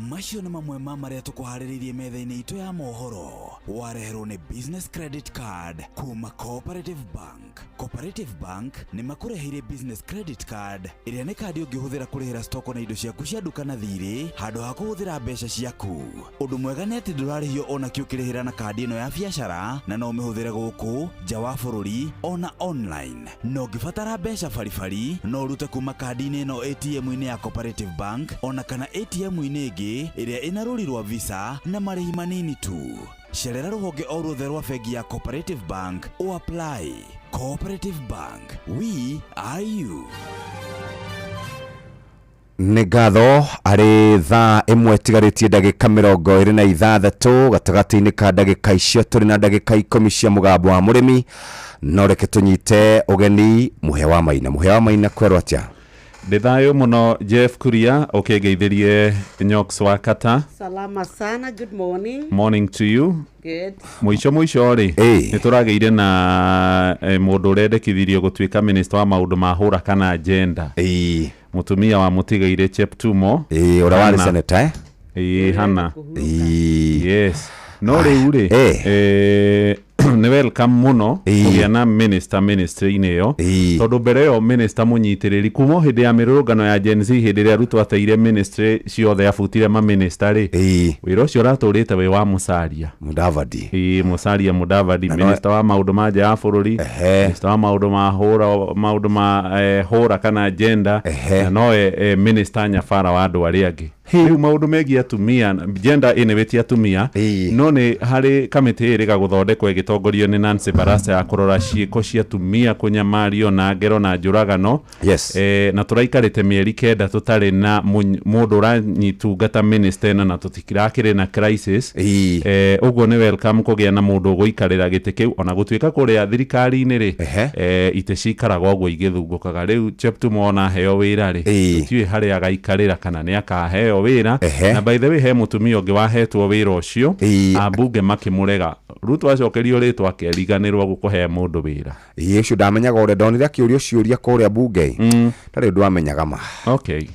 Macio nĩ mamwe ma marĩa tũkũharĩrĩirie metha-inĩ itũ ya mohoro. Wareherwo nĩ business credit card kuma Cooperative Bank. Cooperative Bank nĩ makũreheire business credit card ĩrĩa nĩ kandi ũngĩhũthĩra kũrĩhĩra stoko na indo ciaku cia duka na thirĩ handũ ha kũhũthĩra mbeca ciaku. Ũndũ mwega nĩ atĩ ndũrarĩhio ona kĩ ũkĩrĩhĩra na kandi ĩno ya biacara, na no ũmĩhũthĩre gũkũ nja wa bũrũri ona online. No ũngĩbatara mbeca baribari no ũrute kuma kandi-inĩ ĩno ATM-inĩ ya Cooperative Bank ona kana ATM-inĩ ĩngĩ ĩrĩa ĩna rũri rwa visa na marĩhi manini tu. Cerera rũhonge o ruothe rwa bengi ya Cooperative Bank o apply. Cooperative Bank, we are you. Nĩ ngatho arĩ thaa ĩmwe tigarĩtie ndagĩka 26 gatagatĩ-inĩ ka ndagĩka icio tũrĩ na ndagĩka 10 cia mũgambo wa mũrĩmi. No reke tũnyite ũgeni Mũhĩa wa Maina. Mũhĩa wa Maina kwerwo atĩa? Ndithayo muno Jeff Kuria okegeithĩrie Nyoks wa Kata. Salama sana, good morning. Morning to you. Good. Mwisho ri nĩ tũrageire na mũndũ ũrendekithirio gũtuĩka minister wa maũndũ ma hũra kana agenda. Mũtumia wa Mũtigaire Cheptumo. Ũrĩa warĩ senator Hana. Yes. No rĩu rĩ nĩ welcome muno kũgĩa na ministry-inĩ ĩyo, tondũ mbere yo minister mũnyitĩrĩri kuma hĩndĩ ya mĩrũrũngano ya Gen Z hĩndĩ ĩrĩa Ruto ateire ministry ciothe abutire minister rĩ, wĩra ũcio ũratũrĩte wĩ wa Musalia Mudavadi. Musalia Mudavadi, minister wa maũndũ ma nja ya bũrũri, minister wa maũndũ ma hũra kana agenda, na no minister nyabara wa andũ arĩa angĩ. Rĩu maũndũ megiĩ atumia, gender ĩnĩbĩtie atumia, no nĩ harĩ kamĩtĩ ĩrĩ gũthondekwo ĩgĩtongorio nĩ Nancy Barasa ya kũrora ciĩko cia atumia kũnyamario na ngero na njũragano. Na tũraikarĩte mĩeri 9 tũtarĩ na mũndũ ũranyitungata minister ĩno na tũtikirakĩrĩ na crisis. Ũguo nĩ welcome kũgĩa na mũndũ ũgũikarĩra gĩtĩ kĩu, ona gũtuĩka kũrĩa thirikari-inĩ rĩ itĩ cikaraga ũguo igĩthungũkaga. Rĩu Cheptumo ona heo wĩra rĩ, tũtiũĩ harĩa agaikarĩra kana nĩ akaheo kũheo wĩra na by the way he mũtumia ũngĩ wahetwo wĩra ũcio ambunge makĩmũrega Ruto acokerio rĩtwa akeriganĩrwo gũkũhe mũndũ wĩra Yesu ndamenyaga ũrĩa ndonire akĩũrio ciũria kũrĩa bunge ndarĩ ũndũ amenyaga ma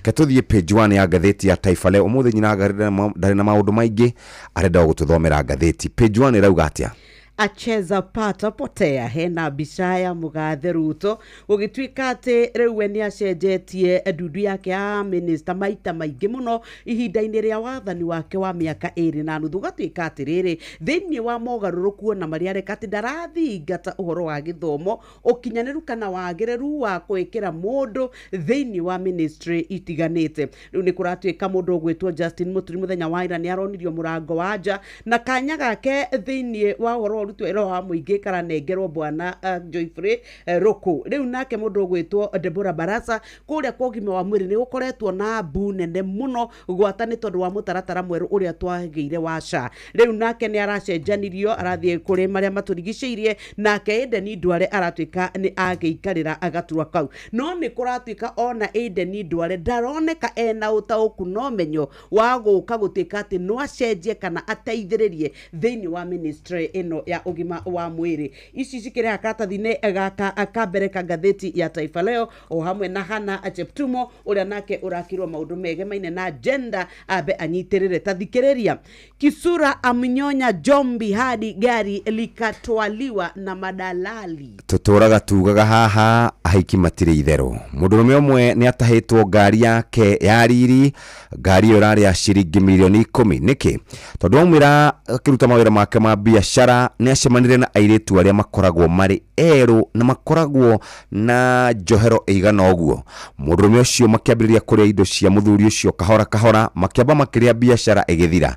ketũthiĩ page 1 ya ngathĩti ya Taifa Leo ũmũthĩ nyina ndarĩ na maũndũ maingĩ arenda gũtũthomera ngathĩti page 1 ĩrauga atĩa acheza pata potea hena bishaya Mugathe Ruto gũgĩtuĩka atĩ rĩu we nĩ acenjetie ndundu yake ya minister maita maingĩ mũno ihinda-inĩ rĩa wathani wake wa mĩaka 2 na nuthu gatuĩka atĩrĩrĩ thĩinĩ wa mogarũrũku na marĩa areka atĩ ndarathingata ũhoro wa gĩthomo ũkinyanĩru kana wagĩrĩru wa gwĩkĩra mũndũ thĩinĩ wa ministry itiganĩte rĩu nĩ kũratuĩka mũndũ ũgwĩtwo Justin Muturi mũthenya wa ira nĩ aronirio mũrango wa nja na kanya gake thĩinĩ wa ũhoro rutwero wa muingi karanengerwo bwana Joyfrey Roko riu nake mundu gwitwo Deborah Barasa kuria kwa ũgima wa mwĩrĩ nĩ ũkoretwo na mbu nene muno gwata nĩ tondũ wa mũtaratara mwerũ ũrĩa twagĩire wa SHA riu nake nĩ aracenjanirio arathiĩ kũrĩ marĩa maturigicĩirie nake Edeni Ndware aratuĩka nĩ agĩikarĩra agaturwa kau no nĩ kũratuĩka ona Edeni Ndware ndaroneka ena ũtaũku no menyo wa gũka gũtuĩka atĩ no acenjie kana ateithĩrĩrie thĩinĩ wa ministry ĩno ya ũgima wa mwĩrĩ ici cikĩrĩ karatathi-inĩ gaka akambere ka ngathĩti ya Taifa Leo o hamwe na Hana Cheptumo ũrĩa nake ũrakirwo maũndũ megemaine na gender abe anyitĩrĩre tathikĩrĩria Kisura amnyonya Jombi hadi gari likatwaliwa na madalali tutũraga tugaga haha ahiki matirĩ itherũ mũndũrũme ũmwe nĩ atahĩtwo ngari yake ya riri ngari ĩyo yarĩ ya ciringi milioni 10 nĩkĩ tondũ aumĩra akĩruta mawĩra make ma biacara nĩ acemanire na airĩtu arĩa makoragwo marĩ erũ na makoragwo na njohero ĩigana ũguo mũndũrũme ũcio makĩambĩrĩria kũrĩa indo cia mũthuri ũcio kahora kahora makĩamba makĩrĩa biacara ĩgĩthira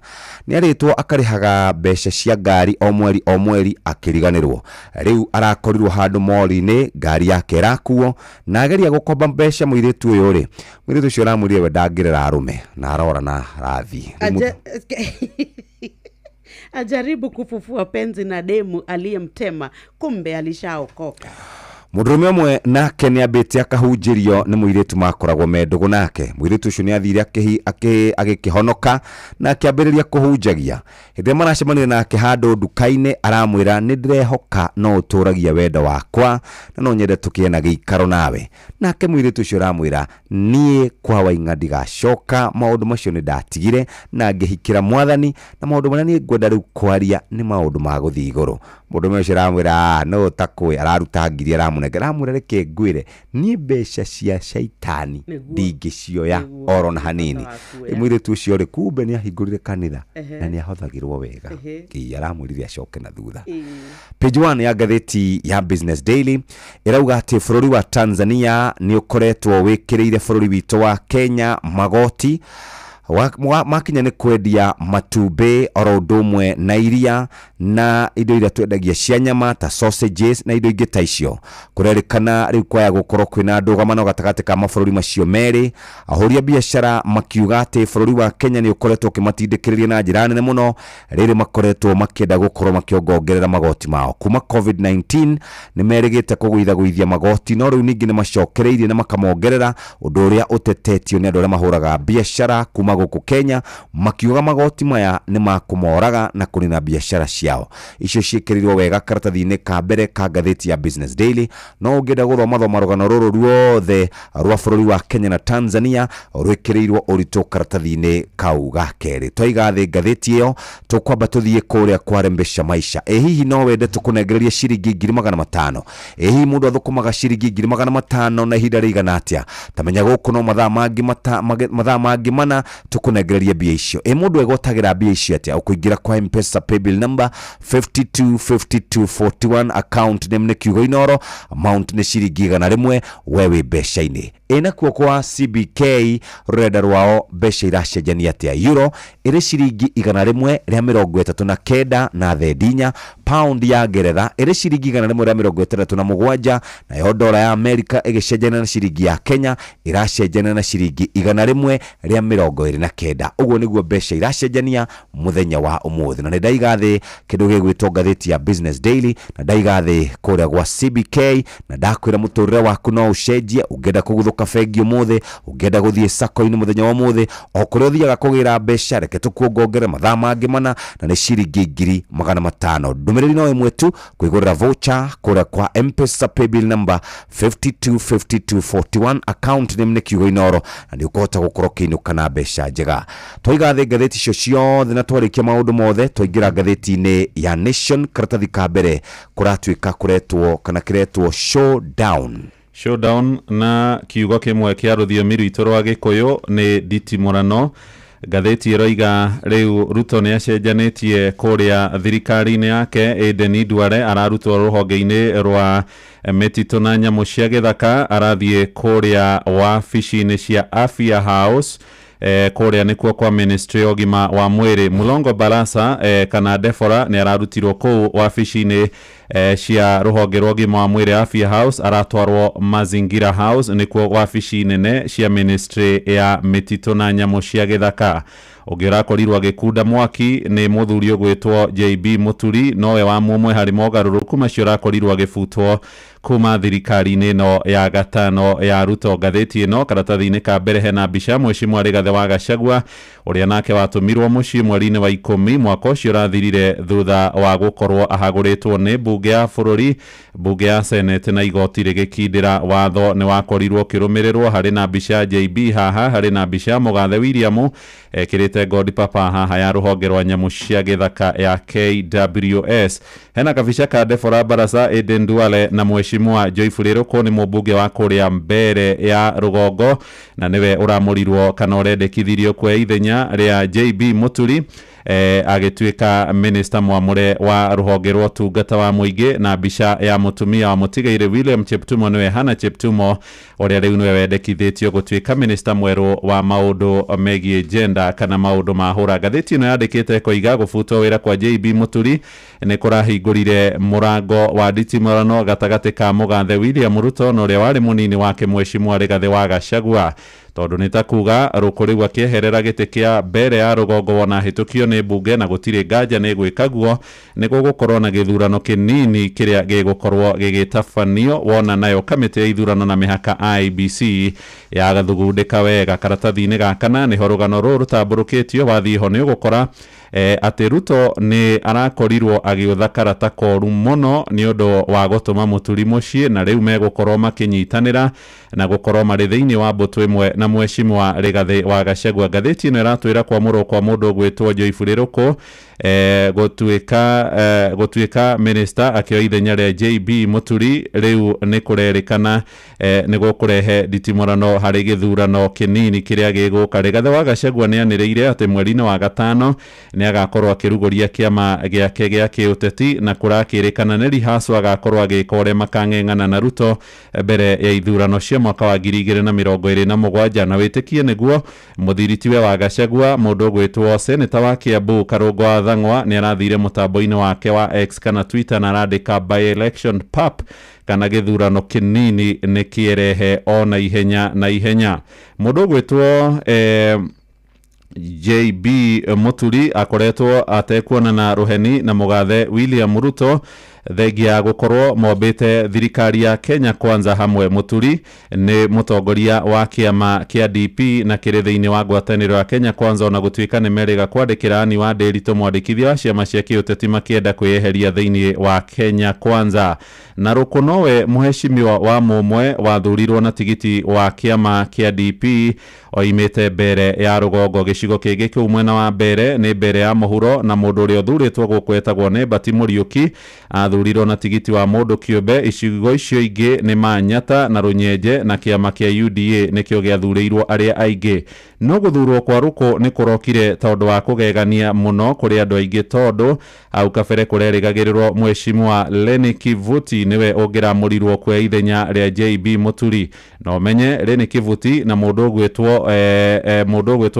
nĩ arĩtwo akarĩhaga mbeca cia ngari o mweri akĩriganĩrwo rĩu arakorirwo handũ mall-inĩ ngari yake ĩrakuo na ageria gũkomba mbeca mũirĩtu ũyũ rĩ mũirĩtu ũcio aramwĩrire we ndangĩrĩra arũme na arora na rathi ajaribu kufufua penzi na demu aliyemtema kumbe alishaokoka mũndũrũme ũmwe nake nĩ ambĩte akahunjĩrio nĩ mũirĩtu makoragwo mendũgũ nake mũirĩtu ũcio nĩ athire agĩkĩhonoka na akĩambĩrĩria kũhunjagia hĩndĩ maracemania nake handũ nduka-inĩ aramwĩra nĩ ndĩrehoka no ũtũragia wendo wakwa na no nyende tũkĩe na gĩikaro nawe nake mũirĩtu ũcio aramwĩra niĩ kwa Waing'a ndigacoka maũndũ macio nĩ ndatigire na ngĩhikĩra mwathani na maũndũ marĩa niĩ ngwenda rĩu kwaria nĩ maũndũ ma gũthiĩ igũrũ mũndũrũme ũcio aramwĩra no takwe araruta ngiri aramwĩra reke ngwĩre niĩ mbeca cia shaitani ndingĩcioya oro na hanini mũirĩtu ũcio rĩ kumbe nĩ ahingũrire kanitha na nĩ ahothagĩrwo wega aramwĩrire acoke na thutha page 1 ya ngathĩti ya Business Daily ĩrauga atĩ bũrũri wa Tanzania nĩ ũkoretwo wĩkĩrĩire bũrũri witũ wa Kenya magoti makinya nĩ kwendia matumbĩ oro ũndũ ũmwe na iria na indo iria twendagia cia nyama ta sausages na indo ingĩ ta icio kũrerĩkana rĩu kwaya gũkorwo kwĩna ndũgamano gatagatĩ ka mabũrũri macio merĩ ahũria biacara makiuga atĩ bũrũri wa Kenya nĩ ũkoretwo ũkĩmatindĩkĩrĩria na njĩra nene mũno rĩrĩ makoretwo makĩenda gũkorwo makĩongongerera magoti mao kuma COVID-19 nĩ merĩgĩte kũgũithagũithia magoti no rĩu ningĩ nĩ macokereirie na makamongerera ũndũ ũrĩa ũtetetio nĩ andũ arĩa mahũraga biacara kuma gũkũ Kenya makiuga magoti maya nĩ makũmoraga na kũnina biacara ciao icio ciĩkĩrirwo wega karatathi-inĩ ka mbere ka ngathĩti ya Business Daily no ũngĩenda gũthoma rũgano rũrũ ruothe rwa bũrũri wa Kenya na Tanzania rwĩkĩrĩirwo ũritũ karatathi-inĩ kau ga kerĩ twaiga thĩ ngathĩti ĩyo tũkwamba tũthiĩ kũrĩa kwa Rembesha Maisha hihi no wende tũkũnengereria ciringi 500 hihi mũndũ athũkũmaga ciringi 500 na ihinda rĩigana atĩa tamenya gũkũ no mathaa mangĩ mana tũkũnengereria mbia icio mũndũ egotagĩra mbia icio atĩa ũkũingĩra kwa M-Pesa paybill number 525241 account name nĩ kiugo inoro amount nĩ ciringi 100 wewe mbeca-inĩ nakuo kwa CBK rũrenda rwao mbeca iracenjania atĩa euro ĩrĩ ciringi 100 rĩa 39 na thedinya pound ya Ngeretha ĩrĩ ciringi 100 rĩa 37 nayo dola ya Amerika ĩgĩcenjania na ciringi ya Kenya iracenjania na ciringi 100 rĩa 29 ũguo nĩguo mbeca iracenjania mũthenya wa ũmũthĩ na nĩ ndaigathĩ kĩndũ gĩgwĩtwo ngathĩti ya Business Daily na ndaigathĩ kũrĩa gwa CBK na ndakwĩra mũtũrĩre waku no ũcenjie ũngĩenda kũguthũka kabengi umuthi ungenda guthie sako-ini muthenya wa umuthi o kuria uthiaga kugira mbeca reke tukuongongere mathaa mangi mana na ni ciringi 500 ndumiriri no imwe tu kwigurira voucher kuria kwa M-Pesa paybill number 525241 account name ni kiugo Inoro na ni ukota gukorwo kiinuka na mbeca njega twiga ngatheti cio ciothe na twarikia maundu mothe twaingira ngatheti-ini ya Nation karatathi ka mbere kuratuika kuretwo kana kiretwo showdown na kiugo kimwe kia rũthiomi rwitũ rwa Gĩkũyũ ni nditimũrano. Gatheti ĩroiga rĩu Ruto nĩ acenjanĩtie kũrĩa thirikari-inĩ yake. Aden Duale ararutwo rũhonge-inĩ rwa mĩtitũ na nyamũ cia gĩthaka, arathiĩ kũrĩa wabici-inĩ cia Afya House kũrĩa nĩkuo kwa ministry ya ũgima wa mwĩrĩ. Mulongo Barasa kana Defora nĩ ararutirwo kũu wabici-inĩ cia rũhonge rwa ũgima wa mwĩrĩ Afya House, aratwarwo Mazingira House nĩkuo wabici nene cia ministry ya mĩtitũ na nyamũ cia gĩthaka. Ũngĩ ũrakorirwo agĩkunda mwaki nĩ mũthuri ũgwĩtwo JB Muturi, nowe wa mũmwe harĩ mogarũrũku macio ũrakorirwo agĩbutwo kuma thirikari-inĩ ĩno ya gatano ya Ruto. Ngathĩti ĩno karatathi-inĩ ka mbere hena mbica Mheshimiwa Rigathi wa Gachagua ũrĩa nake watũmirwo mũciĩ mweri-inĩ wa 10 mwaka ũcio ũrathirire thutha wa gũkorwo ahagũrĩtwo nĩ mbunge ya bũrũri. Mbunge ya Senate na igoti rĩgĩkindĩra watho nĩ wakorirwo ũkĩrũmĩrĩrwo. Harĩ na mbica JB haha, harĩ na mbica Mũgathe William ekĩrĩte God Papa haha ya rũhonge rwa nyamũ cia gĩthaka ya KWS. Hena kabica ka Defora Barasa, Aden Duale na Mheshimiwa Joyful Ruku nĩ mũmbunge wa kũrĩa mbere ya rũgongo na nĩwe ũramũrirwo kana ũrendekithirio kwa ithenya rĩa JB Muturi agĩtuĩka minister mwamũre wa rũhonge rwa ũtungata wa mũingĩ. Na mbica ya mũtumia wa mũtigaire William Cheptumo nĩwe Hannah Cheptumo ũrĩa rĩu nĩwe wendekithĩtio gũtuĩka minister mwerũ wa maũndũ megiĩ gender kana maũndũ ma hũra. Ngathĩti ĩno yandĩkĩte koiga gũbutwo wĩra kwa JB Muturi nĩ kũrahingũrire mũrango wa nditimũrano gatagatĩ ka Mũgathe William Ruto na ũrĩa warĩ mũnini wake Mheshimiwa Rigathi wa Gachagua, tondũ nĩ ta kuga Ruku rĩu akĩeherera gĩtĩ kĩa mbere ya rũgongo wona hĩtũkio nĩ mbunge na gũtirĩ nganja nĩ gwĩka guo nĩguo gũkorwo na gĩthurano kĩnini kĩrĩa gĩgũkorwo gĩgĩtabanio. Wona nayo kamĩtĩ ya ithurano na mĩhaka IEBC yagathugundĩka wega. Karatathi-inĩ gakana nĩho rũgano rũrũ rũtambũrũkĩtio. Wathiĩ ho nĩ ũgũkora atĩ Ruto nĩ arakorirwo agĩũtha karata koru mũno nĩ ũndũ wa gũtũma Muturi mũciĩ, na rĩu megũkorwo makĩnyitanĩra na gũkorwo marĩ thĩinĩ wa mbũtũ ĩmwe na Mheshimiwa Rigathi wa Gachagua. Ngathĩti ĩno ĩratwĩra kwamũrwo kwa mũndũ ũgwĩtwo Joyful Ruku gũtuĩka minister akĩoya ithenya rĩa JB Muturi rĩu nĩ kũrerĩkana nĩ gũkũrehe nditimũrano harĩ gĩthurano kĩnini kĩrĩa gĩgũka. Rigathi wa Gachagua nĩ anĩrĩire atĩ mweri-inĩ wa gatano nĩ agakorwo akĩrugũria kĩama gĩake gĩa kĩũteti na kũrakĩrĩkana nĩ rehearsal agakorwo agĩka ũrĩa makang'eng'ana na Ruto mbere ya ithurano cia mwaka wa 2027. Na wĩtĩkie nĩguo mũthiritiwe wa Gachagua mũndũ ũgwĩtwo seneta wa Kiambu Karũngũ wa Thang'wa nĩ arathire mũtambo-inĩ wake wa X kana Twitter na arandĩka by election pap kana gĩthurano kĩnini nĩ kĩerehe o na ihenya na ihenya. Mũndũ ũgwĩtwo JB Muturi akoretwo atekuonana rũheni na Mũgathe William Ruto thengia gũkorwo mombĩte thirikari ya Kenya Kwanza hamwe. Muturi nĩ mũtongoria wa kĩama kĩa DP na kĩrĩ thĩinĩ wa ngwatanĩro ya Kenya Kwanza, ona gũtuĩka nĩ merĩga kwandĩkĩra Anne wa Nderitu mwandĩkithia wa ciama cia kĩũteti makĩenda kwĩyeheria thĩinĩ wa Kenya Kwanza. Na Ruku nowe mũheshimiwa wa mũmwe wathurirwo na tigiti wa kĩama kĩa DP oimĩte mbere ya rũgongo. Gĩcigo kĩngĩ kĩu mwena wa mbere nĩ mbere ya mũhuro na mũndũ ũrĩa ũthurĩtwo gũkũ etagwo nĩ Bati Mũriũki athurirwo na tigiti wa mũndũ kĩũmbe. Icigo icio ingĩ nĩ Manyata na Rũnyenje na kĩama kĩa UDA nĩkĩo gĩathurĩirwo arĩa aingĩ. No gũthurwo kwa Ruku nĩ kũrokire tondũ wa kũgegania mũno kũrĩ andũ aingĩ, tondũ au kabere kũrerĩgagĩrĩrwo Mheshimiwa Lenny Kivuti nĩwe ũngĩramũrirwo kwa ithenya rĩa JB Muturi. No menye Lenny Kivuti na mũndũ ũgwĩtwo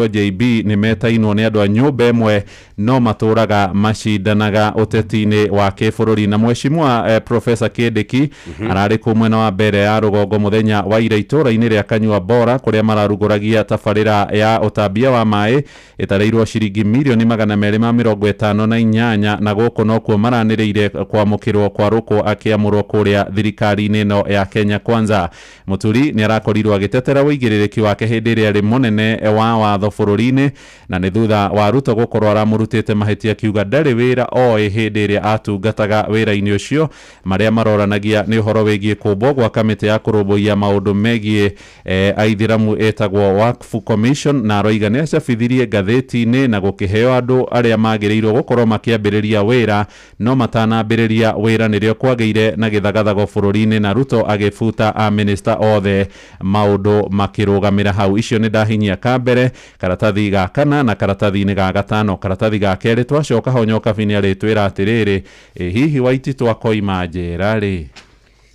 JB nĩ metainwo nĩ andũ a nyũmba ĩmwe no matũraga macindanaga ũteti-inĩ wa kĩbũrũri. Na Mheshimiwa Professor Kindiki ararĩ kũ mwena wa mbere ya rũgongo mũthenya wa ira itũra-inĩ rĩa Kanyua Bora kũrĩa mararugũragia tabarĩra ya utambia wa mai itareirwo ciringi milioni 258 na gũkũ no kuo maranĩrĩire kwamũkĩrwo kwa rũkũ akiamũrwo kũrĩa thirikari-inĩ ĩno ya Kenya Kwanza. Muturi nĩ arakorirwo agĩtetera wĩigĩrĩrĩki wake hĩndĩ ĩrĩa arĩ mũnene wa watho bũrũri-inĩ, na nĩ thutha wa Ruto gũkorwo aramũrutĩte mahĩtia kiuga ndarĩ wĩra oĩ hĩndĩ ĩrĩa atungataga wĩra-inĩ ũcio, marĩa maroranagia nĩ ũhoro wĩgiĩ kũmbwo gwa kamĩtĩ ya kũrũmbũiya maũndũ megiĩ aithĩramu etagwo Waqf Commission, na aroiga nĩ acabithirie ngathĩti-inĩ na gũkĩheo andũ arĩa magĩrĩirwo gũkorwo makĩambĩrĩria wĩra no matanambĩrĩria wĩra nĩrĩo kwagĩire na gĩthagathago bũrũri-inĩ, na Ruto agĩbuta a minister othe maũndũ makĩrũgamĩra hau. Icio nĩ ndahinyia kambere, karatathi ga kana na karatathi-inĩ ga gatano. Karatathi ga kerĩ twacoka honyoka bini arĩtwĩra atĩrĩrĩ, hihi Waititu akoima njera rĩ?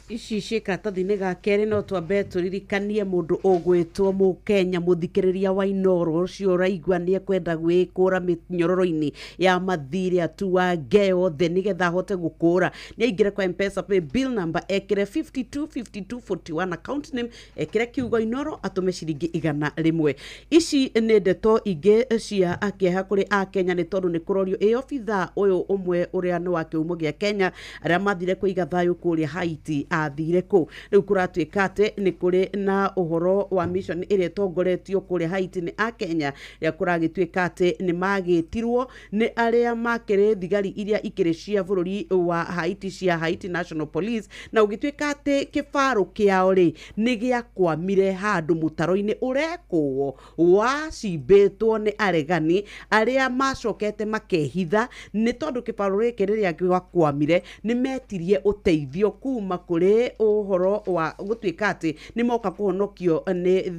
Ici karatathi-inĩ ga kerĩ no twambe tũririkanie mũndũ ũgwĩtwo Mũkenya mũthikĩrĩria wa Inoro ũcio ũraigua nĩ ekwenda gwĩkũra mĩnyororo-inĩ ya mathirĩ atu wa ngeo the nĩgetha ahote gũkũra. Nĩ aingĩre kwa M-Pesa pay bill number ekĩre 525241 account name ekĩre kiugo Inoro atũme ciringi 100. Ici nĩ ndeto ingĩ cia akĩeha kũrĩ a Kenya nĩ tondũ nĩ kũrorio obitha ũyũ ũmwe ũrĩa nĩ wa kĩhumo gĩa Kenya arĩa mathire kũiga thayũ kũrĩa Haiti athire kũ. Rĩu kũratuĩka atĩ nĩ kũrĩ na ũhoro wa mission ĩrĩa ĩtongoretio kũrĩa Haiti nĩ a Kenya, rĩa kũragĩtuĩka atĩ nĩ magĩtirwo nĩ arĩa makĩrĩ thigari iria ikĩrĩ cia bũrũri wa Haiti cia Haiti National Police, na ũgĩtuĩka atĩ kĩbarũ kĩao rĩ nĩ gĩakwamire handũ mũtaro-inĩ ũrekwo wacimbĩtwo nĩ aregani arĩa macokete makehitha, nĩ tondũ kĩbarũ gĩkĩ rĩrĩa gĩakwamire nĩ metirie ũteithio kuma kũrĩ ũhoro wa gũtuĩka atĩ nĩ moka kũhonokio nĩ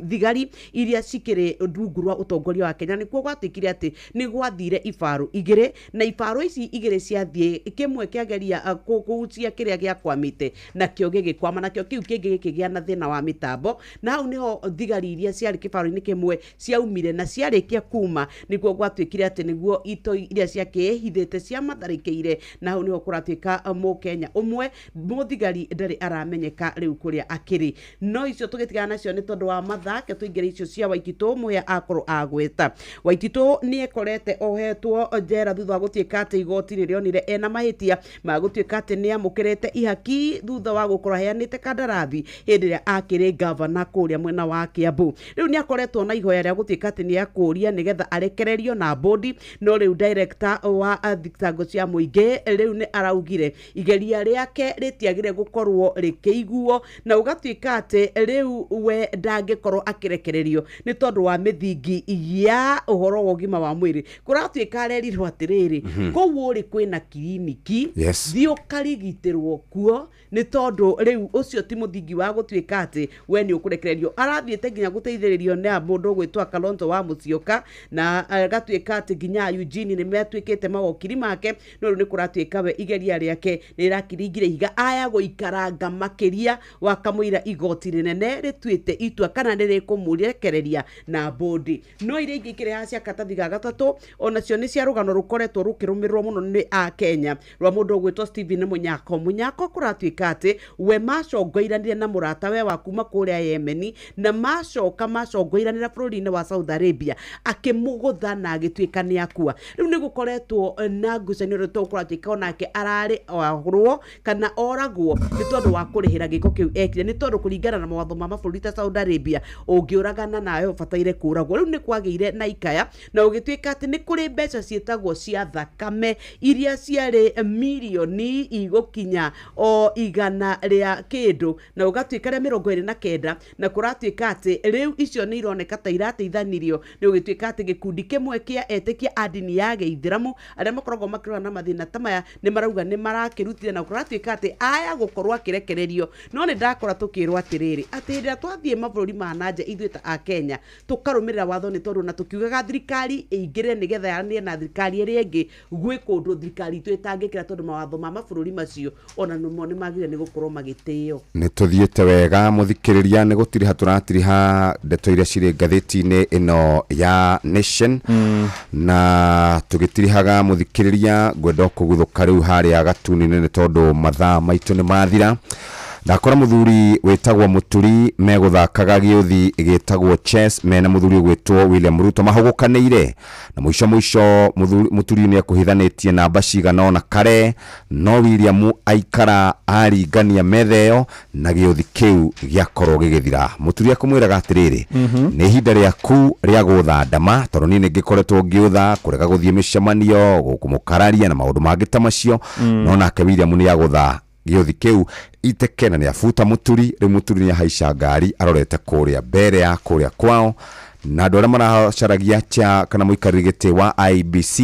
thigari iria cikĩrĩ rungu rwa ũtongoria wa Kenya. Nĩkuo gwatuĩkire atĩ nĩ gwathire ibarũ igĩrĩ, na ibarũ ici igĩrĩ ciathiĩ, kĩmwe kĩageria kũgucia kĩrĩa gĩakwamĩte nakĩo gĩgĩkwama, nakĩo kĩu kĩngĩ gĩkĩgĩa na thĩna wa mĩtambo, na hau nĩho thigari iria ciarĩ kĩbarũ-inĩ kĩmwe ciaumire na ciarĩkia kuma, nĩkuo gwatuĩkire atĩ nĩguo ito iria ciakĩhithĩte ciamatharĩkĩire, na hau nĩho kũratuĩka Mũkenya ũmwe mũthigari ndarĩ aramenyeka rĩu kũrĩa akĩrĩ. No icio tũgĩtigana nacio nĩ tondũ wa mathake tũingĩre icio cia Waititu mũhĩa akorwo agweta. Waititu nĩ ekorete ohetwo njera thutha wa gũtuĩka atĩ igoti nĩ rĩonire ena mahĩtia ma gũtuĩka atĩ nĩ amũkĩrĩte ihaki thutha wa gũkorwo aheanĩte kandarathi hĩndĩ ĩrĩa akĩrĩ gavana kũrĩa mwena wa Kiambu. Rĩu nĩ akoretwo na ihoya rĩa gũtuĩka atĩ nĩ akũria nĩgetha arekererio na bodi, no rĩu director wa thitango cia mũingĩ rĩu nĩ araugire igeria rĩake rĩtiagire gũkorwo rĩkĩiguo, na ũgatuĩka atĩ rĩu we ndangĩkorwo akĩrekererio nĩ tondũ wa mĩthingi ya ũhoro wa ũgima wa mwĩrĩ. Kũratuĩka arerirwo atĩrĩrĩ, kũu ũrĩ kwĩna kiriniki thiĩ ũkarigitĩrwo kuo, nĩ tondũ rĩu ũcio ti mũthingi wa gũtuĩka atĩ we nĩ ũkũrekererio. Arathiĩte nginya gũteithĩrĩrio nĩ mũndũ ũgwĩtwo Kalonzo wa Musyoka, na agatuĩka atĩ nginya Eugene nĩ matuĩkĩte mawakiri make, no rĩu nĩ kũratuĩka we igeria rĩake nĩ rĩrakiringire ihiga aya gũikaranga makĩria wa kamũira igoti rĩnene rĩtuĩte itua kana nĩ rĩkũmũrekereria na bodi. No iria ingĩ ikĩrĩ cia karatathi ga gatatũ onacio nĩ cia rũgano rũkoretwo rũkĩrũmĩrĩrwo mũno nĩ a Kenya rwa mũndũ ũgwĩtwo Stephen Munyako. Munyako kũratuĩka atĩ we macongoiranire na mũrata we wa kuma kũrĩa Yemeni, na macongoiranĩra bũrũri-inĩ wa Saudi Arabia, akĩmũgũtha na agĩtuĩka nĩ akua. Rĩu nĩ gũkoretwo na ngucanio rĩtwa kũratuĩka onake ararĩ oragwo kana oragwo nĩ tondũ wa kũrĩhĩra gĩko kĩu ekire, nĩ tondũ kũringana na mawatho ma mabũrũri ta Saudi Arabia ũngĩũragana nawe ũbataire kũragwo. Rĩu nĩ kwagĩire na ikaya na ũgĩtuĩka atĩ nĩ kũrĩ mbeca ciĩtagwo cia thakame iria ciarĩ mirioni igũkinya o 100 rĩa kĩndũ, na ũgatuĩka rĩa 29, na kũratuĩka atĩ rĩu icio nĩ ironeka ta irateithanirio nĩ ũgĩtuĩka atĩ gĩkundi kĩmwe kĩa etĩkia a ndini ya Gĩithĩramu arĩa makoragwo makĩrũa na mathĩna ta maya nĩ marauga nĩ marakĩrutire, na kũratuĩka atĩ aya gũkorwo akĩrekererio. No nĩ ndakora tũkĩrwo atĩrĩrĩ atĩ rĩrĩa twathiĩ mabũrũri ma nanja ithuĩ ta a Kenya tũkarũmĩrĩra watho nĩ tondũ na tũkiugaga thirikari ĩingĩre nĩgetha yaranĩrie na thirikari ĩrĩa ĩngĩ, gwĩ kũndũ thirikari itũ ĩtangĩkĩra tondũ mawatho ma mabũrũri macio ona nĩmo nĩ magĩrĩire nĩ gũkorwo magĩtĩo. Nĩ tũthiĩte wega mũthikĩrĩria, nĩ gũtiriha tũratiriha ndeto iria cirĩ ngathĩti-inĩ ĩno ya Nation, na tũgĩtirihaga mũthikĩrĩria ngwenda kũguthũka rĩu harĩa gatuni-inĩ nĩ tondũ mathaa maitũ nĩ mathira. ndakora muthuri wetagwo Muturi meguthakaga giuthi gitagwo chess mena muthuri gwetwo William Ruto mahogokaneire na muico Muturi ni akuhithanitie namba cigana na kare no William aikara aringania metheo na giuthi kiu giakorwo gigithira. Muturi akumwiraga atiriri ni ihinda riaku ria gutha ndama tondu ni ngikoretwo ngiutha kurega guthie micemanio gukumukararia na maundu mangi ta macio no nake William ni agutha giuthi kiu itekena ni afuta Muturi ri Muturi ni haica ngari arorete kuria mbere ya kuria kwao na andå arĩa maracaragia cha kana mũikarĩri gĩtĩ wa IBC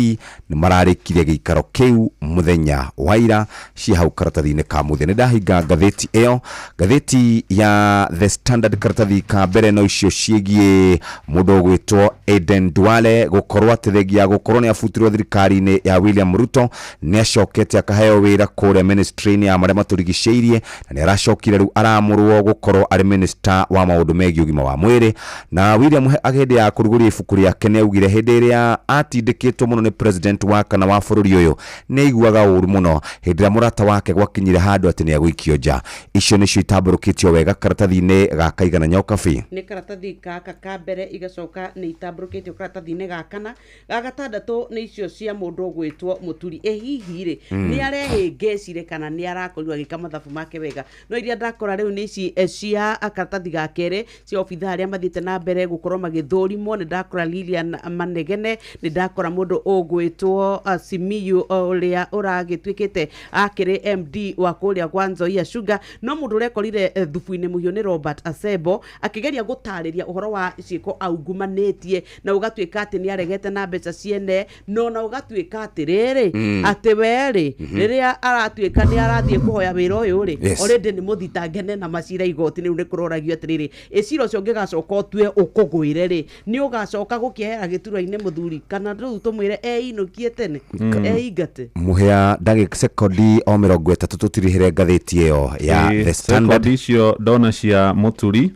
nĩ mararĩkirie gĩikaro kĩu mũthenya wa ira ci hau karatathi-inĩ ka mũthia. Nĩ ndahinga ngathĩti ĩyo, ngathĩti ya The Standard karatathi ka mbere no icio ciĩgiĩ mũndũ ũgwĩtwo Aden Duale gũkorwo atĩthegia gũkorwo nĩ abutirwo thirikari-inĩ ya William Ruto nĩ acokete akaheo wĩra kũrĩa ministry-inĩ ya marĩa matũrigicĩirie na nĩ aracokire rĩu aramũrwo gũkorwo arĩ minister wa maũndũ megiĩ ũgima wa mwĩrĩ. Na William agende ya kuruguria ibuku riake ne ugire hindi iria atindikitwo muno ni president wa kana wa bururi uyu ne iguaga uru muno hindi ya murata wake gwakinyire handu ati ni agwikio nja. Icio nicio itamburukitio wega karatathi-ini gaka igana nyoka fi ni karatathi gaka ka mbere igacoka ni itamburukitio karatathi-ini gakana gagatandatu ni icio cia mundu gwitwo Muturi hihi ri ni arehingecire kana ni arakorirwo agika mathabu make wega. No iria ndakora riu ni ici cia karatathi gakere cia obitha aria mathiete na mbere gukorwo magithurimo. Ni ndakora Lilian Manegene, ni ndakora mundu ugwitwo Simiyu uria uragitwikite akiri MD wa kuria kwa Nzoia Sugar. No mundu urekorire thubu-ini muhio ni Robert Asebo akigeria gutariria uhoro wa ciiko augumanetie na ugatwika ati ni aregete na mbeca ciene no na ugatwika ati riri ati weri riria aratwika ni arathie kuhoya wira uyu ri already ni muthitangene na macira igoti ni kuroragio ati riri iciro cio ngigacoka otwe ukugwire ri ni ugacoka gukihera gituro-ini muthuri kana riu tumwire inukie tene ingate muhea ndagika sekondi o 30 tutirihire ngathĩti ĩyo ya The Standard. Icio dona cia Muturi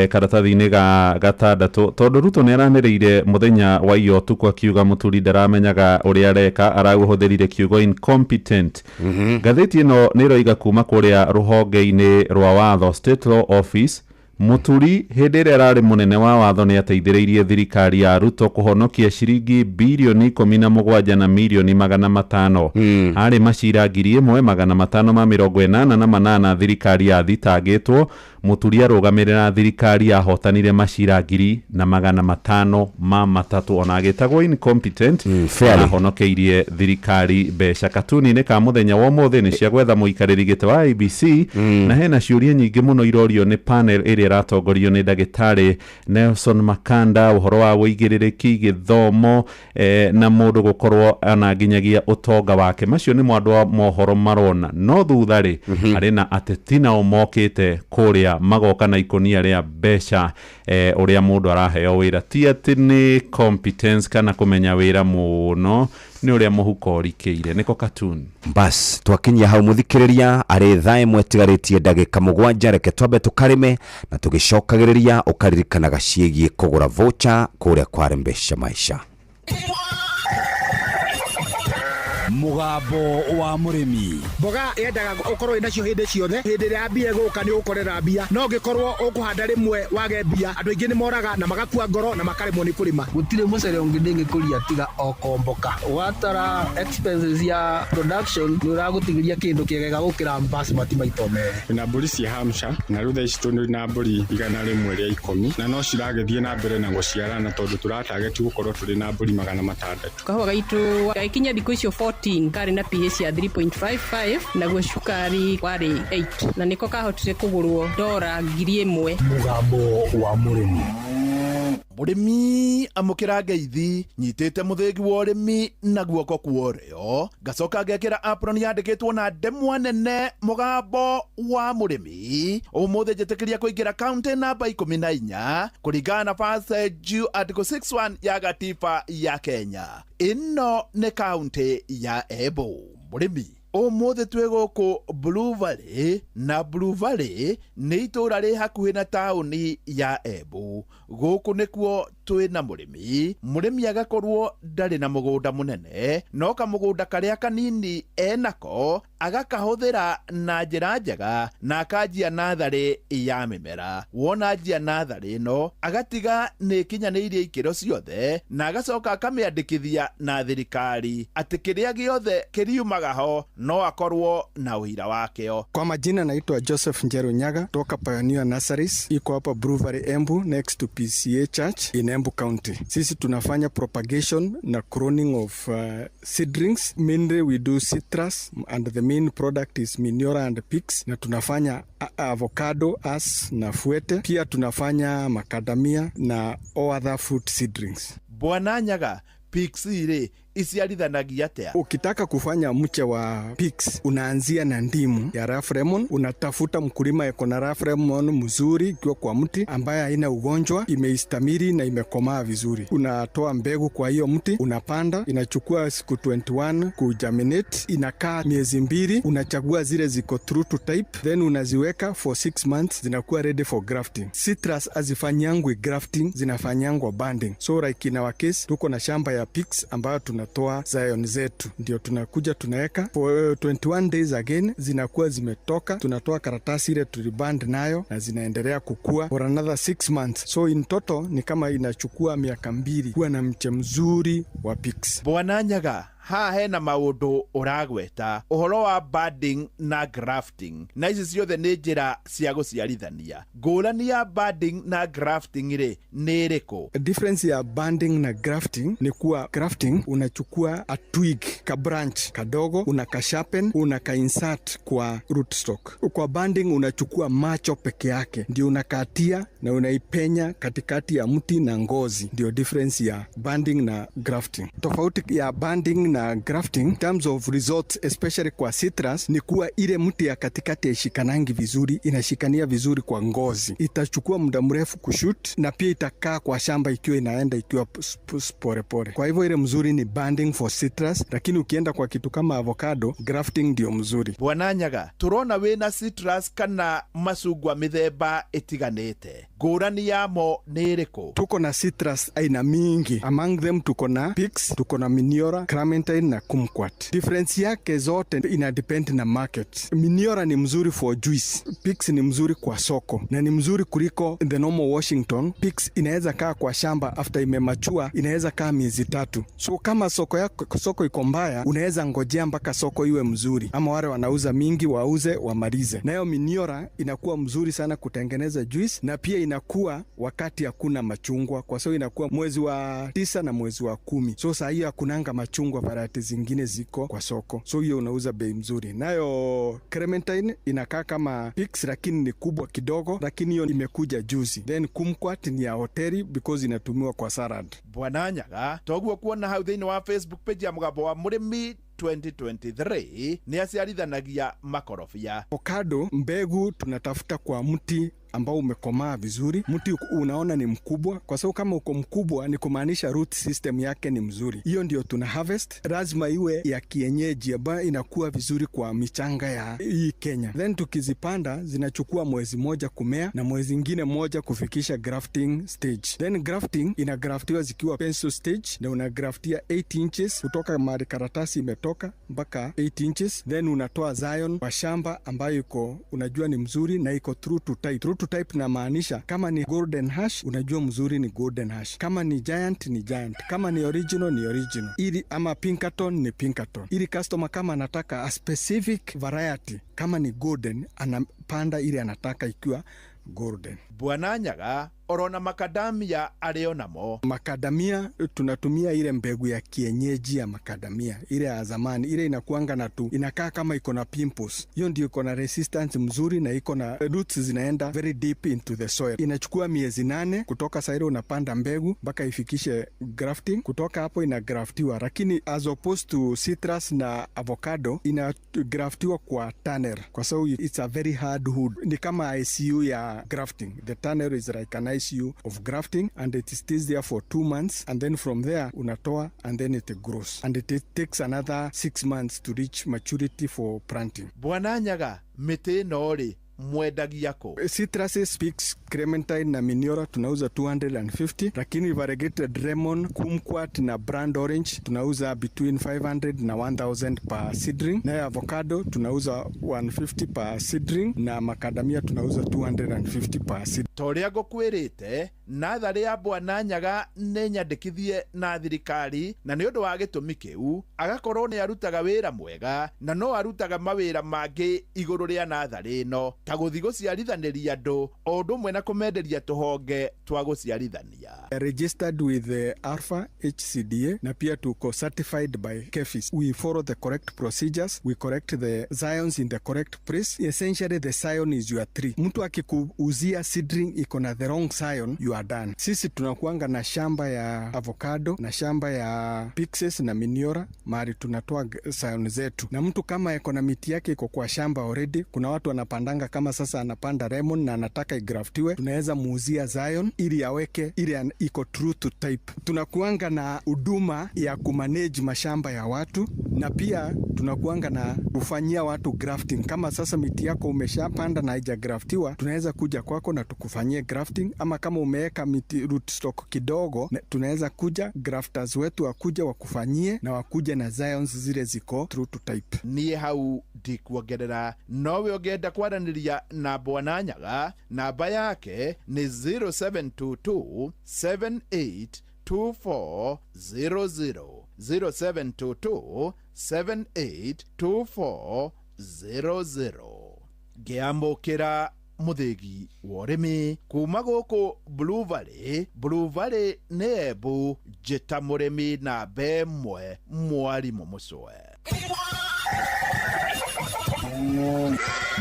karatathi-ini gatandatũ tondu Ruto ni aranĩrĩire muthenya wa iyo tuku akiuga Muturi ndaramenyaga uria areka arauhũthĩrire kiugo incompetent. Ngathĩti ĩno nĩ roiga kuma kuria ruhonge-ini rwa watho State Law Office Muturi hindi ĩrĩa ararĩ munene wa watho nĩ ateithĩrĩirie thirikari ya Ruto kuhonokia ciringi bilioni 17 na milioni 500 harĩ macira 1588 thirikari ya thitangĩtwo. Muturi arũgamĩrĩra thirikari yahotanire macira 503 ona agĩtagwo incompetent ahonokeirie thirikari mbeca. Katuni-inĩ ka muthenya wa ũmũthĩ nĩ cia gwetha mũikarĩri gĩtĩ wa IBC na hena ciũria nyingĩ mũno irorio nĩ panel ĩrĩa ratongorio nĩ ndagĩtarĩ Nelson Makanda ũhoro wa wĩigĩrĩrĩki gĩthomo na mũndũ gũkorwo ana nginyagia ũtonga wake. Macio nĩ andũ a mohoro marona no thutha-rĩ arĩ na ateti nao mokĩte kũrĩa magoka na ikonia ria mbeca uria mundu araheo wira ti ati ni competence kana kumenya wira muno ni uria muhuko urikĩire. Niko Katuni bas twakinyia hau muthikiriria ari thaa imwe tigaritie ndagika 7 reke twambe tukarime na tugicokagiriria ukaririkanaga ciĩgiĩ kugura voucher kuria kwa Rembesha Maisha. Mugambo wa murimi mboga yendaga ukorwo inacio hindi ciothe hindi ria mbia guka ni ukorera mbia no ngikorwo ukuhanda rimwe wage mbia andu aingi ni moraga na magakua ngoro na makaremwo ni kurima gutire mucere ungindingi kuria tiga okomboka watara expenses ya production ni uragutigiria kindu kiegega gukira basmati maito mere na mburi cia Hampshire na rutha ici tundu na mburi igana rimwe ria 10 na no ciragethie na mbere na guciarana tondu turatarget gukorwo turi na mburi 600 kahua gaitu gaikinya thikũ icio 14 kari na pH ya 3.55 na gwe shukari wari 8 na niko kahotire kugurwo $1,000. Mugambo wa murimi murimi amukira ngeithi nyitite muthengi wa urimi na guoko kuorio gacoka ngekira apron yandikitwo na ndemwa nene mugambo wa murimi umuthi njitikiria kuingira county namba 14 kuringana na passage article 61 ya gatiba ya Kenya. Ino ne county ya Embu. Murimi umuthi twi guku Blue Valley na Blue Valley ni itura ri hakuhi na tauni ya Embu. Guku nikuo twina murimi agakorwo ndari na mugunda munene no kamugunda karia kanini enako agakahuthira na njira njega na akanjia nathari ya mimera. Wona njia nathari no agatiga ni kinyaniirie ikiro ciothe na agacoka akamiandikithia na thirikari ati kiria giothe kiriumaga ho no akorwo na uira wakeo. Kwa majina naitwa Joseph Njeru Nyaga toka Pioneer Nurseries, iko hapa Brewery Embu next to PCA Church in Embu County. Sisi tunafanya propagation na cloning of seedlings. Mainly we do citrus and the main product is Miniora and Pix, na tunafanya avocado as na fuete, pia tunafanya macadamia na all other fruit seedlings. Bwana Nyaga, Pix ile isiarithanagia atia? Ukitaka kufanya mche wa Pix unaanzia na ndimu ya rough lemon. Unatafuta mkulima eko na rough lemon mzuri ikiwa kwa mti ambaye haina ugonjwa, imeistamiri na imekomaa vizuri. Unatoa mbegu kwa hiyo mti, unapanda, inachukua siku 21 kugerminate, inakaa miezi 2. Unachagua zile ziko true to type, then unaziweka for 6 months, zinakuwa ready for grafting. Citrus azifanyangwi grafting, zinafanyangwa banding. So like in our case tuko na shamba ya Pix ambayo tunatoa Zion zetu, ndio tunakuja tunaweka for 21 days again, zinakuwa zimetoka, tunatoa karatasi ile tuliband nayo na zinaendelea kukua for another 6 months. So in total ni kama inachukua miaka 2 kuwa na mche mzuri wa Pix. Bwana Nyaga, ha hena maundu uragweta uhoro wa budding na grafting, na ici ciothe ni njira cia guciarithania. Ngurani ya budding na grafting ri ni iriku? Difference ya budding na grafting ni kuwa grafting unachukua a twig ka branch kadogo, unakasharpen, unakainsert kwa rootstock. Kwa budding unachukua macho peke yake ndio unakatia na unaipenya katikati ya mti na ngozi. Ndio difference ya budding na grafting. Tofauti ya budding na grafting in terms of results, especially kwa citrus, ni kuwa ile mti ya katikati ishikanangi vizuri, inashikania vizuri kwa ngozi. Itachukua muda mrefu kushoot na pia itakaa kwa shamba ikiwa inaenda ikiwa pore pore. Kwa hivyo ile mzuri ni budding for citrus, lakini ukienda kwa kitu kama avocado, grafting ndio mzuri. Bwana Nyaga, turona wina citrus kana macungwa mithemba itiganite, ngurani yamo ni iriku? Tuko na citrus aina mingi, among them tuko na Pix, tuko na Miniora, Clementine na Kumquat. Difference yake zote ina depend na market. Miniora ni mzuri for juice, Pix ni mzuri kwa soko na ni mzuri kuliko the normal Washington. Pix inaweza kaa kwa shamba after imemachua, inaweza kaa miezi 3. So kama soko iko mbaya, unaweza ngojea mpaka soko iwe mzuri, ama wale wanauza mingi wauze wamalize. Nayo Miniora inakuwa mzuri sana kutengeneza juice, na pia inakuwa wakati hakuna machungwa, kwa sababu inakuwa mwezi wa 9 na mwezi wa 10. So saa hiyo hakunanga machungwa, variety zingine ziko kwa soko, so hiyo unauza bei mzuri. Nayo Clementine inakaa kama Pix lakini ni kubwa kidogo, lakini hiyo imekuja juzi. Then Kumquat ni ya hoteli because inatumiwa kwa salad. Bwana Nyaga, toguo kuona hau thiini wa Facebook page ya Mugambo wa Murimi 2023 ni aciarithanagia makorofia. Avocado mbegu tunatafuta kwa mti ambao umekomaa vizuri, mti unaona ni mkubwa, kwa sababu kama uko mkubwa ni kumaanisha root system yake ni mzuri. Hiyo ndio tuna harvest. Lazima iwe ya kienyeji ambayo inakuwa vizuri kwa michanga ya hii Kenya. Then tukizipanda zinachukua mwezi 1 kumea na mwezi ingine 1 kufikisha grafting stage. Then grafting inagraftiwa zikiwa pencil stage, na unagraftia 8 inches kutoka mahali karatasi imetoka mpaka 8 inches. Then unatoa Zion kwa shamba ambayo iko unajua ni mzuri na iko true to type. True to type na maanisha kama ni golden hash unajua mzuri ni golden hash, kama ni giant ni giant, kama ni original ni original, ili ama Pinkerton ni Pinkerton. Ili customer kama anataka a specific variety, kama ni golden anapanda ili anataka ikiwa golden. Bwana Nyaga, orona macadamia ario namo? Macadamia tunatumia ile mbegu ya kienyeji ya macadamia, ile ya zamani, ile inakuanga na tu inakaa kama iko na pimples. Hiyo ndio iko na resistance mzuri na iko na roots zinaenda very deep into the soil. Inachukua miezi 8 kutoka sairo unapanda mbegu mpaka ifikishe grafting. Kutoka hapo inagraftiwa, lakini as opposed to citrus na avocado inagraftiwa kwa tunnel, kwa sababu it's a very hard wood. Ni kama ICU ya grafting. The tunnel is like an ICU of grafting, and it stays there for 2 months, and then from there unatoa and then it grows, and it takes another 6 months to reach maturity for planting. Bwana Nyaga, miti no ri mwendagia ko? Citrus, peaks, clementine na miniora tunauza 250, lakini variegated lemon, kumquat na brand orange tunauza between 500 na 1000 per seedling, na avocado tunauza 150 per seedling, na macadamia tunauza 250 per seedling. Toria ngokwirite nathari ya Bwana Nyaga ne nyandikithie na thirikari, na ni undu wa gitumi kiu agakorwo ni arutaga wira mwega na no arutaga mawira mangi iguru ria nathari no ta guthi guciarithaniria andu o undu mwe na kumenderia tuhonge twa guciarithania. Registered with the Alpha HCDA na pia tuko certified by KEFIS. We follow the correct procedures, we correct the scions in the correct place. Essentially the scion is your tree. Mtu akikuuzia seedling iko na the wrong scion, you are done. Sisi tunakuanga na shamba ya avocado na shamba ya pixes na miniora, mahali tunatoa scion zetu. Na mtu kama iko na miti yake iko kwa shamba already, kuna watu wanapandanga kama sasa anapanda lemon na anataka igraftiwe, tunaweza muuzia scion ili aweke ili iko true to type. Tunakuanga na huduma ya kumanage mashamba ya watu, na pia tunakuanga na kufanyia watu grafting. Kama sasa miti yako umeshapanda na haijagraftiwa, tunaweza kuja kwako na tukufanyie grafting, ama kama umeweka miti rootstock kidogo, tunaweza kuja grafters wetu wakuja wakufanyie na wakuja na scions zile ziko true to type. Niye hau ndikuongerera nowe ungenda kwaraniria na Bwana Nyaga, namba yake ni 0722 782400 0722 782400. Ngiamukira muthigi wa urimi kuma guku Blue Valley ni Embu, njita murimi na bemwe mwarimu mucwe.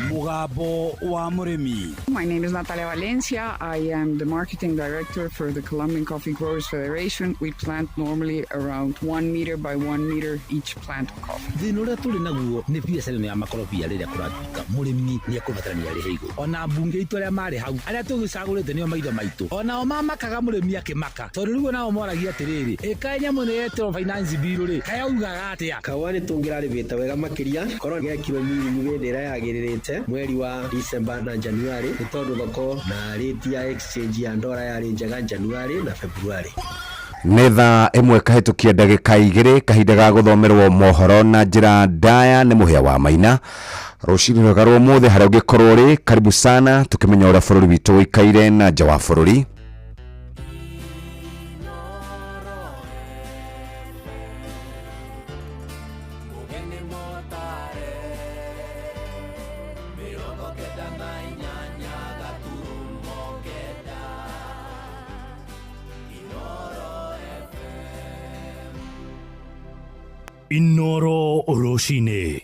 Mugambo wa murimi. My name is Natalia Valencia. I am the marketing director for the Colombian Coffee Growers Federation. We plant normally around 1 meter by 1 meter each plant of coffee. Thina uria turi naguo ni biacara ya makorobia riria kuratuika murimi ni akubatarania ri higo ona bunge itu aria mari hau aria tugicagurite nio maitho maitu ona o mamakaga murimi akimaka tondu riu nao moragia atiriri eka nyamu ni yetwo finance bill ri kaya ugaga atia kawani tungiraribita wega makiria korwo gekiro miri wendera yagiririte mweri wa December na January ni tondu thoko na rate ya exchange ya ndora yari njega January na February. Nĩ thaa ĩmwe kahĩtũkia ndagĩka igĩrĩ kahinda ga gũthomerwo mohoro na njĩra ndaya nĩ mũhĩa wa Maina. Rũcinĩ rwega rwa ũmũthĩ harĩa ũngĩkorwo ũrĩ, karibu sana tukĩmenya ũrĩa bũrũri witũ ũikaire na nja wa bũrũri. Inoro Roshine.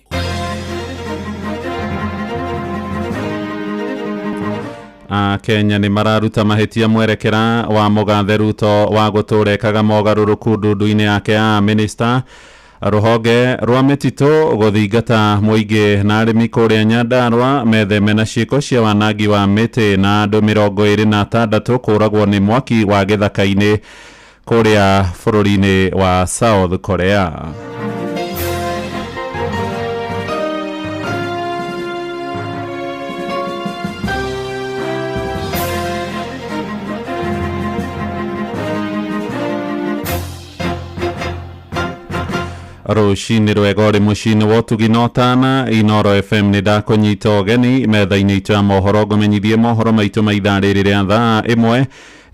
Kenya ni mararuta mahitia mwerekera wa Mugathe Ruto wa guturekaga mogaruruku ndundu-ini yake ya minister. Ruhonge rwa mititu guthingata muingi na arimi kuria Nyandarua metheme na ciiko cia wanangi wa miti na andu 26 kuragwo ni mwaki wa githaka-ini kuria bururi-ini wa South Korea. Rushini rwega uri mucini wotugi notana Inoro FM ni ndakunyita ugeni metha-ini itu ya mohoro ngumenyithie mohoro maitu maithaa riri ria thaa imwe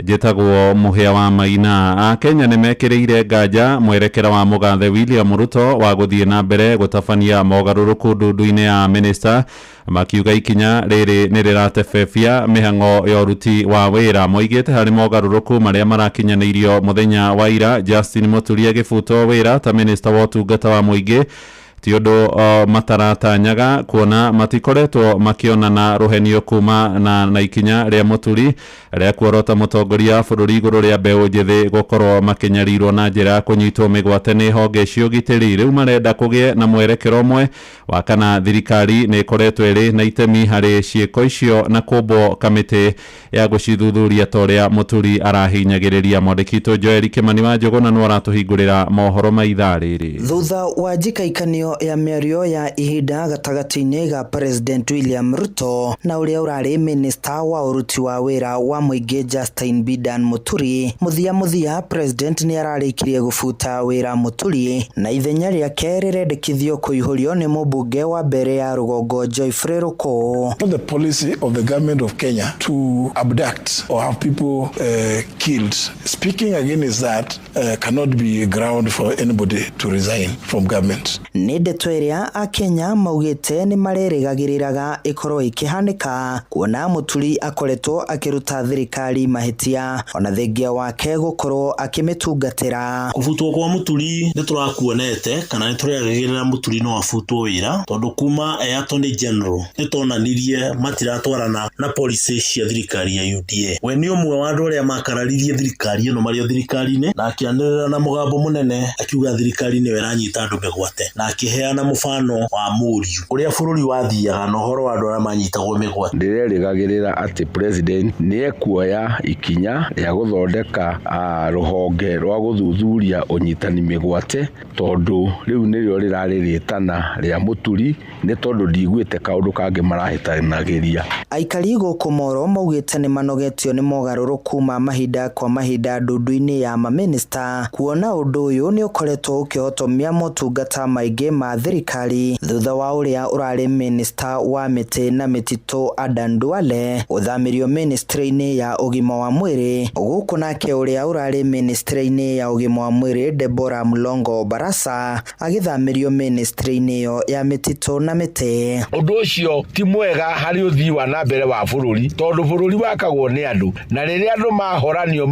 njitagwo Muhia wa Maina. Kenya ni mekiriire nganja mwerekera wa Mugathe William Ruto wa guthie na mbere gutabania mogaruruku ndundu-ini ya minister, makiuga ikinya riri ni riratebebia mihango ya uruti wa wira. Moigite hari mogaruruku maria marakinyanirio muthenya wa ira Justin Muturi agibuto wira ta minister wa utungata wa muingi ti undu mataratanyaga kuona matikoretwo makionana ruhenio kuma na ikinya ria Muturi ria kuorota mutongoria bururi iguru ria mbeu njithi gukorwo makinyarirwo na njira kunyitwo migwate ni honge cio gitiri. Riu marenda kugie na mwerekero umwe wa kana thirikari ni ikoretwo iri na itemi hari ciiko icio na kumbwo kamiti ya gucithuthuria toria Muturi arahinyagiriria. Mwandikitwo Joel Kimani wa Njuguna no aratuhingurira mohoro maithaa riri. Thutha wa njikaikanio ngucanio ya mĩario ya ihinda gatagati-inĩ ga President William Ruto na ũrĩa ũrarĩ minista wa ũruti wa wĩra wa mũingĩ Justin Bidan Muturi. Muthia President nĩ ararĩkirie gũbuta wĩra Muturi na ithenya rĩake rĩrendekithio kũihũrio nĩ mũmbunge wa mbere ya Rũgongo Geoffrey Ruko. The policy of the government of Kenya to abduct or have people killed, speaking against that cannot be a ground for anybody to resign from government. Nĩ ndeto ĩrĩa Akenya maugĩte nĩ marerĩgagĩrĩraga ĩkorwo ĩkĩhanĩka kuona Muturi akoretwo akĩruta thirikari mahĩtia ona thengia wake gũkorwo akĩmĩtungatĩra. Kũbutwo kwa Muturi nĩ tũrakuonete kana nĩ tũrerĩgĩrĩra Muturi no abutwo wĩra tondũ kuma Attorney General nĩ tonanirie matiratwarana na policy cia thirikari ya UDA. We nĩ ũmwe wa andũ arĩa makararirie thirikari ĩno marĩ thirikari-inĩ na akĩanĩrĩra na mũgambo mũnene akiuga thirikari nĩ ĩranyita andũ mĩgwate na akĩheana mũfano wa Mũriũ ũrĩa bũrũri wathiaga na ũhoro wa andũ arĩa manyitagwo mĩgwate. Ndĩrerĩgagĩrĩra atĩ president nĩ ekuoya ikinya rĩa gũthondeka rũhonge rwa gũthuthuria ũnyitani mĩgwate tondũ rĩu nĩrĩo rĩrarĩrĩtana rĩa Muturi nĩ tondũ ndigwĩte kaũndũ kangĩ marahĩtanagĩria. Aikari gũkũ Moro maugĩte nĩ manogetio nĩ mogarũrũku ma mahinda kwa mahinda ndundu-inĩ ya maminista kuona ũndũ ũyũ nĩ ũkoretwo ũkĩhotomia motungata maingĩ ma thirikari thutha wa ũrĩa ũrarĩ minista wa mĩtĩ na mĩtitũ Adan Duale ũthamirio ministry-inĩ ya ũgima wa mwĩrĩ gũkũ nake ũrĩa ũrarĩ ministry-inĩ ya ũgima wa mwĩrĩ Deborah Mulongo Barasa agĩthamirio ministry-inĩ ya mĩtitũ na mĩtĩ. Ũndũ ũcio ti mwega harĩ ũthii wa na mbere wa bũrũri tondũ bũrũri wakagwo nĩ andũ na rĩrĩa andũ mahoranio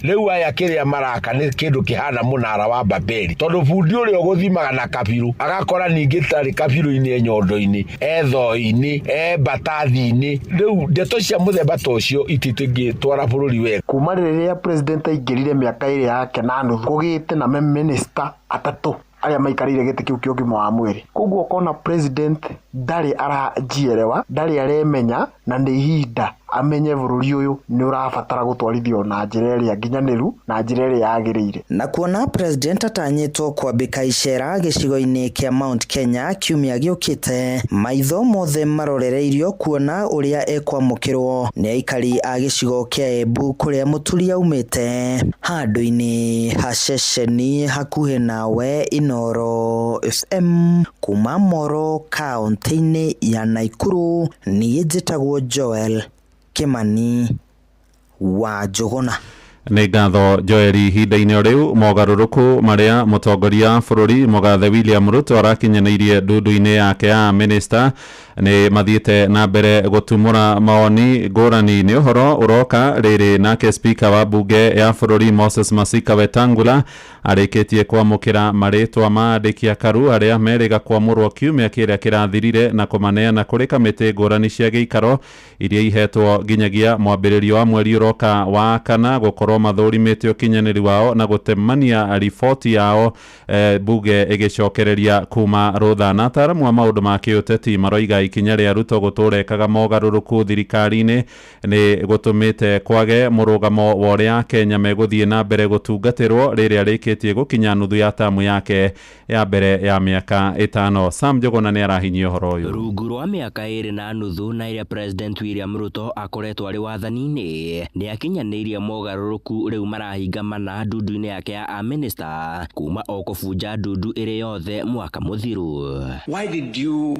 rĩu aya kĩrĩa maraka nĩ kĩndũ kĩhana mũnara wa Babeli tondũ bundi ũrĩa ũgũthimaga na kabiru agakora ningĩ tarĩ kabiru-inĩ nyondo-inĩ etho-inĩ mbatathi-inĩ rĩu ndeto cia mũthemba ta ũcio ititũngĩtwara bũrũri wega. Kuma rĩrĩa president aingĩrire mĩaka ĩrĩ yake na nuthu kũgĩte na minister atatũ arĩa maikarĩire gĩtĩ kĩu kĩa ũgima wa mwĩrĩ. Koguo kona president ndarĩ arajielewa ndarĩ aremenya na nĩ ihinda amenye bũrũri ũyũ nĩ ũrabatara gũtwarithio na njĩra ĩrĩa nginyanĩru na njĩra ĩrĩa yagĩrĩire. Na kuona president atanyĩtwo kwambĩka icera gĩcigo-inĩ kĩa Mount Kenya kiumia gĩũkĩte maitho mothe marorereirio kuona ũrĩa ekwamũkĩrwo nĩ aikari a gĩcigo kĩa Embu kũrĩa Muturi aumĩte handũ-inĩ ha ceceni hakuhĩ nawe Inoro FM kuma Moro kaunti-inĩ ya Naikuru. Niĩ njĩtagwo Joel Kimani wa Njũgũna. Nĩ ngatho Joel ihinda-inĩ rĩu mogarũrũku marĩa mũtongoria bũrũri mũgathe William Ruto arakinyanĩirie ndundu-inĩ yake ya minister nĩ mathiĩte na mbere gũtumũra maoni ngũrani. Nĩ ũhoro ũroka rĩrĩ nake speaker wa bunge ya bũrũri Moses Masika Wetangula arĩkĩtie kwamũkĩra marĩtwa ma andĩki a karu arĩa merĩga kwamũrwo kiumia kĩrĩa kĩrathirire na kũmaneana kũrĩ kamĩtĩ ngũrani cia gĩikaro iria ihetwo nginyagia mwambĩrĩrio wa mweri ũroka wa kana gũkorwo mathorimĩte ũkinyanĩri wao na gũtemania riboti yao bunge ĩgĩcokereria kuma rũthana. Ataaramu a maũndũ ma kĩũteti maroiga ikinya rĩa Ruto gũtũrekaga mogarũrũku thirikari-inĩ nĩ gũtũmĩte kwage mũrũgamo wa ũrĩa Kenya megũthiĩ na mbere gũtungatĩrwo rĩrĩa rĩkĩtie gũkinya nuthu ya tamu yake ya mbere ya mĩaka 5. Sam Njũgũna nĩ arahinyia ũhoro ũyũ. Rungu rwa mĩaka 2 na nuthu na ĩrĩa President William Ruto akoretwo arĩ wathani-inĩ nĩ akinyanĩirie mogarũrũku rĩu marahinga mana ndundu-inĩ yake ya minister kuma o kũbunja ndundu ĩrĩ yothe mwaka mũthiru. Why did you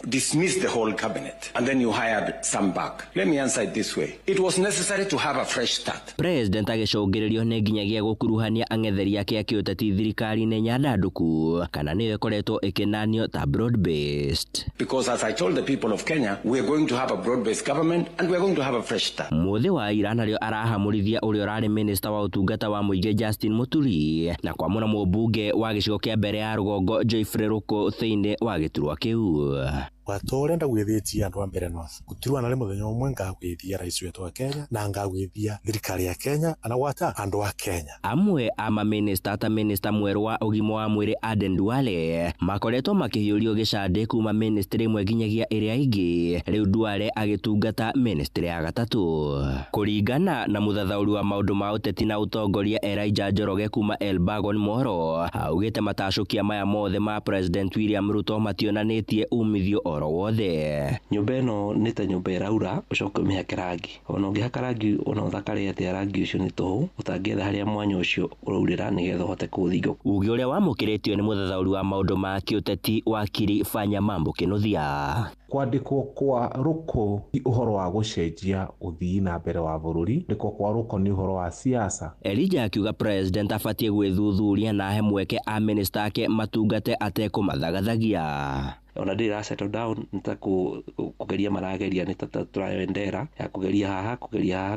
dismiss the whole cabinet and then you hired some back? Let me answer it this way. It was necessary to have a fresh start. President agĩcũngĩrĩrio nĩ nginyagia gũkuruhania ang'etheri ake akĩũteti thirikari-inĩ nyandandũku kana nĩyo ĩkoretwo ĩkĩnanio ta broad based. Because as I told the people of Kenya, we are going to have a broad based government and we are going to have a fresh start. Mũthĩ wa ira narĩo arahamũrithia ũrĩa ũrarĩ minister wa ũtungata wa mũingĩ Justin Muturi na kwamũra mũmbunge wa gĩcigo kĩa mbere ya Rũgongo Geoffrey Ruko thĩinĩ wa gĩturwa kĩu. watorenda gwithia andu a mbere north gutirwa na muthenya umwe ngagwithia rais wetu wa Kenya na ngagwithia thirikari ya Kenya anagwata andu a Kenya. Amwe ama minister ta minister mweru wa ugima wa mwiri Aden Duale makoretwo makihiurio gicande kuma ministry imwe nginyagia iria ingi, riu Duale agitungata ministry ya gatatu. Kuringana na muthathauri wa maundu ma uteti na utongoria Elijah Njoroge kuma Elbagon Moro, augite matacukia maya mothe ma President William Ruto mationanitie umithio oro wothe. Nyumba ino ni ta nyumba iraura ucoke mihake rangi, ona ungihaka rangi ona uthakare atia rangi ucio ni tuhu utangietha haria mwanya ucio uraurira nigetha uhote kuuthingo. Ugi uria wamukiritio ni muthathauri wa maundu ma kiuteti wakiri Fanya Mambo Kinuthia. Kwandikwo kwa ruko ti uhoro wa gucenjia uthii na mbere wa bururi, ndiko kwa ruko ni uhoro wa siasa. Elijah akiuga president afatie gwithuthuria na he mweke a minister ake matungate atekumathagathagia. Ona ndira settle down nitakugeria marageria nitaturawendera ya kugeria haha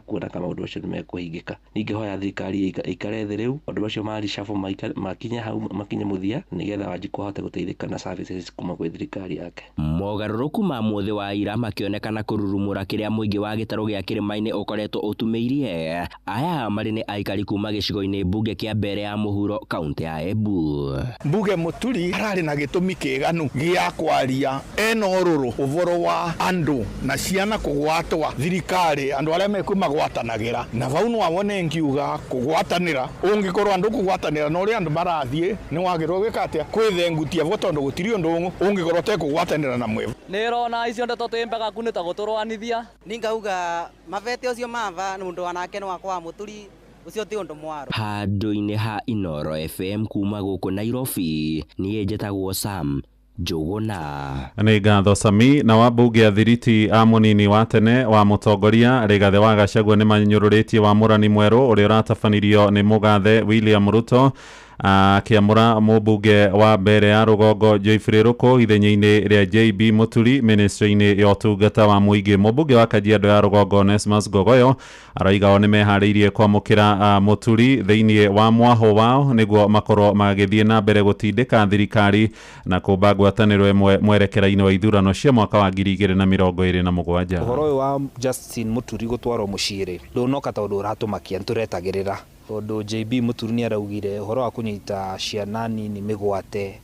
kuona kama undu ucio nimekuhingika. Ninge hoya thirikari ikare thi riu undu ucio mari shafu makinya hau makinya muthia nigetha wanjikwa hote guteithika na services kuma gwi thirikari yake. Mogaruruku ma muthe wa ira makionekana kururumura kiria muingi wa gitaro gia kirimaini ukoretwo utumeirie. Aya mari ni aikari kuma gicigo-ini bunge kia mbere ya muhuro kaunti ya Embu. Mbuge Muturi arari na gitumi kiganu gia kwaria eno ruru uvoro wa andu na ciana kugwatwa thirikari andu aria mekwimagwatanagira na vau no wone ngiuga kugwatanira ungikorwo andu kugwatanira no ri andu marathie ni wagirwo gwikatia kwithengutia vo tondu gutiri undu ungikorwo te kugwatanira na mwe nirona icio ndeto twimbaga kunita guturwanithia ningauga mavete ucio mava nundu wanake no akwa Muturi ucio ti undu mwaro. Handu-ini ha Inoro FM kuma guku Nairobi ni njitagwo Sam Jogona. Nĩ ngatho Sami. Na wambunge a thiriti a munini wa tene wa mutongoria Rigathi wa Gachagua nĩ manyũrũrĩtie wa mũrani mwerũ ũrĩa ũratabanirio nĩ mũgathe William Ruto akiamura mubunge wa mbere ya Rugongo Joyfrey Ruko ithenya-inĩ rĩa JB Muturi ministry-inĩ ya ũtungata wa mũingĩ. Mubunge wa Kajiado ya Rugongo Onesmus Gogoyo arauga o nĩ meharĩirie kwamũkĩra Muturi thĩinĩ wa mwaho wao nĩguo makorwo magĩthiĩ na mbere gũtindĩka thirikari na kũmba ngwatanĩro ĩmwe mwerekera-inĩ wa ithurano cia mwaka wa 2027. Ũhoro ũyũ wa Justin Muturi gũtwarwo mũciĩ ndũnoka tondũ ũratũmakia nĩtũretagĩrĩra tondu JB Muturi ni araugire uhoro wa kunyita ciana nini migwate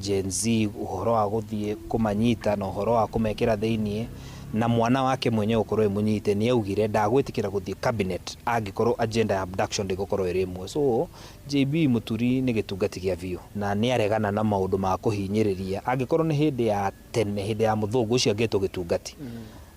Gen Z, uhoro wa guthie kumanyita na uhoro wa kumekera thiini na mwana wake mwenyewe ukorwo munyite ni augire ndagwitikira guthie cabinet angikorwo agenda ya abduction ndigukorwo iri imwe. So JB Muturi ni gitungati gia vio na ni aregana na maundu ma kuhinyiriria angikorwo ni hindi ya tene, hindi ya muthungu ucio angeto gitungati.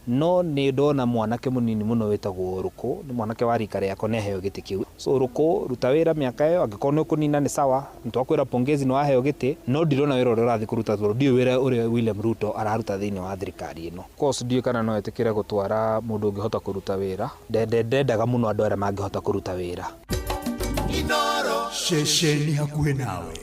No ni ndona mwanake munini muno wetagwo Ruko, ni mwanake wa rika riako ne heo giti kiu. So Ruko ruta wira miaka iyo angikorwo ni kunina ni sawa, ntwakwira pongezi no aheo giti, no ndirona wira uria urathi kuruta toro ndio wira uria William Ruto araruta thiini wa thirikari ino. Course ndio kana no etikire gutwara mundu ungihota kuruta wira, ndendaga muno andu aria mangihota kuruta wira. Inoro shesheni hakuhe nawe.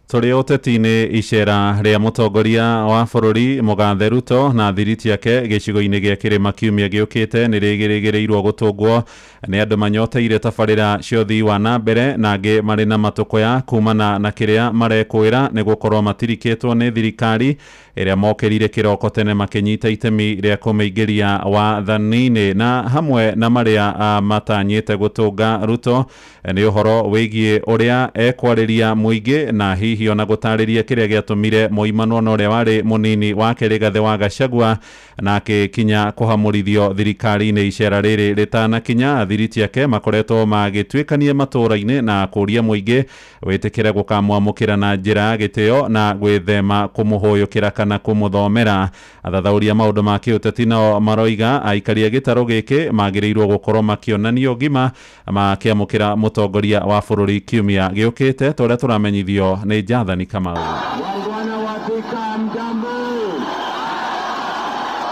Tũrĩ ũteti-inĩ icera rĩa mũtongoria wa bũrũri Mũgathe Ruto na thiriti yake gĩcigo-inĩ gĩa Kĩrĩma kiumia gĩũkĩte nĩ rĩgĩrĩgĩrĩirwo gũtũngwo nĩ andũ manyoteire tabarĩra cia ũthii wa na mbere na angĩ marĩ na matũkũya kumana na kĩrĩa marekwĩra nĩ gũkorwo matirikĩtwo nĩ thirikari ĩrĩa mokĩrire kĩroko tene makĩnyita itemi rĩa kũmĩingĩria wathani-inĩ. Na hamwe na marĩa matanyĩte gũtũnga Ruto nĩ ũhoro wĩgiĩ ũrĩa ekwarĩria mũingĩ na hihi ona gũtarĩria kĩrĩa gĩatũmire moimanwo na ũrĩa warĩ mũnini wake Rigathi wa Gachagua na akĩkinya kũhamũrithio thirikari-inĩ icera rĩrĩ rĩtanakinya. Thiriti yake makoretwo magĩtuĩkania matũũra-inĩ na kũria mũingĩ wĩtĩkĩre gũkamwamũkĩra na njĩra ya gĩtĩo na gwĩthema kũmũhũyũkĩra kana kũmũthomera. Athathauria maũndũ ma kĩũteti nao maroiga aikari a gĩtarũ gĩkĩ magĩrĩirwo gũkorwo makĩonanio ngima makĩamũkĩra mũtongoria wa bũrũri kiumia gĩũkĩte, ta ũrĩa tũramenyithio nĩ Jathani Kamau. Wangwana wa Thika mjambo,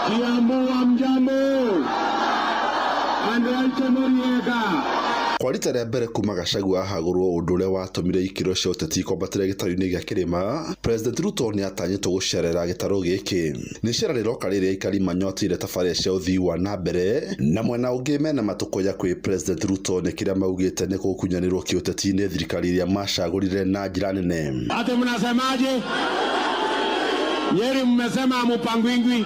Kiambu wa mjambo, Andrew Muriega. Kwa rita rĩa mbere kuma Gachagua ahagũrwo ũndũ ũrĩa watũmire ikĩro cia ũteti ikombatĩre gĩtarũ-inĩ gĩa Kĩrĩma, President Ruto nĩ atanyĩtwo gũcerera gĩtarũ gĩkĩ. Nĩ icera rĩroka rĩrĩa aikari manyoteire tabarĩra cia ũthii wa na mbere na mwena ũngĩ mena matũkũya kwĩ President Ruto nĩ kĩrĩa maugĩte nĩ gũkunyanĩrwo kĩũteti-inĩ thirikari iria macagũrire na njĩra nene. Ate mnasemaje? Nyeri mmesema mupangwingwi.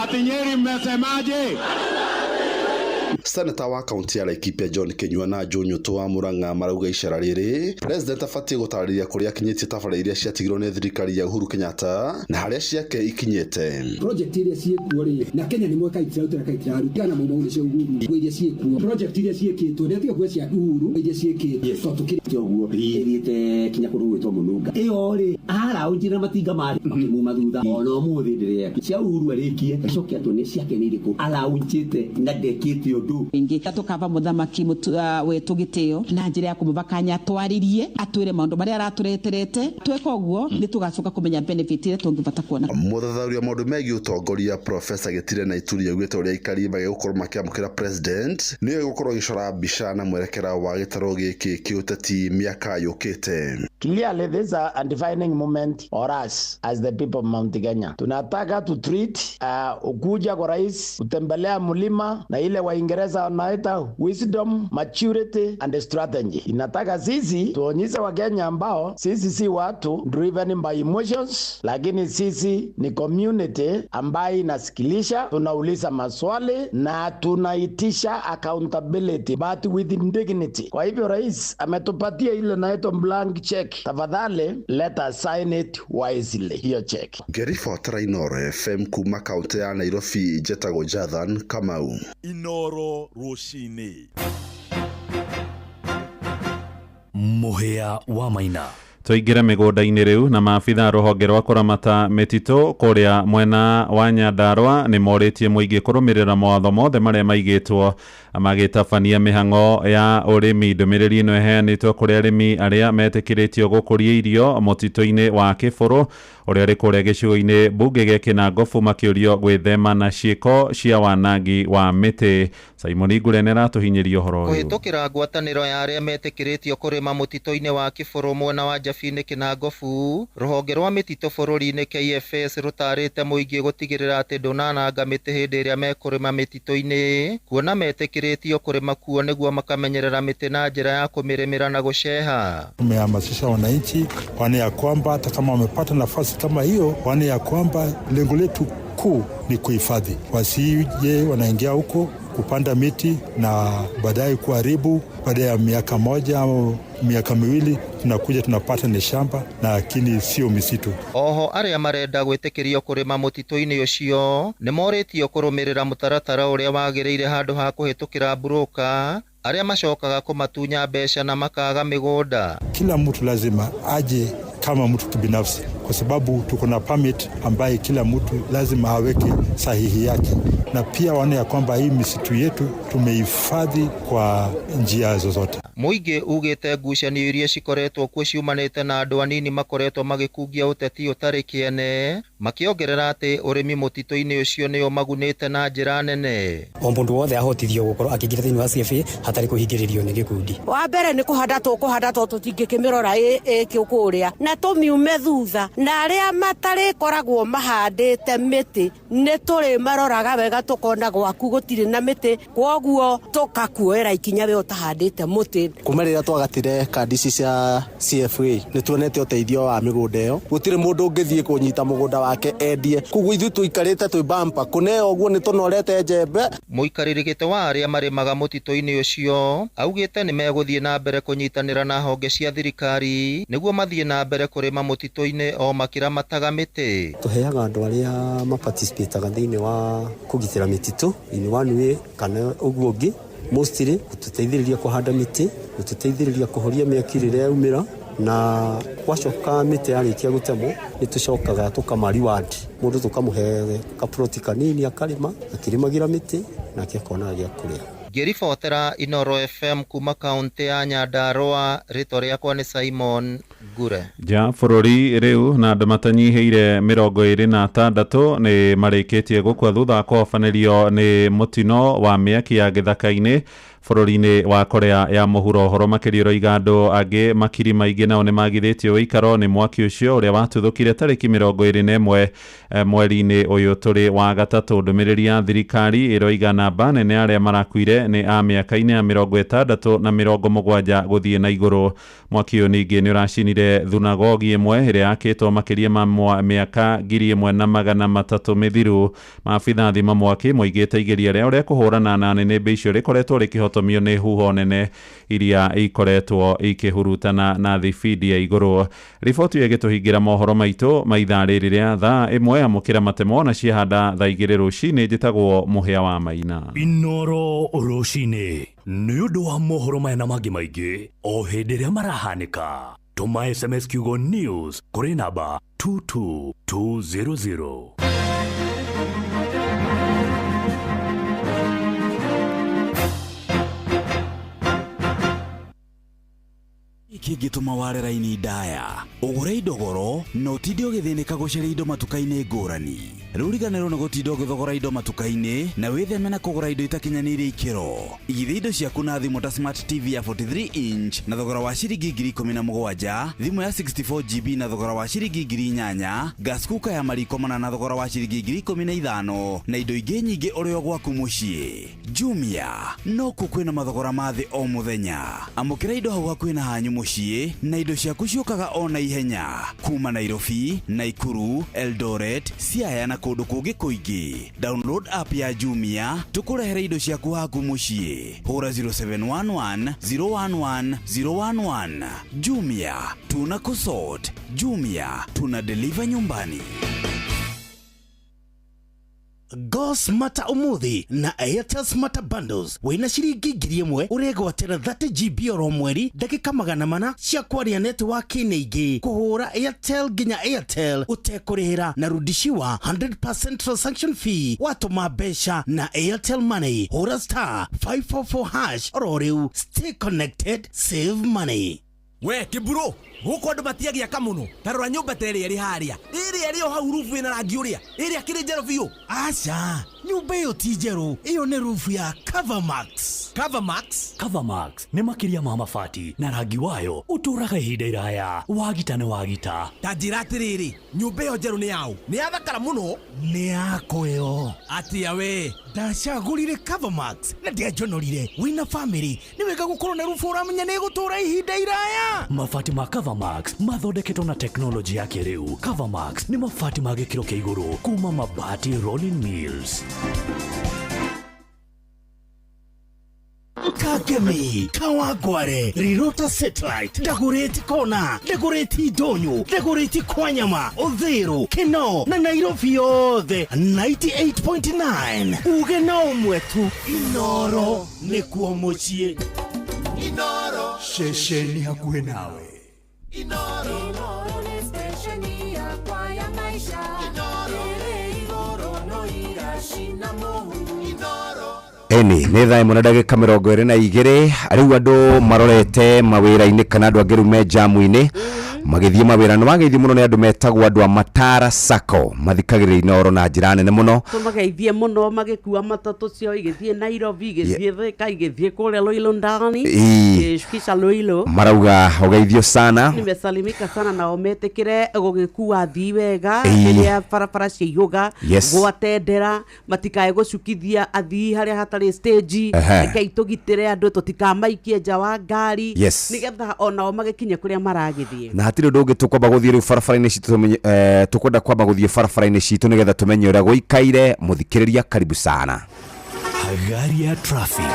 Ati Nyeri mmesemaje? Seneta wa kaunti ya Laikipia John Kinyua na Njũnyũtũ wa Murang'a marauga icera rĩrĩ president abatie gũtarĩria kũrĩa akinyĩtie tabarĩra iria ciatigirwo nĩ thirikari ya Uhuru Kenyatta na harĩa ciake ikinyĩte. Project iria ciĩkuo rĩ na Kenya nĩ mweka itiraruta kana mũno nĩ cio Uhuru iria ciĩkuo project iria ciĩkĩtwo nĩ tiga kwa cia Uhuru iria ciĩkĩtwo so tukirite ũguo ĩrĩte kinya kũrũgĩtwo mũnunga ĩyo rĩ araunjira matinga mari makĩmuma thutha ona ũmũthĩ ndĩrĩa cia Uhuru arĩkie acokia tu nĩ ciake nĩ irĩkũ araunjite na ndekĩte ũndũ ingi tukava muthamaki wetu gitio na njira ya kumuvakanya twaririe atwire maundu maria aratureterete tweka uguo ni tugacoka kumenya benefit ile tungivata kuona. Muthathauria maundu megie utongoria Professor Gitire na Ituri augite uria ikari magigukorwo makiamukira president ni gukorwo gicora mbica na mwerekera wa gitaro giki kiuteti miaka yukite. Clearly this is a defining moment for us as the people of Mount Kenya. Tunataka to treat ukuja kwa rais kutembelea mlima na ile Waingereza wanaita wisdom, maturity and strategy. Inataka sisi tuonyeshe Wakenya ambao sisi si watu driven by emotions, lakini sisi ni community ambayo inasikilisha, tunauliza maswali na tunaitisha accountability but with dignity. Kwa hivyo rais ametupatia ile naitwa blank check. Tafadhali let us sign it wisely hiyo check. Gerifo Trainore FM kuma kaunti ya Nairobi Jetago Jathan Kamau. Inoro Rushine Muhea wa Maina. Tuingire migunda-inĩ rĩu na maabitha rũhonge rwa kũramata mĩtitũ kũrĩa mwena wa Nyandarua nĩ morĩtie mũingĩ kũrũmĩrĩra mawatho mothe marĩa maigĩtwo magĩtabania mĩhang'o ya ũrĩmi. Ndũmĩrĩri ĩno ĩheanĩtwo kũrĩ arĩmi arĩa metĩkĩrĩtio gũkũria irio mũtitũ-inĩ wa Kĩbũrũ ũrĩa ũrĩ kũrĩa gĩcigo-inĩ mbunge gĩa Kinangofu makĩũrio gwĩthema na ciĩko cia wanangi wa mĩtĩ. Simon Ngure nĩratũhinyĩria ũhoro ũyũ. Kũhĩtũkĩra ngwatanĩro ya arĩa metĩkĩrĩtio kũrĩma mũtitũ-inĩ wa Kĩbũrũ mwena wa Jabine Kinangofu, rũhonge rwa mĩtitũ bũrũri-inĩ KFS rũtarĩte mũingĩ gũtigĩrĩra atĩ ndũnananga mĩtĩ hĩndĩ ĩrĩa mekũrĩma mĩtitũ-inĩ, kuona metĩkĩrĩtio kũrĩma kuo nĩguo makamenyerera mĩtĩ na njĩra ya kũmĩrĩmĩra na gũceha. Tumehamasisha wananchi wane ya kwamba hata kama wamepata nafasi kama hiyo, wane ya kwamba lengo letu kuu ni kuhifadhi, wasije wanaingia huko kupanda miti na baadaye kuharibu. Baada ya miaka moja au miaka miwili tunakuja tunapata ni shamba na lakini sio misitu. Oho arĩa marenda gwĩtĩkĩrio kũrĩma mũtitũ-inĩ ũcio nĩ morĩtio kũrũmĩrĩra mũtaratara ũrĩa wagĩrĩire handũ ha kũhĩtũkĩra broker arĩa macokaga kũmatunya mbeca na makaga mĩgũnda. Kila mtu lazima aje kama mtu kibinafsi, kwa sababu tuko na permit ambaye kila mtu lazima aweke sahihi yake, na pia waone ya kwamba hii misitu yetu tumehifadhi kwa njia zozote. Mũingĩ ugĩte ngucanio iria cikoretwo kuo ciumanĩte na andũ anini makoretwo magĩkungia ũteti ũtarĩ kĩene, makĩongerera atĩ ũrĩmi mũtitũ-inĩ ũcio nĩo magunĩte na njĩra nene. O mũndũ wothe ahotithio gũkorwo akĩingĩra thĩinĩ wa CFA hatarĩ kũhingĩrĩrio nĩ gĩkundi. Wa mbere nĩ kũhanda tũtingĩkĩmĩrora kũrĩa na tũmiume thutha, na arĩa matarĩ koragwo mahandĩte mĩtĩ nĩ tũrĩ maroraga wega tũkona gwaku gũtirĩ na mĩtĩ, kwoguo tũkakuoera ikinya we ũtahandĩte mũtĩ. Kuma rĩrĩa twagatire kandi cia CFA nĩ tuonete ũteithio wa mĩgũnda ĩyo, gũtirĩ mũndũ ũngĩthiĩ kũnyita mũgũnda wake endie, koguo ithuĩ tũikarĩte twĩ bampa kũneo ũguo nĩ tũnorete njembe. Mũikarĩri gĩtĩ wa arĩa marĩmaga mũtitũ-inĩ ũcio augĩte nĩ megũthiĩ na mbere kũnyitanĩra na honge cia thirikari nĩguo mathiĩ na mbere kũrĩma mũtitũ-inĩ o makĩramataga mĩtĩ. Tũheaga andũ arĩa maparticipataga thĩinĩ wa kũgitĩra mĩtitũ in one way kana ũguo ũngĩ, mostly gũtũteithĩrĩria kũhanda mĩtĩ, gũtũteithĩrĩria kũhoria mĩaki rĩrĩa yaumĩra, na gwacoka mĩtĩ yarĩkia gũtemwo nĩ tũcokaga tũkamariward mũndũ tũkamũhe kaploti kanini akarĩma akĩrĩmagĩra mĩtĩ nake akona gĩa kũrĩa. Ngĩribotera Inoro FM kuma kaunti ya Nyandarua, rĩtwa rĩakwa nĩ Simon Ngure. Ja bũrũri rĩu na andũ matanyihĩire 26 nĩ marĩkĩtie gũkua thutha wa kũhobanĩrio nĩ mũtino wa mĩaki ya gĩthaka-inĩ bũrũri-inĩ wa Korea ya mũhuro. Horo makĩria ũroiga andũ angĩ makiri maingĩ nao nĩ magithĩtio ũikaro nĩ mwaki ũcio ũrĩa watuthũkire tarĩki 21 mweri-inĩ ũyũ tũrĩ wa gatatũ. Ndũmĩrĩri ya thirikari ĩroiga namba nene arĩa marakuire nĩ a mĩaka-inĩ ya 60 na 70 gũthiĩ na igũrũ. Mwaki ũyũ ningĩ nĩ ũracinire thunagogi ĩmwe ĩrĩa yakĩtwo makĩria ma mĩaka 1,300 mĩthiru. Maabitha thima mwaki moigĩte igeria rĩao rĩa kũhũrana na nĩnĩmbĩ icio rĩkoretwo rĩkĩhotomio nĩ huho nene iria ikoretwo ikĩhurutana na thibidi ya igũrũ. Riboti ĩgĩtũhingĩra mohoro maitũ ma ithaa rĩrĩ rĩa thaa ĩmwe amũkĩra matemo na ciahanda thaa 2 rũcinĩ. Njĩtagwo Mũhĩa wa Maina. Inoro rũcinĩ nĩ ũndũ wa mohoro maya na mangĩ maingĩ o hĩndĩ ĩrĩa marahanĩka. Tũma SMS kiugo news kũrĩ namba 22200. Kĩngĩtũma ware raini ndaya ũgũre indo goro no ũtinde ũgĩthĩnĩka gũcaria indo matuka-inĩ ngũrani. Rũriganĩrwo nĩ gũtinda ũgĩthogora indo matuka-inĩ na wĩtheme na kũgũra indo itakinyanĩirie ikĩro. Igithia indo ciaku na thimũ ta Smart TV ya 43 inch na thogora wa ciringi 17,000, thimũ ya 64GB na thogora wa ciringi 8,000, gas cooker ya mariko mana na thogora wa ciringi 15,000 na indo ingĩ nyingĩ ũrĩ o gwaku mũciĩ. Jumia no kwĩna mathogora ma thĩ o mũthenya. Amũkĩra indo hau hakuhĩ na hanyu mũciĩ na indo ciaku ciũkaga o na ihenya kuma Nairobi, Nakuru, Eldoret, Siaya na kũndũ kũngĩ kũingĩ. Download app ya Jumia tũkũrehere indo ciaku haku mũciĩ. Hũra 0711 011 011. Jumia tuna kusort. Jumia tuna deliver nyumbani. Go Smarta umuthi na Airtel Smarta Bundles wina ciringi 1,000 uregwatira 30GB oro mweri, dakika 400 cia kwaria network-inĩ ingĩ, kuhura Airtel nginya Airtel utekurihira na rudishiwa 100% transaction fee watũma mbeca na Airtel Money. Hura star 544# oro riu. Stay connected, save money. We kiburo guko andu matiagia kamuno tarora nyumba tere iri haria iri o hau rufu ina rangi uria iri akiri njero biu. Acha nyumba iyo ti njeru, iyo ni rufu ya Covermax. Covermax nĩ makĩria ma mabati na rangi wayo ũtũraga ihinda iraya. Wagita nĩ wagita. Tanjira atiriri nyumba iyo njeru ni yao ni yathakara muno. Ni yako yo atia we ndacagũrire Covermax na ndiajonorire. Wina family ni wega gũkorwo na rufu uramenya nĩ gũtũra ihinda iraya. Mabati ma Covermax mathondeketwo na teknoloji ya kĩrĩu. Covermax nĩ mabati ma gĩkĩro kĩa igũrũ kuma Mabati Rolling Mills. Kagemi, Kawagware, Rirota Satellite, Dagoretti Kona, Dagoretti Donyo, Dagoretti Kwanyama, Odhero, Keno, na Nairobi yothe 98.9. Ugenao mwetu Inoro nĩkuo mũciĩ. Inoro shesheni hakuhĩ nawe. Inoro nĩ stesheni yakwa ya maisha. Inoro no irashina mũhuru. Inoro eni nĩ thaa 1:22 rĩu andũ marorete mawĩra-inĩ kana andũ angĩ rĩu me jamu-inĩ magĩthiĩ mawĩra. Nĩ wageithie mũno nĩ andũ metagwo andũ a Matara Sacco mathikagĩrĩria Inoro na njĩra nene mũno. Tũmageithie mũno magĩkua matatũ cio igĩthiĩ Nairobi, igĩthiĩ Thika, igĩthiĩ kũrĩa Loilo ndani, igĩshukisha Loilo. Marauga ũgeithio sana. Nimesalimika sana na ometekere gũgĩkua athii wega rĩrĩa barabara ciaiyũga, gwatendera matikae gũcukithia athii harĩa hatarĩ stage, reke itũgitĩre andũ tũtikamaikie nja wa ngari nĩgetha onao magĩkinye kũrĩa maragĩthiĩ. Na hatirĩ ũndũ ũngĩ tũkwamba gũthiĩ rĩu barabara-inĩ citũ, tũkwenda kwamba gũthiĩ barabara-inĩ citũ nĩgetha tũmenye ũrĩa gũikaire. Mũthikĩrĩria karibu sana. Hagari ya traffic.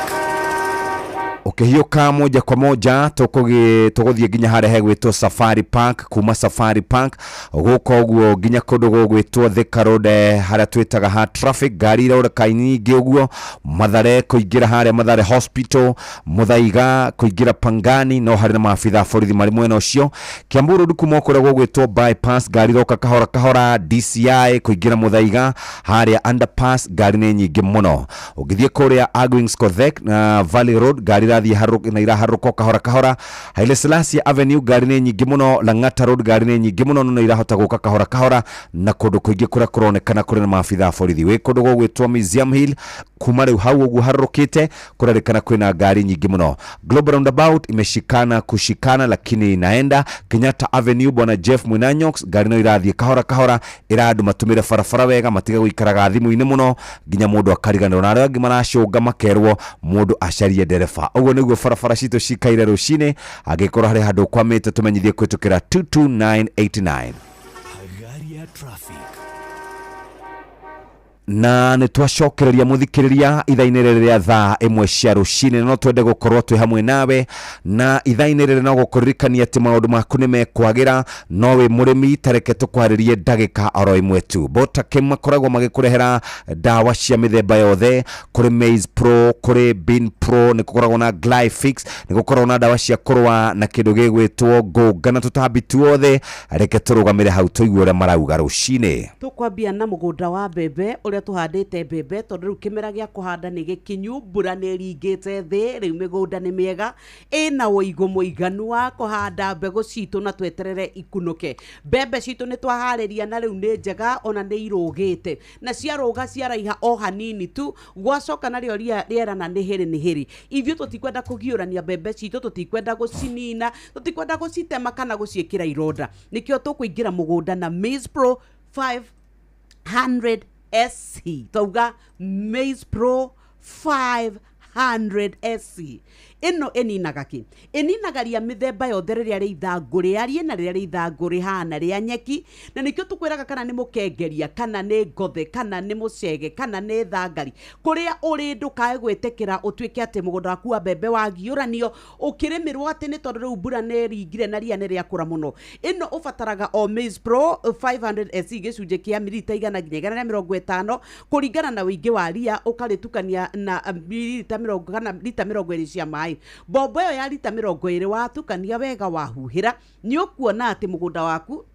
Ukihiuka moja kwa moja tũgũthiĩ nginya harĩa hegwĩtwo Safari Park. Kuma Safari Park gũka ũguo nginya kũndũ gũgwĩtwo Thika Road harĩa twĩtaga ha traffic. Ngari iraurĩka nyingĩ ũguo. Mathare kũingĩra harĩa Mathare Hospital, Muthaiga kũingĩra Pangani no harĩ na maabitha borithi marĩ mwena ũcio. Kiambu Road kuma kũrĩa gũgwĩtwo bypass ngari iroka kahora kahora. DCI kũingĩra Muthaiga harĩa underpass ngari nĩ nyingĩ mũno. Ũgĩthiĩ kũrĩa Agwings Kothek na Valley Road ngari irathie na iraharuka kahora kahora. Haile Selassie Avenue ngari nĩ nyingĩ mũno, Lang'ata Road ngari nĩ nyingĩ mũno, no irahota gũka kahora kahora, na kũndũ kũingĩ kũrĩa kũronekana kũrĩ na maabitha borithi. Wĩ kũndũ gũgwĩtwo Museum Hill, kuma rĩu hau ũguo harũrũkĩte kũrerĩkana kwĩna ngari nyingĩ mũno. Global Roundabout imeshikana kushikana lakini inaenda. Kenyatta Avenue bwana Jeff Mwinanyox ngari no irathie kahora kahora, irandu matumire barabara wega, matiga guikaraga thimu-inĩ mũno nginya mũndũ akariganĩrwo, na arĩa angĩ maracũnga makerwo mũndũ acarie ndereba. Ũguo nĩguo barabara citũ cikaire rũcinĩ, angĩkorwo harĩ handũ kwamĩte tũmenyithie kwĩtũkĩra 22989. Gari ya traffic. Na nĩ twacokereria muthikiriria ithainĩ rĩrĩa thaa ĩmwe cia rũcinĩ, no twende gũkorwo twĩ hamwe nawe, na ithainĩ rĩrĩ no gũkũririkania atĩ maũndũ maku nĩ mekwagĩra, no wĩ mũrĩmi tareke tũkwarĩrie ndagĩka oro ĩmwe tu. Botakem makoragwo magĩkũrehera ndawa cia mĩthemba yothe, kũrĩ Maize Pro, kũrĩ Bean Pro, nĩ gũkoragwo na Glyfix, nĩ gũkoragwo na ndawa cia kũrũa na kĩndũ gĩgwĩtwo ngũnga na tũtambi tuothe. Reke tũrũgamĩre hau tũigue ũrĩa marauga rũcinĩ. Tũkwambia na mũgũnda wa mbembe ũrĩa tuhandĩte mbembe, tondũ rĩu kĩmera gĩa kũhanda nĩ gĩkinyu, mbura nĩ ĩringĩte thĩ, rĩu mĩgũnda nĩ mĩega, ĩna ũigũ mũiganu wa kũhanda mbegũ citũ na tweterere ikunũke. Mbembe citũ nĩ twaharĩria na rĩu nĩ njega, ona nĩ irũgĩte, na ciarũga ciaraiha o hanini tu, gwacoka narĩo rĩera na nĩ hĩrĩ. Ithuĩ tũtikwenda kũgiũrania mbembe citũ, tũtikwenda gũcinina, tũtikwenda gũcitema kana gũciĩkĩra ironda. Nĩkĩo tũkũingĩra mũgũnda na Maize Pro 500 SC. Tauga Maize Pro 500 SC. Ino ĩninaga kĩ? Ĩninagaria mĩthemba yothe rĩrĩa rĩ ithangũ rĩarie na rĩrĩa rĩ ithangũ rĩhana rĩa nyeki, na nĩkĩo tũkwĩraga kana nĩ mũkengeria, kana nĩ ngothe, kana nĩ mũcege, kana nĩ thangari. Kũrĩa ũrĩ ndũkae gwĩtĩkĩra ũtuĩke atĩ mũgũnda waku wa mbembe wagiũranio ũkĩrĩmĩrwo atĩ nĩ tondũ rĩu mbura nĩ ringire na ria nĩ rĩakũra mũno. Ĩno ũbataraga o Maize Pro 500 SC gĩcunjĩ kĩa mililita 100 nginya 150 kũringana na ũingĩ wa ria, ũkarĩtukania na mililita 50 kana lita 20 cia maĩ. Bombo ĩyo ya lita 20 watukania wega wahuhĩra, nĩ ũkuona atĩ mũgũnda waku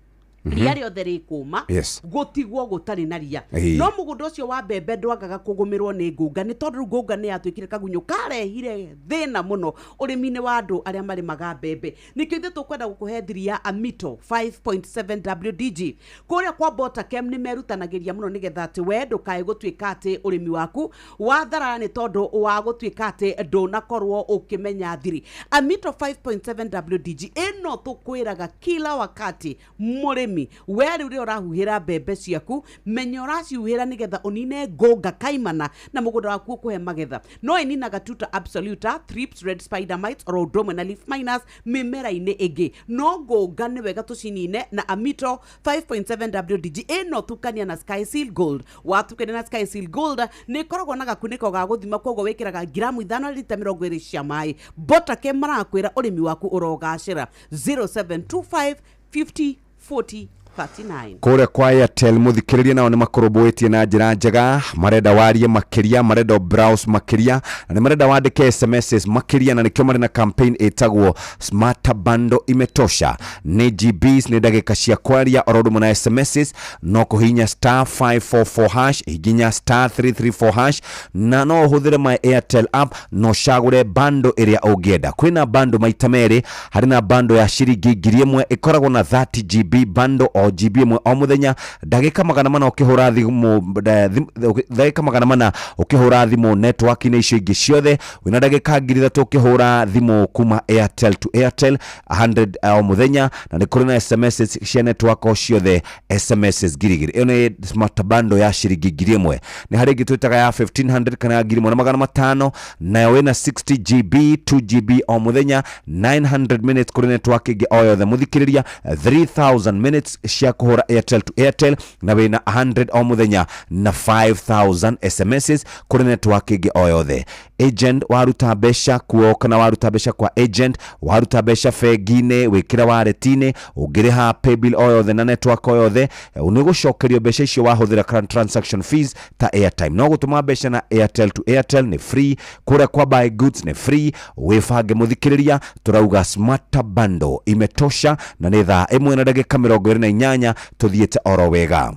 ria rĩothe rĩkũma, gũtigwo gũtarĩ na ria. No mũgũnda ũcio wa mbembe ndwangaga kũgũmĩrwo nĩ ngũnga, nĩ tondũ rĩu ngũnga nĩ yatuĩkire kagunyũ karehire thĩna mũno ũrĩmi-inĩ wa andũ arĩa marĩmaga mbembe. Nĩkĩo ithuĩ tũkwenda gũkũhe thiri ya Amito 5.7 WDG. Kũrĩa kwa Botakem nĩ merutanagĩria mũno nĩgetha atĩ we ndũkae gũtuĩka atĩ ũrĩmi waku watharara nĩ tondũ wa gũtuĩka atĩ ndũnakorwo ũkĩmenya thiri. Amito 5.7 WDG ĩno tũkwĩraga kila wakati mũrĩmi we rĩu rĩo ũrahuhĩra mbembe ciaku, menya ũracihuhĩra nĩgetha ũnine ngũnga kaimana na mũgũnda waku ũkũhe magetha. No ĩninaga tuta absoluta, thrips, red spider mites, oro ũndũ ũmwe na leaf miners mĩmera-inĩ ĩngĩ. No ngũnga nĩ wega tũcinine na Amito 5.7 WDG ĩno tukania na Sky Seal Gold. Watukania na Sky Seal Gold nĩ ĩkoragwo na gakunĩko ga gũthima, koguo wĩkĩraga gramu 5 lita 20 cia maĩ. Botakem marakwĩra ũrĩmi waku ũrogacĩra. 0725 50 40 39. Kũrĩa kwa Airtel mũthikĩrĩria nao nĩ makũrũmbũĩtie na njĩra njega, marenda warie makĩria, marenda browse makĩria, na nĩ marenda wandĩke SMS makĩria, na nĩkĩo marĩ na campaign ĩtagwo Smart Bundle Imetosha. Nĩ GBs, nĩ ndagĩka cia kwaria oro ũndũ ũmwe na SMS, no kũhihinya *544# hihinya *334#, na no ũhũthĩre my Airtel app, no cagũre bundle ĩrĩa ũngĩenda. Kwĩna bundle maita merĩ, harĩ na bundle ya ciringi 1000 ĩkoragwo na 30 GB bundle o GB ĩmwe o mũthenya, ndagĩka 400 ũkĩhũra thimũ, ndagĩka 400 ũkĩhũra thimũ network-inĩ icio ingĩ ciothe, wĩna ndagĩka 3000 ũkĩhũra thimũ kuma Airtel to Airtel 100 o mũthenya, na nĩ kũrĩ na SMS cia network o ciothe SMS girigiri. Ĩyo nĩ Smart Bundle ya ciringi 1000. Nĩ harĩ ĩngĩ twĩtaga ya 1500 kana 1500, nayo ĩna 60 GB 2 GB o mũthenya, 900 minutes kũrĩ network ĩngĩ o yothe mũthikĩrĩria, 3000 minutes cia kuhura Airtel to Airtel, na wĩna 100 o mũthenya na 5000 SMS kũrĩ network ĩngĩ o yothe. Agent waruta mbeca kuo kana waruta mbeca kwa agent, waruta mbeca bengi-inĩ, wĩkĩra wallet-inĩ, ũngĩrĩha paybill o yothe na network o yothe, nĩ gũcokerio mbeca icio wahũthĩra current transaction fees ta airtime. No gũtũma mbeca na Airtel to Airtel nĩ free, kũrĩa kwa buy goods nĩ free. Wĩbange mũthikĩrĩria, tũrauga Smart Bundle Imetosha, na nĩ thaa 1:28 tuthiĩte oro wega.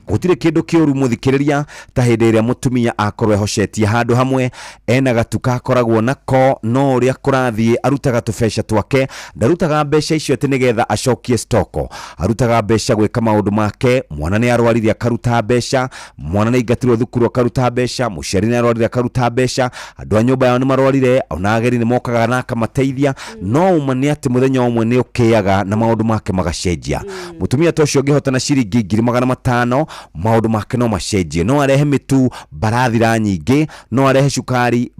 gutire kindu kiuru muthikiriria ta hindi iria mutumia akorwe hocetie handu hamwe ena gatuka akoragwo nako no uria kurathie arutaga tubesha twake ndarutaga mbeca icio ati nigetha acokie stoko arutaga mbeca gwika maundu make mwana ni arwarithia akaruta mbeca mwana ni ingatirwo thukuru akaruta mbeca muciari ni arwarithia akaruta mbeca andu a nyumba yao ni marwarire ona ageri ni mokaga na akamateithia no umani ati muthenya umwe ni ukiaga na maundu make magacenjia mutumia tocio ngihotana ciringi 500 maundu make no macenjie no arehe mitu barathira nyingi no arehe cukari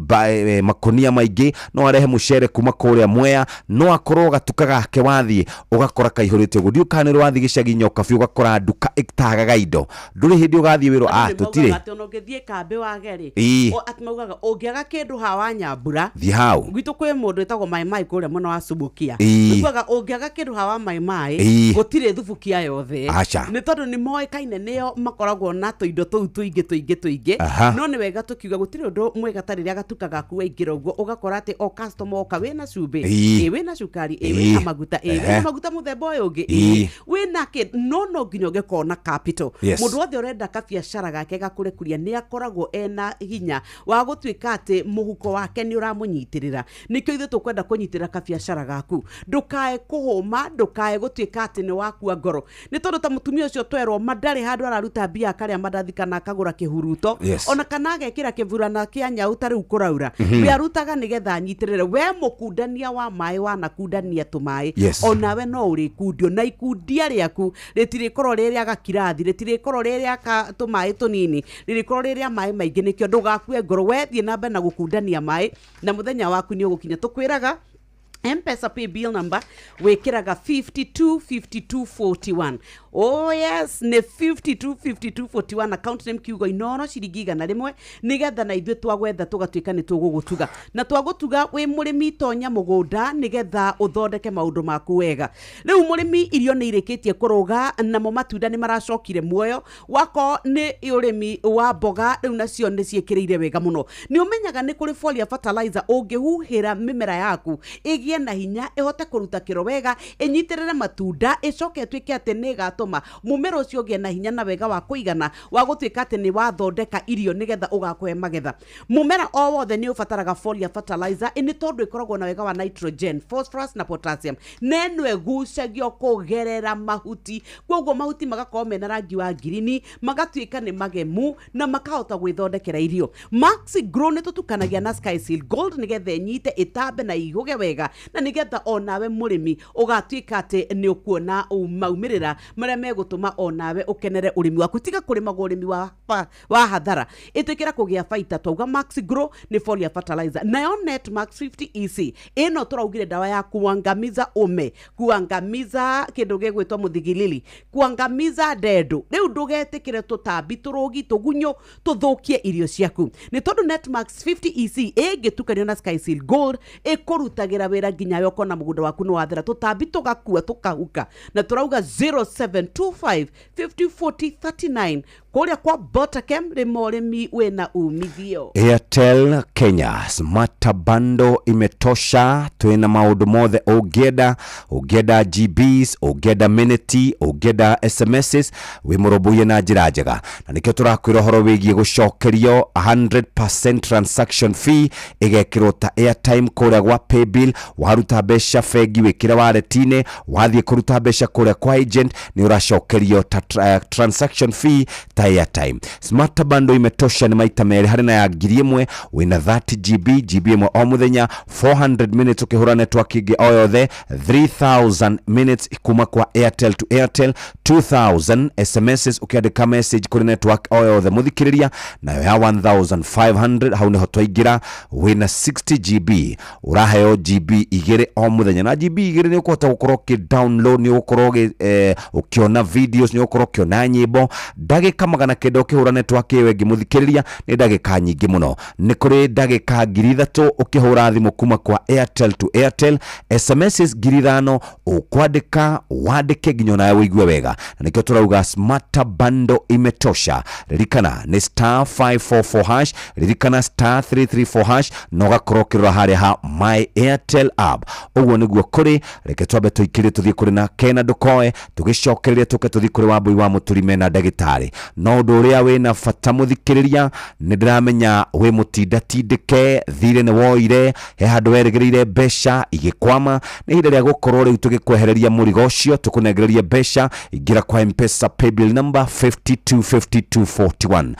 makonia maingi no arehe mucere kuma kuria Mwea no akorwo gatuka gake wathie ugakora kaihurite ugu ndiukane rwathi gicagi nyoka biu ugakora nduka iktagaga indo nduri hindi ugathie wiro tutire ngithie kambe wageri atmaugaga ungiaga kindu hawa Nyambura thi hau gwitu kwi mundu etagwo mai kuria mwana wa Subukia ngugaga ungiaga kindu hawa mai gutire thubukia yothe ni tondu ni moikaine nio makoragwo na tuindo tuu tuingi no ni wega tukiuga gutire undu mwega tariria gatuka gaku waingira uguo ugakora ati o customer oka wina cumbi wina cukari wina maguta wina maguta muthemba uyu ungi wina no nginya ungekona capital mundu wothe urenda kabiacara gake gakurekuria ni akoragwo ena hinya wa gutwika ati muhuko wake ni uramunyitirira nikyo ithu tukwenda kunyitirira kabiacara gaku ndukae kuhuma ndukae gutwika ati ni wakua ngoro ni tondu ta mutumia ucio twerwo mandari handu araruta bia karia madathikana akagura kihuruto ona kana agekira kivurana kia nyau ta riu kuraura we arutaga nigetha nyitirire we mukundania wa mai wana kundania tumai ona we no uri kundio na ikundia riaku ritire koro riria gakirathi ritire koro riria ka tumai tunini ritire koro riria mai maingi nikyo ndugakue ngoro we thie na mbere na gukundania mai na muthenya waku ni ugukinya tukwiraga M-Pesa pay bill number wekiraga 525241 oh yes ne 525241 account name kiugo inono ciringi 100 nigetha na ithuĩ twagwetha tugatwika ni tugugutuga na twagutuga wi murimi tonya mugunda nigetha uthondeke maundu maku wega riu murimi irio ni irikitie kuruga namo matunda ni maracokire muoyo wako ni urimi wa mboga riu nacio ni ciekirire wega muno ni umenyaga ni kuri foliar fertilizer ungihuhira mimera yaku igi na hinya ihote kuruta kiro wega inyitirire matunda icoke twike ati ni gatuma mumero ucio ugie na hinya na wega wa kuigana wa gutwika ati ni wathondeka irio nigetha ugakoe magetha mumera o wothe ni ufataraga foliar fertilizer ini tondu ikoragwo na wega wa nitrogen phosphorus na potassium neno egucagio kugerera mahuti kwoguo mahuti magakorwo mena rangi wa green magatwika ni magemu na makahota gwithondekera irio Max Grow ni tutukanagia na Sky Seal Gold nigetha nyite itambe na ihuge wega na nigetha onawe murimi ugatwika ati ni ukuona maumirira maria megutuma onawe ukenere urimi waku tiga kurima urimi wa hathara itwikira kugia faita twauga Max Grow ni foliar fertilizer nayo Net Max 50 EC ino turaugire dawa ya kuangamiza ume kuangamiza kindu gegwitwa muthigilili kuangamiza ndendu riu ndugetikire tutambi turugi tugunyo tuthukie irio ciaku ni tondu Net Max 50 EC ingitukanio na Sky Seal Gold ikurutagira wira nginya yoko na mugunda waku no wathera tutambi tugakua tukahuka na turauga 0725 504039 kuria kwa Botakem rimorimi wena umithio Airtel Kenya smart bundle imetosha twina maundu mothe ugeda GBs ugeda minute ugeda SMSs wi murobuye na njira njega na nikyo turakwira horo wigie gucokerio 100% transaction fee igekirwo ta airtime kuria gwa paybill waruta besha fegi wikira waletine wathie kuruta besha kuria kwa agent ni uracokerio ta transaction fee ta airtime smart bundle imetosha ni maita meri hari na ya 1,000 wina 30 GB imwe o muthenya 400 minutes ukihura network igi o yothe 3000 minutes kuma kwa Airtel to Airtel 2000 SMSs ukiandika message kuri network o yothe muthikiriria nayo ya 1500 haune hotwaingira wina 60 GB uraheo GB igere o muthenya na GB igere ni ukota gukorwo ki download ni ukorwo ukiona videos ni ukorwo ukiona nyimbo ndagika magana kenda ukihura network yewe ngimuthikiriria ni ndagika nyingi muno ni kuri ndagika 3,000 ukihura thimu kuma kwa Airtel to Airtel SMS 5,000 ukwandika wandike nginya nawe wigue wega na nikio turauga smart bundle imetosha ririkana ni *544# ririkana *334# noga krokirwa hari ha my Airtel app uguo niguo kuri reke twabe tuikire tuthie kuri na Kena Dukoe tugicokereria tuke tuthie kuri Wambui wa Muturime na ndagitari no ndu uria we na fata muthikiriria ni ndiramenya we mutindatindike thire ni woire he handu weregereire besha igikwama ni hinde ria gukorwo riu tugikwehereria murigo ucio tukunengereria besha igira kwa M-Pesa paybill number 525241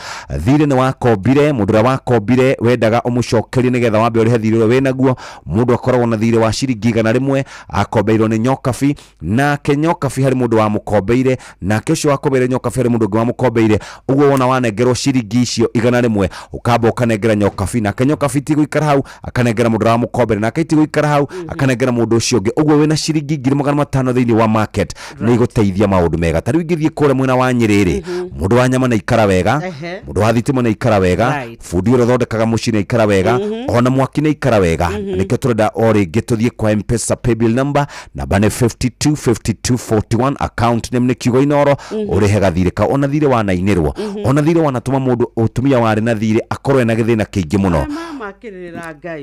thire ni wakombire mudura wakombire wendaga umucokerie nigetha wambe uri thire we naguo mundu akoragwo na thire wa ciringi 100 akombeirwo ni Nyokabi na Nyokabi hari mundu wa mukombeire na kesho wakombeire Nyokabi hari mundu wa mukombeire uguo wona wanengerwo ciringi icio 100 ukamba ukanengera Nyokabi na Nyokabi ti guikara hau akanengera mundu wa mukombeire na kaiti guikara hau akanengera mundu ucio ungi uguo wina ciringi 5,500 thiini wa market ni guteithia maundu mega tari wingithie kure mwena wa Nyerere mundu wa nyama na ikara wega mundu wa thitima na ikara wega fundi ro thondekaga muci na ikara wega ona mwaki na ikara wega nikio turenda ori gituthie kwa M-Pesa paybill number namba ni 525241 account name ni kiugo inoro urihega thire ka ona thire wanainirwo ona thire wanatuma mundu utumia wari na thire akorwe na githina kiingi muno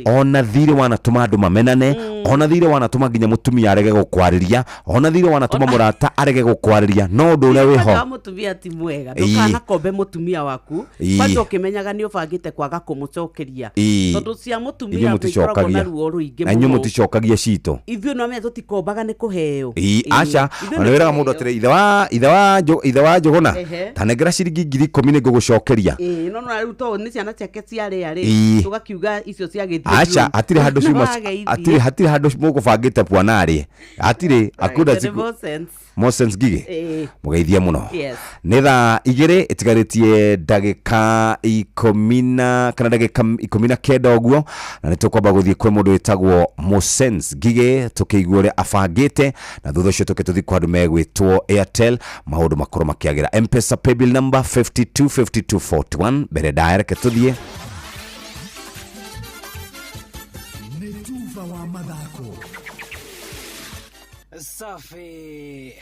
ona thire wanatuma andu mamenane ona thire wanatuma nginya mutumia arege gukwariria ona thire wanatuma murata arege gukwariria no ndu uria wiho mutumia ti mwega ndukana kombe mutumia waku kwanza ukimenyaga ni ubangite kwaga kumucokeria tondu cia mutumia bikoragwo na ruo ruingi muno anyu muticokagia cito ithio no me tutikombaga ni kuheo acha ona wiraga mundu atire ithe wa njuguna tanengera ciringi 10,000 ni ngugucokeria no no riu to ni ciana ciake ciare ari tugakiuga icio cia githio acha atire handu ciuma atire handu mugubangite bwanari atire akunda more sense gige mugeithia muno ni thaa 2 itigaritie ndagika 10 kana ndagika 19 uguo na nitukwamba guthie kwe mundu witagwo more sense gige tukiigua uria abangite na thutha ucio tuke kwa andu megwitwo Airtel maundu makoro makiagira M-Pesa paybill number 525241 bere direct tuthie Safi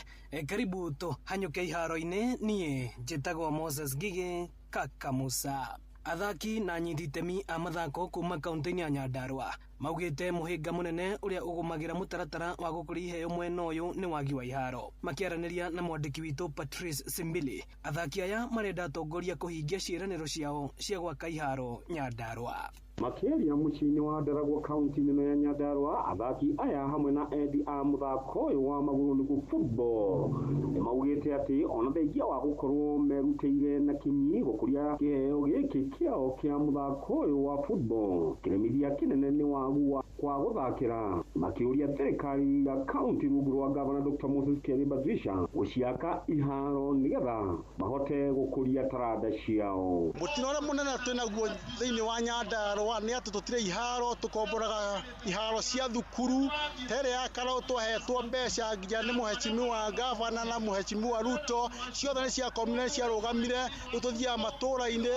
karibu to hanyuke iharo-ini nie njitagwo Moses Gige Kakamusa athaki na nyithitemi a mathako kuma kaunti-ini ya Nyandarua maugite muhinga munene uria ugumagira mutaratara wa gukuri iheo mwena uyu ni wagi wa iharo makiaraniria na mwandiki witu Patrice Simbili athaki aya marenda atongoria kuhingia ciiraniro ciao cia gwaka iharo Nyandarua makiaria mucini wa Ndaragwa kaunti nene ya Nyandarua athaki aya hamwe na endi a muthako uyu wa maguru nigu football ni maugite ati ona thengia wa gukorwo merutĩire na kinyi gukuria kiheo giki kiao kia muthako uyu wa football kiremithia kinene ni wagu kwa guthakira makiuria thirikari ya kaunti rungu rwa gavana Dr. Moses Kariuki guciaka iharo nigetha mahote gukuria taranda ciao mutino ria munene twinaguo thiini wa Nyandarua ni ati tutire iharo tukomboraga iharo cia thukuru tere ya karau twahetwo mbeca nginya ni muhecimi wa gavana na muhecimi wa Ruto ciothe ni cia komune cia rugamire tuthia matura-ini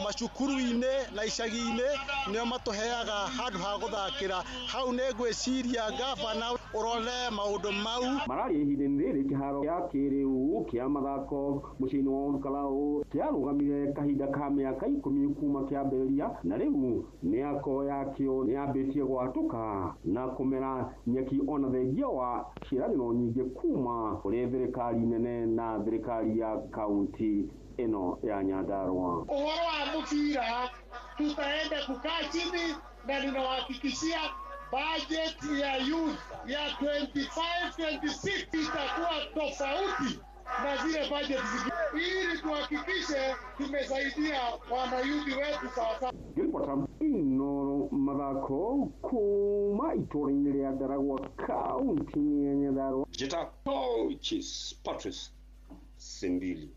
macukuru-ini na icagi-ini nio matuheaga handu ha guthakira hau ne gwiciria gavana urone maundu mau marari ihinda riri kiharo ya kiriu kia mathako mucini wa Olkalau kiarugamire kahinda ka miaka 10 kuma kiambiria na riu miako yakio niambitie gwatuka na kumera nyeki ona thengia wa ciraniro nyingi kuma kuri thirikari nene na thirikari ya kaunti ino ya Nyandarua. Uhoro wa mupira tutaenda kukaa chini na ninawahakikishia budget ya youth ya 25-26 itakuwa tofauti na zile budget ili tuhakikishe tumesaidia wanayuthi wetu sawasawa. Gilpota Inoro mathako kuma itora-ini ria Ndaragwa kaunti ya Nyandarua. Coaches Patrice Simbili.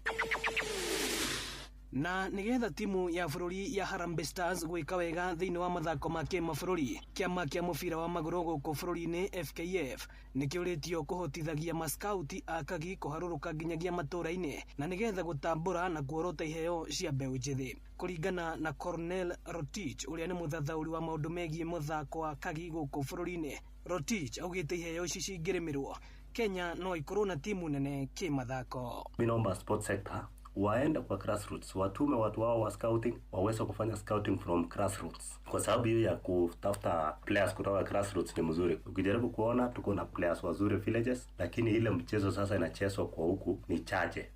na nigetha timu ya bururi ya Harambee Stars gwika wega thiini wa mathako ma kimabũrũri. Kiama kia mubira wa magũrũ gũkũ bũrũri-inĩ FKF nikiuritio kuhotithagia maskauti a Kagi kuharuruka nginyagia matũra-inĩ na nigetha gutambũra na kuorota iheo cia mbeũ njithi. Kuringana na Cornel Rotich uria ni muthathauri wa maundu megie muthako wa Kagi gũkũ bũrũri-inĩ, Rotich augite iheo ici cingĩrĩmĩrwo Kenya no ikorwo na timu nene kimathako. Minomba sport sector waende kwa grassroots, watume watu wao wa scouting waweze kufanya scouting from grassroots, kwa sababu hiyo ya kutafuta players kutoka grassroots ni mzuri. Ukijaribu kuona tuko na players wazuri villages, lakini ile mchezo sasa inachezwa kwa huku ni chache.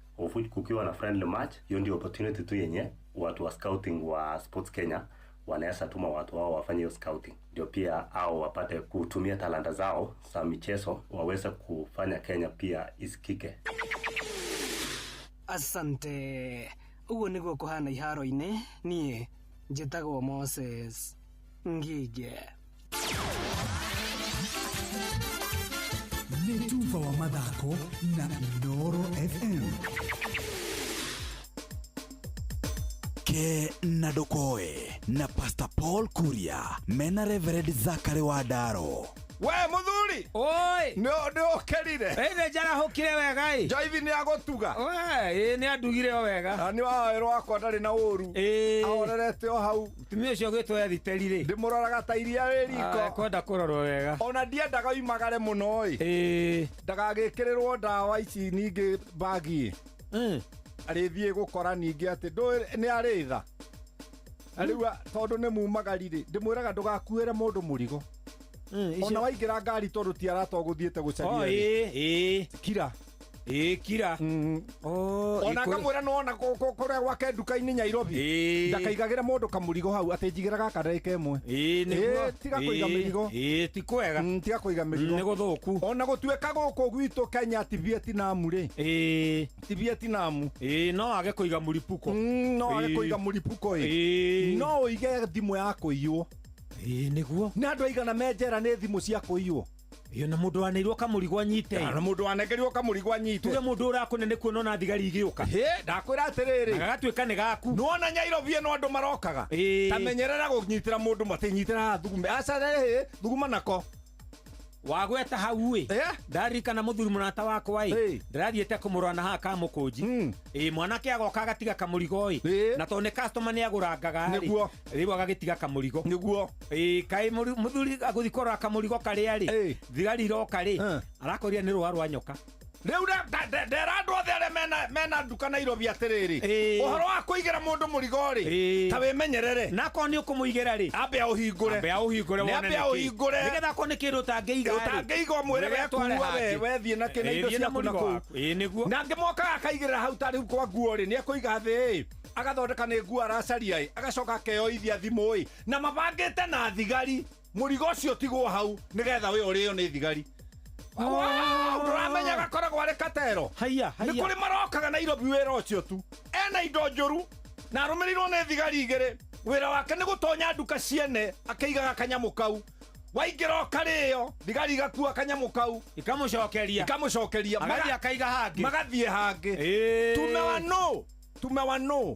Kukiwa na friendly match, hiyo ndio opportunity tu yenye watu wa scouting wa Sports Kenya wanaweza tuma watu wao wafanye hiyo scouting, ndio pia au wapate kutumia talanta zao za michezo waweze kufanya Kenya pia isikike. Asante. Uguo niguo kuhana iharo-inĩ. Nie njĩtagwo Moses Ngige. Nĩ tufa wa mathako na Inooro FM. Ke na Ndokoe na Pastor Paul Kuria mena Reverend Zachary Wadaro. We muthuri oi no kerire ene jara hokire wega i Joivi ni agotuga we ni andugire o wega ni waero akwa ndari na uru ahorerete o hau tumi ucio gwitwo ya thiterire ndimuroraga ta iria riko kwenda kurorwo wega ona ndiendaga imagare muno i ndagagikirirwo ndawa ici ningi bagi arithie gukora ningi ati ni aritha ariwa tondu ni mumagarire ndimwiraga ndugakuire mundu murigo ona waingira ngari tondu ti arato guthiete gucaria kira kira ona kamwira no ona kuria gwake nduka-ini Nairobi ndakaigagira mundu kamurigo hau ati njigiraga kareke imwe tiga kuiga mirigo ti kwega tiga kuiga mirigo ni guthuku ona gutuika guku gwitu Kenya ti Vietnam ri ti Vietnam no age kuiga muripuko no age kuiga muripuko no uige thimu ya kuiywo niguo na andu aigana menjera ni thimu cia kuiywo iyo na mundu waneirwo kamurigo anyite na mundu wanegerirwo kamurigo anyite tuge mundu urakunene kuona na thigari igiuka ndakwira atiriri agatuika ni gaku nuona Nairobi no andu marokaga tamenyerera gunyitira mundu matinyitira thugume acare thuguma nako wagweta hau ndarikana muthuri munata wakwa ndirathiete kumurwana ha ka mukunji mwanake agoka agatiga kamurigo na tone customer ni agurangaga riu agagitiga kamurigo niguo kai muthuri aguthikora kamurigo kari ari thigari iroka ri arakoria ni rwa rwa nyoka riu nderandu othe aria mena nduka Nairobi atiriri uhoro wa kuigira mundu murigo ri ta wimenyerere nako ni ukumuigira ri ambe auhingure wone nigetha ko ni kindu utangeiga mwire we thie na kina indo ciaku naku niguo na ngimoka akaigirira hau tari kwa nguo ri ni akuiga thi agathondeka ni nguo aracaria agacoka keoithia thimu na mabangite na thigari murigo ucio tigwo hau nigetha we urio ni thigari uramenya gakoragwo ari katero ni kuri marokaga Nairobi wira ucio tu ena indo njuru na arumirirwo ni thigari igiri wira wake ni gutonya nduka ciene akeigaga kanyamu kau waingira okario thigari igakua kanyamu kau ikamucokeria magathi akaiga hangi magathie hangi tumewano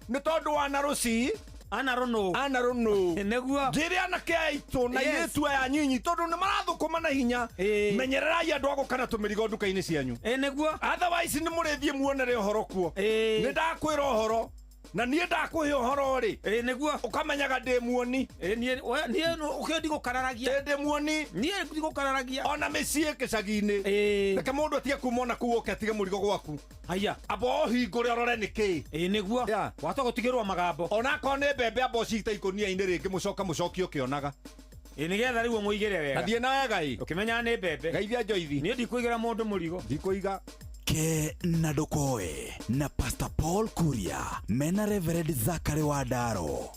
ni tondu wa naruci anarono neguo njiri anake aitu na iretu aya nyinyi tondu ni marathukuma na hinya menyererai andu agukana tumirigo nduka-ini cianyu neguo otherwise ni murithie muonere uhoro kuo ni ndakwira uhoro na nie ndakuhe uhoro ri neguo ukamenyaga ndi muoni nie ukindi gukararagia ndi muoni nie ndi gukararagia ona micii gicagi-ini reke mundu atie kumona kuo ketige murigo gwaku haya abo hingure orore niki neguo wata gutigirwa magambo ona ko ni mbembe abo cita ikonia-ini ringi mucokio kionaga nigetha riu muigire wega athie na wega ukimenya ni mbembe geithia Joithi nie ndikuigira mundu murigo ndikuiga Ke na Ndokoe na Pastor Paul Kuria mena Reverend Zachary Wadaro.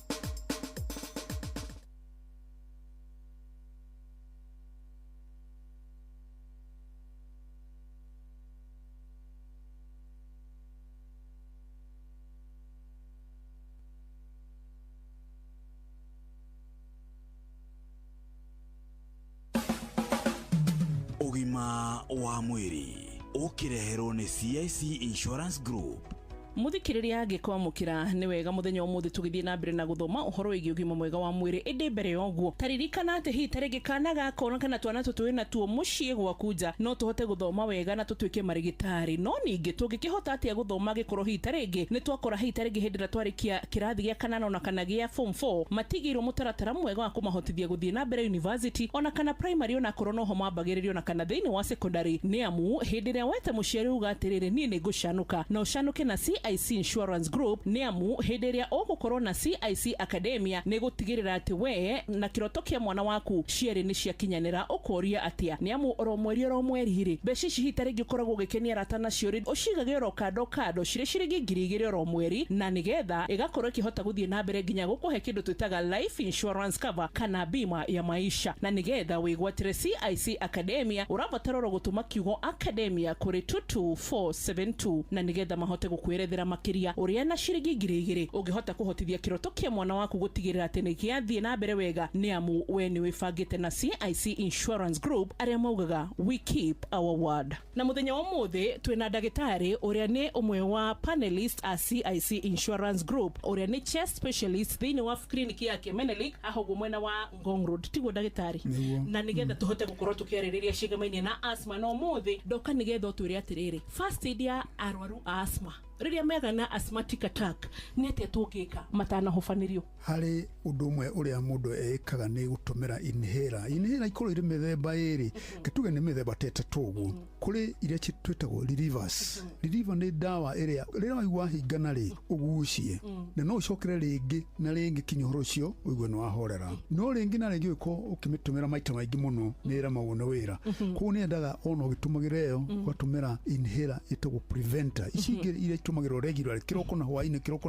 Ugima wa mwiri ukireherwo ni CIC Insurance Group muthikiriria angikwamukira ni wega muthenya umuthi tugithie na mbere na guthoma uhoro wigi ugima mwega wa mwiri indi mbere yoguo taririkana ati hi tarigi kana gakona kana twana tutwi na tuo mucie gwakuja no tuhote guthoma wega na tutwike marigitari no ningi tungikihota atia guthoma gikorwo hi tarigi ni twakora hi tarigi hindira twarikia kirathi gia kanana na kana gia form 4 matigirwo mutaratara mwega wa kumahotithia guthie na mbere university ona kana primary ona korwo no ho mambagiririo na kana thiini wa secondary ni amu hindira wete muciari uga atiriri ni gucanuka na ucanuke na CIC Insurance Group ni amu hindiria ugukorwo na CIC Academia ni gutigirira ati we na kiroto kia mwana waku cieri ni ciakinyanira ukoria atia ni amu oro mweri hiri mbeca ici hitari gikoragwo gikenia rata na ciori ucigagiro kado cire ciringi 2,000 oro mweri na nigetha igakorwo kihota guthie na mbere nginya gukuhe kindu twitaga life insurance cover kana bima ya maisha na nigetha wigwatire CIC Academia urabatara gutuma kiugo Academia kuri 22472 na nigetha mahote gukwirethera makiria uria na ciringi 2,000 ungihota kuhotithia kiroto kia mwana waku gutigirira ati ni giathie na mbere wega ni amu we ni wifangite na CIC Insurance Group aria maugaga we keep our word na muthenya wa muthi twina ndagitari uria ni umwe wa panelist a CIC Insurance Group uria ni chest specialist thiini wa clinic yake Menelik ahogo mwena wa Ngong Road tigo ndagitari na nigetha tuhote gukorwo tukiaririria cigamainie na asthma no muthi ndoka nigetha twire atiriri first aid ya arwaru asthma riria mega na asthmatic attack ni ate tungika matana hofanirio hari undu umwe uria mundu ekaga ni gutumira inhaler ikorwo iri mithemba iri kituge ni mithemba tetatugu kuri iria twitagwo relievers reliever ni dawa iria riria waigua hingana ri ugucie na no ucokere ringi na ringi kinyuhoro cio uigwe no ahorera no ringi na ringi uko ukimitumira maita maingi muno nira mawone wira ku ni endaga ono gitumagire yo gwatumira inhaler itago preventer icingi iria itumagirwo regularly kiroko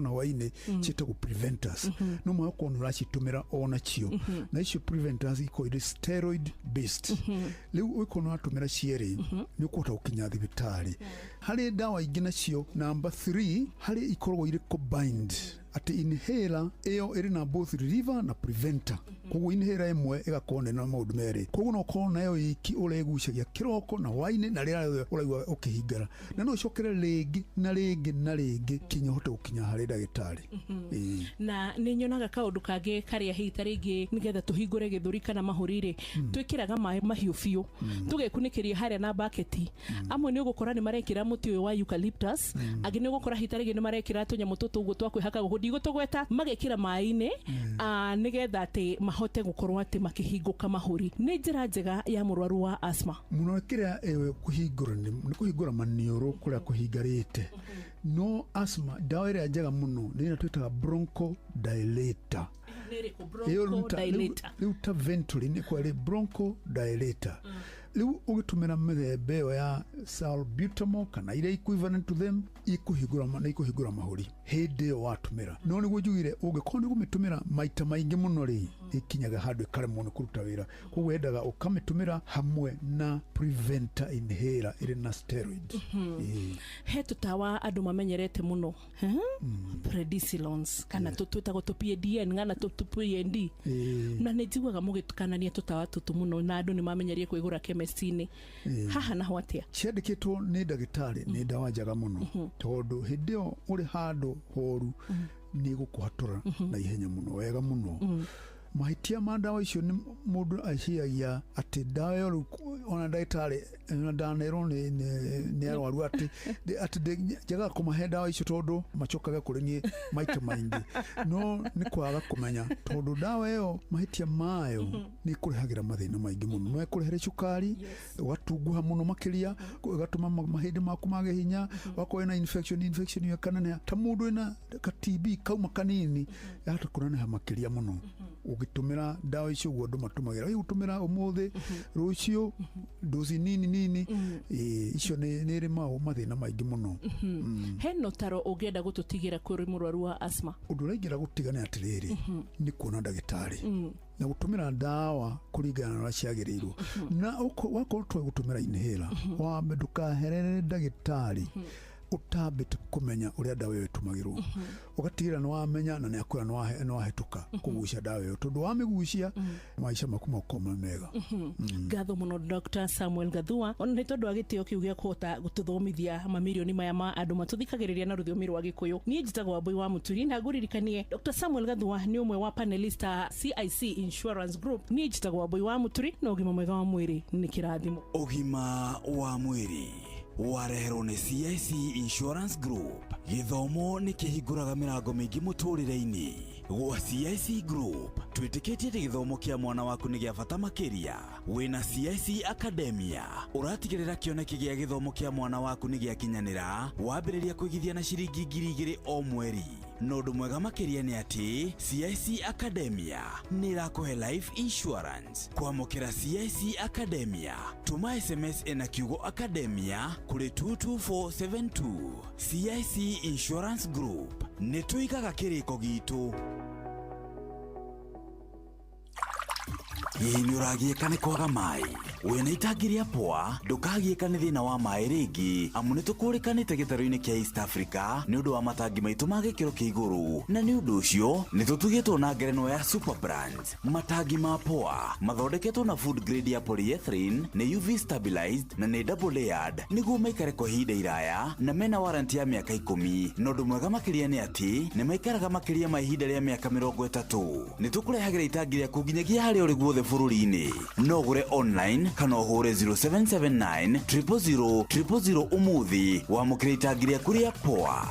na hwaini citago preventers no mwako no racitumira ona cio na icio preventers iko iri steroid based riu uko no atumira cieri ni ukota ukinya thibitari hari dawa ingi nacio number 3 hari ikorwo iri combined ati inhaler iyo iri na both reliever na preventer koguo inhaler imwe igakone na maundu meri koguo no korwo nayo iki uregucagia kiroko na hwaini na rira uraigua ukihingara na no cokere ringi na ringi kinya hote ukinya hari ndagitari na ni nyonaga kaundu kage karia hita ringi nigetha tuhingure githuri kana mahurire twikiraga mai mahiu fiu tugekunikiria haria na bucket amwe ni ugukora ni marekira muti wa eucalyptus agi ni ugukora hita ringi ni marekira tunyamu tutu uguo twakwihaka guhudi gutugweta magekira mai-ini nigetha ati mahote gukorwo ati makihinguka mahuri ni njira njega ya murwaru wa asthma muno kiria kuhingura ni kuhingura manioro kuria kuhingarite no asthma dawa iria njega muno ni twitaga bronchodilator Liuta Ventolin ni kwa bronchodilator liu ugitumira mithemba iyo ya salbutamol kana ire equivalent to them ikuhingura mahuri hindi watumira no ni gujugire ugikoni gumitumira maita maingi muno ri ikinyaga handu kare muno kuruta wira koguo endaga ukamitumira hamwe na preventer inhaler iri na steroid he tutawa andu mamenyerete muno prednisolons kana tutwitago PDN ngana PND na nejiguaga mugitukanania tutawa tutu muno na andu ni mamenyerie kwigura chemistry haha na hwatia ciandikitwo ni ndagitari ni dawa njaga muno tondu hindio uri handu horu ni gukuhatura na ihenya muno wega muno mahitia mandawa icio ni mundu aciagia ati dawa yo ona ndagitari na danero ni arwaru ati jaga kumahe dawa icio tondu macokaga kuri ni maita maingi no ni kwaga kumenya tondu dawa yo mahitia mayo ni kurihagira mathina maingi muno no kurihere cukari watunguha muno makiria gatuma mahindi maku mage hinya wako ina infection ya kanane ta mundu ina ka TB kauma kanini hata kunane makiria muno ugitumira dawa icio guo matumagira ugitumira umuthi rucio dozi nini icio ni ri mathina maingi muno he notaro ugenda gututigira kuri murwaru wa asthma undu uraingira gutigana atiriri ni kuona ndagitari na gutumira dawa kuringana na ciagirirwo na wako twa gutumira inhaler wa meduka herere ndagitari utambite kumenya uria dawa yo tumagirwo ugatigira no wamenya na nekwira no wahituka kugucia dawa yo tondu wamigucia maisha makuma koma mega gatho muno Dr. Samuel Gathua ona ni tondu agitio kiu gia kuhota gututhomithia mamilioni maya ma andu matuthikagiriria na ruthiomi rwa Gikuyu ni njitagwo Wambui wa Muturi na nguririkanie Dr. Samuel Gathua ni umwe wa panelista CIC Insurance Group ni njitagwo Wambui wa Muturi na ugima mwega wa mwiri ni kirathimo ugima wa mwiri wareherwo ni CIC Insurance Group. Githomo ni kihinguraga mirango mingi muturire-ini. Gwa CIC Group twitikitie githomo kia mwana waku ni gia bata makiria. Wina CIC Academia uratigirira kioneki gia githomo kia mwana waku ni gia kinyanira wambiriria kuigithia na ciringi 2,000 o mweri. Nondu mwega makiria ni ati CIC Academia ni rakuhe life insurance. Kwamukira CIC Academia tuma SMS ena kiugo Academia kuri 22472. CIC Insurance Group ni tuigaga kiriko gitu. Yini uragieka ni kwaga mai wena itagiria poa ndukagieka ni thina wa mai ringi amu ni tukurikanite gitaro-ini kia East Africa ni undu wa matangi maitu ma gikiro kia iguru na ni undu ucio ni tutugitwo na ngerenwa ya Super Brands. Matangi ma poa mathondeketwo na food grade ya polyethylene ni UV stabilized na ni double layered niguo maikare kwa ihinda iraya na mena warranty ya miaka 10. Nondu mwega makiria ni ati ni maikaraga makiria ma ihinda ria miaka 30. Ni tukurehagira itangi ria kunginyagia hari uri guothe bururi-ini. No gure online kana uhure 0779 000 000 umuthi wamukire itangi ria kuria poa.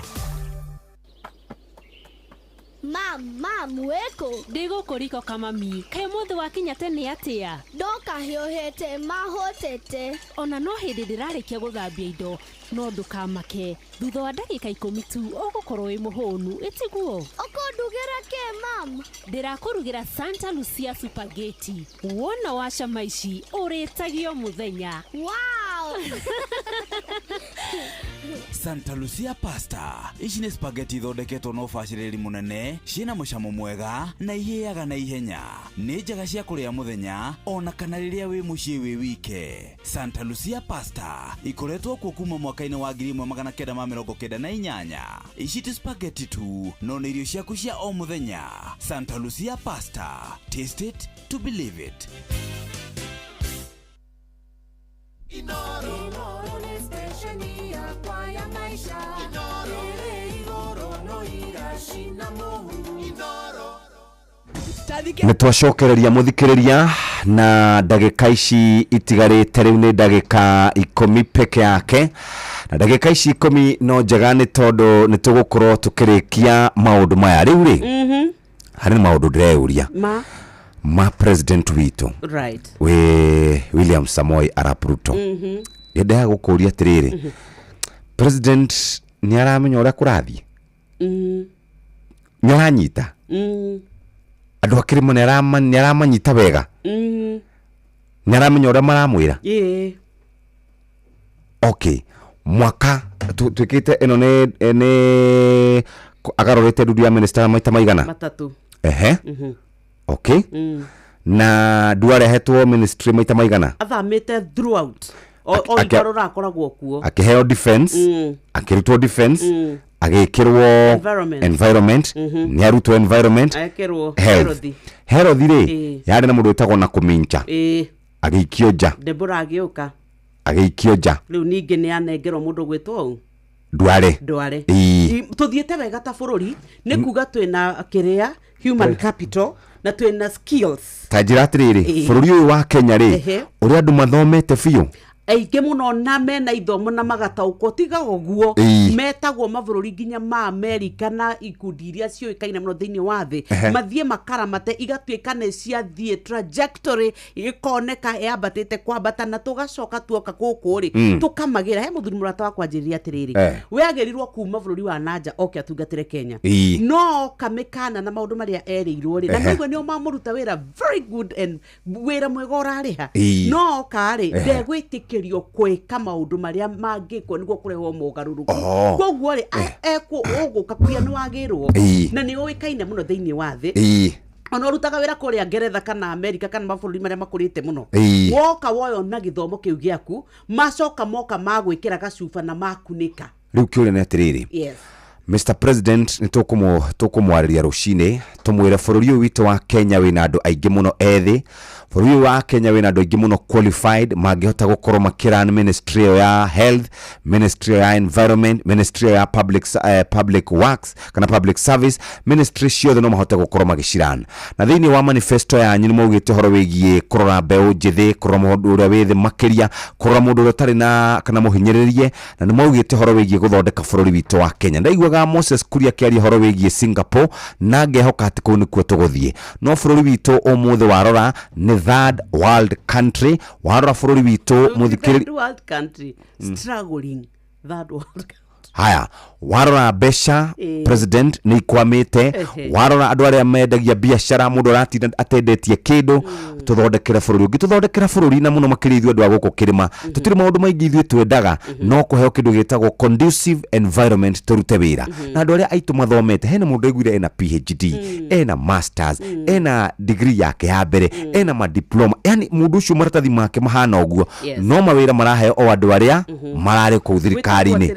Mam, weko. Digo koriko kama mi. Kae mothe wakinya tene atia. Doka hiohete, mahotete. Ona no hindi ndirarekia guthambia indo. No ndukamake. Thutha wa ndagika 10 tu ugukorwo wi muhonu. Itiguo. Okondugira ke mam? Ndirakurugira Santa Lucia spaghetti. Wona washa maici uritagio muthenya. Wow! Santa Lucia pasta. Ici ni spaghetti thondeketwo no baciriri munene, ciina mucamo mwega na ihiaga na ihenya. Ni njega cia kuria muthenya ona kana riria wi mucii wi wike. Santa Lucia pasta ikoretwo kuo kuma mwaka-ini wa 1998. Ici ti spaghetti tu, no ni irio ciaku cia o muthenya. Santa Lucia pasta. Taste it to believe it. Inoro ni stesheni ya kwa ya maisha. Inoro no irashina mohu. Inoro nitwacokereria muthikiriria na ndagika ici itigarite riu ni ndagika 10 peke yake na ndagika ici 10 no njega ni tondu nitugukorwo tukirikia maundu maya riu ri hari maundu ndireuria ma president witu right we William Samoei Arap Ruto yenda gukuria atiriri president ni aramenya uria kurathie ni aranyita andu akirimo ni aramanyita wega ni aramenya uria maramwira okay mwaka twikite ino ni agarorete ndudu ya minister maita maigana matatu okay na duarehetwo ministry maita maigana athamite throughout o ikarora akoragwo kuo akiheo defense akirutwo defense agikirwo environment ni arutwo environment akirwo health ri yari na mundu etagwo na kumincha agikio nja Deborah agiuka agikio nja riu ningi ni anengerwo mundu gwitwo Duare tuthiete wega ta bururi ni kuga twina kiria human capital na twina skills tajira atiriri bururi uyu wa Kenya ri uria andu mathomete biu aige muno na mena ithomo na magatauko tiga oguo metagwo mabururi nginya ma America na ikundi iria cioikaine muno thiini wa thi mathie makaramate igatuikane cia thie trajectory ikoneka yambatite kwambata na tugacoka tuoka guku ri tukamagira he muthuri murata wa kwanjiriria atiriri we agerirwo kuma bururi wa nanja oke atungatire Kenya no kamekana na maundu maria erirwo ri na niguo nio mamuruta wira very good and wira mwega urariha no kari ndegwitikira kweka maundu maria mangikwo niguo kurehwo mugaruruku koguo ri eko uguka kuya ni wagirwo na ni oikaine muno thiini wa thi ona rutaga wira kuria Ngeretha kana America kana mabũrũri maria makurite muno woka woyo na githomo kiu giaku macoka moka magwikira gacuba na makunika riu kiure ne tiriri Yes. Mr President ni tukumwariria rucine tumwire bururi uyu witu wa Kenya wina andu aingi muno ethi bururi wa Kenya wina andu aingi muno qualified mangihota gukorwo makirana ministry ya health, ministry ya environment, ministry ya public works kana public service, ministry ciothe no mahote gukorwo magicirana na thiini wa manifesto yanyu ni maugite horo wigie kurora mbeu njithi kurora mundu uria withi makiria kurora mundu uria tari na kana muhinyiririe na ni maugite horo wigie guthondeka bururi witu wa Kenya ndaigwaga Moses Kuria kiaria horo wigie Singapore na ngehoka ati kuu nikuo tuguthie no bururi witu umuthe warora ni third world country warora bururi witu muthikiri Third world country struggling third world country. Haya warora besha president ni kwamite warora andu aria mendagia biashara mundu aratinda atendetie kindu tuthondekere bururi ungi tuthondekere bururi na muno makirithio andu aguko kirima tutiri maundu maingi ithue twendaga no kuheo kindu gitagwo conducive environment turute wira na andu aria aitu mathomete hena mundu aiguire ena PhD ena masters ena degree yake ya mbere ena ma diploma yani mundu ucio maratathi make mahana uguo no mawira maraheo o andu aria marari ku thirikari-ini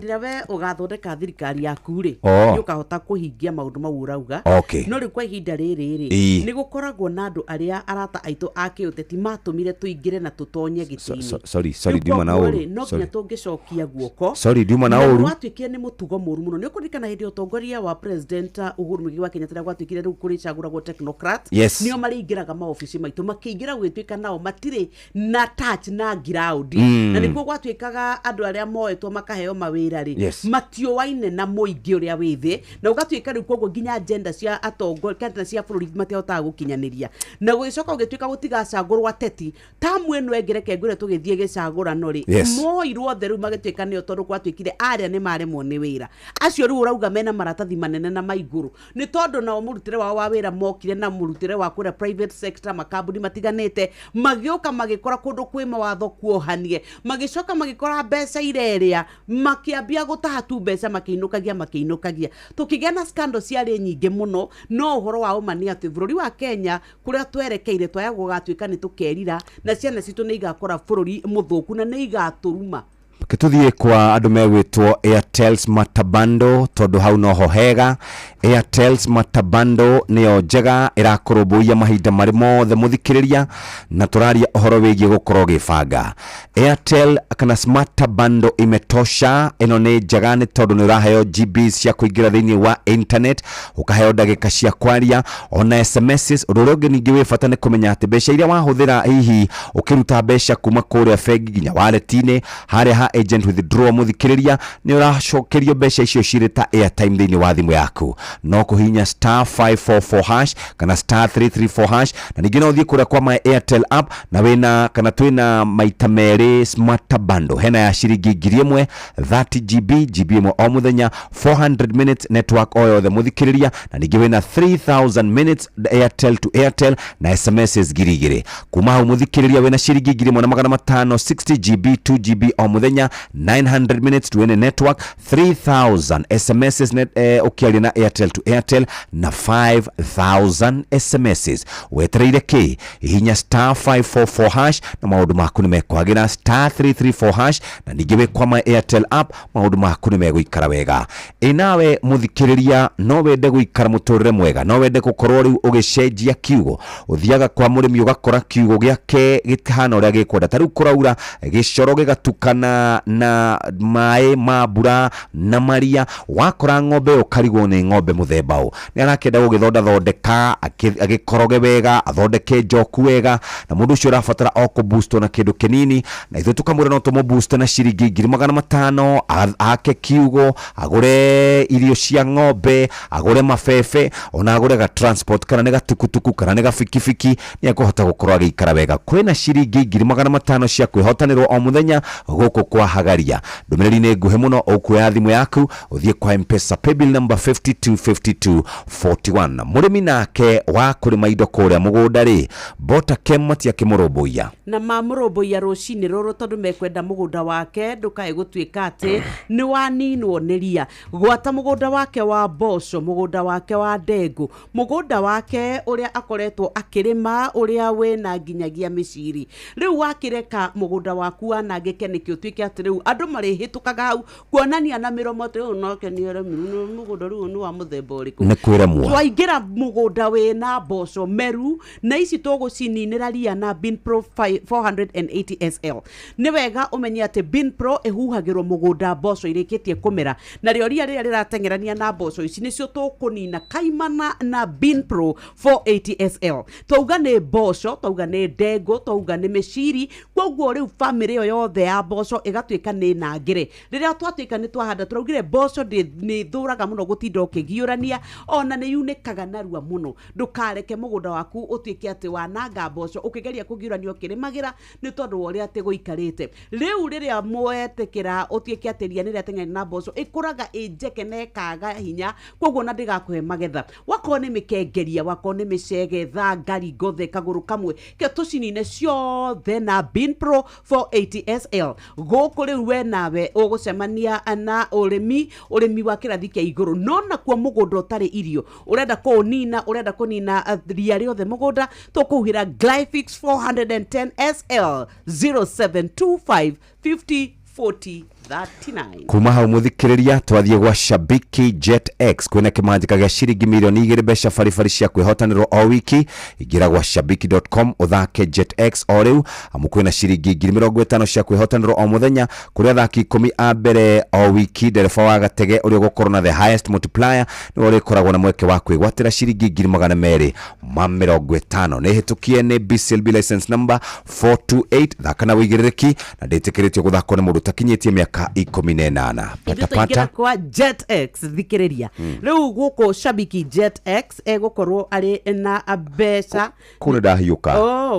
ndira we ugathondeka thirikari yaku ri ni ukahota kuhingia maundu mau urauga no ri kwa ihinda riri ni gukoragwo na andu aria arata aitu akiuteti matumire tuingire na tutonye gitini sorry ndima na uru no nginya tungicokia guoko ndima na uru gwatuikie ni mutugo muru muno ni ukurikana hindi utongoria wa president Uhuru Muigai wa Kenyatta gwatuikire riu kuri caguragwo technocrat nio maringiraga maofici maitu makiingira gwituika nao matire na touch na ground na niguo gwatuikaga andu aria moetwo makaheo mawira ri matio waine na muingi uria withi na ugatuika riu koguo nginya agenda cia atongoria kana cia bururi matihota gukinyaniria na gugicoka ugituika gutiga cagurwa teti tamu eno engereke ngure tugithie gicagurano ri moirwo theru magituika nio tondu gwatuikire aria ni maremwo ni wira acio riu urauga mena maratathi manene na maiguru ni tondu nao murutire wao wa wira mokire na murutire wa kura private sector makambuni matiganite magioka magikora kundu kwi mawatho kuohanie magicoka magikora mbeca ireria makiambia gutaha tu mbeca makiinukagia tukigia na scandal ciari nyingi muno no uhoro wa uma ni ati bururi wa Kenya kuria twerekeire twaya gugatuika ni tukerira na ciana citu ni igakora bururi muthuku na ni igaturuma Kituthie kwa andu megwitwo Airtel's Matabando tondu hau noho hega Airtel's Matabando niyo njega irakurumbuia mahinda mari mothe muthikiriria na turaria uhoro wigie gukorwo gibanga Airtel kana Matabando imetosha ino ni njega ni tondu ni uraheo GB cia kuingira thiini wa internet ukaheo ndagika cia kwaria ona SMS ururoge ningi wi bata ni kumenya ati mbeca iria wahuthira hihi ukiruta mbeca kuma kuria bengi nginya wallet-ini haria agent withdraw muthikiriria ni uracokerio mbeca icio cirita airtime thiini wa thimu yaku no kuhinya *544# kana *334# na ningi no thie kuria kwa my Airtel app na wina kana twina maita meri smart bundle hena ya ciringi 1000 30 GB imwe o muthenya 400 minutes network o yothe muthikiriria na ningi wina 3000 minutes Airtel to Airtel na SMS girigire kuma hau muthikiriria wina ciringi 1500 60 GB 2 GB o muthenya 900 minutes to any network 3000 SMS net ukiaria na Airtel to Airtel na 5000 SMS wetereire ki hinya *544# na maundu maku ni mekwagira *334# na ningi we kwa my Airtel app maundu maku ni meguikara wega inawe muthikiriria no wende guikara muturire mwega no wende gukorwo riu ugicenjia kiugo uthiaga kwa murimi ugakora kiugo giake gitihana uria gikwenda tariu kuraura gicoro gigatukana na mai mabura na maria wakora ng'ombe ukarigwo ni ng'ombe muthemba u ni arakenda gugithonda thondeka agikoroge wega athondeke njoku wega na mundu ucio rafatara o ku boost na kindu kinini na ithu tukamwira no tumo boost na ciringi 500 ake kiugo agure irio cia ng'ombe agure mafefe ona agure ga transport kana nega tukutuku kana nega fikifiki ni akuhota gukorwa giikara wega kwina ciringi 500 cia kwihotanirwo o muthenya guku kwa hagaria ndumiriri ni nguhe muno ukuya thimu yaku uthie kwa M-Pesa paybill number 525241 murimi nake wa kurima indo kuria mugunda ri bota kemati akimurumbuia na mamurumbuia rucini ruru tondu mekwenda mugunda wake ndukae gutuika ati ni waninwo ni ria gwata mugunda wake wa mboco mugunda wake wa ndengu mugunda wake uria akoretwo akirima uria we na nginyagia miciri riu wakireka mugunda waku wanangike nikio tuike atireu andu marihitukaga hau kuonania na miromo te unoke ni eremiru mugunda riu ni wa muthemba uriku ni kwiremwa twaingira mugunda wina mboco meru na ici tugucininira ria na Bin Pro 480 SL ni wega umenye ati Bin Pro ehuhagirwo mugunda mboco irikitie kumera na rio ria riria riratengerania na mboco ici nicio tukunina kaimana na Bin Pro 480 SL twauga ni mboco twauga ni ndego twauga ni meciri koguo riu family yo yothe ya mboco igatuika ni nangire riria twatuika ni twahanda turaugire mboco ni thuraga muno gutinda ukigiurania ona ni yunikaga narua muno ndukareke mugunda waku utuike ati wananga mboco ukigeria kugiurania ukirimagira ni tondu wori ati guikarite riu riria mwetekera utuike ati ria riria teng'eni na mboco ikuraga injeke na ikaga hinya koguo na ndigakuhe magetha wako ni mikengeria wako ni micege thangari ngothe kaguru kamwe ke tucinine ciothe na Bin Pro 480 SL guku riu we nawe ugucemania na urimi wa kirathi kia iguru no na kwa mugunda utari irio urenda kunina ria riothe mugunda tukuhira Glyphix 410 SL 0725 50 40 39 kuma hau muthikiriria twathie gwa Shabiki Jet X kwina kimanjika gya ciringi milioni 2 mbeca baribari cia kwihotanirwo o wiki igira gwa shabiki.com uthake Jet X o riu amu kwina ciringi 50 cia kwihotanirwo o muthenya kuria athaki 10 a mbere o wiki ndereba wa gatege uria gukorwo na the highest multiplier ni uri koragwo na mweke wa kwigwatira ciringi 250 ni hitukie ni BCLB license number 428 thaka na wigiriki na nditikiritio guthakwo ni mundu takinyitie miaka 18 patapata kwa Jet X thikiriria riu guko Shabiki Jet X egukorwo ari na mbeca kuna dahiuka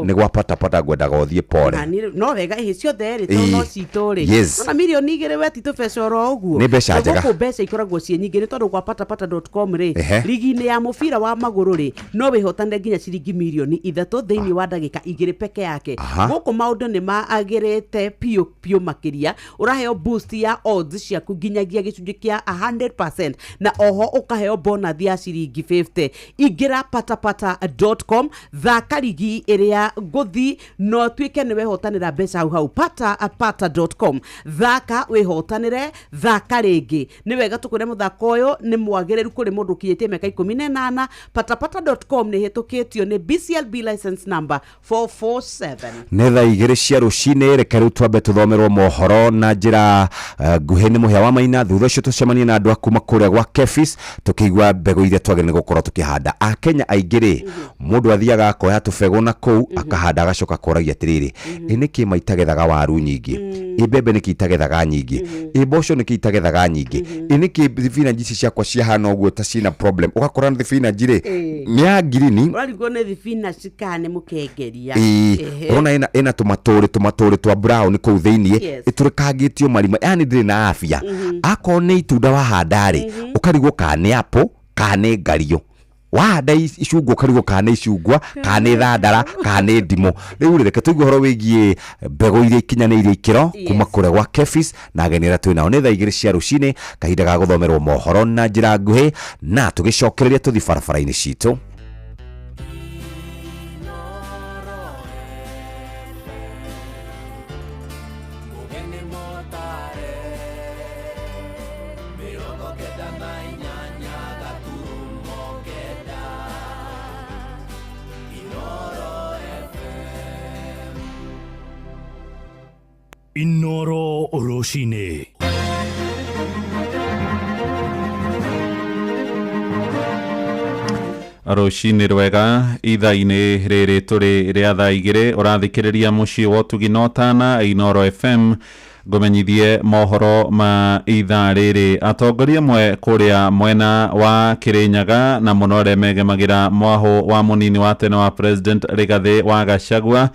ni gwa patapata gwendaga uthie pore no wega icio theri to no citori na milioni 2 weti to fesoro uguo ni mbeca njega guko mbeca ikoragwo cie nyingi ni tondu gwa patapata.com ri ligi-ini ya mubira wa maguru ri no wihotane nginya ciringi milioni 3 thiini wa ndagika 2 peke yake guko maundu ni maagirite pio makiria uraheo boost ya odds ciaku nginyagia gicunji kia 100% na oho ukaheo bonus ya ciringi 50 ingira patapata.com thaka ligi iria guthi no twike ni wehotanira mbeca hau patapata.com thaka wehotanire thaka ringi ni wega tukure muthako uyu ni mwagiriru kuri mundu kinyite miaka 18 patapata.com ni hitukitio ni BCLB license number 447 ne tha igiri cia rucini reke riu twambe tuthomerwo mohoro na njira nguhe ni muhia wa maina thutha cio tucemania na andu akuma kuria gwa Kefis tukigwa mbego iria twagire ni gukorwo tukihanda a Kenya aigiri mundu athiaga akoya tubego na kou akahanda agacoka koragia atiriri niki maitagethaga waru nyingi ibebe niki itagethaga nyingi iboco niki itagethaga nyingi niki thibinaji ciakwa ciahana uguo ta cina problem ugakora na thibinaji ri ni ya green urarigwo ni thibinaji kane mukengeria rona ina tomatore twa brown kou thiini iturikagitio marima yani ndiri na afya akone itunda wahandari ukarigwo kane apple kane ngario wahanda icungwa ukarigwo kane icungwa kane thandara kane ndimo riu reke tuigwe horo wigie mbego iria ikinyanĩirie ikiro kuma kuria gwa Kefis na agenera twinao ni thaa 2 cia rucini kahinda ga guthomerwo mohoro na njira nguhi na tugicokereria tuthi barabara-ini citu Inoro Oroshine. Rucini rwega ithaa-ini riri turi ria thaa igiri urathikiriria mucii wa Utugi na Otana Inoro FM ngomenyithie mohoro ma ithaa riri atongoria mwe kuria mwena wa Kirinyaga na muno remegemagira mwaho wa munini wa tene wa President Rigathi wa Gachagua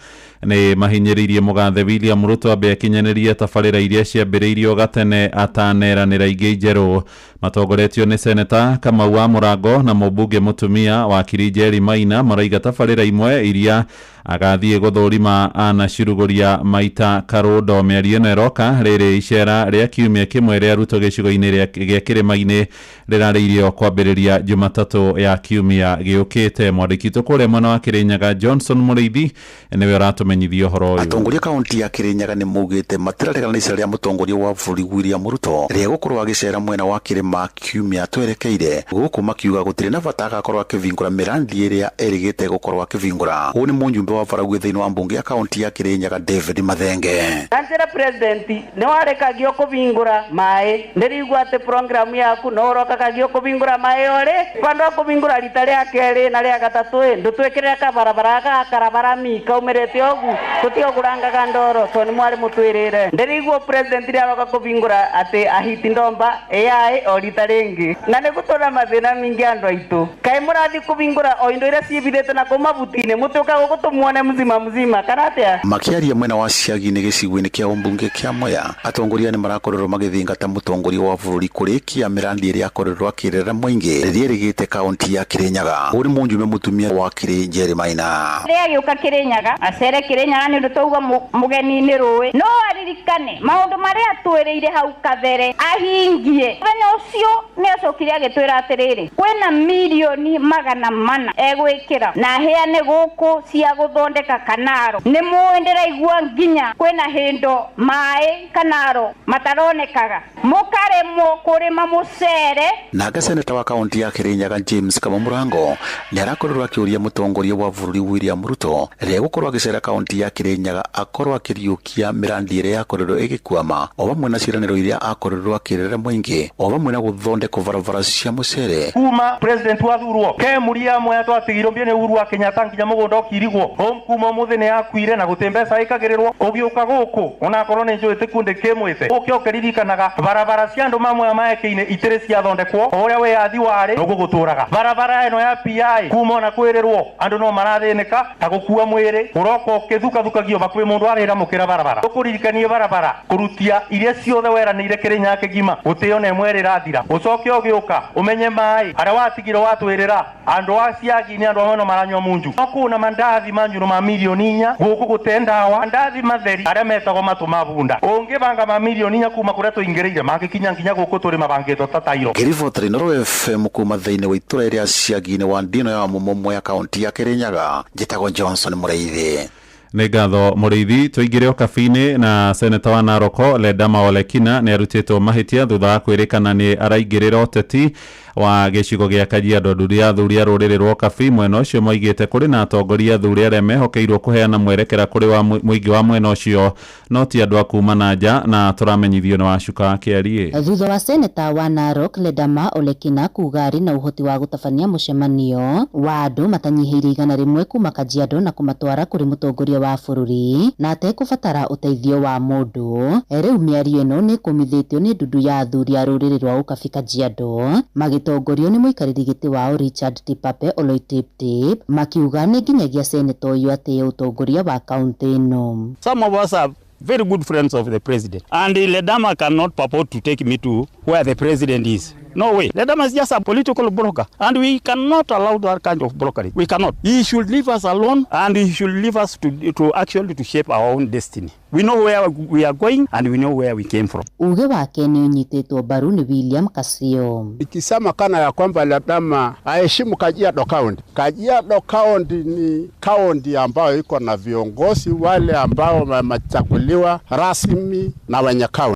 ni mahinyiririe mugathe William Ruto abe akinyanĩrie tabarĩra iria ciambĩrĩirio gatene ataneranĩra ingĩ njerũ matongoretio ni seneta Kamau wa Mũrango na mũmbunge mutumia wa Kirinjeri Maina maraiga tabarĩra imwe iria agathie guthurima ana ciruguria maita karundo mĩario ĩno ĩroka rĩrĩ icera rĩa kiumia kĩmwe rĩa Ruto gĩcigo-inĩ gĩa Kĩrĩma-inĩ rĩrarĩirio kwambĩrĩria Jumatatũ ya kiumia gĩũkĩte mwandĩki kũrĩa mwena wa Kirinyaga Johnson Mũrĩithi niwe ũratũmĩra tumenyithio horo uyu. Atongoria kaunti ya Kirinyaga ni mugite matiraregana na ica ria mutongoria wa bũrũri William Ruto ria gukorwo agicera mwena wa Kirima kiumia twerekeire guku makiuga gutire na bata agakorwo akivingura mirandi iria erigite gukorwo akivingura. Uyu ni munjumbe wa Varagu thiini wa mbunge ya kaunti ya Kirinyaga David Mathenge. Antira president ni warekagio kuvingura mai ndirigwa ate program yaku no rokagio kuvingura mai ore pando kuvingura rita ria keri na ria gatatu ndutwekirira ka barabara ga karabara mika umerete ogu tutioguranga ndoro so ni mwari mutwirire ndirigwa president ria roka kuvingura ate ahiti ndomba AI o rita ringi na ni gutora mathina mingi andu aitu kai murathi kuvingura o indo ira ciibithete na kumabutine mutuka gutumwone mzima karatia makiaria mwena wa ciagi-ini gicigo-ini kia umbunge kia Mwea atongoria ni marakorerwo magithingata mutongoria wa bũrũri kurikia mirandi iria akorerwo akirera mwingi riria rigite kaunti ya Kirinyaga. Uri munjume mutumia wa Kiri Njeri Maina ria giuka Kirinyaga acere Kirinyaga ni ndutauga mugeni-ini ruwi no aririkane maundu maria atwiriire hau kabere ahingie thenya ucio ni acokire agitwira atiriri kwina milioni 400 egwikira na heane guku cia guthondeka kanaro ni muendera igua nginya kwina hindo mai kanaro mataronekaga mukaremwo kurima mucere. Naga seneta wa kaunti ya Kirinyaga James Kamurango ni arakorerwo akiuria mutongoria wa bũrũri William Ruto ria gukorwo agicera kaunti ya Kirinyaga akorwo akiriukia mirandi iria yakorerwo igikwama o vamwe na ciraniro iria akorerwo akirera mwingi o vamwe na guthondeka barabara cia mucere. Kuma president wa thurwo ke muria mwe atwatigirwo bine Uhuru wa Kenyatta nginya mugunda okirigwo kuma muthi ni akuire na gutembeca ikagirirwo ugiuka guku ona korwo ni njuite kunde kimwite ukiokeririkanaga barabara cia andu mamwe maeke-ini itire cia thondekwo uria we athi wari no guguturaga barabara eno ya PI kuma na kwirirwo andu no marathinika ta gukua mwiri uroko ukithukagio bakuwi mundu arira mukira barabara ukuririkanie barabara kurutia iria ciothe weranire Kirinyaga kigima utio ne mwere rathira ucoke ugiuka umenye mai aria watigiro watwirira andu aciagi ni andu amwe maranywa munju okuna mandathi manjuru ma milioni 4 guku gutenda wa mandathi matheri aria metagwo matu mabunda ungibanga ma milioni 4 kuma kuria tuingiriire magikinya nginya guku turi mabangito tatairo. Kiribotri Noro FM kuma thiini wa itura iria ciagi-ini wa ndino ya Mumomwe ya kaunti ya Kirinyaga njitagwo Johnson Mureithi. Nĩ ngatho Mũrĩithi. Tũingĩre o kabi-inĩ na seneta wa Naroko Ledama Olekina nĩ arutĩtwo mahĩtia thutha wa kwĩrĩkana nĩ araingĩrĩra ũteti wa gĩcigo gĩa Kajiado. Athuri a rũrĩrĩ rwa Kabi mwena ũcio moigĩte kũrĩ na atongoria athuri arĩa mehokeirwo kũheana mwerekera kũrĩ mũingĩ wa mwena ũcio no ti andũ a kuuma na nja, na tũramenyithio nĩ Wacuka Kĩarie. Thutha wa seneta wa Narok Ledama Olekina kuuga arĩ na ũhoti wa gũtabania mũcemanio wa andũ matanyihĩire 100 kuuma Kajiado na kũmatwara kũrĩ mũtongoria wa bũrũri na atekũbatara ũteithio wa mũndũ, rĩu mĩario ĩno nĩ ĩkũmithĩtio nĩ ndundu ya athuri a rũrĩrĩ rwa Ukabi Kajiado magĩtongorio nĩ mũikarĩri gĩtĩ wao Richard Tipape Oloitiptip makiuga nĩ nginyagia seneta ũyũ atĩ ũtongoria wa kaunti ĩno. Some of us are very good friends of the president, and Ledama cannot purport to take me to where the president is. No way. Ledama is just a political broker, and we cannot allow that kind of brokerage. We cannot. He should leave us alone, and he should leave us to actually to shape our own destiny. We know where we are going, and we know where we came from. Uge wake ni unyitĩtwo mbaru ni William Kasio. Ikisema kana ya kwamba Ledama aheshimu Kajiado County. Kajiado County ni county ambayo iko na viongozi wale ambao wamechaguliwa rasmi na wenye county.